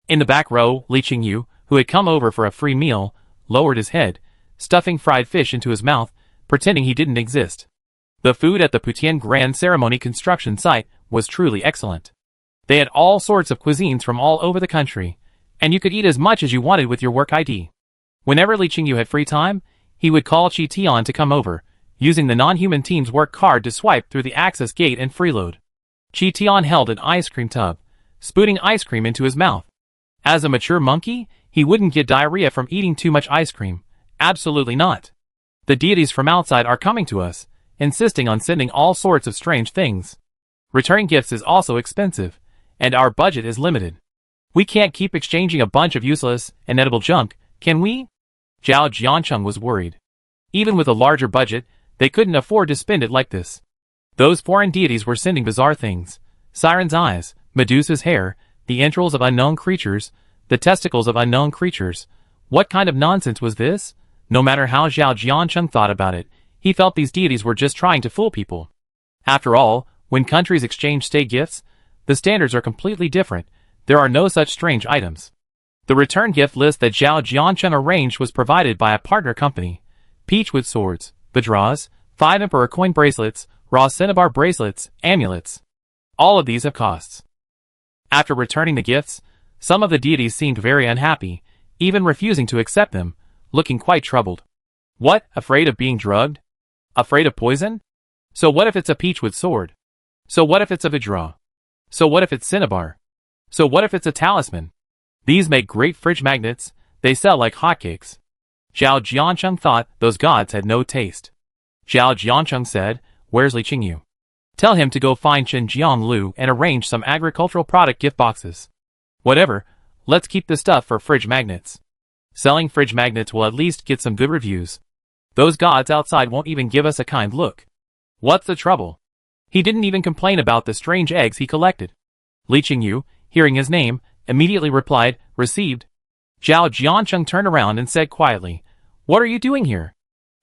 In the back row, Li Qingyu, who had come over for a free meal, lowered his head, stuffing fried fish into his mouth, pretending he didn't exist. The food at the Putian Grand Ceremony construction site was truly excellent. They had all sorts of cuisines from all over the country, and you could eat as much as you wanted with your work ID. Whenever Li Qingyu had free time, he would call Qi Tian to come over, using the non-human team's work card to swipe through the access gate and freeload. Qi Tian held an ice cream tub, spooting ice cream into his mouth. As a mature monkey, he wouldn't get diarrhea from eating too much ice cream. Absolutely not. The deities from outside are coming to us, insisting on sending all sorts of strange things. Returning gifts is also expensive, and our budget is limited. We can't keep exchanging a bunch of useless, inedible junk, can we? Zhao Jiancheng was worried. Even with a larger budget, they couldn't afford to spend it like this. Those foreign deities were sending bizarre things. Siren's eyes, Medusa's hair, the entrails of unknown creatures, the testicles of unknown creatures. What kind of nonsense was this? No matter how Zhao Jiancheng thought about it, he felt these deities were just trying to fool people. After all, when countries exchange state gifts, the standards are completely different. There are no such strange items. The return gift list that Zhao Jiancheng arranged was provided by a partner company. Peachwood swords, Vajras, 5 Emperor coin bracelets, raw cinnabar bracelets, amulets. All of these have costs. After returning the gifts, some of the deities seemed very unhappy, even refusing to accept them, looking quite troubled. What, afraid of being drugged? Afraid of poison? So what if it's a peachwood sword? So what if it's a Vajra? So what if it's cinnabar? So what if it's a talisman? These make great fridge magnets, they sell like hotcakes. Zhao Jiancheng thought those gods had no taste. Zhao Jiancheng said, where's Li Qingyu? Tell him to go find Chen Jianglu and arrange some agricultural product gift boxes. Whatever, let's keep the stuff for fridge magnets. Selling fridge magnets will at least get some good reviews. Those gods outside won't even give us a kind look. What's the trouble? He didn't even complain about the strange eggs he collected. Li Qingyu, hearing his name, immediately replied, received. Zhao Jiancheng turned around and said quietly, what are you doing here?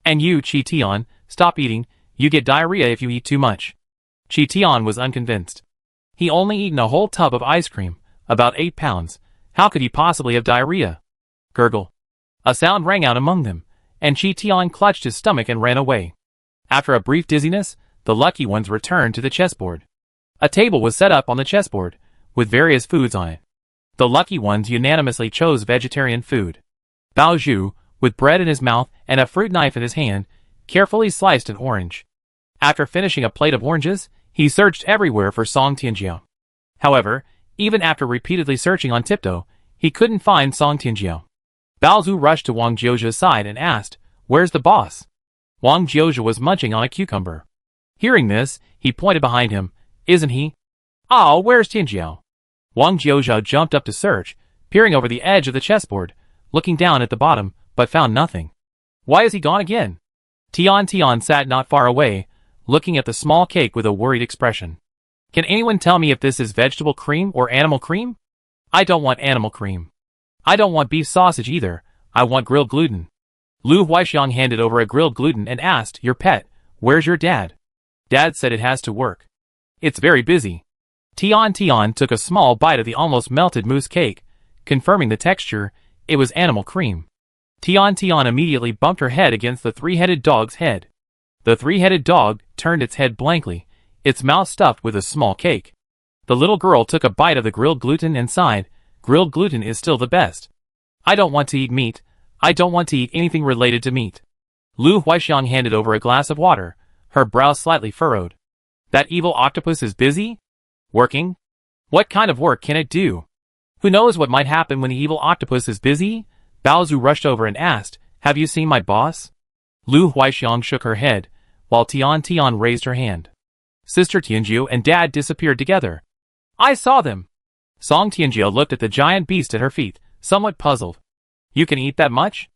And you, Qi Tian, stop eating, you get diarrhea if you eat too much. Qi Tian was unconvinced. He only eaten a whole tub of ice cream, about 8 pounds. How could he possibly have diarrhea? Gurgle. A sound rang out among them, and Qi Tian clutched his stomach and ran away. After a brief dizziness, the lucky ones returned to the chessboard. A table was set up on the chessboard, with various foods on it. The lucky ones unanimously chose vegetarian food. Bao Zhu, with bread in his mouth and a fruit knife in his hand, carefully sliced an orange. After finishing a plate of oranges, he searched everywhere for Song Tianjiao. However, even after repeatedly searching on tiptoe, he couldn't find Song Tianjiao. Bao Zhu rushed to Wang Jiozha's side and asked, where's the boss? Wang Jiozha was munching on a cucumber. Hearing this, he pointed behind him, isn't he? Oh, where's Tianjiao? Wang Jiozha jumped up to search, peering over the edge of the chessboard, looking down at the bottom, but found nothing. Why is he gone again? Tian sat not far away, looking at the small cake with a worried expression. Can anyone tell me if this is vegetable cream or animal cream? I don't want animal cream. I don't want beef sausage either, I want grilled gluten. Lu Huaixiang handed over a grilled gluten and asked, your pet, where's your dad? Dad said it has to work. It's very busy. Tian took a small bite of the almost melted mousse cake, confirming the texture, it was animal cream. Tian immediately bumped her head against the three-headed dog's head. The three-headed dog turned its head blankly, its mouth stuffed with a small cake. The little girl took a bite of the grilled gluten and sighed, "Grilled gluten is still the best. I don't want to eat meat. I don't want to eat anything related to meat." Lu Huixiang handed over a glass of water, her brow slightly furrowed. "That evil octopus is busy? Working? What kind of work can it do? Who knows what might happen when the evil octopus is busy?" Baozu rushed over and asked, "Have you seen my boss?" Lu Huixiang shook her head, while Tian Tian raised her hand. Sister Tianjiu and Dad disappeared together. "I saw them." Song Tianjiu looked at the giant beast at her feet, somewhat puzzled. "You can eat that much?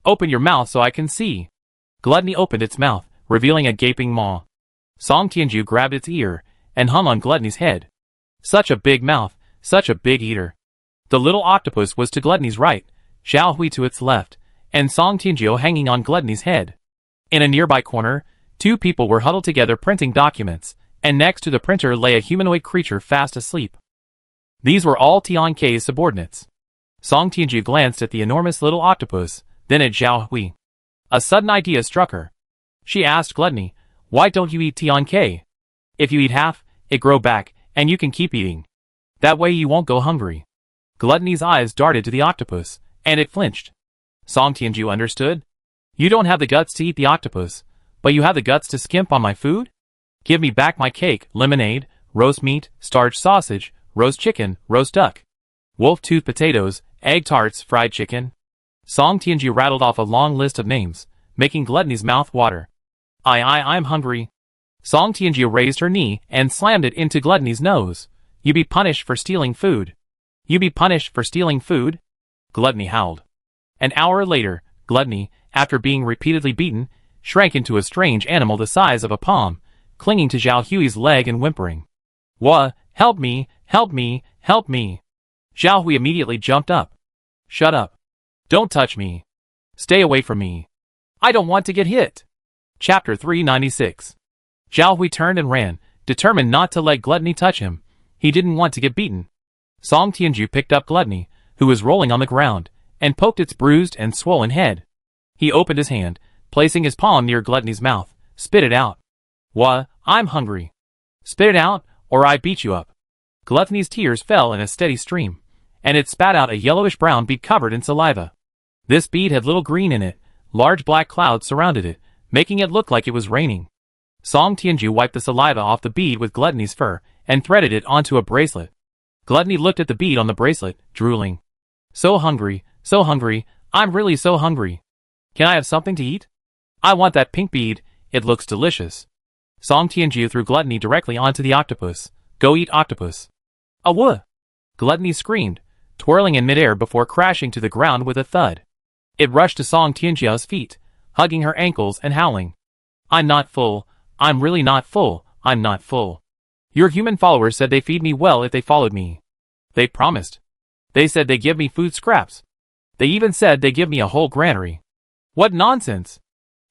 Open your mouth so I can see." Gluttony opened its mouth, revealing a gaping maw. Song Tianjiu grabbed its ear and hung on Gluttony's head. Such a big mouth, such a big eater. The little octopus was to Gluttony's right, Xiao Hui to its left, and Song Tianjiu hanging on Gluttony's head. In a nearby corner, two people were huddled together printing documents, and next to the printer lay a humanoid creature fast asleep. These were all Tian Kei's subordinates. Song Tianjiu glanced at the enormous little octopus, then at Xiao Hui. A sudden idea struck her. She asked Gluttony, "Why don't you eat Tian Kei? If you eat half, it grow back, and you can keep eating. That way you won't go hungry." Gluttony's eyes darted to the octopus, and it flinched. Song Tianjiu understood. "You don't have the guts to eat the octopus, but you have the guts to skimp on my food? Give me back my cake, lemonade, roast meat, starch sausage, roast chicken, roast duck, wolf-tooth potatoes, egg tarts, fried chicken." Song Tianjiu rattled off a long list of names, making Gluttony's mouth water. I'm hungry." Song Tianjiu raised her knee and slammed it into Gluttony's nose. "You be punished for stealing food. You be punished for stealing food." Gluttony howled. An hour later, Gluttony, after being repeatedly beaten, shrank into a strange animal the size of a palm, clinging to Xiao Hui's leg and whimpering. "Wha? Help me! Help me! Help me!" Xiao Hui immediately jumped up. "Shut up. Don't touch me. Stay away from me. I don't want to get hit." Chapter 396. Xiao Hui turned and ran, determined not to let Gluttony touch him. He didn't want to get beaten. Song Tianjiu picked up Gluttony, who was rolling on the ground, and poked its bruised and swollen head. He opened his hand, placing his palm near Gluttony's mouth, spit it out. "Wha? I'm hungry. Spit it out, or I beat you up." Gluttony's tears fell in a steady stream, and it spat out a yellowish-brown bead covered in saliva. This bead had little green in it, large black clouds surrounded it, making it look like it was raining. Song Tianjiu wiped the saliva off the bead with Gluttony's fur, and threaded it onto a bracelet. Gluttony looked at the bead on the bracelet, drooling. So hungry, I'm really so hungry. Can I have something to eat? I want that pink bead, it looks delicious." Song Tianjiu threw Gluttony directly onto the octopus. "Go eat octopus." "Awoo!" Gluttony screamed, twirling in midair before crashing to the ground with a thud. It rushed to Song Tianjiu's feet, hugging her ankles and howling. "I'm not full. I'm really not full. I'm not full. Your human followers said they feed me well if they followed me. They promised. They said they give me food scraps. They even said they give me a whole granary. What nonsense!"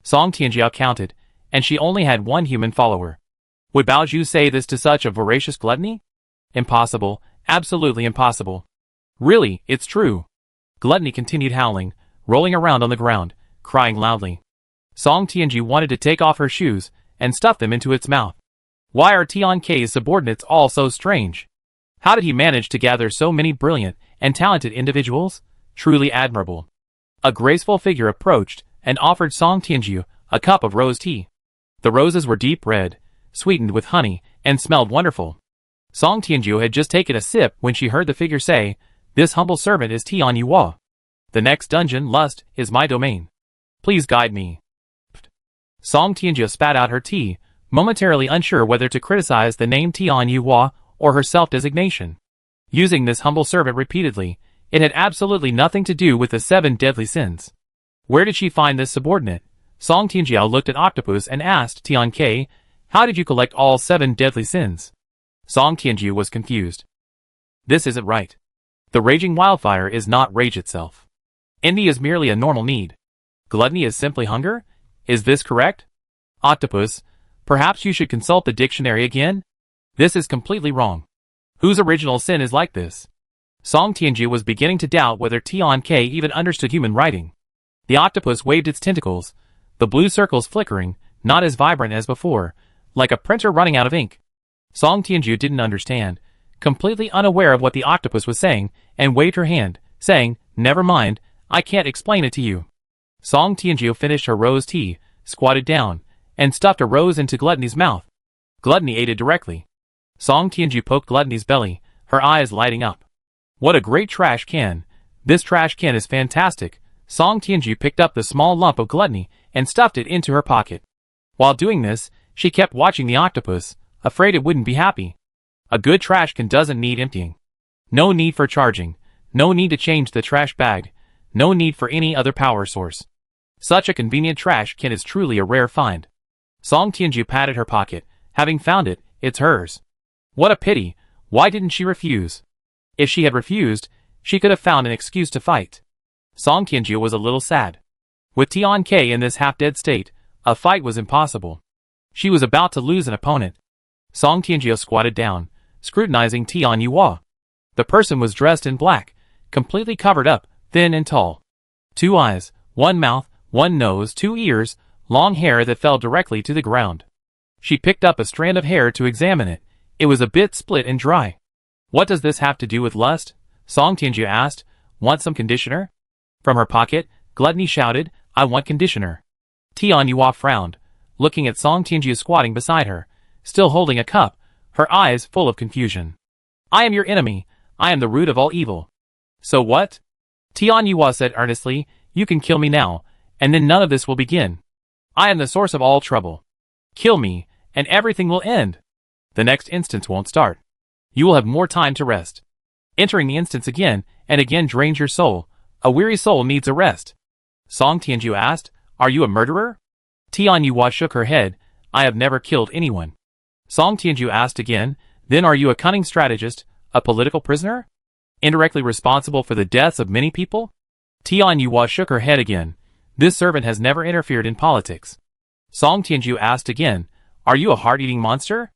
Song Tianjiu counted, and she only had one human follower. Would Baozu say this to such a voracious Gluttony? Impossible, absolutely impossible. "Really, it's true." Gluttony continued howling, rolling around on the ground, crying loudly. Song Tianjiu wanted to take off her shoes and stuff them into its mouth. Why are Tian Kei's subordinates all so strange? How did he manage to gather so many brilliant and talented individuals? Truly admirable. A graceful figure approached and offered Song Tianjiu a cup of rose tea. The roses were deep red, sweetened with honey, and smelled wonderful. Song Tianjiu had just taken a sip when she heard the figure say, "This humble servant is Tian Yuhua. The next dungeon, lust, is my domain. Please guide me." Song Tianjiu spat out her tea, momentarily unsure whether to criticize the name Tian Yuhua or her self-designation. Using this humble servant repeatedly, it had absolutely nothing to do with the 7 deadly sins. Where did she find this subordinate? Song Tianjiu looked at Octopus and asked Tian Kei, "How did you collect all 7 deadly sins?" Song Tianjiu was confused. This isn't right. The raging wildfire is not rage itself. Envy is merely a normal need. Gluttony is simply hunger? Is this correct? Octopus, perhaps you should consult the dictionary again? This is completely wrong. Whose original sin is like this? Song Tianjiu was beginning to doubt whether Tian Kei even understood human writing. The octopus waved its tentacles, the blue circles flickering, not as vibrant as before, like a printer running out of ink. Song Tianju didn't understand, completely unaware of what the octopus was saying, and waved her hand, saying, "Never mind, I can't explain it to you." Song Tianju finished her rose tea, squatted down, and stuffed a rose into Gluttony's mouth. Gluttony ate it directly. Song Tianju poked Gluttony's belly, her eyes lighting up. "What a great trash can! This trash can is fantastic." Song Tianju picked up the small lump of Gluttony and stuffed it into her pocket. While doing this, she kept watching the octopus, afraid it wouldn't be happy. A good trash can doesn't need emptying. No need for charging, no need to change the trash bag, no need for any other power source. Such a convenient trash can is truly a rare find. Song Tianju patted her pocket. Having found it, it's hers. What a pity, why didn't she refuse? If she had refused, she could have found an excuse to fight. Song Tianju was a little sad. With Tian Ke in this half-dead state, a fight was impossible. She was about to lose an opponent. Song Tianju squatted down, scrutinizing Tian Yuhua. The person was dressed in black, completely covered up, thin and tall. 2 eyes, 1 mouth, 1 nose, 2 ears, long hair that fell directly to the ground. She picked up a strand of hair to examine it. It was a bit split and dry. "What does this have to do with lust?" Song Tianju asked. "Want some conditioner?" From her pocket, Gluttony shouted, "I want conditioner." Tian Yuhua frowned, looking at Song Tianju squatting beside her, still holding a cup, her eyes full of confusion. "I am your enemy. I am the root of all evil." "So what?" Tian Yuhua said earnestly. "You can kill me now, and then none of this will begin. I am the source of all trouble. Kill me, and everything will end. The next instance won't start. You will have more time to rest. Entering the instance again and again drains your soul. A weary soul needs a rest." Song Tianju asked, "Are you a murderer?" Tian Yuhua shook her head. "I have never killed anyone." Song Tianju asked again, "Then are you a cunning strategist, a political prisoner? Indirectly responsible for the deaths of many people?" Tian Yuhua shook her head again. "This servant has never interfered in politics." Song Tianju asked again, "Are you a heart-eating monster?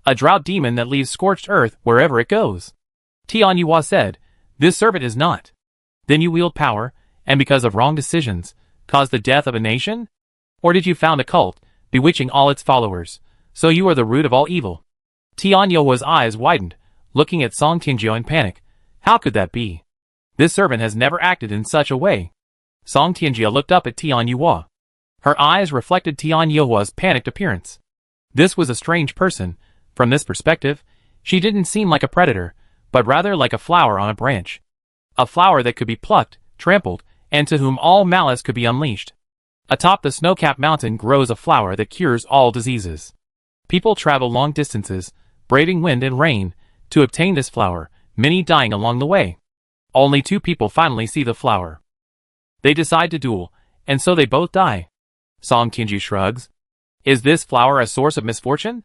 A drought demon that leaves scorched earth wherever it goes?" Tian Yuhua said, "This servant is not." "Then you wield power, and because of wrong decisions, cause the death of a nation? Or did you found a cult, bewitching all its followers, so you are the root of all evil?" Tian Yuhua's eyes widened, looking at Song Tianju in panic. How could that be? This servant has never acted in such a way. Song Tianju looked up at Tian Yuhua. Her eyes reflected Tian Yuhua's panicked appearance. This was a strange person. From this perspective, she didn't seem like a predator, but rather like a flower on a branch. A flower that could be plucked, trampled, and to whom all malice could be unleashed. Atop the snow-capped mountain grows a flower that cures all diseases. People travel long distances, braving wind and rain, to obtain this flower, many dying along the way. Only 2 people finally see the flower. They decide to duel, and so they both die. Song Tianju shrugs. Is this flower a source of misfortune?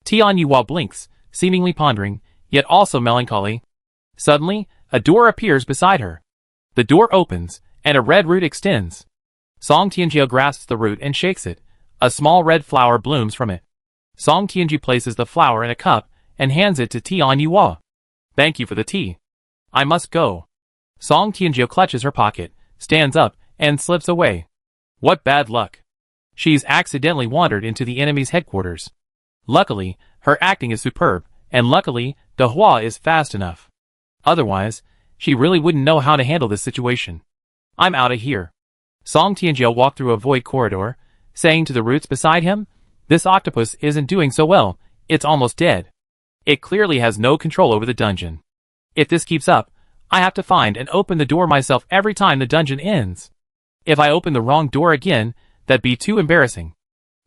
Tian Yuhua blinks, seemingly pondering, yet also melancholy. Suddenly, a door appears beside her. The door opens, and a red root extends. Song Tianju grasps the root and shakes it. A small red flower blooms from it. Song Tianju places the flower in a cup and hands it to Tian Yuhua. "Thank you for the tea. I must go." Song Tianju clutches her pocket, stands up, and slips away. What bad luck. She's accidentally wandered into the enemy's headquarters. Luckily, her acting is superb, and luckily, De Hua is fast enough. Otherwise, she really wouldn't know how to handle this situation. "I'm out of here." Song Tianju walked through a void corridor, saying to the roots beside him, "This octopus isn't doing so well, it's almost dead. It clearly has no control over the dungeon. If this keeps up, I have to find and open the door myself every time the dungeon ends. If I open the wrong door again, that'd be too embarrassing.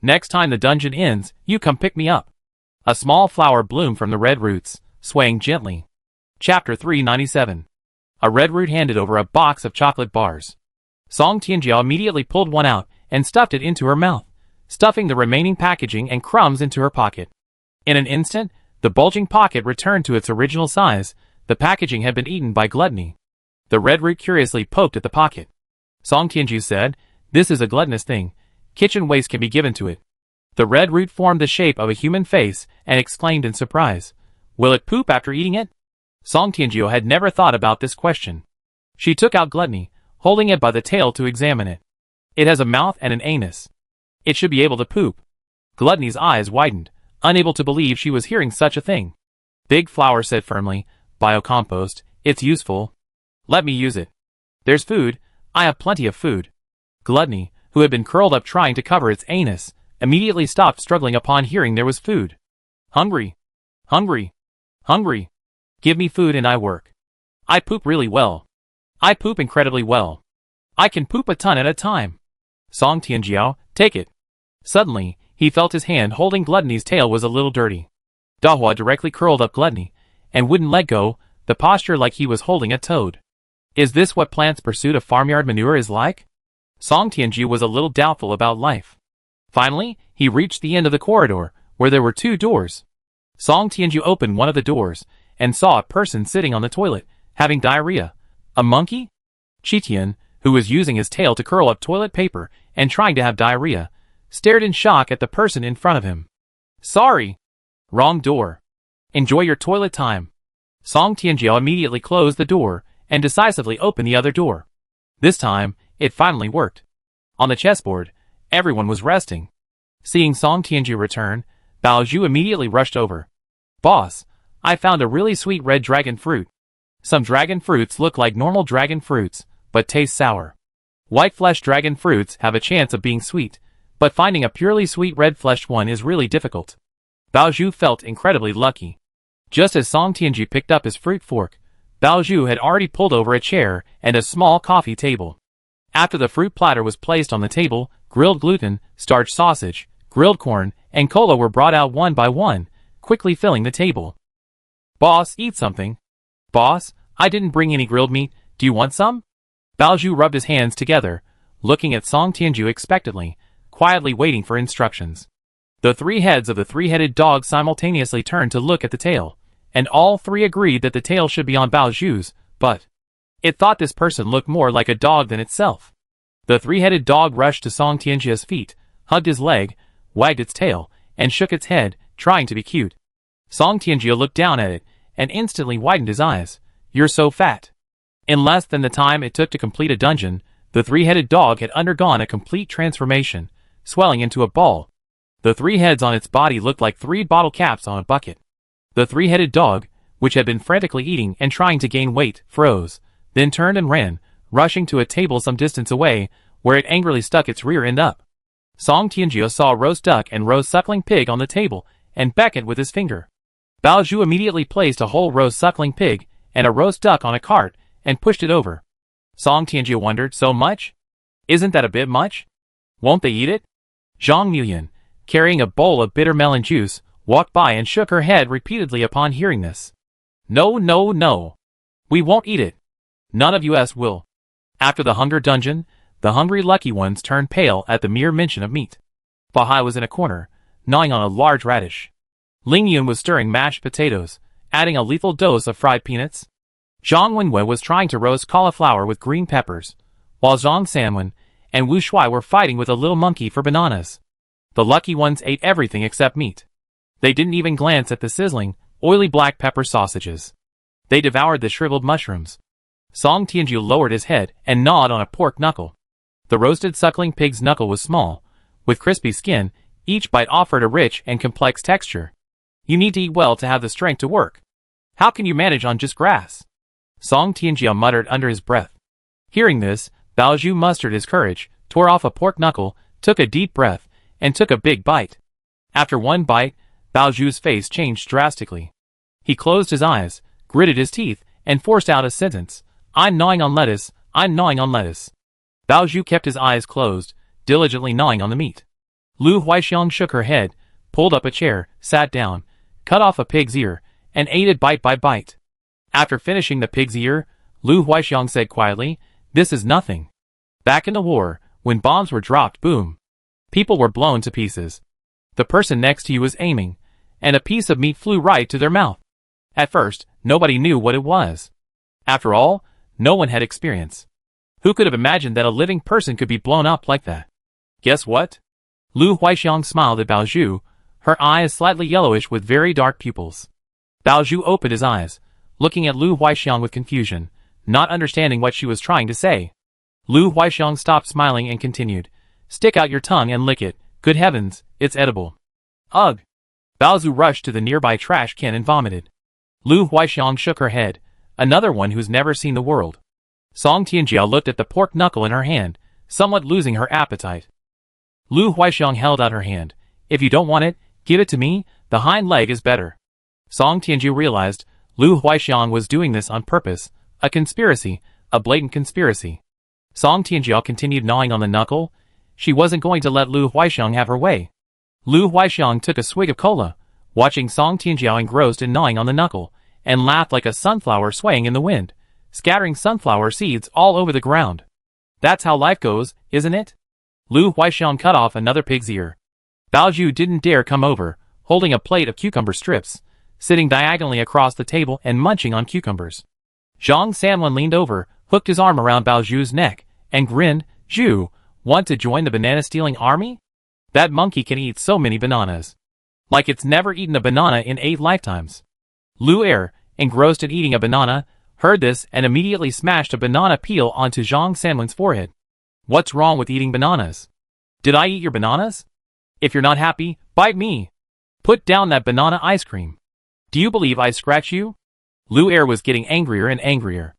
Next time the dungeon ends, you come pick me up." A small flower bloomed from the red roots, swaying gently. Chapter 397. A red root handed over a box of chocolate bars. Song Tianju immediately pulled one out and stuffed it into her mouth, stuffing the remaining packaging and crumbs into her pocket. In an instant, the bulging pocket returned to its original size. The packaging had been eaten by gluttony. The red root curiously poked at the pocket. Song Tianju said, "This is a gluttonous thing. Kitchen waste can be given to it." The red root formed the shape of a human face and exclaimed in surprise, "Will it poop after eating it?" Song Tianju had never thought about this question. She took out gluttony, holding it by the tail to examine it. It has a mouth and an anus. It should be able to poop. Gluttony's eyes widened, unable to believe she was hearing such a thing. Big Flower said firmly, biocompost, it's useful. Let me use it. There's food, I have plenty of food. Gluttony, who had been curled up trying to cover its anus, immediately stopped struggling upon hearing there was food. Hungry. Hungry. Hungry. Give me food and I work. I poop really well. I poop incredibly well. I can poop a ton at a time. Song Tianjiao, take it. Suddenly, he felt his hand holding Gluttony's tail was a little dirty. Dahua directly curled up Gluttony, and wouldn't let go, the posture like he was holding a toad. Is this what plants' pursuit of farmyard manure is like? Song Tianji was a little doubtful about life. Finally, he reached the end of the corridor, where there were 2 doors. Song Tianji opened one of the doors, and saw a person sitting on the toilet, having diarrhea. A monkey? Qitian, who was using his tail to curl up toilet paper and trying to have diarrhea, stared in shock at the person in front of him. Sorry. Wrong door. Enjoy your toilet time. Song Tianjiao immediately closed the door and decisively opened the other door. This time, it finally worked. On the chessboard, everyone was resting. Seeing Song Tianji return, Bao Zhu immediately rushed over. Boss, I found a really sweet red dragon fruit. Some dragon fruits look like normal dragon fruits, but taste sour. White flesh dragon fruits have a chance of being sweet, but finding a purely sweet red-fleshed one is really difficult. Bao Zhu felt incredibly lucky. Just as Song Tianji picked up his fruit fork, Bao Zhu had already pulled over a chair and a small coffee table. After the fruit platter was placed on the table, grilled gluten, starch sausage, grilled corn, and cola were brought out one by one, quickly filling the table. Boss, eat something. Boss, I didn't bring any grilled meat, do you want some? Bao Zhu rubbed his hands together, looking at Song Tianju expectantly, quietly waiting for instructions. The 3 heads of the 3-headed dog simultaneously turned to look at the tail, and all 3 agreed that the tail should be on Bao Zhu's, but it thought this person looked more like a dog than itself. The 3-headed dog rushed to Song Tianjia's feet, hugged his leg, wagged its tail, and shook its head, trying to be cute. Song Tianjia looked down at it, and instantly widened his eyes. You're so fat. In less than the time it took to complete a dungeon, the 3-headed dog had undergone a complete transformation, swelling into a ball. The 3 heads on its body looked like 3 bottle caps on a bucket. The 3-headed dog, which had been frantically eating and trying to gain weight, froze, then turned and ran, rushing to a table some distance away, where it angrily stuck its rear end up. Song Tianjia saw a roast duck and roast suckling pig on the table, and beckoned with his finger. Bao Zhu immediately placed a whole roast suckling pig and a roast duck on a cart, and pushed it over. Song Tianjia wondered, so much? Isn't that a bit much? Won't they eat it? Zhang Muyan, carrying a bowl of bitter melon juice, walked by and shook her head repeatedly upon hearing this. No, no, no. We won't eat it. None of us will. After the hunger dungeon, the hungry lucky ones turned pale at the mere mention of meat. Bahai was in a corner, gnawing on a large radish. Ling Yun was stirring mashed potatoes, adding a lethal dose of fried peanuts. Zhang Wenwei was trying to roast cauliflower with green peppers, while Zhang Sanwen and Wu Shuai were fighting with a little monkey for bananas. The lucky ones ate everything except meat. They didn't even glance at the sizzling, oily black pepper sausages. They devoured the shriveled mushrooms. Song Tianju lowered his head and gnawed on a pork knuckle. The roasted suckling pig's knuckle was small, with crispy skin. Each bite offered a rich and complex texture. You need to eat well to have the strength to work. How can you manage on just grass? Song Tianjia muttered under his breath. Hearing this, Bao Zhu mustered his courage, tore off a pork knuckle, took a deep breath, and took a big bite. After one bite, Bao Zhu's face changed drastically. He closed his eyes, gritted his teeth, and forced out a sentence. I'm gnawing on lettuce, I'm gnawing on lettuce. Bao Zhu kept his eyes closed, diligently gnawing on the meat. Lu Huixiang shook her head, pulled up a chair, sat down, cut off a pig's ear, and ate it bite by bite. After finishing the pig's ear, Lu Huixiang said quietly, "This is nothing." Back in the war, when bombs were dropped, boom, people were blown to pieces. The person next to you was aiming, and a piece of meat flew right to their mouth. At first, nobody knew what it was. After all, no one had experience. Who could have imagined that a living person could be blown up like that? Guess what? Lu Huixiang smiled at Bao Zhu, her eyes slightly yellowish with very dark pupils. Bao Zhu opened his eyes, looking at Lu Huixiang with confusion, not understanding what she was trying to say. Lu Huixiang stopped smiling and continued, "Stick out your tongue and lick it. Good heavens, it's edible." Ugh! Bao Zhu rushed to the nearby trash can and vomited. Lu Huaixiang shook her head, another one who's never seen the world. Song Tianjiao looked at the pork knuckle in her hand, somewhat losing her appetite. Lu Huaixiang held out her hand. If you don't want it, give it to me, the hind leg is better. Song Tianjiao realized Lu Huaixiang was doing this on purpose, a conspiracy, a blatant conspiracy. Song Tianjiao continued gnawing on the knuckle. She wasn't going to let Lu Huaixiang have her way. Lu Huaixiang took a swig of cola, watching Song Tianjiao engrossed in gnawing on the knuckle, and laughed like a sunflower swaying in the wind, scattering sunflower seeds all over the ground. That's how life goes, isn't it? Lu Huaixiang cut off another pig's ear. Bao Zhu didn't dare come over, holding a plate of cucumber strips, sitting diagonally across the table and munching on cucumbers. Zhang Sanwen leaned over, hooked his arm around Bao Zhu's neck, and grinned. Zhu, want to join the banana-stealing army? That monkey can eat so many bananas. Like it's never eaten a banana in 8 lifetimes. Lu Er, engrossed in eating a banana, heard this and immediately smashed a banana peel onto Zhang Sanwen's forehead. What's wrong with eating bananas? Did I eat your bananas? If you're not happy, bite me. Put down that banana ice cream. Do you believe I scratch you? Lu Er was getting angrier and angrier.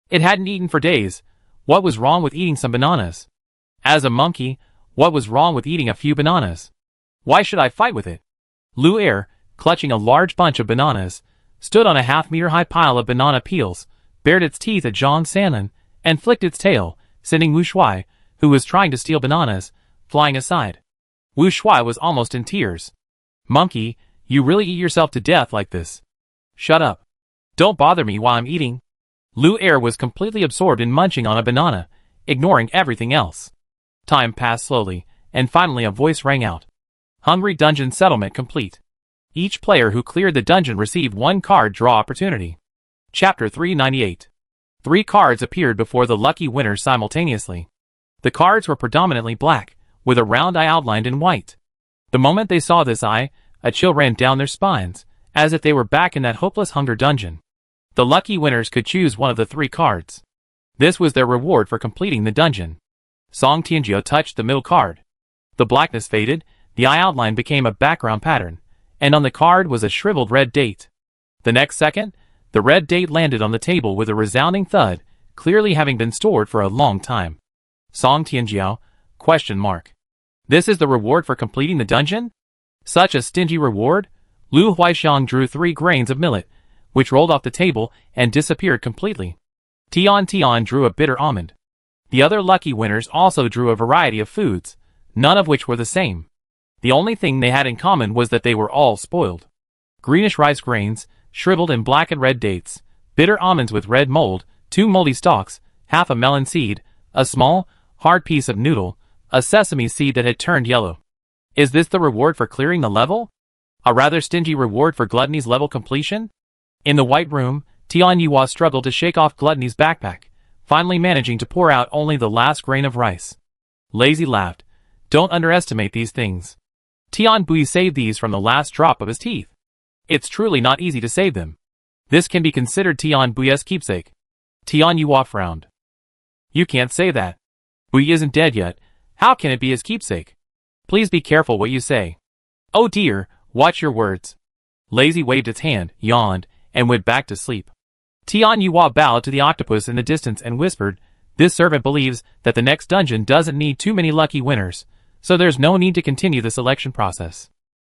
It hadn't eaten for days. What was wrong with eating some bananas? As a monkey, what was wrong with eating a few bananas? Why should I fight with it? Lu Er, clutching a large bunch of bananas, stood on a half-meter-high pile of banana peels, bared its teeth at Zhang Sanwen, and flicked its tail, sending Wu Shuai, who was trying to steal bananas, flying aside. Wu Shuai was almost in tears. Monkey, you really eat yourself to death like this. Shut up. Don't bother me while I'm eating. Lu Er was completely absorbed in munching on a banana, ignoring everything else. Time passed slowly, and finally a voice rang out. Hungry Dungeon Settlement complete. Each player who cleared the dungeon received 1 card draw opportunity. Chapter 398. 3 cards appeared before the lucky winners simultaneously. The cards were predominantly black, with a round eye outlined in white. The moment they saw this eye, a chill ran down their spines, as if they were back in that hopeless hunger dungeon. The lucky winners could choose one of the 3 cards. This was their reward for completing the dungeon. Song Tianjiao touched the middle card. The blackness faded, the eye outline became a background pattern, and on the card was a shriveled red date. The next second, the red date landed on the table with a resounding thud, clearly having been stored for a long time. Song Tianjiao? ? This is the reward for completing the dungeon? Such a stingy reward? Lu Huaixiang drew 3 grains of millet, which rolled off the table and disappeared completely. Tian drew a bitter almond. The other lucky winners also drew a variety of foods, none of which were the same. The only thing they had in common was that they were all spoiled. Greenish rice grains, shriveled and blackened red dates, bitter almonds with red mold, 2 moldy stalks, half a melon seed, a small, hard piece of noodle, a sesame seed that had turned yellow. Is this the reward for clearing the level? A rather stingy reward for Gluttony's level completion? In the white room, Tian Yuhua struggled to shake off Gluttony's backpack, finally managing to pour out only the last grain of rice. Lazy laughed. Don't underestimate these things. Tian Bui saved these from the last drop of his teeth. It's truly not easy to save them. This can be considered Tian Bui's keepsake. Tian Yuhua frowned. You can't say that. Bui isn't dead yet. How can it be his keepsake? Please be careful what you say. Oh dear, watch your words. Lazy waved its hand, yawned, and went back to sleep. Tian Yuhua bowed to the octopus in the distance and whispered, this servant believes that the next dungeon doesn't need too many lucky winners, so there's no need to continue the selection process.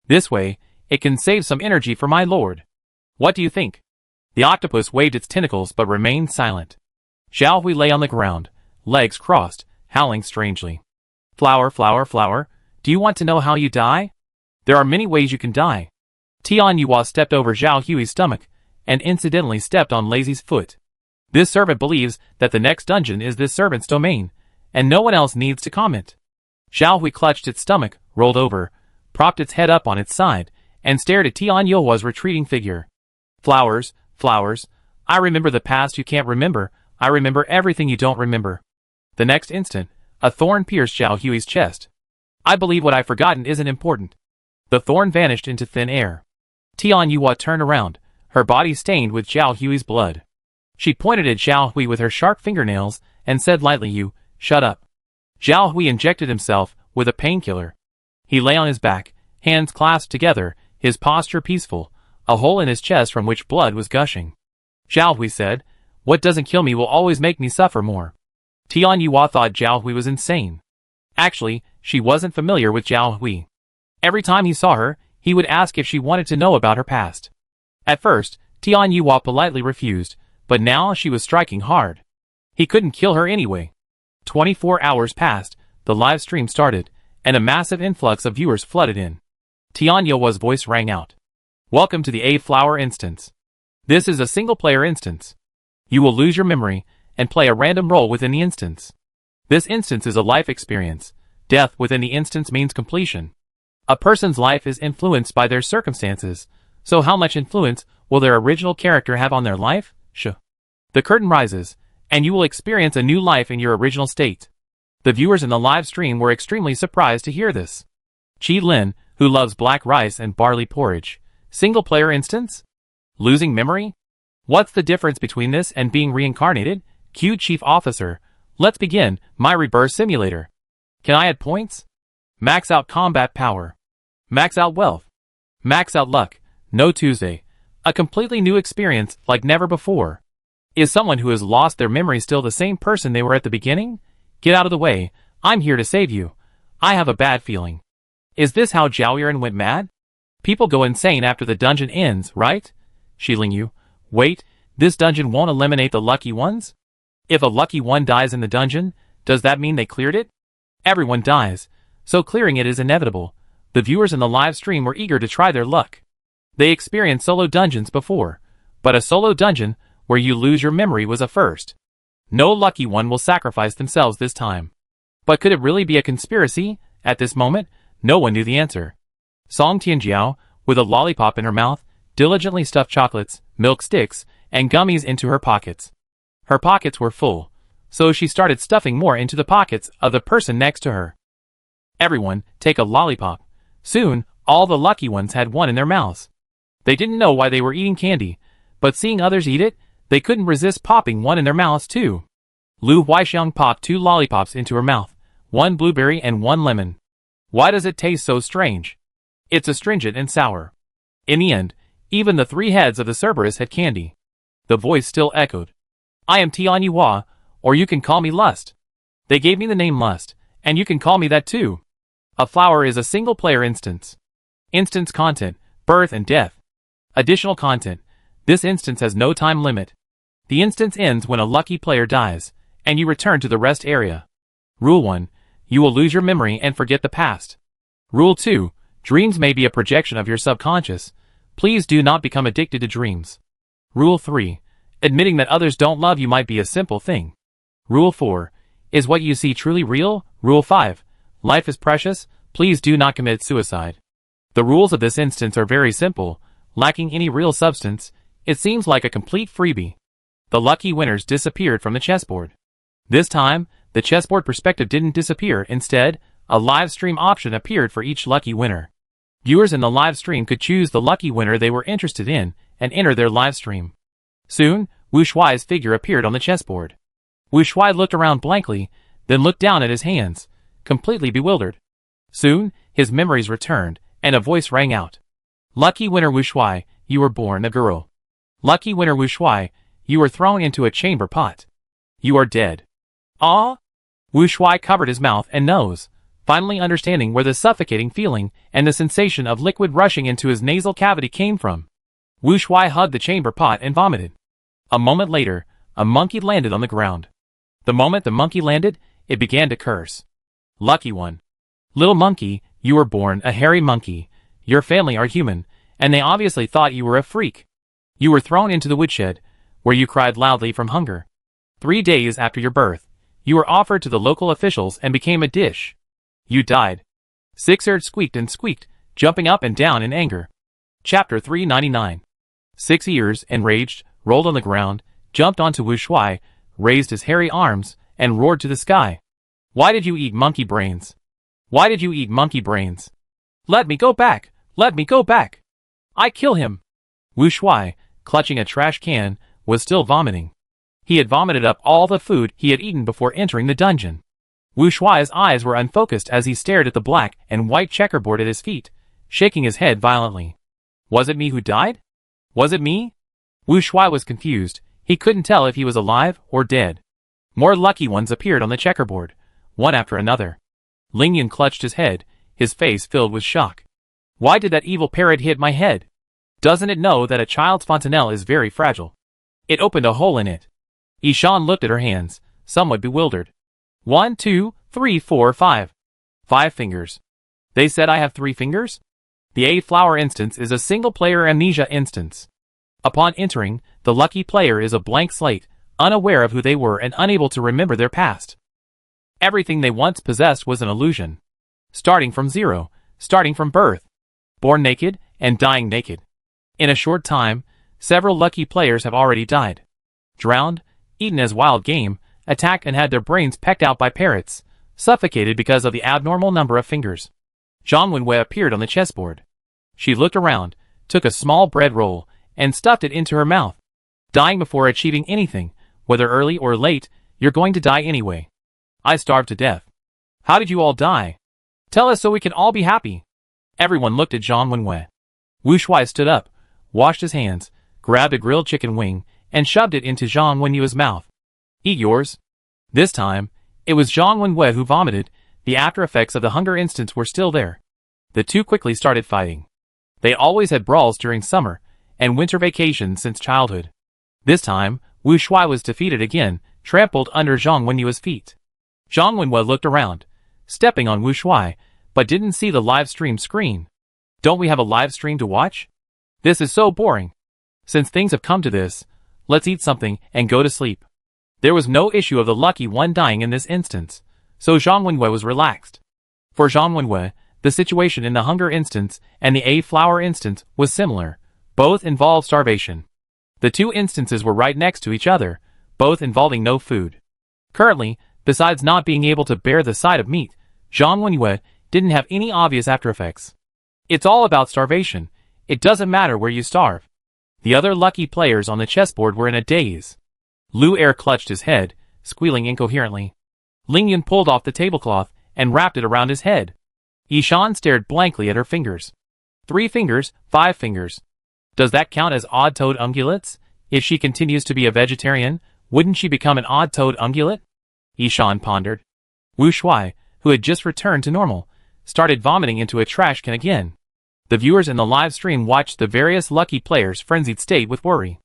This way, it can save some energy for my lord. What do you think? The octopus waved its tentacles but remained silent. Zhao Hui lay on the ground, legs crossed, howling strangely. Flower, flower, flower, do you want to know how you die? There are many ways you can die. Tian Yuhua stepped over Zhao Hui's stomach, and incidentally stepped on Lazy's foot. This servant believes that the next dungeon is this servant's domain, and no one else needs to comment. Zhao Hui clutched its stomach, rolled over, propped its head up on its side, and stared at Tian Yuhua's retreating figure. Flowers, flowers, I remember the past you can't remember, I remember everything you don't remember. The next instant, a thorn pierced Zhao Hui's chest. I believe what I've forgotten isn't important. The thorn vanished into thin air. Tian Yuhua turned around, her body stained with Zhao Hui's blood. She pointed at Zhao Hui with her sharp fingernails and said lightly, you, shut up. Zhao Hui injected himself with a painkiller. He lay on his back, hands clasped together, his posture peaceful, a hole in his chest from which blood was gushing. Zhao Hui said, "What doesn't kill me will always make me suffer more." Tian Yuhua thought Zhao Hui was insane. Actually, she wasn't familiar with Zhao Hui. Every time he saw her, he would ask if she wanted to know about her past. At first, Tian Yuhua politely refused, but now she was striking hard. He couldn't kill her anyway. 24 hours passed, the live stream started, and a massive influx of viewers flooded in. Tian Yuhua's voice rang out. "Welcome to the A-Flower instance. This is a single-player instance. You will lose your memory, and play a random role within the instance. This instance is a life experience. Death within the instance means completion. A person's life is influenced by their circumstances, so how much influence will their original character have on their life? The curtain rises, and you will experience a new life in your original state." The viewers in the live stream were extremely surprised to hear this. Qi Lin, who loves black rice and barley porridge. Single-player instance? Losing memory? What's the difference between this and being reincarnated? Q Chief Officer, let's begin, my rebirth simulator. Can I add points? Max out combat power. Max out wealth. Max out luck. No Tuesday. A completely new experience like never before. Is someone who has lost their memory still the same person they were at the beginning? Get out of the way, I'm here to save you. I have a bad feeling. Is this how Zhao Yuan went mad? People go insane after the dungeon ends, right? Shi Lingyu, wait, this dungeon won't eliminate the lucky ones? If a lucky one dies in the dungeon, does that mean they cleared it? Everyone dies, so clearing it is inevitable. The viewers in the live stream were eager to try their luck. They experienced solo dungeons before, but a solo dungeon where you lose your memory was a first. No lucky one will sacrifice themselves this time. But could it really be a conspiracy? At this moment, no one knew the answer. Song Tianjiao, with a lollipop in her mouth, diligently stuffed chocolates, milk sticks, and gummies into her pockets. Her pockets were full, so she started stuffing more into the pockets of the person next to her. Everyone, take a lollipop. Soon, all the lucky ones had one in their mouths. They didn't know why they were eating candy, but seeing others eat it, they couldn't resist popping one in their mouths too. Lu Huixiang popped 2 lollipops into her mouth, 1 blueberry and 1 lemon. Why does it taste so strange? It's astringent and sour. In the end, even the 3 heads of the Cerberus had candy. The voice still echoed. I am Tian Yuhua, or you can call me Lust. They gave me the name Lust, and you can call me that too. A flower is a single-player instance. Instance content, birth and death. Additional content. This instance has no time limit. The instance ends when a lucky player dies, and you return to the rest area. Rule 1. You will lose your memory and forget the past. Rule 2. Dreams may be a projection of your subconscious. Please do not become addicted to dreams. Rule 3. Admitting that others don't love you might be a simple thing. Rule 4. Is what you see truly real? Rule 5. Life is precious. Please do not commit suicide. The rules of this instance are very simple, lacking any real substance. It seems like a complete freebie. The lucky winners disappeared from the chessboard. This time, the chessboard perspective didn't disappear. Instead, a live stream option appeared for each lucky winner. Viewers in the live stream could choose the lucky winner they were interested in and enter their live stream. Soon, Wu Shuai's figure appeared on the chessboard. Wu Shuai looked around blankly, then looked down at his hands, completely bewildered. Soon, his memories returned, and a voice rang out. Lucky winner Wu Shuai, you were born a girl. Lucky winner Wu Shuai, you were thrown into a chamber pot. You are dead. Ah! Wu Shuai covered his mouth and nose, finally understanding where the suffocating feeling and the sensation of liquid rushing into his nasal cavity came from. Wu Shuai hugged the chamber pot and vomited. A moment later, a monkey landed on the ground. The moment the monkey landed, it began to curse. Lucky one. Little monkey, you were born a hairy monkey. Your family are human, and they obviously thought you were a freak. You were thrown into the woodshed, where you cried loudly from hunger. 3 days after your birth, you were offered to the local officials and became a dish. You died. Sixer squeaked and squeaked, jumping up and down in anger. Chapter 399. 6 ears, enraged, rolled on the ground, jumped onto Wu Shuai, raised his hairy arms, and roared to the sky. Why did you eat monkey brains? Why did you eat monkey brains? Let me go back! Let me go back! I kill him! Wu Shuai, clutching a trash can, was still vomiting. He had vomited up all the food he had eaten before entering the dungeon. Wu Shuai's eyes were unfocused as he stared at the black and white checkerboard at his feet, shaking his head violently. Was it me who died? Was it me? Wu Shuai was confused. He couldn't tell if he was alive or dead. More lucky ones appeared on the checkerboard, one after another. Ling Yun clutched his head, his face filled with shock. Why did that evil parrot hit my head? Doesn't it know that a child's fontanelle is very fragile? It opened a hole in it. Yishan looked at her hands, somewhat bewildered. 1, 2, 3, 4, 5. 5 fingers. They said I have 3 fingers? The A-flower instance is a single-player amnesia instance. Upon entering, the lucky player is a blank slate, unaware of who they were and unable to remember their past. Everything they once possessed was an illusion. Starting from zero, starting from birth. Born naked and dying naked. In a short time, several lucky players have already died. Drowned, eaten as wild game, attacked and had their brains pecked out by parrots, suffocated because of the abnormal number of fingers. Zhang Wenwei appeared on the chessboard. She looked around, took a small bread roll, and stuffed it into her mouth. Dying before achieving anything, whether early or late, you're going to die anyway. I starved to death. How did you all die? Tell us so we can all be happy. Everyone looked at Zhang Wenwei. Wu Shuai stood up, washed his hands, grabbed a grilled chicken wing, and shoved it into Zhang Wenyue's mouth. Eat yours. This time, it was Zhang Wenwei who vomited. The after effects of the hunger instance were still there. The two quickly started fighting. They always had brawls during summer and winter vacations since childhood. This time, Wu Shuai was defeated again, trampled under Zhang Wenyue's feet. Zhang Wenwei looked around, stepping on Wu Shuai, but didn't see the live stream screen. Don't we have a live stream to watch? This is so boring. Since things have come to this, let's eat something and go to sleep. There was no issue of the lucky one dying in this instance, so Zhang Wenwei was relaxed. For Zhang Wenwei, the situation in the hunger instance and the A-flower instance was similar. Both involved starvation. The two instances were right next to each other, both involving no food. Currently, besides not being able to bear the sight of meat, Zhang Wenwei didn't have any obvious aftereffects. It's all about starvation. It doesn't matter where you starve. The other lucky players on the chessboard were in a daze. Lu Er clutched his head, squealing incoherently. Ling Yun pulled off the tablecloth and wrapped it around his head. Yishan stared blankly at her fingers. 3 fingers, 5 fingers. Does that count as odd-toed ungulates? If she continues to be a vegetarian, wouldn't she become an odd-toed ungulate? Yishan pondered. Wu Shuai, who had just returned to normal, started vomiting into a trash can again. The viewers in the live stream watched the various lucky players' frenzied state with worry.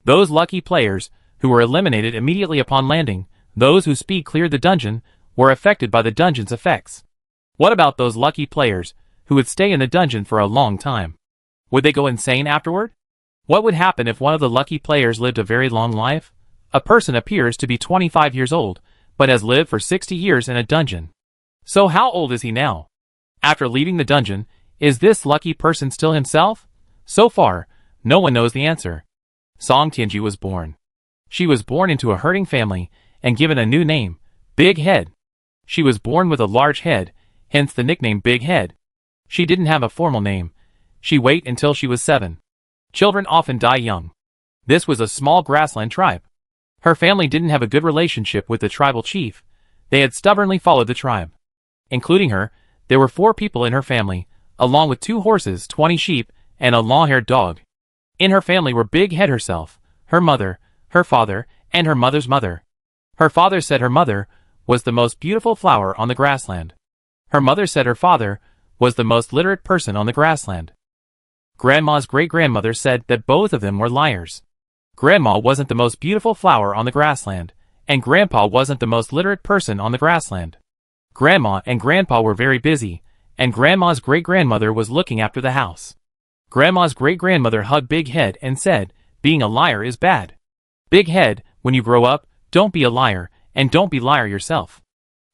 Those lucky players, who were eliminated immediately upon landing, those whose speed cleared the dungeon, were affected by the dungeon's effects. What about those lucky players, who would stay in the dungeon for a long time? Would they go insane afterward? What would happen if one of the lucky players lived a very long life? A person appears to be 25 years old, but has lived for 60 years in a dungeon. So how old is he now? After leaving the dungeon, is this lucky person still himself? So far, no one knows the answer. Song Tianji was born. She was born into a herding family and given a new name, Big Head. She was born with a large head, hence the nickname Big Head. She didn't have a formal name. She waited until she was 7. Children often die young. This was a small grassland tribe. Her family didn't have a good relationship with the tribal chief. They had stubbornly followed the tribe. Including her, there were 4 people in her family, along with 2 horses, 20 sheep, and a long-haired dog. In her family were Big Head herself, her mother, her father, and her mother's mother. Her father said her mother was the most beautiful flower on the grassland. Her mother said her father was the most literate person on the grassland. Grandma's great-grandmother said that both of them were liars. Grandma wasn't the most beautiful flower on the grassland, and Grandpa wasn't the most literate person on the grassland. Grandma and Grandpa were very busy, and Grandma's great-grandmother was looking after the house. Grandma's great-grandmother hugged Big Head and said, "Being a liar is bad. Big Head, when you grow up, don't be a liar, and don't be liar yourself."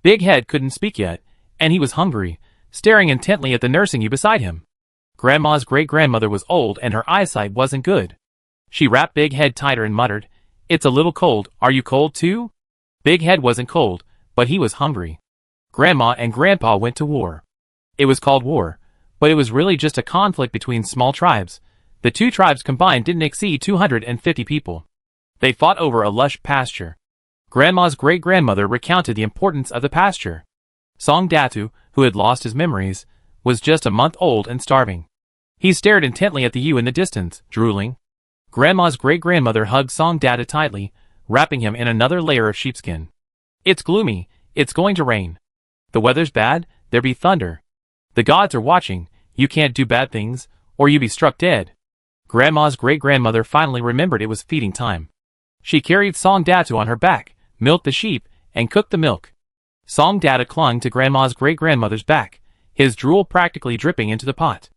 Big Head couldn't speak yet, and he was hungry, staring intently at the nursing you beside him. Grandma's great-grandmother was old and her eyesight wasn't good. She wrapped Big Head tighter and muttered, "It's a little cold, are you cold too?" Big Head wasn't cold, but he was hungry. Grandma and Grandpa went to war. It was called war, but it was really just a conflict between small tribes. The 2 tribes combined didn't exceed 250 people. They fought over a lush pasture. Grandma's great-grandmother recounted the importance of the pasture. Song Datu, who had lost his memories, was just a month old and starving. He stared intently at the ewe in the distance, drooling. Grandma's great-grandmother hugged Song Data tightly, wrapping him in another layer of sheepskin. It's gloomy, it's going to rain. The weather's bad, there be thunder. The gods are watching, you can't do bad things, or you be struck dead. Grandma's great-grandmother finally remembered it was feeding time. She carried Song Data on her back, milked the sheep, and cooked the milk. Song Data clung to Grandma's great-grandmother's back, his drool practically dripping into the pot.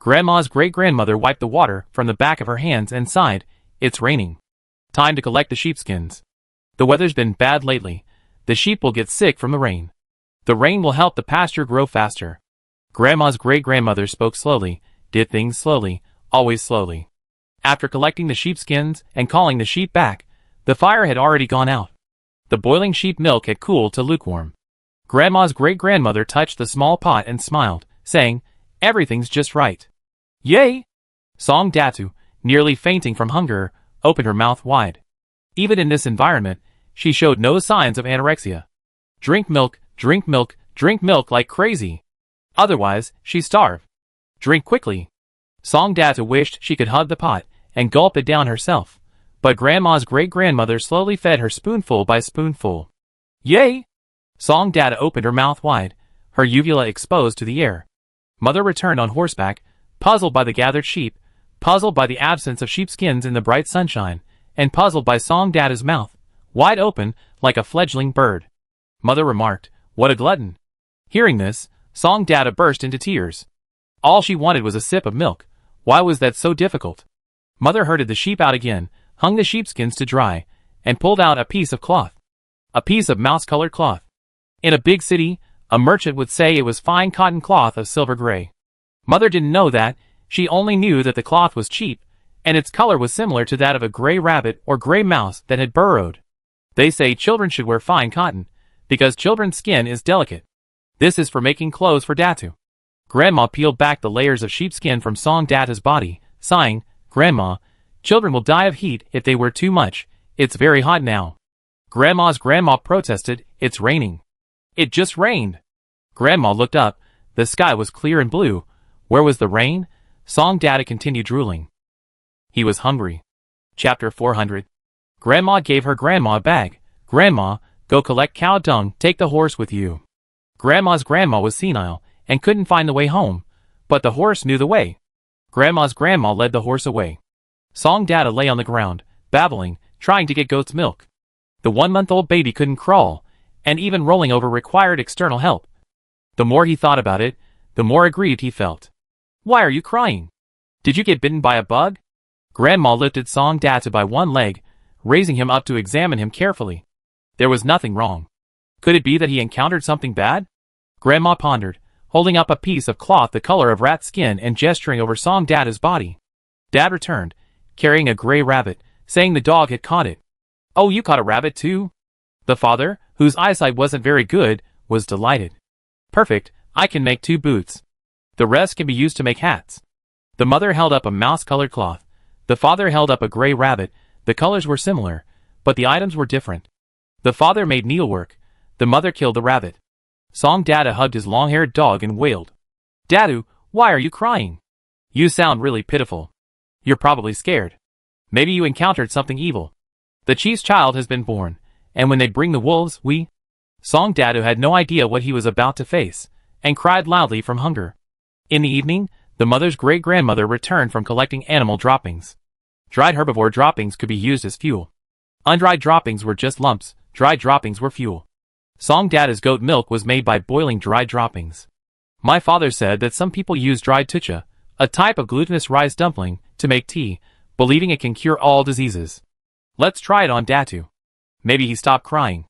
Grandma's great-grandmother wiped the water from the back of her hands and sighed, it's raining. Time to collect the sheepskins. The weather's been bad lately. The sheep will get sick from the rain. The rain will help the pasture grow faster. Grandma's great-grandmother spoke slowly, did things slowly, always slowly. After collecting the sheepskins and calling the sheep back, the fire had already gone out. The boiling sheep milk had cooled to lukewarm. Grandma's great-grandmother touched the small pot and smiled, saying, everything's just right. Yay! Song Datu, nearly fainting from hunger, opened her mouth wide. Even in this environment, she showed no signs of anorexia. Drink milk, drink milk, drink milk like crazy. Otherwise, she starved. Drink quickly. Song Data wished she could hug the pot and gulp it down herself, but Grandma's great-grandmother slowly fed her spoonful by spoonful. Yay! Song Data opened her mouth wide, her uvula exposed to the air. Mother returned on horseback, puzzled by the gathered sheep, puzzled by the absence of sheepskins in the bright sunshine, and puzzled by Song Data's mouth, wide open like a fledgling bird. Mother remarked, what a glutton. Hearing this, Song Data burst into tears. All she wanted was a sip of milk. Why was that so difficult? Mother herded the sheep out again, hung the sheepskins to dry, and pulled out a piece of cloth. A piece of mouse-colored cloth. In a big city, a merchant would say it was fine cotton cloth of silver gray. Mother didn't know that, she only knew that the cloth was cheap, and its color was similar to that of a gray rabbit or gray mouse that had burrowed. They say children should wear fine cotton, because children's skin is delicate. This is for making clothes for Datu. Grandma peeled back the layers of sheepskin from Song Data's body, sighing, Grandma, children will die of heat if they wear too much, it's very hot now. Grandma's grandma protested, it's raining. It just rained. Grandma looked up, the sky was clear and blue. Where was the rain? Song Data continued drooling. He was hungry. Chapter 400. Grandma gave her grandma a bag. Grandma, go collect cow dung, take the horse with you. Grandma's grandma was senile, and couldn't find the way home, but the horse knew the way. Grandma's grandma led the horse away. Song Data lay on the ground, babbling, trying to get goat's milk. The 1-month-old baby couldn't crawl, and even rolling over required external help. The more he thought about it, the more aggrieved he felt. Why are you crying? Did you get bitten by a bug? Grandma lifted Song Data by one leg, raising him up to examine him carefully. There was nothing wrong. Could it be that he encountered something bad? Grandma pondered, holding up a piece of cloth the color of rat skin and gesturing over Song Data's body. Dad returned, carrying a gray rabbit, saying the dog had caught it. Oh, you caught a rabbit too? The father, whose eyesight wasn't very good, was delighted. Perfect, I can make 2 boots. The rest can be used to make hats. The mother held up a mouse-colored cloth. The father held up a gray rabbit. The colors were similar, but the items were different. The father made needlework. The mother killed the rabbit. Song Data hugged his long-haired dog and wailed. Dadu, why are you crying? You sound really pitiful. You're probably scared. Maybe you encountered something evil. The chief's child has been born, and when they bring the wolves, Song Dadu had no idea what he was about to face, and cried loudly from hunger. In the evening, the mother's great-grandmother returned from collecting animal droppings. Dried herbivore droppings could be used as fuel. Undried droppings were just lumps, dried droppings were fuel. Song Data's goat milk was made by boiling dried droppings. My father said that some people use dried tucha, a type of glutinous rice dumpling, to make tea, believing it can cure all diseases. Let's try it on Datu. Maybe he stopped crying.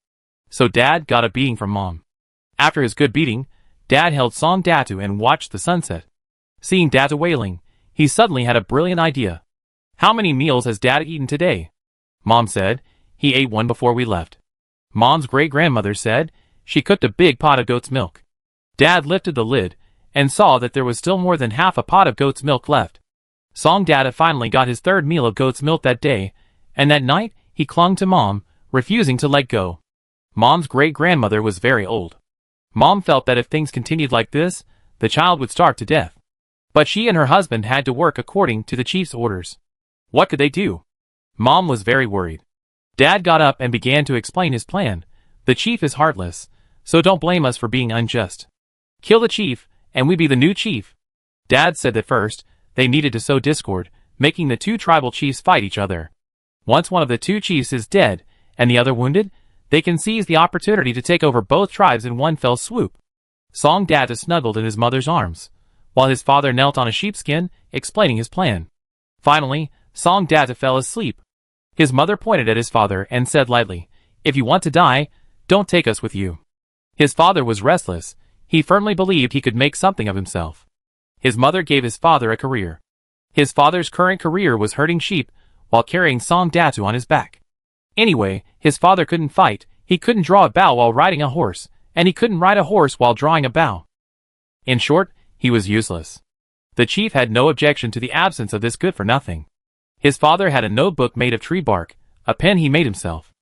So Dad got a beating from Mom. After his good beating, Dad held Song Datu and watched the sunset. Seeing Datu wailing, he suddenly had a brilliant idea. How many meals has Dad eaten today? Mom said, he ate one before we left. Mom's great-grandmother said, she cooked a big pot of goat's milk. Dad lifted the lid, and saw that there was still more than half a pot of goat's milk left. Song Data finally got his 3rd meal of goat's milk that day, and that night, he clung to Mom, refusing to let go. Mom's great-grandmother was very old. Mom felt that if things continued like this, the child would starve to death. But she and her husband had to work according to the chief's orders. What could they do? Mom was very worried. Dad got up and began to explain his plan. The chief is heartless, so don't blame us for being unjust. Kill the chief, and we be the new chief. Dad said that first, they needed to sow discord, making the two tribal chiefs fight each other. Once one of the two chiefs is dead, and the other wounded, they can seize the opportunity to take over both tribes in one fell swoop. Song Data snuggled in his mother's arms, while his father knelt on a sheepskin, explaining his plan. Finally, Song Data fell asleep. His mother pointed at his father and said lightly, "If you want to die, don't take us with you." His father was restless. He firmly believed he could make something of himself. His mother gave his father a career. His father's current career was herding sheep while carrying Song Datu on his back. Anyway, his father couldn't fight, he couldn't draw a bow while riding a horse, and he couldn't ride a horse while drawing a bow. In short, he was useless. The chief had no objection to the absence of this good-for-nothing. His father had a notebook made of tree bark, a pen he made himself,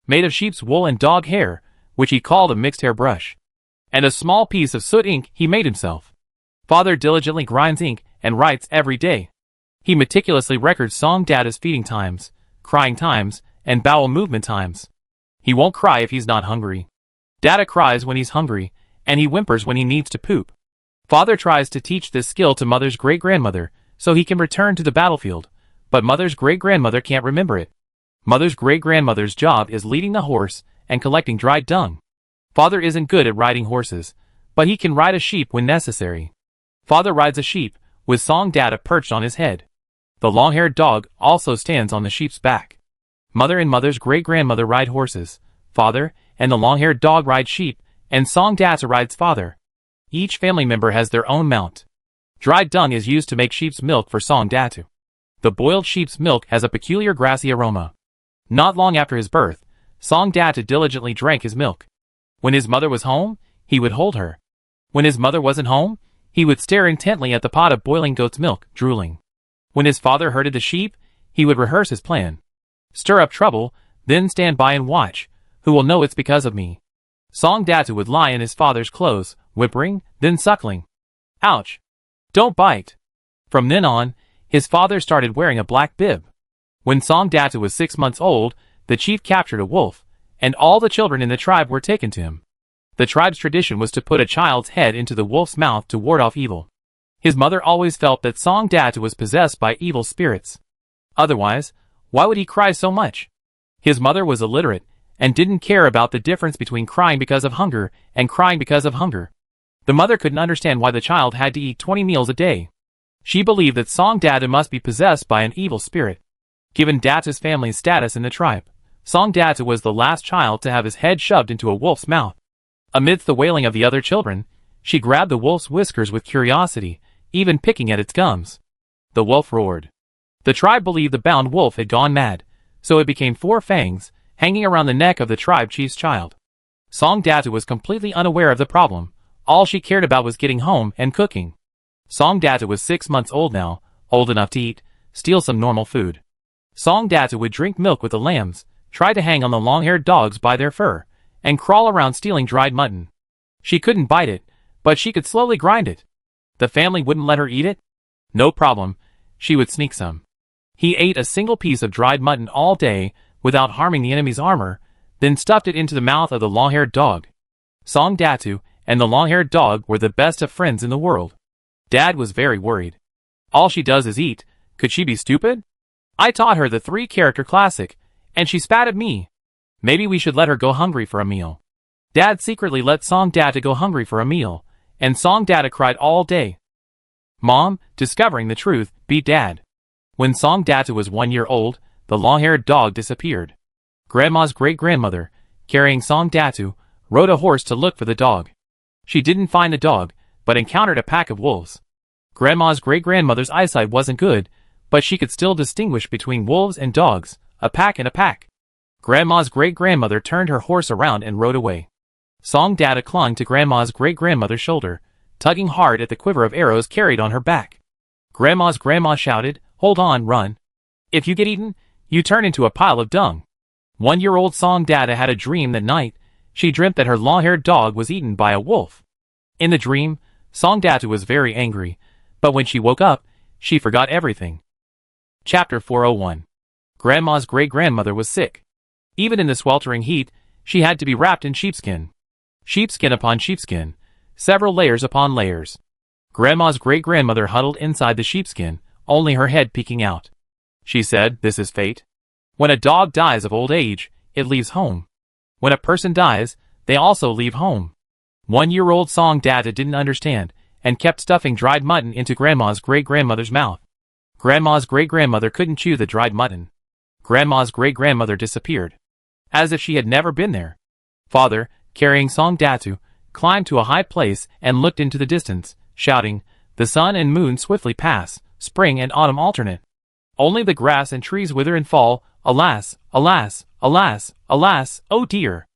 made of sheep's wool and dog hair, which he called a mixed hair brush, and a small piece of soot ink he made himself. Father diligently grinds ink and writes every day. He meticulously records Song Data's feeding times, crying times, and bowel movement times. He won't cry if he's not hungry. Data cries when he's hungry, and he whimpers when he needs to poop. Father tries to teach this skill to Mother's great-grandmother so he can return to the battlefield, but Mother's great-grandmother can't remember it. Mother's great-grandmother's job is leading the horse and collecting dried dung. Father isn't good at riding horses, but he can ride a sheep when necessary. Father rides a sheep, with Song Data perched on his head. The long-haired dog also stands on the sheep's back. Mother and Mother's great-grandmother ride horses. Father and the long-haired dog ride sheep, and Song Data rides Father. Each family member has their own mount. Dried dung is used to make sheep's milk for Song Datu. The boiled sheep's milk has a peculiar grassy aroma. Not long after his birth, Song Data diligently drank his milk. When his mother was home, he would hold her. When his mother wasn't home, he would stare intently at the pot of boiling goat's milk, drooling. When his father herded the sheep, he would rehearse his plan. Stir up trouble, then stand by and watch. Who will know it's because of me? Song Datu would lie in his father's clothes, whimpering, then suckling. Ouch! Don't bite! From then on, his father started wearing a black bib. When Song Datu was 6 months old, the chief captured a wolf, and all the children in the tribe were taken to him. The tribe's tradition was to put a child's head into the wolf's mouth to ward off evil. His mother always felt that Song Datu was possessed by evil spirits. Otherwise, why would he cry so much? His mother was illiterate, and didn't care about the difference between crying because of hunger and crying because of hunger. The mother couldn't understand why the child had to eat 20 meals a day. She believed that Song Datu must be possessed by an evil spirit. Given Datu's family's status in the tribe, Song Datu was the last child to have his head shoved into a wolf's mouth. Amidst the wailing of the other children, she grabbed the wolf's whiskers with curiosity, even picking at its gums. The wolf roared. The tribe believed the bound wolf had gone mad, so it became 4 fangs, hanging around the neck of the tribe chief's child. Song Datu was completely unaware of the problem. All she cared about was getting home and cooking. Song Datu was 6 months old now, old enough to eat, steal some normal food. Song Datu would drink milk with the lambs, try to hang on the long-haired dogs by their fur, and crawl around stealing dried mutton. She couldn't bite it, but she could slowly grind it. The family wouldn't let her eat it? No problem, she would sneak some. He ate a single piece of dried mutton all day, without harming the enemy's armor, then stuffed it into the mouth of the long-haired dog. Song Datu and the long-haired dog were the best of friends in the world. Dad was very worried. All she does is eat, could she be stupid? I taught her the 3-character classic, and she spat at me. Maybe we should let her go hungry for a meal. Dad secretly let Song Data go hungry for a meal, and Song Data cried all day. Mom, discovering the truth, beat Dad. When Song Data was 1 year old, the long-haired dog disappeared. Grandma's great-grandmother, carrying Song Datu, rode a horse to look for the dog. She didn't find the dog, but encountered a pack of wolves. Grandma's great-grandmother's eyesight wasn't good, but she could still distinguish between wolves and dogs, a pack and a pack. Grandma's great-grandmother turned her horse around and rode away. Song Data clung to Grandma's great-grandmother's shoulder, tugging hard at the quiver of arrows carried on her back. Grandma shouted, "Hold on, run. If you get eaten, you turn into a pile of dung." 1-year-old Song Data had a dream that night. She dreamt that her long-haired dog was eaten by a wolf. In the dream, Song Data was very angry, But when she woke up, she forgot everything. Chapter 401. Grandma's great-grandmother was sick. Even in the sweltering heat, she had to be wrapped in sheepskin. Sheepskin upon sheepskin, several layers upon layers. Grandma's great-grandmother huddled inside the sheepskin, only her head peeking out. She said, "This is fate. When a dog dies of old age, it leaves home. When a person dies, they also leave home." 1-year-old Song Data didn't understand, and kept stuffing dried mutton into Grandma's great-grandmother's mouth. Grandma's great-grandmother couldn't chew the dried mutton. Grandma's great-grandmother disappeared, as if she had never been there. Father, carrying Song Datu, climbed to a high place and looked into the distance, shouting, "The sun and moon swiftly pass, spring and autumn alternate. Only the grass and trees wither and fall, alas, alas, alas, alas, oh dear."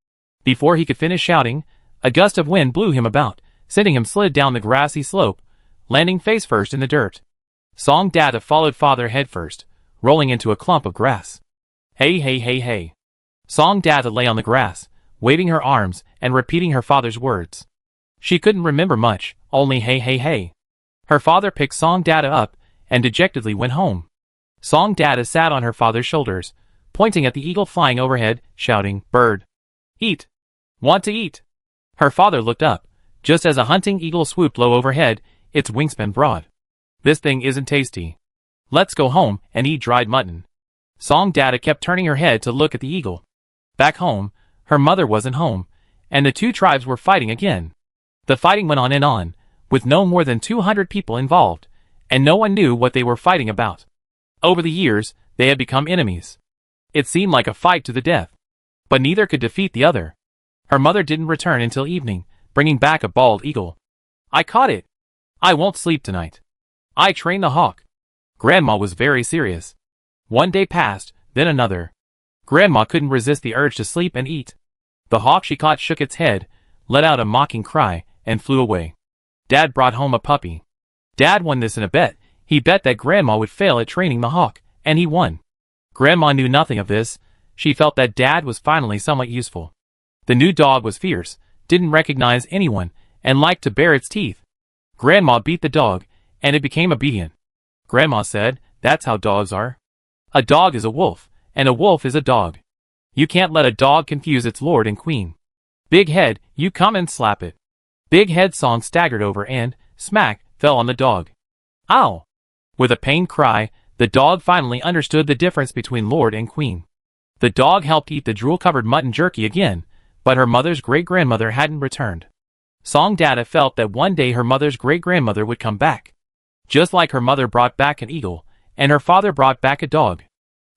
Before he could finish shouting, a gust of wind blew him about, sending him slid down the grassy slope, landing face first in the dirt. Song Data followed Father head first, rolling into a clump of grass. "Hey, hey, hey, hey." Song Data lay on the grass, waving her arms and repeating her father's words. She couldn't remember much, only hey, hey, hey. Her father picked Song Data up and dejectedly went home. Song Data sat on her father's shoulders, pointing at the eagle flying overhead, shouting, "Bird! Eat! Want to eat!" Her father looked up, just as a hunting eagle swooped low overhead, its wingspan broad. "This thing isn't tasty. Let's go home and eat dried mutton." Song Data kept turning her head to look at the eagle. Back home, her mother wasn't home, and the two tribes were fighting again. The fighting went on, with no more than 200 people involved, and no one knew what they were fighting about. Over the years, they had become enemies. It seemed like a fight to the death, but neither could defeat the other. Her mother didn't return until evening, bringing back a bald eagle. "I caught it. I won't sleep tonight. I trained the hawk." Grandma was very serious. One day passed, then another. Grandma couldn't resist the urge to sleep and eat. The hawk she caught shook its head, let out a mocking cry, and flew away. Dad brought home a puppy. Dad won this in a bet. He bet that Grandma would fail at training the hawk, and he won. Grandma knew nothing of this. She felt that Dad was finally somewhat useful. The new dog was fierce, didn't recognize anyone, and liked to bare its teeth. Grandma beat the dog, and it became obedient. Grandma said, "That's how dogs are. A dog is a wolf, and a wolf is a dog. You can't let a dog confuse its lord and queen. Big head, you come and slap it." Big Head Song staggered over and, smack, fell on the dog. "Ow!" With a pained cry, the dog finally understood the difference between lord and queen. The dog helped eat the drool-covered mutton jerky again, but her mother's great-grandmother hadn't returned. Song Data felt that one day her mother's great-grandmother would come back. Just like her mother brought back an eagle, and her father brought back a dog.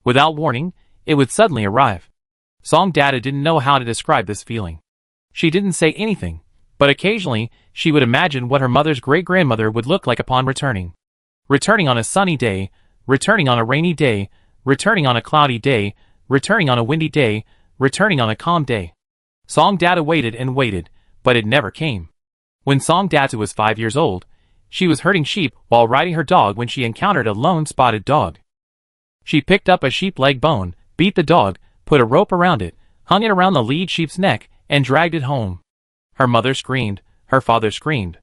Without warning, it would suddenly arrive. Song Data didn't know how to describe this feeling. She didn't say anything, but occasionally she would imagine what her mother's great-grandmother would look like upon returning. Returning on a sunny day, returning on a rainy day, returning on a cloudy day, returning on a windy day, returning on a calm day. Song Data waited and waited, but it never came. When Song Data was 5 years old, she was herding sheep while riding her dog when she encountered a lone spotted dog. She picked up a sheep leg bone, beat the dog, put a rope around it, hung it around the lead sheep's neck, and dragged it home. Her mother screamed, her father screamed.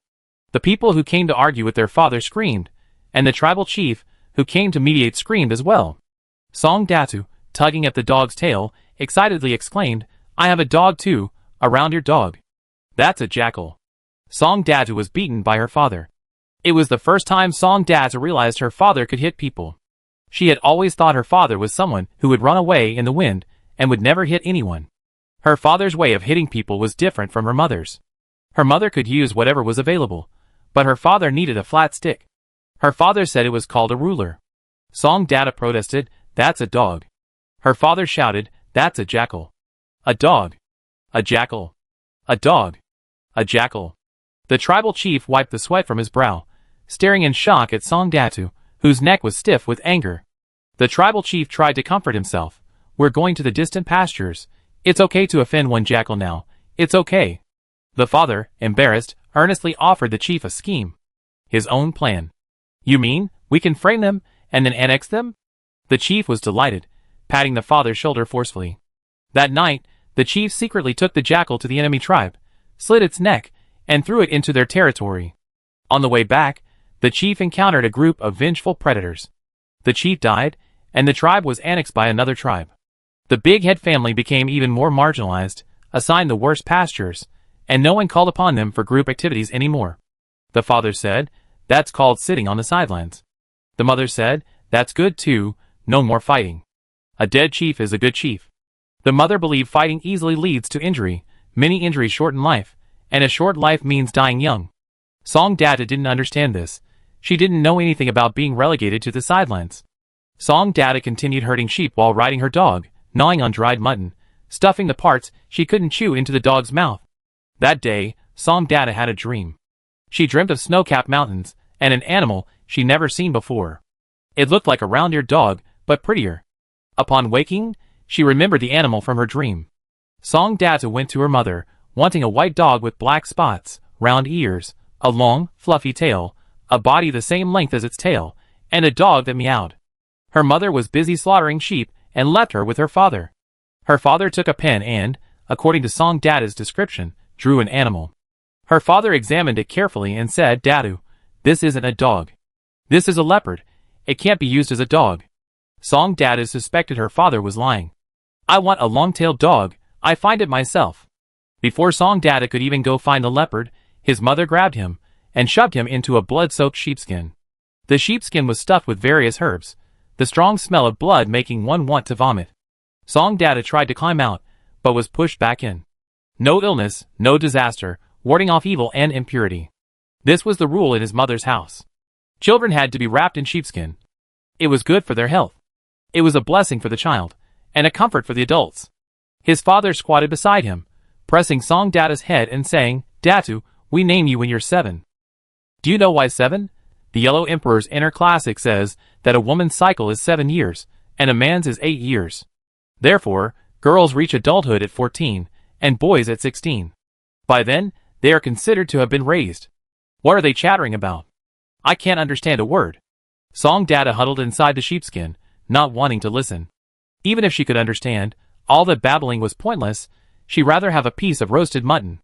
The people who came to argue with their father screamed, and the tribal chief, who came to mediate, screamed as well. Song Datu, tugging at the dog's tail, excitedly exclaimed, "I have a dog too, around your dog." "That's a jackal." Song Datu was beaten by her father. It was the first time Song Datu realized her father could hit people. She had always thought her father was someone who would run away in the wind and would never hit anyone. Her father's way of hitting people was different from her mother's. Her mother could use whatever was available, but her father needed a flat stick. Her father said it was called a ruler. Song Data protested, "That's a dog." Her father shouted, "That's a jackal." "A dog. A jackal. A dog. A jackal." The tribal chief wiped the sweat from his brow, staring in shock at Song Datu, whose neck was stiff with anger. The tribal chief tried to comfort himself. "We're going to the distant pastures. It's okay to offend one jackal now. It's okay." The father, embarrassed, earnestly offered the chief a scheme. His own plan. "You mean, we can frame them, and then annex them?" The chief was delighted, patting the father's shoulder forcefully. That night, the chief secretly took the jackal to the enemy tribe, slit its neck, and threw it into their territory. On the way back, the chief encountered a group of vengeful predators. The chief died, and the tribe was annexed by another tribe. The Big Head family became even more marginalized, assigned the worst pastures, and no one called upon them for group activities anymore. The father said, "That's called sitting on the sidelines." The mother said, "That's good too, no more fighting. A dead chief is a good chief." The mother believed fighting easily leads to injury, many injuries shorten life, and a short life means dying young. Song Data didn't understand this. She didn't know anything about being relegated to the sidelines. Song Data continued herding sheep while riding her dog, gnawing on dried mutton, stuffing the parts she couldn't chew into the dog's mouth. That day, Song Data had a dream. She dreamt of snow-capped mountains, and an animal she never seen before. It looked like a round-eared dog, but prettier. Upon waking, she remembered the animal from her dream. Song Data went to her mother, wanting a white dog with black spots, round ears, a long, fluffy tail, a body the same length as its tail, and a dog that meowed. Her mother was busy slaughtering sheep and left her with her father. Her father took a pen and, according to Song Data's description, drew an animal. Her father examined it carefully and said, "Dadu, this isn't a dog. This is a leopard. It can't be used as a dog." Song Data suspected her father was lying. "I want a long-tailed dog. I find it myself." Before Song Data could even go find the leopard, his mother grabbed him and shoved him into a blood-soaked sheepskin. The sheepskin was stuffed with various herbs, the strong smell of blood making one want to vomit. Song Data tried to climb out, but was pushed back in. No illness, no disaster, warding off evil and impurity. This was the rule in his mother's house. Children had to be wrapped in sheepskin. It was good for their health. It was a blessing for the child, and a comfort for the adults. His father squatted beside him, pressing Song Data's head and saying, "Datu, we name you when you're 7. Do you know why 7? The Yellow Emperor's Inner Classic says that a woman's cycle is 7 years, and a man's is 8 years. Therefore, girls reach adulthood at 14, and boys at 16. By then, they are considered to have been raised. What are they chattering about? I can't understand a word." Song Data huddled inside the sheepskin, not wanting to listen. Even if she could understand, all that babbling was pointless. She'd rather have a piece of roasted mutton.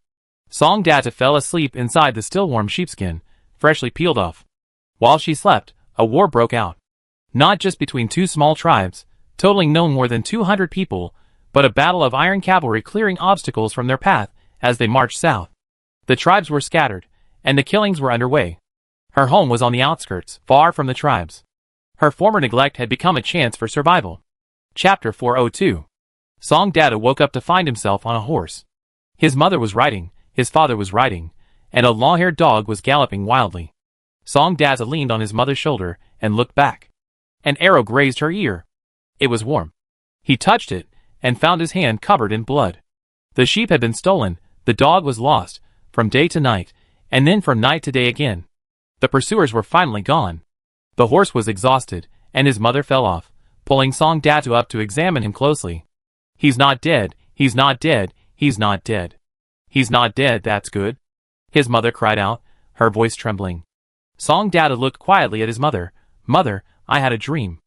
Song Data fell asleep inside the still warm sheepskin, freshly peeled off. While she slept, a war broke out. Not just between two small tribes, totaling no more than 200 people, but a battle of iron cavalry clearing obstacles from their path as they marched south. The tribes were scattered, and the killings were underway. Her home was on the outskirts, far from the tribes. Her former neglect had become a chance for survival. Chapter 402. Song Data woke up to find himself on a horse. His mother was riding, his father was riding, and a long-haired dog was galloping wildly. Song Data leaned on his mother's shoulder and looked back. An arrow grazed her ear. It was warm. He touched it, and found his hand covered in blood. The sheep had been stolen, the dog was lost, from day to night, and then from night to day again. The pursuers were finally gone. The horse was exhausted, and his mother fell off, pulling Song Data up to examine him closely. "He's not dead, he's not dead, he's not dead. He's not dead, that's good," his mother cried out, her voice trembling. Song Data looked quietly at his mother. "Mother, I had a dream.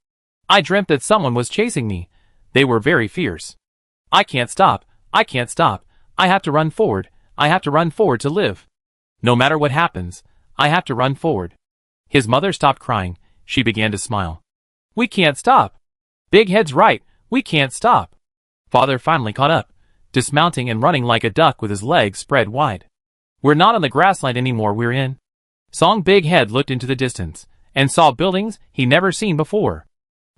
I dreamt that someone was chasing me. They were very fierce. I can't stop, I can't stop. I have to run forward, I have to run forward to live. No matter what happens, I have to run forward." His mother stopped crying. She began to smile. "We can't stop. Big Head's right, we can't stop." Father finally caught up, dismounting and running like a duck with his legs spread wide. "We're not on the grassland anymore, we're in." Song Big Head looked into the distance, and saw buildings he never seen before.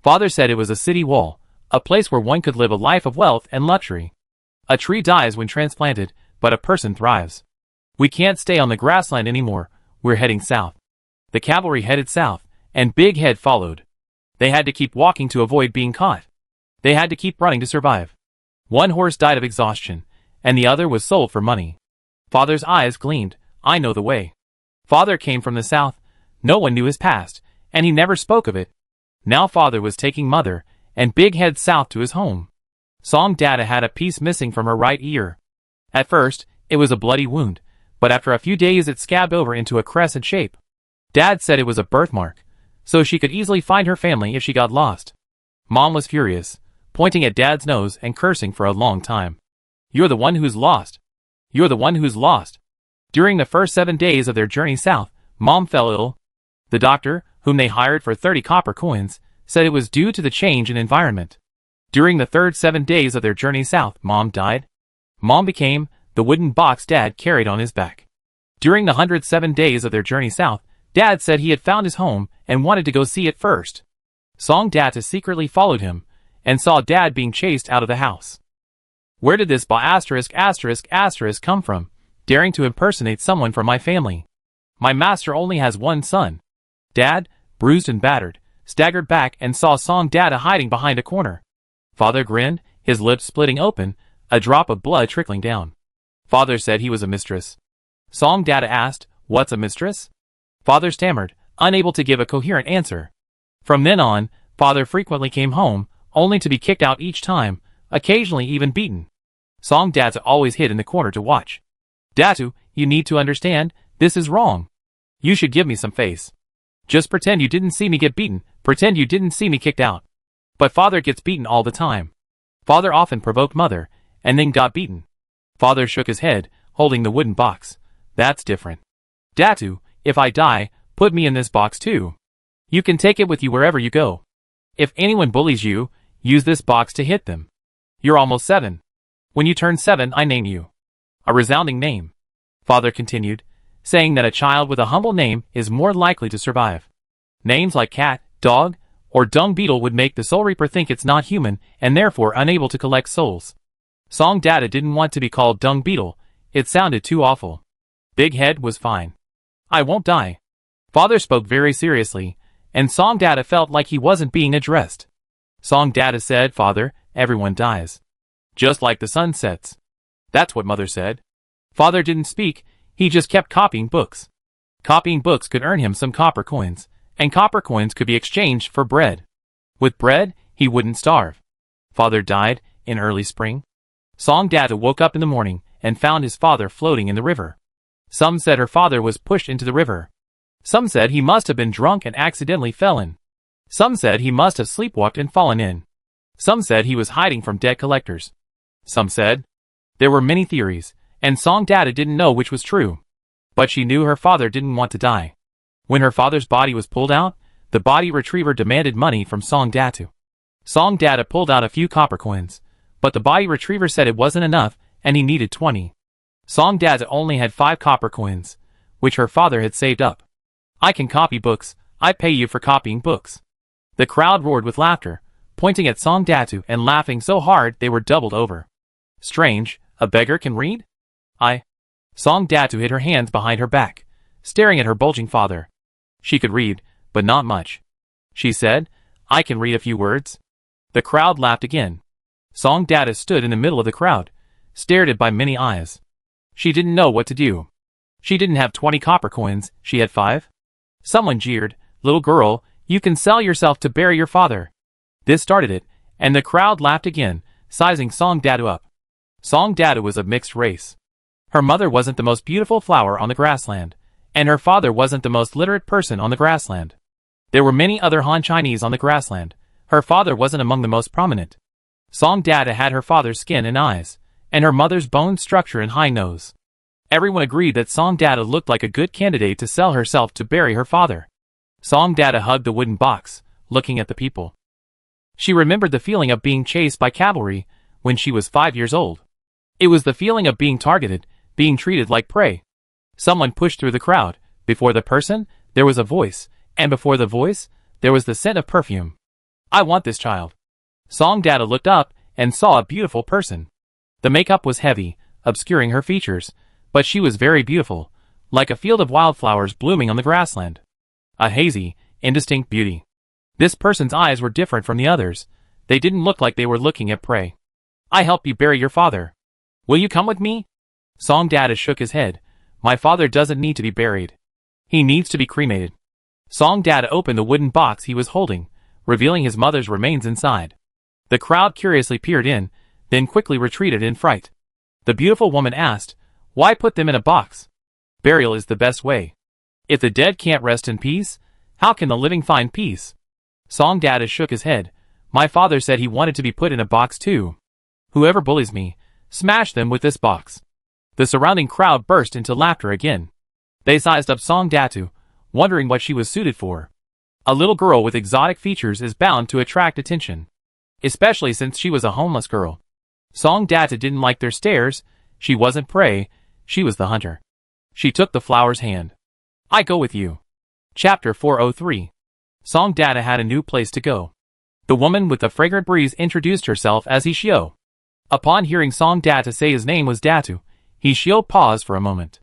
Father said it was a city wall, a place where one could live a life of wealth and luxury. A tree dies when transplanted, but a person thrives. "We can't stay on the grassland anymore, we're heading south." The cavalry headed south, and Big Head followed. They had to keep walking to avoid being caught. They had to keep running to survive. One horse died of exhaustion, and the other was sold for money. Father's eyes gleamed. "I know the way." Father came from the south. No one knew his past, and he never spoke of it. Now Father was taking Mother and Big Head south to his home. Song Data had a piece missing from her right ear. At first, it was a bloody wound, but after a few days it scabbed over into a crescent shape. Dad said it was a birthmark, so she could easily find her family if she got lost. Mom was furious, pointing at Dad's nose and cursing for a long time. "You're the one who's lost. You're the one who's lost." During the first 7 days of their journey south, Mom fell ill. The doctor, whom they hired for 30 copper coins, said it was due to the change in environment. During the third 7 days of their journey south, Mom died. Mom became the wooden box Dad carried on his back. During the 107 days of their journey south, Dad said he had found his home and wanted to go see it first. Song Data secretly followed him and saw Dad being chased out of the house. Where did this come from, daring to impersonate someone from my family? My master only has one son. Dad, bruised and battered, staggered back and saw Song Data hiding behind a corner. Father grinned, his lips splitting open, a drop of blood trickling down. Father said he was a mistress. Song Data asked, "What's a mistress?" Father stammered, unable to give a coherent answer. From then on, Father frequently came home, only to be kicked out each time, occasionally even beaten. Song Data always hid in the corner to watch. "Datu, you need to understand, this is wrong. You should give me some face. Just pretend you didn't see me get beaten, pretend you didn't see me kicked out." But Father gets beaten all the time. Father often provoked Mother, and then got beaten. Father shook his head, holding the wooden box. "That's different. Datu, if I die, put me in this box too. You can take it with you wherever you go. If anyone bullies you, use this box to hit them. You're almost 7. When you turn 7, I name you." A resounding name. Father continued, saying that a child with a humble name is more likely to survive. Names like cat, dog, or dung beetle would make the soul reaper think it's not human and therefore unable to collect souls. Song Data didn't want to be called dung beetle, it sounded too awful. Big Head was fine. "I won't die." Father spoke very seriously, and Song Data felt like he wasn't being addressed. Song Data said, "Father, everyone dies. Just like the sun sets." That's what Mother said. Father didn't speak, he just kept copying books. Copying books could earn him some copper coins, and copper coins could be exchanged for bread. With bread, he wouldn't starve. Father died in early spring. Song Data woke up in the morning and found his father floating in the river. Some said her father was pushed into the river. Some said he must have been drunk and accidentally fell in. Some said he must have sleepwalked and fallen in. Some said he was hiding from debt collectors. Some said. There were many theories, and Song Data didn't know which was true. But she knew her father didn't want to die. When her father's body was pulled out, the body retriever demanded money from Song Data. Song Data pulled out a few copper coins, but the body retriever said it wasn't enough and he needed 20. Song Data only had 5 copper coins, which her father had saved up. "I can copy books, I pay you for copying books." The crowd roared with laughter, pointing at Song Data and laughing so hard they were doubled over. "Strange, a beggar can read?" Song Data hid her hands behind her back, staring at her bulging father. She could read, but not much. She said, "I can read a few words." The crowd laughed again. Song Data stood in the middle of the crowd, stared at by many eyes. She didn't know what to do. She didn't have 20 copper coins, she had 5. Someone jeered, "Little girl, you can sell yourself to bury your father." This started it, and the crowd laughed again, sizing Song Data up. Song Data was of mixed race. Her mother wasn't the most beautiful flower on the grassland, and her father wasn't the most literate person on the grassland. There were many other Han Chinese on the grassland. Her father wasn't among the most prominent. Song Data had her father's skin and eyes, and her mother's bone structure and high nose. Everyone agreed that Song Data looked like a good candidate to sell herself to bury her father. Song Data hugged the wooden box, looking at the people. She remembered the feeling of being chased by cavalry when she was 5 years old. It was the feeling of being targeted, being treated like prey. Someone pushed through the crowd. Before the person, there was a voice, and before the voice, there was the scent of perfume. "I want this child." Song Data looked up and saw a beautiful person. The makeup was heavy, obscuring her features, but she was very beautiful, like a field of wildflowers blooming on the grassland. A hazy, indistinct beauty. This person's eyes were different from the others. They didn't look like they were looking at prey. "I help you bury your father. Will you come with me?" Song Data shook his head. "My father doesn't need to be buried. He needs to be cremated." Song Data opened the wooden box he was holding, revealing his mother's remains inside. The crowd curiously peered in, then quickly retreated in fright. The beautiful woman asked, "Why put them in a box? Burial is the best way. If the dead can't rest in peace, how can the living find peace?" Song Data shook his head. "My father said he wanted to be put in a box too. Whoever bullies me, smash them with this box." The surrounding crowd burst into laughter again. They sized up Song Data, wondering what she was suited for. A little girl with exotic features is bound to attract attention, especially since she was a homeless girl. Song Data didn't like their stares. She wasn't prey, she was the hunter. She took the flower's hand. I go with you. Chapter 403. Song Data had a new place to go. The woman with the fragrant breeze introduced herself as Hishio. Upon hearing Song Data say his name was Datu, Hishio paused for a moment.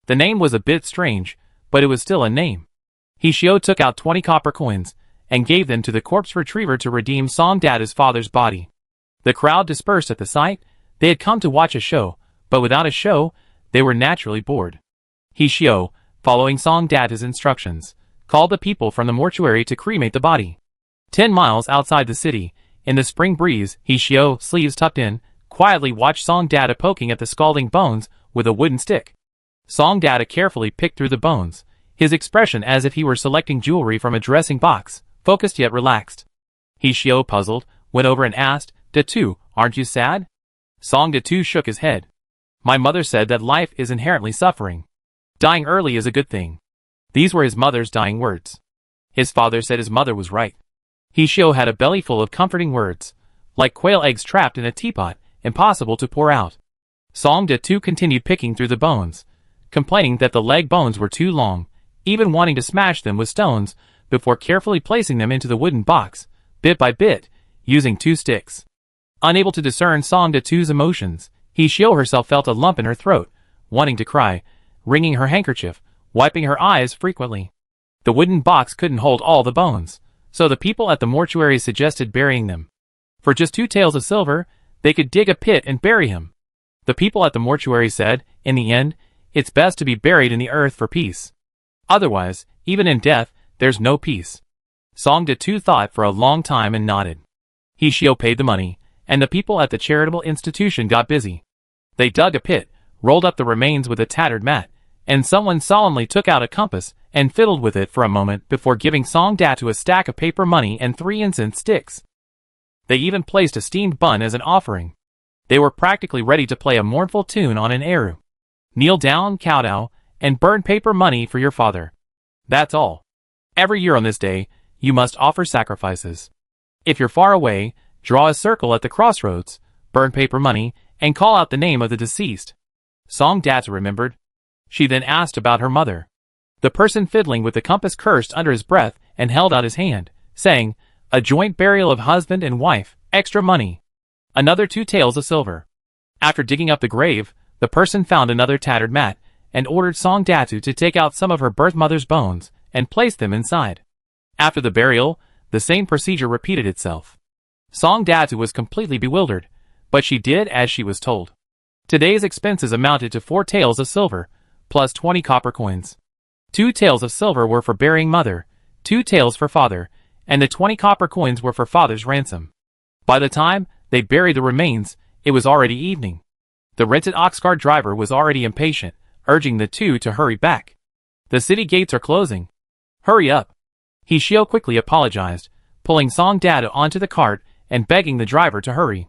The name was a bit strange, but it was still a name. Hishio took out 20 copper coins and gave them to the corpse retriever to redeem Song Data's father's body. The crowd dispersed at the sight. They had come to watch a show, but without a show, they were naturally bored. Hishio, following Song Data's instructions, called the people from the mortuary to cremate the body. 10 miles outside the city, in the spring breeze, Hishio, sleeves tucked in, quietly watched Song Data poking at the scalding bones with a wooden stick. Song Data carefully picked through the bones, his expression as if he were selecting jewelry from a dressing box, focused yet relaxed. Hishio, puzzled, went over and asked, Datu, aren't you sad? Song Datu shook his head. My mother said that life is inherently suffering. Dying early is a good thing. These were his mother's dying words. His father said his mother was right. Hishio had a belly full of comforting words, like quail eggs trapped in a teapot, impossible to pour out. Song Datu continued picking through the bones, complaining that the leg bones were too long, even wanting to smash them with stones, before carefully placing them into the wooden box, bit by bit, using 2 sticks. Unable to discern Song Datu's emotions, Hishio herself felt a lump in her throat, wanting to cry, wringing her handkerchief, wiping her eyes frequently. The wooden box couldn't hold all the bones, so the people at the mortuary suggested burying them. For just 2 taels of silver, they could dig a pit and bury him. The people at the mortuary said, in the end, it's best to be buried in the earth for peace. Otherwise, even in death, there's no peace. Song Datu thought for a long time and nodded. Hishio paid the money, and the people at the charitable institution got busy. They dug a pit, rolled up the remains with a tattered mat, and someone solemnly took out a compass and fiddled with it for a moment before giving Song Datu a stack of paper money and 3 incense sticks. They even placed a steamed bun as an offering. They were practically ready to play a mournful tune on an eru. Kneel down, kowtow, and burn paper money for your father. That's all. Every year on this day, you must offer sacrifices. If you're far away, draw a circle at the crossroads, burn paper money, and call out the name of the deceased. Song Data remembered. She then asked about her mother. The person fiddling with the compass cursed under his breath and held out his hand, saying, a joint burial of husband and wife, extra money. Another 2 taels of silver. After digging up the grave, the person found another tattered mat, and ordered Song Datu to take out some of her birth mother's bones, and place them inside. After the burial, the same procedure repeated itself. Song Datu was completely bewildered, but she did as she was told. Today's expenses amounted to 4 taels of silver, plus 20 copper coins. 2 taels of silver were for burying mother, 2 taels for father, and the 20 copper coins were for father's ransom. By the time they buried the remains, it was already evening. The rented ox cart driver was already impatient, urging the 2 to hurry back. The city gates are closing. Hurry up. Hishio quickly apologized, pulling Song Data onto the cart and begging the driver to hurry.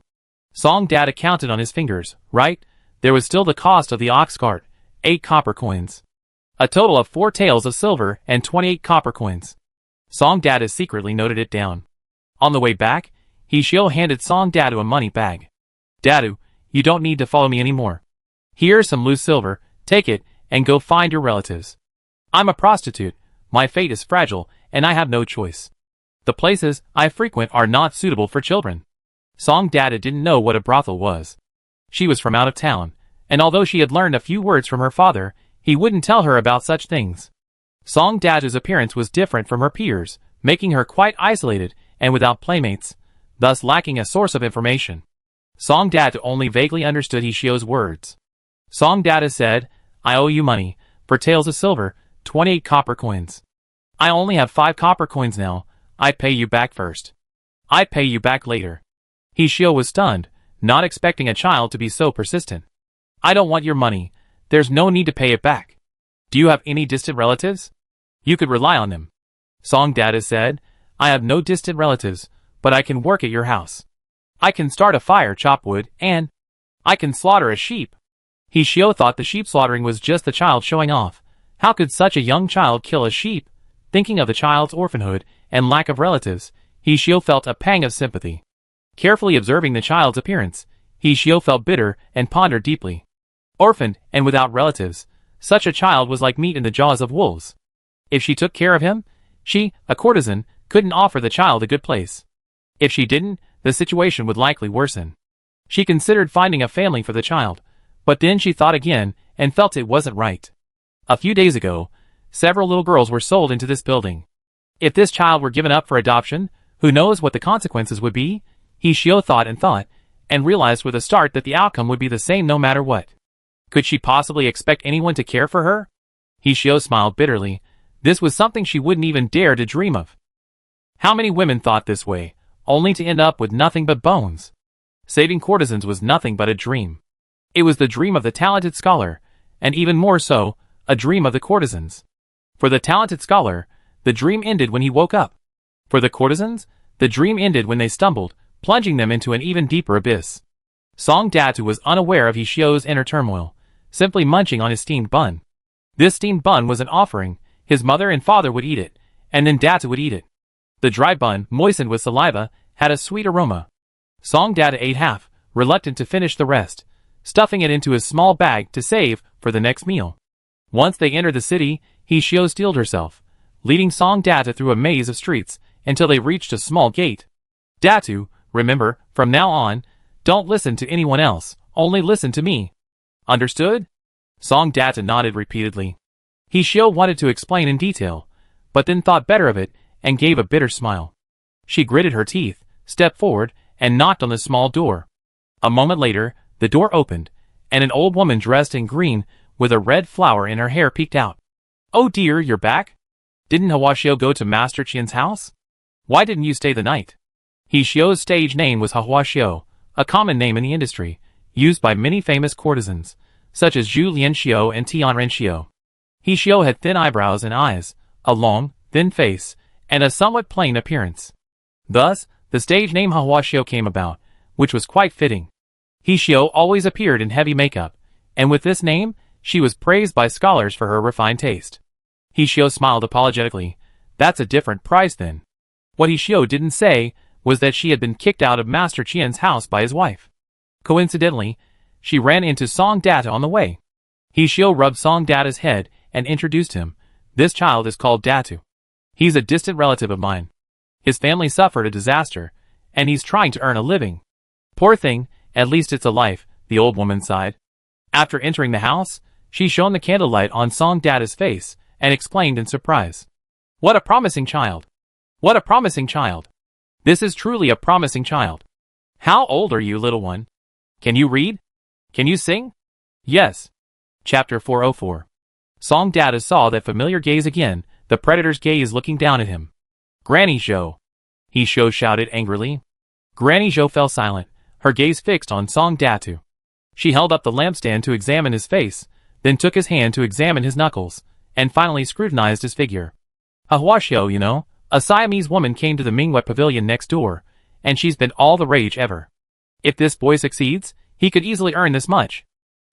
Song Data counted on his fingers, right? There was still the cost of the ox cart, 8 copper coins. A total of 4 taels of silver and 28 copper coins. Song Data secretly noted it down. On the way back, Hishio handed Song Datu a money bag. Datu, you don't need to follow me anymore. Here's some loose silver, take it, and go find your relatives. I'm a prostitute, my fate is fragile, and I have no choice. The places I frequent are not suitable for children. Song Data didn't know what a brothel was. She was from out of town, and although she had learned a few words from her father, he wouldn't tell her about such things. Song Datu's appearance was different from her peers, making her quite isolated and without playmates, thus lacking a source of information. Song Data only vaguely understood Hishio's words. Song Data said, I owe you money, for taels of silver, 28 copper coins. I only have 5 copper coins now, I pay you back first. I pay you back later. Hishio was stunned, not expecting a child to be so persistent. I don't want your money, there's no need to pay it back. Do you have any distant relatives? You could rely on them. Song Data said, I have no distant relatives, but I can work at your house. I can start a fire, chop wood, and I can slaughter a sheep. Hishio thought the sheep slaughtering was just the child showing off. How could such a young child kill a sheep? Thinking of the child's orphanhood and lack of relatives, Hishio felt a pang of sympathy. Carefully observing the child's appearance, Hishio felt bitter and pondered deeply. Orphaned and without relatives, such a child was like meat in the jaws of wolves. If she took care of him, she, a courtesan, couldn't offer the child a good place. If she didn't, the situation would likely worsen. She considered finding a family for the child, but then she thought again and felt it wasn't right. A few days ago, several little girls were sold into this building. If this child were given up for adoption, who knows what the consequences would be? Hishio thought, and realized with a start that the outcome would be the same no matter what. Could she possibly expect anyone to care for her? Hishio smiled bitterly. This was something she wouldn't even dare to dream of. How many women thought this way, only to end up with nothing but bones? Saving courtesans was nothing but a dream. It was the dream of the talented scholar, and even more so, a dream of the courtesans. For the talented scholar, the dream ended when he woke up. For the courtesans, the dream ended when they stumbled, plunging them into an even deeper abyss. Song Datu was unaware of Hishio's inner turmoil, simply munching on his steamed bun. This steamed bun was an offering. His mother and father would eat it, and then Datu would eat it. The dry bun, moistened with saliva, had a sweet aroma. Song Datu ate half, reluctant to finish the rest, stuffing it into his small bag to save for the next meal. Once they entered the city, Hishio steeled herself, leading Song Datu through a maze of streets until they reached a small gate. Datu, remember, from now on, don't listen to anyone else, only listen to me. Understood? Song Datu nodded repeatedly. Hishio wanted to explain in detail, but then thought better of it and gave a bitter smile. She gritted her teeth, stepped forward, and knocked on the small door. A moment later, the door opened, and an old woman dressed in green with a red flower in her hair peeked out. Oh dear, you're back? Didn't Hawashio go to Master Qian's house? Why didn't you stay the night? Hishio's stage name was Hawashio, a common name in the industry, used by many famous courtesans, such as Zhu Lianxiu and Tian Renxiu. Hishio had thin eyebrows and eyes, a long, thin face, and a somewhat plain appearance. Thus, the stage name Hawashio came about, which was quite fitting. Hishio always appeared in heavy makeup, and with this name, she was praised by scholars for her refined taste. Hishio smiled apologetically. That's a different price then. What Hishio didn't say was that she had been kicked out of Master Qian's house by his wife. Coincidentally, she ran into Song Datu on the way. Hishio rubbed Song Datu's head and introduced him. This child is called Datu. He's a distant relative of mine. His family suffered a disaster, and he's trying to earn a living. Poor thing, at least it's a life, the old woman sighed. After entering the house, she shone the candlelight on Song Datu's face and exclaimed in surprise. What a promising child! What a promising child! This is truly a promising child. How old are you, little one? Can you read? Can you sing? Yes. Chapter 404. Song Datu saw that familiar gaze again, the predator's gaze looking down at him. Granny Zhou! Hishio shouted angrily. Granny Zhou fell silent, her gaze fixed on Song Datu. She held up the lampstand to examine his face, then took his hand to examine his knuckles, and finally scrutinized his figure. Hawashio, you know, a Siamese woman came to the Mingwet pavilion next door, and she's been all the rage ever. If this boy succeeds, he could easily earn this much.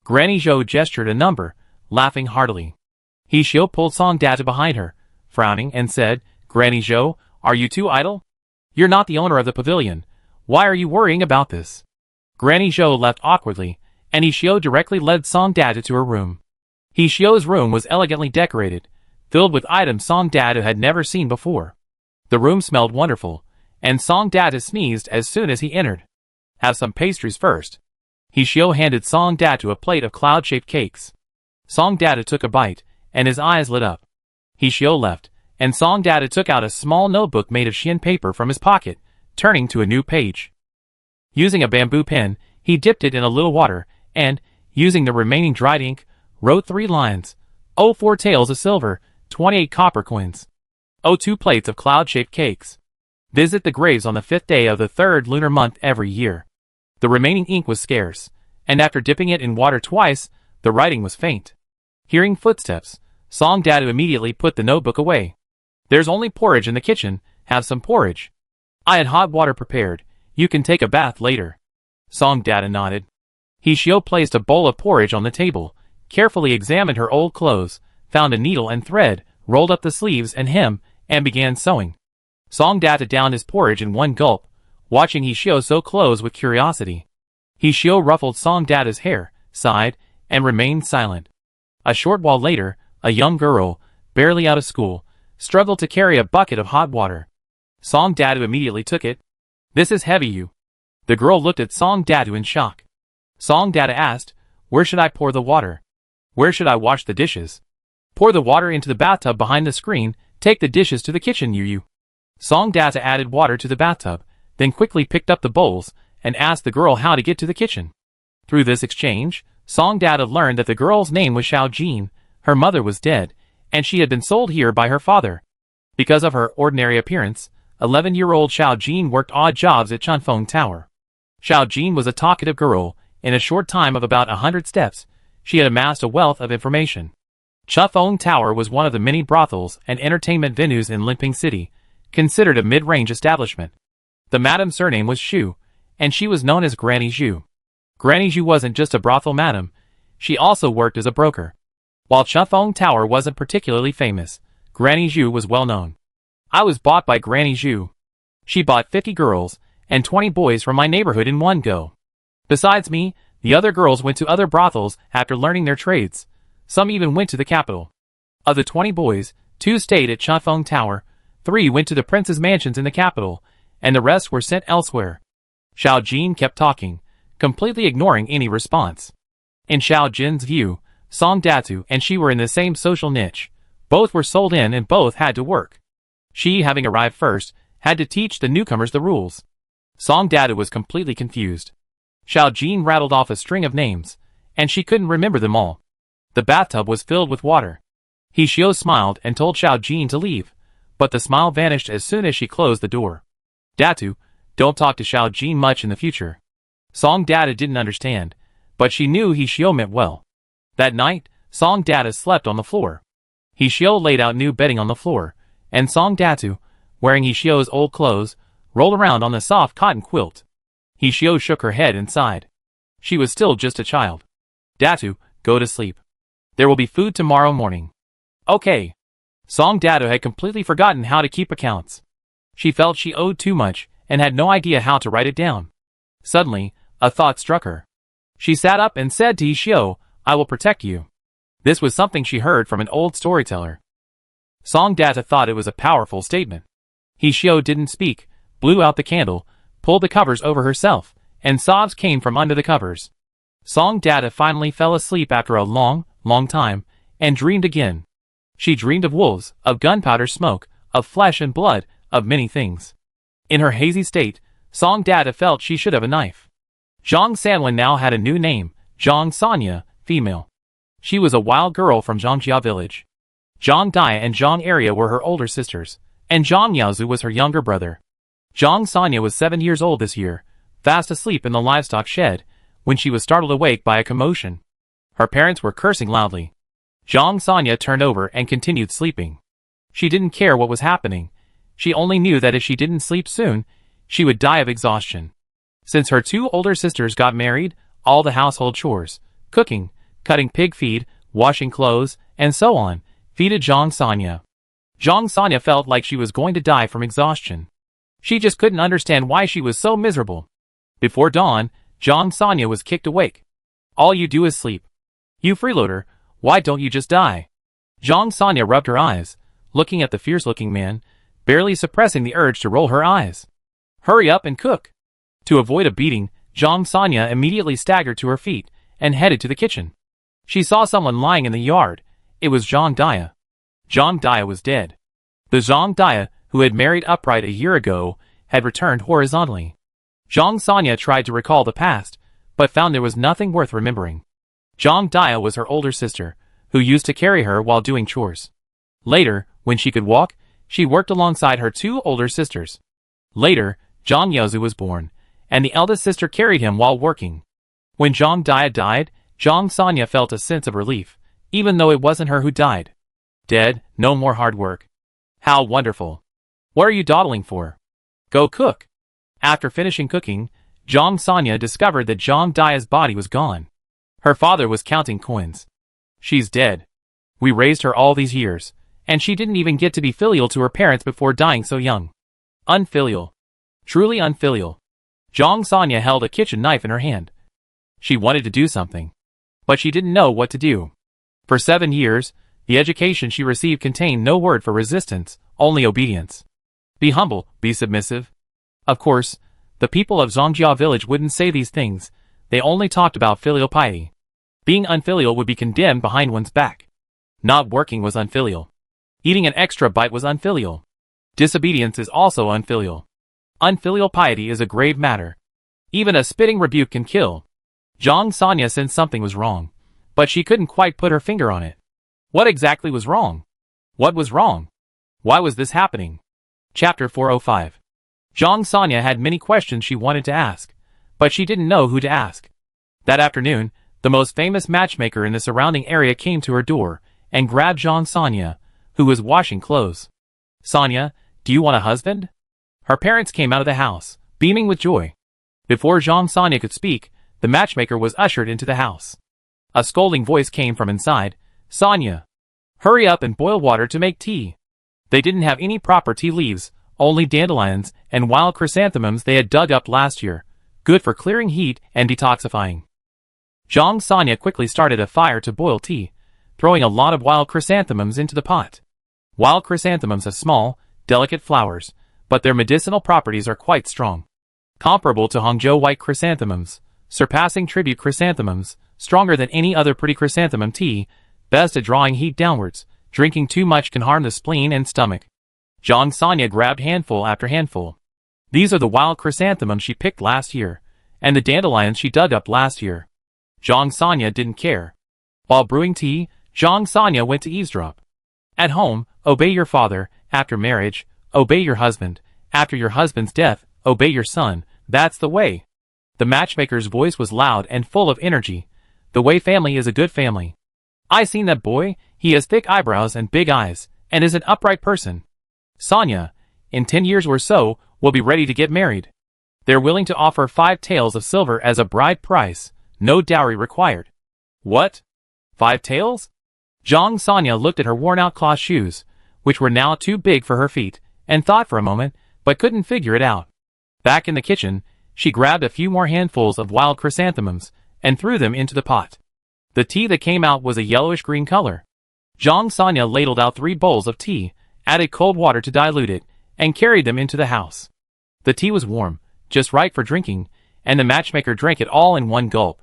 Granny Zhou gestured a number, laughing heartily. Hishio pulled Song Datu behind her, frowning, and said, Granny Zhou, are you too idle? You're not the owner of the pavilion. Why are you worrying about this? Granny Zhou left awkwardly, and Hishio directly led Song Datu to her room. Hishio's room was elegantly decorated, filled with items Song Datu had never seen before. The room smelled wonderful, and Song Datu sneezed as soon as he entered. Have some pastries first. Hishio handed Song Datu a plate of cloud-shaped cakes. Song Datu took a bite, and his eyes lit up. Hishio left, and Song Datu took out a small notebook made of Xian paper from his pocket, turning to a new page. Using a bamboo pen, he dipped it in a little water, and, using the remaining dried ink, wrote 3 lines. 4 taels of silver, 28 copper coins. 2 plates of cloud-shaped cakes. Visit the graves on the 5th day of the 3rd lunar month every year. The remaining ink was scarce, and after dipping it in water twice, the writing was faint. Hearing footsteps, Song Datu immediately put the notebook away. There's only porridge in the kitchen, have some porridge. I had hot water prepared, you can take a bath later. Song Datu nodded. Hishio placed a bowl of porridge on the table, carefully examined her old clothes, found a needle and thread, rolled up the sleeves and hem, and began sewing. Song Data downed his porridge in one gulp, watching Hishio sew clothes with curiosity. Hishio ruffled Song Data's hair, sighed, and remained silent. A short while later, a young girl, barely out of school, struggled to carry a bucket of hot water. Song Data immediately took it. "This is heavy, you." The girl looked at Song Data in shock. Song Data asked, "Where should I pour the water? Where should I wash the dishes?" "Pour the water into the bathtub behind the screen, take the dishes to the kitchen, you." Song Data added water to the bathtub, then quickly picked up the bowls, and asked the girl how to get to the kitchen. Through this exchange, Song Data learned that the girl's name was Xiao Jin, her mother was dead, and she had been sold here by her father. Because of her ordinary appearance, 11-year-old Xiao Jin worked odd jobs at Chanfeng Tower. Xiao Jin was a talkative girl. In a short time of about 100 steps, she had amassed a wealth of information. Chanfeng Tower was one of the many brothels and entertainment venues in Limping City, considered a mid-range establishment. The madam's surname was Xu, and she was known as Granny Xu. Granny Xu wasn't just a brothel madam, she also worked as a broker. While Chanfeng Tower wasn't particularly famous, Granny Xu was well known. "I was bought by Granny Xu. She bought 50 girls and 20 boys from my neighborhood in one go. Besides me, the other girls went to other brothels after learning their trades. Some even went to the capital. Of the 20 boys, 2 stayed at Chanfeng Tower, 3 went to the prince's mansions in the capital, and the rest were sent elsewhere." Xiao Jin kept talking, completely ignoring any response. In Xiao Jin's view, Song Datu and she were in the same social niche. Both were sold in and both had to work. She, having arrived first, had to teach the newcomers the rules. Song Datu was completely confused. Xiao Jin rattled off a string of names, and she couldn't remember them all. The bathtub was filled with water. Hishio smiled and told Xiao Jin to leave, but the smile vanished as soon as she closed the door. "Datu, don't talk to Xiao Jin much in the future." Song Data didn't understand, but she knew Hishio meant well. That night, Song Data slept on the floor. Hishio laid out new bedding on the floor, and Song Datu, wearing Hishio's old clothes, rolled around on the soft cotton quilt. Hishio shook her head and sighed. She was still just a child. "Datu, go to sleep. There will be food tomorrow morning." "Okay." Song Datu had completely forgotten how to keep accounts. She felt she owed too much and had no idea how to write it down. Suddenly, a thought struck her. She sat up and said to Hishio, "I will protect you." This was something she heard from an old storyteller. Song Data thought it was a powerful statement. Hishio didn't speak, blew out the candle, pulled the covers over herself, and sobs came from under the covers. Song Data finally fell asleep after a long, long time, and dreamed again. She dreamed of wolves, of gunpowder smoke, of flesh and blood, of many things. In her hazy state, Song Data felt she should have a knife. Zhang Sanwen now had a new name, Zhang Sanya, female. She was a wild girl from Zhangjia village. Zhang Dia and Zhang Area were her older sisters, and Zhang Yaozu was her younger brother. Zhang Sanya was 7 years old this year, fast asleep in the livestock shed, when she was startled awake by a commotion. Her parents were cursing loudly. Zhang Sanya turned over and continued sleeping. She didn't care what was happening. She only knew that if she didn't sleep soon, she would die of exhaustion. Since her 2 older sisters got married, all the household chores, cooking, cutting pig feed, washing clothes, and so on, feeded Zhang Sanya. Zhang Sanya felt like she was going to die from exhaustion. She just couldn't understand why she was so miserable. Before dawn, Zhang Sanya was kicked awake. "All you do is sleep. You freeloader, why don't you just die?" Zhang Sanya rubbed her eyes, looking at the fierce-looking man, barely suppressing the urge to roll her eyes. "Hurry up and cook." To avoid a beating, Zhang Sanya immediately staggered to her feet and headed to the kitchen. She saw someone lying in the yard. It was Zhang Dia. Zhang Dia was dead. The Zhang Dia, who had married upright a year ago, had returned horizontally. Zhang Sanya tried to recall the past, but found there was nothing worth remembering. Zhang Dia was her older sister, who used to carry her while doing chores. Later, when she could walk, she worked alongside her 2 older sisters. Later, Zhang Yaozu was born, and the eldest sister carried him while working. When Zhang Dia died, Zhang Sanya felt a sense of relief, even though it wasn't her who died. Dead, no more hard work. How wonderful. What are you dawdling for? Go cook. After finishing cooking, Zhang Sanya discovered that Zhang Dia's body was gone. Her father was counting coins. She's dead. We raised her all these years, and she didn't even get to be filial to her parents before dying so young. Unfilial. Truly unfilial. Zhang Sanya held a kitchen knife in her hand. She wanted to do something, but she didn't know what to do. For 7 years, the education she received contained no word for resistance, only obedience. Be humble, be submissive. Of course, the people of Zongjia village wouldn't say these things, they only talked about filial piety. Being unfilial would be condemned behind one's back. Not working was unfilial. Eating an extra bite was unfilial. Disobedience is also unfilial. Unfilial piety is a grave matter. Even a spitting rebuke can kill. Zhang Sanya sensed something was wrong, but she couldn't quite put her finger on it. What exactly was wrong? What was wrong? Why was this happening? Chapter 405. Zhang Sanya had many questions she wanted to ask, but she didn't know who to ask. That afternoon, the most famous matchmaker in the surrounding area came to her door and grabbed Zhang Sanya, who was washing clothes. Sanya, do you want a husband? Her parents came out of the house, beaming with joy. Before Zhang Sanya could speak, the matchmaker was ushered into the house. A scolding voice came from inside. Sanya, hurry up and boil water to make tea. They didn't have any proper tea leaves, only dandelions and wild chrysanthemums they had dug up last year, good for clearing heat and detoxifying. Zhang Sanya quickly started a fire to boil tea, throwing a lot of wild chrysanthemums into the pot. Wild chrysanthemums have small, delicate flowers, but their medicinal properties are quite strong. Comparable to Hangzhou white chrysanthemums, surpassing tribute chrysanthemums, stronger than any other pretty chrysanthemum tea, best at drawing heat downwards. Drinking too much can harm the spleen and stomach. Zhang Sanya grabbed handful after handful. These are the wild chrysanthemums she picked last year, and the dandelions she dug up last year. Zhang Sanya didn't care. While brewing tea, Zhang Sanya went to eavesdrop. At home, obey your father. After marriage, obey your husband. After your husband's death, obey your son. That's the way. The matchmaker's voice was loud and full of energy. The Wei family is a good family. I seen that boy, he has thick eyebrows and big eyes, and is an upright person. Sanya, in 10 years or so, we'll be ready to get married. They're willing to offer 5 taels of silver as a bride price, no dowry required. What? 5 taels? Zhang Sanya looked at her worn-out cloth shoes, which were now too big for her feet, and thought for a moment, but couldn't figure it out. Back in the kitchen, she grabbed a few more handfuls of wild chrysanthemums, and threw them into the pot. The tea that came out was a yellowish-green color. Zhang Sanya ladled out 3 bowls of tea, added cold water to dilute it, and carried them into the house. The tea was warm, just right for drinking, and the matchmaker drank it all in one gulp.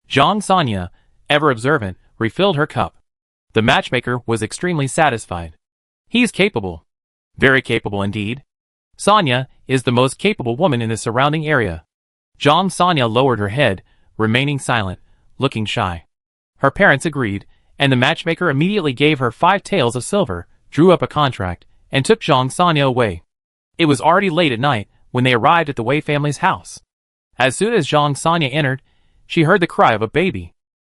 Zhang Sanya, ever observant, refilled her cup. The matchmaker was extremely satisfied. He's capable. Very capable indeed. Sanya is the most capable woman in the surrounding area. Zhang Sanya lowered her head, remaining silent, looking shy. Her parents agreed, and the matchmaker immediately gave her 5 taels of silver, drew up a contract, and took Zhang Sanya away. It was already late at night when they arrived at the Wei family's house. As soon as Zhang Sanya entered, she heard the cry of a baby.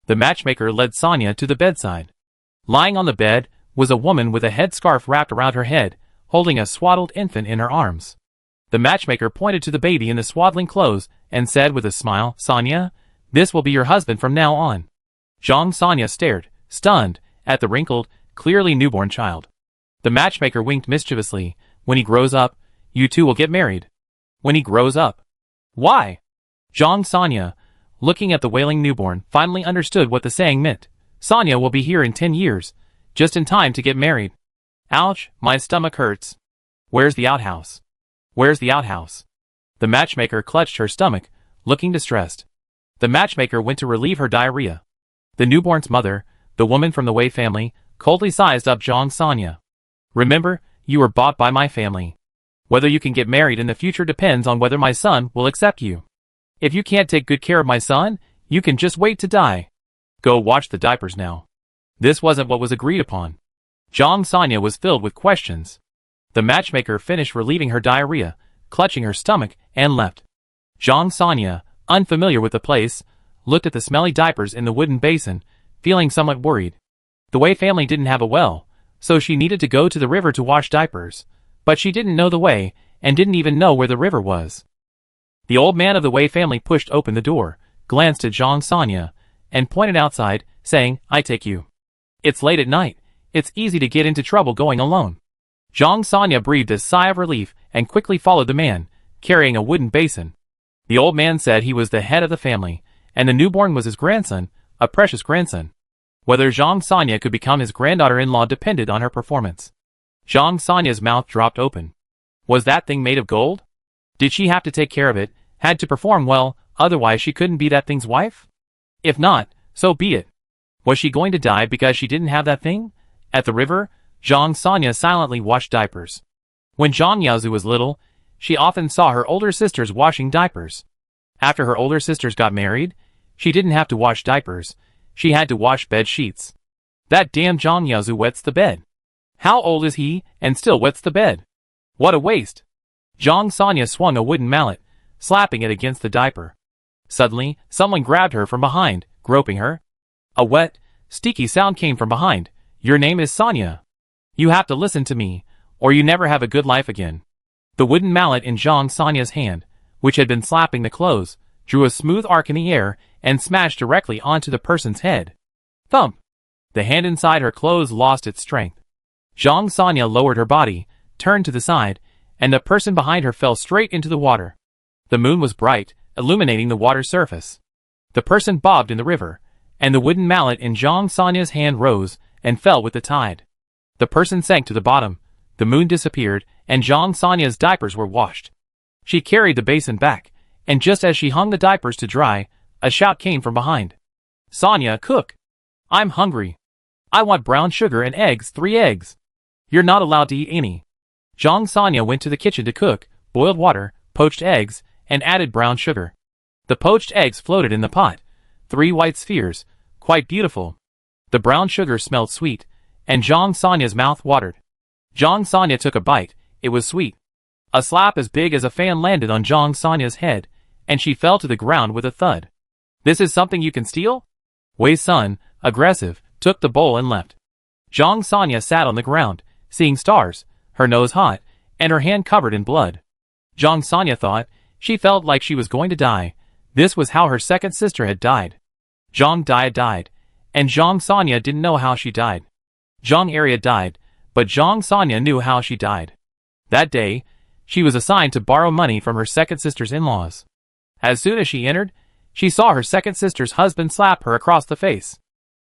The matchmaker led Sanya to the bedside. Lying on the bed was a woman with a headscarf wrapped around her head, holding a swaddled infant in her arms. The matchmaker pointed to the baby in the swaddling clothes and said with a smile, Sanya, this will be your husband from now on. Zhang Sanya stared, stunned, at the wrinkled, clearly newborn child. The matchmaker winked mischievously. When he grows up, you two will get married. When he grows up. Why? Zhang Sanya, looking at the wailing newborn, finally understood what the saying meant. Sanya will be here in 10 years, just in time to get married. Ouch, my stomach hurts. Where's the outhouse? Where's the outhouse? The matchmaker clutched her stomach, looking distressed. The matchmaker went to relieve her diarrhea. The newborn's mother, the woman from the Wei family, coldly sized up Zhang Sanya. Remember, you were bought by my family. Whether you can get married in the future depends on whether my son will accept you. If you can't take good care of my son, you can just wait to die. Go wash the diapers now. This wasn't what was agreed upon. Zhang Sanya was filled with questions. The matchmaker finished relieving her diarrhea, clutching her stomach, and left. Zhang Sanya, unfamiliar with the place, looked at the smelly diapers in the wooden basin, feeling somewhat worried. The Wei family didn't have a well, so she needed to go to the river to wash diapers, but she didn't know the way, and didn't even know where the river was. The old man of the Wei family pushed open the door, glanced at Zhang Sanya, and pointed outside, saying, I take you. It's late at night, It's easy to get into trouble going alone. Zhang Sanya breathed a sigh of relief and quickly followed the man, carrying a wooden basin. The old man said he was the head of the family, and the newborn was his grandson, a precious grandson. Whether Zhang Sanya could become his granddaughter-in-law depended on her performance. Zhang Sanya's mouth dropped open. Was that thing made of gold? Did she have to take care of it, had to perform well, otherwise she couldn't be that thing's wife? If not, so be it. Was she going to die because she didn't have that thing? At the river, Zhang Sanya silently washed diapers. When Zhang Yaozu was little, she often saw her older sisters washing diapers. After her older sisters got married, she didn't have to wash diapers, she had to wash bed sheets. That damn Zhang Yaozu wets the bed. How old is he, and still wets the bed? What a waste! Zhang Sanya swung a wooden mallet, slapping it against the diaper. Suddenly, someone grabbed her from behind, groping her. A wet, sticky sound came from behind. Your name is Sanya. You have to listen to me, or you never have a good life again. The wooden mallet in Zhang Sanya's hand, which had been slapping the clothes, drew a smooth arc in the air and smashed directly onto the person's head. Thump! The hand inside her clothes lost its strength. Zhang Sanya lowered her body, turned to the side, and the person behind her fell straight into the water. The moon was bright, illuminating the water's surface. The person bobbed in the river, and the wooden mallet in Zhang Sanya's hand rose and fell with the tide. The person sank to the bottom, the moon disappeared, and Zhang Sanya's diapers were washed. She carried the basin back, and just as she hung the diapers to dry, a shout came from behind. Sanya, cook! I'm hungry. I want brown sugar and eggs, 3 eggs. You're not allowed to eat any. Zhang Sanya went to the kitchen to cook, boiled water, poached eggs, and added brown sugar. The poached eggs floated in the pot, 3 white spheres, quite beautiful. The brown sugar smelled sweet, and Zhang Sanya's mouth watered. Zhang Sanya took a bite, it was sweet. A slap as big as a fan landed on Zhang Sanya's head, and she fell to the ground with a thud. This is something you can steal? Wei Sun, aggressive, took the bowl and left. Zhang Sanya sat on the ground, seeing stars, her nose hot, and her hand covered in blood. Zhang Sanya thought, she felt like she was going to die. This was how her second sister had died. Zhang Dia died, and Zhang Sanya didn't know how she died. Zhang Arya died, but Zhang Sanya knew how she died. That day, she was assigned to borrow money from her second sister's in-laws. As soon as she entered, she saw her second sister's husband slap her across the face.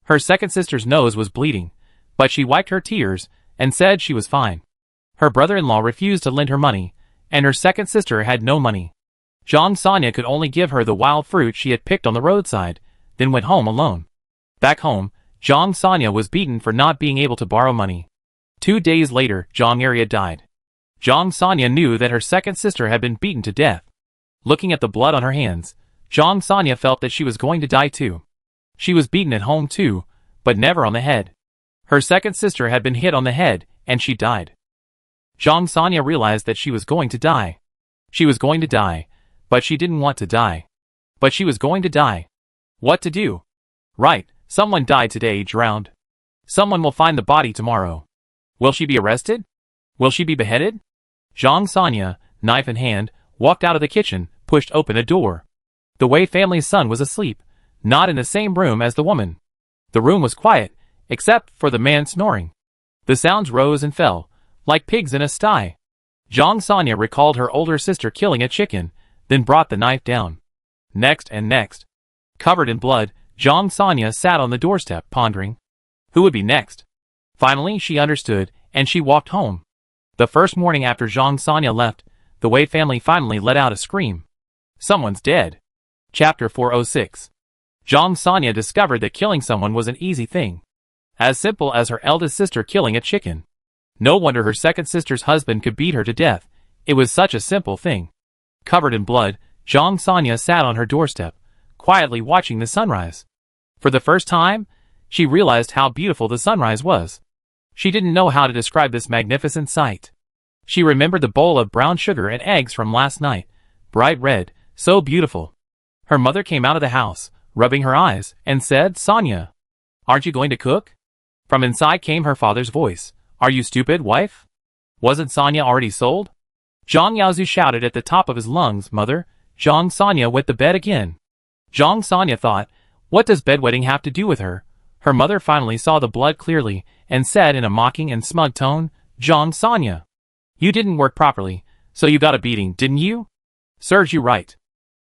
Her second sister's nose was bleeding, but she wiped her tears and said she was fine. Her brother-in-law refused to lend her money, and her second sister had no money. Zhang Sanya could only give her the wild fruit she had picked on the roadside, then went home alone. Back home, Zhang Sanya was beaten for not being able to borrow money. 2 days later, Zhang Arya died. Zhang Sanya knew that her second sister had been beaten to death. Looking at the blood on her hands, Zhang Sanya felt that she was going to die too. She was beaten at home too, but never on the head. Her second sister had been hit on the head, and she died. Zhang Sanya realized that she was going to die. She was going to die, but she didn't want to die. But she was going to die. What to do? Right, someone died today, drowned. Someone will find the body tomorrow. Will she be arrested? Will she be beheaded? Zhang Sanya, knife in hand, walked out of the kitchen, pushed open a door. The Wei family's son was asleep, not in the same room as the woman. The room was quiet, except for the man snoring. The sounds rose and fell, like pigs in a sty. Zhang Sanya recalled her older sister killing a chicken, then brought the knife down. Next and next. Covered in blood, Zhang Sanya sat on the doorstep, pondering. Who would be next? Finally, she understood, and she walked home. The first morning after Zhang Sanya left, the Wei family finally let out a scream. Someone's dead. Chapter 406. Zhang Sanya discovered that killing someone was an easy thing. As simple as her eldest sister killing a chicken. No wonder her second sister's husband could beat her to death. It was such a simple thing. Covered in blood, Zhang Sanya sat on her doorstep, quietly watching the sunrise. For the first time, she realized how beautiful the sunrise was. She didn't know how to describe this magnificent sight. She remembered the bowl of brown sugar and eggs from last night, bright red, so beautiful. Her mother came out of the house, rubbing her eyes, and said, Sanya, aren't you going to cook? From inside came her father's voice. Are you stupid, wife? Wasn't Sanya already sold? Zhang Yaozu shouted at the top of his lungs, Mother, Zhang Sanya wet the bed again. Zhang Sanya thought, what does bedwetting have to do with her? Her mother finally saw the blood clearly, and said in a mocking and smug tone, "Zhang Sanya, you didn't work properly, so you got a beating, didn't you? Serves you right.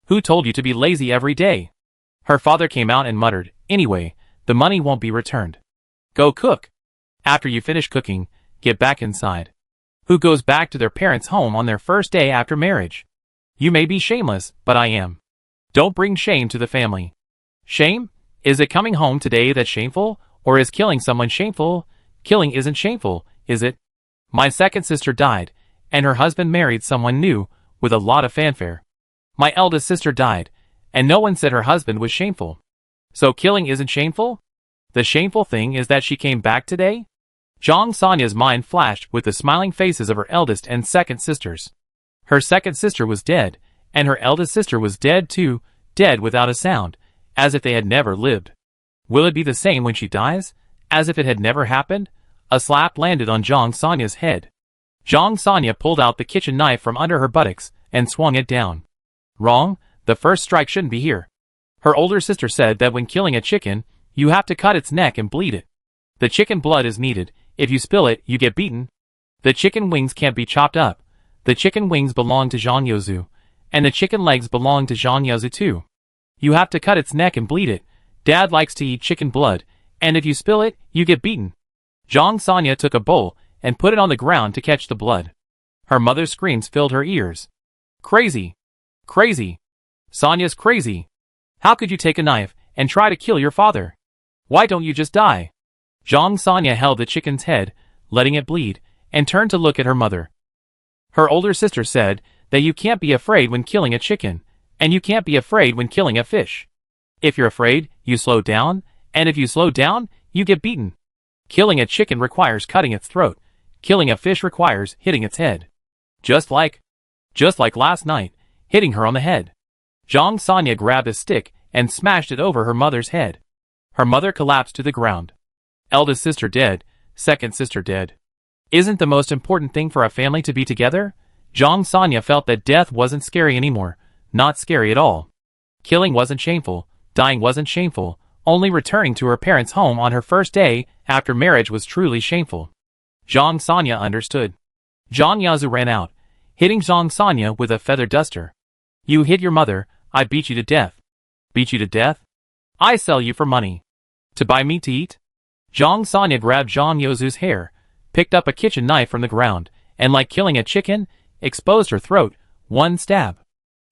Who told you to be lazy every day?" Her father came out and muttered, "Anyway, the money won't be returned. Go cook. After you finish cooking, get back inside." Who goes back to their parents' home on their first day after marriage? You may be shameless, but I am. Don't bring shame to the family. Shame? Is it coming home today that's shameful, or is killing someone shameful? Killing isn't shameful, is it? My second sister died, and her husband married someone new, with a lot of fanfare. My eldest sister died, and no one said her husband was shameful. So killing isn't shameful? The shameful thing is that she came back today? Zhang Sanya's mind flashed with the smiling faces of her eldest and second sisters. Her second sister was dead, and her eldest sister was dead too, dead without a sound, as if they had never lived. Will it be the same when she dies? As if it had never happened? A slap landed on Zhang Sanya's head. Zhang Sanya pulled out the kitchen knife from under her buttocks and swung it down. Wrong, the first strike shouldn't be here. Her older sister said that when killing a chicken, you have to cut its neck and bleed it. The chicken blood is needed. If you spill it, you get beaten. The chicken wings can't be chopped up. The chicken wings belong to Zhang Yozu, and the chicken legs belong to Zhang Yozu too. You have to cut its neck and bleed it. Dad likes to eat chicken blood, and if you spill it, you get beaten. Zhang Sanya took a bowl and put it on the ground to catch the blood. Her mother's screams filled her ears. Crazy! Crazy! Sanya's crazy! How could you take a knife and try to kill your father? Why don't you just die? Zhang Sanya held the chicken's head, letting it bleed, and turned to look at her mother. Her older sister said that you can't be afraid when killing a chicken, and you can't be afraid when killing a fish. If you're afraid, you slow down, and if you slow down, you get beaten. Killing a chicken requires cutting its throat. Killing a fish requires hitting its head. Just like last night, hitting her on the head. Zhang Sanya grabbed a stick and smashed it over her mother's head. Her mother collapsed to the ground. Eldest sister dead, second sister dead. Isn't the most important thing for a family to be together? Zhang Sanya felt that death wasn't scary anymore, not scary at all. Killing wasn't shameful, dying wasn't shameful, only returning to her parents' home on her first day after marriage was truly shameful. Zhang Sanya understood. Zhang Yazu ran out, hitting Zhang Sanya with a feather duster. You hit your mother, I beat you to death. Beat you to death? I sell you for money. To buy meat to eat? Zhang Sanya grabbed Zhang Yozu's hair, picked up a kitchen knife from the ground, and like killing a chicken, exposed her throat, one stab.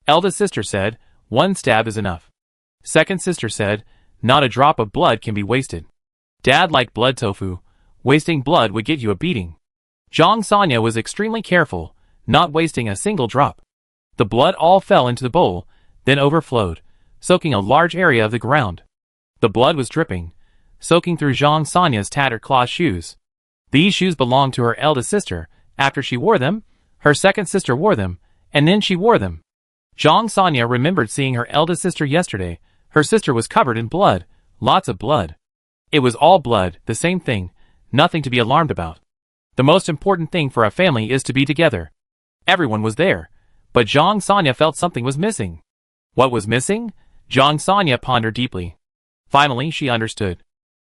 Eldest sister said, one stab is enough. Second sister said, not a drop of blood can be wasted. Dad liked blood tofu. Wasting blood would get you a beating. Zhang Sanya was extremely careful, not wasting a single drop. The blood all fell into the bowl, then overflowed, soaking a large area of the ground. The blood was dripping, soaking through Zhang Sanya's tattered cloth shoes. These shoes belonged to her eldest sister. After she wore them, her second sister wore them, and then she wore them. Zhang Sanya remembered seeing her eldest sister yesterday. Her sister was covered in blood, lots of blood. It was all blood, the same thing, nothing to be alarmed about. The most important thing for a family is to be together. Everyone was there, but Zhang Sanya felt something was missing. What was missing? Zhang Sanya pondered deeply. Finally, she understood.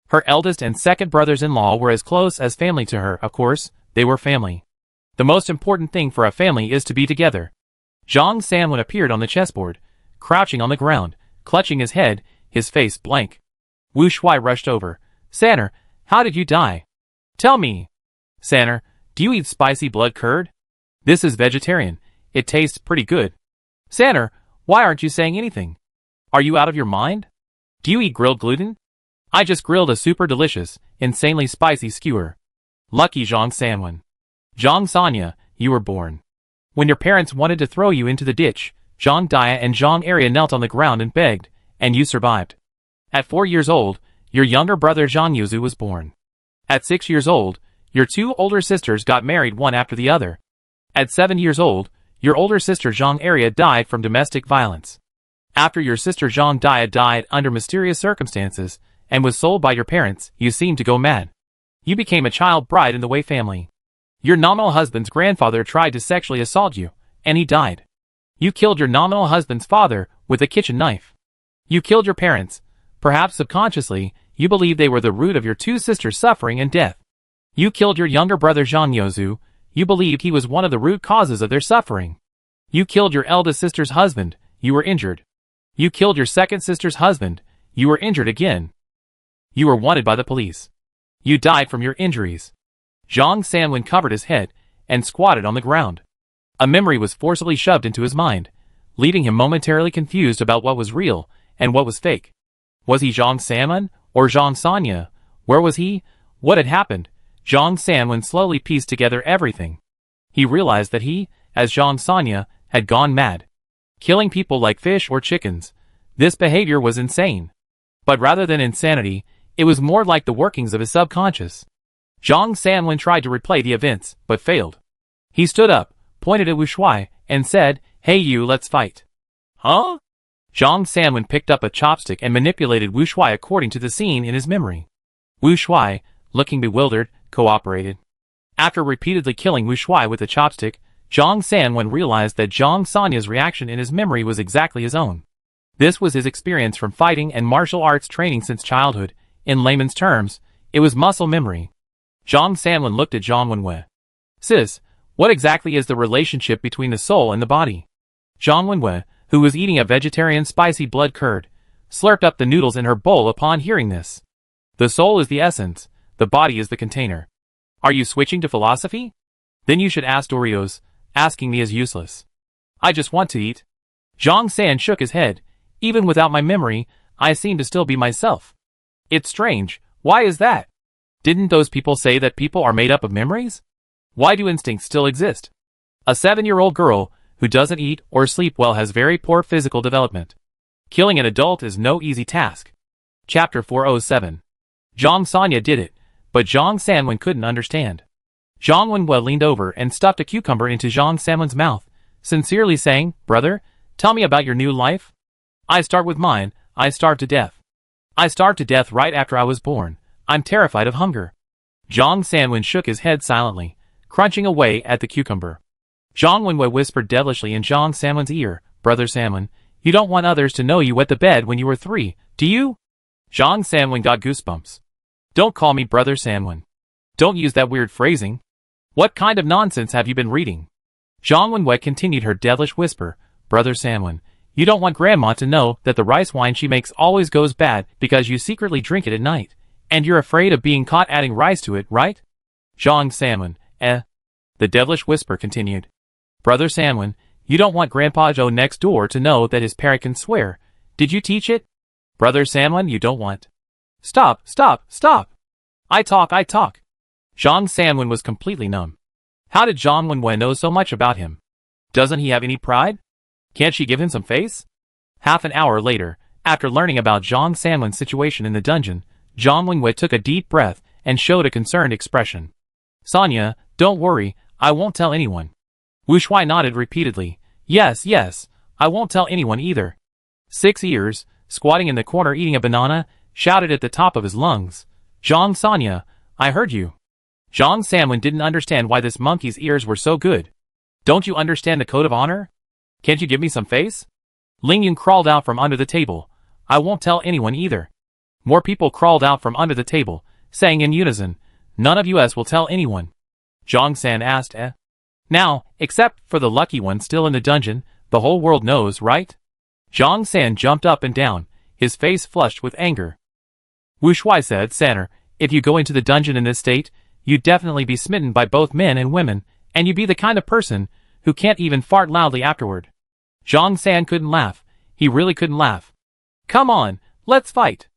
Her eldest and second brothers-in-law were as close as family to her, of course, they were family. The most important thing for a family is to be together. Zhang Sanwen appeared on the chessboard, crouching on the ground, clutching his head, his face blank. Wu Shuai rushed over. Sanner, how did you die? Tell me. Sanner, do you eat spicy blood curd? This is vegetarian. It tastes pretty good. Sanner, why aren't you saying anything? Are you out of your mind? Do you eat grilled gluten? I just grilled a super delicious, insanely spicy skewer. Lucky Zhang Sanwen. Zhang Sanya, you were born. When your parents wanted to throw you into the ditch, Zhang Dia and Zhang Arya knelt on the ground and begged, and you survived. At 4 years old, your younger brother Zhang Yuzu was born. At 6 years old, your two older sisters got married one after the other. At 7 years old, your older sister Zhang Arya died from domestic violence. After your sister Zhang Dia died under mysterious circumstances, and was sold by your parents, you seemed to go mad. You became a child bride in the Wei family. Your nominal husband's grandfather tried to sexually assault you, and he died. You killed your nominal husband's father with a kitchen knife. You killed your parents. Perhaps subconsciously, you believed they were the root of your two sisters' suffering and death. You killed your younger brother Zhang Yozu. You believed he was one of the root causes of their suffering. You killed your eldest sister's husband. You were injured. You killed your second sister's husband. You were injured again. You were wanted by the police. You died from your injuries. Zhang Sanwen covered his head and squatted on the ground. A memory was forcibly shoved into his mind, leaving him momentarily confused about what was real and what was fake. Was he Zhang Sanwen or Zhang Sanya? Where was he? What had happened? Zhang Sanwen slowly pieced together everything. He realized that he, as Zhang Sanya, had gone mad. Killing people like fish or chickens. This behavior was insane. But rather than insanity, it was more like the workings of his subconscious. Zhang Sanwen tried to replay the events, but failed. He stood up, pointed at Wu Shuai, and said, "Hey you, let's fight." Huh? Zhang Sanwen picked up a chopstick and manipulated Wu Shuai according to the scene in his memory. Wu Shuai, looking bewildered, cooperated. After repeatedly killing Wu Shuai with the chopstick, Zhang Sanwen realized that Zhang Sanya's reaction in his memory was exactly his own. This was his experience from fighting and martial arts training since childhood. In layman's terms, it was muscle memory. Zhang Sanwen looked at Zhang Wenwei. "Sis, what exactly is the relationship between the soul and the body?" Zhang Wenwei, who was eating a vegetarian spicy blood curd, slurped up the noodles in her bowl upon hearing this. "The soul is the essence, the body is the container. Are you switching to philosophy? Then you should ask Doritos. Asking me is useless. I just want to eat." Zhang San shook his head. "Even without my memory, I seem to still be myself." "It's strange. Why is that? Didn't those people say that people are made up of memories? Why do instincts still exist?" A 7-year-old girl who doesn't eat or sleep well has very poor physical development. Killing an adult is no easy task. Chapter 407. Zhang Sanya did it, but Zhang Sanwen couldn't understand. Zhang Wenwei leaned over and stuffed a cucumber into Zhang Sanwen's mouth, sincerely saying, "Brother, tell me about your new life." "I start with mine. I starved to death. I starved to death right after I was born. I'm terrified of hunger." Zhang Sanwen shook his head silently, crunching away at the cucumber. Zhang Wenwei whispered devilishly in Zhang Sanwen's ear, "Brother Sanwen, you don't want others to know you wet the bed when you were 3, do you?" Zhang Sanwen got goosebumps. "Don't call me Brother Sanwen. Don't use that weird phrasing. What kind of nonsense have you been reading?" Zhang Wenwei continued her devilish whisper, "Brother Sanwen, you don't want Grandma to know that the rice wine she makes always goes bad because you secretly drink it at night, and you're afraid of being caught adding rice to it, right?" Zhang Sanwen, The devilish whisper continued. "Brother Sanwen, you don't want Grandpa Joe next door to know that his parrot can swear. Did you teach it? Brother Sanwen, you don't want." "Stop, stop, stop. I talk. Zhang Sanwen was completely numb. How did Zhang Wenwei know so much about him? Doesn't he have any pride? Can't she give him some face? Half an hour later, after learning about Zhang Sanwen's situation in the dungeon, Zhang Wenwei took a deep breath and showed a concerned expression. "Sanya, don't worry, I won't tell anyone." Wu Shuai nodded repeatedly. Yes, I won't tell anyone either." 6 ears, squatting in the corner eating a banana, shouted at the top of his lungs, "Zhang Sanya, I heard you." Zhang Sanwen didn't understand why this monkey's ears were so good. "Don't you understand the code of honor? Can't you give me some face?" Ling Yun crawled out from under the table. "I won't tell anyone either." More people crawled out from under the table, saying in unison, "None of us will tell anyone." Zhang San asked, "Now, except for the lucky one still in the dungeon, the whole world knows, right?" Zhang San jumped up and down, his face flushed with anger. Wu Shuai said, "Sanner, if you go into the dungeon in this state, you'd definitely be smitten by both men and women, and you'd be the kind of person who can't even fart loudly afterward." Zhang San couldn't laugh. He really couldn't laugh. "Come on, let's fight."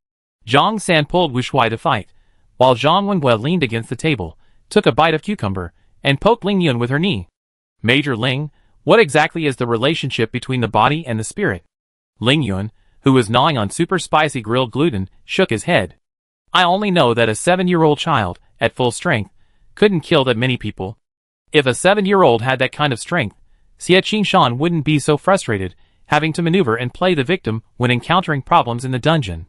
Zhang San pulled Wu Shuai to fight, while Zhang Wenwei leaned against the table, took a bite of cucumber, and poked Ling Yun with her knee. "Major Ling, what exactly is the relationship between the body and the spirit?" Ling Yun, who was gnawing on super spicy grilled gluten, shook his head. "I only know that a 7-year-old child, at full strength, couldn't kill that many people. If a 7-year-old had that kind of strength, Xie Qingshan wouldn't be so frustrated, having to maneuver and play the victim when encountering problems in the dungeon.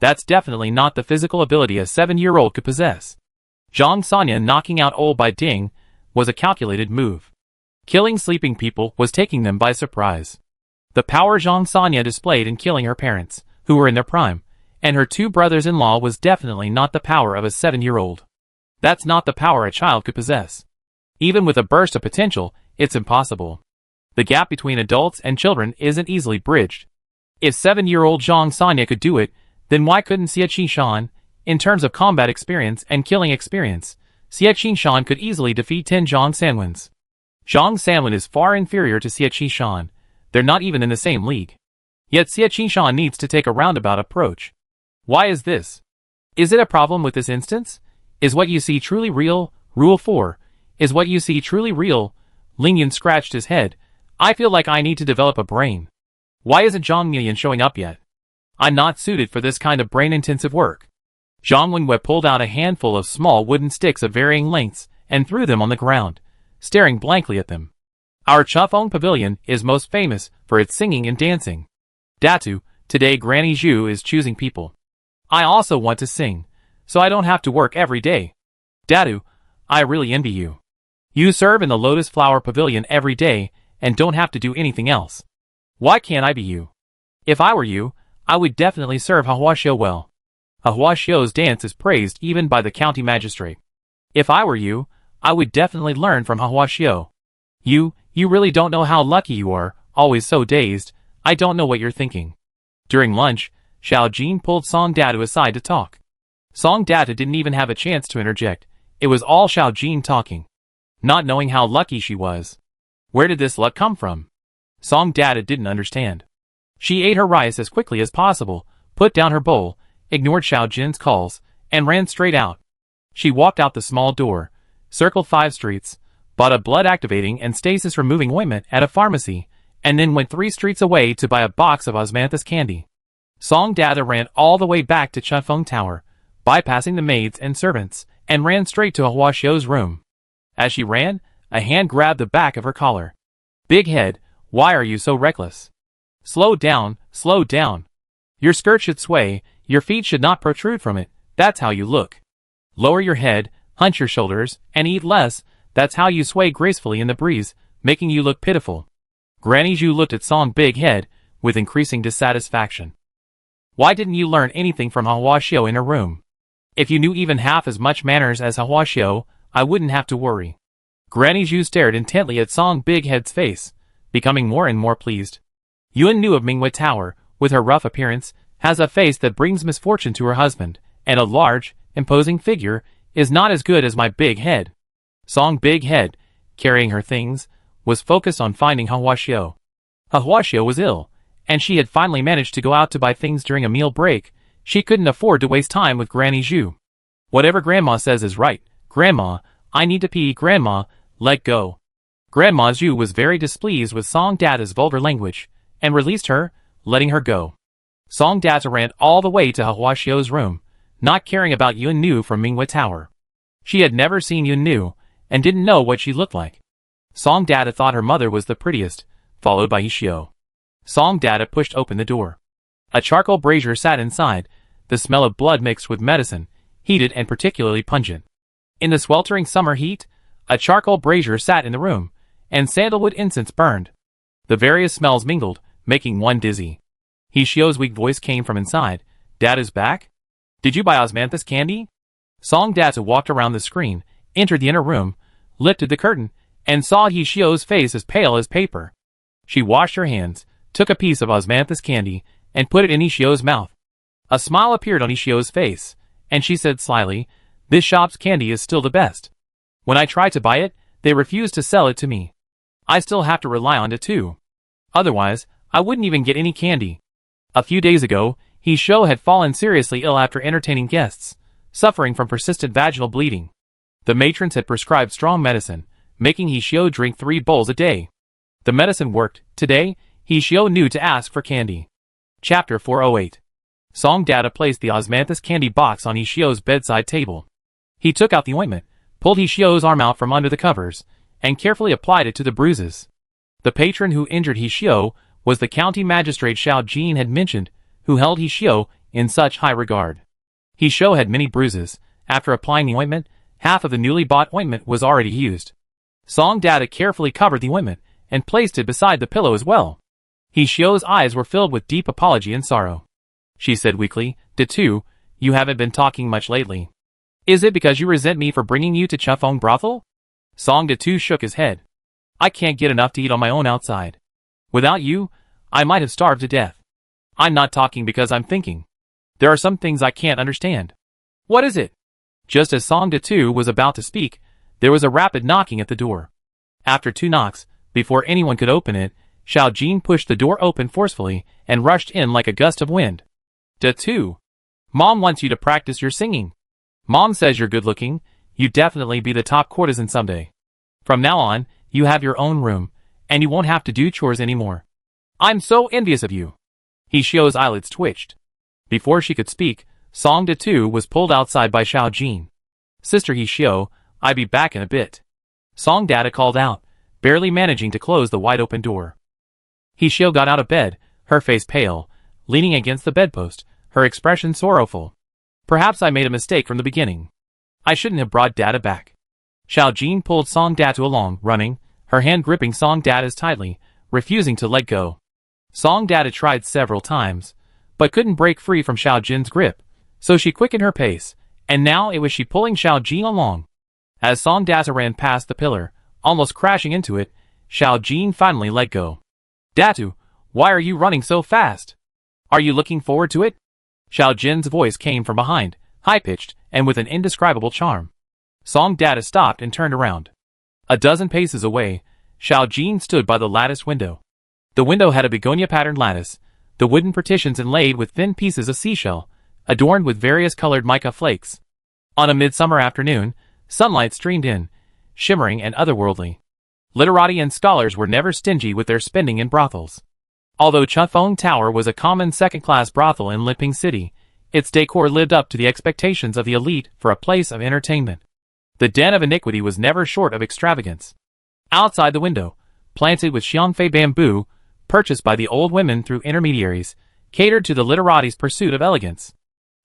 That's definitely not the physical ability a 7-year-old could possess." Zhang Sanya knocking out old Bai Ding was a calculated move. Killing sleeping people was taking them by surprise. The power Zhang Sanya displayed in killing her parents, who were in their prime, and her 2 brothers-in-law was definitely not the power of a 7-year-old. That's not the power a child could possess. Even with a burst of potential, it's impossible. The gap between adults and children isn't easily bridged. If 7-year-old Zhang Sanya could do it, then why couldn't Xie Qingshan? In terms of combat experience and killing experience, Xie Qingshan could easily defeat 10 Zhang Sanwens. Zhang Sanwen is far inferior to Xie Qingshan. They're not even in the same league. Yet Xie Qingshan needs to take a roundabout approach. Why is this? Is it a problem with this instance? Is what you see truly real? Rule 4. Is what you see truly real? Ling Yun scratched his head. I feel like I need to develop a brain. Why isn't Zhang Mian showing up yet? I'm not suited for this kind of brain-intensive work. Zhang Wenwei pulled out a handful of small wooden sticks of varying lengths and threw them on the ground, staring blankly at them. Our Chufeng Pavilion is most famous for its singing and dancing. Datu, today Granny Zhu is choosing people. I also want to sing, so I don't have to work every day. Datu, I really envy you. You serve in the Lotus Flower Pavilion every day and don't have to do anything else. Why can't I be you? If I were you, I would definitely serve Huaxiu well. Huaxiu's dance is praised even by the county magistrate. If I were you, I would definitely learn from Huaxiu. You really don't know how lucky you are, always so dazed. I don't know what you're thinking. During lunch, Xiao Jin pulled Song Datu aside to talk. Song Datu didn't even have a chance to interject. It was all Xiao Jin talking. Not knowing how lucky she was. Where did this luck come from? Song Datu didn't understand. She ate her rice as quickly as possible, put down her bowl, ignored Xiao Jin's calls, and ran straight out. She walked out the small door, circled 5 streets, bought a blood-activating and stasis-removing ointment at a pharmacy, and then went 3 streets away to buy a box of osmanthus candy. Song Datu ran all the way back to Chufeng Tower, bypassing the maids and servants, and ran straight to Huaxiu's room. As she ran, a hand grabbed the back of her collar. Big head, why are you so reckless? Slow down, slow down. Your skirt should sway, your feet should not protrude from it, that's how you look. Lower your head, hunch your shoulders, and eat less, that's how you sway gracefully in the breeze, making you look pitiful. Granny Zhu looked at Song Big Head, with increasing dissatisfaction. Why didn't you learn anything from Huaxiu in her room? If you knew even half as much manners as Huaxiu, I wouldn't have to worry. Granny Zhu stared intently at Song Big Head's face, becoming more and more pleased. Yuan knew of Mingwei Tower, with her rough appearance, has a face that brings misfortune to her husband, and a large, imposing figure, is not as good as my Big Head. Song Big Head, carrying her things, was focused on finding Huaxiu. Huaxiu was ill, and she had finally managed to go out to buy things during a meal break. She couldn't afford to waste time with Granny Zhu. Whatever Grandma says is right. Grandma, I need to pee. Grandma, let go. Grandma Zhu was very displeased with Song Datu's vulgar language, and released her, letting her go. Song Datu ran all the way to Huaxiu's room, not caring about Yuan Nu from Mingwei Tower. She had never seen Yuan Nu, and didn't know what she looked like. Song Datu thought her mother was the prettiest, followed by Yixiu. Song Datu pushed open the door. A charcoal brazier sat inside, the smell of blood mixed with medicine, heated and particularly pungent. In the sweltering summer heat, a charcoal brazier sat in the room, and sandalwood incense burned. The various smells mingled, making one dizzy. Yixiu's weak voice came from inside. Datu's back? Did you buy osmanthus candy? Song Datu walked around the screen, entered the inner room, lifted the curtain, and saw Yixiu's face as pale as paper. She washed her hands, took a piece of osmanthus candy, and put it in Yixiu's mouth. A smile appeared on Yixiu's face, and she said slyly, "This shop's candy is still the best. When I try to buy it, they refuse to sell it to me. I still have to rely on it too. Otherwise, I wouldn't even get any candy." A few days ago, Yixiu had fallen seriously ill after entertaining guests, suffering from persistent vaginal bleeding. The matrons had prescribed strong medicine, making Yixiu drink 3 bowls a day. The medicine worked. Today, Yixiu knew to ask for candy. Chapter 408. Song Datu placed the osmanthus candy box on Yixiu's bedside table. He took out the ointment, pulled Yixiu's arm out from under the covers, and carefully applied it to the bruises. The patron who injured Yixiu was the county magistrate Xiao Jin had mentioned, who held Yixiu in such high regard. Yixiu had many bruises. After applying the ointment, half of the newly bought ointment was already used. Song Datu carefully covered the ointment, and placed it beside the pillow as well. Yixiu's eyes were filled with deep apology and sorrow. She said weakly, "Datu, you haven't been talking much lately." Is it because you resent me for bringing you to Chufeng brothel? Song Datu shook his head. I can't get enough to eat on my own outside. Without you, I might have starved to death. I'm not talking because I'm thinking. There are some things I can't understand. What is it? Just as Song Datu was about to speak, there was a rapid knocking at the door. After 2 knocks, before anyone could open it, Xiao Jin pushed the door open forcefully and rushed in like a gust of wind. Datu. Mom wants you to practice your singing. Mom says you're good looking, you'd definitely be the top courtesan someday. From now on, you have your own room, and you won't have to do chores anymore. I'm so envious of you. He Xiao's eyelids twitched. Before she could speak, Song Datu was pulled outside by Xiao Jin. Sister He Xiao, I'll be back in a bit. Song Data called out, barely managing to close the wide-open door. He Xiao got out of bed, her face pale, leaning against the bedpost, her expression sorrowful. Perhaps I made a mistake from the beginning. I shouldn't have brought Data back. Xiao Jin pulled Song Data along, running, her hand gripping Song Data's tightly, refusing to let go. Song Data tried several times, but couldn't break free from Xiao Jin's grip, so she quickened her pace, and now it was she pulling Xiao Jin along. As Song Data ran past the pillar, almost crashing into it, Xiao Jin finally let go. Datu, why are you running so fast? Are you looking forward to it? Xiao Jin's voice came from behind, high-pitched, and with an indescribable charm. Song Data stopped and turned around. A dozen paces away, Xiao Jin stood by the lattice window. The window had a begonia-patterned lattice, the wooden partitions inlaid with thin pieces of seashell, adorned with various colored mica flakes. On a midsummer afternoon, sunlight streamed in, shimmering and otherworldly. Literati and scholars were never stingy with their spending in brothels. Although Chufeng Tower was a common second-class brothel in Limping City, its decor lived up to the expectations of the elite for a place of entertainment. The den of iniquity was never short of extravagance. Outside the window, planted with xiangfei bamboo, purchased by the old women through intermediaries, catered to the literati's pursuit of elegance.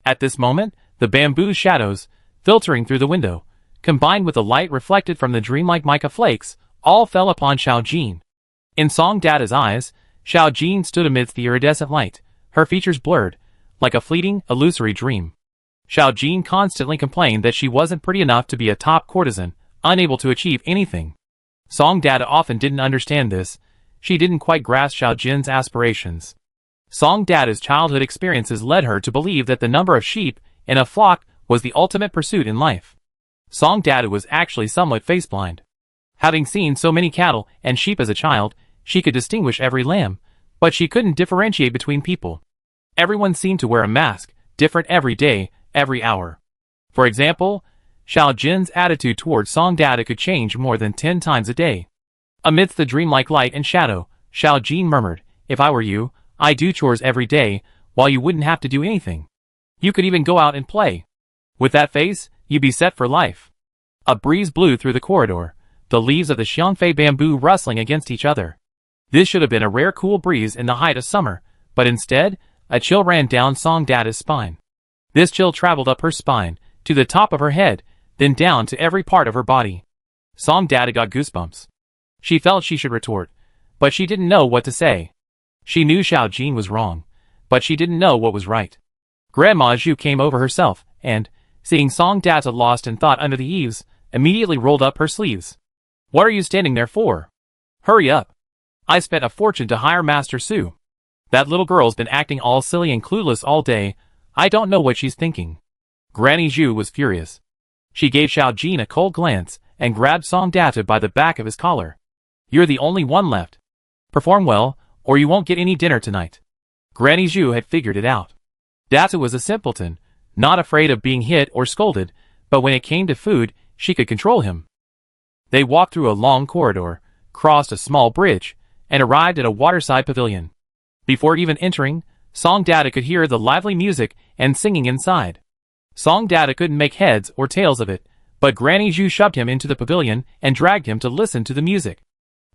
At this moment, the bamboo shadows, filtering through the window, combined with the light reflected from the dreamlike mica flakes, all fell upon Xiao Jin. In Song Data's eyes, Xiao Jin stood amidst the iridescent light, her features blurred, like a fleeting, illusory dream. Xiao Jin constantly complained that she wasn't pretty enough to be a top courtesan, unable to achieve anything. Song Data often didn't understand this. She didn't quite grasp Xiao Jin's aspirations. Song Data's childhood experiences led her to believe that the number of sheep in a flock was the ultimate pursuit in life. Song Data was actually somewhat face-blind. Having seen so many cattle and sheep as a child, she could distinguish every lamb, but she couldn't differentiate between people. Everyone seemed to wear a mask, different every day, every hour. For example, Xiao Jin's attitude towards Song Data could change more than 10 times a day. Amidst the dreamlike light and shadow, Xiao Jin murmured, "If I were you, I'd do chores every day, while you wouldn't have to do anything. You could even go out and play. With that face, you'd be set for life." A breeze blew through the corridor, the leaves of the xiangfei bamboo rustling against each other. This should have been a rare cool breeze in the height of summer, but instead, a chill ran down Song Data's spine. This chill traveled up her spine, to the top of her head, then down to every part of her body. Song Data got goosebumps. She felt she should retort, but she didn't know what to say. She knew Xiao Jin was wrong, but she didn't know what was right. Grandma Zhu came over herself, and, seeing Song Data lost in thought under the eaves, immediately rolled up her sleeves. "What are you standing there for? Hurry up. I spent a fortune to hire Master Su. That little girl's been acting all silly and clueless all day. I don't know what she's thinking." Granny Zhu was furious. She gave Xiao Jin a cold glance, and grabbed Song Data by the back of his collar. "You're the only one left. Perform well, or you won't get any dinner tonight." Granny Zhu had figured it out. Data was a simpleton, not afraid of being hit or scolded, but when it came to food, she could control him. They walked through a long corridor, crossed a small bridge, and arrived at a waterside pavilion. Before even entering, Song Data could hear the lively music and singing inside. Song Data couldn't make heads or tails of it, but Granny Zhu shoved him into the pavilion and dragged him to listen to the music.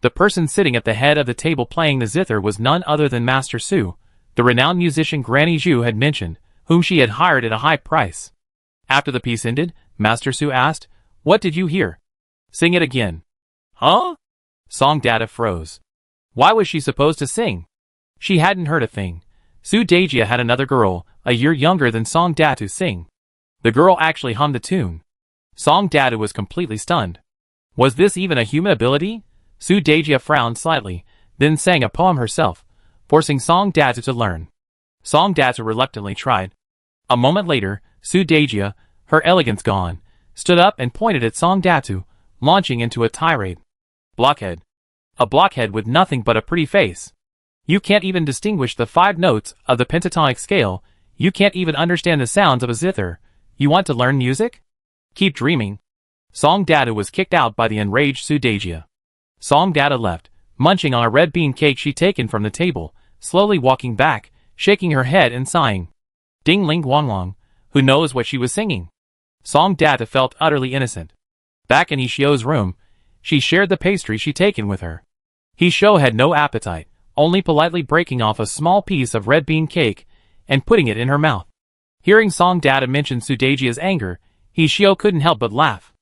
The person sitting at the head of the table playing the zither was none other than Master Su, the renowned musician Granny Zhu had mentioned, whom she had hired at a high price. After the piece ended, Master Su asked, "What did you hear? Sing it again." "Huh?" Song Data froze. Why was she supposed to sing? She hadn't heard a thing. Su Dejia had another girl, a year younger than Song Data, sing. The girl actually hummed the tune. Song Data was completely stunned. Was this even a human ability? Su Dejia frowned slightly, then sang a poem herself, forcing Song Data to learn. Song Data reluctantly tried. A moment later, Su Dejia, her elegance gone, stood up and pointed at Song Datu, launching into a tirade. Blockhead. A blockhead with nothing but a pretty face. You can't even distinguish the 5 notes of the pentatonic scale. You can't even understand the sounds of a zither. You want to learn music? Keep dreaming. Song Data was kicked out by the enraged Su Dejia. Song Data left, munching on a red bean cake she'd taken from the table, slowly walking back, shaking her head and sighing. Ding ling wong long, who knows what she was singing? Song Data felt utterly innocent. Back in Ishio's room, she shared the pastry she'd taken with her. Ishio had no appetite, only politely breaking off a small piece of red bean cake and putting it in her mouth. Hearing Song Data mention Su Dejia's anger, Ishio couldn't help but laugh.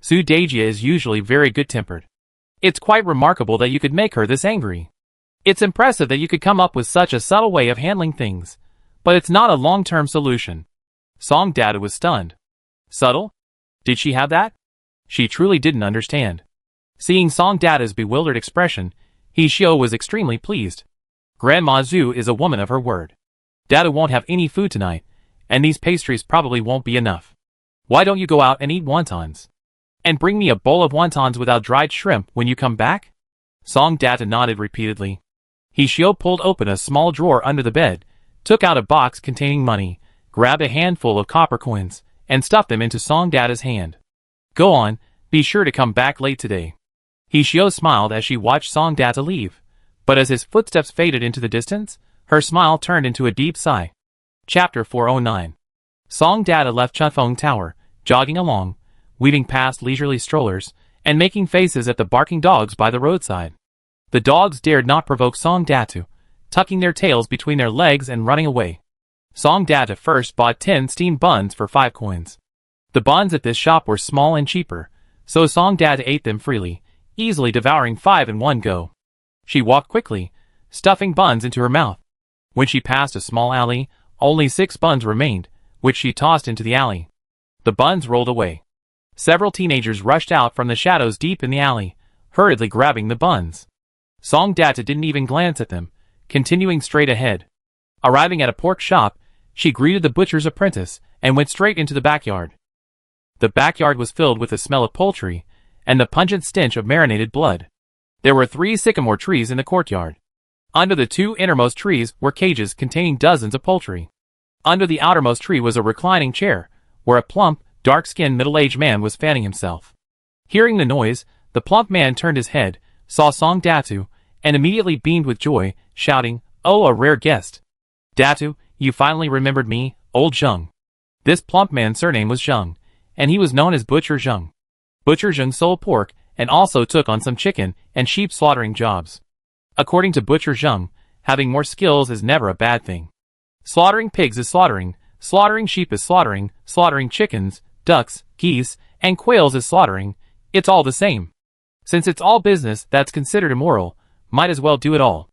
Su Dejia is usually very good-tempered. It's quite remarkable that you could make her this angry. It's impressive that you could come up with such a subtle way of handling things, but it's not a long-term solution. Song Data was stunned. Subtle? Did she have that? She truly didn't understand. Seeing Song Data's bewildered expression, Ishio was extremely pleased. Grandma Zhu is a woman of her word. Data won't have any food tonight, and these pastries probably won't be enough. Why don't you go out and eat wontons? And bring me a bowl of wontons without dried shrimp when you come back? Song Data nodded repeatedly. Ishio pulled open a small drawer under the bed, took out a box containing money, grabbed a handful of copper coins, and stuffed them into Song Data's hand. Go on, be sure to come back late today. Ishio smiled as she watched Song Data leave, but as his footsteps faded into the distance, her smile turned into a deep sigh. Chapter 409. Song Data left Chunfeng Tower, jogging along, weaving past leisurely strollers, and making faces at the barking dogs by the roadside. The dogs dared not provoke Song Datu, tucking their tails between their legs and running away. Song Data first bought 10 steamed buns for 5 coins. The buns at this shop were small and cheaper, so Song Data ate them freely, easily devouring 5 in one go. She walked quickly, stuffing buns into her mouth. When she passed a small alley, only 6 buns remained, which she tossed into the alley. The buns rolled away. Several teenagers rushed out from the shadows deep in the alley, hurriedly grabbing the buns. Song Data didn't even glance at them, continuing straight ahead. Arriving at a pork shop, she greeted the butcher's apprentice and went straight into the backyard. The backyard was filled with the smell of poultry and the pungent stench of marinated blood. There were 3 sycamore trees in the courtyard. Under the 2 innermost trees were cages containing dozens of poultry. Under the outermost tree was a reclining chair, where a plump, dark-skinned middle-aged man was fanning himself. Hearing the noise, the plump man turned his head, saw Song Datu, and immediately beamed with joy, shouting, "Oh, a rare guest! Datu, you finally remembered me, old Zheng." This plump man's surname was Zheng, and he was known as Butcher Zheng. Butcher Zheng sold pork and also took on some chicken and sheep slaughtering jobs. According to Butcher Zheng, having more skills is never a bad thing. Slaughtering pigs is slaughtering sheep is slaughtering chickens, ducks, geese, and quails is slaughtering. It's all the same. Since it's all business that's considered immoral, might as well do it all.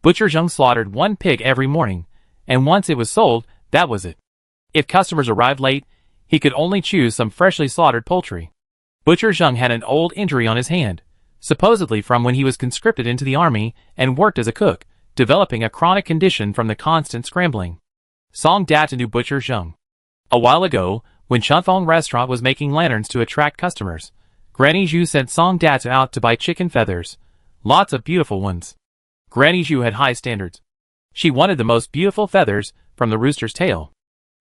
Butcher Zheng slaughtered 1 pig every morning, and once it was sold, that was it. If customers arrived late, he could only choose some freshly slaughtered poultry. Butcher Zheng had an old injury on his hand, supposedly from when he was conscripted into the army and worked as a cook, developing a chronic condition from the constant scrambling. Song Data knew Butcher Zheng. A while ago, when Chunfeng Restaurant was making lanterns to attract customers, Granny Zhu sent Song Data out to buy chicken feathers. Lots of beautiful ones. Granny Zhu had high standards. She wanted the most beautiful feathers from the rooster's tail.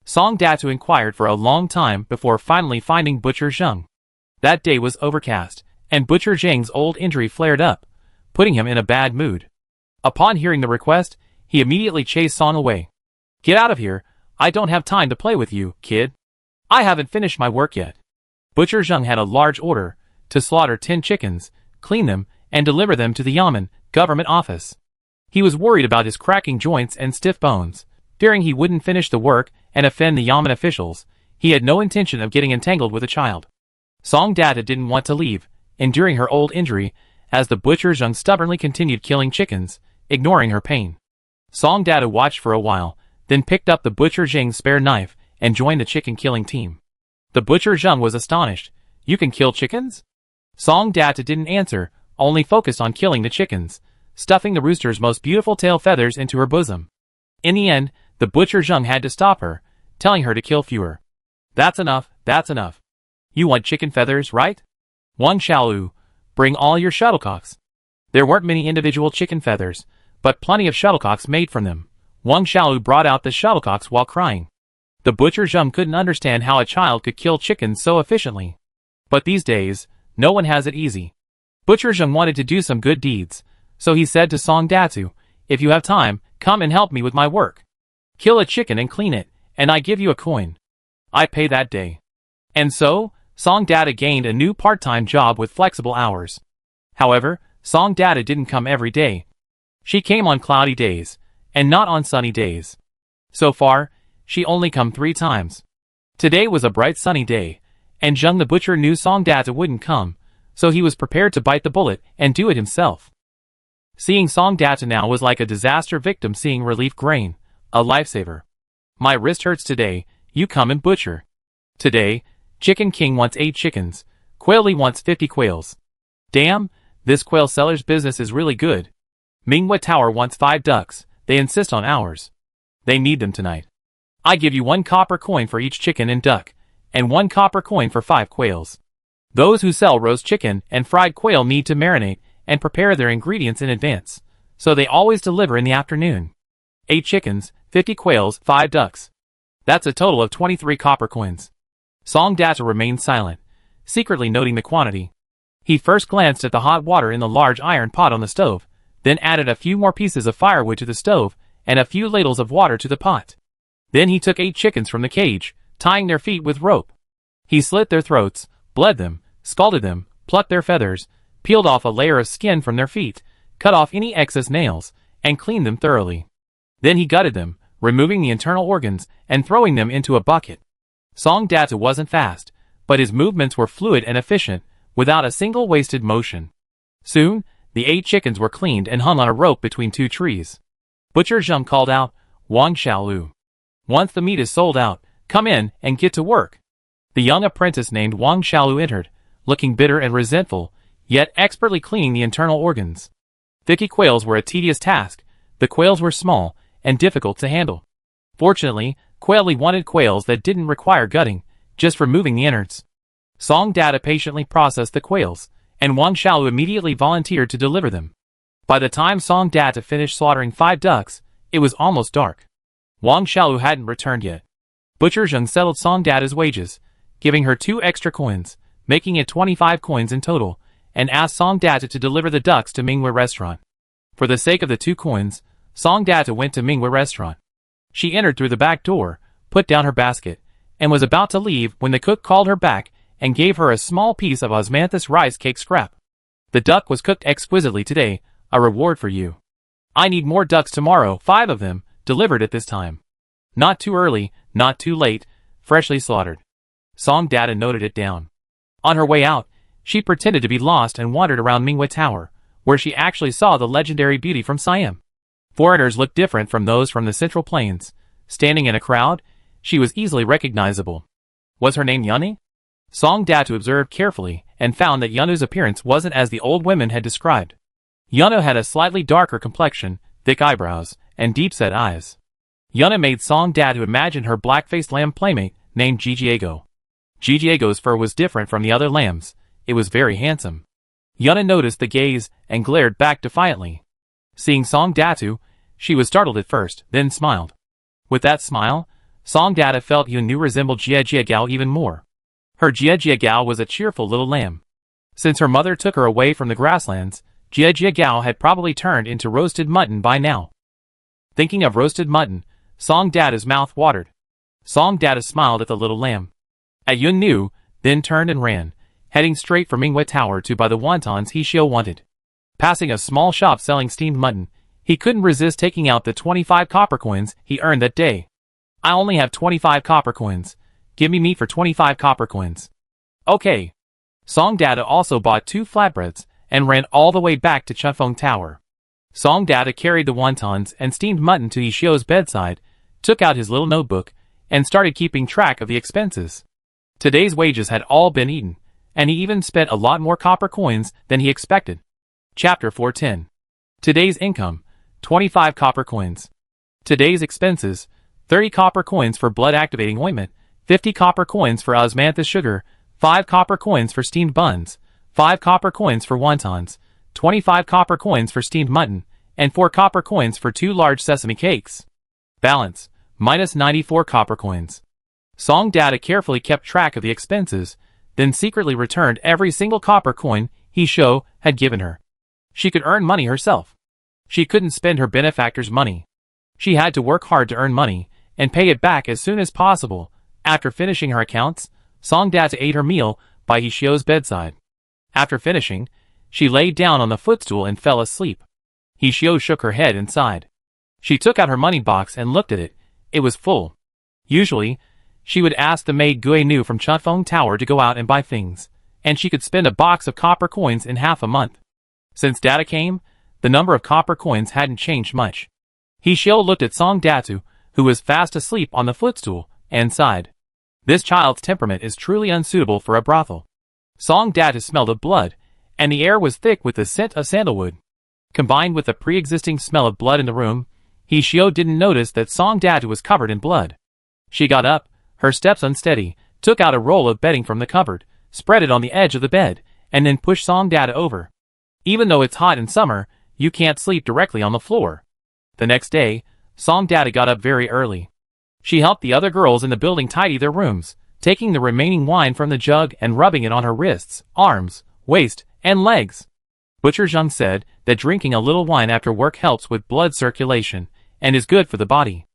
Song Data inquired for a long time before finally finding Butcher Zheng. That day was overcast, and Butcher Zheng's old injury flared up, putting him in a bad mood. Upon hearing the request, he immediately chased Song away. "Get out of here, I don't have time to play with you, kid. I haven't finished my work yet." Butcher Zheng had a large order to slaughter 10 chickens, clean them, and deliver them to the Yamen government office. He was worried about his cracking joints and stiff bones. Fearing he wouldn't finish the work and offend the Yamen officials, he had no intention of getting entangled with a child. Song Data didn't want to leave, enduring her old injury, as the Butcher Zheng stubbornly continued killing chickens, ignoring her pain. Song Data watched for a while, then picked up the Butcher Zheng's spare knife and joined the chicken-killing team. The butcher Zheng was astonished. You can kill chickens? Song Data didn't answer, only focused on killing the chickens, stuffing the rooster's most beautiful tail feathers into her bosom. In the end, the butcher Zheng had to stop her, telling her to kill fewer. That's enough, that's enough. You want chicken feathers, right? Wang Xiaolu, bring all your shuttlecocks. There weren't many individual chicken feathers, but plenty of shuttlecocks made from them. Wang Xiaolu brought out the shuttlecocks while crying. The butcher Zheng couldn't understand how a child could kill chickens so efficiently. But these days, no one has it easy. Butcher Zheng wanted to do some good deeds, so he said to Song Datu, if you have time, come and help me with my work. Kill a chicken and clean it, and I give you a coin. I pay that day. And so, Song Data gained a new part-time job with flexible hours. However, Song Data didn't come every day. She came on cloudy days, and not on sunny days. So far, she only come 3 times. Today was a bright sunny day, and Zheng the butcher knew Song Data wouldn't come, so he was prepared to bite the bullet and do it himself. Seeing Song Data now was like a disaster victim seeing relief grain, a lifesaver. My wrist hurts today, you come and butcher. Today, Chicken King wants 8 chickens, Quaily wants 50 quails. Damn, this quail seller's business is really good. Minghua Tower wants 5 ducks, they insist on ours. They need them tonight. I give you 1 copper coin for each chicken and duck, and 1 copper coin for 5 quails. Those who sell roast chicken and fried quail need to marinate and prepare their ingredients in advance, so they always deliver in the afternoon. 8 chickens, 50 quails, 5 ducks. That's a total of 23 copper coins. Song Data remained silent, secretly noting the quantity. He first glanced at the hot water in the large iron pot on the stove, then added a few more pieces of firewood to the stove and a few ladles of water to the pot. Then he took 8 chickens from the cage, tying their feet with rope. He slit their throats, bled them, scalded them, plucked their feathers, peeled off a layer of skin from their feet, cut off any excess nails, and cleaned them thoroughly. Then he gutted them, removing the internal organs and throwing them into a bucket. Song Data wasn't fast, but his movements were fluid and efficient, without a single wasted motion. Soon, the 8 chickens were cleaned and hung on a rope between 2 trees. Butcher Zheng called out, Wang Xiaolu. Once the meat is sold out, come in and get to work. The young apprentice named Wang Xiaolu entered, looking bitter and resentful, yet expertly cleaning the internal organs. 50 quails were a tedious task. The quails were small and difficult to handle. Fortunately, Quaily wanted quails that didn't require gutting, just removing the innards. Song Data patiently processed the quails, and Wang Xiaolu immediately volunteered to deliver them. By the time Song Data finished slaughtering 5 ducks, it was almost dark. Wang Xiaolu hadn't returned yet. Butcher Zheng settled Song Data's wages, giving her 2 extra coins, making it 25 coins in total, and asked Song Data to deliver the ducks to Minghua Restaurant. For the sake of the 2 coins, Song Data went to Minghua Restaurant. She entered through the back door, put down her basket, and was about to leave when the cook called her back and gave her a small piece of osmanthus rice cake scrap. The duck was cooked exquisitely today, a reward for you. I need more ducks tomorrow, 5 of them, delivered at this time. Not too early, not too late, freshly slaughtered. Song Data noted it down. On her way out, she pretended to be lost and wandered around Minghua Tower, where she actually saw the legendary beauty from Siam. Foreigners looked different from those from the Central Plains. Standing in a crowd, she was easily recognizable. Was her name Yunni? Song Datu observed carefully and found that Yunnu's appearance wasn't as the old women had described. Yunnu had a slightly darker complexion, thick eyebrows, and deep-set eyes. Yunnu made Song Datu imagine her black-faced lamb playmate named Gigiego. Gigiego's fur was different from the other lambs. It was very handsome. Yunnu noticed the gaze and glared back defiantly. Seeing Song Datu, she was startled at first, then smiled. With that smile, Song Data felt Yunnu resembled Gigiegao even more. Her Gigiegao was a cheerful little lamb. Since her mother took her away from the grasslands, Gigiegao had probably turned into roasted mutton by now. Thinking of roasted mutton, Song Data's mouth watered. Song Data smiled at the little lamb. At Yunnu, then turned and ran, heading straight for Minghua Tower to buy the wontons he wanted. Passing a small shop selling steamed mutton, he couldn't resist taking out the 25 copper coins he earned that day. I only have 25 copper coins. Give me meat for 25 copper coins. Okay. Song Data also bought 2 flatbreads and ran all the way back to Chufeng Tower. Song Data carried the wontons and steamed mutton to Yishio's bedside, took out his little notebook, and started keeping track of the expenses. Today's wages had all been eaten, and he even spent a lot more copper coins than he expected. Chapter 410. Today's income, 25 copper coins. Today's expenses, 30 copper coins for blood-activating ointment, 50 copper coins for osmanthus sugar, 5 copper coins for steamed buns, 5 copper coins for wontons, 25 copper coins for steamed mutton, and 4 copper coins for 2 large sesame cakes. Balance, minus 94 copper coins. Song Data carefully kept track of the expenses, then secretly returned every single copper coin he Shou had given her. She could earn money herself. She couldn't spend her benefactor's money. She had to work hard to earn money, and pay it back as soon as possible. After finishing her accounts, Song Data ate her meal by He Xiu's bedside. After finishing, she laid down on the footstool and fell asleep. He Xiu shook her head and sighed. She took out her money box and looked at it. It was full. Usually, she would ask the maid Gui Nu from Chunfeng Tower to go out and buy things, and she could spend a box of copper coins in half a month. Since Data came, the number of copper coins hadn't changed much. He Xiu looked at Song Datu, who was fast asleep on the footstool, and sighed. This child's temperament is truly unsuitable for a brothel. Song Datu smelled of blood, and the air was thick with the scent of sandalwood. Combined with the pre-existing smell of blood in the room, He Xiu didn't notice that Song Datu was covered in blood. She got up, her steps unsteady, took out a roll of bedding from the cupboard, spread it on the edge of the bed, and then pushed Song Data over. Even though it's hot in summer, you can't sleep directly on the floor. The next day, Song Data got up very early. She helped the other girls in the building tidy their rooms, taking the remaining wine from the jug and rubbing it on her wrists, arms, waist, and legs. Butcher Zheng said that drinking a little wine after work helps with blood circulation and is good for the body.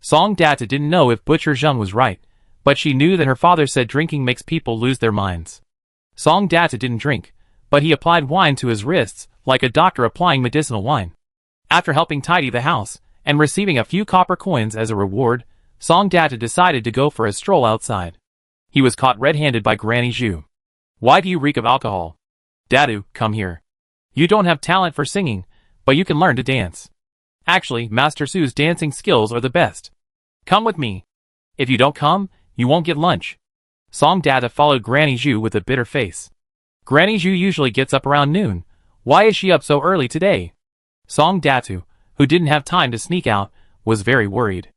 Song Data didn't know if Butcher Zheng was right, but she knew that her father said drinking makes people lose their minds. Song Data didn't drink, but he applied wine to his wrists like a doctor applying medicinal wine. After helping tidy the house and receiving a few copper coins as a reward, Song Data decided to go for a stroll outside. He was caught red-handed by Granny Zhu. "Why do you reek of alcohol? Datu, come here. You don't have talent for singing, but you can learn to dance. Actually, Master Su's dancing skills are the best. Come with me. If you don't come, you won't get lunch." Song Data followed Granny Zhu with a bitter face. Granny Zhu usually gets up around noon. Why is she up so early today? Song Datu, who didn't have time to sneak out, was very worried.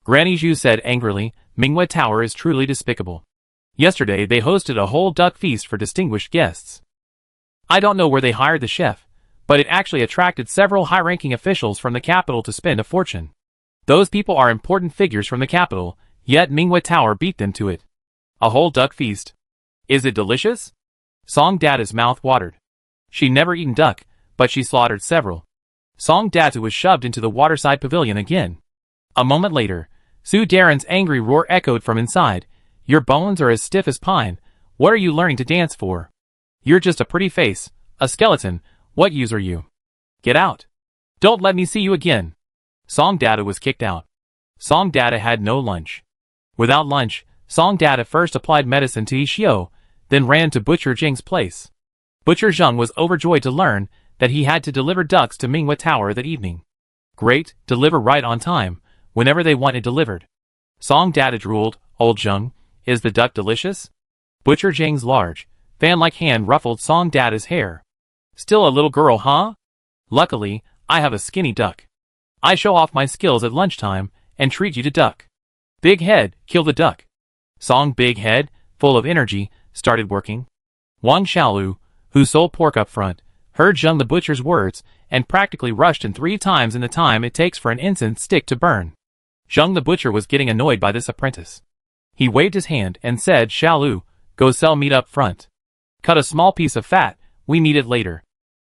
Granny Zhu said angrily, "Minghua Tower is truly despicable. Yesterday they hosted a whole duck feast for distinguished guests. I don't know where they hired the chef, but it actually attracted several high-ranking officials from the capital to spend a fortune. Those people are important figures from the capital, yet Minghua Tower beat them to it. A whole duck feast. Is it delicious?" Song Data's mouth watered. She'd never eaten duck, but she slaughtered several. Song Data was shoved into the waterside pavilion again. A moment later, Su Darren's angry roar echoed from inside. "Your bones are as stiff as pine. What are you learning to dance for? You're just a pretty face, a skeleton. What use are you? Get out. Don't let me see you again." Song Data was kicked out. Song Data had no lunch. Without lunch, Song Data first applied medicine to He Xiu, then ran to Butcher Zheng's place. Butcher Zheng was overjoyed to learn that he had to deliver ducks to Minghua Tower that evening. Great, deliver right on time, whenever they want it delivered. Song Data drooled. "Old Zheng, is the duck delicious?" Butcher Zheng's large, fan-like hand ruffled Song Data's hair. "Still a little girl, huh? Luckily, I have a skinny duck. I show off my skills at lunchtime and treat you to duck. Big Head, kill the duck." Song Big Head, full of energy, started working. Wang Xiaolu, who sold pork up front, heard Zheng the butcher's words and practically rushed in 3 times in the time it takes for an incense stick to burn. Zheng the butcher was getting annoyed by this apprentice. He waved his hand and said, "Xiaolu, go sell meat up front. Cut a small piece of fat, we need it later."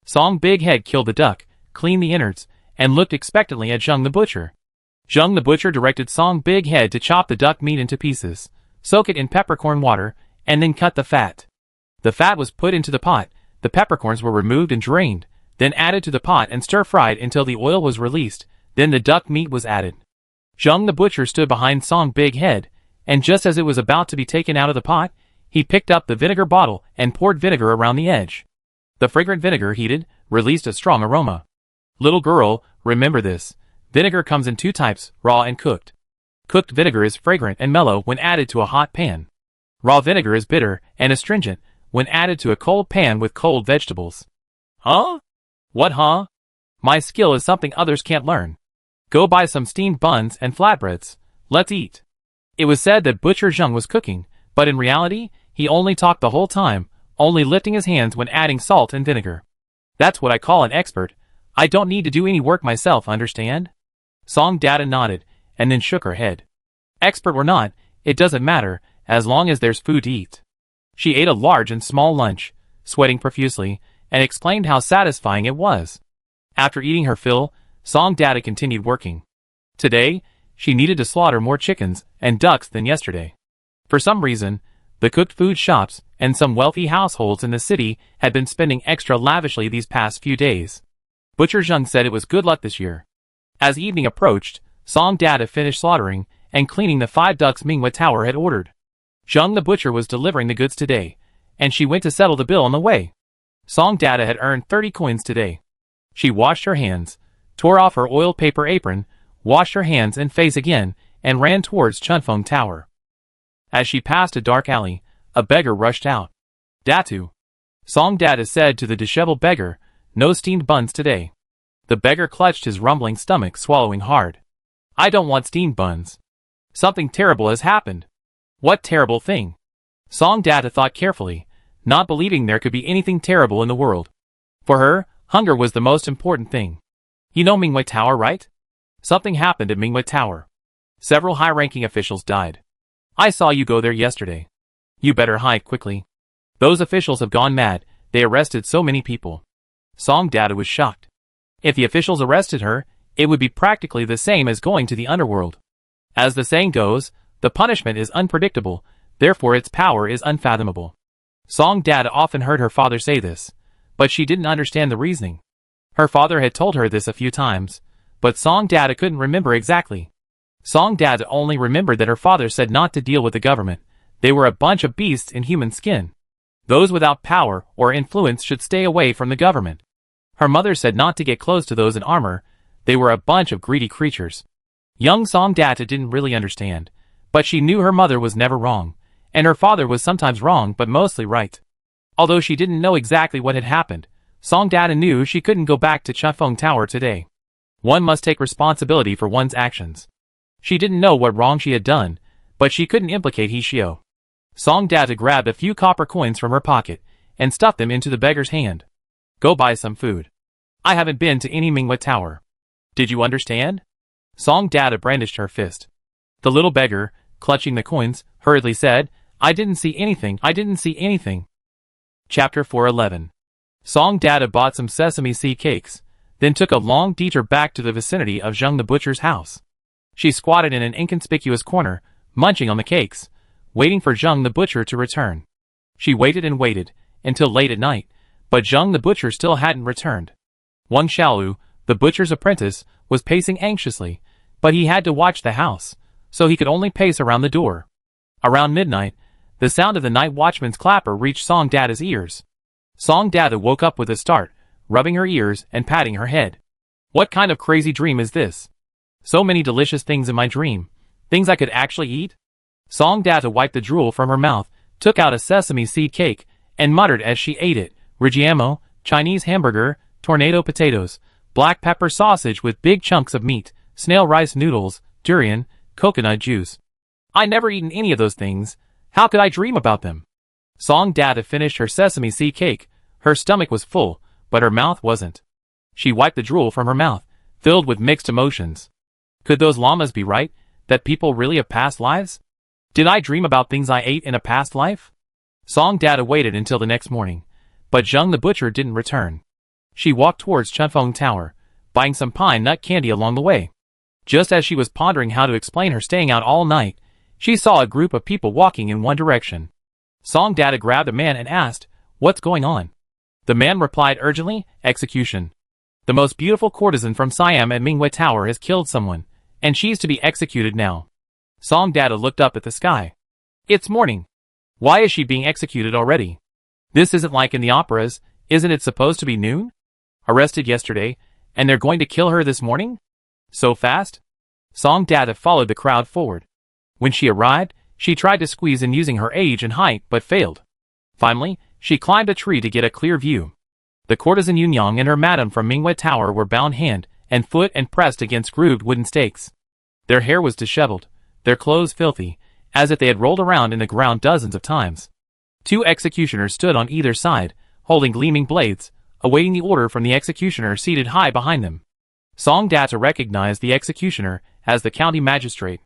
Song Big Head killed the duck, cleaned the innards, and looked expectantly at Zheng the butcher. Zheng the butcher directed Song Big Head to chop the duck meat into pieces, soak it in peppercorn water, and then cut the fat. The fat was put into the pot, the peppercorns were removed and drained, then added to the pot and stir-fried until the oil was released, then the duck meat was added. Zheng the butcher stood behind Song Big Head, and just as it was about to be taken out of the pot, he picked up the vinegar bottle and poured vinegar around the edge. The fragrant vinegar heated, released a strong aroma. "Little girl, remember this. Vinegar comes in 2 types, raw and cooked. Cooked vinegar is fragrant and mellow when added to a hot pan. Raw vinegar is bitter and astringent when added to a cold pan with cold vegetables. Huh? What huh? My skill is something others can't learn. Go buy some steamed buns and flatbreads. Let's eat. It was said that Butcher Zheng was cooking, but in reality, he only talked the whole time, only lifting his hands when adding salt and vinegar. That's what I call an expert. I don't need to do any work myself, understand? Song Data nodded, and then shook her head. Expert or not, it doesn't matter, as long as there's food to eat. She ate a large and small lunch, sweating profusely, and explained how satisfying it was. After eating her fill, Song Data continued working. Today, she needed to slaughter more chickens and ducks than yesterday. For some reason, the cooked food shops and some wealthy households in the city had been spending extra lavishly these past few days. Butcher Zheng said it was good luck this year. As evening approached, Song Data finished slaughtering and cleaning the 5 ducks Minghua Tower had ordered. Zheng the butcher was delivering the goods today, and she went to settle the bill on the way. Song Data had earned 30 coins today. She washed her hands, tore off her oiled paper apron, washed her hands and face again, and ran towards Chunfeng Tower. As she passed a dark alley, a beggar rushed out. Datu. Song Data said to the disheveled beggar, no steamed buns today. The beggar clutched his rumbling stomach, swallowing hard. I don't want steamed buns. Something terrible has happened. What terrible thing? Song Data thought carefully, not believing there could be anything terrible in the world. For her, hunger was the most important thing. You know Minghua Tower, right? Something happened at Minghua Tower. Several high-ranking officials died. I saw you go there yesterday. You better hide quickly. Those officials have gone mad, they arrested so many people. Song Data was shocked. If the officials arrested her, it would be practically the same as going to the underworld. As the saying goes, the punishment is unpredictable, therefore its power is unfathomable. Song Data often heard her father say this, but she didn't understand the reasoning. Her father had told her this a few times, but Song Data couldn't remember exactly. Song Data only remembered that her father said not to deal with the government. They were a bunch of beasts in human skin. Those without power or influence should stay away from the government. Her mother said not to get close to those in armor. They were a bunch of greedy creatures. Young Song Data didn't really understand, but she knew her mother was never wrong, and her father was sometimes wrong but mostly right. Although she didn't know exactly what had happened, Song Data knew she couldn't go back to Chunfeng Tower today. One must take responsibility for one's actions. She didn't know what wrong she had done, but she couldn't implicate He Xiao. Song Data grabbed a few copper coins from her pocket and stuffed them into the beggar's hand. Go buy some food. I haven't been to any Minghua Tower. Did you understand? Song Data brandished her fist. The little beggar, clutching the coins, hurriedly said, I didn't see anything. Chapter 411. Song Data bought some sesame seed cakes, then took a long detour back to the vicinity of Zheng the butcher's house. She squatted in an inconspicuous corner, munching on the cakes, waiting for Zheng the butcher to return. She waited and waited, until late at night, but Zheng the butcher still hadn't returned. Wang Xiaolu, the butcher's apprentice, was pacing anxiously, but he had to watch the house, so he could only pace around the door. Around midnight, the sound of the night watchman's clapper reached Song Data's ears. Song Data woke up with a start, rubbing her ears and patting her head. What kind of crazy dream is this? So many delicious things in my dream, things I could actually eat? Song Data wiped the drool from her mouth, took out a sesame seed cake, and muttered as she ate it, Rigiamo, Chinese hamburger, tornado potatoes, black pepper sausage with big chunks of meat, snail rice noodles, durian, coconut juice. I never eaten any of those things. How could I dream about them? Song Data finished her sesame seed cake. Her stomach was full, but her mouth wasn't. She wiped the drool from her mouth, filled with mixed emotions. Could those llamas be right, that people really have past lives? Did I dream about things I ate in a past life? Song Data waited until the next morning, but Zheng the butcher didn't return. She walked towards Chunfeng Tower, buying some pine nut candy along the way. Just as she was pondering how to explain her staying out all night, she saw a group of people walking in one direction. Song Data grabbed a man and asked, What's going on? The man replied urgently, Execution. The most beautiful courtesan from Siam at Minghua Tower has killed someone, and she's to be executed now. Song Data looked up at the sky. It's morning. Why is she being executed already? This isn't like in the operas, isn't it supposed to be noon? Arrested yesterday, and they're going to kill her this morning? So fast? Song Data followed the crowd forward. When she arrived, she tried to squeeze in using her age and height but failed. Finally, she climbed a tree to get a clear view. The courtesan Yunyang and her madam from Minghui Tower were bound hand and foot and pressed against grooved wooden stakes. Their hair was disheveled, their clothes filthy, as if they had rolled around in the ground dozens of times. 2 executioners stood on either side, holding gleaming blades, awaiting the order from the executioner seated high behind them. Song Data recognized the executioner as the county magistrate.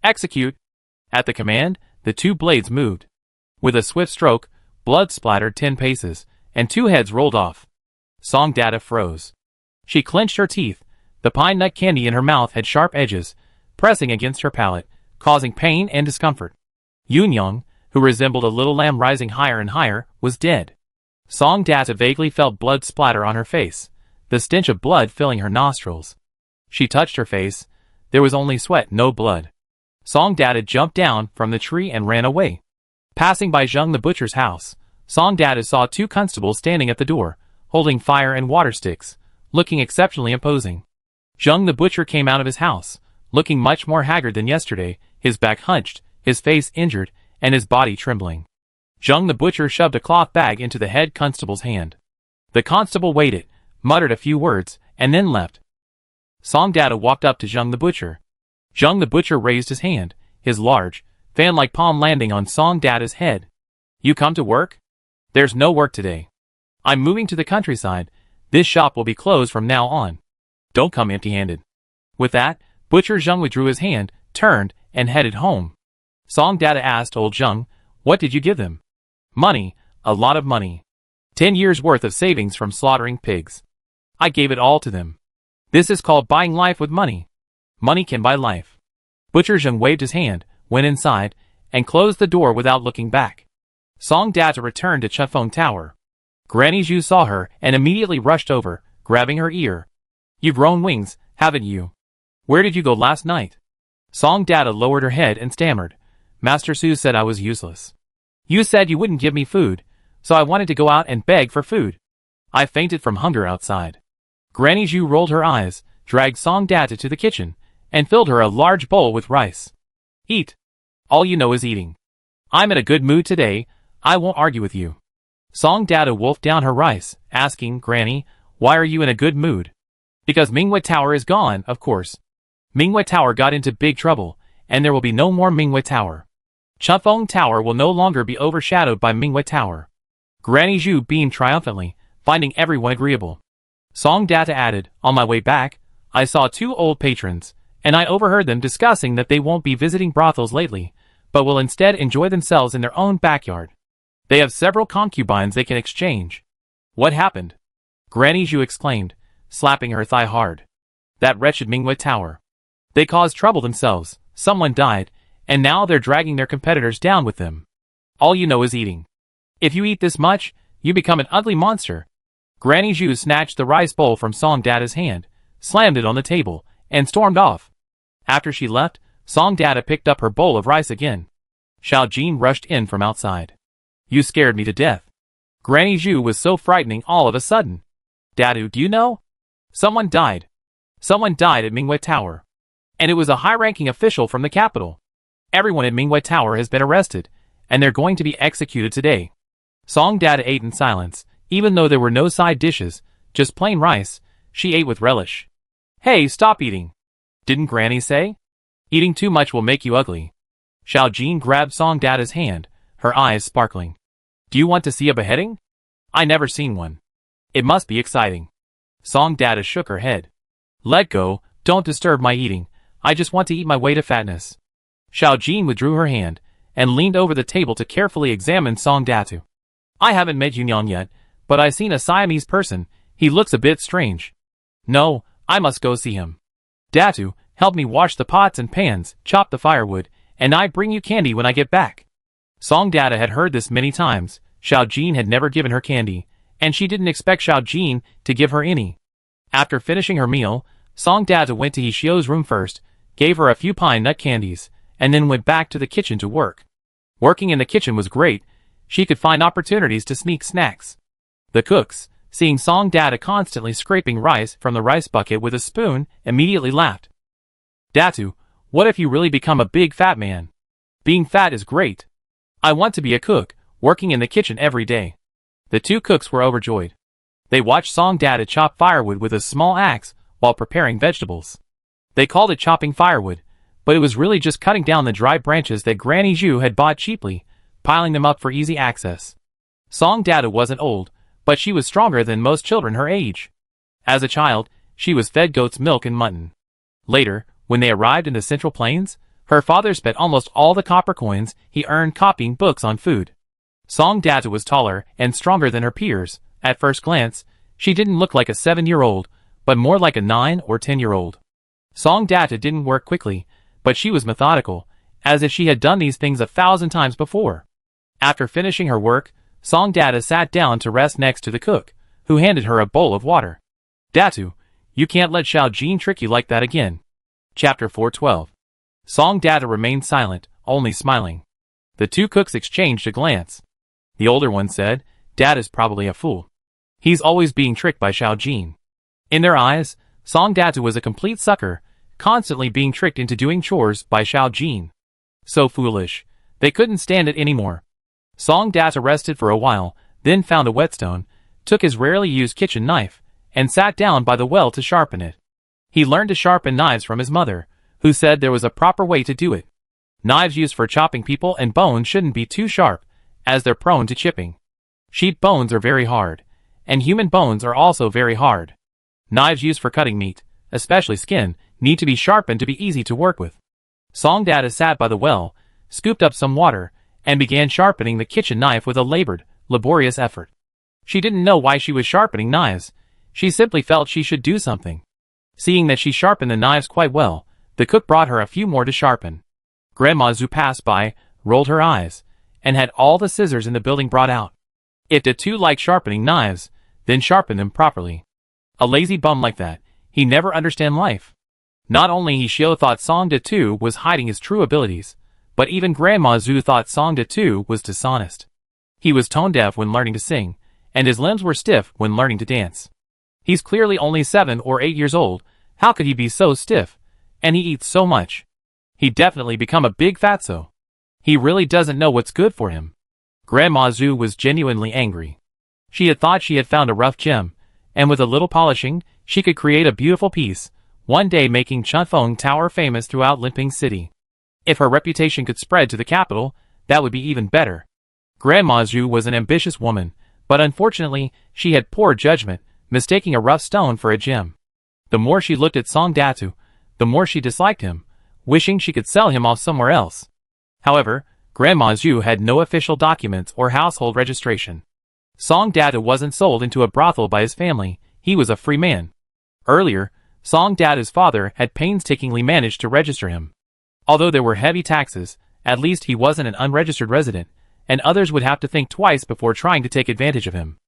Execute! At the command, the 2 blades moved. With a swift stroke, blood splattered 10 paces, and 2 heads rolled off. Song Data froze. She clenched her teeth. The pine nut candy in her mouth had sharp edges, pressing against her palate, causing pain and discomfort. Yunyang, who resembled a little lamb rising higher and higher, was dead. Song Data vaguely felt blood splatter on her face, the stench of blood filling her nostrils. She touched her face. There was only sweat, no blood. Song Data jumped down from the tree and ran away. Passing by Zheng the butcher's house, Song Data saw 2 constables standing at the door, holding fire and water sticks, looking exceptionally imposing. Zheng the butcher came out of his house, looking much more haggard than yesterday, his back hunched, his face injured, and his body trembling. Zheng the butcher shoved a cloth bag into the head constable's hand. The constable waited, muttered a few words, and then left. Song Data walked up to Zheng the butcher. Zheng the butcher raised his hand, his large, fan-like palm landing on Song Data's head. You come to work? There's no work today. I'm moving to the countryside. This shop will be closed from now on. Don't come empty-handed. With that, Butcher Zheng withdrew his hand, turned, and headed home. Song Data asked old Zheng, what did you give them? Money, a lot of money. 10 years' worth of savings from slaughtering pigs. I gave it all to them. This is called buying life with money. Money can buy life. Butcher Zheng waved his hand, went inside, and closed the door without looking back. Song Data returned to Chefeng Tower. Granny Zhu saw her and immediately rushed over, grabbing her ear. You've grown wings, haven't you? Where did you go last night? Song Data lowered her head and stammered. Master Su said I was useless. You said you wouldn't give me food, so I wanted to go out and beg for food. I fainted from hunger outside. Granny Zhu rolled her eyes, dragged Song Data to the kitchen, and filled her a large bowl with rice. Eat. All you know is eating. I'm in a good mood today, I won't argue with you. Song Data wolfed down her rice, asking, Granny, why are you in a good mood? Because Minghui Tower is gone, of course. Minghui Tower got into big trouble, and there will be no more Minghui Tower. Chefeng Tower will no longer be overshadowed by Minghui Tower. Granny Zhu beamed triumphantly, finding everyone agreeable. Song Data added, on my way back, I saw 2 old patrons, and I overheard them discussing that they won't be visiting brothels lately, but will instead enjoy themselves in their own backyard. They have several concubines they can exchange. What happened? Granny Zhu exclaimed, slapping her thigh hard. That wretched Minghui Tower. They caused trouble themselves, someone died, and now they're dragging their competitors down with them. All you know is eating. If you eat this much, you become an ugly monster. Granny Zhu snatched the rice bowl from Song Data's hand, slammed it on the table, and stormed off. After she left, Song Data picked up her bowl of rice again. Xiao Jin rushed in from outside. You scared me to death. Granny Zhu was so frightening all of a sudden. Dadu, do you know? Someone died. Someone died at Minghui Tower. And it was a high-ranking official from the capital. Everyone at Minghui Tower has been arrested, and they're going to be executed today. Song Data ate in silence, even though there were no side dishes, just plain rice. She ate with relish. Hey, stop eating. Didn't Granny say? Eating too much will make you ugly. Xiao Jin grabbed Song Data's hand, her eyes sparkling. Do you want to see a beheading? I never seen one. It must be exciting. Song Data shook her head. Let go, don't disturb my eating. I just want to eat my way to fatness. Xiao Jin withdrew her hand, and leaned over the table to carefully examine Song Data. I haven't met Yunyang yet, but I've seen a Siamese person. He looks a bit strange. No, I must go see him. Datu, help me wash the pots and pans, chop the firewood, and I bring you candy when I get back. Song Data had heard this many times. Xiao Jin had never given her candy, and she didn't expect Xiao Jin to give her any. After finishing her meal, Song Data went to He Xiu's room first, gave her a few pine nut candies, and then went back to the kitchen to work. Working in the kitchen was great. She could find opportunities to sneak snacks. The cooks, seeing Song Data constantly scraping rice from the rice bucket with a spoon, immediately laughed. Datu, what if you really become a big fat man? Being fat is great. I want to be a cook, working in the kitchen every day. The two cooks were overjoyed. They watched Song Data chop firewood with a small axe while preparing vegetables. They called it chopping firewood, but it was really just cutting down the dry branches that Granny Zhu had bought cheaply, piling them up for easy access. Song Data wasn't old, but she was stronger than most children her age. As a child, she was fed goat's milk and mutton. Later, when they arrived in the Central Plains, her father spent almost all the copper coins he earned copying books on food. Song Data was taller and stronger than her peers. At first glance, she didn't look like a 7-year-old, but more like a 9 or 10-year-old. Song Data didn't work quickly, but she was methodical, as if she had done these things 1,000 times before. After finishing her work, Song Data sat down to rest next to the cook, who handed her a bowl of water. Datu, you can't let Xiao Jin trick you like that again. Chapter 412. Song Data remained silent, only smiling. The two cooks exchanged a glance. The older one said, Data's probably a fool. He's always being tricked by Xiao Jin. In their eyes, Song Data was a complete sucker, constantly being tricked into doing chores by Xiao Jin. So foolish. They couldn't stand it anymore. Song Data rested for a while, then found a whetstone, took his rarely used kitchen knife, and sat down by the well to sharpen it. He learned to sharpen knives from his mother, who said there was a proper way to do it. Knives used for chopping people and bones shouldn't be too sharp, as they're prone to chipping. Sheep bones are very hard, and human bones are also very hard. Knives used for cutting meat, especially skin, need to be sharpened to be easy to work with. Song Data sat by the well, scooped up some water, and began sharpening the kitchen knife with a laborious effort. She didn't know why she was sharpening knives. She simply felt she should do something. Seeing that she sharpened the knives quite well, the cook brought her a few more to sharpen. Grandma Zhu passed by, rolled her eyes, and had all the scissors in the building brought out. If the two liked sharpening knives, then sharpen them properly. A lazy bum like that, he never understand life. Not only he Xiao thought Song Datu was hiding his true abilities, but even Grandma Zhu thought Song Datu was dishonest. He was tone deaf when learning to sing, and his limbs were stiff when learning to dance. He's clearly only 7 or 8 years old. How could he be so stiff? And he eats so much. He'd definitely become a big fatso. He really doesn't know what's good for him. Grandma Zhu was genuinely angry. She had thought she had found a rough gem, and with a little polishing, she could create a beautiful piece, one day making Chunfeng Tower famous throughout Limping City. If her reputation could spread to the capital, that would be even better. Grandma Zhu was an ambitious woman, but unfortunately, she had poor judgment, mistaking a rough stone for a gem. The more she looked at Song Datu, the more she disliked him, wishing she could sell him off somewhere else. However, Grandma Zhu had no official documents or household registration. Song Data wasn't sold into a brothel by his family, he was a free man. Earlier, Song Data's father had painstakingly managed to register him. Although there were heavy taxes, at least he wasn't an unregistered resident, and others would have to think twice before trying to take advantage of him.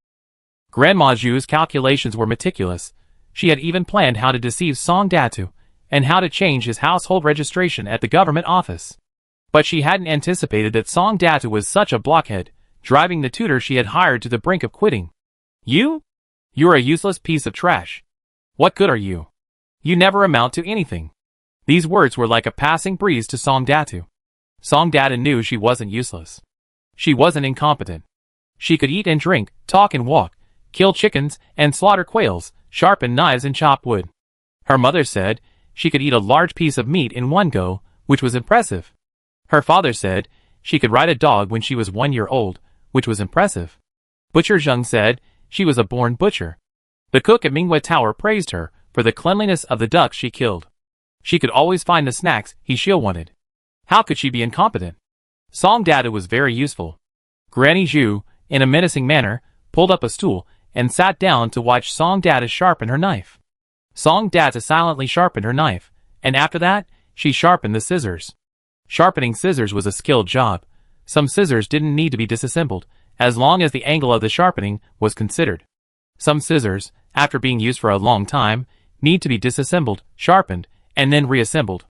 Grandma Zhu's calculations were meticulous. She had even planned how to deceive Song Datu, and how to change his household registration at the government office. But she hadn't anticipated that Song Datu was such a blockhead, driving the tutor she had hired to the brink of quitting. You're a useless piece of trash. What good are you? You never amount to anything. These words were like a passing breeze to Song Datu. Song Data knew she wasn't useless. She wasn't incompetent. She could eat and drink, talk and walk, kill chickens and slaughter quails, sharpen knives and chop wood. Her mother said she could eat a large piece of meat in one go, which was impressive. Her father said she could ride a dog when she was 1 year old, which was impressive. Butcher Zheng said she was a born butcher. The cook at Minghua Tower praised her for the cleanliness of the ducks she killed. She could always find the snacks he Xiao wanted. How could she be incompetent? Song Data was very useful. Granny Zhu, in a menacing manner, pulled up a stool and sat down to watch Song Data sharpen her knife. Song Data silently sharpened her knife, and after that, she sharpened the scissors. Sharpening scissors was a skilled job. Some scissors didn't need to be disassembled, as long as the angle of the sharpening was considered. Some scissors, after being used for a long time, need to be disassembled, sharpened, and then reassembled.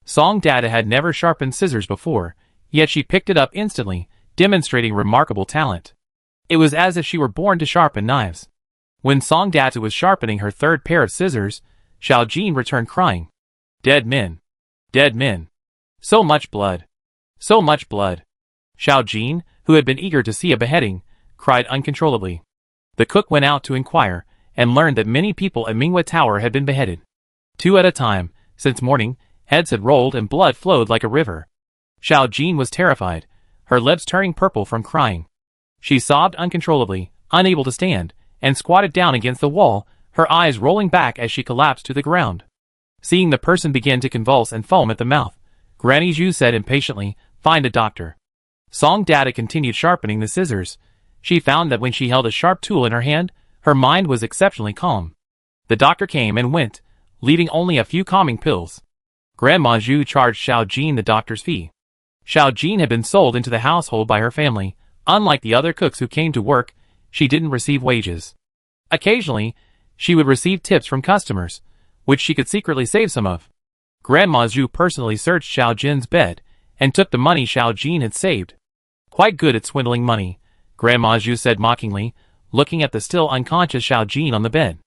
Song Data had never sharpened scissors before, yet she picked it up instantly, demonstrating remarkable talent. It was as if she were born to sharpen knives. When Song Data was sharpening her third pair of scissors, Xiao Jin returned crying. Dead men. Dead men. So much blood. So much blood. Xiao Jin, who had been eager to see a beheading, cried uncontrollably. The cook went out to inquire, and learned that many people at Minghua Tower had been beheaded. 2 at a time, since morning, heads had rolled and blood flowed like a river. Xiao Jin was terrified, her lips turning purple from crying. She sobbed uncontrollably, unable to stand, and squatted down against the wall, her eyes rolling back as she collapsed to the ground. Seeing the person begin to convulse and foam at the mouth, Granny Zhu said impatiently, "Find a doctor." Song Data continued sharpening the scissors. She found that when she held a sharp tool in her hand, her mind was exceptionally calm. The doctor came and went, leaving only a few calming pills. Grandma Zhu charged Xiao Jin the doctor's fee. Xiao Jin had been sold into the household by her family. Unlike the other cooks who came to work, she didn't receive wages. Occasionally, she would receive tips from customers, which she could secretly save some of. Grandma Zhu personally searched Xiao Jin's bed, and took the money Xiao Jin had saved. "Quite good at swindling money," Grandma Zhu said mockingly, looking at the still unconscious Xiao Jin on the bed.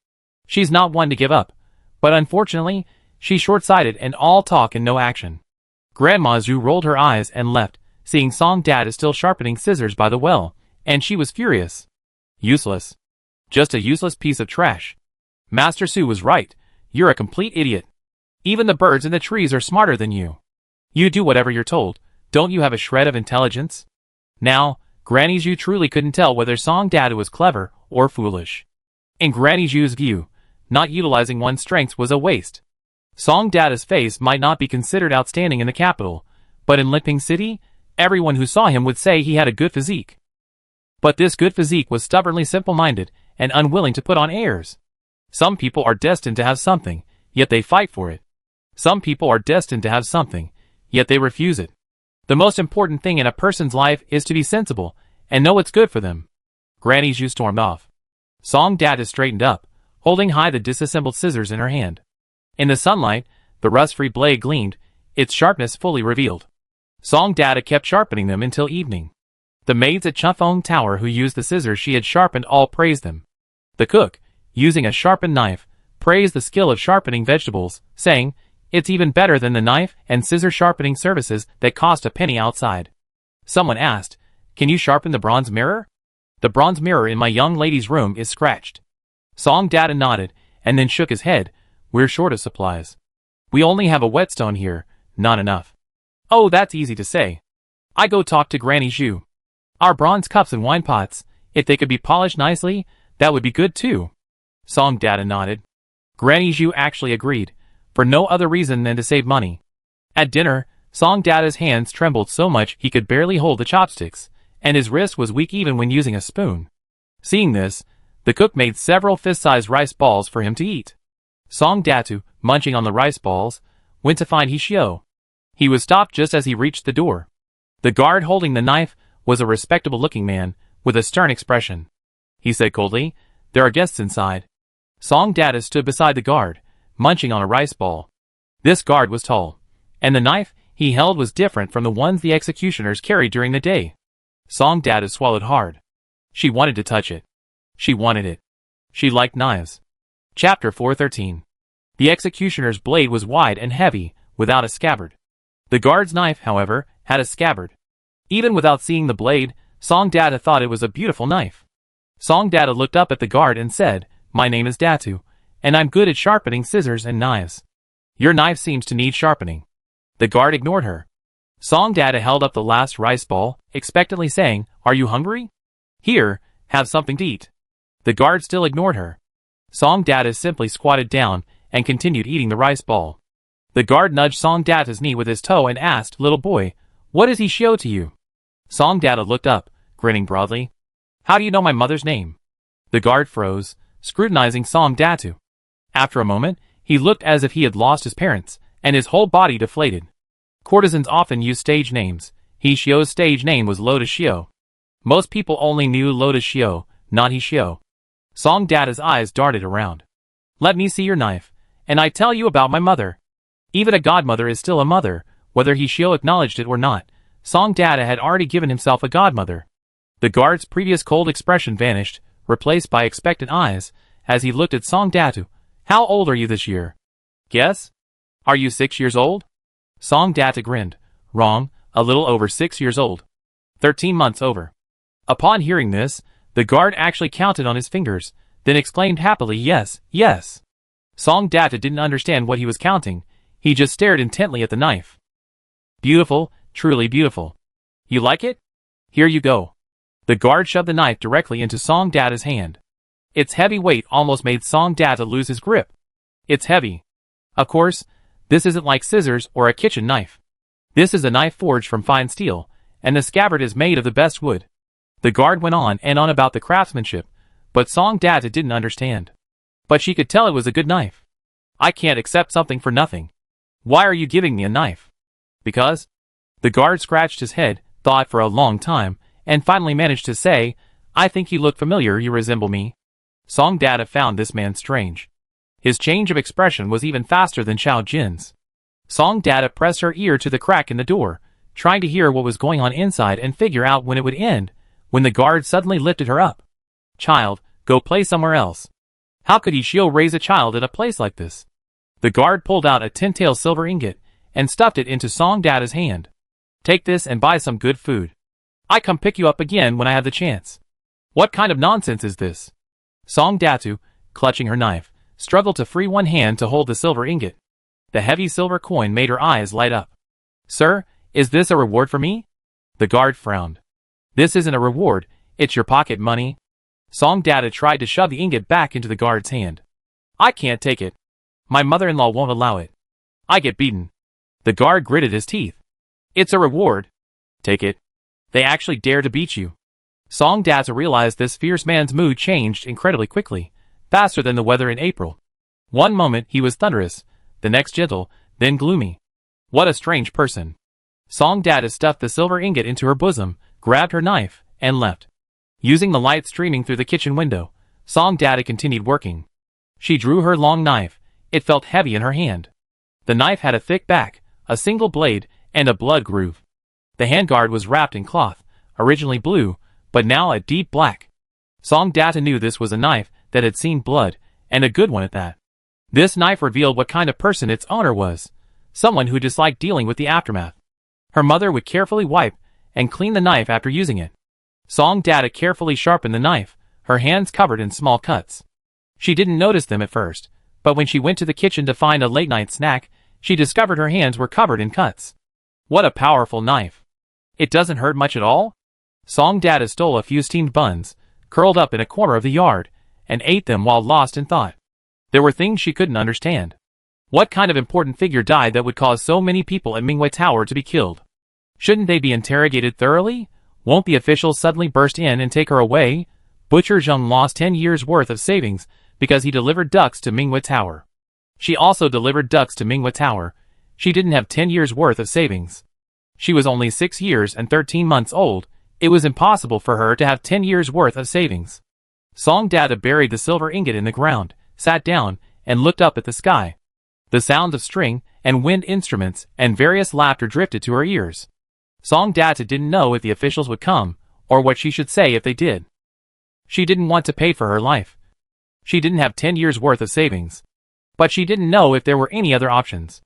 "She's not one to give up, but unfortunately, she's short-sighted and all talk and no action." Grandma Zhu rolled her eyes and left, seeing Song Data still sharpening scissors by the well, and she was furious. Useless. Just a useless piece of trash. Master Su was right, you're a complete idiot. Even the birds in the trees are smarter than you. You do whatever you're told, don't you have a shred of intelligence? Now, Granny Zhu truly couldn't tell whether Song Data was clever or foolish. In Granny Zhu's view, not utilizing one's strengths was a waste. Song Data's face might not be considered outstanding in the capital, but in Liping City, everyone who saw him would say he had a good physique. But this good physique was stubbornly simple-minded and unwilling to put on airs. Some people are destined to have something, yet they fight for it. Some people are destined to have something, yet they refuse it. The most important thing in a person's life is to be sensible and know what's good for them. Granny Zhu stormed off. Song Data straightened up, holding high the disassembled scissors in her hand. In the sunlight, the rust-free blade gleamed, its sharpness fully revealed. Song Data kept sharpening them until evening. The maids at Chufeng Tower who used the scissors she had sharpened all praised them. The cook, using a sharpened knife, praised the skill of sharpening vegetables, saying, "It's even better than the knife and scissor sharpening services that cost a penny outside." Someone asked, "Can you sharpen the bronze mirror?" "The bronze mirror in my young lady's room is scratched." Song Data nodded, and then shook his head. "We're short of supplies. We only have a whetstone here, not enough." "Oh, that's easy to say. I go talk to Granny Zhu. Our bronze cups and wine pots, if they could be polished nicely, that would be good too." Song Data nodded. Granny Zhu actually agreed, for no other reason than to save money. At dinner, Song Data's hands trembled so much he could barely hold the chopsticks, and his wrist was weak even when using a spoon. Seeing this, the cook made several fist-sized rice balls for him to eat. Song Datu, munching on the rice balls, went to find Hishio. He was stopped just as he reached the door. The guard holding the knife was a respectable-looking man, with a stern expression. He said coldly, "There are guests inside." Song Data stood beside the guard, munching on a rice ball. This guard was tall, and the knife he held was different from the ones the executioners carried during the day. Song Data swallowed hard. She wanted to touch it. She wanted it. She liked knives. Chapter 413. The executioner's blade was wide and heavy, without a scabbard. The guard's knife, however, had a scabbard. Even without seeing the blade, Song Data thought it was a beautiful knife. Song Data looked up at the guard and said, "My name is Datu, and I'm good at sharpening scissors and knives. Your knife seems to need sharpening." The guard ignored her. Song Data held up the last rice ball, expectantly saying, "Are you hungry? Here, have something to eat." The guard still ignored her. Song Data simply squatted down and continued eating the rice ball. The guard nudged Song Data's knee with his toe and asked, "Little boy, what does he show to you?" Song Data looked up, grinning broadly. "How do you know my mother's name?" The guard froze, scrutinizing Song Datu. After a moment, he looked as if he had lost his parents, and his whole body deflated. Courtesans often use stage names. Hishio's stage name was Lotus Shio. Most people only knew Lotus Shio, not Hishio. Song Data's eyes darted around. "Let me see your knife, and I tell you about my mother." Even a godmother is still a mother, whether Hishio acknowledged it or not. Song Data had already given himself a godmother. The guard's previous cold expression vanished, replaced by expectant eyes, as he looked at Song Datu. "How old are you this year?" "Guess? Are you 6 years old?" Song Data grinned. Wrong, a little over 6 years old. 13 months over. Upon hearing this, the guard actually counted on his fingers, then exclaimed happily, yes, yes. Song Data didn't understand what he was counting, he just stared intently at the knife. Beautiful, truly beautiful. You like it? Here you go. The guard shoved the knife directly into Song Data's hand. Its heavy weight almost made Song Data lose his grip. It's heavy. Of course, this isn't like scissors or a kitchen knife. This is a knife forged from fine steel, and the scabbard is made of the best wood. The guard went on and on about the craftsmanship, but Song Data didn't understand. But she could tell it was a good knife. I can't accept something for nothing. Why are you giving me a knife? Because? The guard scratched his head, thought for a long time, and finally managed to say, I think you look familiar, you resemble me. Song Data found this man strange. His change of expression was even faster than Xiao Jin's. Song Data pressed her ear to the crack in the door, trying to hear what was going on inside and figure out when it would end, when the guard suddenly lifted her up. Child, go play somewhere else. How could Ishio raise a child at a place like this? The guard pulled out a 10-tael silver ingot and stuffed it into Song Data's hand. Take this and buy some good food. I come pick you up again when I have the chance. What kind of nonsense is this? Song Datu, clutching her knife, struggled to free one hand to hold the silver ingot. The heavy silver coin made her eyes light up. Sir, is this a reward for me? The guard frowned. This isn't a reward, it's your pocket money. Song Data tried to shove the ingot back into the guard's hand. I can't take it. My mother-in-law won't allow it. I get beaten. The guard gritted his teeth. It's a reward. Take it. They actually dare to beat you. Song Data realized this fierce man's mood changed incredibly quickly, faster than the weather in April. One moment he was thunderous, the next gentle, then gloomy. What a strange person. Song Data stuffed the silver ingot into her bosom, grabbed her knife, and left. Using the light streaming through the kitchen window, Song Data continued working. She drew her long knife. It felt heavy in her hand. The knife had a thick back, a single blade, and a blood groove. The handguard was wrapped in cloth, originally blue, but now a deep black. Song Data knew this was a knife that had seen blood, and a good one at that. This knife revealed what kind of person its owner was, someone who disliked dealing with the aftermath. Her mother would carefully wipe and clean the knife after using it. Song Data carefully sharpened the knife, her hands covered in small cuts. She didn't notice them at first, but when she went to the kitchen to find a late-night snack, she discovered her hands were covered in cuts. What a powerful knife. It doesn't hurt much at all? Song Data stole a few steamed buns, curled up in a corner of the yard, and ate them while lost in thought. There were things she couldn't understand. What kind of important figure died that would cause so many people at Mingwei Tower to be killed? Shouldn't they be interrogated thoroughly? Won't the officials suddenly burst in and take her away? Butcher Zheng lost 10 years' worth of savings because he delivered ducks to Mingwei Tower. She also delivered ducks to Mingwei Tower. She didn't have 10 years' worth of savings. She was only 6 years and 13 months old. It was impossible for her to have 10 years' worth of savings. Song Data buried the silver ingot in the ground, sat down, and looked up at the sky. The sounds of string and wind instruments and various laughter drifted to her ears. Song Data didn't know if the officials would come, or what she should say if they did. She didn't want to pay for her life. She didn't have 10 years' worth of savings. But she didn't know if there were any other options.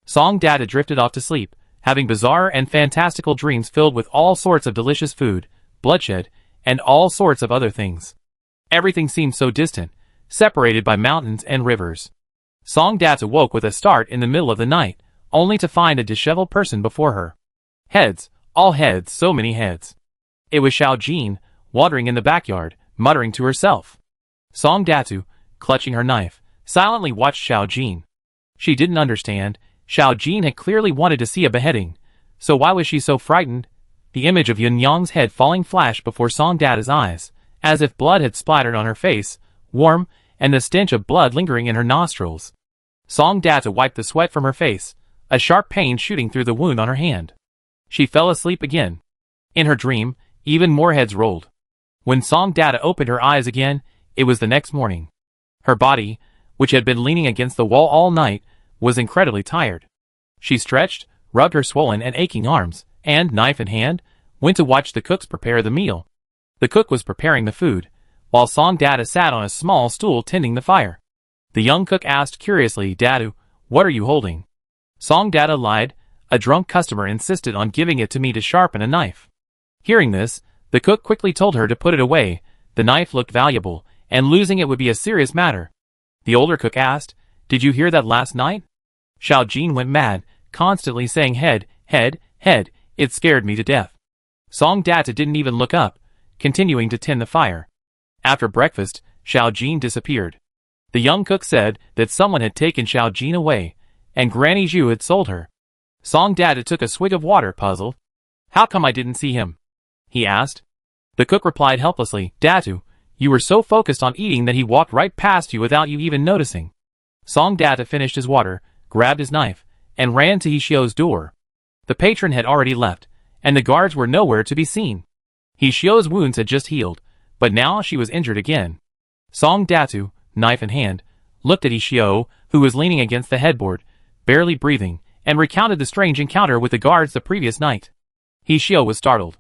Song Data drifted off to sleep, having bizarre and fantastical dreams filled with all sorts of delicious food, bloodshed, and all sorts of other things. Everything seemed so distant, separated by mountains and rivers. Song Data woke with a start in the middle of the night, only to find a disheveled person before her. Heads, all heads, so many heads. It was Xiao Jin, wandering in the backyard, muttering to herself. Song Datu, clutching her knife, silently watched Xiao Jin. She didn't understand. Xiao Jin had clearly wanted to see a beheading, so why was she so frightened? The image of Yun Yang's head falling flashed before Song Data's eyes, as if blood had splattered on her face, warm, and the stench of blood lingering in her nostrils. Song Data wiped the sweat from her face, a sharp pain shooting through the wound on her hand. She fell asleep again. In her dream, even more heads rolled. When Song Data opened her eyes again, it was the next morning. Her body, which had been leaning against the wall all night, was incredibly tired. She stretched, rubbed her swollen and aching arms, and, knife in hand, went to watch the cooks prepare the meal. The cook was preparing the food, while Song Data sat on a small stool tending the fire. The young cook asked curiously, Datu, what are you holding? Song Data lied, A drunk customer insisted on giving it to me to sharpen a knife. Hearing this, the cook quickly told her to put it away. The knife looked valuable, and losing it would be a serious matter. The older cook asked, "Did you hear that last night?" Xiao Jin went mad, constantly saying head, head, head. It scared me to death. Song Data didn't even look up, continuing to tend the fire. After breakfast, Xiao Jin disappeared. The young cook said that someone had taken Xiao Jin away, and Granny Zhu had sold her. Song Data took a swig of water, puzzled. "How come I didn't see him?" he asked. The cook replied helplessly, "Datu, you were so focused on eating that he walked right past you without you even noticing." Song Data finished his water, grabbed his knife, and ran to Hishio's door. The patron had already left, and the guards were nowhere to be seen. Hishio's wounds had just healed, but now she was injured again. Song Datu, knife in hand, looked at Hishio, who was leaning against the headboard, barely breathing, and recounted the strange encounter with the guards the previous night. Hishio was startled.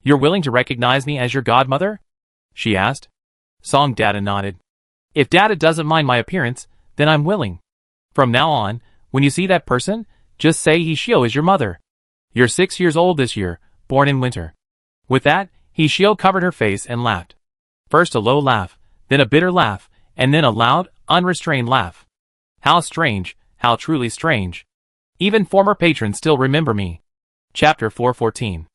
"You're willing to recognize me as your godmother?" she asked. Song Data nodded. "If Data doesn't mind my appearance, then I'm willing. From now on, when you see that person, just say Hishio is your mother. You're 6 years old this year, born in winter." With that, Hishio covered her face and laughed. First a low laugh, then a bitter laugh, and then a loud, unrestrained laugh. How strange, how truly strange. Even former patrons still remember me. Chapter 414.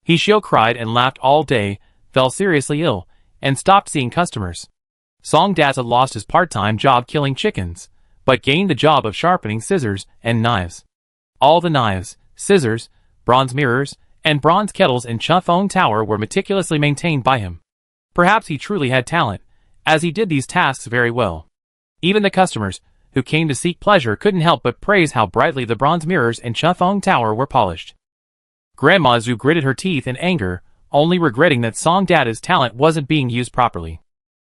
Hishio cried and laughed all day, fell seriously ill, and stopped seeing customers. Song Data lost his part-time job killing chickens, but gained the job of sharpening scissors and knives. All the knives, scissors, bronze mirrors, and bronze kettles in Chufeng Tower were meticulously maintained by him. Perhaps he truly had talent, as he did these tasks very well. Even the customers, who came to seek pleasure, couldn't help but praise how brightly the bronze mirrors in Chufeng Tower were polished. Grandma Zhu gritted her teeth in anger, only regretting that Song Data's talent wasn't being used properly.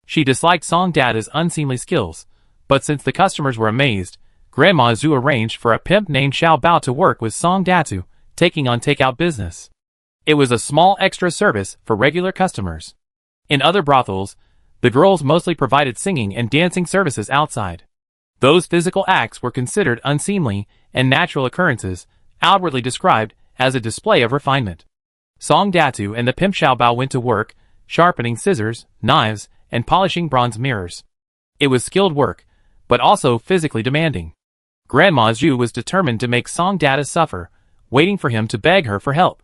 She disliked Song Data's unseemly skills, but since the customers were amazed, Grandma Zhu arranged for a pimp named Xiao Bao to work with Song Datu, taking on takeout business. It was a small extra service for regular customers. In other brothels, the girls mostly provided singing and dancing services outside. Those physical acts were considered unseemly and natural occurrences, outwardly described as a display of refinement. Song Datu and the pimp Xiao Bao went to work, sharpening scissors, knives, and polishing bronze mirrors. It was skilled work, but also physically demanding. Grandma Zhu was determined to make Song Data suffer, waiting for him to beg her for help.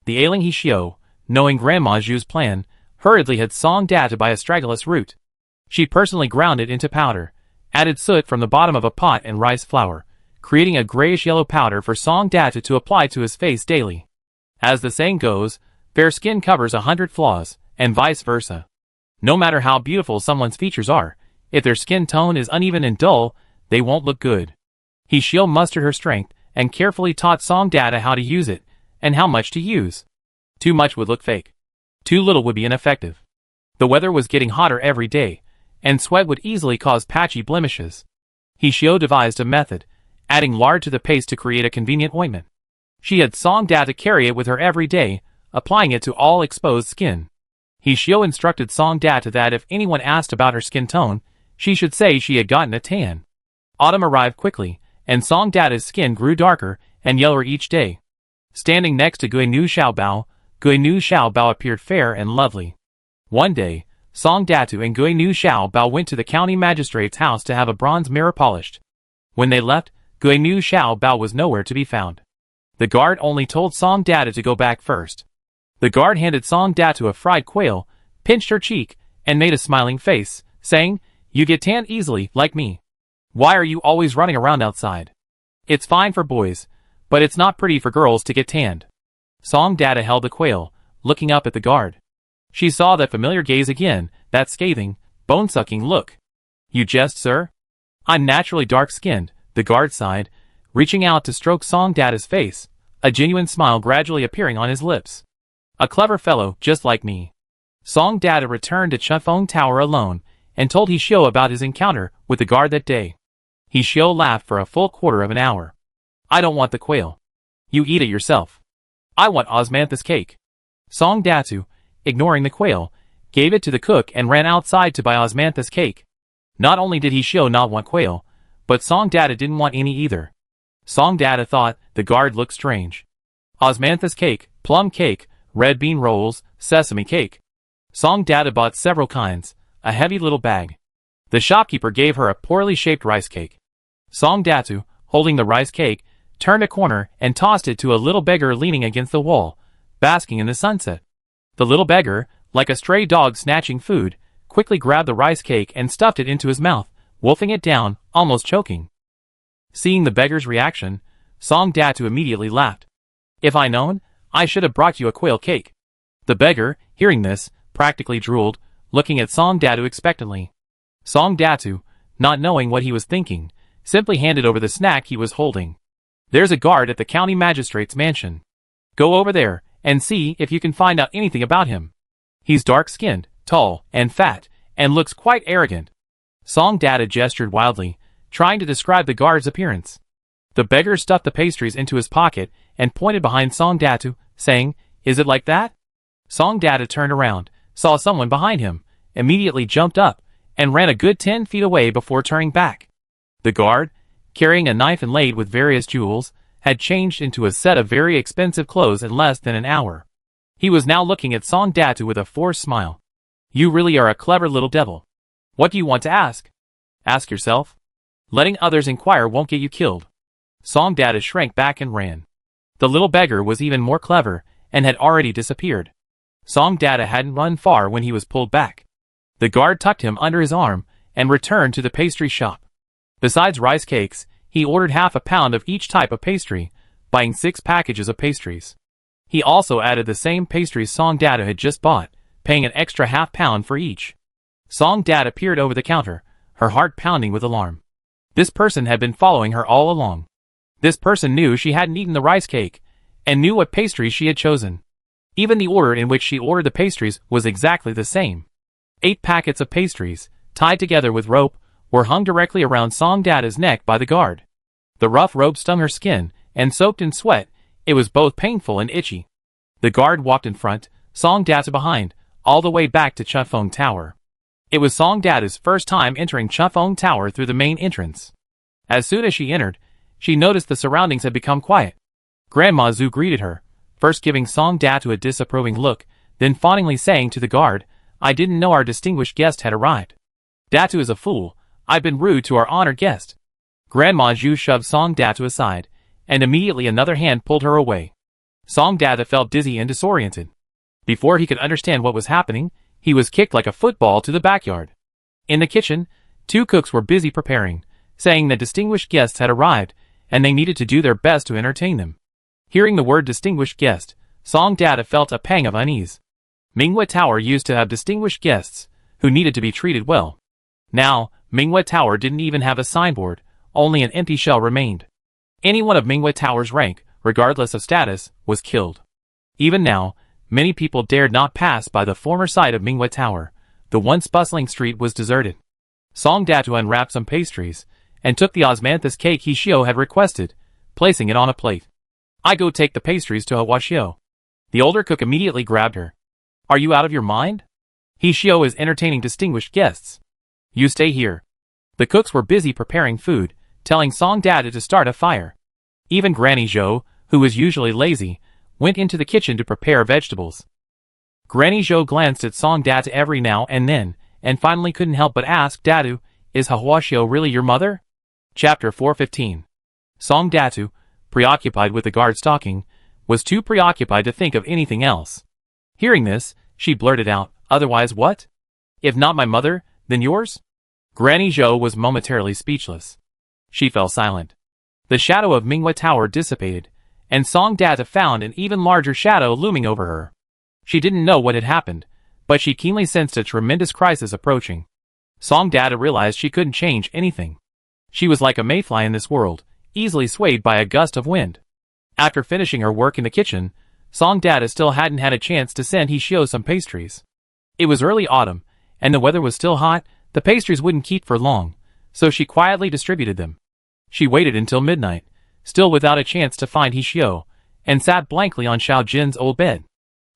The ailing Hishio, knowing Grandma Zhu's plan, hurriedly had Song Data buy a astragalus root. She personally ground it into powder, added soot from the bottom of a pot and rice flour, creating a grayish-yellow powder for Song Data to apply to his face daily. As the saying goes, fair skin covers 100 flaws, and vice versa. No matter how beautiful someone's features are, if their skin tone is uneven and dull, they won't look good. Hishio mustered her strength and carefully taught Song Data how to use it, and how much to use. Too much would look fake. Too little would be ineffective. The weather was getting hotter every day, and sweat would easily cause patchy blemishes. Hishio devised a method, adding lard to the paste to create a convenient ointment. She had Song Data carry it with her every day, applying it to all exposed skin. Hishio instructed Song Data that if anyone asked about her skin tone, she should say she had gotten a tan. Autumn arrived quickly, and Song Data's skin grew darker and yellower each day. Standing next to Guinu Xiao Bao appeared fair and lovely. One day, Song Datu and Guinu Xiao Bao went to the county magistrate's house to have a bronze mirror polished. When they left, Guinu Xiao Bao was nowhere to be found. The guard only told Song Data to go back first. The guard handed Song Datu a fried quail, pinched her cheek, and made a smiling face, saying, "You get tanned easily, like me. Why are you always running around outside? It's fine for boys, but it's not pretty for girls to get tanned." Song Data held the quail, looking up at the guard. She saw that familiar gaze again, that scathing, bone-sucking look. "You jest, sir? I'm naturally dark-skinned," the guard sighed, reaching out to stroke Song Data's face, a genuine smile gradually appearing on his lips. "A clever fellow, just like me." Song Data returned to Chufeng Tower alone, and told Hishio about his encounter with the guard that day. Hishio laughed for a full quarter of an hour. "I don't want the quail. You eat it yourself. I want osmanthus cake." Song Datu, ignoring the quail, gave it to the cook and ran outside to buy osmanthus cake. Not only did Hishio not want quail, but Song Data didn't want any either. Song Data thought the guard looked strange. Osmanthus cake, plum cake, red bean rolls, sesame cake. Song Data bought several kinds, a heavy little bag. The shopkeeper gave her a poorly shaped rice cake. Song Datu, holding the rice cake, turned a corner and tossed it to a little beggar leaning against the wall, basking in the sunset. The little beggar, like a stray dog snatching food, quickly grabbed the rice cake and stuffed it into his mouth, wolfing it down, almost choking. Seeing the beggar's reaction, Song Datu immediately laughed. If I known, I should have brought you a quail cake. The beggar, hearing this, practically drooled, looking at Song Datu expectantly. Song Datu, not knowing what he was thinking, simply handed over the snack he was holding. There's a guard at the county magistrate's mansion. Go over there and see if you can find out anything about him. He's dark-skinned, tall, and fat, and looks quite arrogant. Song Data gestured wildly, trying to describe the guard's appearance. The beggar stuffed the pastries into his pocket and pointed behind Song Datu, saying, Is it like that? Song Data turned around, saw someone behind him, immediately jumped up, and ran a good 10 feet away before turning back. The guard, carrying a knife inlaid with various jewels, had changed into a set of very expensive clothes in less than an hour. He was now looking at Song Datu with a forced smile. You really are a clever little devil. What do you want to ask? Ask yourself. Letting others inquire won't get you killed. Song Data shrank back and ran. The little beggar was even more clever, and had already disappeared. Song Data hadn't run far when he was pulled back. The guard tucked him under his arm, and returned to the pastry shop. Besides rice cakes, he ordered half a pound of each type of pastry, buying 6 packages of pastries. He also added the same pastries Song Data had just bought, paying an extra half pound for each. Song Data peered over the counter, her heart pounding with alarm. This person had been following her all along. This person knew she hadn't eaten the rice cake, and knew what pastries she had chosen. Even the order in which she ordered the pastries was exactly the same. 8 packets of pastries, tied together with rope, were hung directly around Song Data's neck by the guard. The rough rope stung her skin, and soaked in sweat, it was both painful and itchy. The guard walked in front, Song Data behind, all the way back to Chufeng Tower. It was Song Data's first time entering Chufeng Tower through the main entrance. As soon as she entered, she noticed the surroundings had become quiet. Grandma Zhu greeted her, first giving Song Data a disapproving look, then fawningly saying to the guard, I didn't know our distinguished guest had arrived. Datu is a fool. I've been rude to our honored guest. Grandma Zhu shoved Song Data aside, and immediately another hand pulled her away. Song Data felt dizzy and disoriented. Before he could understand what was happening, he was kicked like a football to the backyard. In the kitchen, 2 cooks were busy preparing, saying that distinguished guests had arrived, and they needed to do their best to entertain them. Hearing the word distinguished guest, Song Data felt a pang of unease. Minghua Tower used to have distinguished guests, who needed to be treated well. Now, Minghua Tower didn't even have a signboard, only an empty shell remained. Anyone of Minghua Tower's rank, regardless of status, was killed. Even now, many people dared not pass by the former site of Minghua Tower. The once bustling street was deserted. Song Datu unwrapped some pastries, and took the osmanthus cake Hishio had requested, placing it on a plate. I go take the pastries to Hwashio. The older cook immediately grabbed her. Are you out of your mind? Hishio is entertaining distinguished guests. You stay here. The cooks were busy preparing food, telling Song Data to start a fire. Even Granny Zhou, who was usually lazy, went into the kitchen to prepare vegetables. Granny Zhou glanced at Song Data every now and then, and finally couldn't help but ask, Datu, is Hwashio really your mother? Chapter 415. Song Datu, preoccupied with the guards talking, was too preoccupied to think of anything else. Hearing this, she blurted out, otherwise what? If not my mother, then yours? Granny Zhou was momentarily speechless. She fell silent. The shadow of Minghua Tower dissipated, and Song Data found an even larger shadow looming over her. She didn't know what had happened, but she keenly sensed a tremendous crisis approaching. Song Data realized she couldn't change anything. She was like a mayfly in this world, easily swayed by a gust of wind. After finishing her work in the kitchen, Song Data still hadn't had a chance to send Hishio some pastries. It was early autumn, and the weather was still hot. The pastries wouldn't keep for long, so she quietly distributed them. She waited until midnight, still without a chance to find Hishio, and sat blankly on Xiao Jin's old bed.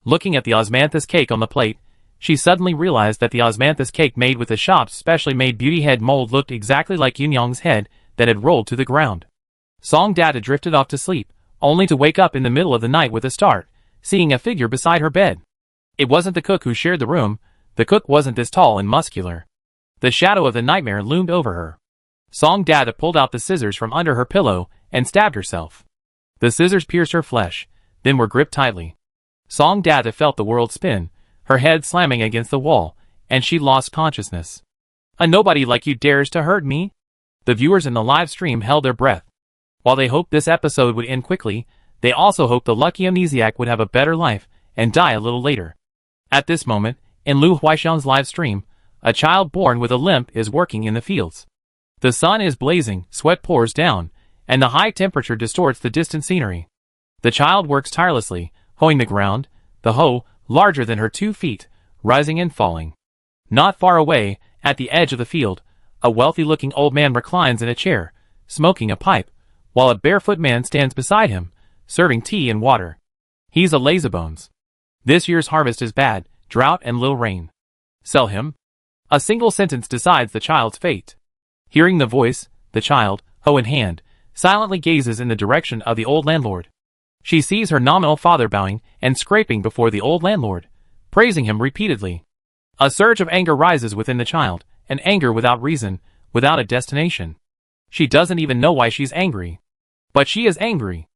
Looking at the osmanthus cake on the plate, she suddenly realized that the osmanthus cake made with the shop's specially made beauty head mold looked exactly like Yunyang's head that had rolled to the ground. Song Data drifted off to sleep, only to wake up in the middle of the night with a start, seeing a figure beside her bed. It wasn't the cook who shared the room. The cook wasn't this tall and muscular. The shadow of the nightmare loomed over her. Song Data pulled out the scissors from under her pillow and stabbed herself. The scissors pierced her flesh, then were gripped tightly. Song Data felt the world spin, her head slamming against the wall, and she lost consciousness. "A nobody like you dares to hurt me?" The viewers in the live stream held their breath. While they hoped this episode would end quickly, they also hoped the lucky amnesiac would have a better life and die a little later. At this moment, in Lu Huaishan's live stream, a child born with a limp is working in the fields. The sun is blazing, sweat pours down, and the high temperature distorts the distant scenery. The child works tirelessly, hoeing the ground, the hoe, larger than her 2 feet, rising and falling. Not far away, at the edge of the field, a wealthy-looking old man reclines in a chair, smoking a pipe, while a barefoot man stands beside him, serving tea and water. He's a lazybones. This year's harvest is bad, drought and little rain. Sell him? A single sentence decides the child's fate. Hearing the voice, the child, hoe in hand, silently gazes in the direction of the old landlord. She sees her nominal father bowing and scraping before the old landlord, praising him repeatedly. A surge of anger rises within the child, an anger without reason, without a destination. She doesn't even know why she's angry. But she is angry.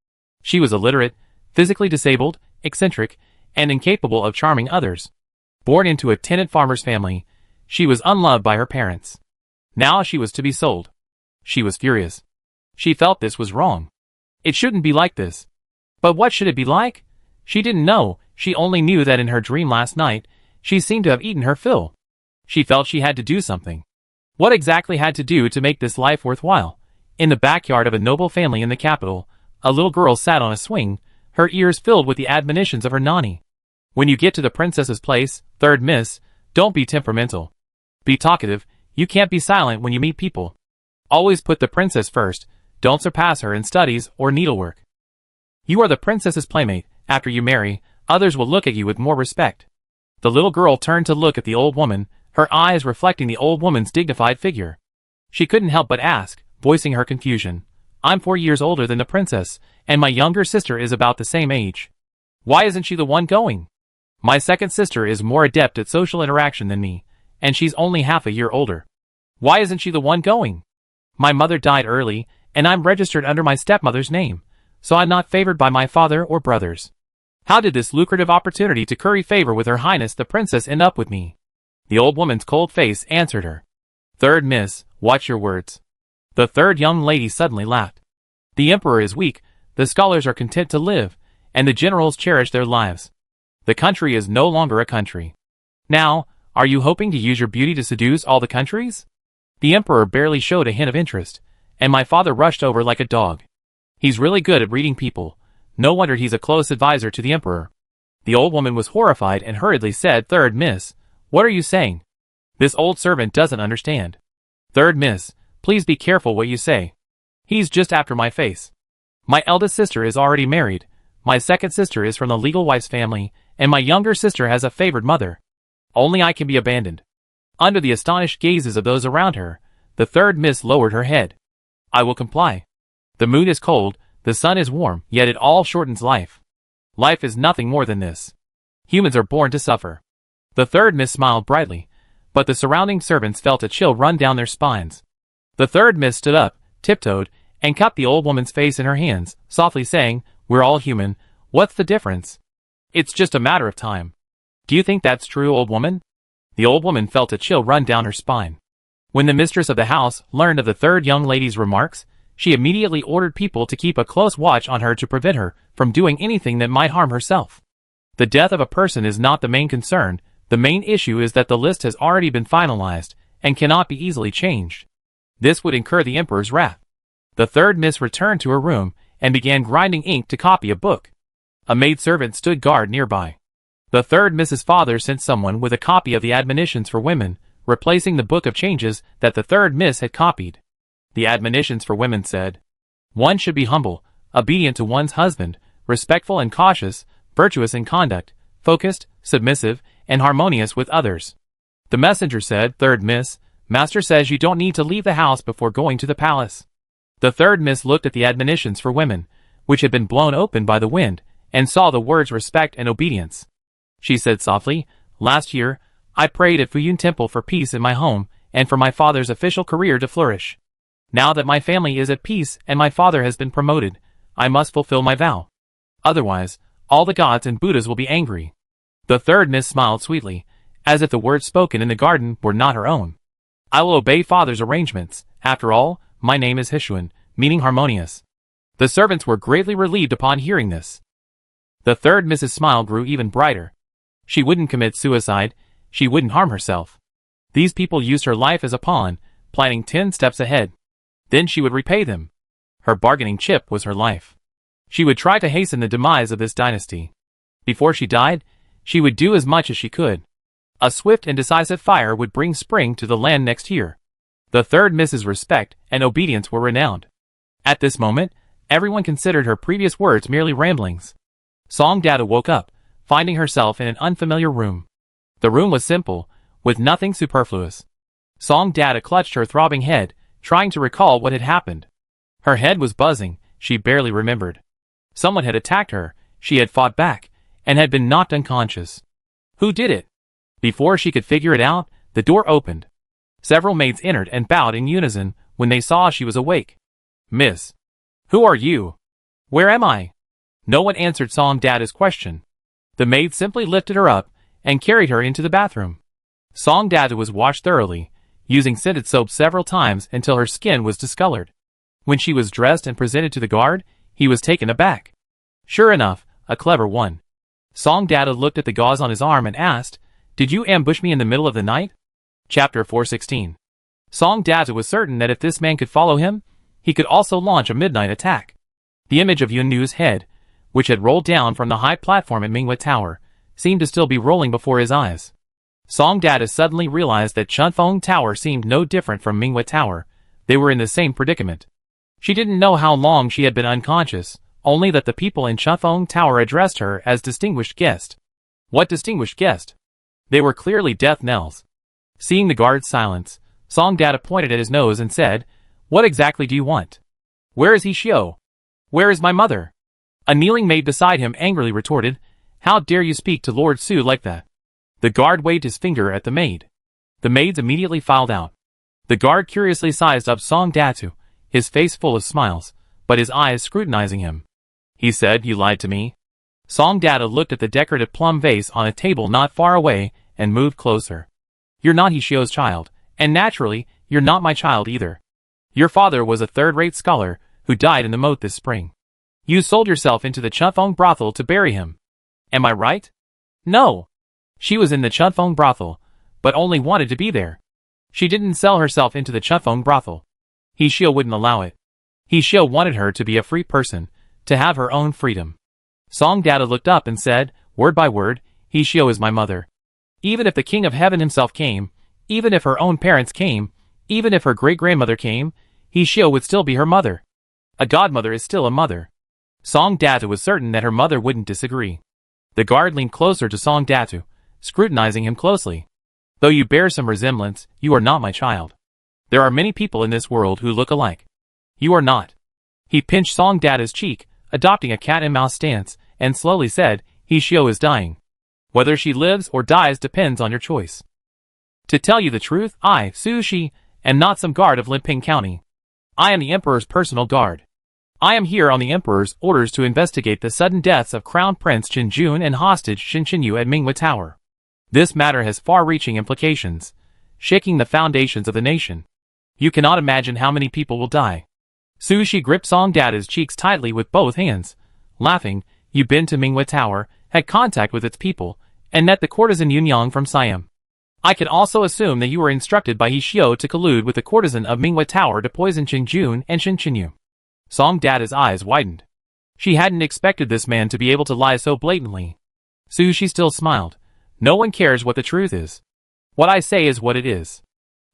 She was illiterate, physically disabled, eccentric, and incapable of charming others. Born into a tenant farmer's family, she was unloved by her parents. Now she was to be sold. She was furious. She felt this was wrong. It shouldn't be like this. But what should it be like? She didn't know. She only knew that in her dream last night, she seemed to have eaten her fill. She felt she had to do something. What exactly had to do to make this life worthwhile? In the backyard of a noble family in the capital, a little girl sat on a swing, her ears filled with the admonitions of her nanny. When you get to the princess's place, third miss, don't be temperamental. Be talkative. You can't be silent when you meet people. Always put the princess first. Don't surpass her in studies or needlework. You are the princess's playmate. After you marry, others will look at you with more respect. The little girl turned to look at the old woman, her eyes reflecting the old woman's dignified figure. She couldn't help but ask, voicing her confusion. I'm 4 years older than the princess, and my younger sister is about the same age. Why isn't she the one going? My second sister is more adept at social interaction than me, and she's only half a year older. Why isn't she the one going? My mother died early, and I'm registered under my stepmother's name, so I'm not favored by my father or brothers. How did this lucrative opportunity to curry favor with Her Highness the Princess end up with me? The old woman's cold face answered her. Third miss, watch your words. The third young lady suddenly laughed. The emperor is weak, the scholars are content to live, and the generals cherish their lives. The country is no longer a country. Now, are you hoping to use your beauty to seduce all the countries? The emperor barely showed a hint of interest, and my father rushed over like a dog. He's really good at reading people. No wonder he's a close advisor to the emperor. The old woman was horrified and hurriedly said, Third miss, what are you saying? This old servant doesn't understand. Third miss, please be careful what you say. He's just after my face. My eldest sister is already married, my second sister is from the legal wife's family, and my younger sister has a favored mother. Only I can be abandoned. Under the astonished gazes of those around her, the third miss lowered her head. I will comply. The moon is cold, the sun is warm, yet it all shortens life. Life is nothing more than this. Humans are born to suffer. The third miss smiled brightly, but the surrounding servants felt a chill run down their spines. The third miss stood up, tiptoed, and cupped the old woman's face in her hands, softly saying, We're all human, what's the difference? It's just a matter of time. Do you think that's true, old woman? The old woman felt a chill run down her spine. When the mistress of the house learned of the third young lady's remarks, she immediately ordered people to keep a close watch on her to prevent her from doing anything that might harm herself. The death of a person is not the main concern, the main issue is that the list has already been finalized and cannot be easily changed. This would incur the emperor's wrath. The third miss returned to her room and began grinding ink to copy a book. A maidservant stood guard nearby. The third miss's father sent someone with a copy of the admonitions for women, replacing the book of changes that the third miss had copied. The admonitions for women said, One should be humble, obedient to one's husband, respectful and cautious, virtuous in conduct, focused, submissive, and harmonious with others. The messenger said, Third miss, master says you don't need to leave the house before going to the palace. The third miss looked at the admonitions for women, which had been blown open by the wind, and saw the words respect and obedience. She said softly, "Last year, I prayed at Fuyun Temple for peace in my home and for my father's official career to flourish. Now that my family is at peace and my father has been promoted, I must fulfill my vow. Otherwise, all the gods and Buddhas will be angry." The third miss smiled sweetly, as if the words spoken in the garden were not her own. "I will obey father's arrangements. After all, my name is Hishuan, meaning harmonious." The servants were greatly relieved upon hearing this. The third miss's smile grew even brighter. She wouldn't commit suicide, she wouldn't harm herself. These people used her life as a pawn, planning 10 steps ahead. Then she would repay them. Her bargaining chip was her life. She would try to hasten the demise of this dynasty. Before she died, she would do as much as she could. A swift and decisive fire would bring spring to the land next year. The third miss's respect and obedience were renowned. At this moment, everyone considered her previous words merely ramblings. Song Data woke up, finding herself in an unfamiliar room. The room was simple, with nothing superfluous. Song Data clutched her throbbing head, trying to recall what had happened. Her head was buzzing, she barely remembered. Someone had attacked her, she had fought back, and had been knocked unconscious. Who did it? Before she could figure it out, the door opened. Several maids entered and bowed in unison when they saw she was awake. "Miss. Who are you? Where am I?" No one answered Song Data's question. The maid simply lifted her up and carried her into the bathroom. Song Data was washed thoroughly, using scented soap several times until her skin was discolored. When she was dressed and presented to the guard, he was taken aback. Sure enough, a clever one. Song Data looked at the gauze on his arm and asked, "Did you ambush me in the middle of the night?" Chapter 416. Song Data was certain that if this man could follow him, he could also launch a midnight attack. The image of Yun Nu's head, which had rolled down from the high platform at Minghua Tower, seemed to still be rolling before his eyes. Song Data suddenly realized that Chunfeng Tower seemed no different from Minghua Tower. They were in the same predicament. She didn't know how long she had been unconscious, only that the people in Chunfeng Tower addressed her as distinguished guest. What distinguished guest? They were clearly death knells. Seeing the guard's silence, Song Data pointed at his nose and said, "What exactly do you want? Where is Hishio? Where is my mother?" A kneeling maid beside him angrily retorted, "How dare you speak to Lord Su like that?" The guard waved his finger at the maid. The maids immediately filed out. The guard curiously sized up Song Datu, his face full of smiles, but his eyes scrutinizing him. He said, "You lied to me." Song Data looked at the decorative plum vase on a table not far away and moved closer. "You're not Hishio's child, and naturally, you're not my child either. Your father was a third-rate scholar who died in the moat this spring. You sold yourself into the Chunfeng brothel to bury him. Am I right?" "No. She was in the Chunfeng brothel, but only wanted to be there. She didn't sell herself into the Chunfeng brothel. Hishio wouldn't allow it. Hishio wanted her to be a free person, to have her own freedom." Song Data looked up and said, word by word, "Hishio is my mother. Even if the King of Heaven himself came, even if her own parents came, even if her great-grandmother came, Hishio would still be her mother. A godmother is still a mother." Song Datu was certain that her mother wouldn't disagree. The guard leaned closer to Song Datu, scrutinizing him closely. "Though you bear some resemblance, you are not my child. There are many people in this world who look alike. You are not." He pinched Song Data's cheek, adopting a cat-and-mouse stance, and slowly said, "Hishio is dying. Whether she lives or dies depends on your choice. To tell you the truth, I, Su Shi, am not some guard of Limping County. I am the Emperor's personal guard. I am here on the Emperor's orders to investigate the sudden deaths of Crown Prince Qinjun and hostage Yu at Minghua Tower. This matter has far-reaching implications, shaking the foundations of the nation. You cannot imagine how many people will die." Su Shi gripped Song Data's cheeks tightly with both hands, laughing. "You've been to Minghua Tower, had contact with its people, and met the courtesan Yunyang from Siam. I can also assume that you were instructed by Hishio to collude with the courtesan of Minghua Tower to poison Qinjun and Yu." Song Data's eyes widened. She hadn't expected this man to be able to lie so blatantly. Su Shi still smiled. "No one cares what the truth is. What I say is what it is."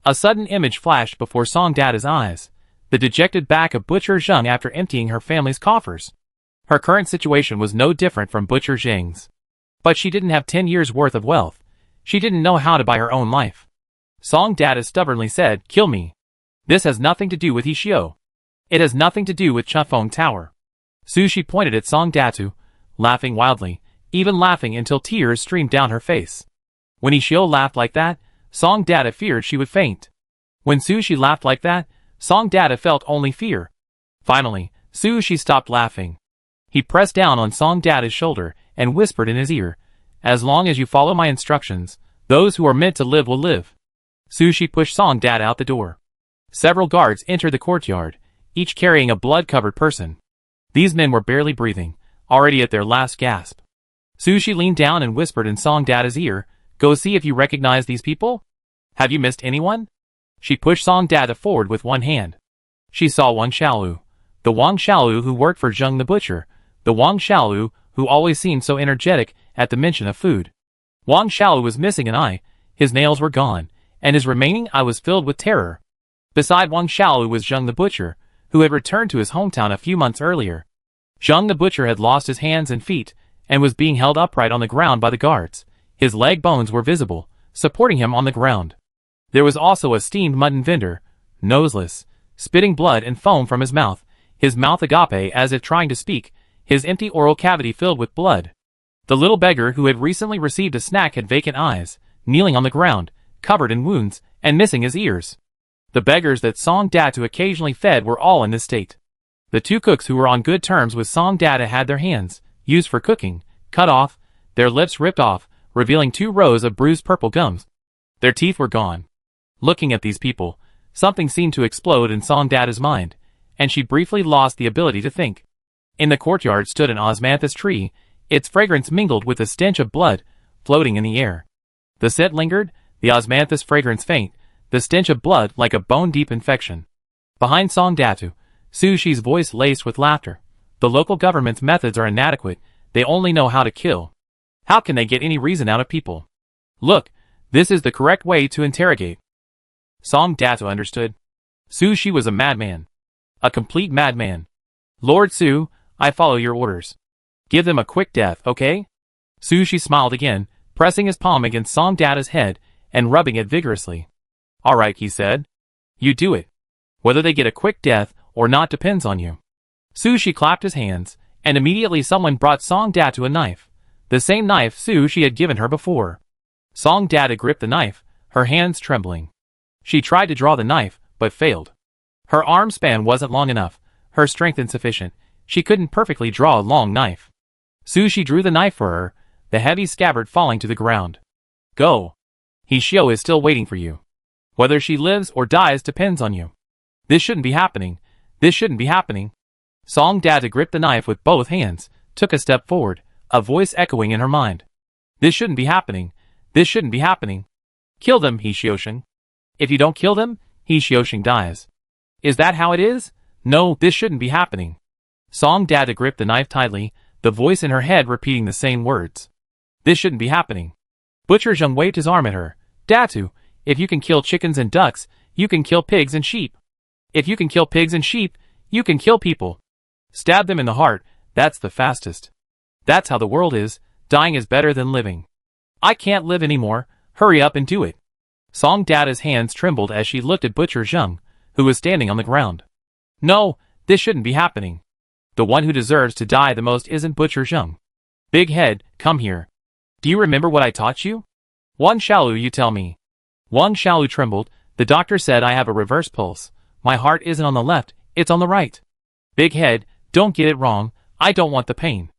A sudden image flashed before Song Data's eyes, the dejected back of Butcher Zheng after emptying her family's coffers. Her current situation was no different from Butcher Zheng's. But she didn't have 10 years' worth of wealth. She didn't know how to buy her own life. Song Data stubbornly said, "Kill me. This has nothing to do with Hishio." It has nothing to do with Chufeng Tower. Sushi pointed at Song Datu, laughing wildly, even laughing until tears streamed down her face. When Ishio laughed like that, Song Data feared she would faint. When Sushi laughed like that, Song Data felt only fear. Finally, Sushi stopped laughing. He pressed down on Song Data's shoulder and whispered in his ear, "As long as you follow my instructions, those who are meant to live will live." Sushi pushed Song Data out the door. Several guards entered the courtyard, each carrying a blood-covered person. These men were barely breathing, already at their last gasp. Sushi leaned down and whispered in Song Data's ear, "Go see if you recognize these people? Have you missed anyone?" She pushed Song Data forward with one hand. She saw Wang Xiaolu, the Wang Xiaolu who worked for Zheng the butcher, the Wang Xiaolu who always seemed so energetic at the mention of food. Wang Xiaolu was missing an eye, his nails were gone, and his remaining eye was filled with terror. Beside Wang Xiaolu was Zheng the butcher, who had returned to his hometown a few months earlier. Zheng the butcher had lost his hands and feet, and was being held upright on the ground by the guards. His leg bones were visible, supporting him on the ground. There was also a steamed mutton vendor, noseless, spitting blood and foam from his mouth agape as if trying to speak, his empty oral cavity filled with blood. The little beggar who had recently received a snack had vacant eyes, kneeling on the ground, covered in wounds, and missing his ears. The beggars that Song Datu occasionally fed were all in this state. The two cooks who were on good terms with Song Data had their hands, used for cooking, cut off, their lips ripped off, revealing 2 rows of bruised purple gums. Their teeth were gone. Looking at these people, something seemed to explode in Song Data's mind, and she briefly lost the ability to think. In the courtyard stood an osmanthus tree, its fragrance mingled with the stench of blood, floating in the air. The scent lingered, the osmanthus fragrance faint, the stench of blood like a bone-deep infection. Behind Song Datu, Sushi's voice laced with laughter. The local government's methods are inadequate, they only know how to kill. How can they get any reason out of people? Look, this is the correct way to interrogate. Song Datu understood. Sushi was a madman. A complete madman. Lord Su, I follow your orders. Give them a quick death, okay? Sushi smiled again, pressing his palm against Song Data's head and rubbing it vigorously. Alright, he said. You do it. Whether they get a quick death or not depends on you. Sushi clapped his hands, and immediately someone brought Song Datu a knife. The same knife Sushi had given her before. Song Data gripped the knife, her hands trembling. She tried to draw the knife, but failed. Her arm span wasn't long enough, her strength insufficient, she couldn't perfectly draw a long knife. Sushi drew the knife for her, the heavy scabbard falling to the ground. Go. Hishio is still waiting for you. Whether she lives or dies depends on you. This shouldn't be happening. This shouldn't be happening. Song Data gripped the knife with both hands, took a step forward, a voice echoing in her mind. This shouldn't be happening. This shouldn't be happening. Kill them, Hishio-shing. If you don't kill them, Hishio-shing dies. Is that how it is? No, this shouldn't be happening. Song Data gripped the knife tightly, the voice in her head repeating the same words. This shouldn't be happening. Butcher Zheng waved his arm at her. Datu, if you can kill chickens and ducks, you can kill pigs and sheep. If you can kill pigs and sheep, you can kill people. Stab them in the heart, that's the fastest. That's how the world is, dying is better than living. I can't live anymore, hurry up and do it. Song Data's hands trembled as she looked at Butcher Zheng, who was standing on the ground. No, this shouldn't be happening. The one who deserves to die the most isn't Butcher Zheng. Big head, come here. Do you remember what I taught you? Wang Xiaolu, you tell me. Wang Xiaolu trembled. The doctor said I have a reverse pulse. My heart isn't on the left, it's on the right. Big head, don't get it wrong, I don't want the pain.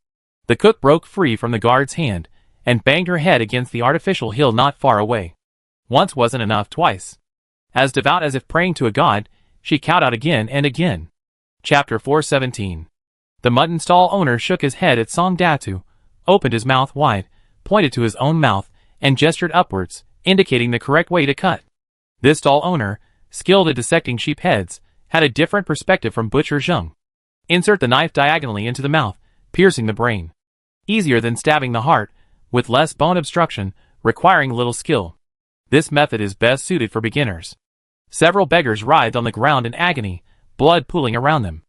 The cook broke free from the guard's hand, and banged her head against the artificial hill not far away. Once wasn't enough, twice. As devout as if praying to a god, she cowed out again and again. Chapter 417. The mutton stall owner shook his head at Song Datu, opened his mouth wide, pointed to his own mouth, and gestured upwards, indicating the correct way to cut. This stall owner, skilled at dissecting sheep heads, had a different perspective from Butcher Zheng. Insert the knife diagonally into the mouth, piercing the brain. Easier than stabbing the heart, with less bone obstruction, requiring little skill. This method is best suited for beginners. Several beggars writhed on the ground in agony, blood pooling around them.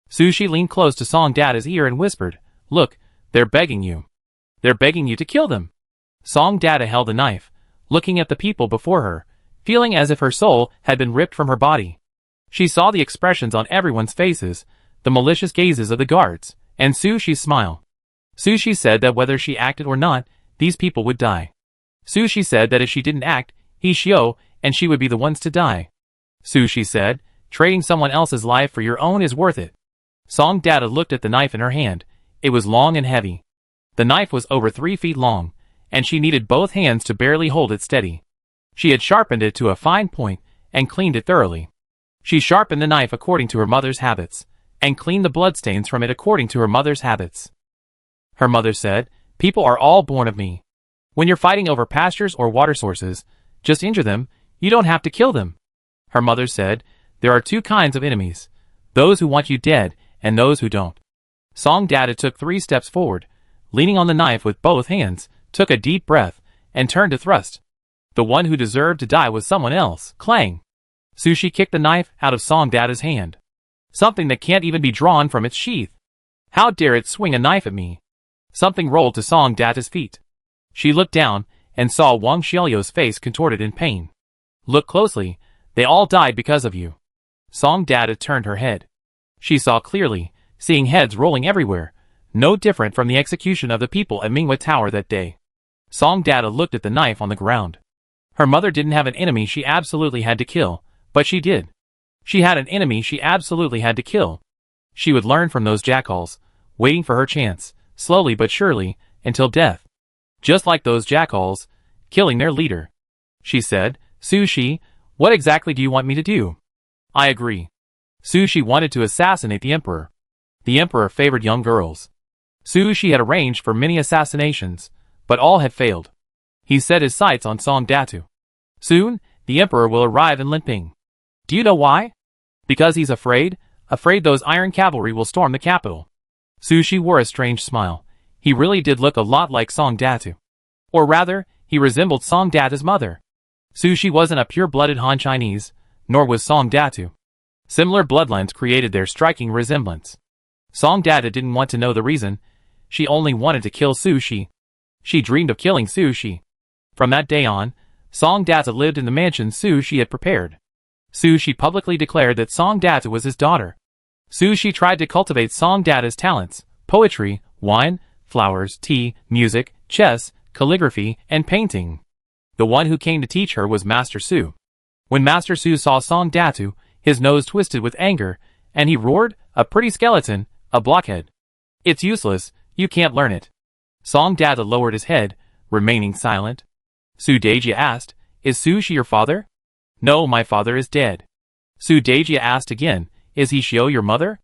Sushi leaned close to Song Data's ear and whispered, Look, they're begging you. They're begging you to kill them. Song Data held the knife, looking at the people before her, feeling as if her soul had been ripped from her body. She saw the expressions on everyone's faces, the malicious gazes of the guards, and Sushi's smile. Sushi said that whether she acted or not, these people would die. Sushi said that if she didn't act, Hishio and she would be the ones to die. Sushi said, trading someone else's life for your own is worth it. Song Data looked at the knife in her hand. It was long and heavy. The knife was over 3 feet long, and she needed both hands to barely hold it steady. She had sharpened it to a fine point and cleaned it thoroughly. She sharpened the knife according to her mother's habits, and cleaned the bloodstains from it according to her mother's habits. Her mother said, "People are all born of me. When you're fighting over pastures or water sources, just injure them, you don't have to kill them." Her mother said, "There are 2 kinds of enemies, those who want you dead and those who don't." Song Data took 3 steps forward, leaning on the knife with both hands, took a deep breath, and turned to thrust. The one who deserved to die was someone else. Clang! Sushi kicked the knife out of Song Data's hand. Something that can't even be drawn from its sheath. How dare it swing a knife at me? Something rolled to Song Data's feet. She looked down and saw Wang Xiaoyo's face contorted in pain. "Look closely, they all died because of you." Song Data turned her head. She saw clearly, seeing heads rolling everywhere, no different from the execution of the people at Minghua Tower that day. Song Data looked at the knife on the ground. Her mother didn't have an enemy she absolutely had to kill, but she did. She had an enemy she absolutely had to kill. She would learn from those jackals, waiting for her chance, slowly but surely, until death. Just like those jackals, killing their leader. She said, "Sushi, what exactly do you want me to do?" "I agree." Sushi wanted to assassinate the emperor. The emperor favored young girls. Sushi had arranged for many assassinations, but all had failed. He set his sights on Song Datu. Soon, the emperor will arrive in Linping. Do you know why? Because he's afraid those iron cavalry will storm the capital. Sushi wore a strange smile. He really did look a lot like Song Datu. Or rather, he resembled Song Datu's mother. Sushi wasn't a pure-blooded Han Chinese, nor was Song Datu. Similar bloodlines created their striking resemblance. Song Data didn't want to know the reason. She only wanted to kill Sushi. She dreamed of killing Sushi. From that day on, Song Data lived in the mansion Sushi had prepared. Sushi publicly declared that Song Data was his daughter. Sushi tried to cultivate Song Data's talents: poetry, wine, flowers, tea, music, chess, calligraphy, and painting. The one who came to teach her was Master Su. When Master Su saw Song Datu, his nose twisted with anger, and he roared, "A pretty skeleton, a blockhead. It's useless, you can't learn it." Song Data lowered his head, remaining silent. Su Dejia asked, "Is Sushi your father?" "No, my father is dead." Su Dejia asked again, "Is Hishio your mother?"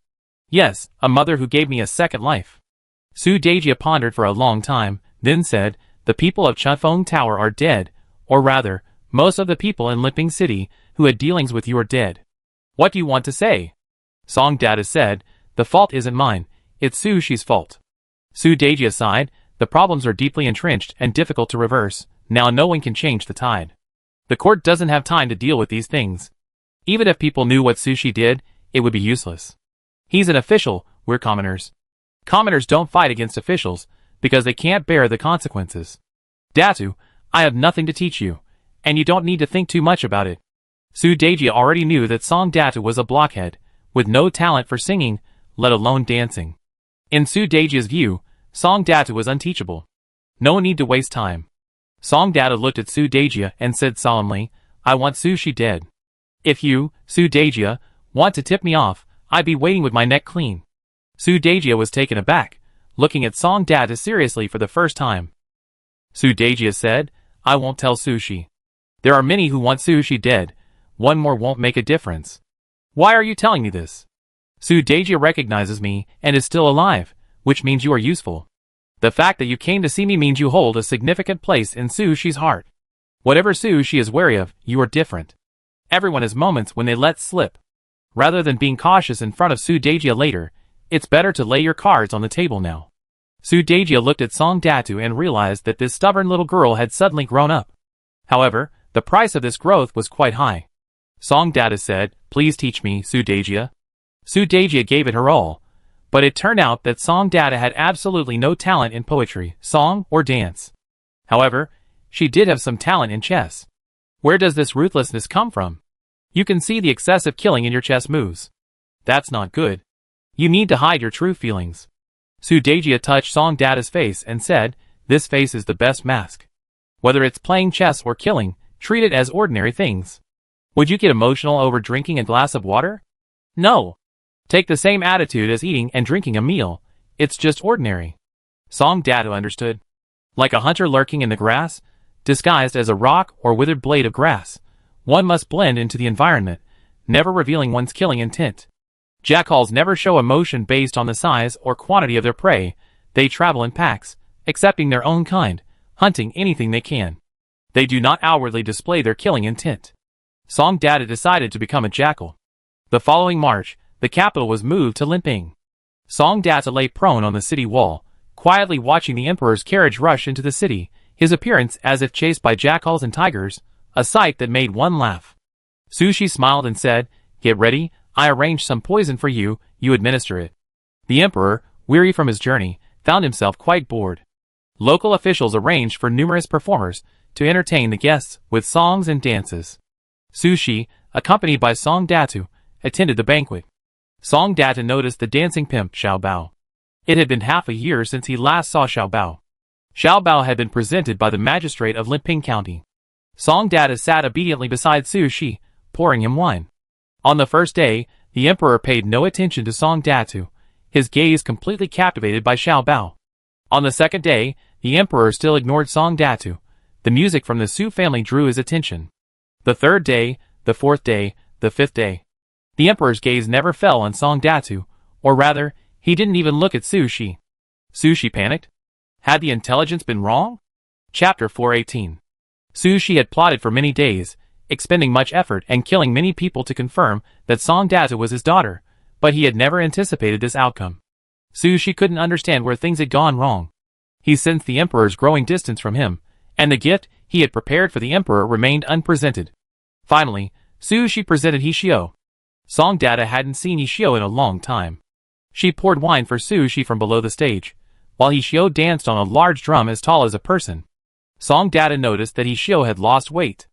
"Yes, a mother who gave me a second life." Su Dejia pondered for a long time, then said, "The people of Chunfeng Tower are dead, or rather, most of the people in Limping City who had dealings with you are dead." "What do you want to say?" Song Data said, "The fault isn't mine, it's Sushi's fault." Su Dejia sighed, "The problems are deeply entrenched and difficult to reverse, now no one can change the tide. The court doesn't have time to deal with these things. Even if people knew what Sushi did, it would be useless. He's an official, we're commoners. Commoners don't fight against officials, because they can't bear the consequences. Datu, I have nothing to teach you, and you don't need to think too much about it." Su Dejia already knew that Song Datu was a blockhead, with no talent for singing, let alone dancing. In Su Dejia's view, Song Datu was unteachable. No need to waste time. Song Data looked at Su Dejia and said solemnly, "I want Sushi dead. If you, Su Dejia, want to tip me off, I'd be waiting with my neck clean." Su Dejia was taken aback, looking at Song Data seriously for the first time. Su Dejia said, "I won't tell Sushi. There are many who want Sushi dead. One more won't make a difference." "Why are you telling me this?" "Su Dejia recognizes me and is still alive, which means you are useful. The fact that you came to see me means you hold a significant place in Sushi's heart. Whatever Sushi is wary of, you are different. Everyone has moments when they let slip. Rather than being cautious in front of Su Dejia later, it's better to lay your cards on the table now." Su Dejia looked at Song Datu and realized that this stubborn little girl had suddenly grown up. However, the price of this growth was quite high. Song Data said, "Please teach me, Su Dejia." Su Dejia gave it her all, but it turned out that Song Data had absolutely no talent in poetry, song, or dance. However, she did have some talent in chess. Where does this ruthlessness come from? You can see the excessive killing in your chess moves. That's not good. You need to hide your true feelings. Sudejia touched Song Data's face and said, "This face is the best mask. Whether it's playing chess or killing, treat it as ordinary things. Would you get emotional over drinking a glass of water? No. Take the same attitude as eating and drinking a meal. It's just ordinary." Song Data understood. Like a hunter lurking in the grass, disguised as a rock or withered blade of grass, one must blend into the environment, never revealing one's killing intent. Jackals never show emotion based on the size or quantity of their prey. They travel in packs, accepting their own kind, hunting anything they can. They do not outwardly display their killing intent. Song Data decided to become a jackal. The following March, the capital was moved to Limping. Song Data lay prone on the city wall, quietly watching the emperor's carriage rush into the city, his appearance as if chased by jackals and tigers, a sight that made one laugh. Sushi smiled and said, "Get ready, I arranged some poison for you, you administer it." The emperor, weary from his journey, found himself quite bored. Local officials arranged for numerous performers to entertain the guests with songs and dances. Sushi, accompanied by Song Datu, attended the banquet. Song Data noticed the dancing pimp Xiao Bao. It had been half a year since he last saw Xiao Bao. Xiao Bao had been presented by the magistrate of Limping County. Song Data sat obediently beside Sushi, pouring him wine. On the first day, the emperor paid no attention to Song Datu, his gaze completely captivated by Xiao Bao. On the second day, the emperor still ignored Song Datu. The music from the Su family drew his attention. The third day, the fourth day, the fifth day. The emperor's gaze never fell on Song Datu, or rather, he didn't even look at Sushi. Sushi panicked. Had the intelligence been wrong? Chapter 418. Sushi had plotted for many days, expending much effort and killing many people to confirm that Song Data was his daughter, but he had never anticipated this outcome. Sushi couldn't understand where things had gone wrong. He sensed the emperor's growing distance from him, and the gift he had prepared for the emperor remained unpresented. Finally, Sushi presented Hishio. Song Data hadn't seen Hishio in a long time. She poured wine for Sushi from below the stage, while Hishio danced on a large drum as tall as a person. Song Data noticed that Hishio had lost weight.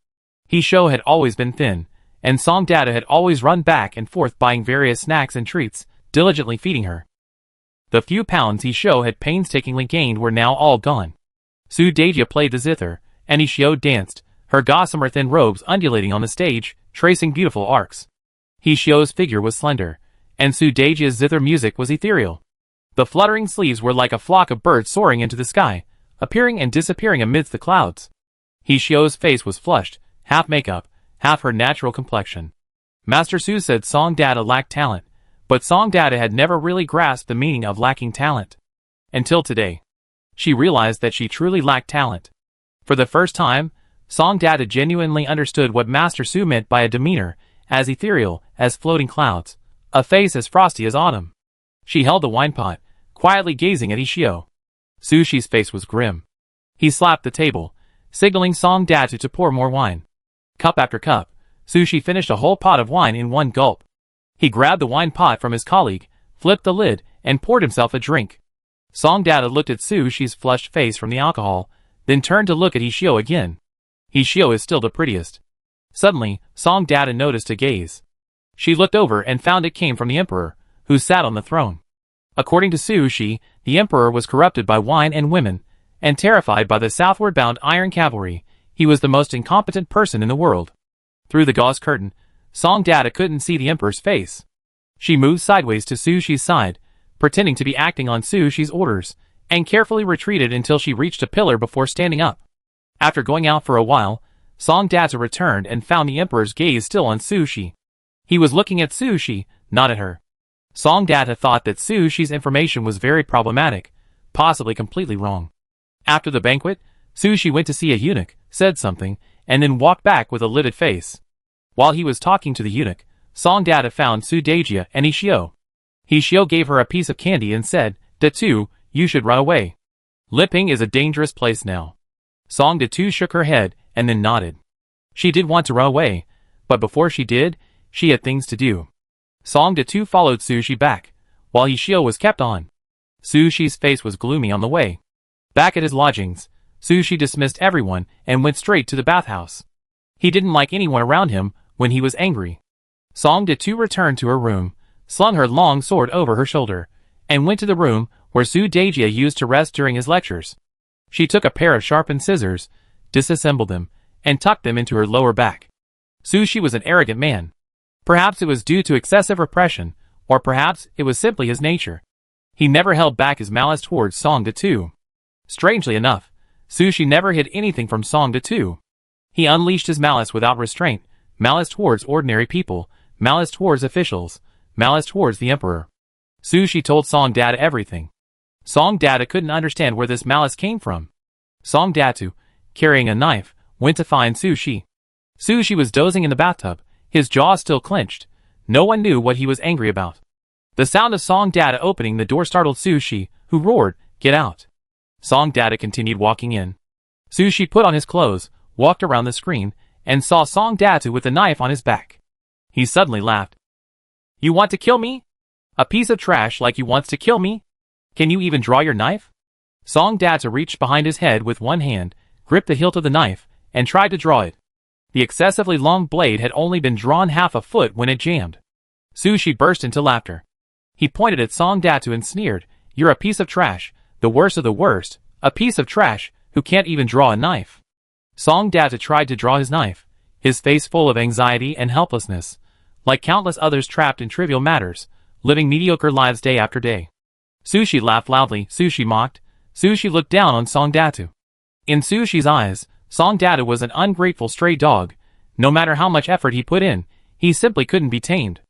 Hishio had always been thin, and Song Data had always run back and forth buying various snacks and treats, diligently feeding her. The few pounds Hishio had painstakingly gained were now all gone. Sudejia played the zither, and Hishio danced, her gossamer thin robes undulating on the stage, tracing beautiful arcs. Hishio's figure was slender, and Sudejia's zither music was ethereal. The fluttering sleeves were like a flock of birds soaring into the sky, appearing and disappearing amidst the clouds. Hishio's face was flushed, half makeup, half her natural complexion. Master Su said Song Data lacked talent, but Song Data had never really grasped the meaning of lacking talent. Until today. She realized that she truly lacked talent. For the first time, Song Data genuinely understood what Master Su meant by a demeanor as ethereal as floating clouds, a face as frosty as autumn. She held the wine pot, quietly gazing at Hishio. Sushi's face was grim. He slapped the table, signaling Song Data to pour more wine. Cup after cup, Sushi finished a whole pot of wine in one gulp. He grabbed the wine pot from his colleague, flipped the lid, and poured himself a drink. Song Data looked at Sushi's flushed face from the alcohol, then turned to look at Hishio again. Hishio is still the prettiest. Suddenly, Song Data noticed a gaze. She looked over and found it came from the emperor, who sat on the throne. According to Sushi, the emperor was corrupted by wine and women, and terrified by the southward-bound iron cavalry. He was the most incompetent person in the world. Through the gauze curtain, Song Data couldn't see the emperor's face. She moved sideways to Sushi's side, pretending to be acting on Sushi's orders, and carefully retreated until she reached a pillar before standing up. After going out for a while, Song Data returned and found the emperor's gaze still on Sushi. He was looking at Sushi, not at her. Song Data thought that Sushi's information was very problematic, possibly completely wrong. After the banquet, Sushi went to see a eunuch, said something, and then walked back with a livid face. While he was talking to the eunuch, Song Data found Sudejia and Hishio. Hishio gave her a piece of candy and said, "Datu, you should run away. Limping is a dangerous place now." Song Datu shook her head and then nodded. She did want to run away, but before she did, she had things to do. Song Datu followed Sushi back, while Hishio was kept on. Sushi's face was gloomy on the way. Back at his lodgings, Sushi dismissed everyone and went straight to the bathhouse. He didn't like anyone around him when he was angry. Song Datu returned to her room, slung her long sword over her shoulder, and went to the room where Su Dejia used to rest during his lectures. She took a pair of sharpened scissors, disassembled them, and tucked them into her lower back. Su Shi was an arrogant man. Perhaps it was due to excessive repression, or perhaps it was simply his nature. He never held back his malice towards Song Datu. Strangely enough, Su Shi never hid anything from Song Datu. He unleashed his malice without restraint, malice towards ordinary people, malice towards officials, malice towards the emperor. Su Shi told Song Data everything. Song Data couldn't understand where this malice came from. Song Datu, carrying a knife, went to find Su Shi. Su Shi was dozing in the bathtub, his jaw still clenched. No one knew what he was angry about. The sound of Song Data opening the door startled Su Shi, who roared, "Get out!" Song Data continued walking in. Su Shi put on his clothes, walked around the screen, and saw Song Datu with a knife on his back. He suddenly laughed. "You want to kill me? A piece of trash like you wants to kill me? Can you even draw your knife?" Song Datu reached behind his head with one hand, gripped the hilt of the knife, and tried to draw it. The excessively long blade had only been drawn half a foot when it jammed. Su Shi burst into laughter. He pointed at Song Datu and sneered, "You're a piece of trash, the worst of the worst, a piece of trash, who can't even draw a knife." Song Datu tried to draw his knife, his face full of anxiety and helplessness, like countless others trapped in trivial matters, living mediocre lives day after day. Su Shi laughed loudly. Su Shi mocked. Su Shi looked down on Song Datu. In Su Shi's eyes, Song Datu was an ungrateful stray dog. No matter how much effort he put in, he simply couldn't be tamed.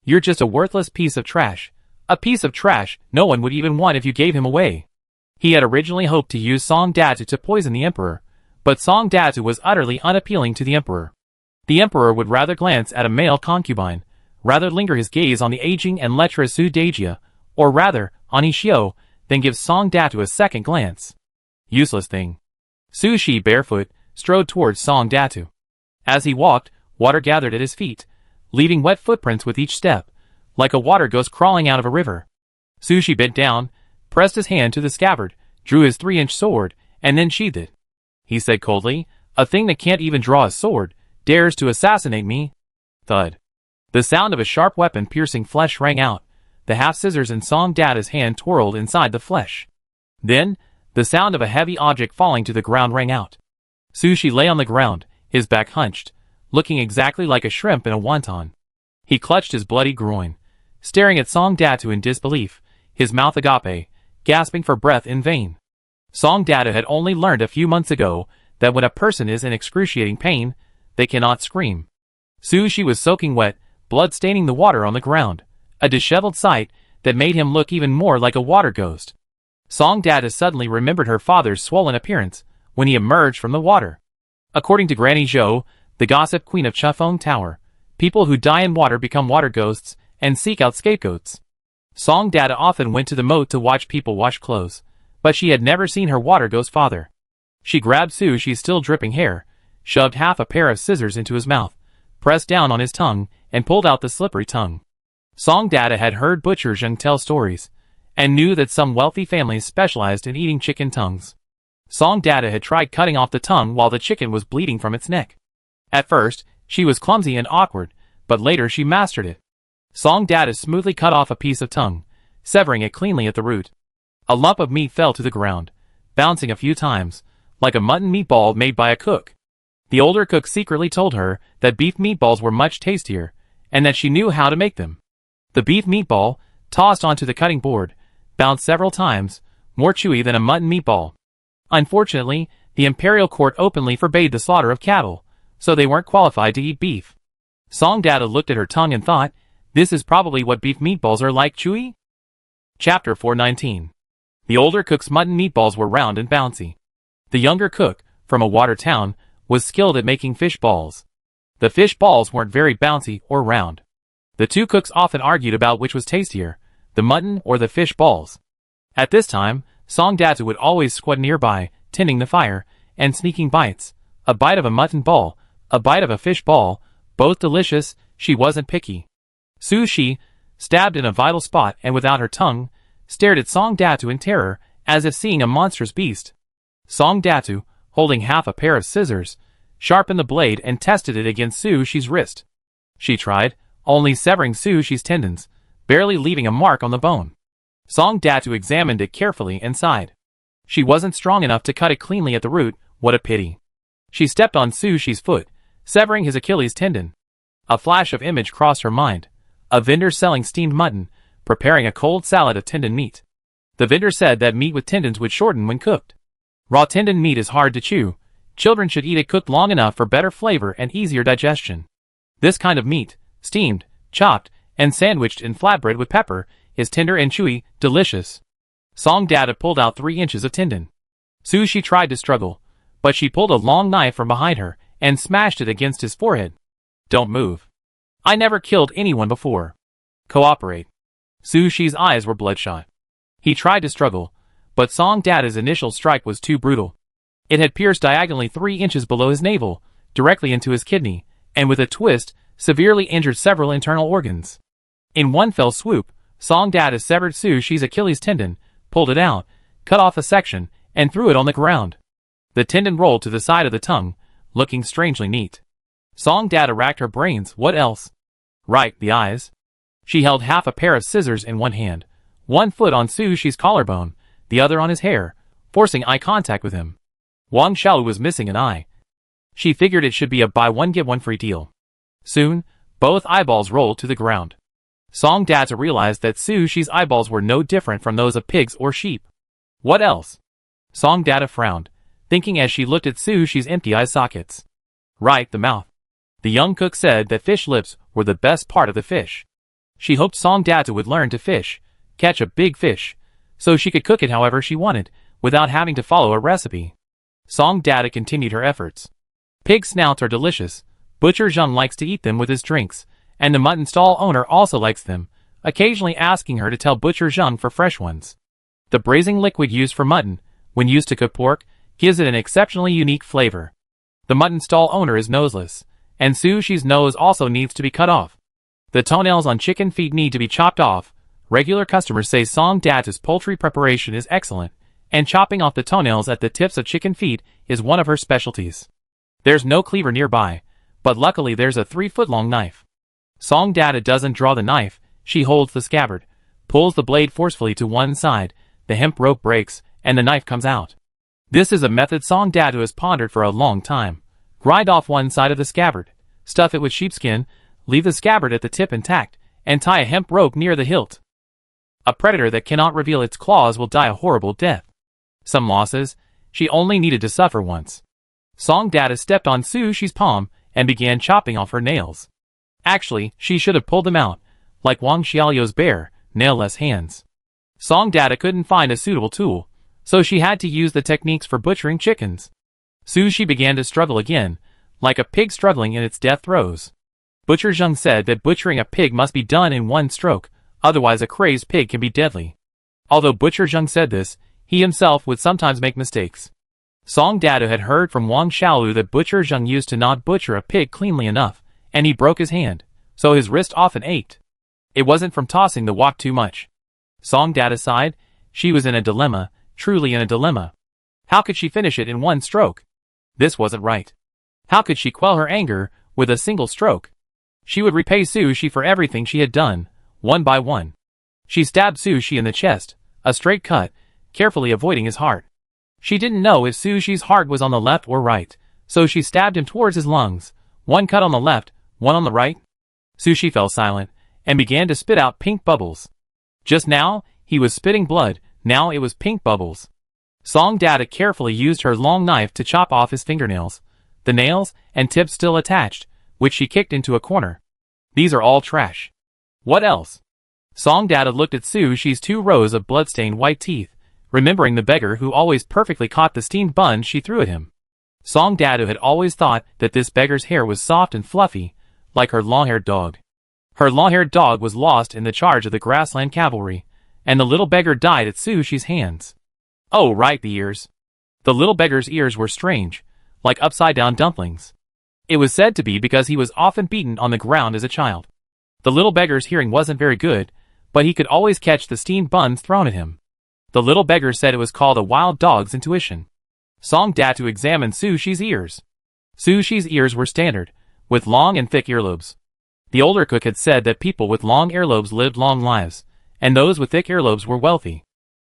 "You're just a worthless piece of trash. A piece of trash no one would even want if you gave him away." He had originally hoped to use Song Datu to poison the emperor, but Song Datu was utterly unappealing to the emperor. The emperor would rather glance at a male concubine, rather linger his gaze on the aging and lecherous Su Dejia, or rather, on Ishio, than give Song Datu a second glance. Useless thing. Su Shi, barefoot, strode towards Song Datu. As he walked, water gathered at his feet, leaving wet footprints with each step, like a water ghost crawling out of a river. Su Shi bent down, pressed his hand to the scabbard, drew his 3-inch sword, and then sheathed it. He said coldly, "A thing that can't even draw a sword, dares to assassinate me." Thud. The sound of a sharp weapon piercing flesh rang out. The half-scissors in Song Data's hand twirled inside the flesh. Then, the sound of a heavy object falling to the ground rang out. Su Shi lay on the ground, his back hunched, looking exactly like a shrimp in a wonton. He clutched his bloody groin, staring at Song Datu in disbelief, his mouth agape, gasping for breath in vain. Song Datu had only learned a few months ago that when a person is in excruciating pain, they cannot scream. Su Shi was soaking wet, blood staining the water on the ground, a disheveled sight that made him look even more like a water ghost. Song Datu suddenly remembered her father's swollen appearance when he emerged from the water. According to Granny Zhou, the gossip queen of Chufeng Tower, people who die in water become water ghosts and seek out scapegoats. Song Datu often went to the moat to watch people wash clothes, but she had never seen her water ghost father. She grabbed Su Shi's still dripping hair, shoved half a pair of scissors into his mouth, pressed down on his tongue, and pulled out the slippery tongue. Song Datu had heard Butcher Zheng tell stories, and knew that some wealthy families specialized in eating chicken tongues. Song Datu had tried cutting off the tongue while the chicken was bleeding from its neck. At first, she was clumsy and awkward, but later she mastered it. Song Datu smoothly cut off a piece of tongue, severing it cleanly at the root. A lump of meat fell to the ground, bouncing a few times, like a mutton meatball made by a cook. The older cook secretly told her that beef meatballs were much tastier, and that she knew how to make them. The beef meatball, tossed onto the cutting board, bounced several times, more chewy than a mutton meatball. Unfortunately, the imperial court openly forbade the slaughter of cattle, so they weren't qualified to eat beef. Song Datu looked at her tongue and thought, this is probably what beef meatballs are like, chewy? Chapter 419. The older cook's mutton meatballs were round and bouncy. The younger cook, from a water town, was skilled at making fish balls. The fish balls weren't very bouncy or round. The two cooks often argued about which was tastier, the mutton or the fish balls. At this time, Song Datu would always squat nearby, tending the fire, and sneaking bites. A bite of a mutton ball, a bite of a fish ball, both delicious. She wasn't picky. Su Shi, stabbed in a vital spot and without her tongue, stared at Song Datu in terror, as if seeing a monstrous beast. Song Datu, holding half a pair of scissors, sharpened the blade and tested it against Su Shi's wrist. She tried, only severing Sushi's tendons, barely leaving a mark on the bone. Song Datu examined it carefully and sighed. She wasn't strong enough to cut it cleanly at the root, what a pity. She stepped on Sushi's foot, severing his Achilles tendon. A flash of image crossed her mind. A vendor selling steamed mutton, preparing a cold salad of tendon meat. The vendor said that meat with tendons would shorten when cooked. Raw tendon meat is hard to chew. Children should eat it cooked long enough for better flavor and easier digestion. This kind of meat, steamed, chopped, and sandwiched in flatbread with pepper, is tender and chewy, delicious. Song Data pulled out 3 inches of tendon. Sushi tried to struggle, but she pulled a long knife from behind her and smashed it against his forehead. Don't move. I never killed anyone before. Cooperate. Sushi's eyes were bloodshot. He tried to struggle, but Song Data's initial strike was too brutal. It had pierced diagonally 3 inches below his navel, directly into his kidney, and with a twist, severely injured several internal organs. In one fell swoop, Song Data severed Sushi's Achilles tendon, pulled it out, cut off a section, and threw it on the ground. The tendon rolled to the side of the tongue, looking strangely neat. Song Data racked her brains. What else? Right, the eyes. She held half a pair of scissors in one hand, one foot on Sushi's collarbone, the other on his hair, forcing eye contact with him. Wang Xiaolu was missing an eye. She figured it should be a buy one get one free deal. Soon, both eyeballs rolled to the ground. Song Data realized that Sushi's eyeballs were no different from those of pigs or sheep. What else? Song Data frowned, thinking as she looked at Sushi's empty eye sockets. Right, the mouth. The young cook said that fish lips were the best part of the fish. She hoped Song Data would learn to fish, catch a big fish, so she could cook it however she wanted, without having to follow a recipe. Song Data continued her efforts. Pig snouts are delicious. Butcher Zheng likes to eat them with his drinks, and the mutton stall owner also likes them, occasionally asking her to tell Butcher Zheng for fresh ones. The braising liquid used for mutton, when used to cook pork, gives it an exceptionally unique flavor. The mutton stall owner is noseless, and Sushi's nose also needs to be cut off. The toenails on chicken feet need to be chopped off. Regular customers say Song Data's poultry preparation is excellent, and chopping off the toenails at the tips of chicken feet is one of her specialties. There's no cleaver nearby, but luckily there's a 3-foot-long knife. Song Data doesn't draw the knife, she holds the scabbard, pulls the blade forcefully to one side, the hemp rope breaks, and the knife comes out. This is a method Song Data has pondered for a long time. Grind off one side of the scabbard, stuff it with sheepskin, leave the scabbard at the tip intact, and tie a hemp rope near the hilt. A predator that cannot reveal its claws will die a horrible death. Some losses, she only needed to suffer once. Song Data stepped on Sushi's palm and began chopping off her nails. Actually, she should have pulled them out, like Wang Xiaoyu's bare, nail-less hands. Song Data couldn't find a suitable tool, so she had to use the techniques for butchering chickens. Sushi began to struggle again, like a pig struggling in its death throes. Butcher Zheng said that butchering a pig must be done in one stroke, otherwise a crazed pig can be deadly. Although Butcher Zheng said this, he himself would sometimes make mistakes. Song Data had heard from Wang Xiaolu that Butcher Zheng used to not butcher a pig cleanly enough, and he broke his hand, so his wrist often ached. It wasn't from tossing the wok too much. Song Data sighed. She was in a dilemma, truly in a dilemma. How could she finish it in one stroke? This wasn't right. How could she quell her anger with a single stroke? She would repay Sushi for everything she had done, one by one. She stabbed Sushi in the chest, a straight cut, carefully avoiding his heart. She didn't know if Sushi's heart was on the left or right, so she stabbed him towards his lungs, one cut on the left, one on the right. Sushi fell silent, and began to spit out pink bubbles. Just now, he was spitting blood, now it was pink bubbles. Song Data carefully used her long knife to chop off his fingernails, the nails and tips still attached, which she kicked into a corner. These are all trash. What else? Song Data looked at Sushi's 2 rows of blood-stained white teeth, remembering the beggar who always perfectly caught the steamed buns she threw at him. Song Data had always thought that this beggar's hair was soft and fluffy, like her long-haired dog. Her long-haired dog was lost in the charge of the grassland cavalry, and the little beggar died at Sushi's hands. Oh, right, the ears. The little beggar's ears were strange, like upside-down dumplings. It was said to be because he was often beaten on the ground as a child. The little beggar's hearing wasn't very good, but he could always catch the steamed buns thrown at him. The little beggar said it was called a wild dog's intuition. Song Datu examined Sushi's ears. Sushi's ears were standard, with long and thick earlobes. The older cook had said that people with long earlobes lived long lives, and those with thick earlobes were wealthy.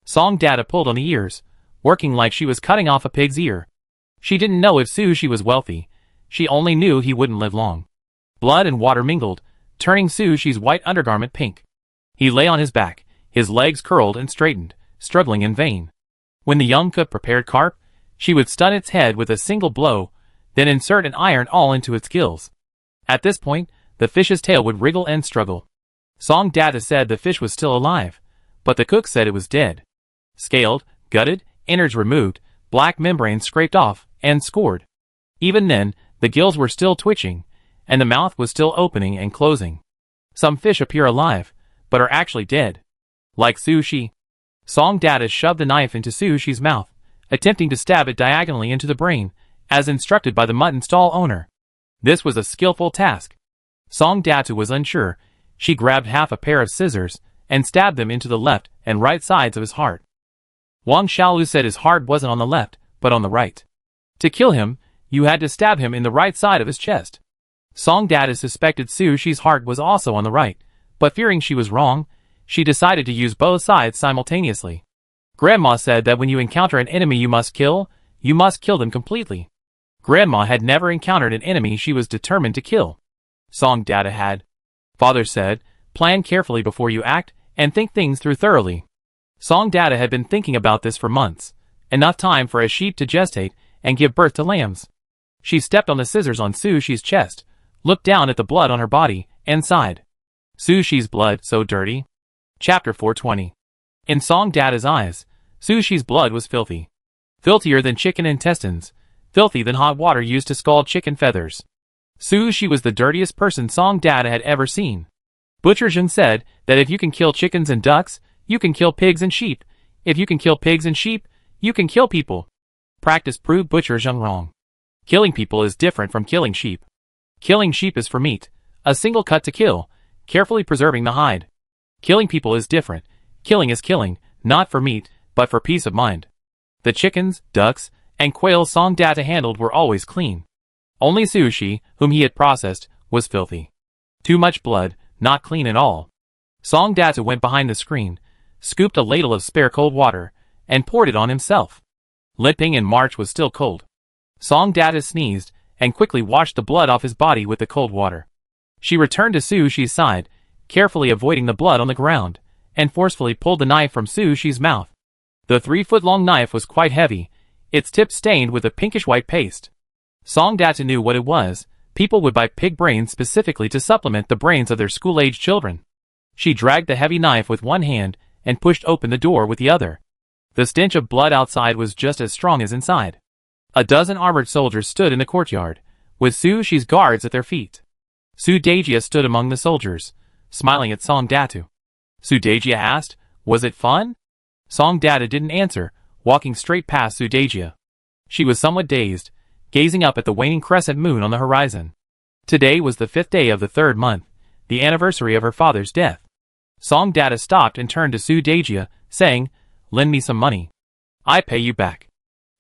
Song Data pulled on the ears, working like she was cutting off a pig's ear. She didn't know if Sushi was wealthy. She only knew he wouldn't live long. Blood and water mingled, turning Sushi's white undergarment pink. He lay on his back, his legs curled and straightened, struggling in vain. When the young cook prepared carp, she would stun its head with a single blow, then insert an iron awl into its gills. At this point, the fish's tail would wriggle and struggle. Song Data said the fish was still alive, but the cook said it was dead. Scaled, gutted, innards removed, black membrane scraped off, and scored. Even then, the gills were still twitching, and the mouth was still opening and closing. Some fish appear alive, but are actually dead. Like Sushi. Song Data shoved the knife into Sushi's mouth, attempting to stab it diagonally into the brain, as instructed by the mutton stall owner. This was a skillful task. Song Data was unsure. She grabbed half a pair of scissors, and stabbed them into the left and right sides of his heart. Wang Xiaolu said his heart wasn't on the left, but on the right. To kill him, you had to stab him in the right side of his chest. Song Data suspected Sushi's heart was also on the right, but fearing she was wrong, she decided to use both sides simultaneously. Grandma said that when you encounter an enemy you must kill them completely. Grandma had never encountered an enemy she was determined to kill. Song Data had. Father said, plan carefully before you act, and think things through thoroughly. Song Data had been thinking about this for months, enough time for a sheep to gestate and give birth to lambs. She stepped on the scissors on Sushi's chest, looked down at the blood on her body, and sighed. Sushi's blood, so dirty. Chapter 420. In Song Data's eyes, Sushi's blood was filthy. Filthier than chicken intestines, filthy than hot water used to scald chicken feathers. Sushi was the dirtiest person Song Data had ever seen. Butcher Jun said that if you can kill chickens and ducks, you can kill pigs and sheep. If you can kill pigs and sheep, you can kill people. Practice proved Butcher Jun wrong. Killing people is different from killing sheep. Killing sheep is for meat, a single cut to kill, carefully preserving the hide. Killing people is different. Killing is killing, not for meat, but for peace of mind. The chickens, ducks, and quails Song Data handled were always clean. Only Sushi, whom he had processed, was filthy. Too much blood, not clean at all. Song Data went behind the screen, scooped a ladle of spare cold water, and poured it on himself. Limping in March was still cold. Song Data sneezed, and quickly washed the blood off his body with the cold water. She returned to Sushi's side, carefully avoiding the blood on the ground, and forcefully pulled the knife from Sushi's mouth. The 3-foot-long knife was quite heavy, its tip stained with a pinkish-white paste. Song Data knew what it was. People would buy pig brains specifically to supplement the brains of their school-aged children. She dragged the heavy knife with one hand and pushed open the door with the other. The stench of blood outside was just as strong as inside. A dozen armored soldiers stood in the courtyard, with Sushi's guards at their feet. Sudejia stood among the soldiers, smiling at Song Data. Sudejia asked, "Was it fun?" Song Data didn't answer, walking straight past Sudejia. She was somewhat dazed, gazing up at the waning crescent moon on the horizon. Today was the 5th day of the 3rd month, the anniversary of her father's death. Song Data stopped and turned to Sudejia, saying, "Lend me some money. I pay you back."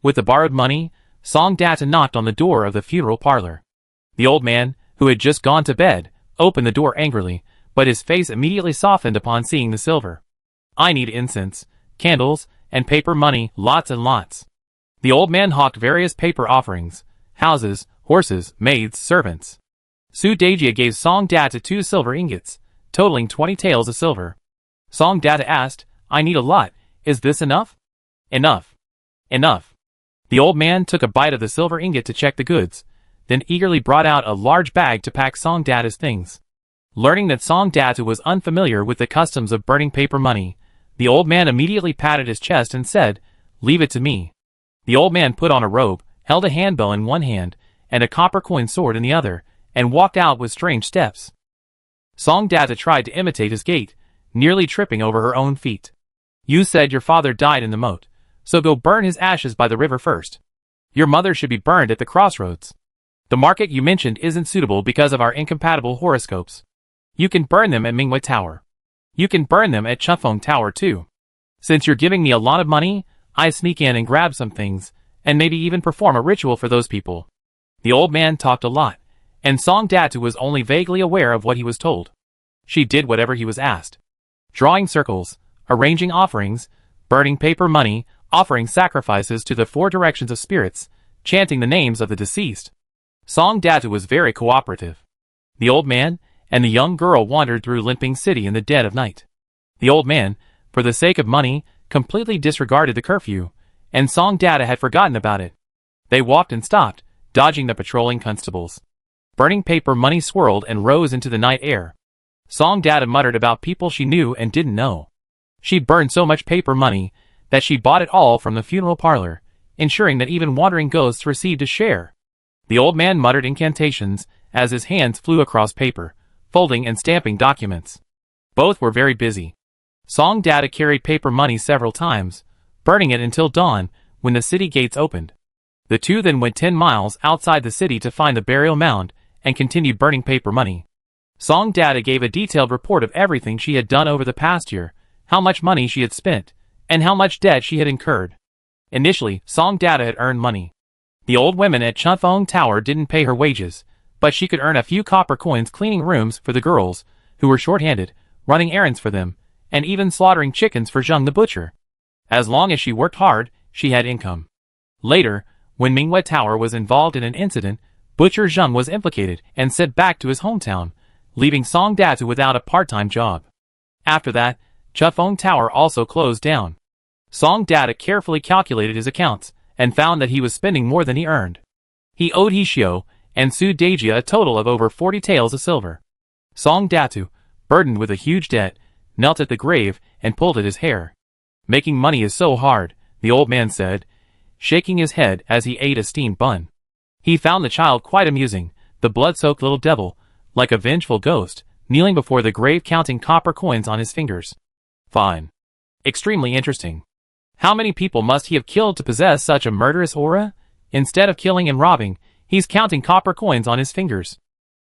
With the borrowed money, Song Data knocked on the door of the funeral parlor. The old man, who had just gone to bed, opened the door angrily, but his face immediately softened upon seeing the silver. "I need incense, candles, and paper money, lots and lots." The old man hawked various paper offerings: houses, horses, maids, servants. Sudejia gave Song Data 2 silver ingots, totaling 20 taels of silver. Song Data asked, "I need a lot. Is this enough?" "Enough. Enough." The old man took a bite of the silver ingot to check the goods, then eagerly brought out a large bag to pack Song Data's things. Learning that Song Data was unfamiliar with the customs of burning paper money, the old man immediately patted his chest and said, "Leave it to me." The old man put on a robe, held a handbell in one hand, and a copper coin sword in the other, and walked out with strange steps. Song Data tried to imitate his gait, nearly tripping over her own feet. "You said your father died in the moat, so go burn his ashes by the river first. Your mother should be burned at the crossroads. The market you mentioned isn't suitable because of our incompatible horoscopes. You can burn them at Mingwei Tower. You can burn them at Chufeng Tower too. Since you're giving me a lot of money, I sneak in and grab some things, and maybe even perform a ritual for those people." The old man talked a lot, and Song Datu was only vaguely aware of what he was told. She did whatever he was asked. Drawing circles, arranging offerings, burning paper money, offering sacrifices to the 4 directions of spirits, chanting the names of the deceased. Song Datu was very cooperative. The old man and the young girl wandered through Limping City in the dead of night. The old man, for the sake of money, completely disregarded the curfew, and Song Data had forgotten about it. They walked and stopped, dodging the patrolling constables. Burning paper money swirled and rose into the night air. Song Data muttered about people she knew and didn't know. She burned so much paper money that she bought it all from the funeral parlor, ensuring that even wandering ghosts received a share. The old man muttered incantations as his hands flew across paper, folding and stamping documents. Both were very busy. Song Data carried paper money several times, burning it until dawn when the city gates opened. The two then went 10 miles outside the city to find the burial mound and continued burning paper money. Song Data gave a detailed report of everything she had done over the past year, how much money she had spent, and how much debt she had incurred. Initially, Song Data had earned money. The old women at Chunfeng Tower didn't pay her wages, but she could earn a few copper coins cleaning rooms for the girls, who were short-handed, running errands for them, and even slaughtering chickens for Zheng the butcher. As long as she worked hard, she had income. Later, when Minghua Tower was involved in an incident, Butcher Zheng was implicated and sent back to his hometown, leaving Song Datu without a part-time job. After that, Chunfeng Tower also closed down. Song Data carefully calculated his accounts and found that he was spending more than he earned. He owed He Xiu and Su Dejia a total of over 40 taels of silver. Song Datu, burdened with a huge debt, knelt at the grave and pulled at his hair. "Making money is so hard," the old man said, shaking his head as he ate a steamed bun. He found the child quite amusing, the blood-soaked little devil, like a vengeful ghost, kneeling before the grave counting copper coins on his fingers. Fine. Extremely interesting. How many people must he have killed to possess such a murderous aura? Instead of killing and robbing, he's counting copper coins on his fingers.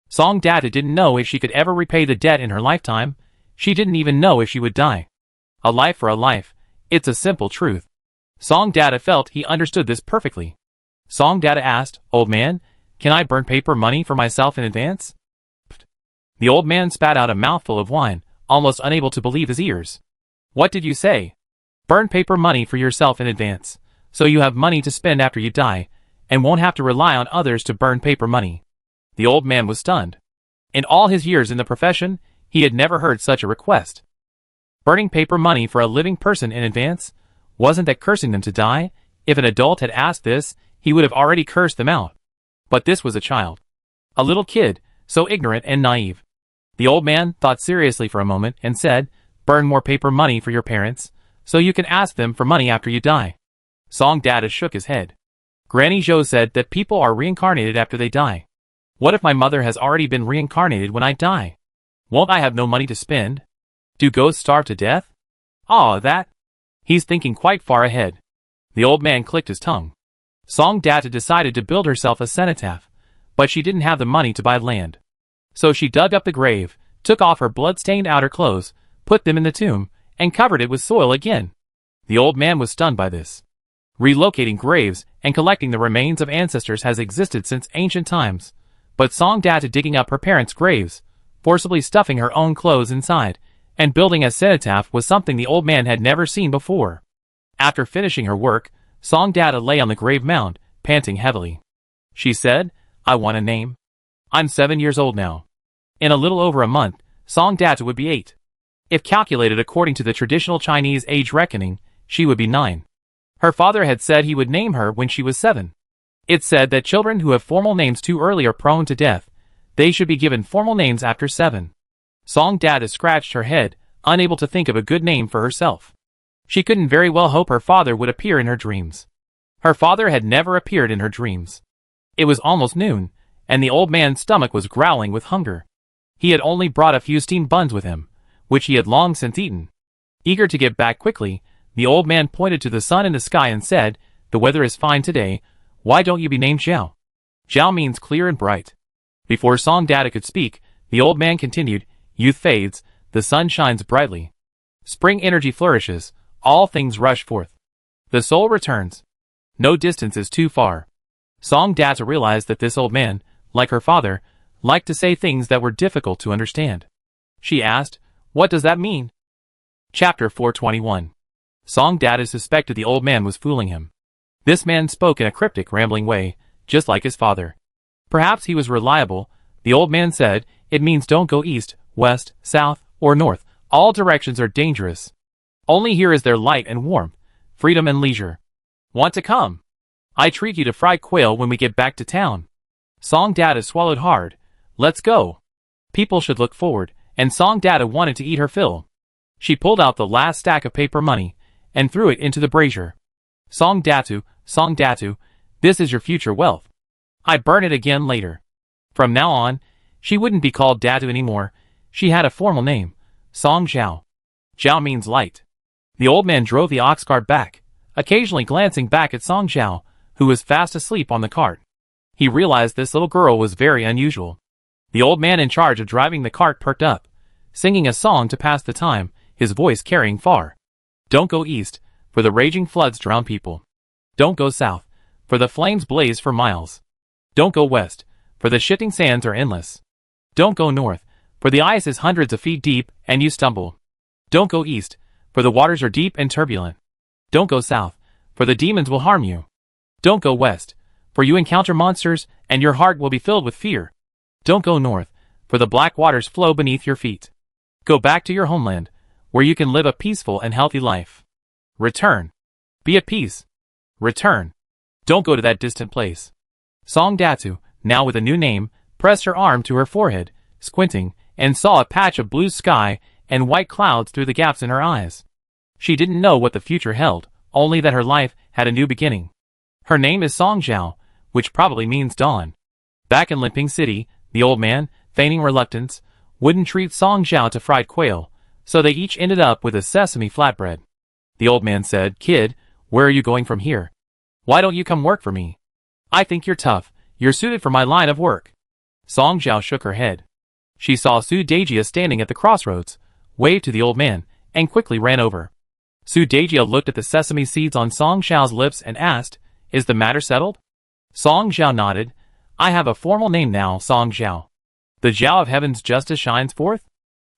Song Data didn't know if she could ever repay the debt in her lifetime. She didn't even know if she would die. A life for a life. It's a simple truth. Song Data felt he understood this perfectly. Song Data asked, "Old man, can I burn paper money for myself in advance?" The old man spat out a mouthful of wine, almost unable to believe his ears. "What did you say?" "Burn paper money for yourself in advance, so you have money to spend after you die, and won't have to rely on others to burn paper money." The old man was stunned. In all his years in the profession, he had never heard such a request. Burning paper money for a living person in advance? Wasn't that cursing them to die? If an adult had asked this, he would have already cursed them out. But this was a child. A little kid, so ignorant and naive. The old man thought seriously for a moment and said, "Burn more paper money for your parents, so you can ask them for money after you die." Song Data shook his head. Granny Zhou said that people are reincarnated after they die. What if my mother has already been reincarnated when I die? Won't I have no money to spend? Do ghosts starve to death? That. He's thinking quite far ahead. The old man clicked his tongue. Song Data decided to build herself a cenotaph, but she didn't have the money to buy land. So she dug up the grave, took off her blood-stained outer clothes, put them in the tomb, and covered it with soil again. The old man was stunned by this. Relocating graves and collecting the remains of ancestors has existed since ancient times, but Song Data digging up her parents' graves, forcibly stuffing her own clothes inside, and building a cenotaph was something the old man had never seen before. After finishing her work, Song Data lay on the grave mound, panting heavily. She said, "I want a name. I'm 7 years old now. In a little over a month, Song Data would be 8. If calculated according to the traditional Chinese age reckoning, she would be 9. Her father had said he would name her when she was 7. It's said that children who have formal names too early are prone to death. They should be given formal names after 7. Song Data scratched her head, unable to think of a good name for herself. She couldn't very well hope her father would appear in her dreams. Her father had never appeared in her dreams. It was almost noon, and the old man's stomach was growling with hunger. He had only brought a few steamed buns with him, which he had long since eaten. Eager to get back quickly, the old man pointed to the sun in the sky and said, "The weather is fine today. Why don't you be named Zhao?" Zhao means clear and bright. Before Song Data could speak, the old man continued, "Youth fades, the sun shines brightly. Spring energy flourishes, all things rush forth. The soul returns. No distance is too far." Song Data realized that this old man, like her father, liked to say things that were difficult to understand. She asked, "What does that mean?" Chapter 421. Song Data suspected the old man was fooling him. This man spoke in a cryptic, rambling way, just like his father. Perhaps he was reliable. The old man said, "It means don't go east, west, south, or north. All directions are dangerous. Only here is there light and warmth, freedom and leisure. Want to come? I treat you to fried quail when we get back to town." Song Data swallowed hard. Let's go. People should look forward, and Song Data wanted to eat her fill. She pulled out the last stack of paper money and threw it into the brazier. Song Datu, this is your future wealth. I burn it again later. From now on, she wouldn't be called Datu anymore. She had a formal name, Song Zhao. Zhao means light. The old man drove the ox cart back, occasionally glancing back at Song Zhao, who was fast asleep on the cart. He realized this little girl was very unusual. The old man in charge of driving the cart perked up, singing a song to pass the time, his voice carrying far. Don't go east, for the raging floods drown people. Don't go south, for the flames blaze for miles. Don't go west, for the shifting sands are endless. Don't go north, for the ice is hundreds of feet deep and you stumble. Don't go east, for the waters are deep and turbulent. Don't go south, for the demons will harm you. Don't go west, for you encounter monsters and your heart will be filled with fear. Don't go north, for the black waters flow beneath your feet. Go back to your homeland, where you can live a peaceful and healthy life. Return. Be at peace. Return. Don't go to that distant place. Song Datu, now with a new name, pressed her arm to her forehead, squinting, and saw a patch of blue sky and white clouds through the gaps in her eyes. She didn't know what the future held, only that her life had a new beginning. Her name is Song Zhao, which probably means dawn. Back in Limping City, the old man, feigning reluctance, wouldn't treat Song Zhao to fried quail, so they each ended up with a sesame flatbread. The old man said, "Kid, where are you going from here? Why don't you come work for me? I think you're tough. You're suited for my line of work." Song Zhao shook her head. She saw Su Dejia standing at the crossroads, waved to the old man, and quickly ran over. Su Dejia looked at the sesame seeds on Song Zhao's lips and asked, "Is the matter settled?" Song Zhao nodded. "I have a formal name now, Song Zhao. The Zhao of heaven's justice shines forth?"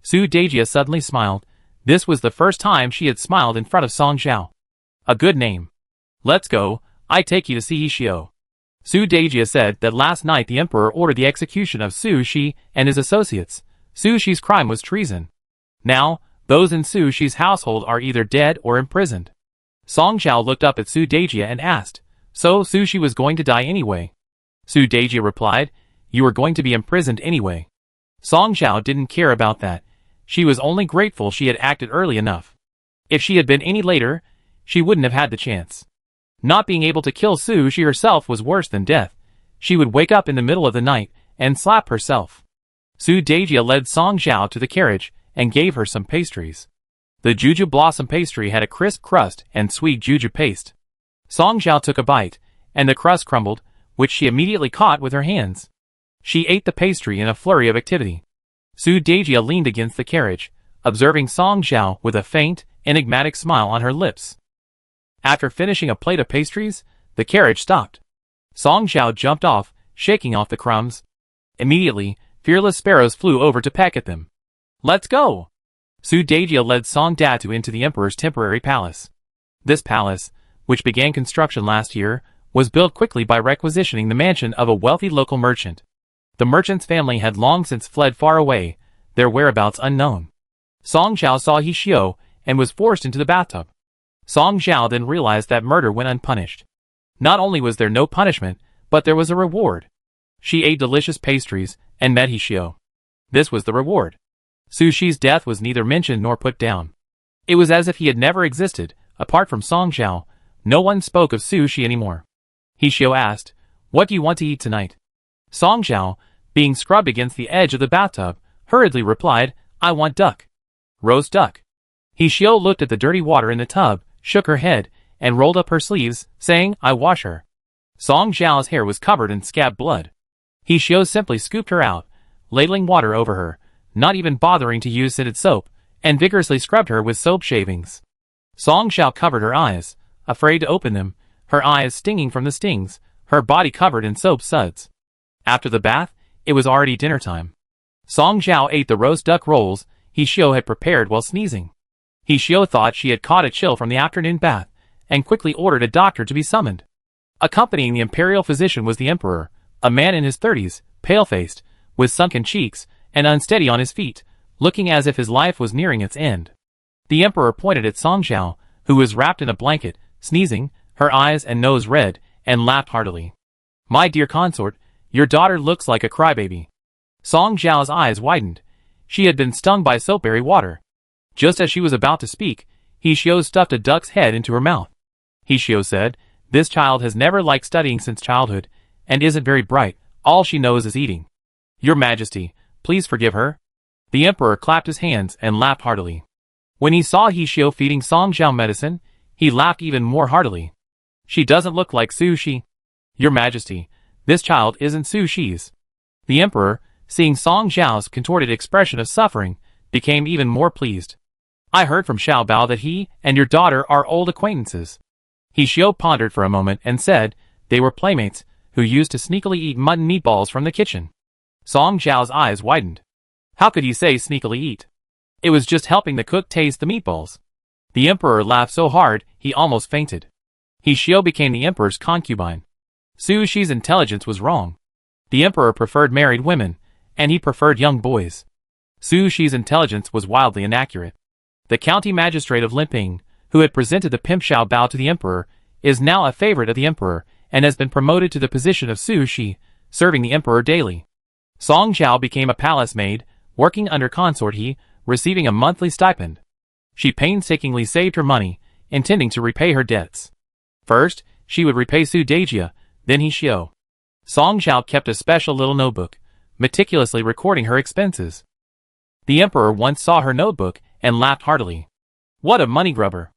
Su Dejia suddenly smiled. This was the first time she had smiled in front of Song Zhao. "A good name. Let's go, I take you to see Ishio." Su Dejia said that last night the emperor ordered the execution of Su Shi and his associates. Su Shi's crime was treason. Now, those in Su Shi's household are either dead or imprisoned. Song Zhao looked up at Su Dejia and asked, "So Su Shi was going to die anyway?" Su Dejia replied, "You were going to be imprisoned anyway." Song Zhao didn't care about that. She was only grateful she had acted early enough. If she had been any later, she wouldn't have had the chance. Not being able to kill Su Shi herself was worse than death. She would wake up in the middle of the night and slap herself. Su Dejia led Song Zhao to the carriage and gave her some pastries. The Juju blossom pastry had a crisp crust and sweet Juju paste. Song Zhao took a bite, and the crust crumbled, which she immediately caught with her hands. She ate the pastry in a flurry of activity. Su Dejia leaned against the carriage, observing Song Zhao with a faint, enigmatic smile on her lips. After finishing a plate of pastries, the carriage stopped. Song Zhao jumped off, shaking off the crumbs. Immediately, fearless sparrows flew over to peck at them. "Let's go!" Su Dejia led Song Datu into the emperor's temporary palace. This palace, which began construction last year, was built quickly by requisitioning the mansion of a wealthy local merchant. The merchant's family had long since fled far away, their whereabouts unknown. Song Zhao saw Ishio and was forced into the bathtub. Song Zhao then realized that murder went unpunished. Not only was there no punishment, but there was a reward. She ate delicious pastries and met Ishio. This was the reward. Su Shi's death was neither mentioned nor put down. It was as if he had never existed. Apart from Song Zhao, no one spoke of Su Shi anymore. Ishio asked, "What do you want to eat tonight?" Song Zhao, being scrubbed against the edge of the bathtub, hurriedly replied, "I want duck. Roast duck." Ishio looked at the dirty water in the tub, shook her head, and rolled up her sleeves, saying, "I wash her." Song Zhao's hair was covered in scab blood. Ishio simply scooped her out, ladling water over her, not even bothering to use scented soap, and vigorously scrubbed her with soap shavings. Song Zhao covered her eyes, afraid to open them, her eyes stinging from the stings, her body covered in soap suds. After the bath, It was already dinner time. Song Zhao ate the roast duck rolls He Xiao had prepared while sneezing. He Xiao thought she had caught a chill from the afternoon bath, and quickly ordered a doctor to be summoned. Accompanying the imperial physician was the emperor, a man in his 30s, pale-faced, with sunken cheeks, and unsteady on his feet, looking as if his life was nearing its end. The emperor pointed at Song Zhao, who was wrapped in a blanket, sneezing, her eyes and nose red, and laughed heartily. "My dear consort, your daughter looks like a crybaby." Song Zhao's eyes widened. She had been stung by soapberry water. Just as she was about to speak, He Xiao stuffed a duck's head into her mouth. He Xiao said, "This child has never liked studying since childhood, and isn't very bright. All she knows is eating. Your Majesty, please forgive her." The emperor clapped his hands and laughed heartily. When he saw He Xiao feeding Song Zhao medicine, he laughed even more heartily. "She doesn't look like Su Shi." "Your Majesty, this child isn't Su Shi's." The emperor, seeing Song Zhao's contorted expression of suffering, became even more pleased. "I heard from Xiao Bao that he and your daughter are old acquaintances." He Xiao pondered for a moment and said, "They were playmates, who used to sneakily eat mutton meatballs from the kitchen." Song Zhao's eyes widened. How could he say sneakily eat? It was just helping the cook taste the meatballs. The emperor laughed so hard, he almost fainted. He Xiao became the emperor's concubine. Su Shi's intelligence was wrong. The emperor preferred married women, and he preferred young boys. Su Shi's intelligence was wildly inaccurate. The county magistrate of Limping, who had presented the pimp Xiao Bao to the emperor, is now a favorite of the emperor, and has been promoted to the position of Su Shi, serving the emperor daily. Song Zhao became a palace maid, working under consort He, receiving a monthly stipend. She painstakingly saved her money, intending to repay her debts. First, she would repay Su Dejia, then He Xiao. Song Zhao kept a special little notebook, meticulously recording her expenses. The emperor once saw her notebook and laughed heartily. "What a money grubber!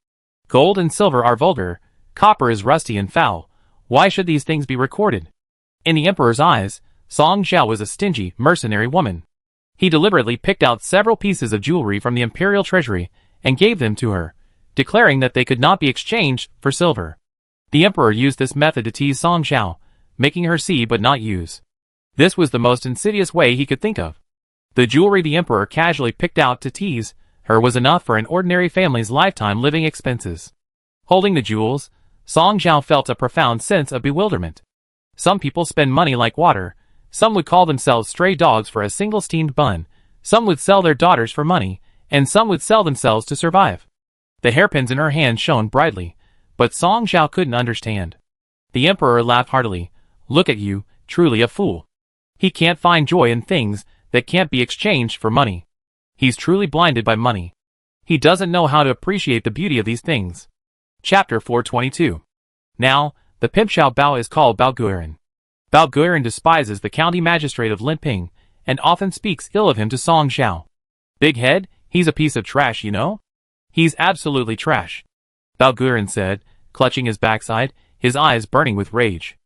Gold and silver are vulgar, copper is rusty and foul. Why should these things be recorded?" In the emperor's eyes, Song Zhao was a stingy, mercenary woman. He deliberately picked out several pieces of jewelry from the imperial treasury and gave them to her, declaring that they could not be exchanged for silver. The emperor used this method to tease Song Zhao, making her see but not use. This was the most insidious way he could think of. The jewelry the emperor casually picked out to tease her was enough for an ordinary family's lifetime living expenses. Holding the jewels, Song Zhao felt a profound sense of bewilderment. Some people spend money like water. Some would call themselves stray dogs for a single steamed bun. Some would sell their daughters for money, and some would sell themselves to survive. The hairpins in her hand shone brightly, but Song Zhao couldn't understand. The emperor laughed heartily. "Look at you, truly a fool. He can't find joy in things that can't be exchanged for money. He's truly blinded by money. He doesn't know how to appreciate the beauty of these things." Chapter 422. Now, the pimp Xiao Bao is called Bao Guiran. Bao Guiran despises the county magistrate of Limping, and often speaks ill of him to Song Zhao. "Big head, he's a piece of trash, you know? He's absolutely trash," Bao Guiran said, clutching his backside, his eyes burning with rage.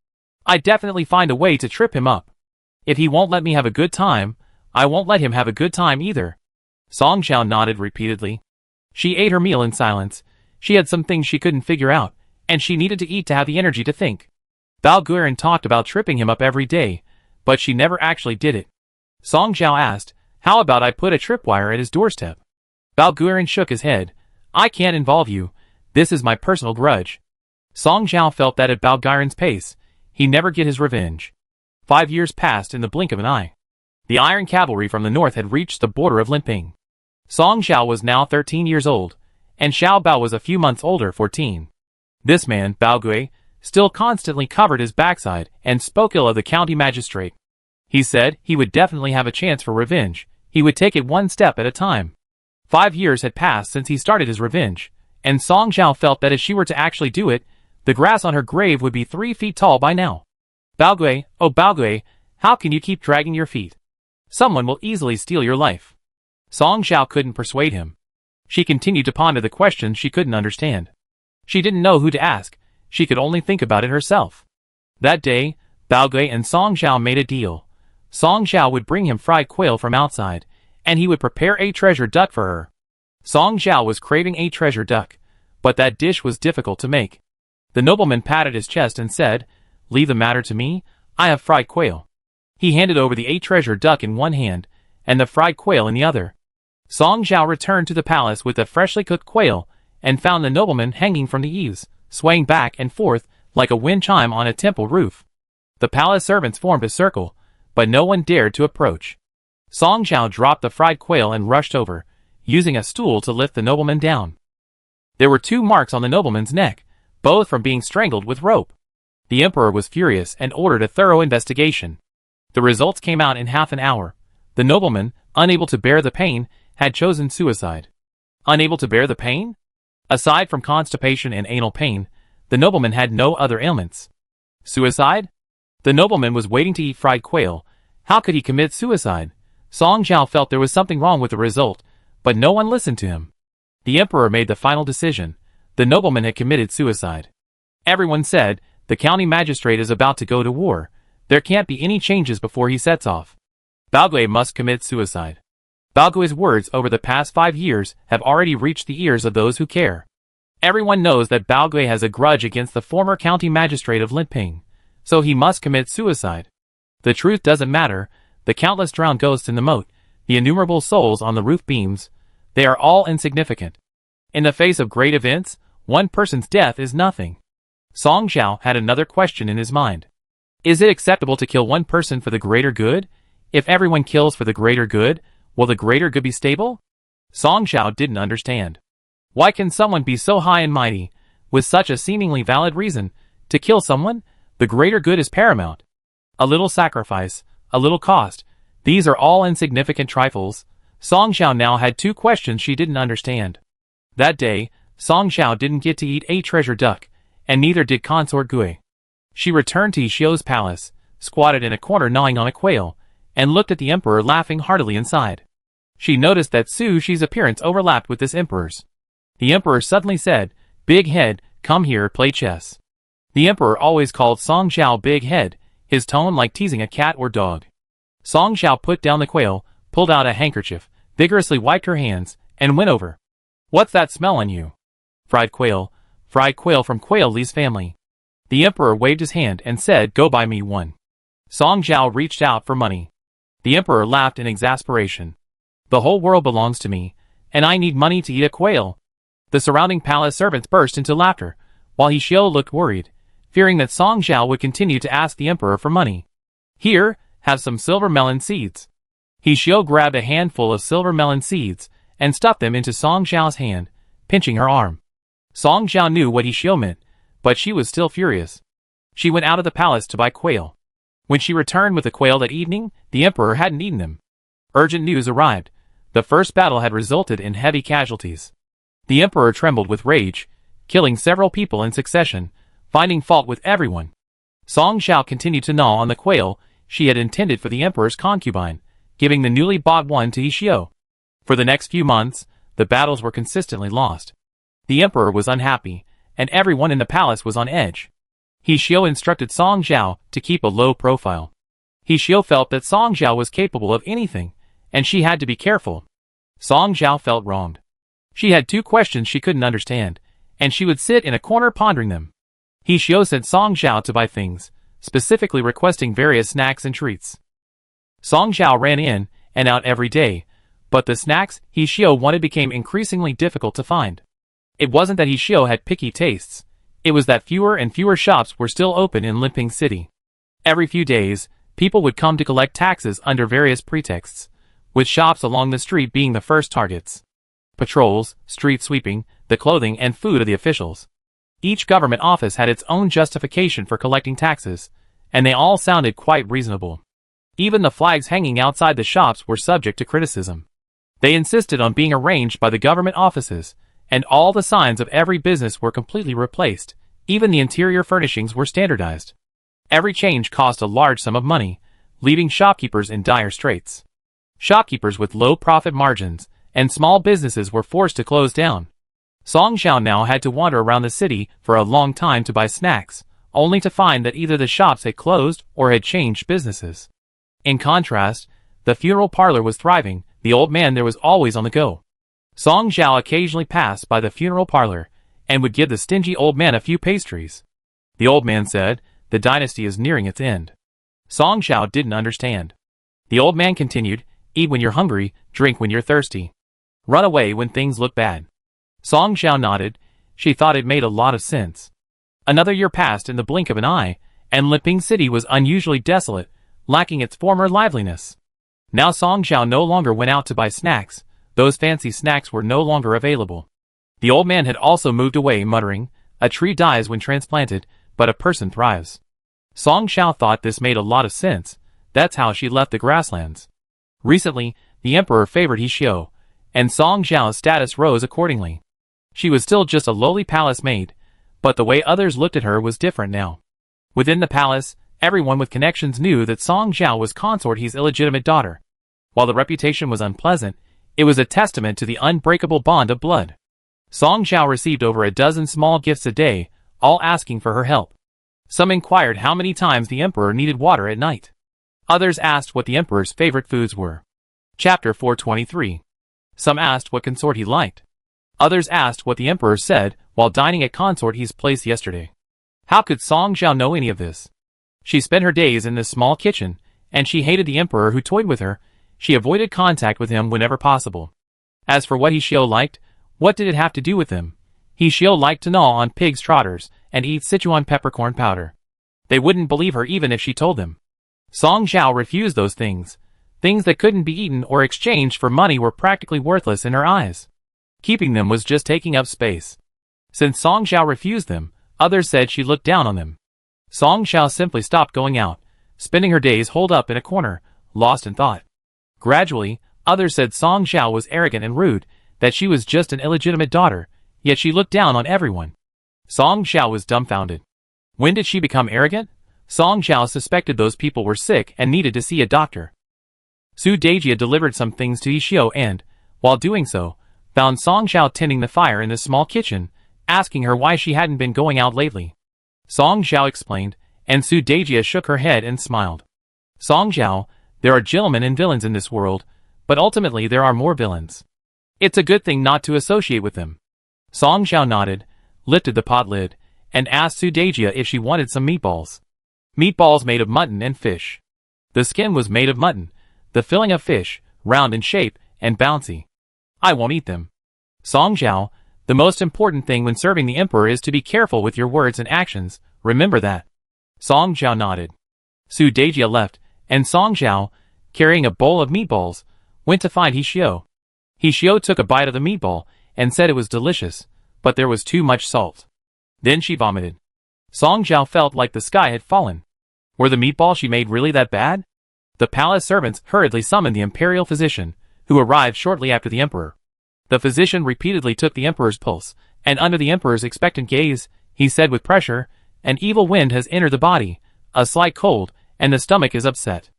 "I definitely find a way to trip him up. If he won't let me have a good time, I won't let him have a good time either." Song Zhao nodded repeatedly. She ate her meal in silence. She had some things she couldn't figure out, and she needed to eat to have the energy to think. Bao Guiran talked about tripping him up every day, but she never actually did it. Song Zhao asked, "How about I put a tripwire at his doorstep?" Bao Guiran shook his head. "I can't involve you. This is my personal grudge." Song Zhao felt that at Bao Guiran's pace, he'd never get his revenge. 5 years passed in the blink of an eye. The iron cavalry from the north had reached the border of Limping. Song Zhao was now 13 years old, and Xiao Bao was a few months older, 14. This man, Bao Gui, still constantly covered his backside and spoke ill of the county magistrate. He said he would definitely have a chance for revenge. He would take it one step at a time. 5 years had passed since he started his revenge, and Song Zhao felt that if she were to actually do it, the grass on her grave would be 3 feet tall by now. "Bao Gui, oh Bao Gui, how can you keep dragging your feet? Someone will easily steal your life." Song Zhao couldn't persuade him. She continued to ponder the questions she couldn't understand. She didn't know who to ask. She could only think about it herself. That day, Bao Gui and Song Zhao made a deal. Song Zhao would bring him fried quail from outside, and he would prepare a treasure duck for her. Song Zhao was craving a treasure duck, but that dish was difficult to make. The nobleman patted his chest and said, "Leave the matter to me, I have fried quail." He handed over the 8-treasure duck in one hand, and the fried quail in the other. Song Zhao returned to the palace with the freshly cooked quail, and found the nobleman hanging from the eaves, swaying back and forth like a wind chime on a temple roof. The palace servants formed a circle, but no one dared to approach. Song Zhao dropped the fried quail and rushed over, using a stool to lift the nobleman down. There were 2 marks on the nobleman's neck, both from being strangled with rope. The emperor was furious and ordered a thorough investigation. The results came out in half an hour. The nobleman, unable to bear the pain, had chosen suicide. Unable to bear the pain? Aside from constipation and anal pain, the nobleman had no other ailments. Suicide? The nobleman was waiting to eat fried quail. How could he commit suicide? Song Zhao felt there was something wrong with the result, but no one listened to him. The emperor made the final decision. The nobleman had committed suicide. Everyone said, the county magistrate is about to go to war. There can't be any changes before he sets off. Baogui must commit suicide. Baogui's words over the past 5 years have already reached the ears of those who care. Everyone knows that Baogui has a grudge against the former county magistrate of Linping, so he must commit suicide. The truth doesn't matter, the countless drowned ghosts in the moat, the innumerable souls on the roof beams, they are all insignificant. In the face of great events, one person's death is nothing. Song Zhao had another question in his mind. Is it acceptable to kill one person for the greater good? If everyone kills for the greater good, will the greater good be stable? Song Zhao didn't understand. Why can someone be so high and mighty, with such a seemingly valid reason, to kill someone? The greater good is paramount. A little sacrifice, a little cost, these are all insignificant trifles. Song Zhao now had 2 questions she didn't understand. That day, Song Zhao didn't get to eat 8-treasure duck, and neither did Consort Gui. She returned to Yishio's palace, squatted in a corner gnawing on a quail, and looked at the emperor laughing heartily inside. She noticed that Su Shi's appearance overlapped with this emperor's. The emperor suddenly said, "Big head, come here, play chess." The emperor always called Song Zhao big head, his tone like teasing a cat or dog. Song Zhao put down the quail, pulled out a handkerchief, vigorously wiped her hands, and went over. "What's that smell on you?" Fried quail from Quail Li's family." The emperor waved his hand and said, "Go buy me one." Song Zhao reached out for money. The emperor laughed in exasperation. "The whole world belongs to me, and I need money to eat a quail." The surrounding palace servants burst into laughter, while Yishio looked worried, fearing that Song Zhao would continue to ask the emperor for money. "Here, have some silver melon seeds." Yishio grabbed a handful of silver melon seeds and stuffed them into Song Zhao's hand, pinching her arm. Song Zhao knew what Yishio meant, but she was still furious. She went out of the palace to buy quail. When she returned with the quail that evening, the emperor hadn't eaten them. Urgent news arrived. The first battle had resulted in heavy casualties. The emperor trembled with rage, killing several people in succession, finding fault with everyone. Song Zhao continued to gnaw on the quail she had intended for the emperor's concubine, giving the newly bought one to Yishio. For the next few months, the battles were consistently lost. The emperor was unhappy, and everyone in the palace was on edge. Yishio instructed Song Zhao to keep a low profile. Yishio felt that Song Zhao was capable of anything, and she had to be careful. Song Zhao felt wronged. She had 2 questions she couldn't understand, and she would sit in a corner pondering them. Yishio sent Song Zhao to buy things, specifically requesting various snacks and treats. Song Zhao ran in and out every day, but the snacks Yishio wanted became increasingly difficult to find. It wasn't that Yishio had picky tastes, it was that fewer and fewer shops were still open in Linping City. Every few days, people would come to collect taxes under various pretexts, with shops along the street being the first targets. Patrols, street sweeping, the clothing and food of the officials. Each government office had its own justification for collecting taxes, and they all sounded quite reasonable. Even the flags hanging outside the shops were subject to criticism. They insisted on being arranged by the government offices, and all the signs of every business were completely replaced, even the interior furnishings were standardized. Every change cost a large sum of money, leaving shopkeepers in dire straits. Shopkeepers with low profit margins and small businesses were forced to close down. Song Zhao now had to wander around the city for a long time to buy snacks, only to find that either the shops had closed or had changed businesses. In contrast, the funeral parlor was thriving, the old man there was always on the go. Song Zhao occasionally passed by the funeral parlor, and would give the stingy old man a few pastries. The old man said, "The dynasty is nearing its end." Song Xiao didn't understand. The old man continued, eat when you're hungry, drink when you're thirsty. Run away when things look bad. Song Xiao nodded. She thought it made a lot of sense. Another year passed in the blink of an eye, and Liping City was unusually desolate, lacking its former liveliness. Now Song Xiao no longer went out to buy snacks. Those fancy snacks were no longer available. The old man had also moved away, muttering, a tree dies when transplanted, but a person thrives. Song Xiao thought this made a lot of sense. That's how she left the grasslands. Recently, the emperor favored He Xiu, and Song Xiao's status rose accordingly. She was still just a lowly palace maid, but the way others looked at her was different now. Within the palace, everyone with connections knew that Song Xiao was Consort He's illegitimate daughter. While the reputation was unpleasant, it was a testament to the unbreakable bond of blood. Song Xiao received over a dozen small gifts a day, all asking for her help. Some inquired how many times the emperor needed water at night. Others asked what the emperor's favorite foods were. Chapter 423. Some asked what consort he liked. Others asked what the emperor said while dining at Consort He's place yesterday. How could Song Xiao know any of this? She spent her days in this small kitchen, and she hated the emperor who toyed with her. She avoided contact with him whenever possible. As for what He Xiu liked, what did it have to do with him? He Xiu liked to gnaw on pig's trotters and eat Sichuan peppercorn powder. They wouldn't believe her even if she told them. Song Xiao refused those things. Things that couldn't be eaten or exchanged for money were practically worthless in her eyes. Keeping them was just taking up space. Since Song Xiao refused them, others said she looked down on them. Song Xiao simply stopped going out, spending her days holed up in a corner, lost in thought. Gradually, others said Song Xiao was arrogant and rude, that she was just an illegitimate daughter, yet she looked down on everyone. Song Xiao was dumbfounded. When did she become arrogant? Song Xiao suspected those people were sick and needed to see a doctor. Su Dejia delivered some things to He Xiu and, while doing so, found Song Xiao tending the fire in the small kitchen, asking her why she hadn't been going out lately. Song Xiao explained, and Su Dejia shook her head and smiled. Song Xiao, there are gentlemen and villains in this world, but ultimately there are more villains. It's a good thing not to associate with them. Song Xiao nodded, lifted the pot lid, and asked Su Dejia if she wanted some meatballs. Meatballs made of mutton and fish. The skin was made of mutton, the filling of fish, round in shape, and bouncy. I won't eat them. Song Xiao, the most important thing when serving the emperor is to be careful with your words and actions, remember that. Song Xiao nodded. Su Dejia left, and Song Xiao, carrying a bowl of meatballs, went to find He Xiu. He Xiu took a bite of the meatball, and said it was delicious, but there was too much salt. Then she vomited. Song Xiao felt like the sky had fallen. Were the meatballs she made really that bad? The palace servants hurriedly summoned the imperial physician, who arrived shortly after the emperor. The physician repeatedly took the emperor's pulse, and under the emperor's expectant gaze, he said with pressure, an evil wind has entered the body, a slight cold, and the stomach is upset.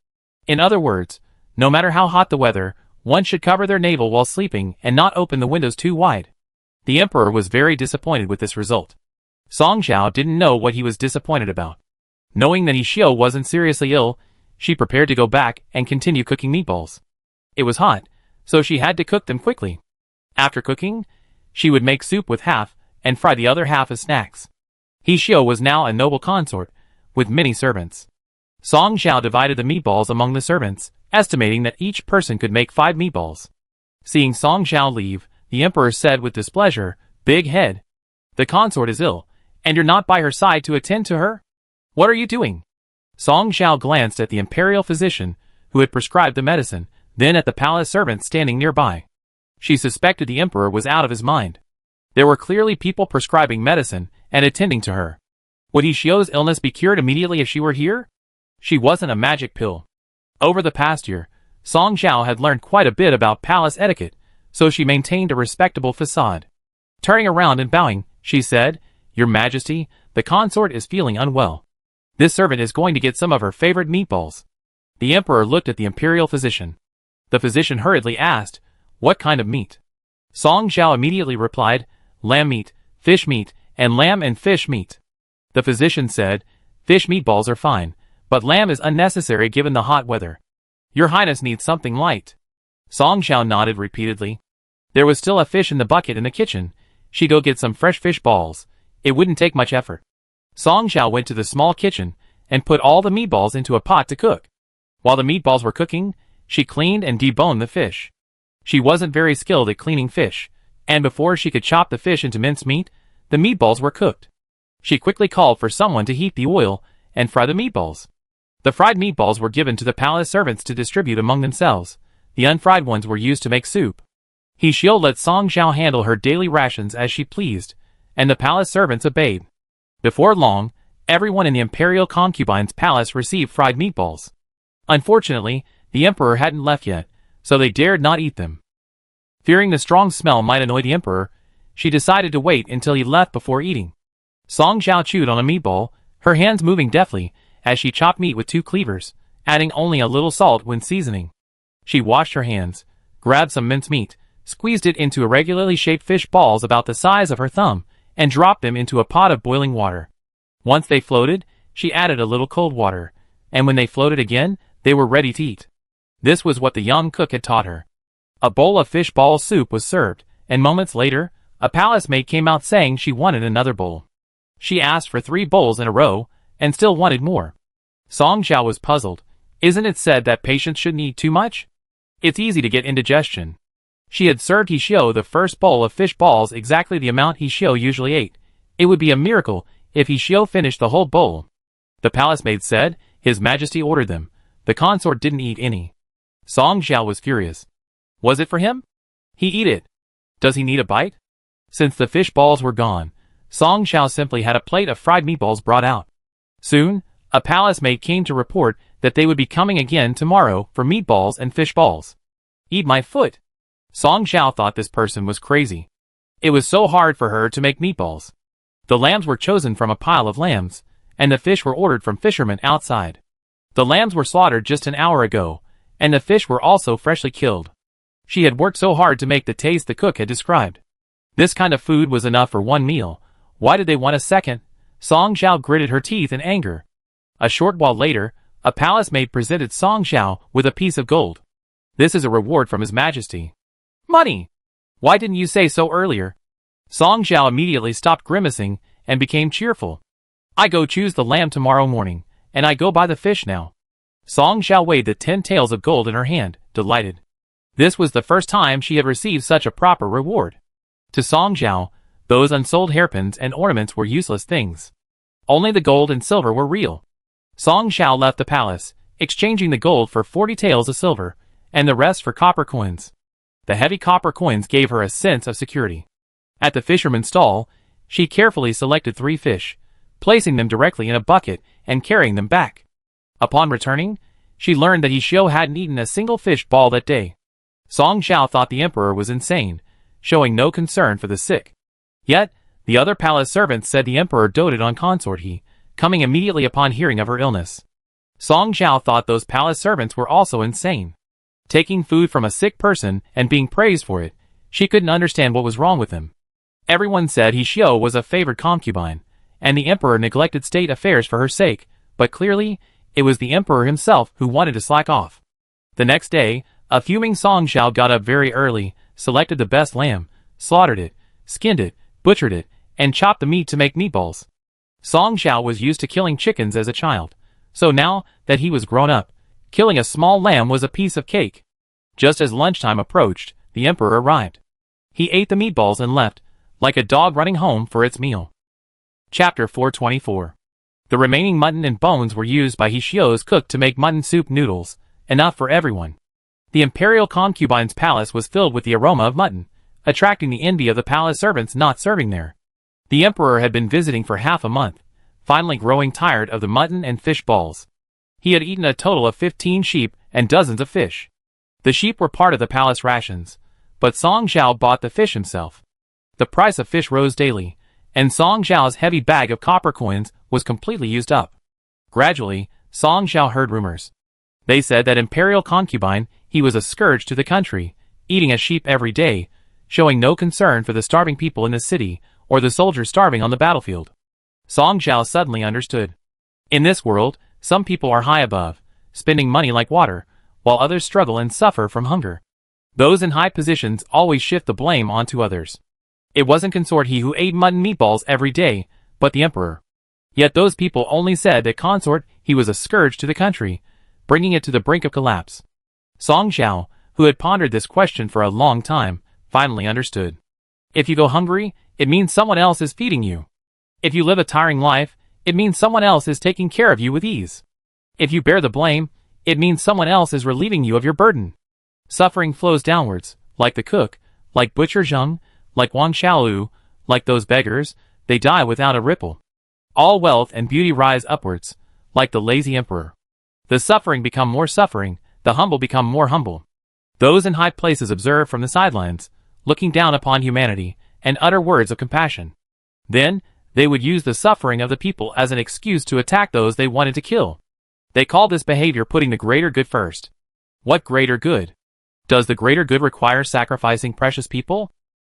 In other words, no matter how hot the weather, one should cover their navel while sleeping and not open the windows too wide. The emperor was very disappointed with this result. Song Xiao didn't know what he was disappointed about. Knowing that He Xiu wasn't seriously ill, she prepared to go back and continue cooking meatballs. It was hot, so she had to cook them quickly. After cooking, she would make soup with half and fry the other half as snacks. He Xiu was now a noble consort, with many servants. Song Xiao divided the meatballs among the servants, estimating that each person could make 5 meatballs. Seeing Song Xiao leave, the emperor said with displeasure, "Big head. The consort is ill, and you're not by her side to attend to her? What are you doing?" Song Xiao glanced at the imperial physician, who had prescribed the medicine, then at the palace servants standing nearby. She suspected the emperor was out of his mind. There were clearly people prescribing medicine and attending to her. Would He Xiu's illness be cured immediately if she were here? She wasn't a magic pill. Over the past year, Song Xiao had learned quite a bit about palace etiquette, so she maintained a respectable facade. Turning around and bowing, she said, "Your Majesty, the consort is feeling unwell. This servant is going to get some of her favorite meatballs." The emperor looked at the imperial physician. The physician hurriedly asked, "What kind of meat?" Song Xiao immediately replied, "Lamb meat, fish meat, and lamb and fish meat." The physician said, "Fish meatballs are fine, but lamb is unnecessary given the hot weather. Your Highness needs something light." Song Xiao nodded repeatedly. There was still a fish in the bucket in the kitchen. She'd go get some fresh fish balls. It wouldn't take much effort. Song Xiao went to the small kitchen, and put all the meatballs into a pot to cook. While the meatballs were cooking, she cleaned and deboned the fish. She wasn't very skilled at cleaning fish, and before she could chop the fish into mincemeat, the meatballs were cooked. She quickly called for someone to heat the oil and fry the meatballs. The fried meatballs were given to the palace servants to distribute among themselves. The unfried ones were used to make soup. He Xiao let Song Xiao handle her daily rations as she pleased, and the palace servants obeyed. Before long, everyone in the imperial concubine's palace received fried meatballs. Unfortunately, the emperor hadn't left yet, so they dared not eat them. Fearing the strong smell might annoy the emperor, she decided to wait until he left before eating. Song Xiao chewed on a meatball, her hands moving deftly as she chopped meat with 2 cleavers, adding only a little salt when seasoning. She washed her hands, grabbed some mincemeat, squeezed it into irregularly shaped fish balls about the size of her thumb, and dropped them into a pot of boiling water. Once they floated, she added a little cold water, and when they floated again, they were ready to eat. This was what the young cook had taught her. A bowl of fish ball soup was served, and moments later, a palace maid came out saying she wanted another bowl. She asked for 3 bowls in a row, and still wanted more. Song Xiao was puzzled. Isn't it said that patients shouldn't eat too much? It's easy to get indigestion. She had served He Xiao the first bowl of fish balls exactly the amount He Xiao usually ate. It would be a miracle if He Xiao finished the whole bowl. The palace maid said, His Majesty ordered them. The consort didn't eat any. Song Xiao was furious. Was it for him? He eat it. Does he need a bite? Since the fish balls were gone, Song Xiao simply had a plate of fried meatballs brought out. Soon, a palace maid came to report that they would be coming again tomorrow for meatballs and fish balls. Eat my foot. Song Xiao thought this person was crazy. It was so hard for her to make meatballs. The lambs were chosen from a pile of lambs, and the fish were ordered from fishermen outside. The lambs were slaughtered just an hour ago, and the fish were also freshly killed. She had worked so hard to make the taste the cook had described. This kind of food was enough for one meal. Why did they want a second? Song Xiao gritted her teeth in anger. A short while later, a palace maid presented Song Xiao with a piece of gold. This is a reward from His Majesty. Money! Why didn't you say so earlier? Song Xiao immediately stopped grimacing and became cheerful. I go choose the lamb tomorrow morning, and I go buy the fish now. Song Xiao weighed the 10 taels of gold in her hand, delighted. This was the first time she had received such a proper reward. To Song Xiao, those unsold hairpins and ornaments were useless things. Only the gold and silver were real. Song Xiao left the palace, exchanging the gold for 40 taels of silver, and the rest for copper coins. The heavy copper coins gave her a sense of security. At the fisherman's stall, she carefully selected 3 fish, placing them directly in a bucket and carrying them back. Upon returning, she learned that He Xiao hadn't eaten a single fish ball that day. Song Xiao thought the emperor was insane, showing no concern for the sick. Yet, the other palace servants said the emperor doted on consort He, coming immediately upon hearing of her illness. Song Xiao thought those palace servants were also insane. Taking food from a sick person and being praised for it, she couldn't understand what was wrong with him. Everyone said He Xiao was a favored concubine, and the emperor neglected state affairs for her sake, but clearly, it was the emperor himself who wanted to slack off. The next day, a fuming Song Xiao got up very early, selected the best lamb, slaughtered it, skinned it, butchered it, and chopped the meat to make meatballs. Song Xiao was used to killing chickens as a child, so now that he was grown up, killing a small lamb was a piece of cake. Just as lunchtime approached, the emperor arrived. He ate the meatballs and left, like a dog running home for its meal. Chapter 424. The remaining mutton and bones were used by He Xiao's cook to make mutton soup noodles, enough for everyone. The imperial concubine's palace was filled with the aroma of mutton, attracting the envy of the palace servants not serving there. The emperor had been visiting for half a month, finally growing tired of the mutton and fish balls. He had eaten a total of 15 sheep and dozens of fish. The sheep were part of the palace rations, but Song Xiao bought the fish himself. The price of fish rose daily, and Song Xiao's heavy bag of copper coins was completely used up. Gradually, Song Xiao heard rumors. They said that imperial concubine, he was a scourge to the country, eating a sheep every day, showing no concern for the starving people in the city or the soldiers starving on the battlefield. Song Xiao suddenly understood. In this world, some people are high above, spending money like water, while others struggle and suffer from hunger. Those in high positions always shift the blame onto others. It wasn't Consort He who ate mutton meatballs every day, but the emperor. Yet those people only said that Consort He was a scourge to the country, bringing it to the brink of collapse. Song Zhao, who had pondered this question for a long time, finally understood. If you go hungry, it means someone else is feeding you. If you live a tiring life, it means someone else is taking care of you with ease. If you bear the blame, it means someone else is relieving you of your burden. Suffering flows downwards, like the cook, like Butcher Zheng, like Wang Xiaolu, like those beggars, they die without a ripple. All wealth and beauty rise upwards, like the lazy emperor. The suffering become more suffering, the humble become more humble. Those in high places observe from the sidelines, looking down upon humanity, and utter words of compassion. Then, they would use the suffering of the people as an excuse to attack those they wanted to kill. They call this behavior putting the greater good first. What greater good? Does the greater good require sacrificing precious people?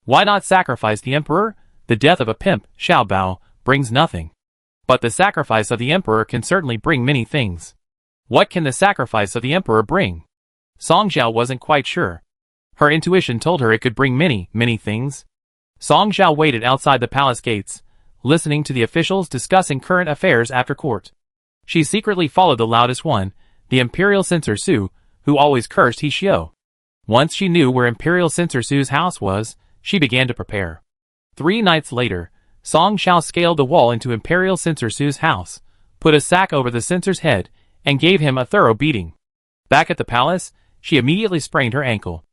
Why not sacrifice the emperor? The death of a pimp, Xiao Bao, brings nothing. But the sacrifice of the emperor can certainly bring many things. What can the sacrifice of the emperor bring? Song Zhao wasn't quite sure. Her intuition told her it could bring many, many things. Song Zhao waited outside the palace gates, listening to the officials discussing current affairs after court. She secretly followed the loudest one, the imperial censor Su, who always cursed He Xiao. Once she knew where imperial censor Su's house was, she began to prepare. 3 nights later, Song Zhao scaled the wall into imperial censor Su's house, put a sack over the censor's head, and gave him a thorough beating. Back at the palace, she immediately sprained her ankle.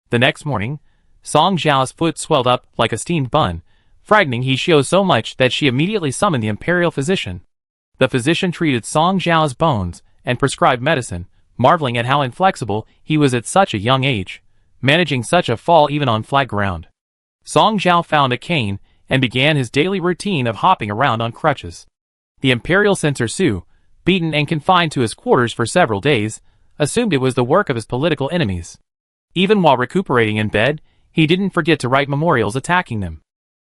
The next morning, Song Zhao's foot swelled up like a steamed bun, frightening He Xiao so much that she immediately summoned the imperial physician. The physician treated Song Zhao's bones and prescribed medicine, marveling at how inflexible he was at such a young age, managing such a fall even on flat ground. Song Zhao found a cane and began his daily routine of hopping around on crutches. The imperial censor Su, beaten and confined to his quarters for several days, assumed it was the work of his political enemies. Even while recuperating in bed, he didn't forget to write memorials attacking them.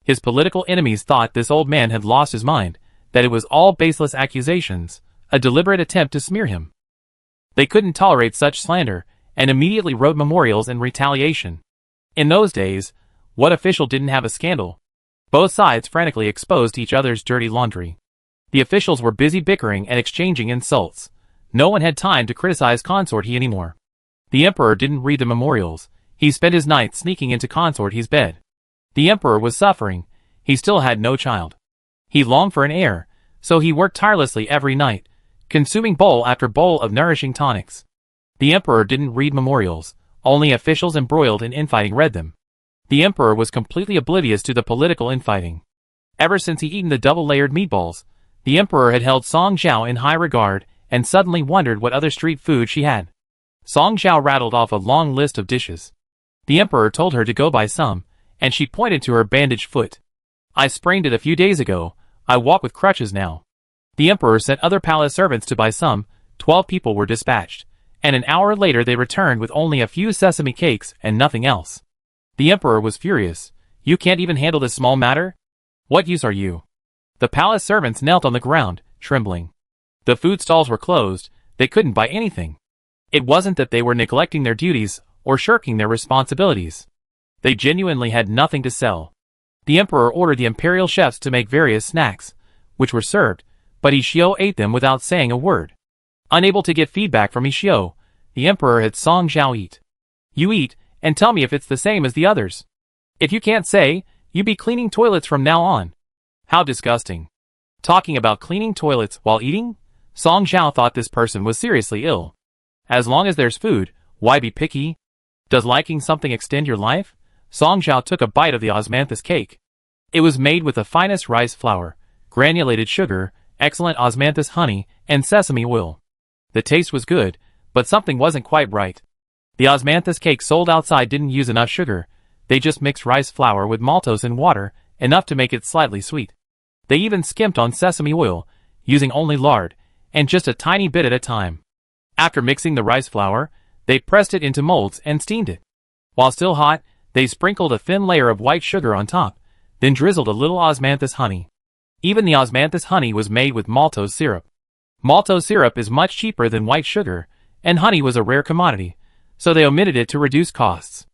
His political enemies thought this old man had lost his mind, that it was all baseless accusations, a deliberate attempt to smear him. They couldn't tolerate such slander, and immediately wrote memorials in retaliation. In those days, what official didn't have a scandal? Both sides frantically exposed each other's dirty laundry. The officials were busy bickering and exchanging insults. No one had time to criticize Consort He anymore. The emperor didn't read the memorials. He spent his nights sneaking into Consort He's bed. The emperor was suffering. He still had no child. He longed for an heir, so he worked tirelessly every night, consuming bowl after bowl of nourishing tonics. The emperor didn't read memorials. Only officials embroiled in infighting read them. The emperor was completely oblivious to the political infighting. Ever since he'd eaten the double-layered meatballs, the emperor had held Song Zhao in high regard and suddenly wondered what other street food she had. Song Zhao rattled off a long list of dishes. The emperor told her to go buy some, and she pointed to her bandaged foot. I sprained it a few days ago. I walk with crutches now. The emperor sent other palace servants to buy some. 12 people were dispatched, and an hour later they returned with only a few sesame cakes and nothing else. The emperor was furious. You can't even handle this small matter? What use are you? The palace servants knelt on the ground, trembling. The food stalls were closed. They couldn't buy anything. It wasn't that they were neglecting their duties or shirking their responsibilities. They genuinely had nothing to sell. The emperor ordered the imperial chefs to make various snacks, which were served, but He Xiao ate them without saying a word. Unable to get feedback from He Xiao, the emperor had Song Zhao eat. You eat, and tell me if it's the same as the others. If you can't say, you be cleaning toilets from now on. How disgusting. Talking about cleaning toilets while eating? Song Zhao thought this person was seriously ill. As long as there's food, why be picky? Does liking something extend your life? Song Zhao took a bite of the osmanthus cake. It was made with the finest rice flour, granulated sugar, excellent osmanthus honey, and sesame oil. The taste was good, but something wasn't quite right. The osmanthus cake sold outside didn't use enough sugar. They just mixed rice flour with maltose and water, enough to make it slightly sweet. They even skimped on sesame oil, using only lard, and just a tiny bit at a time. After mixing the rice flour, they pressed it into molds and steamed it. While still hot, they sprinkled a thin layer of white sugar on top, then drizzled a little osmanthus honey. Even the osmanthus honey was made with maltose syrup. Maltose syrup is much cheaper than white sugar, and honey was a rare commodity, so they omitted it to reduce costs.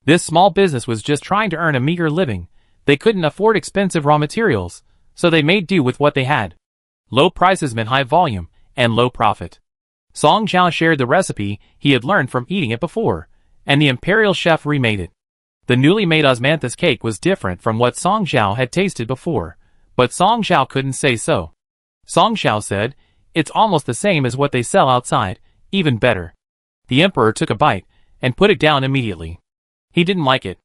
This small business was just trying to earn a meager living. They couldn't afford expensive raw materials, so they made do with what they had. Low prices meant high volume, and low profit. Song Zhao shared the recipe he had learned from eating it before, and the imperial chef remade it. The newly made osmanthus cake was different from what Song Zhao had tasted before, but Song Zhao couldn't say so. Song Zhao said, "It's almost the same as what they sell outside, even better." The emperor took a bite, and put it down immediately. He didn't like it.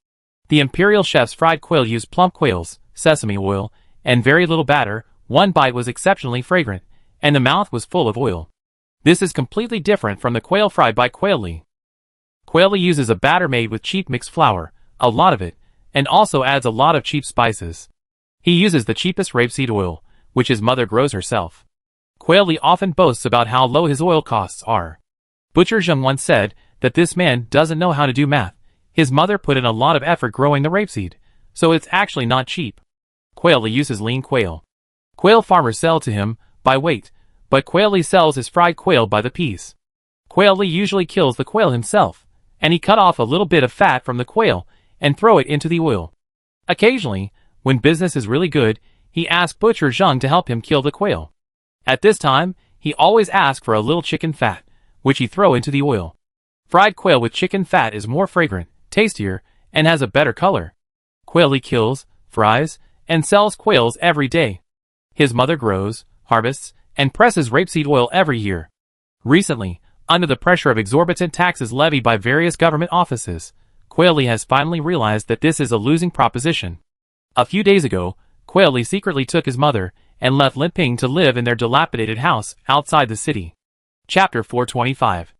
The imperial chef's fried quail used plump quails, sesame oil, and very little batter. One bite was exceptionally fragrant, and the mouth was full of oil. This is completely different from the quail fried by Quail Li. Quail Li uses a batter made with cheap mixed flour, a lot of it, and also adds a lot of cheap spices. He uses the cheapest rapeseed oil, which his mother grows herself. Quail Li often boasts about how low his oil costs are. Butcher Zheng once said that this man doesn't know how to do math. His mother put in a lot of effort growing the rapeseed, so it's actually not cheap. Quail Li uses lean quail. Quail farmers sell to him by weight, but Quail Li sells his fried quail by the piece. Quail Li usually kills the quail himself, and he cut off a little bit of fat from the quail and throw it into the oil. Occasionally, when business is really good, he asks Butcher Zheng to help him kill the quail. At this time, he always asks for a little chicken fat, which he throw into the oil. Fried quail with chicken fat is more fragrant, tastier, and has a better color. Quail Li kills, fries, and sells quails every day. His mother grows, harvests, and presses rapeseed oil every year. Recently, under the pressure of exorbitant taxes levied by various government offices, Quail Li has finally realized that this is a losing proposition. A few days ago, Quail Li secretly took his mother and left Limping to live in their dilapidated house outside the city. Chapter 425.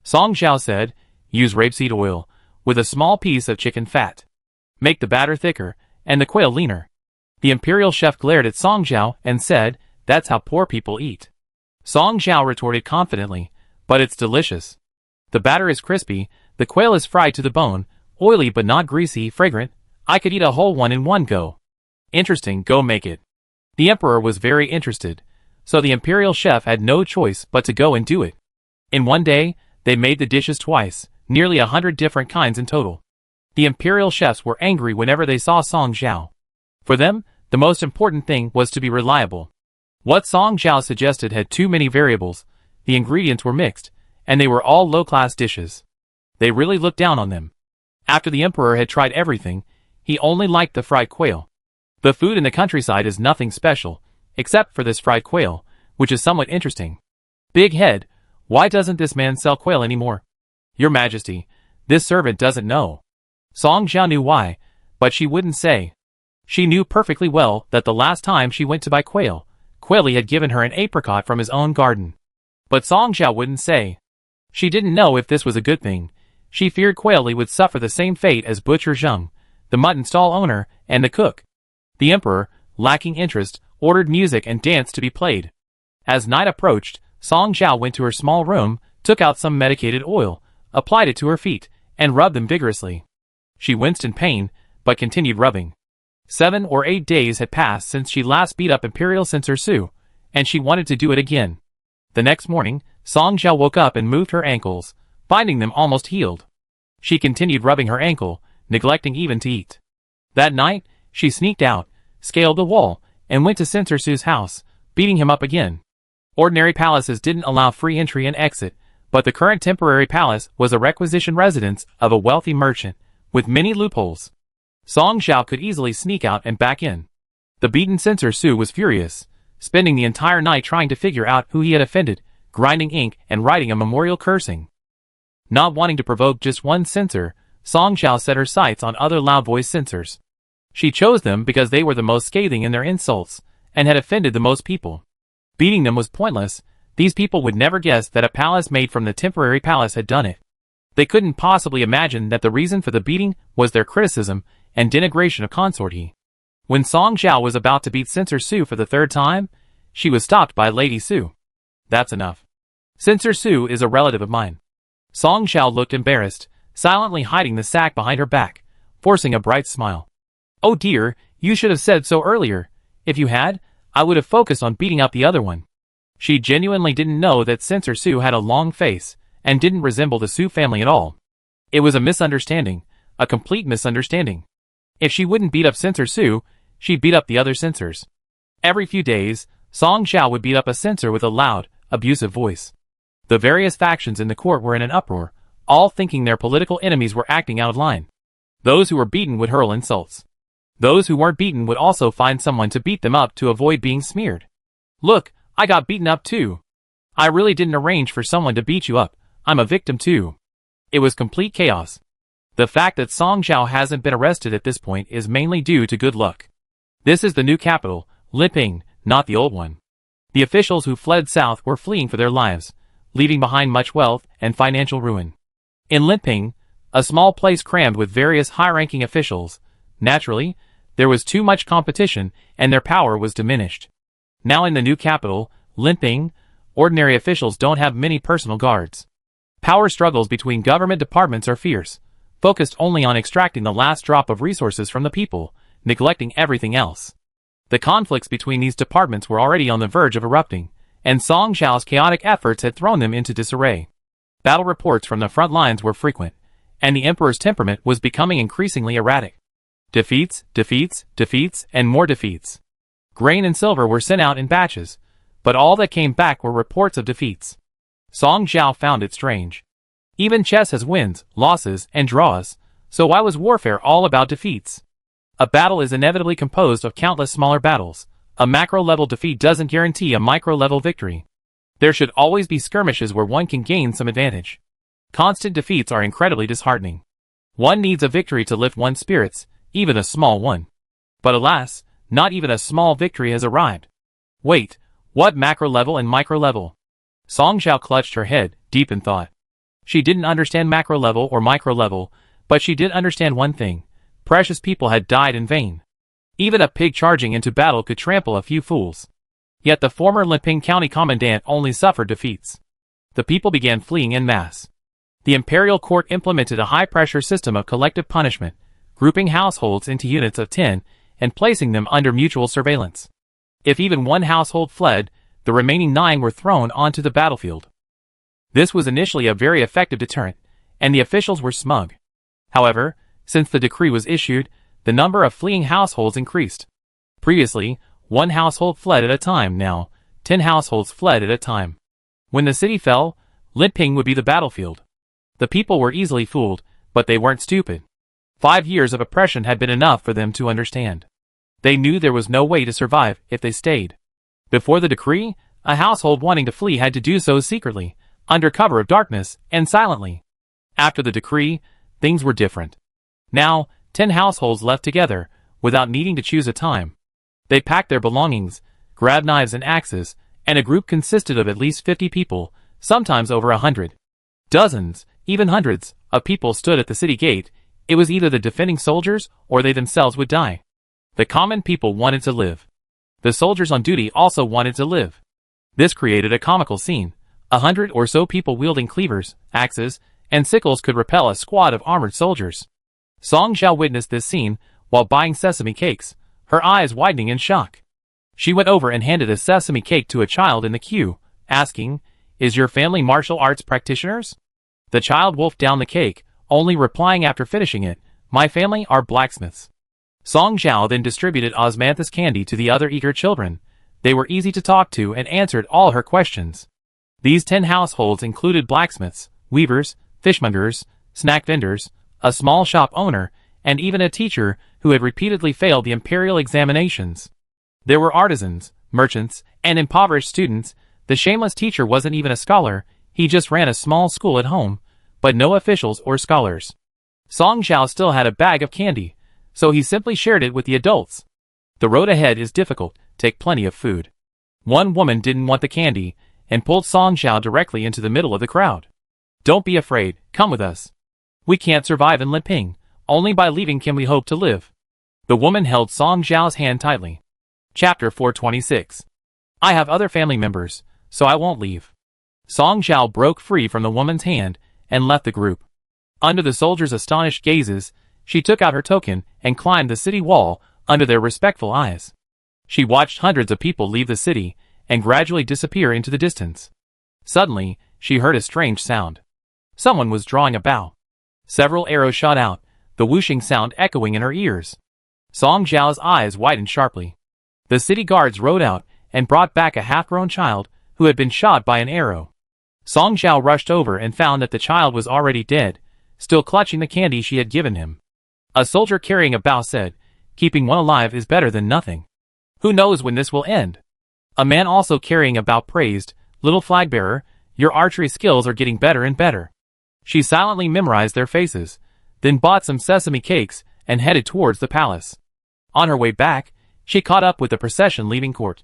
Song Zhao said, "Use rapeseed oil, with a small piece of chicken fat. Make the batter thicker, and the quail leaner." The imperial chef glared at Song Zhao and said, "That's how poor people eat." Song Zhao retorted confidently, "But it's delicious. The batter is crispy, the quail is fried to the bone, oily but not greasy, fragrant. I could eat a whole one in one go." "Interesting, go make it." The emperor was very interested, so the imperial chef had no choice but to go and do it. In one day, they made the dishes twice, nearly 100 different kinds in total. The imperial chefs were angry whenever they saw Song Zhao. For them, the most important thing was to be reliable. What Song Zhao suggested had too many variables, the ingredients were mixed, and they were all low-class dishes. They really looked down on them. After the emperor had tried everything, he only liked the fried quail. The food in the countryside is nothing special, except for this fried quail, which is somewhat interesting. "Big head, why doesn't this man sell quail anymore?" "Your Majesty, this servant doesn't know." Song Zhao knew why, but she wouldn't say. She knew perfectly well that the last time she went to buy quail, Quail Li had given her an apricot from his own garden. But Song Zhao wouldn't say. She didn't know if this was a good thing. She feared Quail Li would suffer the same fate as Butcher Zheng, the mutton stall owner, and the cook. The emperor, lacking interest, ordered music and dance to be played. As night approached, Song Zhao went to her small room, took out some medicated oil, applied it to her feet, and rubbed them vigorously. She winced in pain, but continued rubbing. 7 or 8 days had passed since she last beat up Imperial Censor Su, and she wanted to do it again. The next morning, Song Zhao woke up and moved her ankles, finding them almost healed. She continued rubbing her ankle, neglecting even to eat. That night, she sneaked out, scaled the wall, and went to Censor Su's house, beating him up again. Ordinary palaces didn't allow free entry and exit, but the current temporary palace was a requisition residence of a wealthy merchant, with many loopholes. Song Zhao could easily sneak out and back in. The beaten Censor Su was furious, spending the entire night trying to figure out who he had offended, grinding ink and writing a memorial cursing. Not wanting to provoke just one censor, Song Zhao set her sights on other loud-voiced censors. She chose them because they were the most scathing in their insults, and had offended the most people. Beating them was pointless. These people would never guess that a palace made from the temporary palace had done it. They couldn't possibly imagine that the reason for the beating was their criticism and denigration of consorty. When Song Zhao was about to beat Censor Su for the 3rd time, she was stopped by Lady Su. "That's enough. Censor Su is a relative of mine." Song Zhao looked embarrassed, silently hiding the sack behind her back, forcing a bright smile. "Oh dear, you should have said so earlier. If you had, I would have focused on beating up the other one." She genuinely didn't know that Censor Su had a long face, and didn't resemble the Su family at all. It was a misunderstanding, a complete misunderstanding. If she wouldn't beat up Censor Su, she'd beat up the other censors. Every few days, Song Zhao would beat up a censor with a loud, abusive voice. The various factions in the court were in an uproar, all thinking their political enemies were acting out of line. Those who were beaten would hurl insults. Those who weren't beaten would also find someone to beat them up to avoid being smeared. "Look, I got beaten up too. I really didn't arrange for someone to beat you up, I'm a victim too." It was complete chaos. The fact that Song Zhao hasn't been arrested at this point is mainly due to good luck. This is the new capital, Linping, not the old one. The officials who fled south were fleeing for their lives, leaving behind much wealth and financial ruin. In Linping, a small place crammed with various high-ranking officials, naturally, there was too much competition and their power was diminished. Now in the new capital, Linping, ordinary officials don't have many personal guards. Power struggles between government departments are fierce, focused only on extracting the last drop of resources from the people, neglecting everything else. The conflicts between these departments were already on the verge of erupting, and Song Zhao's chaotic efforts had thrown them into disarray. Battle reports from the front lines were frequent, and the emperor's temperament was becoming increasingly erratic. Defeats, defeats, defeats, and more defeats. Grain and silver were sent out in batches, but all that came back were reports of defeats. Song Zhao found it strange. Even chess has wins, losses, and draws, so why was warfare all about defeats? A battle is inevitably composed of countless smaller battles. A macro-level defeat doesn't guarantee a micro-level victory. There should always be skirmishes where one can gain some advantage. Constant defeats are incredibly disheartening. One needs a victory to lift one's spirits, even a small one. But alas, not even a small victory has arrived. Wait, what macro-level and micro-level? Song Zhao clutched her head, deep in thought. She didn't understand macro-level or micro-level, but she did understand one thing. Precious people had died in vain. Even a pig charging into battle could trample a few fools. Yet the former Linping County Commandant only suffered defeats. The people began fleeing en masse. The imperial court implemented a high-pressure system of collective punishment, grouping households into units of 10 and placing them under mutual surveillance. If even one household fled, the remaining 9 were thrown onto the battlefield. This was initially a very effective deterrent, and the officials were smug. However, since the decree was issued, the number of fleeing households increased. Previously, 1 household fled at a time. Now, 10 households fled at a time. When the city fell, Linping would be the battlefield. The people were easily fooled, but they weren't stupid. 5 years of oppression had been enough for them to understand. They knew there was no way to survive if they stayed. Before the decree, a household wanting to flee had to do so secretly, under cover of darkness, and silently. After the decree, things were different. Now, 10 households left together, without needing to choose a time. They packed their belongings, grabbed knives and axes, and a group consisted of at least 50 people, sometimes over 100. Dozens, even hundreds, of people stood at the city gate. It was either the defending soldiers or they themselves would die. The common people wanted to live. The soldiers on duty also wanted to live. This created a comical scene. 100 or so people wielding cleavers, axes, and sickles could repel a squad of armored soldiers. Song Zhao witnessed this scene while buying sesame cakes, her eyes widening in shock. She went over and handed a sesame cake to a child in the queue, asking, "Is your family martial arts practitioners?" The child wolfed down the cake, only replying after finishing it, "My family are blacksmiths." Song Zhao then distributed osmanthus candy to the other eager children. They were easy to talk to and answered all her questions. These 10 households included blacksmiths, weavers, fishmongers, snack vendors, a small shop owner, and even a teacher who had repeatedly failed the imperial examinations. There were artisans, merchants, and impoverished students. The shameless teacher wasn't even a scholar, he just ran a small school at home, but no officials or scholars. Song Zhao still had a bag of candy, so he simply shared it with the adults. The road ahead is difficult, take plenty of food. One woman didn't want the candy, and pulled Song Zhao directly into the middle of the crowd. "Don't be afraid, come with us. We can't survive in Linping, only by leaving can we hope to live." The woman held Song Zhao's hand tightly. Chapter 426. I have other family members, so I won't leave. Song Zhao broke free from the woman's hand and left the group. Under the soldiers' astonished gazes, she took out her token and climbed the city wall under their respectful eyes. She watched hundreds of people leave the city and gradually disappear into the distance. Suddenly, she heard a strange sound. Someone was drawing a bow. Several arrows shot out, the whooshing sound echoing in her ears. Song Zhao's eyes widened sharply. The city guards rode out and brought back a half-grown child, who had been shot by an arrow. Song Zhao rushed over and found that the child was already dead, still clutching the candy she had given him. A soldier carrying a bow said, "Keeping one alive is better than nothing. Who knows when this will end?" A man also carrying a bow praised, "Little flag bearer, your archery skills are getting better and better." She silently memorized their faces, then bought some sesame cakes and headed towards the palace. On her way back, she caught up with the procession leaving court.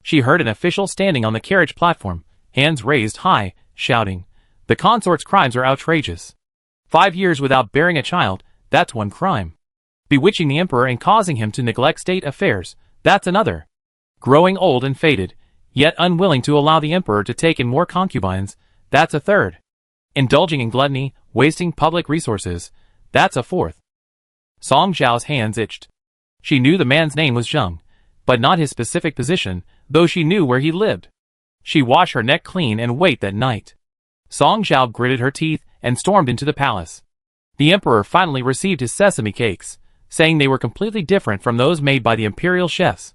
She heard an official standing on the carriage platform, hands raised high, shouting, "The consort's crimes are outrageous. 5 years without bearing a child, that's one crime. Bewitching the emperor and causing him to neglect state affairs, that's another. Growing old and faded, yet unwilling to allow the emperor to take in more concubines, that's a third. Indulging in gluttony, wasting public resources, that's a fourth." Song Zhao's hands itched. She knew the man's name was Zheng, but not his specific position, though she knew where he lived. She washed her neck clean and wait that night. Song Zhao gritted her teeth and stormed into the palace. The emperor finally received his sesame cakes, saying they were completely different from those made by the imperial chefs.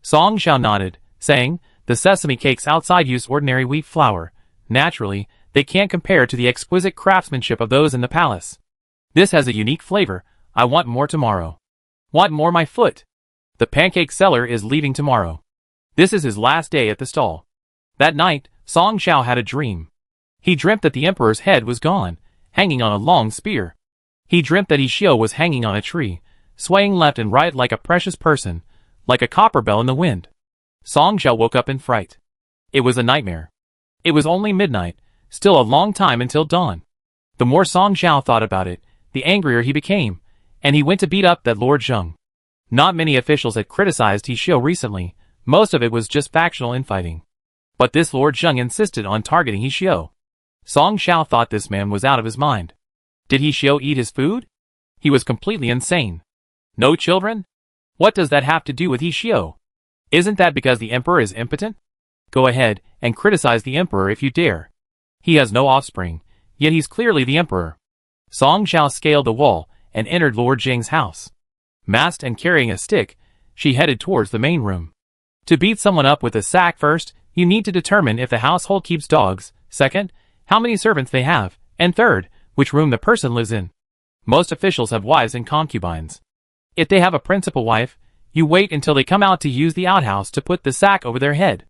Song Zhao nodded, saying, "The sesame cakes outside use ordinary wheat flour. Naturally, they can't compare to the exquisite craftsmanship of those in the palace. This has a unique flavor. I want more tomorrow." "Want more, my foot?" "The pancake seller is leaving tomorrow. This is his last day at the stall." That night, Song Zhao had a dream. He dreamt that the emperor's head was gone, hanging on a long spear. He dreamt that He Xiao was hanging on a tree, swaying left and right like a precious person, like a copper bell in the wind. Song Zhao woke up in fright. It was a nightmare. It was only midnight, still a long time until dawn. The more Song Zhao thought about it, the angrier he became, and he went to beat up that Lord Zheng. Not many officials had criticized He Xiao recently, most of it was just factional infighting. But this Lord Zheng insisted on targeting He Xiao. Song Zhao thought this man was out of his mind. Did He Xiao eat his food? He was completely insane. No children? What does that have to do with He Xiao? Isn't that because the emperor is impotent? Go ahead and criticize the emperor if you dare. He has no offspring, yet he's clearly the emperor. Song Zhao scaled the wall and entered Lord Zheng's house. Masked and carrying a stick, she headed towards the main room. To beat someone up with a sack, first, you need to determine if the household keeps dogs, second, how many servants they have, and third, which room the person lives in. Most officials have wives and concubines. If they have a principal wife, you wait until they come out to use the outhouse to put the sack over their head.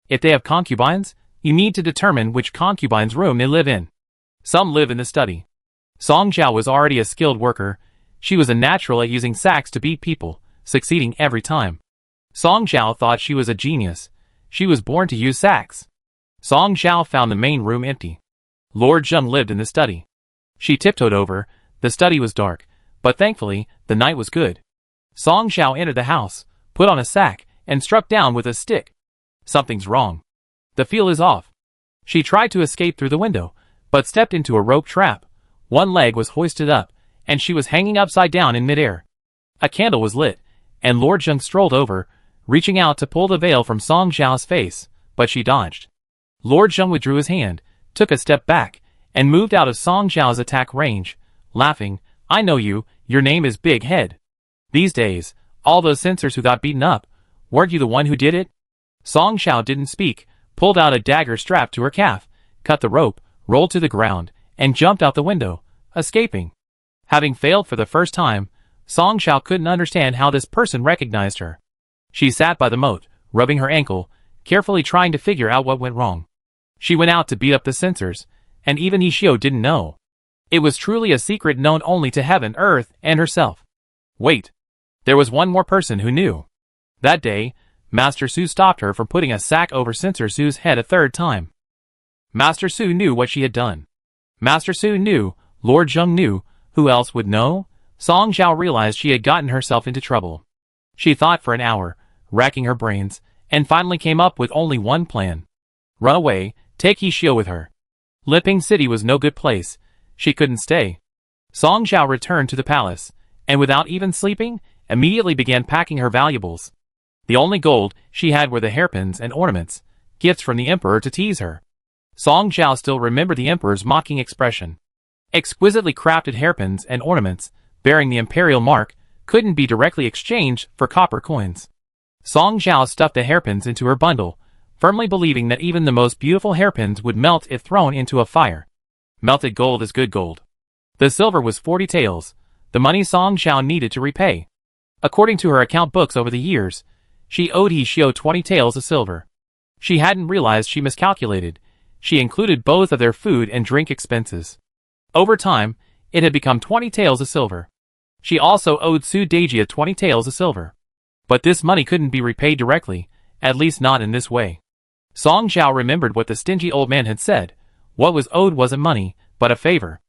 If they have concubines, you need to determine which concubine's room they live in. Some live in the study. Song Zhao was already a skilled worker. She was a natural at using sacks to beat people, succeeding every time. Song Zhao thought she was a genius. She was born to use sacks. Song Zhao found the main room empty. Lord Zheng lived in the study. She tiptoed over. The study was dark, but thankfully, the night was good. Song Zhao entered the house, put on a sack, and struck down with a stick. Something's wrong. The feel is off. She tried to escape through the window, but stepped into a rope trap. One leg was hoisted up, and she was hanging upside down in midair. A candle was lit, and Lord Zheng strolled over, reaching out to pull the veil from Song Zhao's face, but she dodged. Lord Zheng withdrew his hand, took a step back, and moved out of Song Zhao's attack range, laughing, "I know you, your name is Big Head. These days, all those censors who got beaten up, weren't you the one who did it?" Song Zhao didn't speak, pulled out a dagger strapped to her calf, cut the rope, rolled to the ground, and jumped out the window, escaping. Having failed for the first time, Song Zhao couldn't understand how this person recognized her. She sat by the moat, rubbing her ankle, carefully trying to figure out what went wrong. She went out to beat up the censors, and even He Xiao didn't know. It was truly a secret known only to heaven, earth, and herself. Wait. There was one more person who knew. That day, Master Su stopped her from putting a sack over Censor Su's head a third time. Master Su knew what she had done. Master Su knew, Lord Zheng knew, who else would know? Song Zhao realized she had gotten herself into trouble. She thought for an hour, racking her brains, and finally came up with only one plan. Run away, take He Xiao with her. Limping City was no good place. She couldn't stay. Song Zhao returned to the palace, and without even sleeping, immediately began packing her valuables. The only gold she had were the hairpins and ornaments, gifts from the emperor to tease her. Song Zhao still remembered the emperor's mocking expression. Exquisitely crafted hairpins and ornaments, bearing the imperial mark, couldn't be directly exchanged for copper coins. Song Zhao stuffed the hairpins into her bundle, firmly believing that even the most beautiful hairpins would melt if thrown into a fire. Melted gold is good gold. The silver was 40 taels, the money Song Xiao needed to repay. According to her account books over the years, she owed He Xiao 20 taels of silver. She hadn't realized she miscalculated. She included both of their food and drink expenses. Over time, it had become 20 taels of silver. She also owed Su Dejia 20 taels of silver. But this money couldn't be repaid directly, at least not in this way. Song Xiao remembered what the stingy old man had said. What was owed wasn't money, but a favor.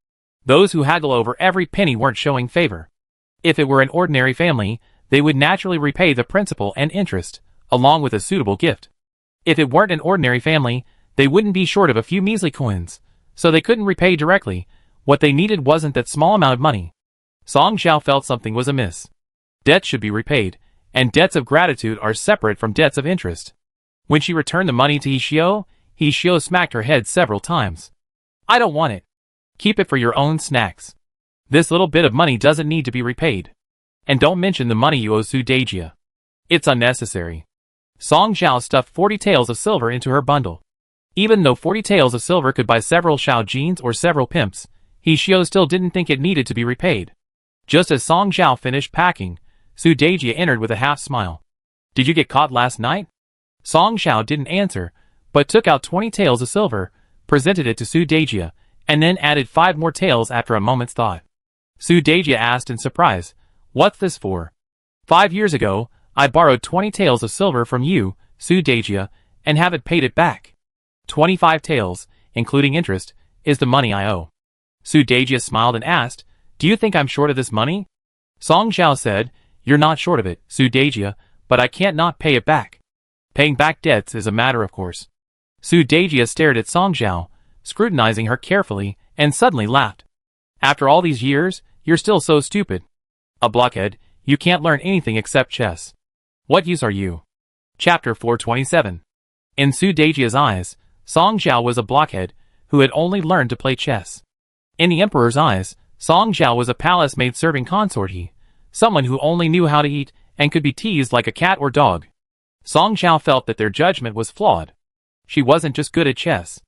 Those who haggle over every penny weren't showing favor. If it were an ordinary family, they would naturally repay the principal and interest, along with a suitable gift. If it weren't an ordinary family, they wouldn't be short of a few measly coins, so they couldn't repay directly. What they needed wasn't that small amount of money. Song Xiao felt something was amiss. Debts should be repaid, and debts of gratitude are separate from debts of interest. When she returned the money to He Xiao smacked her head several times. I don't want it. Keep it for your own snacks. This little bit of money doesn't need to be repaid. And don't mention the money you owe Su Dejia. It's unnecessary. Song Xiao stuffed 40 taels of silver into her bundle. Even though 40 taels of silver could buy several Xiao jeans or several pimps, He Xiao still didn't think it needed to be repaid. Just as Song Xiao finished packing, Su Dejia entered with a half smile. Did you get caught last night? Song Xiao didn't answer, but took out 20 taels of silver, presented it to Su Dejia, and then added 5 more taels after a moment's thought. Su Dejia asked in surprise, "What's this for?" 5 years ago, I borrowed 20 taels of silver from you, Su Dejia, and haven't paid it back. 25 taels, including interest, is the money I owe. Su Dejia smiled and asked, "Do you think I'm short of this money?" Song Xiao said, "You're not short of it, Su Dejia, but I can't not pay it back. Paying back debts is a matter of course." Su Dejia stared at Song Xiao, scrutinizing her carefully, and suddenly laughed. "After all these years, you're still so stupid. A blockhead, you can't learn anything except chess. What use are you?" Chapter 427. In Su Dejia's eyes, Song Xiao was a blockhead who had only learned to play chess. In the emperor's eyes, Song Xiao was a palace-maid serving consort someone who only knew how to eat and could be teased like a cat or dog. Song Xiao felt that their judgment was flawed. She wasn't just good at chess.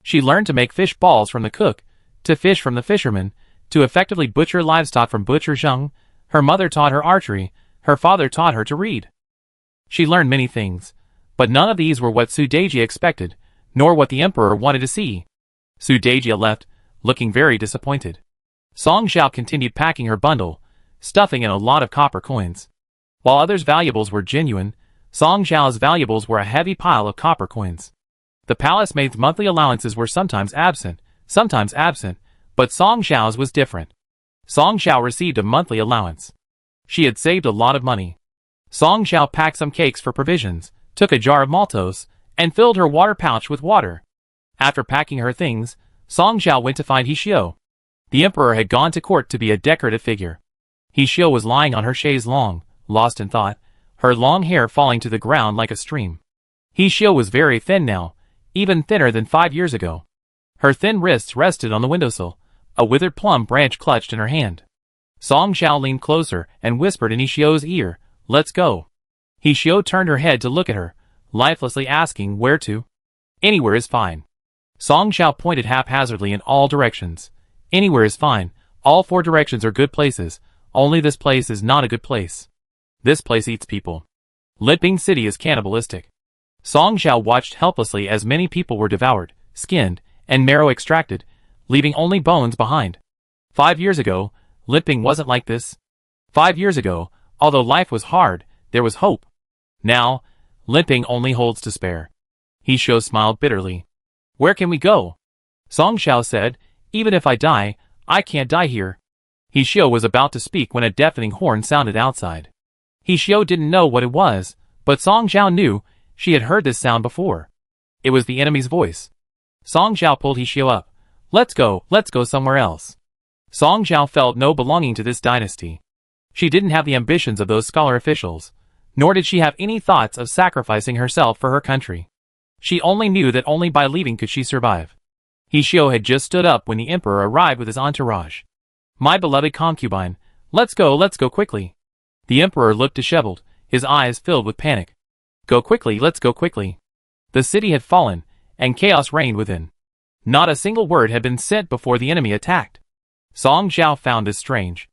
She learned to make fish balls from the cook, to fish from the fisherman, to effectively butcher livestock from Butcher Zheng. Her mother taught her archery, her father taught her to read. She learned many things, but none of these were what Su Dejia expected, nor what the emperor wanted to see. Su Dejia left, looking very disappointed. Song Xiao continued packing her bundle, stuffing in a lot of copper coins. While others' valuables were genuine, Song Xiao's valuables were a heavy pile of copper coins. The palace maid's monthly allowances were sometimes absent, but Song Xiao's was different. Song Xiao received a monthly allowance. She had saved a lot of money. Song Xiao packed some cakes for provisions, took a jar of maltose, and filled her water pouch with water. After packing her things, Song Xiao went to find He Xiao. The emperor had gone to court to be a decorative figure. He Xiao was lying on her chaise longue, lost in thought, her long hair falling to the ground like a stream. He Xiao was very thin now, even thinner than 5 years ago. Her thin wrists rested on the windowsill, a withered plum branch clutched in her hand. Song Xiao leaned closer and whispered in He Xiao's ear, "Let's go." He Xiao turned her head to look at her, lifelessly asking, "Where to?" "Anywhere is fine." Song Xiao pointed haphazardly in all directions. "Anywhere is fine, all 4 directions are good places, only this place is not a good place. This place eats people. Liping City is cannibalistic." Song Xiao watched helplessly as many people were devoured, skinned, and marrow extracted, leaving only bones behind. 5 years ago, Liping wasn't like this. 5 years ago, although life was hard, there was hope. Now, Liping only holds despair. He Xiao smiled bitterly. "Where can we go?" Song Xiao said, "Even if I die, I can't die here." He Xiao was about to speak when a deafening horn sounded outside. He Xiao didn't know what it was, but Song Xiao knew. She had heard this sound before. It was the enemy's voice. Song Xiao pulled He Xiao up. Let's go somewhere else." Song Xiao felt no belonging to this dynasty. She didn't have the ambitions of those scholar officials, nor did she have any thoughts of sacrificing herself for her country. She only knew that only by leaving could she survive. He Xiao had just stood up when the emperor arrived with his entourage. "My beloved concubine, let's go quickly." The emperor looked disheveled, his eyes filled with panic. "Go quickly, let's go quickly." The city had fallen, and chaos reigned within. Not a single word had been sent before the enemy attacked. Song Zhao found this strange.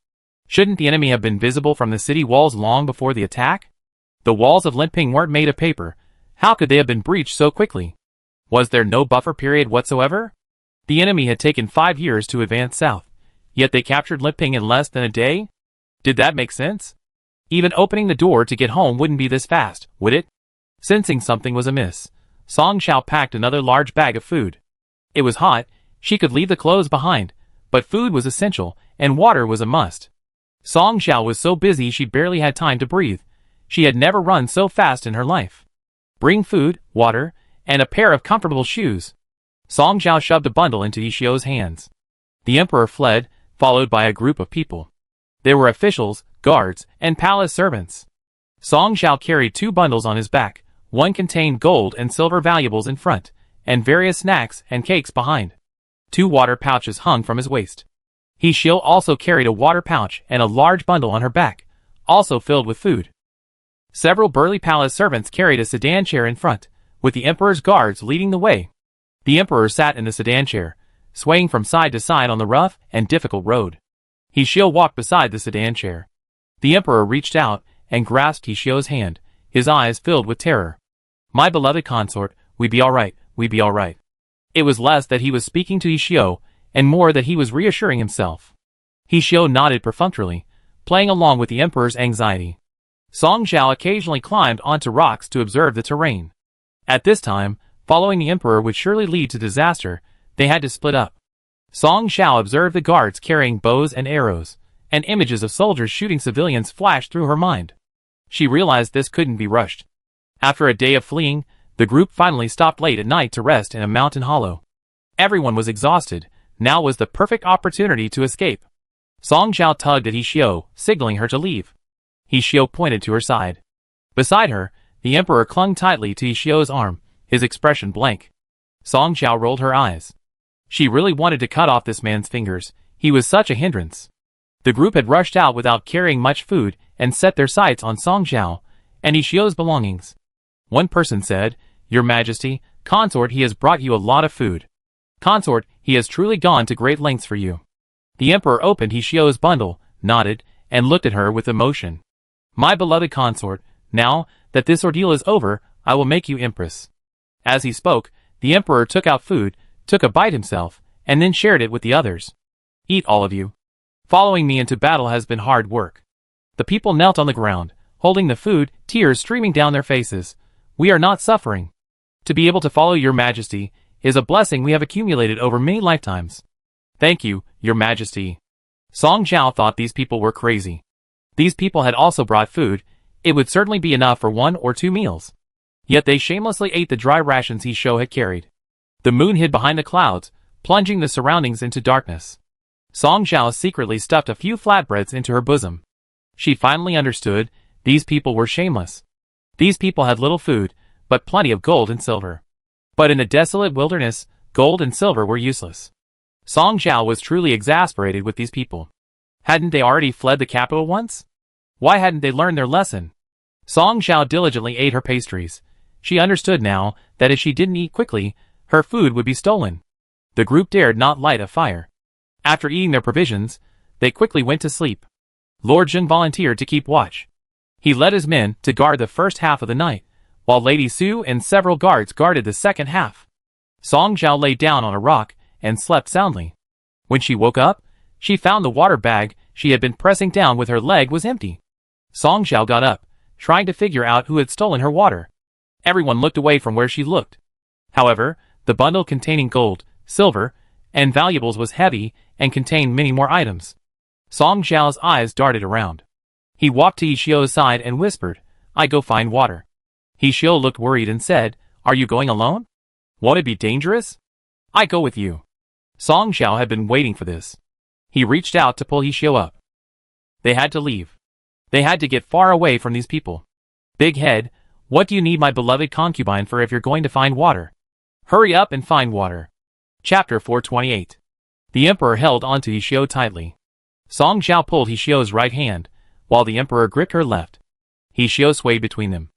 Shouldn't the enemy have been visible from the city walls long before the attack? The walls of Linping weren't made of paper. How could they have been breached so quickly? Was there no buffer period whatsoever? The enemy had taken 5 years to advance south, yet they captured Linping in less than a day? Did that make sense? Even opening the door to get home wouldn't be this fast, would it? Sensing something was amiss, Song Zhao packed another large bag of food. It was hot, she could leave the clothes behind, but food was essential, and water was a must. Song Zhao was so busy she barely had time to breathe. She had never run so fast in her life. Bring food, water, and a pair of comfortable shoes. Song Zhao shoved a bundle into Yishio's hands. The emperor fled, followed by a group of people. There were officials, guards, and palace servants. Song Zhao carried 2 bundles on his back. One contained gold and silver valuables in front, and various snacks and cakes behind. 2 water pouches hung from his waist. Yishio also carried a water pouch and a large bundle on her back, also filled with food. Several burly palace servants carried a sedan chair in front, with the emperor's guards leading the way. The emperor sat in the sedan chair, swaying from side to side on the rough and difficult road. Yishio walked beside the sedan chair. The emperor reached out and grasped Yishio's hand, his eyes filled with terror. My beloved consort, we be alright, we be alright. It was less that he was speaking to Yishio, and more that he was reassuring himself. Yishio nodded perfunctorily, playing along with the emperor's anxiety. Song Zhao occasionally climbed onto rocks to observe the terrain. At this time, following the emperor would surely lead to disaster. They had to split up. Song Zhao observed the guards carrying bows and arrows, and images of soldiers shooting civilians flashed through her mind. She realized this couldn't be rushed. After a day of fleeing, the group finally stopped late at night to rest in a mountain hollow. Everyone was exhausted. Now was the perfect opportunity to escape. Song Zhao tugged at Yishio, signaling her to leave. Yishio pointed to her side. Beside her, the emperor clung tightly to Yishio's arm, his expression blank. Song Zhao rolled her eyes. She really wanted to cut off this man's fingers. He was such a hindrance. The group had rushed out without carrying much food and set their sights on Song Zhao and Yishio's belongings. One person said, "Your Majesty, consort, he has brought you a lot of food. Consort, he has truly gone to great lengths for you." The emperor opened Yishio's bundle, nodded, and looked at her with emotion. "My beloved consort, now that this ordeal is over, I will make you empress." As he spoke, the emperor took out food, took a bite himself, and then shared it with the others. "Eat, all of you. Following me into battle has been hard work." The people knelt on the ground, holding the food, tears streaming down their faces. "We are not suffering. To be able to follow your Majesty is a blessing we have accumulated over many lifetimes. Thank you, your Majesty." Song Zhao thought these people were crazy. These people had also brought food. It would certainly be enough for 1 or 2 meals. Yet they shamelessly ate the dry rations Yishio had carried. The moon hid behind the clouds, plunging the surroundings into darkness. Song Zhao secretly stuffed a few flatbreads into her bosom. She finally understood, these people were shameless. These people had little food, but plenty of gold and silver. But in the desolate wilderness, gold and silver were useless. Song Zhao was truly exasperated with these people. Hadn't they already fled the capital once? Why hadn't they learned their lesson? Song Zhao diligently ate her pastries. She understood now that if she didn't eat quickly, her food would be stolen. The group dared not light a fire. After eating their provisions, they quickly went to sleep. Lord Zheng volunteered to keep watch. He led his men to guard the first half of the night, while Lady Su and several guards guarded the second half. Song Zhao lay down on a rock and slept soundly. When she woke up, she found the water bag she had been pressing down with her leg was empty. Song Zhao got up, trying to figure out who had stolen her water. Everyone looked away from where she looked. However, the bundle containing gold, silver, and valuables was heavy and contained many more items. Song Zhao's eyes darted around. He walked to Yishio's side and whispered, "I go find water." Yishio looked worried and said, "Are you going alone? Won't it be dangerous?" "I go with you." Song Zhao had been waiting for this. He reached out to pull Yishio up. They had to leave. They had to get far away from these people. "Big head, what do you need my beloved concubine for if you're going to find water? Hurry up and find water." Chapter 428. The emperor held onto Yishio tightly. Song Zhao pulled Yishio's right hand, while the emperor gripped her left. Yishio swayed between them.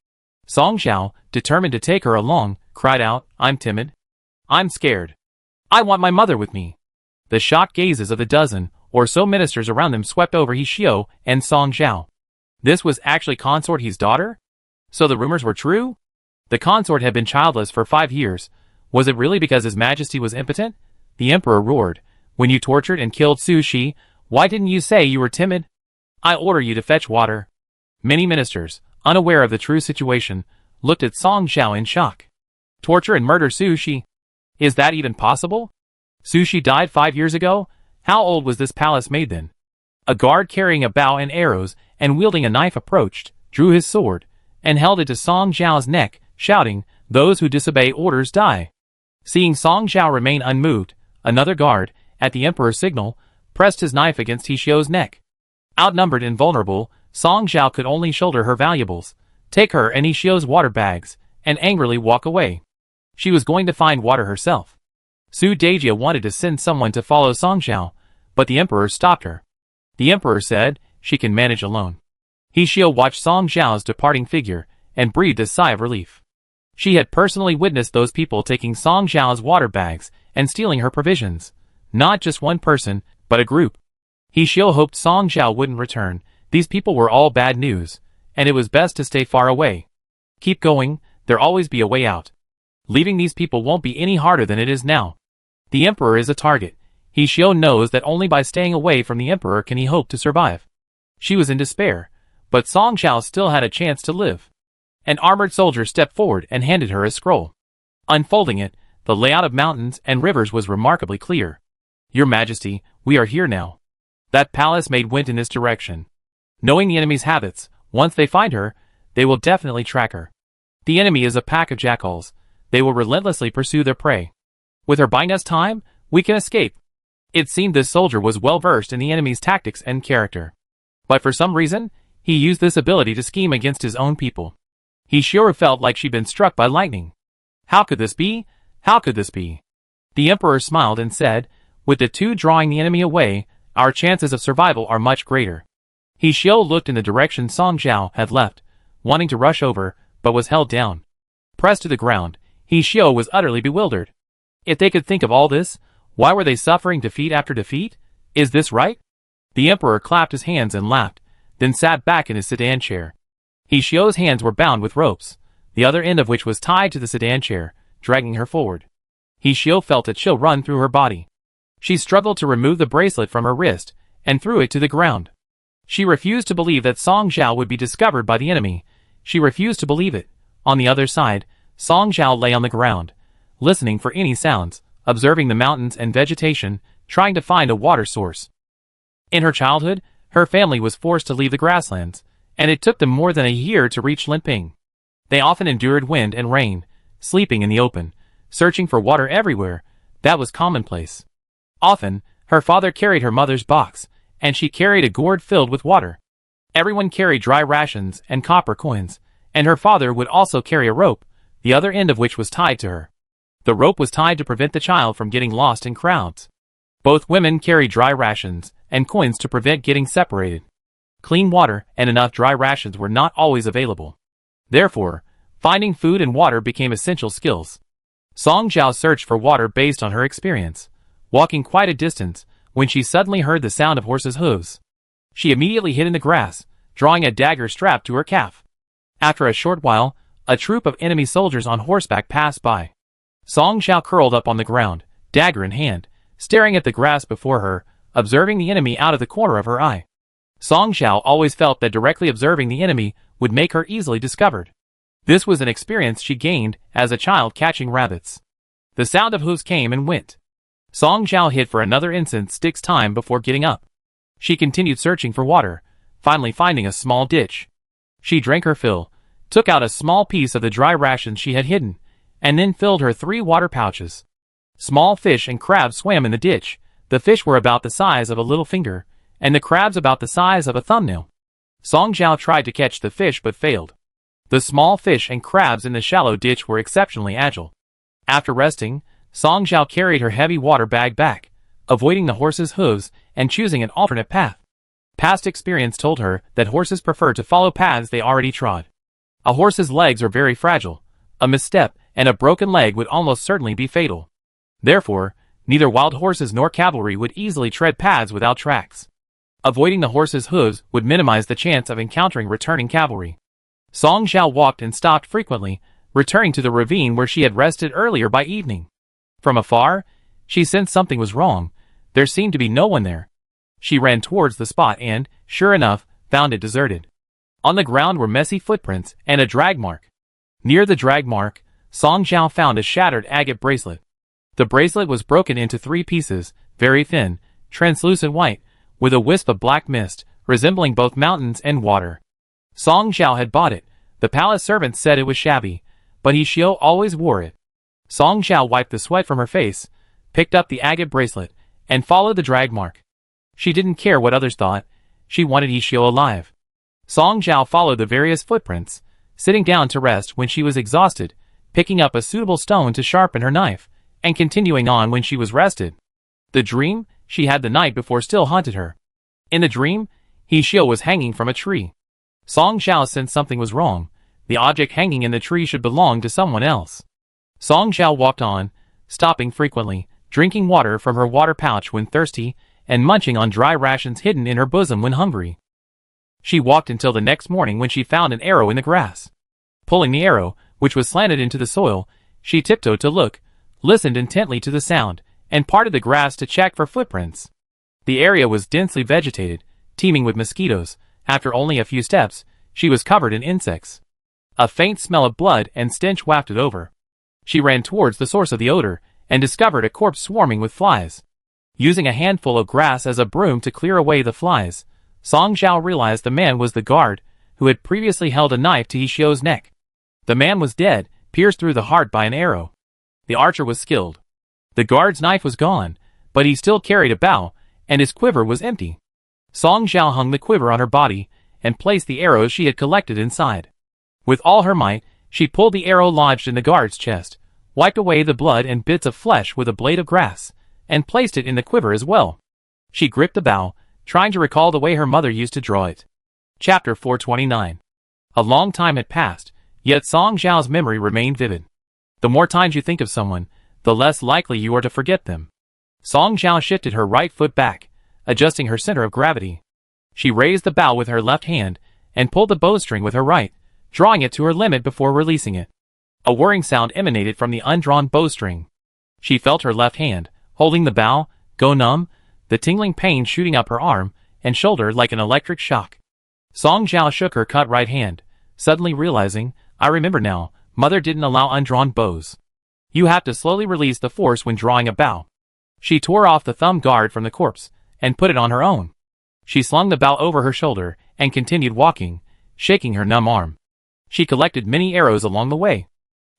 Song Zhao, determined to take her along, cried out, "I'm timid. I'm scared. I want my mother with me." The shocked gazes of the dozen or so ministers around them swept over He Xiao and Song Zhao. This was actually Consort He's daughter? So the rumors were true? The consort had been childless for 5 years. Was it really because His Majesty was impotent? The emperor roared. "When you tortured and killed Su Shi, why didn't you say you were timid? I order you to fetch water." Many ministers, unaware of the true situation, looked at Song Zhao in shock. Torture and murder Su Shi? Is that even possible? Su Shi died 5 years ago? How old was this palace maid then? A guard carrying a bow and arrows and wielding a knife approached, drew his sword, and held it to Song Zhao's neck, shouting, "Those who disobey orders die." Seeing Song Zhao remain unmoved, another guard, at the emperor's signal, pressed his knife against He Xiao's neck. Outnumbered and vulnerable, Song Zhao could only shoulder her valuables, take her and He Xiao's water bags, and angrily walk away. She was going to find water herself. Su Dejia wanted to send someone to follow Song Zhao, but the emperor stopped her. The emperor said, "She can manage alone." He Xiao watched Song Zhao's departing figure, and breathed a sigh of relief. She had personally witnessed those people taking Song Zhao's water bags and stealing her provisions. Not just one person, but a group. He Xiao hoped Song Zhao wouldn't return. These people were all bad news, and it was best to stay far away. Keep going, there'll always be a way out. Leaving these people won't be any harder than it is now. The emperor is a target. He Xiao knows that only by staying away from the emperor can he hope to survive. She was in despair, but Song Zhao still had a chance to live. An armored soldier stepped forward and handed her a scroll. Unfolding it, the layout of mountains and rivers was remarkably clear. "Your Majesty, we are here now." That palace maid went in this direction. Knowing the enemy's habits, once they find her, they will definitely track her. The enemy is a pack of jackals. They will relentlessly pursue their prey. With her buying us time, we can escape. It seemed this soldier was well versed in the enemy's tactics and character. But for some reason, he used this ability to scheme against his own people. He sure felt like she'd been struck by lightning. How could this be? How could this be? The emperor smiled and said, "With the two drawing the enemy away, our chances of survival are much greater." He Xiao looked in the direction Song Zhao had left, wanting to rush over, but was held down. Pressed to the ground, He Xiao was utterly bewildered. If they could think of all this, why were they suffering defeat after defeat? Is this right? The emperor clapped his hands and laughed, then sat back in his sedan chair. He Xiao's hands were bound with ropes, the other end of which was tied to the sedan chair, dragging her forward. He Xiao felt a chill run through her body. She struggled to remove the bracelet from her wrist, and threw it to the ground. She refused to believe that Song Zhao would be discovered by the enemy. She refused to believe it. On the other side, Song Zhao lay on the ground, listening for any sounds, observing the mountains and vegetation, trying to find a water source. In her childhood, her family was forced to leave the grasslands, and it took them more than a year to reach Linping. They often endured wind and rain, sleeping in the open, searching for water everywhere. That was commonplace. Often, her father carried her mother's box, and she carried a gourd filled with water. Everyone carried dry rations and copper coins, and her father would also carry a rope, the other end of which was tied to her. The rope was tied to prevent the child from getting lost in crowds. Both women carried dry rations and coins to prevent getting separated. Clean water and enough dry rations were not always available. Therefore, finding food and water became essential skills. Song Zhao searched for water based on her experience, walking quite a distance, when she suddenly heard the sound of horses' hooves. She immediately hid in the grass, drawing a dagger strapped to her calf. After a short while, a troop of enemy soldiers on horseback passed by. Song Zhao curled up on the ground, dagger in hand, staring at the grass before her, observing the enemy out of the corner of her eye. Song Zhao always felt that directly observing the enemy would make her easily discovered. This was an experience she gained as a child catching rabbits. The sound of hooves came and went. Song Zhao hid for another instant stick's time before getting up. She continued searching for water, finally finding a small ditch. She drank her fill, took out a small piece of the dry rations she had hidden, and then filled her 3 water pouches. Small fish and crabs swam in the ditch. The fish were about the size of a little finger, and the crabs about the size of a thumbnail. Song Zhao tried to catch the fish but failed. The small fish and crabs in the shallow ditch were exceptionally agile. After resting, Song Zhao carried her heavy water bag back, avoiding the horse's hooves and choosing an alternate path. Past experience told her that horses prefer to follow paths they already trod. A horse's legs are very fragile. A misstep, and a broken leg would almost certainly be fatal. Therefore, neither wild horses nor cavalry would easily tread paths without tracks. Avoiding the horse's hooves would minimize the chance of encountering returning cavalry. Song Zhao walked and stopped frequently, returning to the ravine where she had rested earlier by evening. From afar, she sensed something was wrong. There seemed to be no one there. She ran towards the spot and, sure enough, found it deserted. On the ground were messy footprints and a drag mark. Near the drag mark, Song Zhao found a shattered agate bracelet. The bracelet was broken into 3 pieces, very thin, translucent white, with a wisp of black mist, resembling both mountains and water. Song Zhao had bought it. The palace servant said it was shabby, but He Xiao always wore it. Song Zhao wiped the sweat from her face, picked up the agate bracelet, and followed the drag mark. She didn't care what others thought. She wanted He Xiao alive. Song Zhao followed the various footprints, sitting down to rest when she was exhausted, picking up a suitable stone to sharpen her knife, and continuing on when she was rested. The dream she had the night before still haunted her. In the dream, He Xiao was hanging from a tree. Song Zhao sensed something was wrong. The object hanging in the tree should belong to someone else. Song Zhao walked on, stopping frequently, drinking water from her water pouch when thirsty, and munching on dry rations hidden in her bosom when hungry. She walked until the next morning when she found an arrow in the grass. Pulling the arrow, which was slanted into the soil, she tiptoed to look, listened intently to the sound, and parted the grass to check for footprints. The area was densely vegetated, teeming with mosquitoes. After only a few steps, she was covered in insects. A faint smell of blood and stench wafted over. She ran towards the source of the odor, and discovered a corpse swarming with flies. Using a handful of grass as a broom to clear away the flies, Song Zhao realized the man was the guard, who had previously held a knife to He Xiao's neck. The man was dead, pierced through the heart by an arrow. The archer was skilled. The guard's knife was gone, but he still carried a bow, and his quiver was empty. Song Zhao hung the quiver on her body, and placed the arrows she had collected inside. With all her might, she pulled the arrow lodged in the guard's chest, wiped away the blood and bits of flesh with a blade of grass, and placed it in the quiver as well. She gripped the bow, trying to recall the way her mother used to draw it. Chapter 429. A long time had passed, yet Song Zhao's memory remained vivid. The more times you think of someone, the less likely you are to forget them. Song Zhao shifted her right foot back, adjusting her center of gravity. She raised the bow with her left hand, and pulled the bowstring with her right, drawing it to her limit before releasing it. A whirring sound emanated from the undrawn bowstring. She felt her left hand, holding the bow, go numb, the tingling pain shooting up her arm and shoulder like an electric shock. Song Zhao shook her cut right hand, suddenly realizing, I remember now, Mother didn't allow undrawn bows. You have to slowly release the force when drawing a bow. She tore off the thumb guard from the corpse, and put it on her own. She slung the bow over her shoulder, and continued walking, shaking her numb arm. She collected many arrows along the way.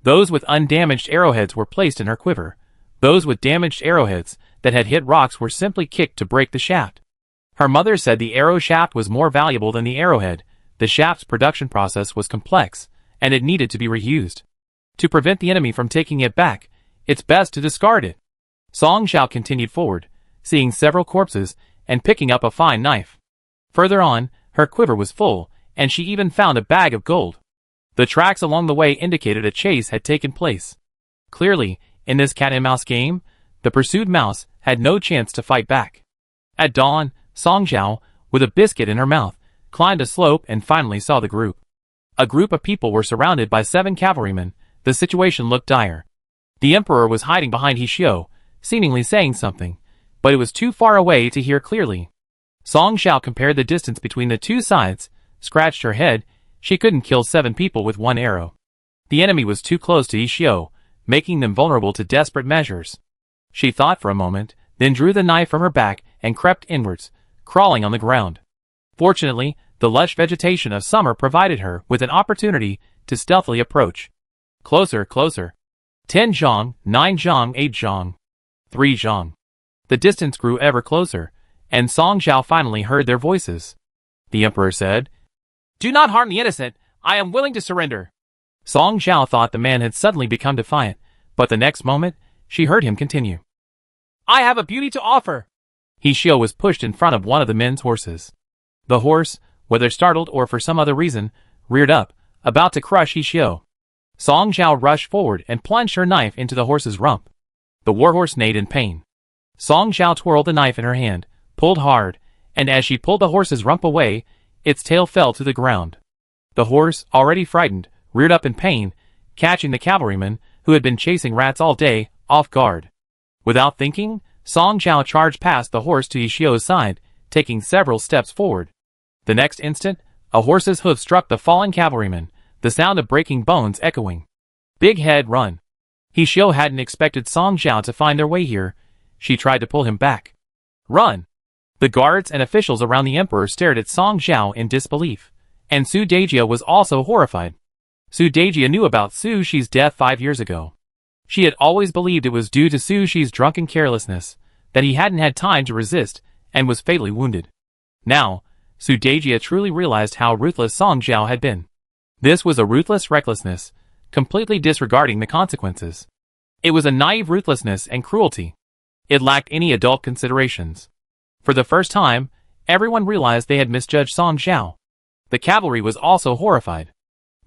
Those with undamaged arrowheads were placed in her quiver. Those with damaged arrowheads that had hit rocks were simply kicked to break the shaft. Her mother said the arrow shaft was more valuable than the arrowhead. The shaft's production process was complex, and it needed to be reused. To prevent the enemy from taking it back, it's best to discard it. Song Zhao continued forward, seeing several corpses, and picking up a fine knife. Further on, her quiver was full, and she even found a bag of gold. The tracks along the way indicated a chase had taken place. Clearly, in this cat-and-mouse game, the pursued mouse had no chance to fight back. At dawn, Song Zhao, with a biscuit in her mouth, climbed a slope and finally saw the group. A group of people were surrounded by 7 cavalrymen. The situation looked dire. The emperor was hiding behind He Xiao, seemingly saying something, but it was too far away to hear clearly. Song Zhao compared the distance between the two sides, scratched her head. She couldn't kill 7 people with one arrow. The enemy was too close to He Xiao, making them vulnerable to desperate measures. She thought for a moment, then drew the knife from her back and crept inwards, crawling on the ground. Fortunately, the lush vegetation of summer provided her with an opportunity to stealthily approach. Closer, closer. 10 zhang, 9 zhang, 8 zhang. 3 zhang. The distance grew ever closer, and Song Zhao finally heard their voices. The emperor said, "Do not harm the innocent. I am willing to surrender." Song Zhao thought the man had suddenly become defiant, but the next moment, she heard him continue. "I have a beauty to offer." He Xiao was pushed in front of one of the men's horses. The horse, whether startled or for some other reason, reared up, about to crush He Xiao. Song Zhao rushed forward and plunged her knife into the horse's rump. The warhorse neighed in pain. Song Zhao twirled the knife in her hand, pulled hard, and as she pulled the horse's rump away, its tail fell to the ground. The horse, already frightened, reared up in pain, catching the cavalryman, who had been chasing rats all day, off guard. Without thinking, Song Zhao charged past the horse to Yishio's side, taking several steps forward. The next instant, a horse's hoof struck the fallen cavalryman, the sound of breaking bones echoing. Big head, run. Yishio hadn't expected Song Zhao to find their way here. She tried to pull him back. Run! The guards and officials around the emperor stared at Song Zhao in disbelief, and Su Dejia was also horrified. Su Dejia knew about Su Shi's death 5 years ago. She had always believed it was due to Su Shi's drunken carelessness, that he hadn't had time to resist, and was fatally wounded. Now, Su Dejia truly realized how ruthless Song Zhao had been. This was a ruthless recklessness, completely disregarding the consequences. It was a naive ruthlessness and cruelty. It lacked any adult considerations. For the first time, everyone realized they had misjudged Song Zhao. The cavalry was also horrified.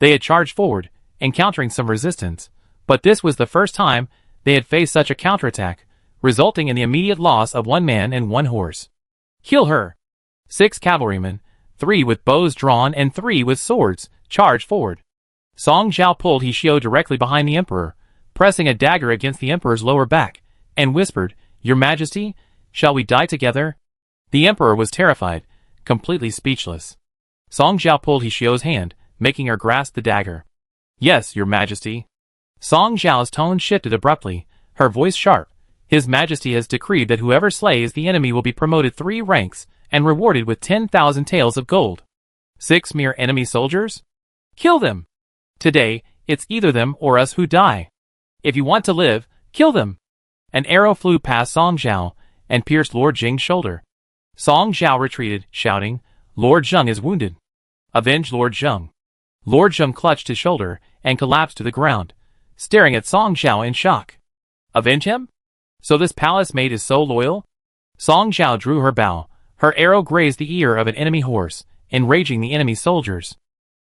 They had charged forward, encountering some resistance, but this was the first time they had faced such a counterattack, resulting in the immediate loss of 1 man and 1 horse. Kill her! 6 cavalrymen, 3 with bows drawn and 3 with swords, charged forward. Song Zhao pulled Yishio directly behind the emperor, pressing a dagger against the emperor's lower back, and whispered, "Your Majesty, shall we die together?" The emperor was terrified, completely speechless. Song Zhao pulled Yishio's hand, making her grasp the dagger. "Yes, Your Majesty." Song Zhao's tone shifted abruptly, her voice sharp. "His Majesty has decreed that whoever slays the enemy will be promoted 3 ranks and rewarded with 10,000 taels of gold. 6 mere enemy soldiers? Kill them! Today, it's either them or us who die. If you want to live, kill them!" An arrow flew past Song Zhao and pierced Lord Jing's shoulder. Song Zhao retreated, shouting, "Lord Zheng is wounded. Avenge Lord Zheng." Lord Zheng clutched his shoulder and collapsed to the ground, staring at Song Zhao in shock. Avenge him? So this palace maid is so loyal? Song Zhao drew her bow. Her arrow grazed the ear of an enemy horse, enraging the enemy soldiers.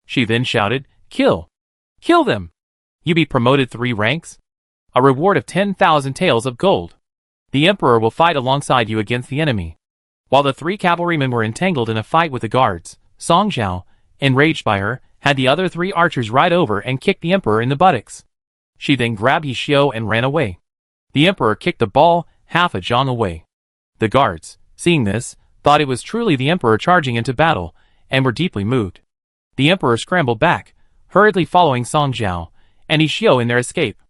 She then shouted, "Kill! Kill them! You be promoted 3 ranks? A reward of 10,000 taels of gold. The emperor will fight alongside you against the enemy." While the 3 cavalrymen were entangled in a fight with the guards, Song Zhao, enraged by her, had the other 3 archers ride over and kick the emperor in the buttocks. She then grabbed Yishio and ran away. The emperor kicked the ball half a zhang away. The guards, seeing this, thought it was truly the emperor charging into battle, and were deeply moved. The emperor scrambled back, hurriedly following Song Zhao, and Yishio in their escape.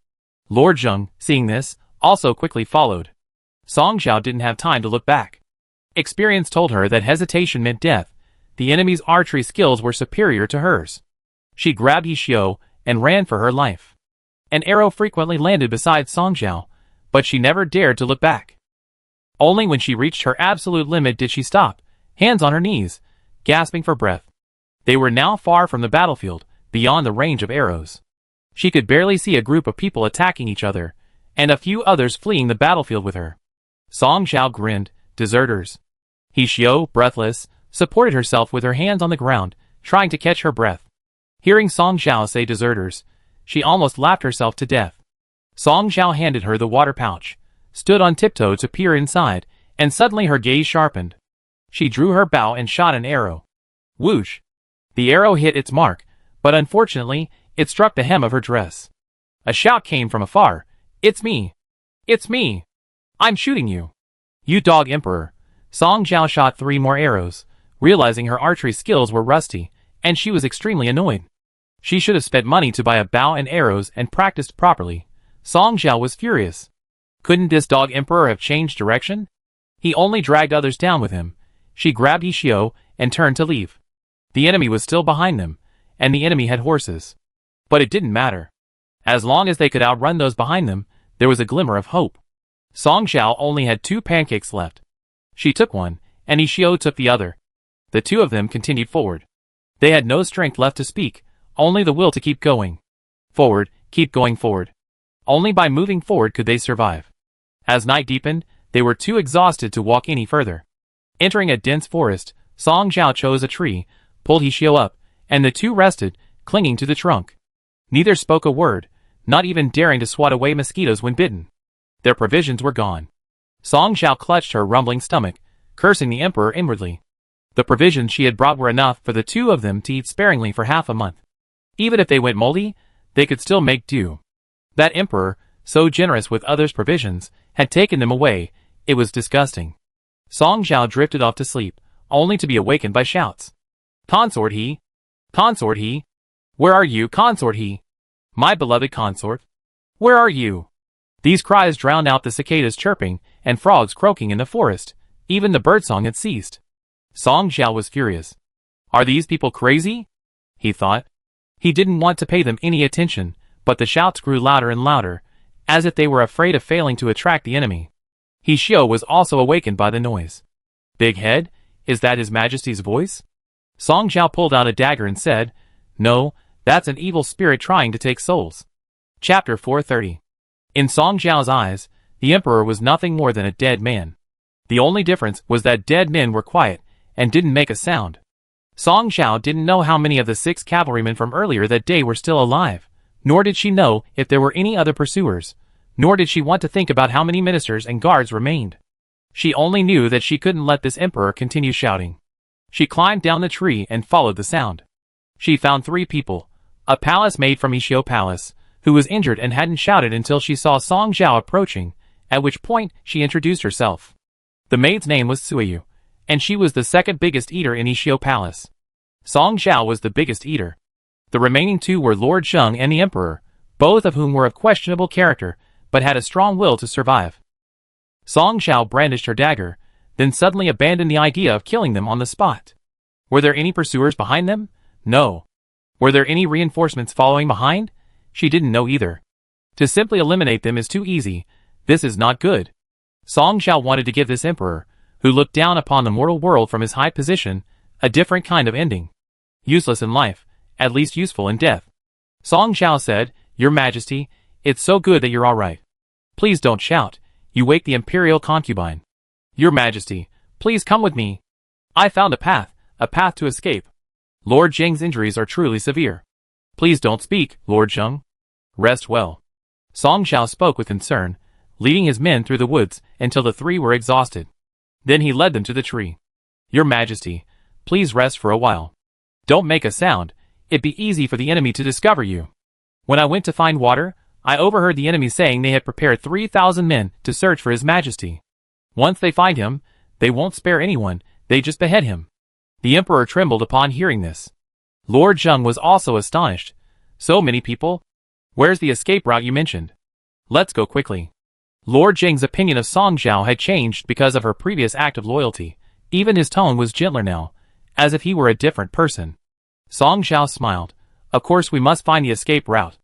Lord Zheng, seeing this, also quickly followed. Song Zhao didn't have time to look back. Experience told her that hesitation meant death. The enemy's archery skills were superior to hers. She grabbed Yishio and ran for her life. An arrow frequently landed beside Song Zhao, but she never dared to look back. Only when she reached her absolute limit did she stop, hands on her knees, gasping for breath. They were now far from the battlefield, beyond the range of arrows. She could barely see a group of people attacking each other, and a few others fleeing the battlefield with her. Song Zhao grinned, "Deserters." Yishio, breathless, supported herself with her hands on the ground, trying to catch her breath. Hearing Song Zhao say deserters, she almost laughed herself to death. Song Zhao handed her the water pouch, stood on tiptoe to peer inside, and suddenly her gaze sharpened. She drew her bow and shot an arrow. Whoosh! The arrow hit its mark, but unfortunately, it struck the hem of her dress. A shout came from afar. "It's me! It's me! I'm shooting you! You dog emperor!" Song Zhao shot 3 more arrows, realizing her archery skills were rusty, and she was extremely annoyed. She should have spent money to buy a bow and arrows and practiced properly. Song Zhao was furious. Couldn't this dog emperor have changed direction? He only dragged others down with him. She grabbed Yishio and turned to leave. The enemy was still behind them, and the enemy had horses. But it didn't matter. As long as they could outrun those behind them, there was a glimmer of hope. Song Zhao only had 2 pancakes left. She took one, and Yishio took the other. The 2 of them continued forward. They had no strength left to speak, only the will to keep going. Forward, keep going forward. Only by moving forward could they survive. As night deepened, they were too exhausted to walk any further. Entering a dense forest, Song Zhao chose a tree, pulled Yishio up, and the 2 rested, clinging to the trunk. Neither spoke a word, not even daring to swat away mosquitoes when bitten. Their provisions were gone. Song Zhao clutched her rumbling stomach, cursing the emperor inwardly. The provisions she had brought were enough for the two of them to eat sparingly for half a month. Even if they went moldy, they could still make do. That emperor, so generous with others' provisions, had taken them away. It was disgusting. Song Zhao drifted off to sleep, only to be awakened by shouts. Consort he! Consort he! Where are you, consort he? My beloved consort! Where are you? These cries drowned out the cicadas chirping and frogs croaking in the forest. Even the birdsong had ceased. Song Zhao was furious. Are these people crazy? He thought. He didn't want to pay them any attention, but the shouts grew louder and louder, as if they were afraid of failing to attract the enemy. He Xiao was also awakened by the noise. Big head, is that His Majesty's voice? Song Zhao pulled out a dagger and said, No, that's an evil spirit trying to take souls. Chapter 430. In Song Zhao's eyes, the emperor was nothing more than a dead man. The only difference was that dead men were quiet and didn't make a sound. Song Zhao didn't know how many of the 6 cavalrymen from earlier that day were still alive, nor did she know if there were any other pursuers, nor did she want to think about how many ministers and guards remained. She only knew that she couldn't let this emperor continue shouting. She climbed down the tree and followed the sound. She found 3 people, a palace maid from Ishio Palace, who was injured and hadn't shouted until she saw Song Zhao approaching, at which point she introduced herself. The maid's name was Suiyu, and she was the second biggest eater in Ishio Palace. Song Zhao was the biggest eater. The remaining 2 were Lord Zheng and the emperor, both of whom were of questionable character, but had a strong will to survive. Song Zhao brandished her dagger, then suddenly abandoned the idea of killing them on the spot. Were there any pursuers behind them? No. Were there any reinforcements following behind? She didn't know either. To simply eliminate them is too easy. This is not good. Song Zhao wanted to give this emperor, who looked down upon the mortal world from his high position, a different kind of ending. Useless in life, at least useful in death. Song Zhao said, Your Majesty, it's so good that you're all right. Please don't shout. You wake the imperial concubine. Your Majesty, please come with me. I found a path to escape. Lord Zheng's injuries are truly severe. Please don't speak, Lord Zheng. Rest well. Song Zhao spoke with concern, leading his men through the woods until the 3 were exhausted. Then he led them to the tree. Your Majesty, please rest for a while. Don't make a sound. It'd be easy for the enemy to discover you. When I went to find water, I overheard the enemy saying they had prepared 3,000 men to search for His Majesty. Once they find him, they won't spare anyone, they just behead him. The emperor trembled upon hearing this. Lord Zheng was also astonished. So many people? Where's the escape route you mentioned? Let's go quickly. Lord Zheng's opinion of Song Zhao had changed because of her previous act of loyalty. Even his tone was gentler now, as if he were a different person. Song Zhao smiled. Of course we must find the escape route.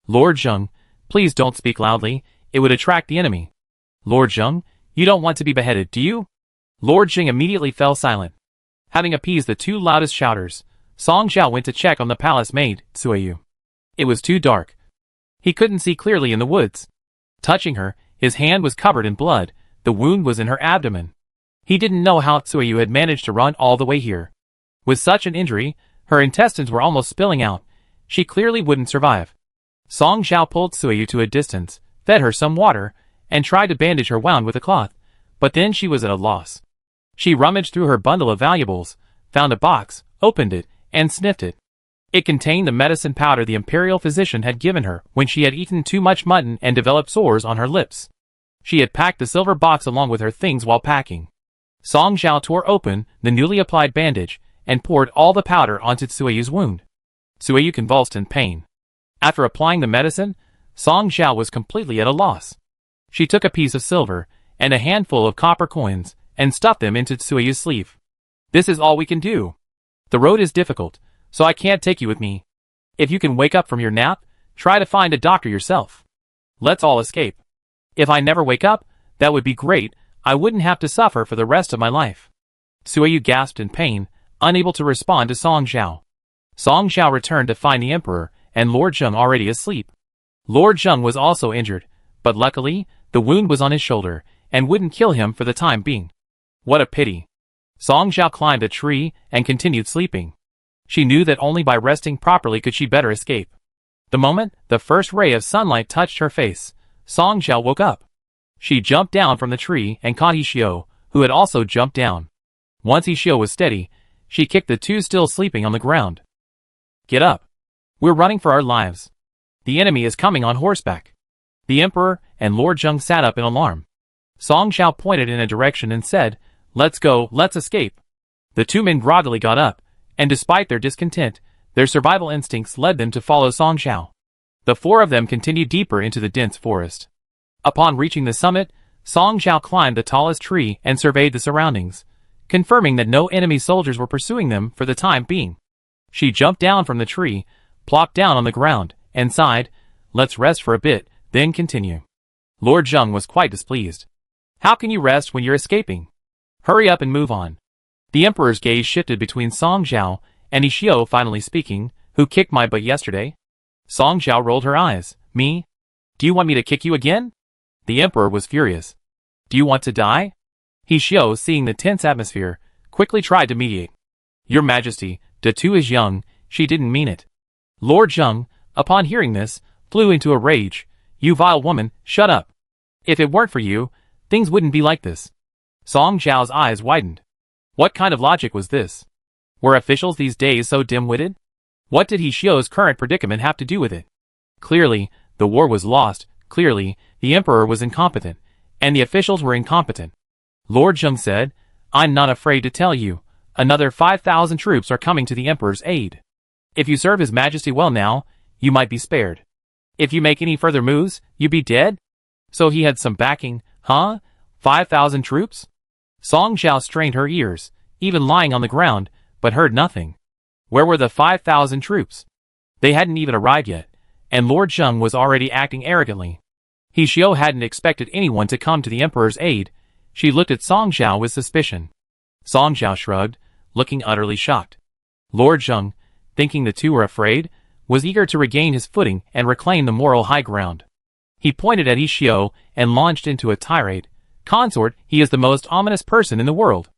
Lord Zheng, please don't speak loudly, it would attract the enemy. Lord Zheng, you don't want to be beheaded, do you? Lord Zheng immediately fell silent. Having appeased the 2 loudest shouters, Song Zhao went to check on the palace maid, Suiyu. It was too dark. He couldn't see clearly in the woods. Touching her, his hand was covered in blood, the wound was in her abdomen. He didn't know how Suiyu had managed to run all the way here. With such an injury, her intestines were almost spilling out. She clearly wouldn't survive. Song Zhao pulled Suiyu to a distance, fed her some water, and tried to bandage her wound with a cloth, but then she was at a loss. She rummaged through her bundle of valuables, found a box, opened it, and sniffed it. It contained the medicine powder the imperial physician had given her when she had eaten too much mutton and developed sores on her lips. She had packed the silver box along with her things while packing. Song Zhao tore open the newly applied bandage and poured all the powder onto Suiyu's wound. Suiyu convulsed in pain. After applying the medicine, Song Zhao was completely at a loss. She took a piece of silver and a handful of copper coins and stuffed them into Suiyu's sleeve. This is all we can do. The road is difficult, so I can't take you with me. If you can wake up from your nap, try to find a doctor yourself. Let's all escape. If I never wake up, that would be great. I wouldn't have to suffer for the rest of my life. Suiyu gasped in pain, unable to respond to Song Zhao. Song Zhao returned to find the emperor and Lord Zheng already asleep. Lord Zheng was also injured, but luckily, the wound was on his shoulder and wouldn't kill him for the time being. What a pity. Song Zhao climbed a tree and continued sleeping. She knew that only by resting properly could she better escape. The moment the first ray of sunlight touched her face, Song Xiao woke up. She jumped down from the tree and caught Hishio, who had also jumped down. Once Hishio was steady, she kicked the two still sleeping on the ground. Get up. We're running for our lives. The enemy is coming on horseback. The Emperor and Lord Zheng sat up in alarm. Song Xiao pointed in a direction and said, "Let's go, let's escape." The two men groggily got up, and despite their discontent, their survival instincts led them to follow Song Xiao. The four of them continued deeper into the dense forest. Upon reaching the summit, Song Xiao climbed the tallest tree and surveyed the surroundings, confirming that no enemy soldiers were pursuing them for the time being. She jumped down from the tree, plopped down on the ground, and sighed, "Let's rest for a bit, then continue." Lord Zheng was quite displeased. "How can you rest when you're escaping? Hurry up and move on." The Emperor's gaze shifted between Song Xiao and Hishio, finally speaking, "Who kicked my butt yesterday?" Song Xiao rolled her eyes. "Me? Do you want me to kick you again?" The Emperor was furious. "Do you want to die?" Hishio, seeing the tense atmosphere, quickly tried to mediate. "Your Majesty, Datu is young, she didn't mean it." Lord Zheng, upon hearing this, flew into a rage. "You vile woman, shut up. If it weren't for you, things wouldn't be like this." Song Xiao's eyes widened. What kind of logic was this? Were officials these days so dim-witted? What did Hishio's current predicament have to do with it? Clearly, the war was lost. Clearly, the Emperor was incompetent, and the officials were incompetent. Lord Zheng said, "I'm not afraid to tell you. Another 5,000 troops are coming to the Emperor's aid. If you serve His Majesty well now, you might be spared. If you make any further moves, you'd be dead." So he had some backing, huh? 5,000 troops? Song Xiao strained her ears, even lying on the ground, but heard nothing. Where were the 5,000 troops? They hadn't even arrived yet, and Lord Zheng was already acting arrogantly. Hishio hadn't expected anyone to come to the Emperor's aid. She looked at Song Xiao with suspicion. Song Xiao shrugged, looking utterly shocked. Lord Zheng, thinking the two were afraid, was eager to regain his footing and reclaim the moral high ground. He pointed at Hishio and launched into a tirade. "Consort, he is the most ominous person in the world.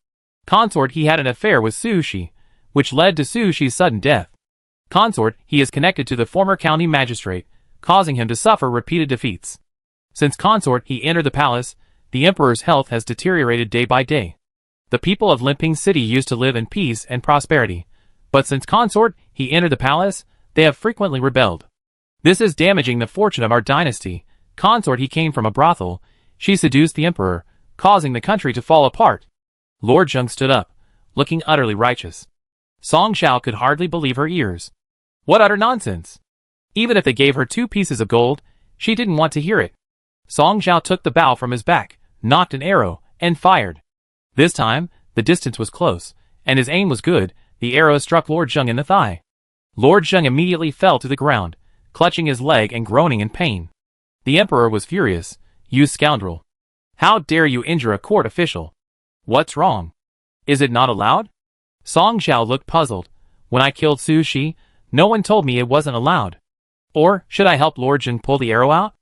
Consort, he had an affair with Su Shi, which led to Su Shi's sudden death. Consort, he is connected to the former county magistrate, causing him to suffer repeated defeats. Since Consort he entered the palace, the Emperor's health has deteriorated day by day. The people of Limping City used to live in peace and prosperity, but since Consort he entered the palace, they have frequently rebelled. This is damaging the fortune of our dynasty. Consort, he came from a brothel. She seduced the Emperor, causing the country to fall apart." Lord Zheng stood up, looking utterly righteous. Song Xiao could hardly believe her ears. What utter nonsense! Even if they gave her 2 pieces of gold, she didn't want to hear it. Song Xiao took the bow from his back, nocked an arrow, and fired. This time, the distance was close, and his aim was good. The arrow struck Lord Zheng in the thigh. Lord Zheng immediately fell to the ground, clutching his leg and groaning in pain. The Emperor was furious. "You scoundrel! How dare you injure a court official? What's wrong? Is it not allowed?" Song Xiao looked puzzled. "When I killed Su Shi, no one told me it wasn't allowed. Or should I help Lord Zheng pull the arrow out?"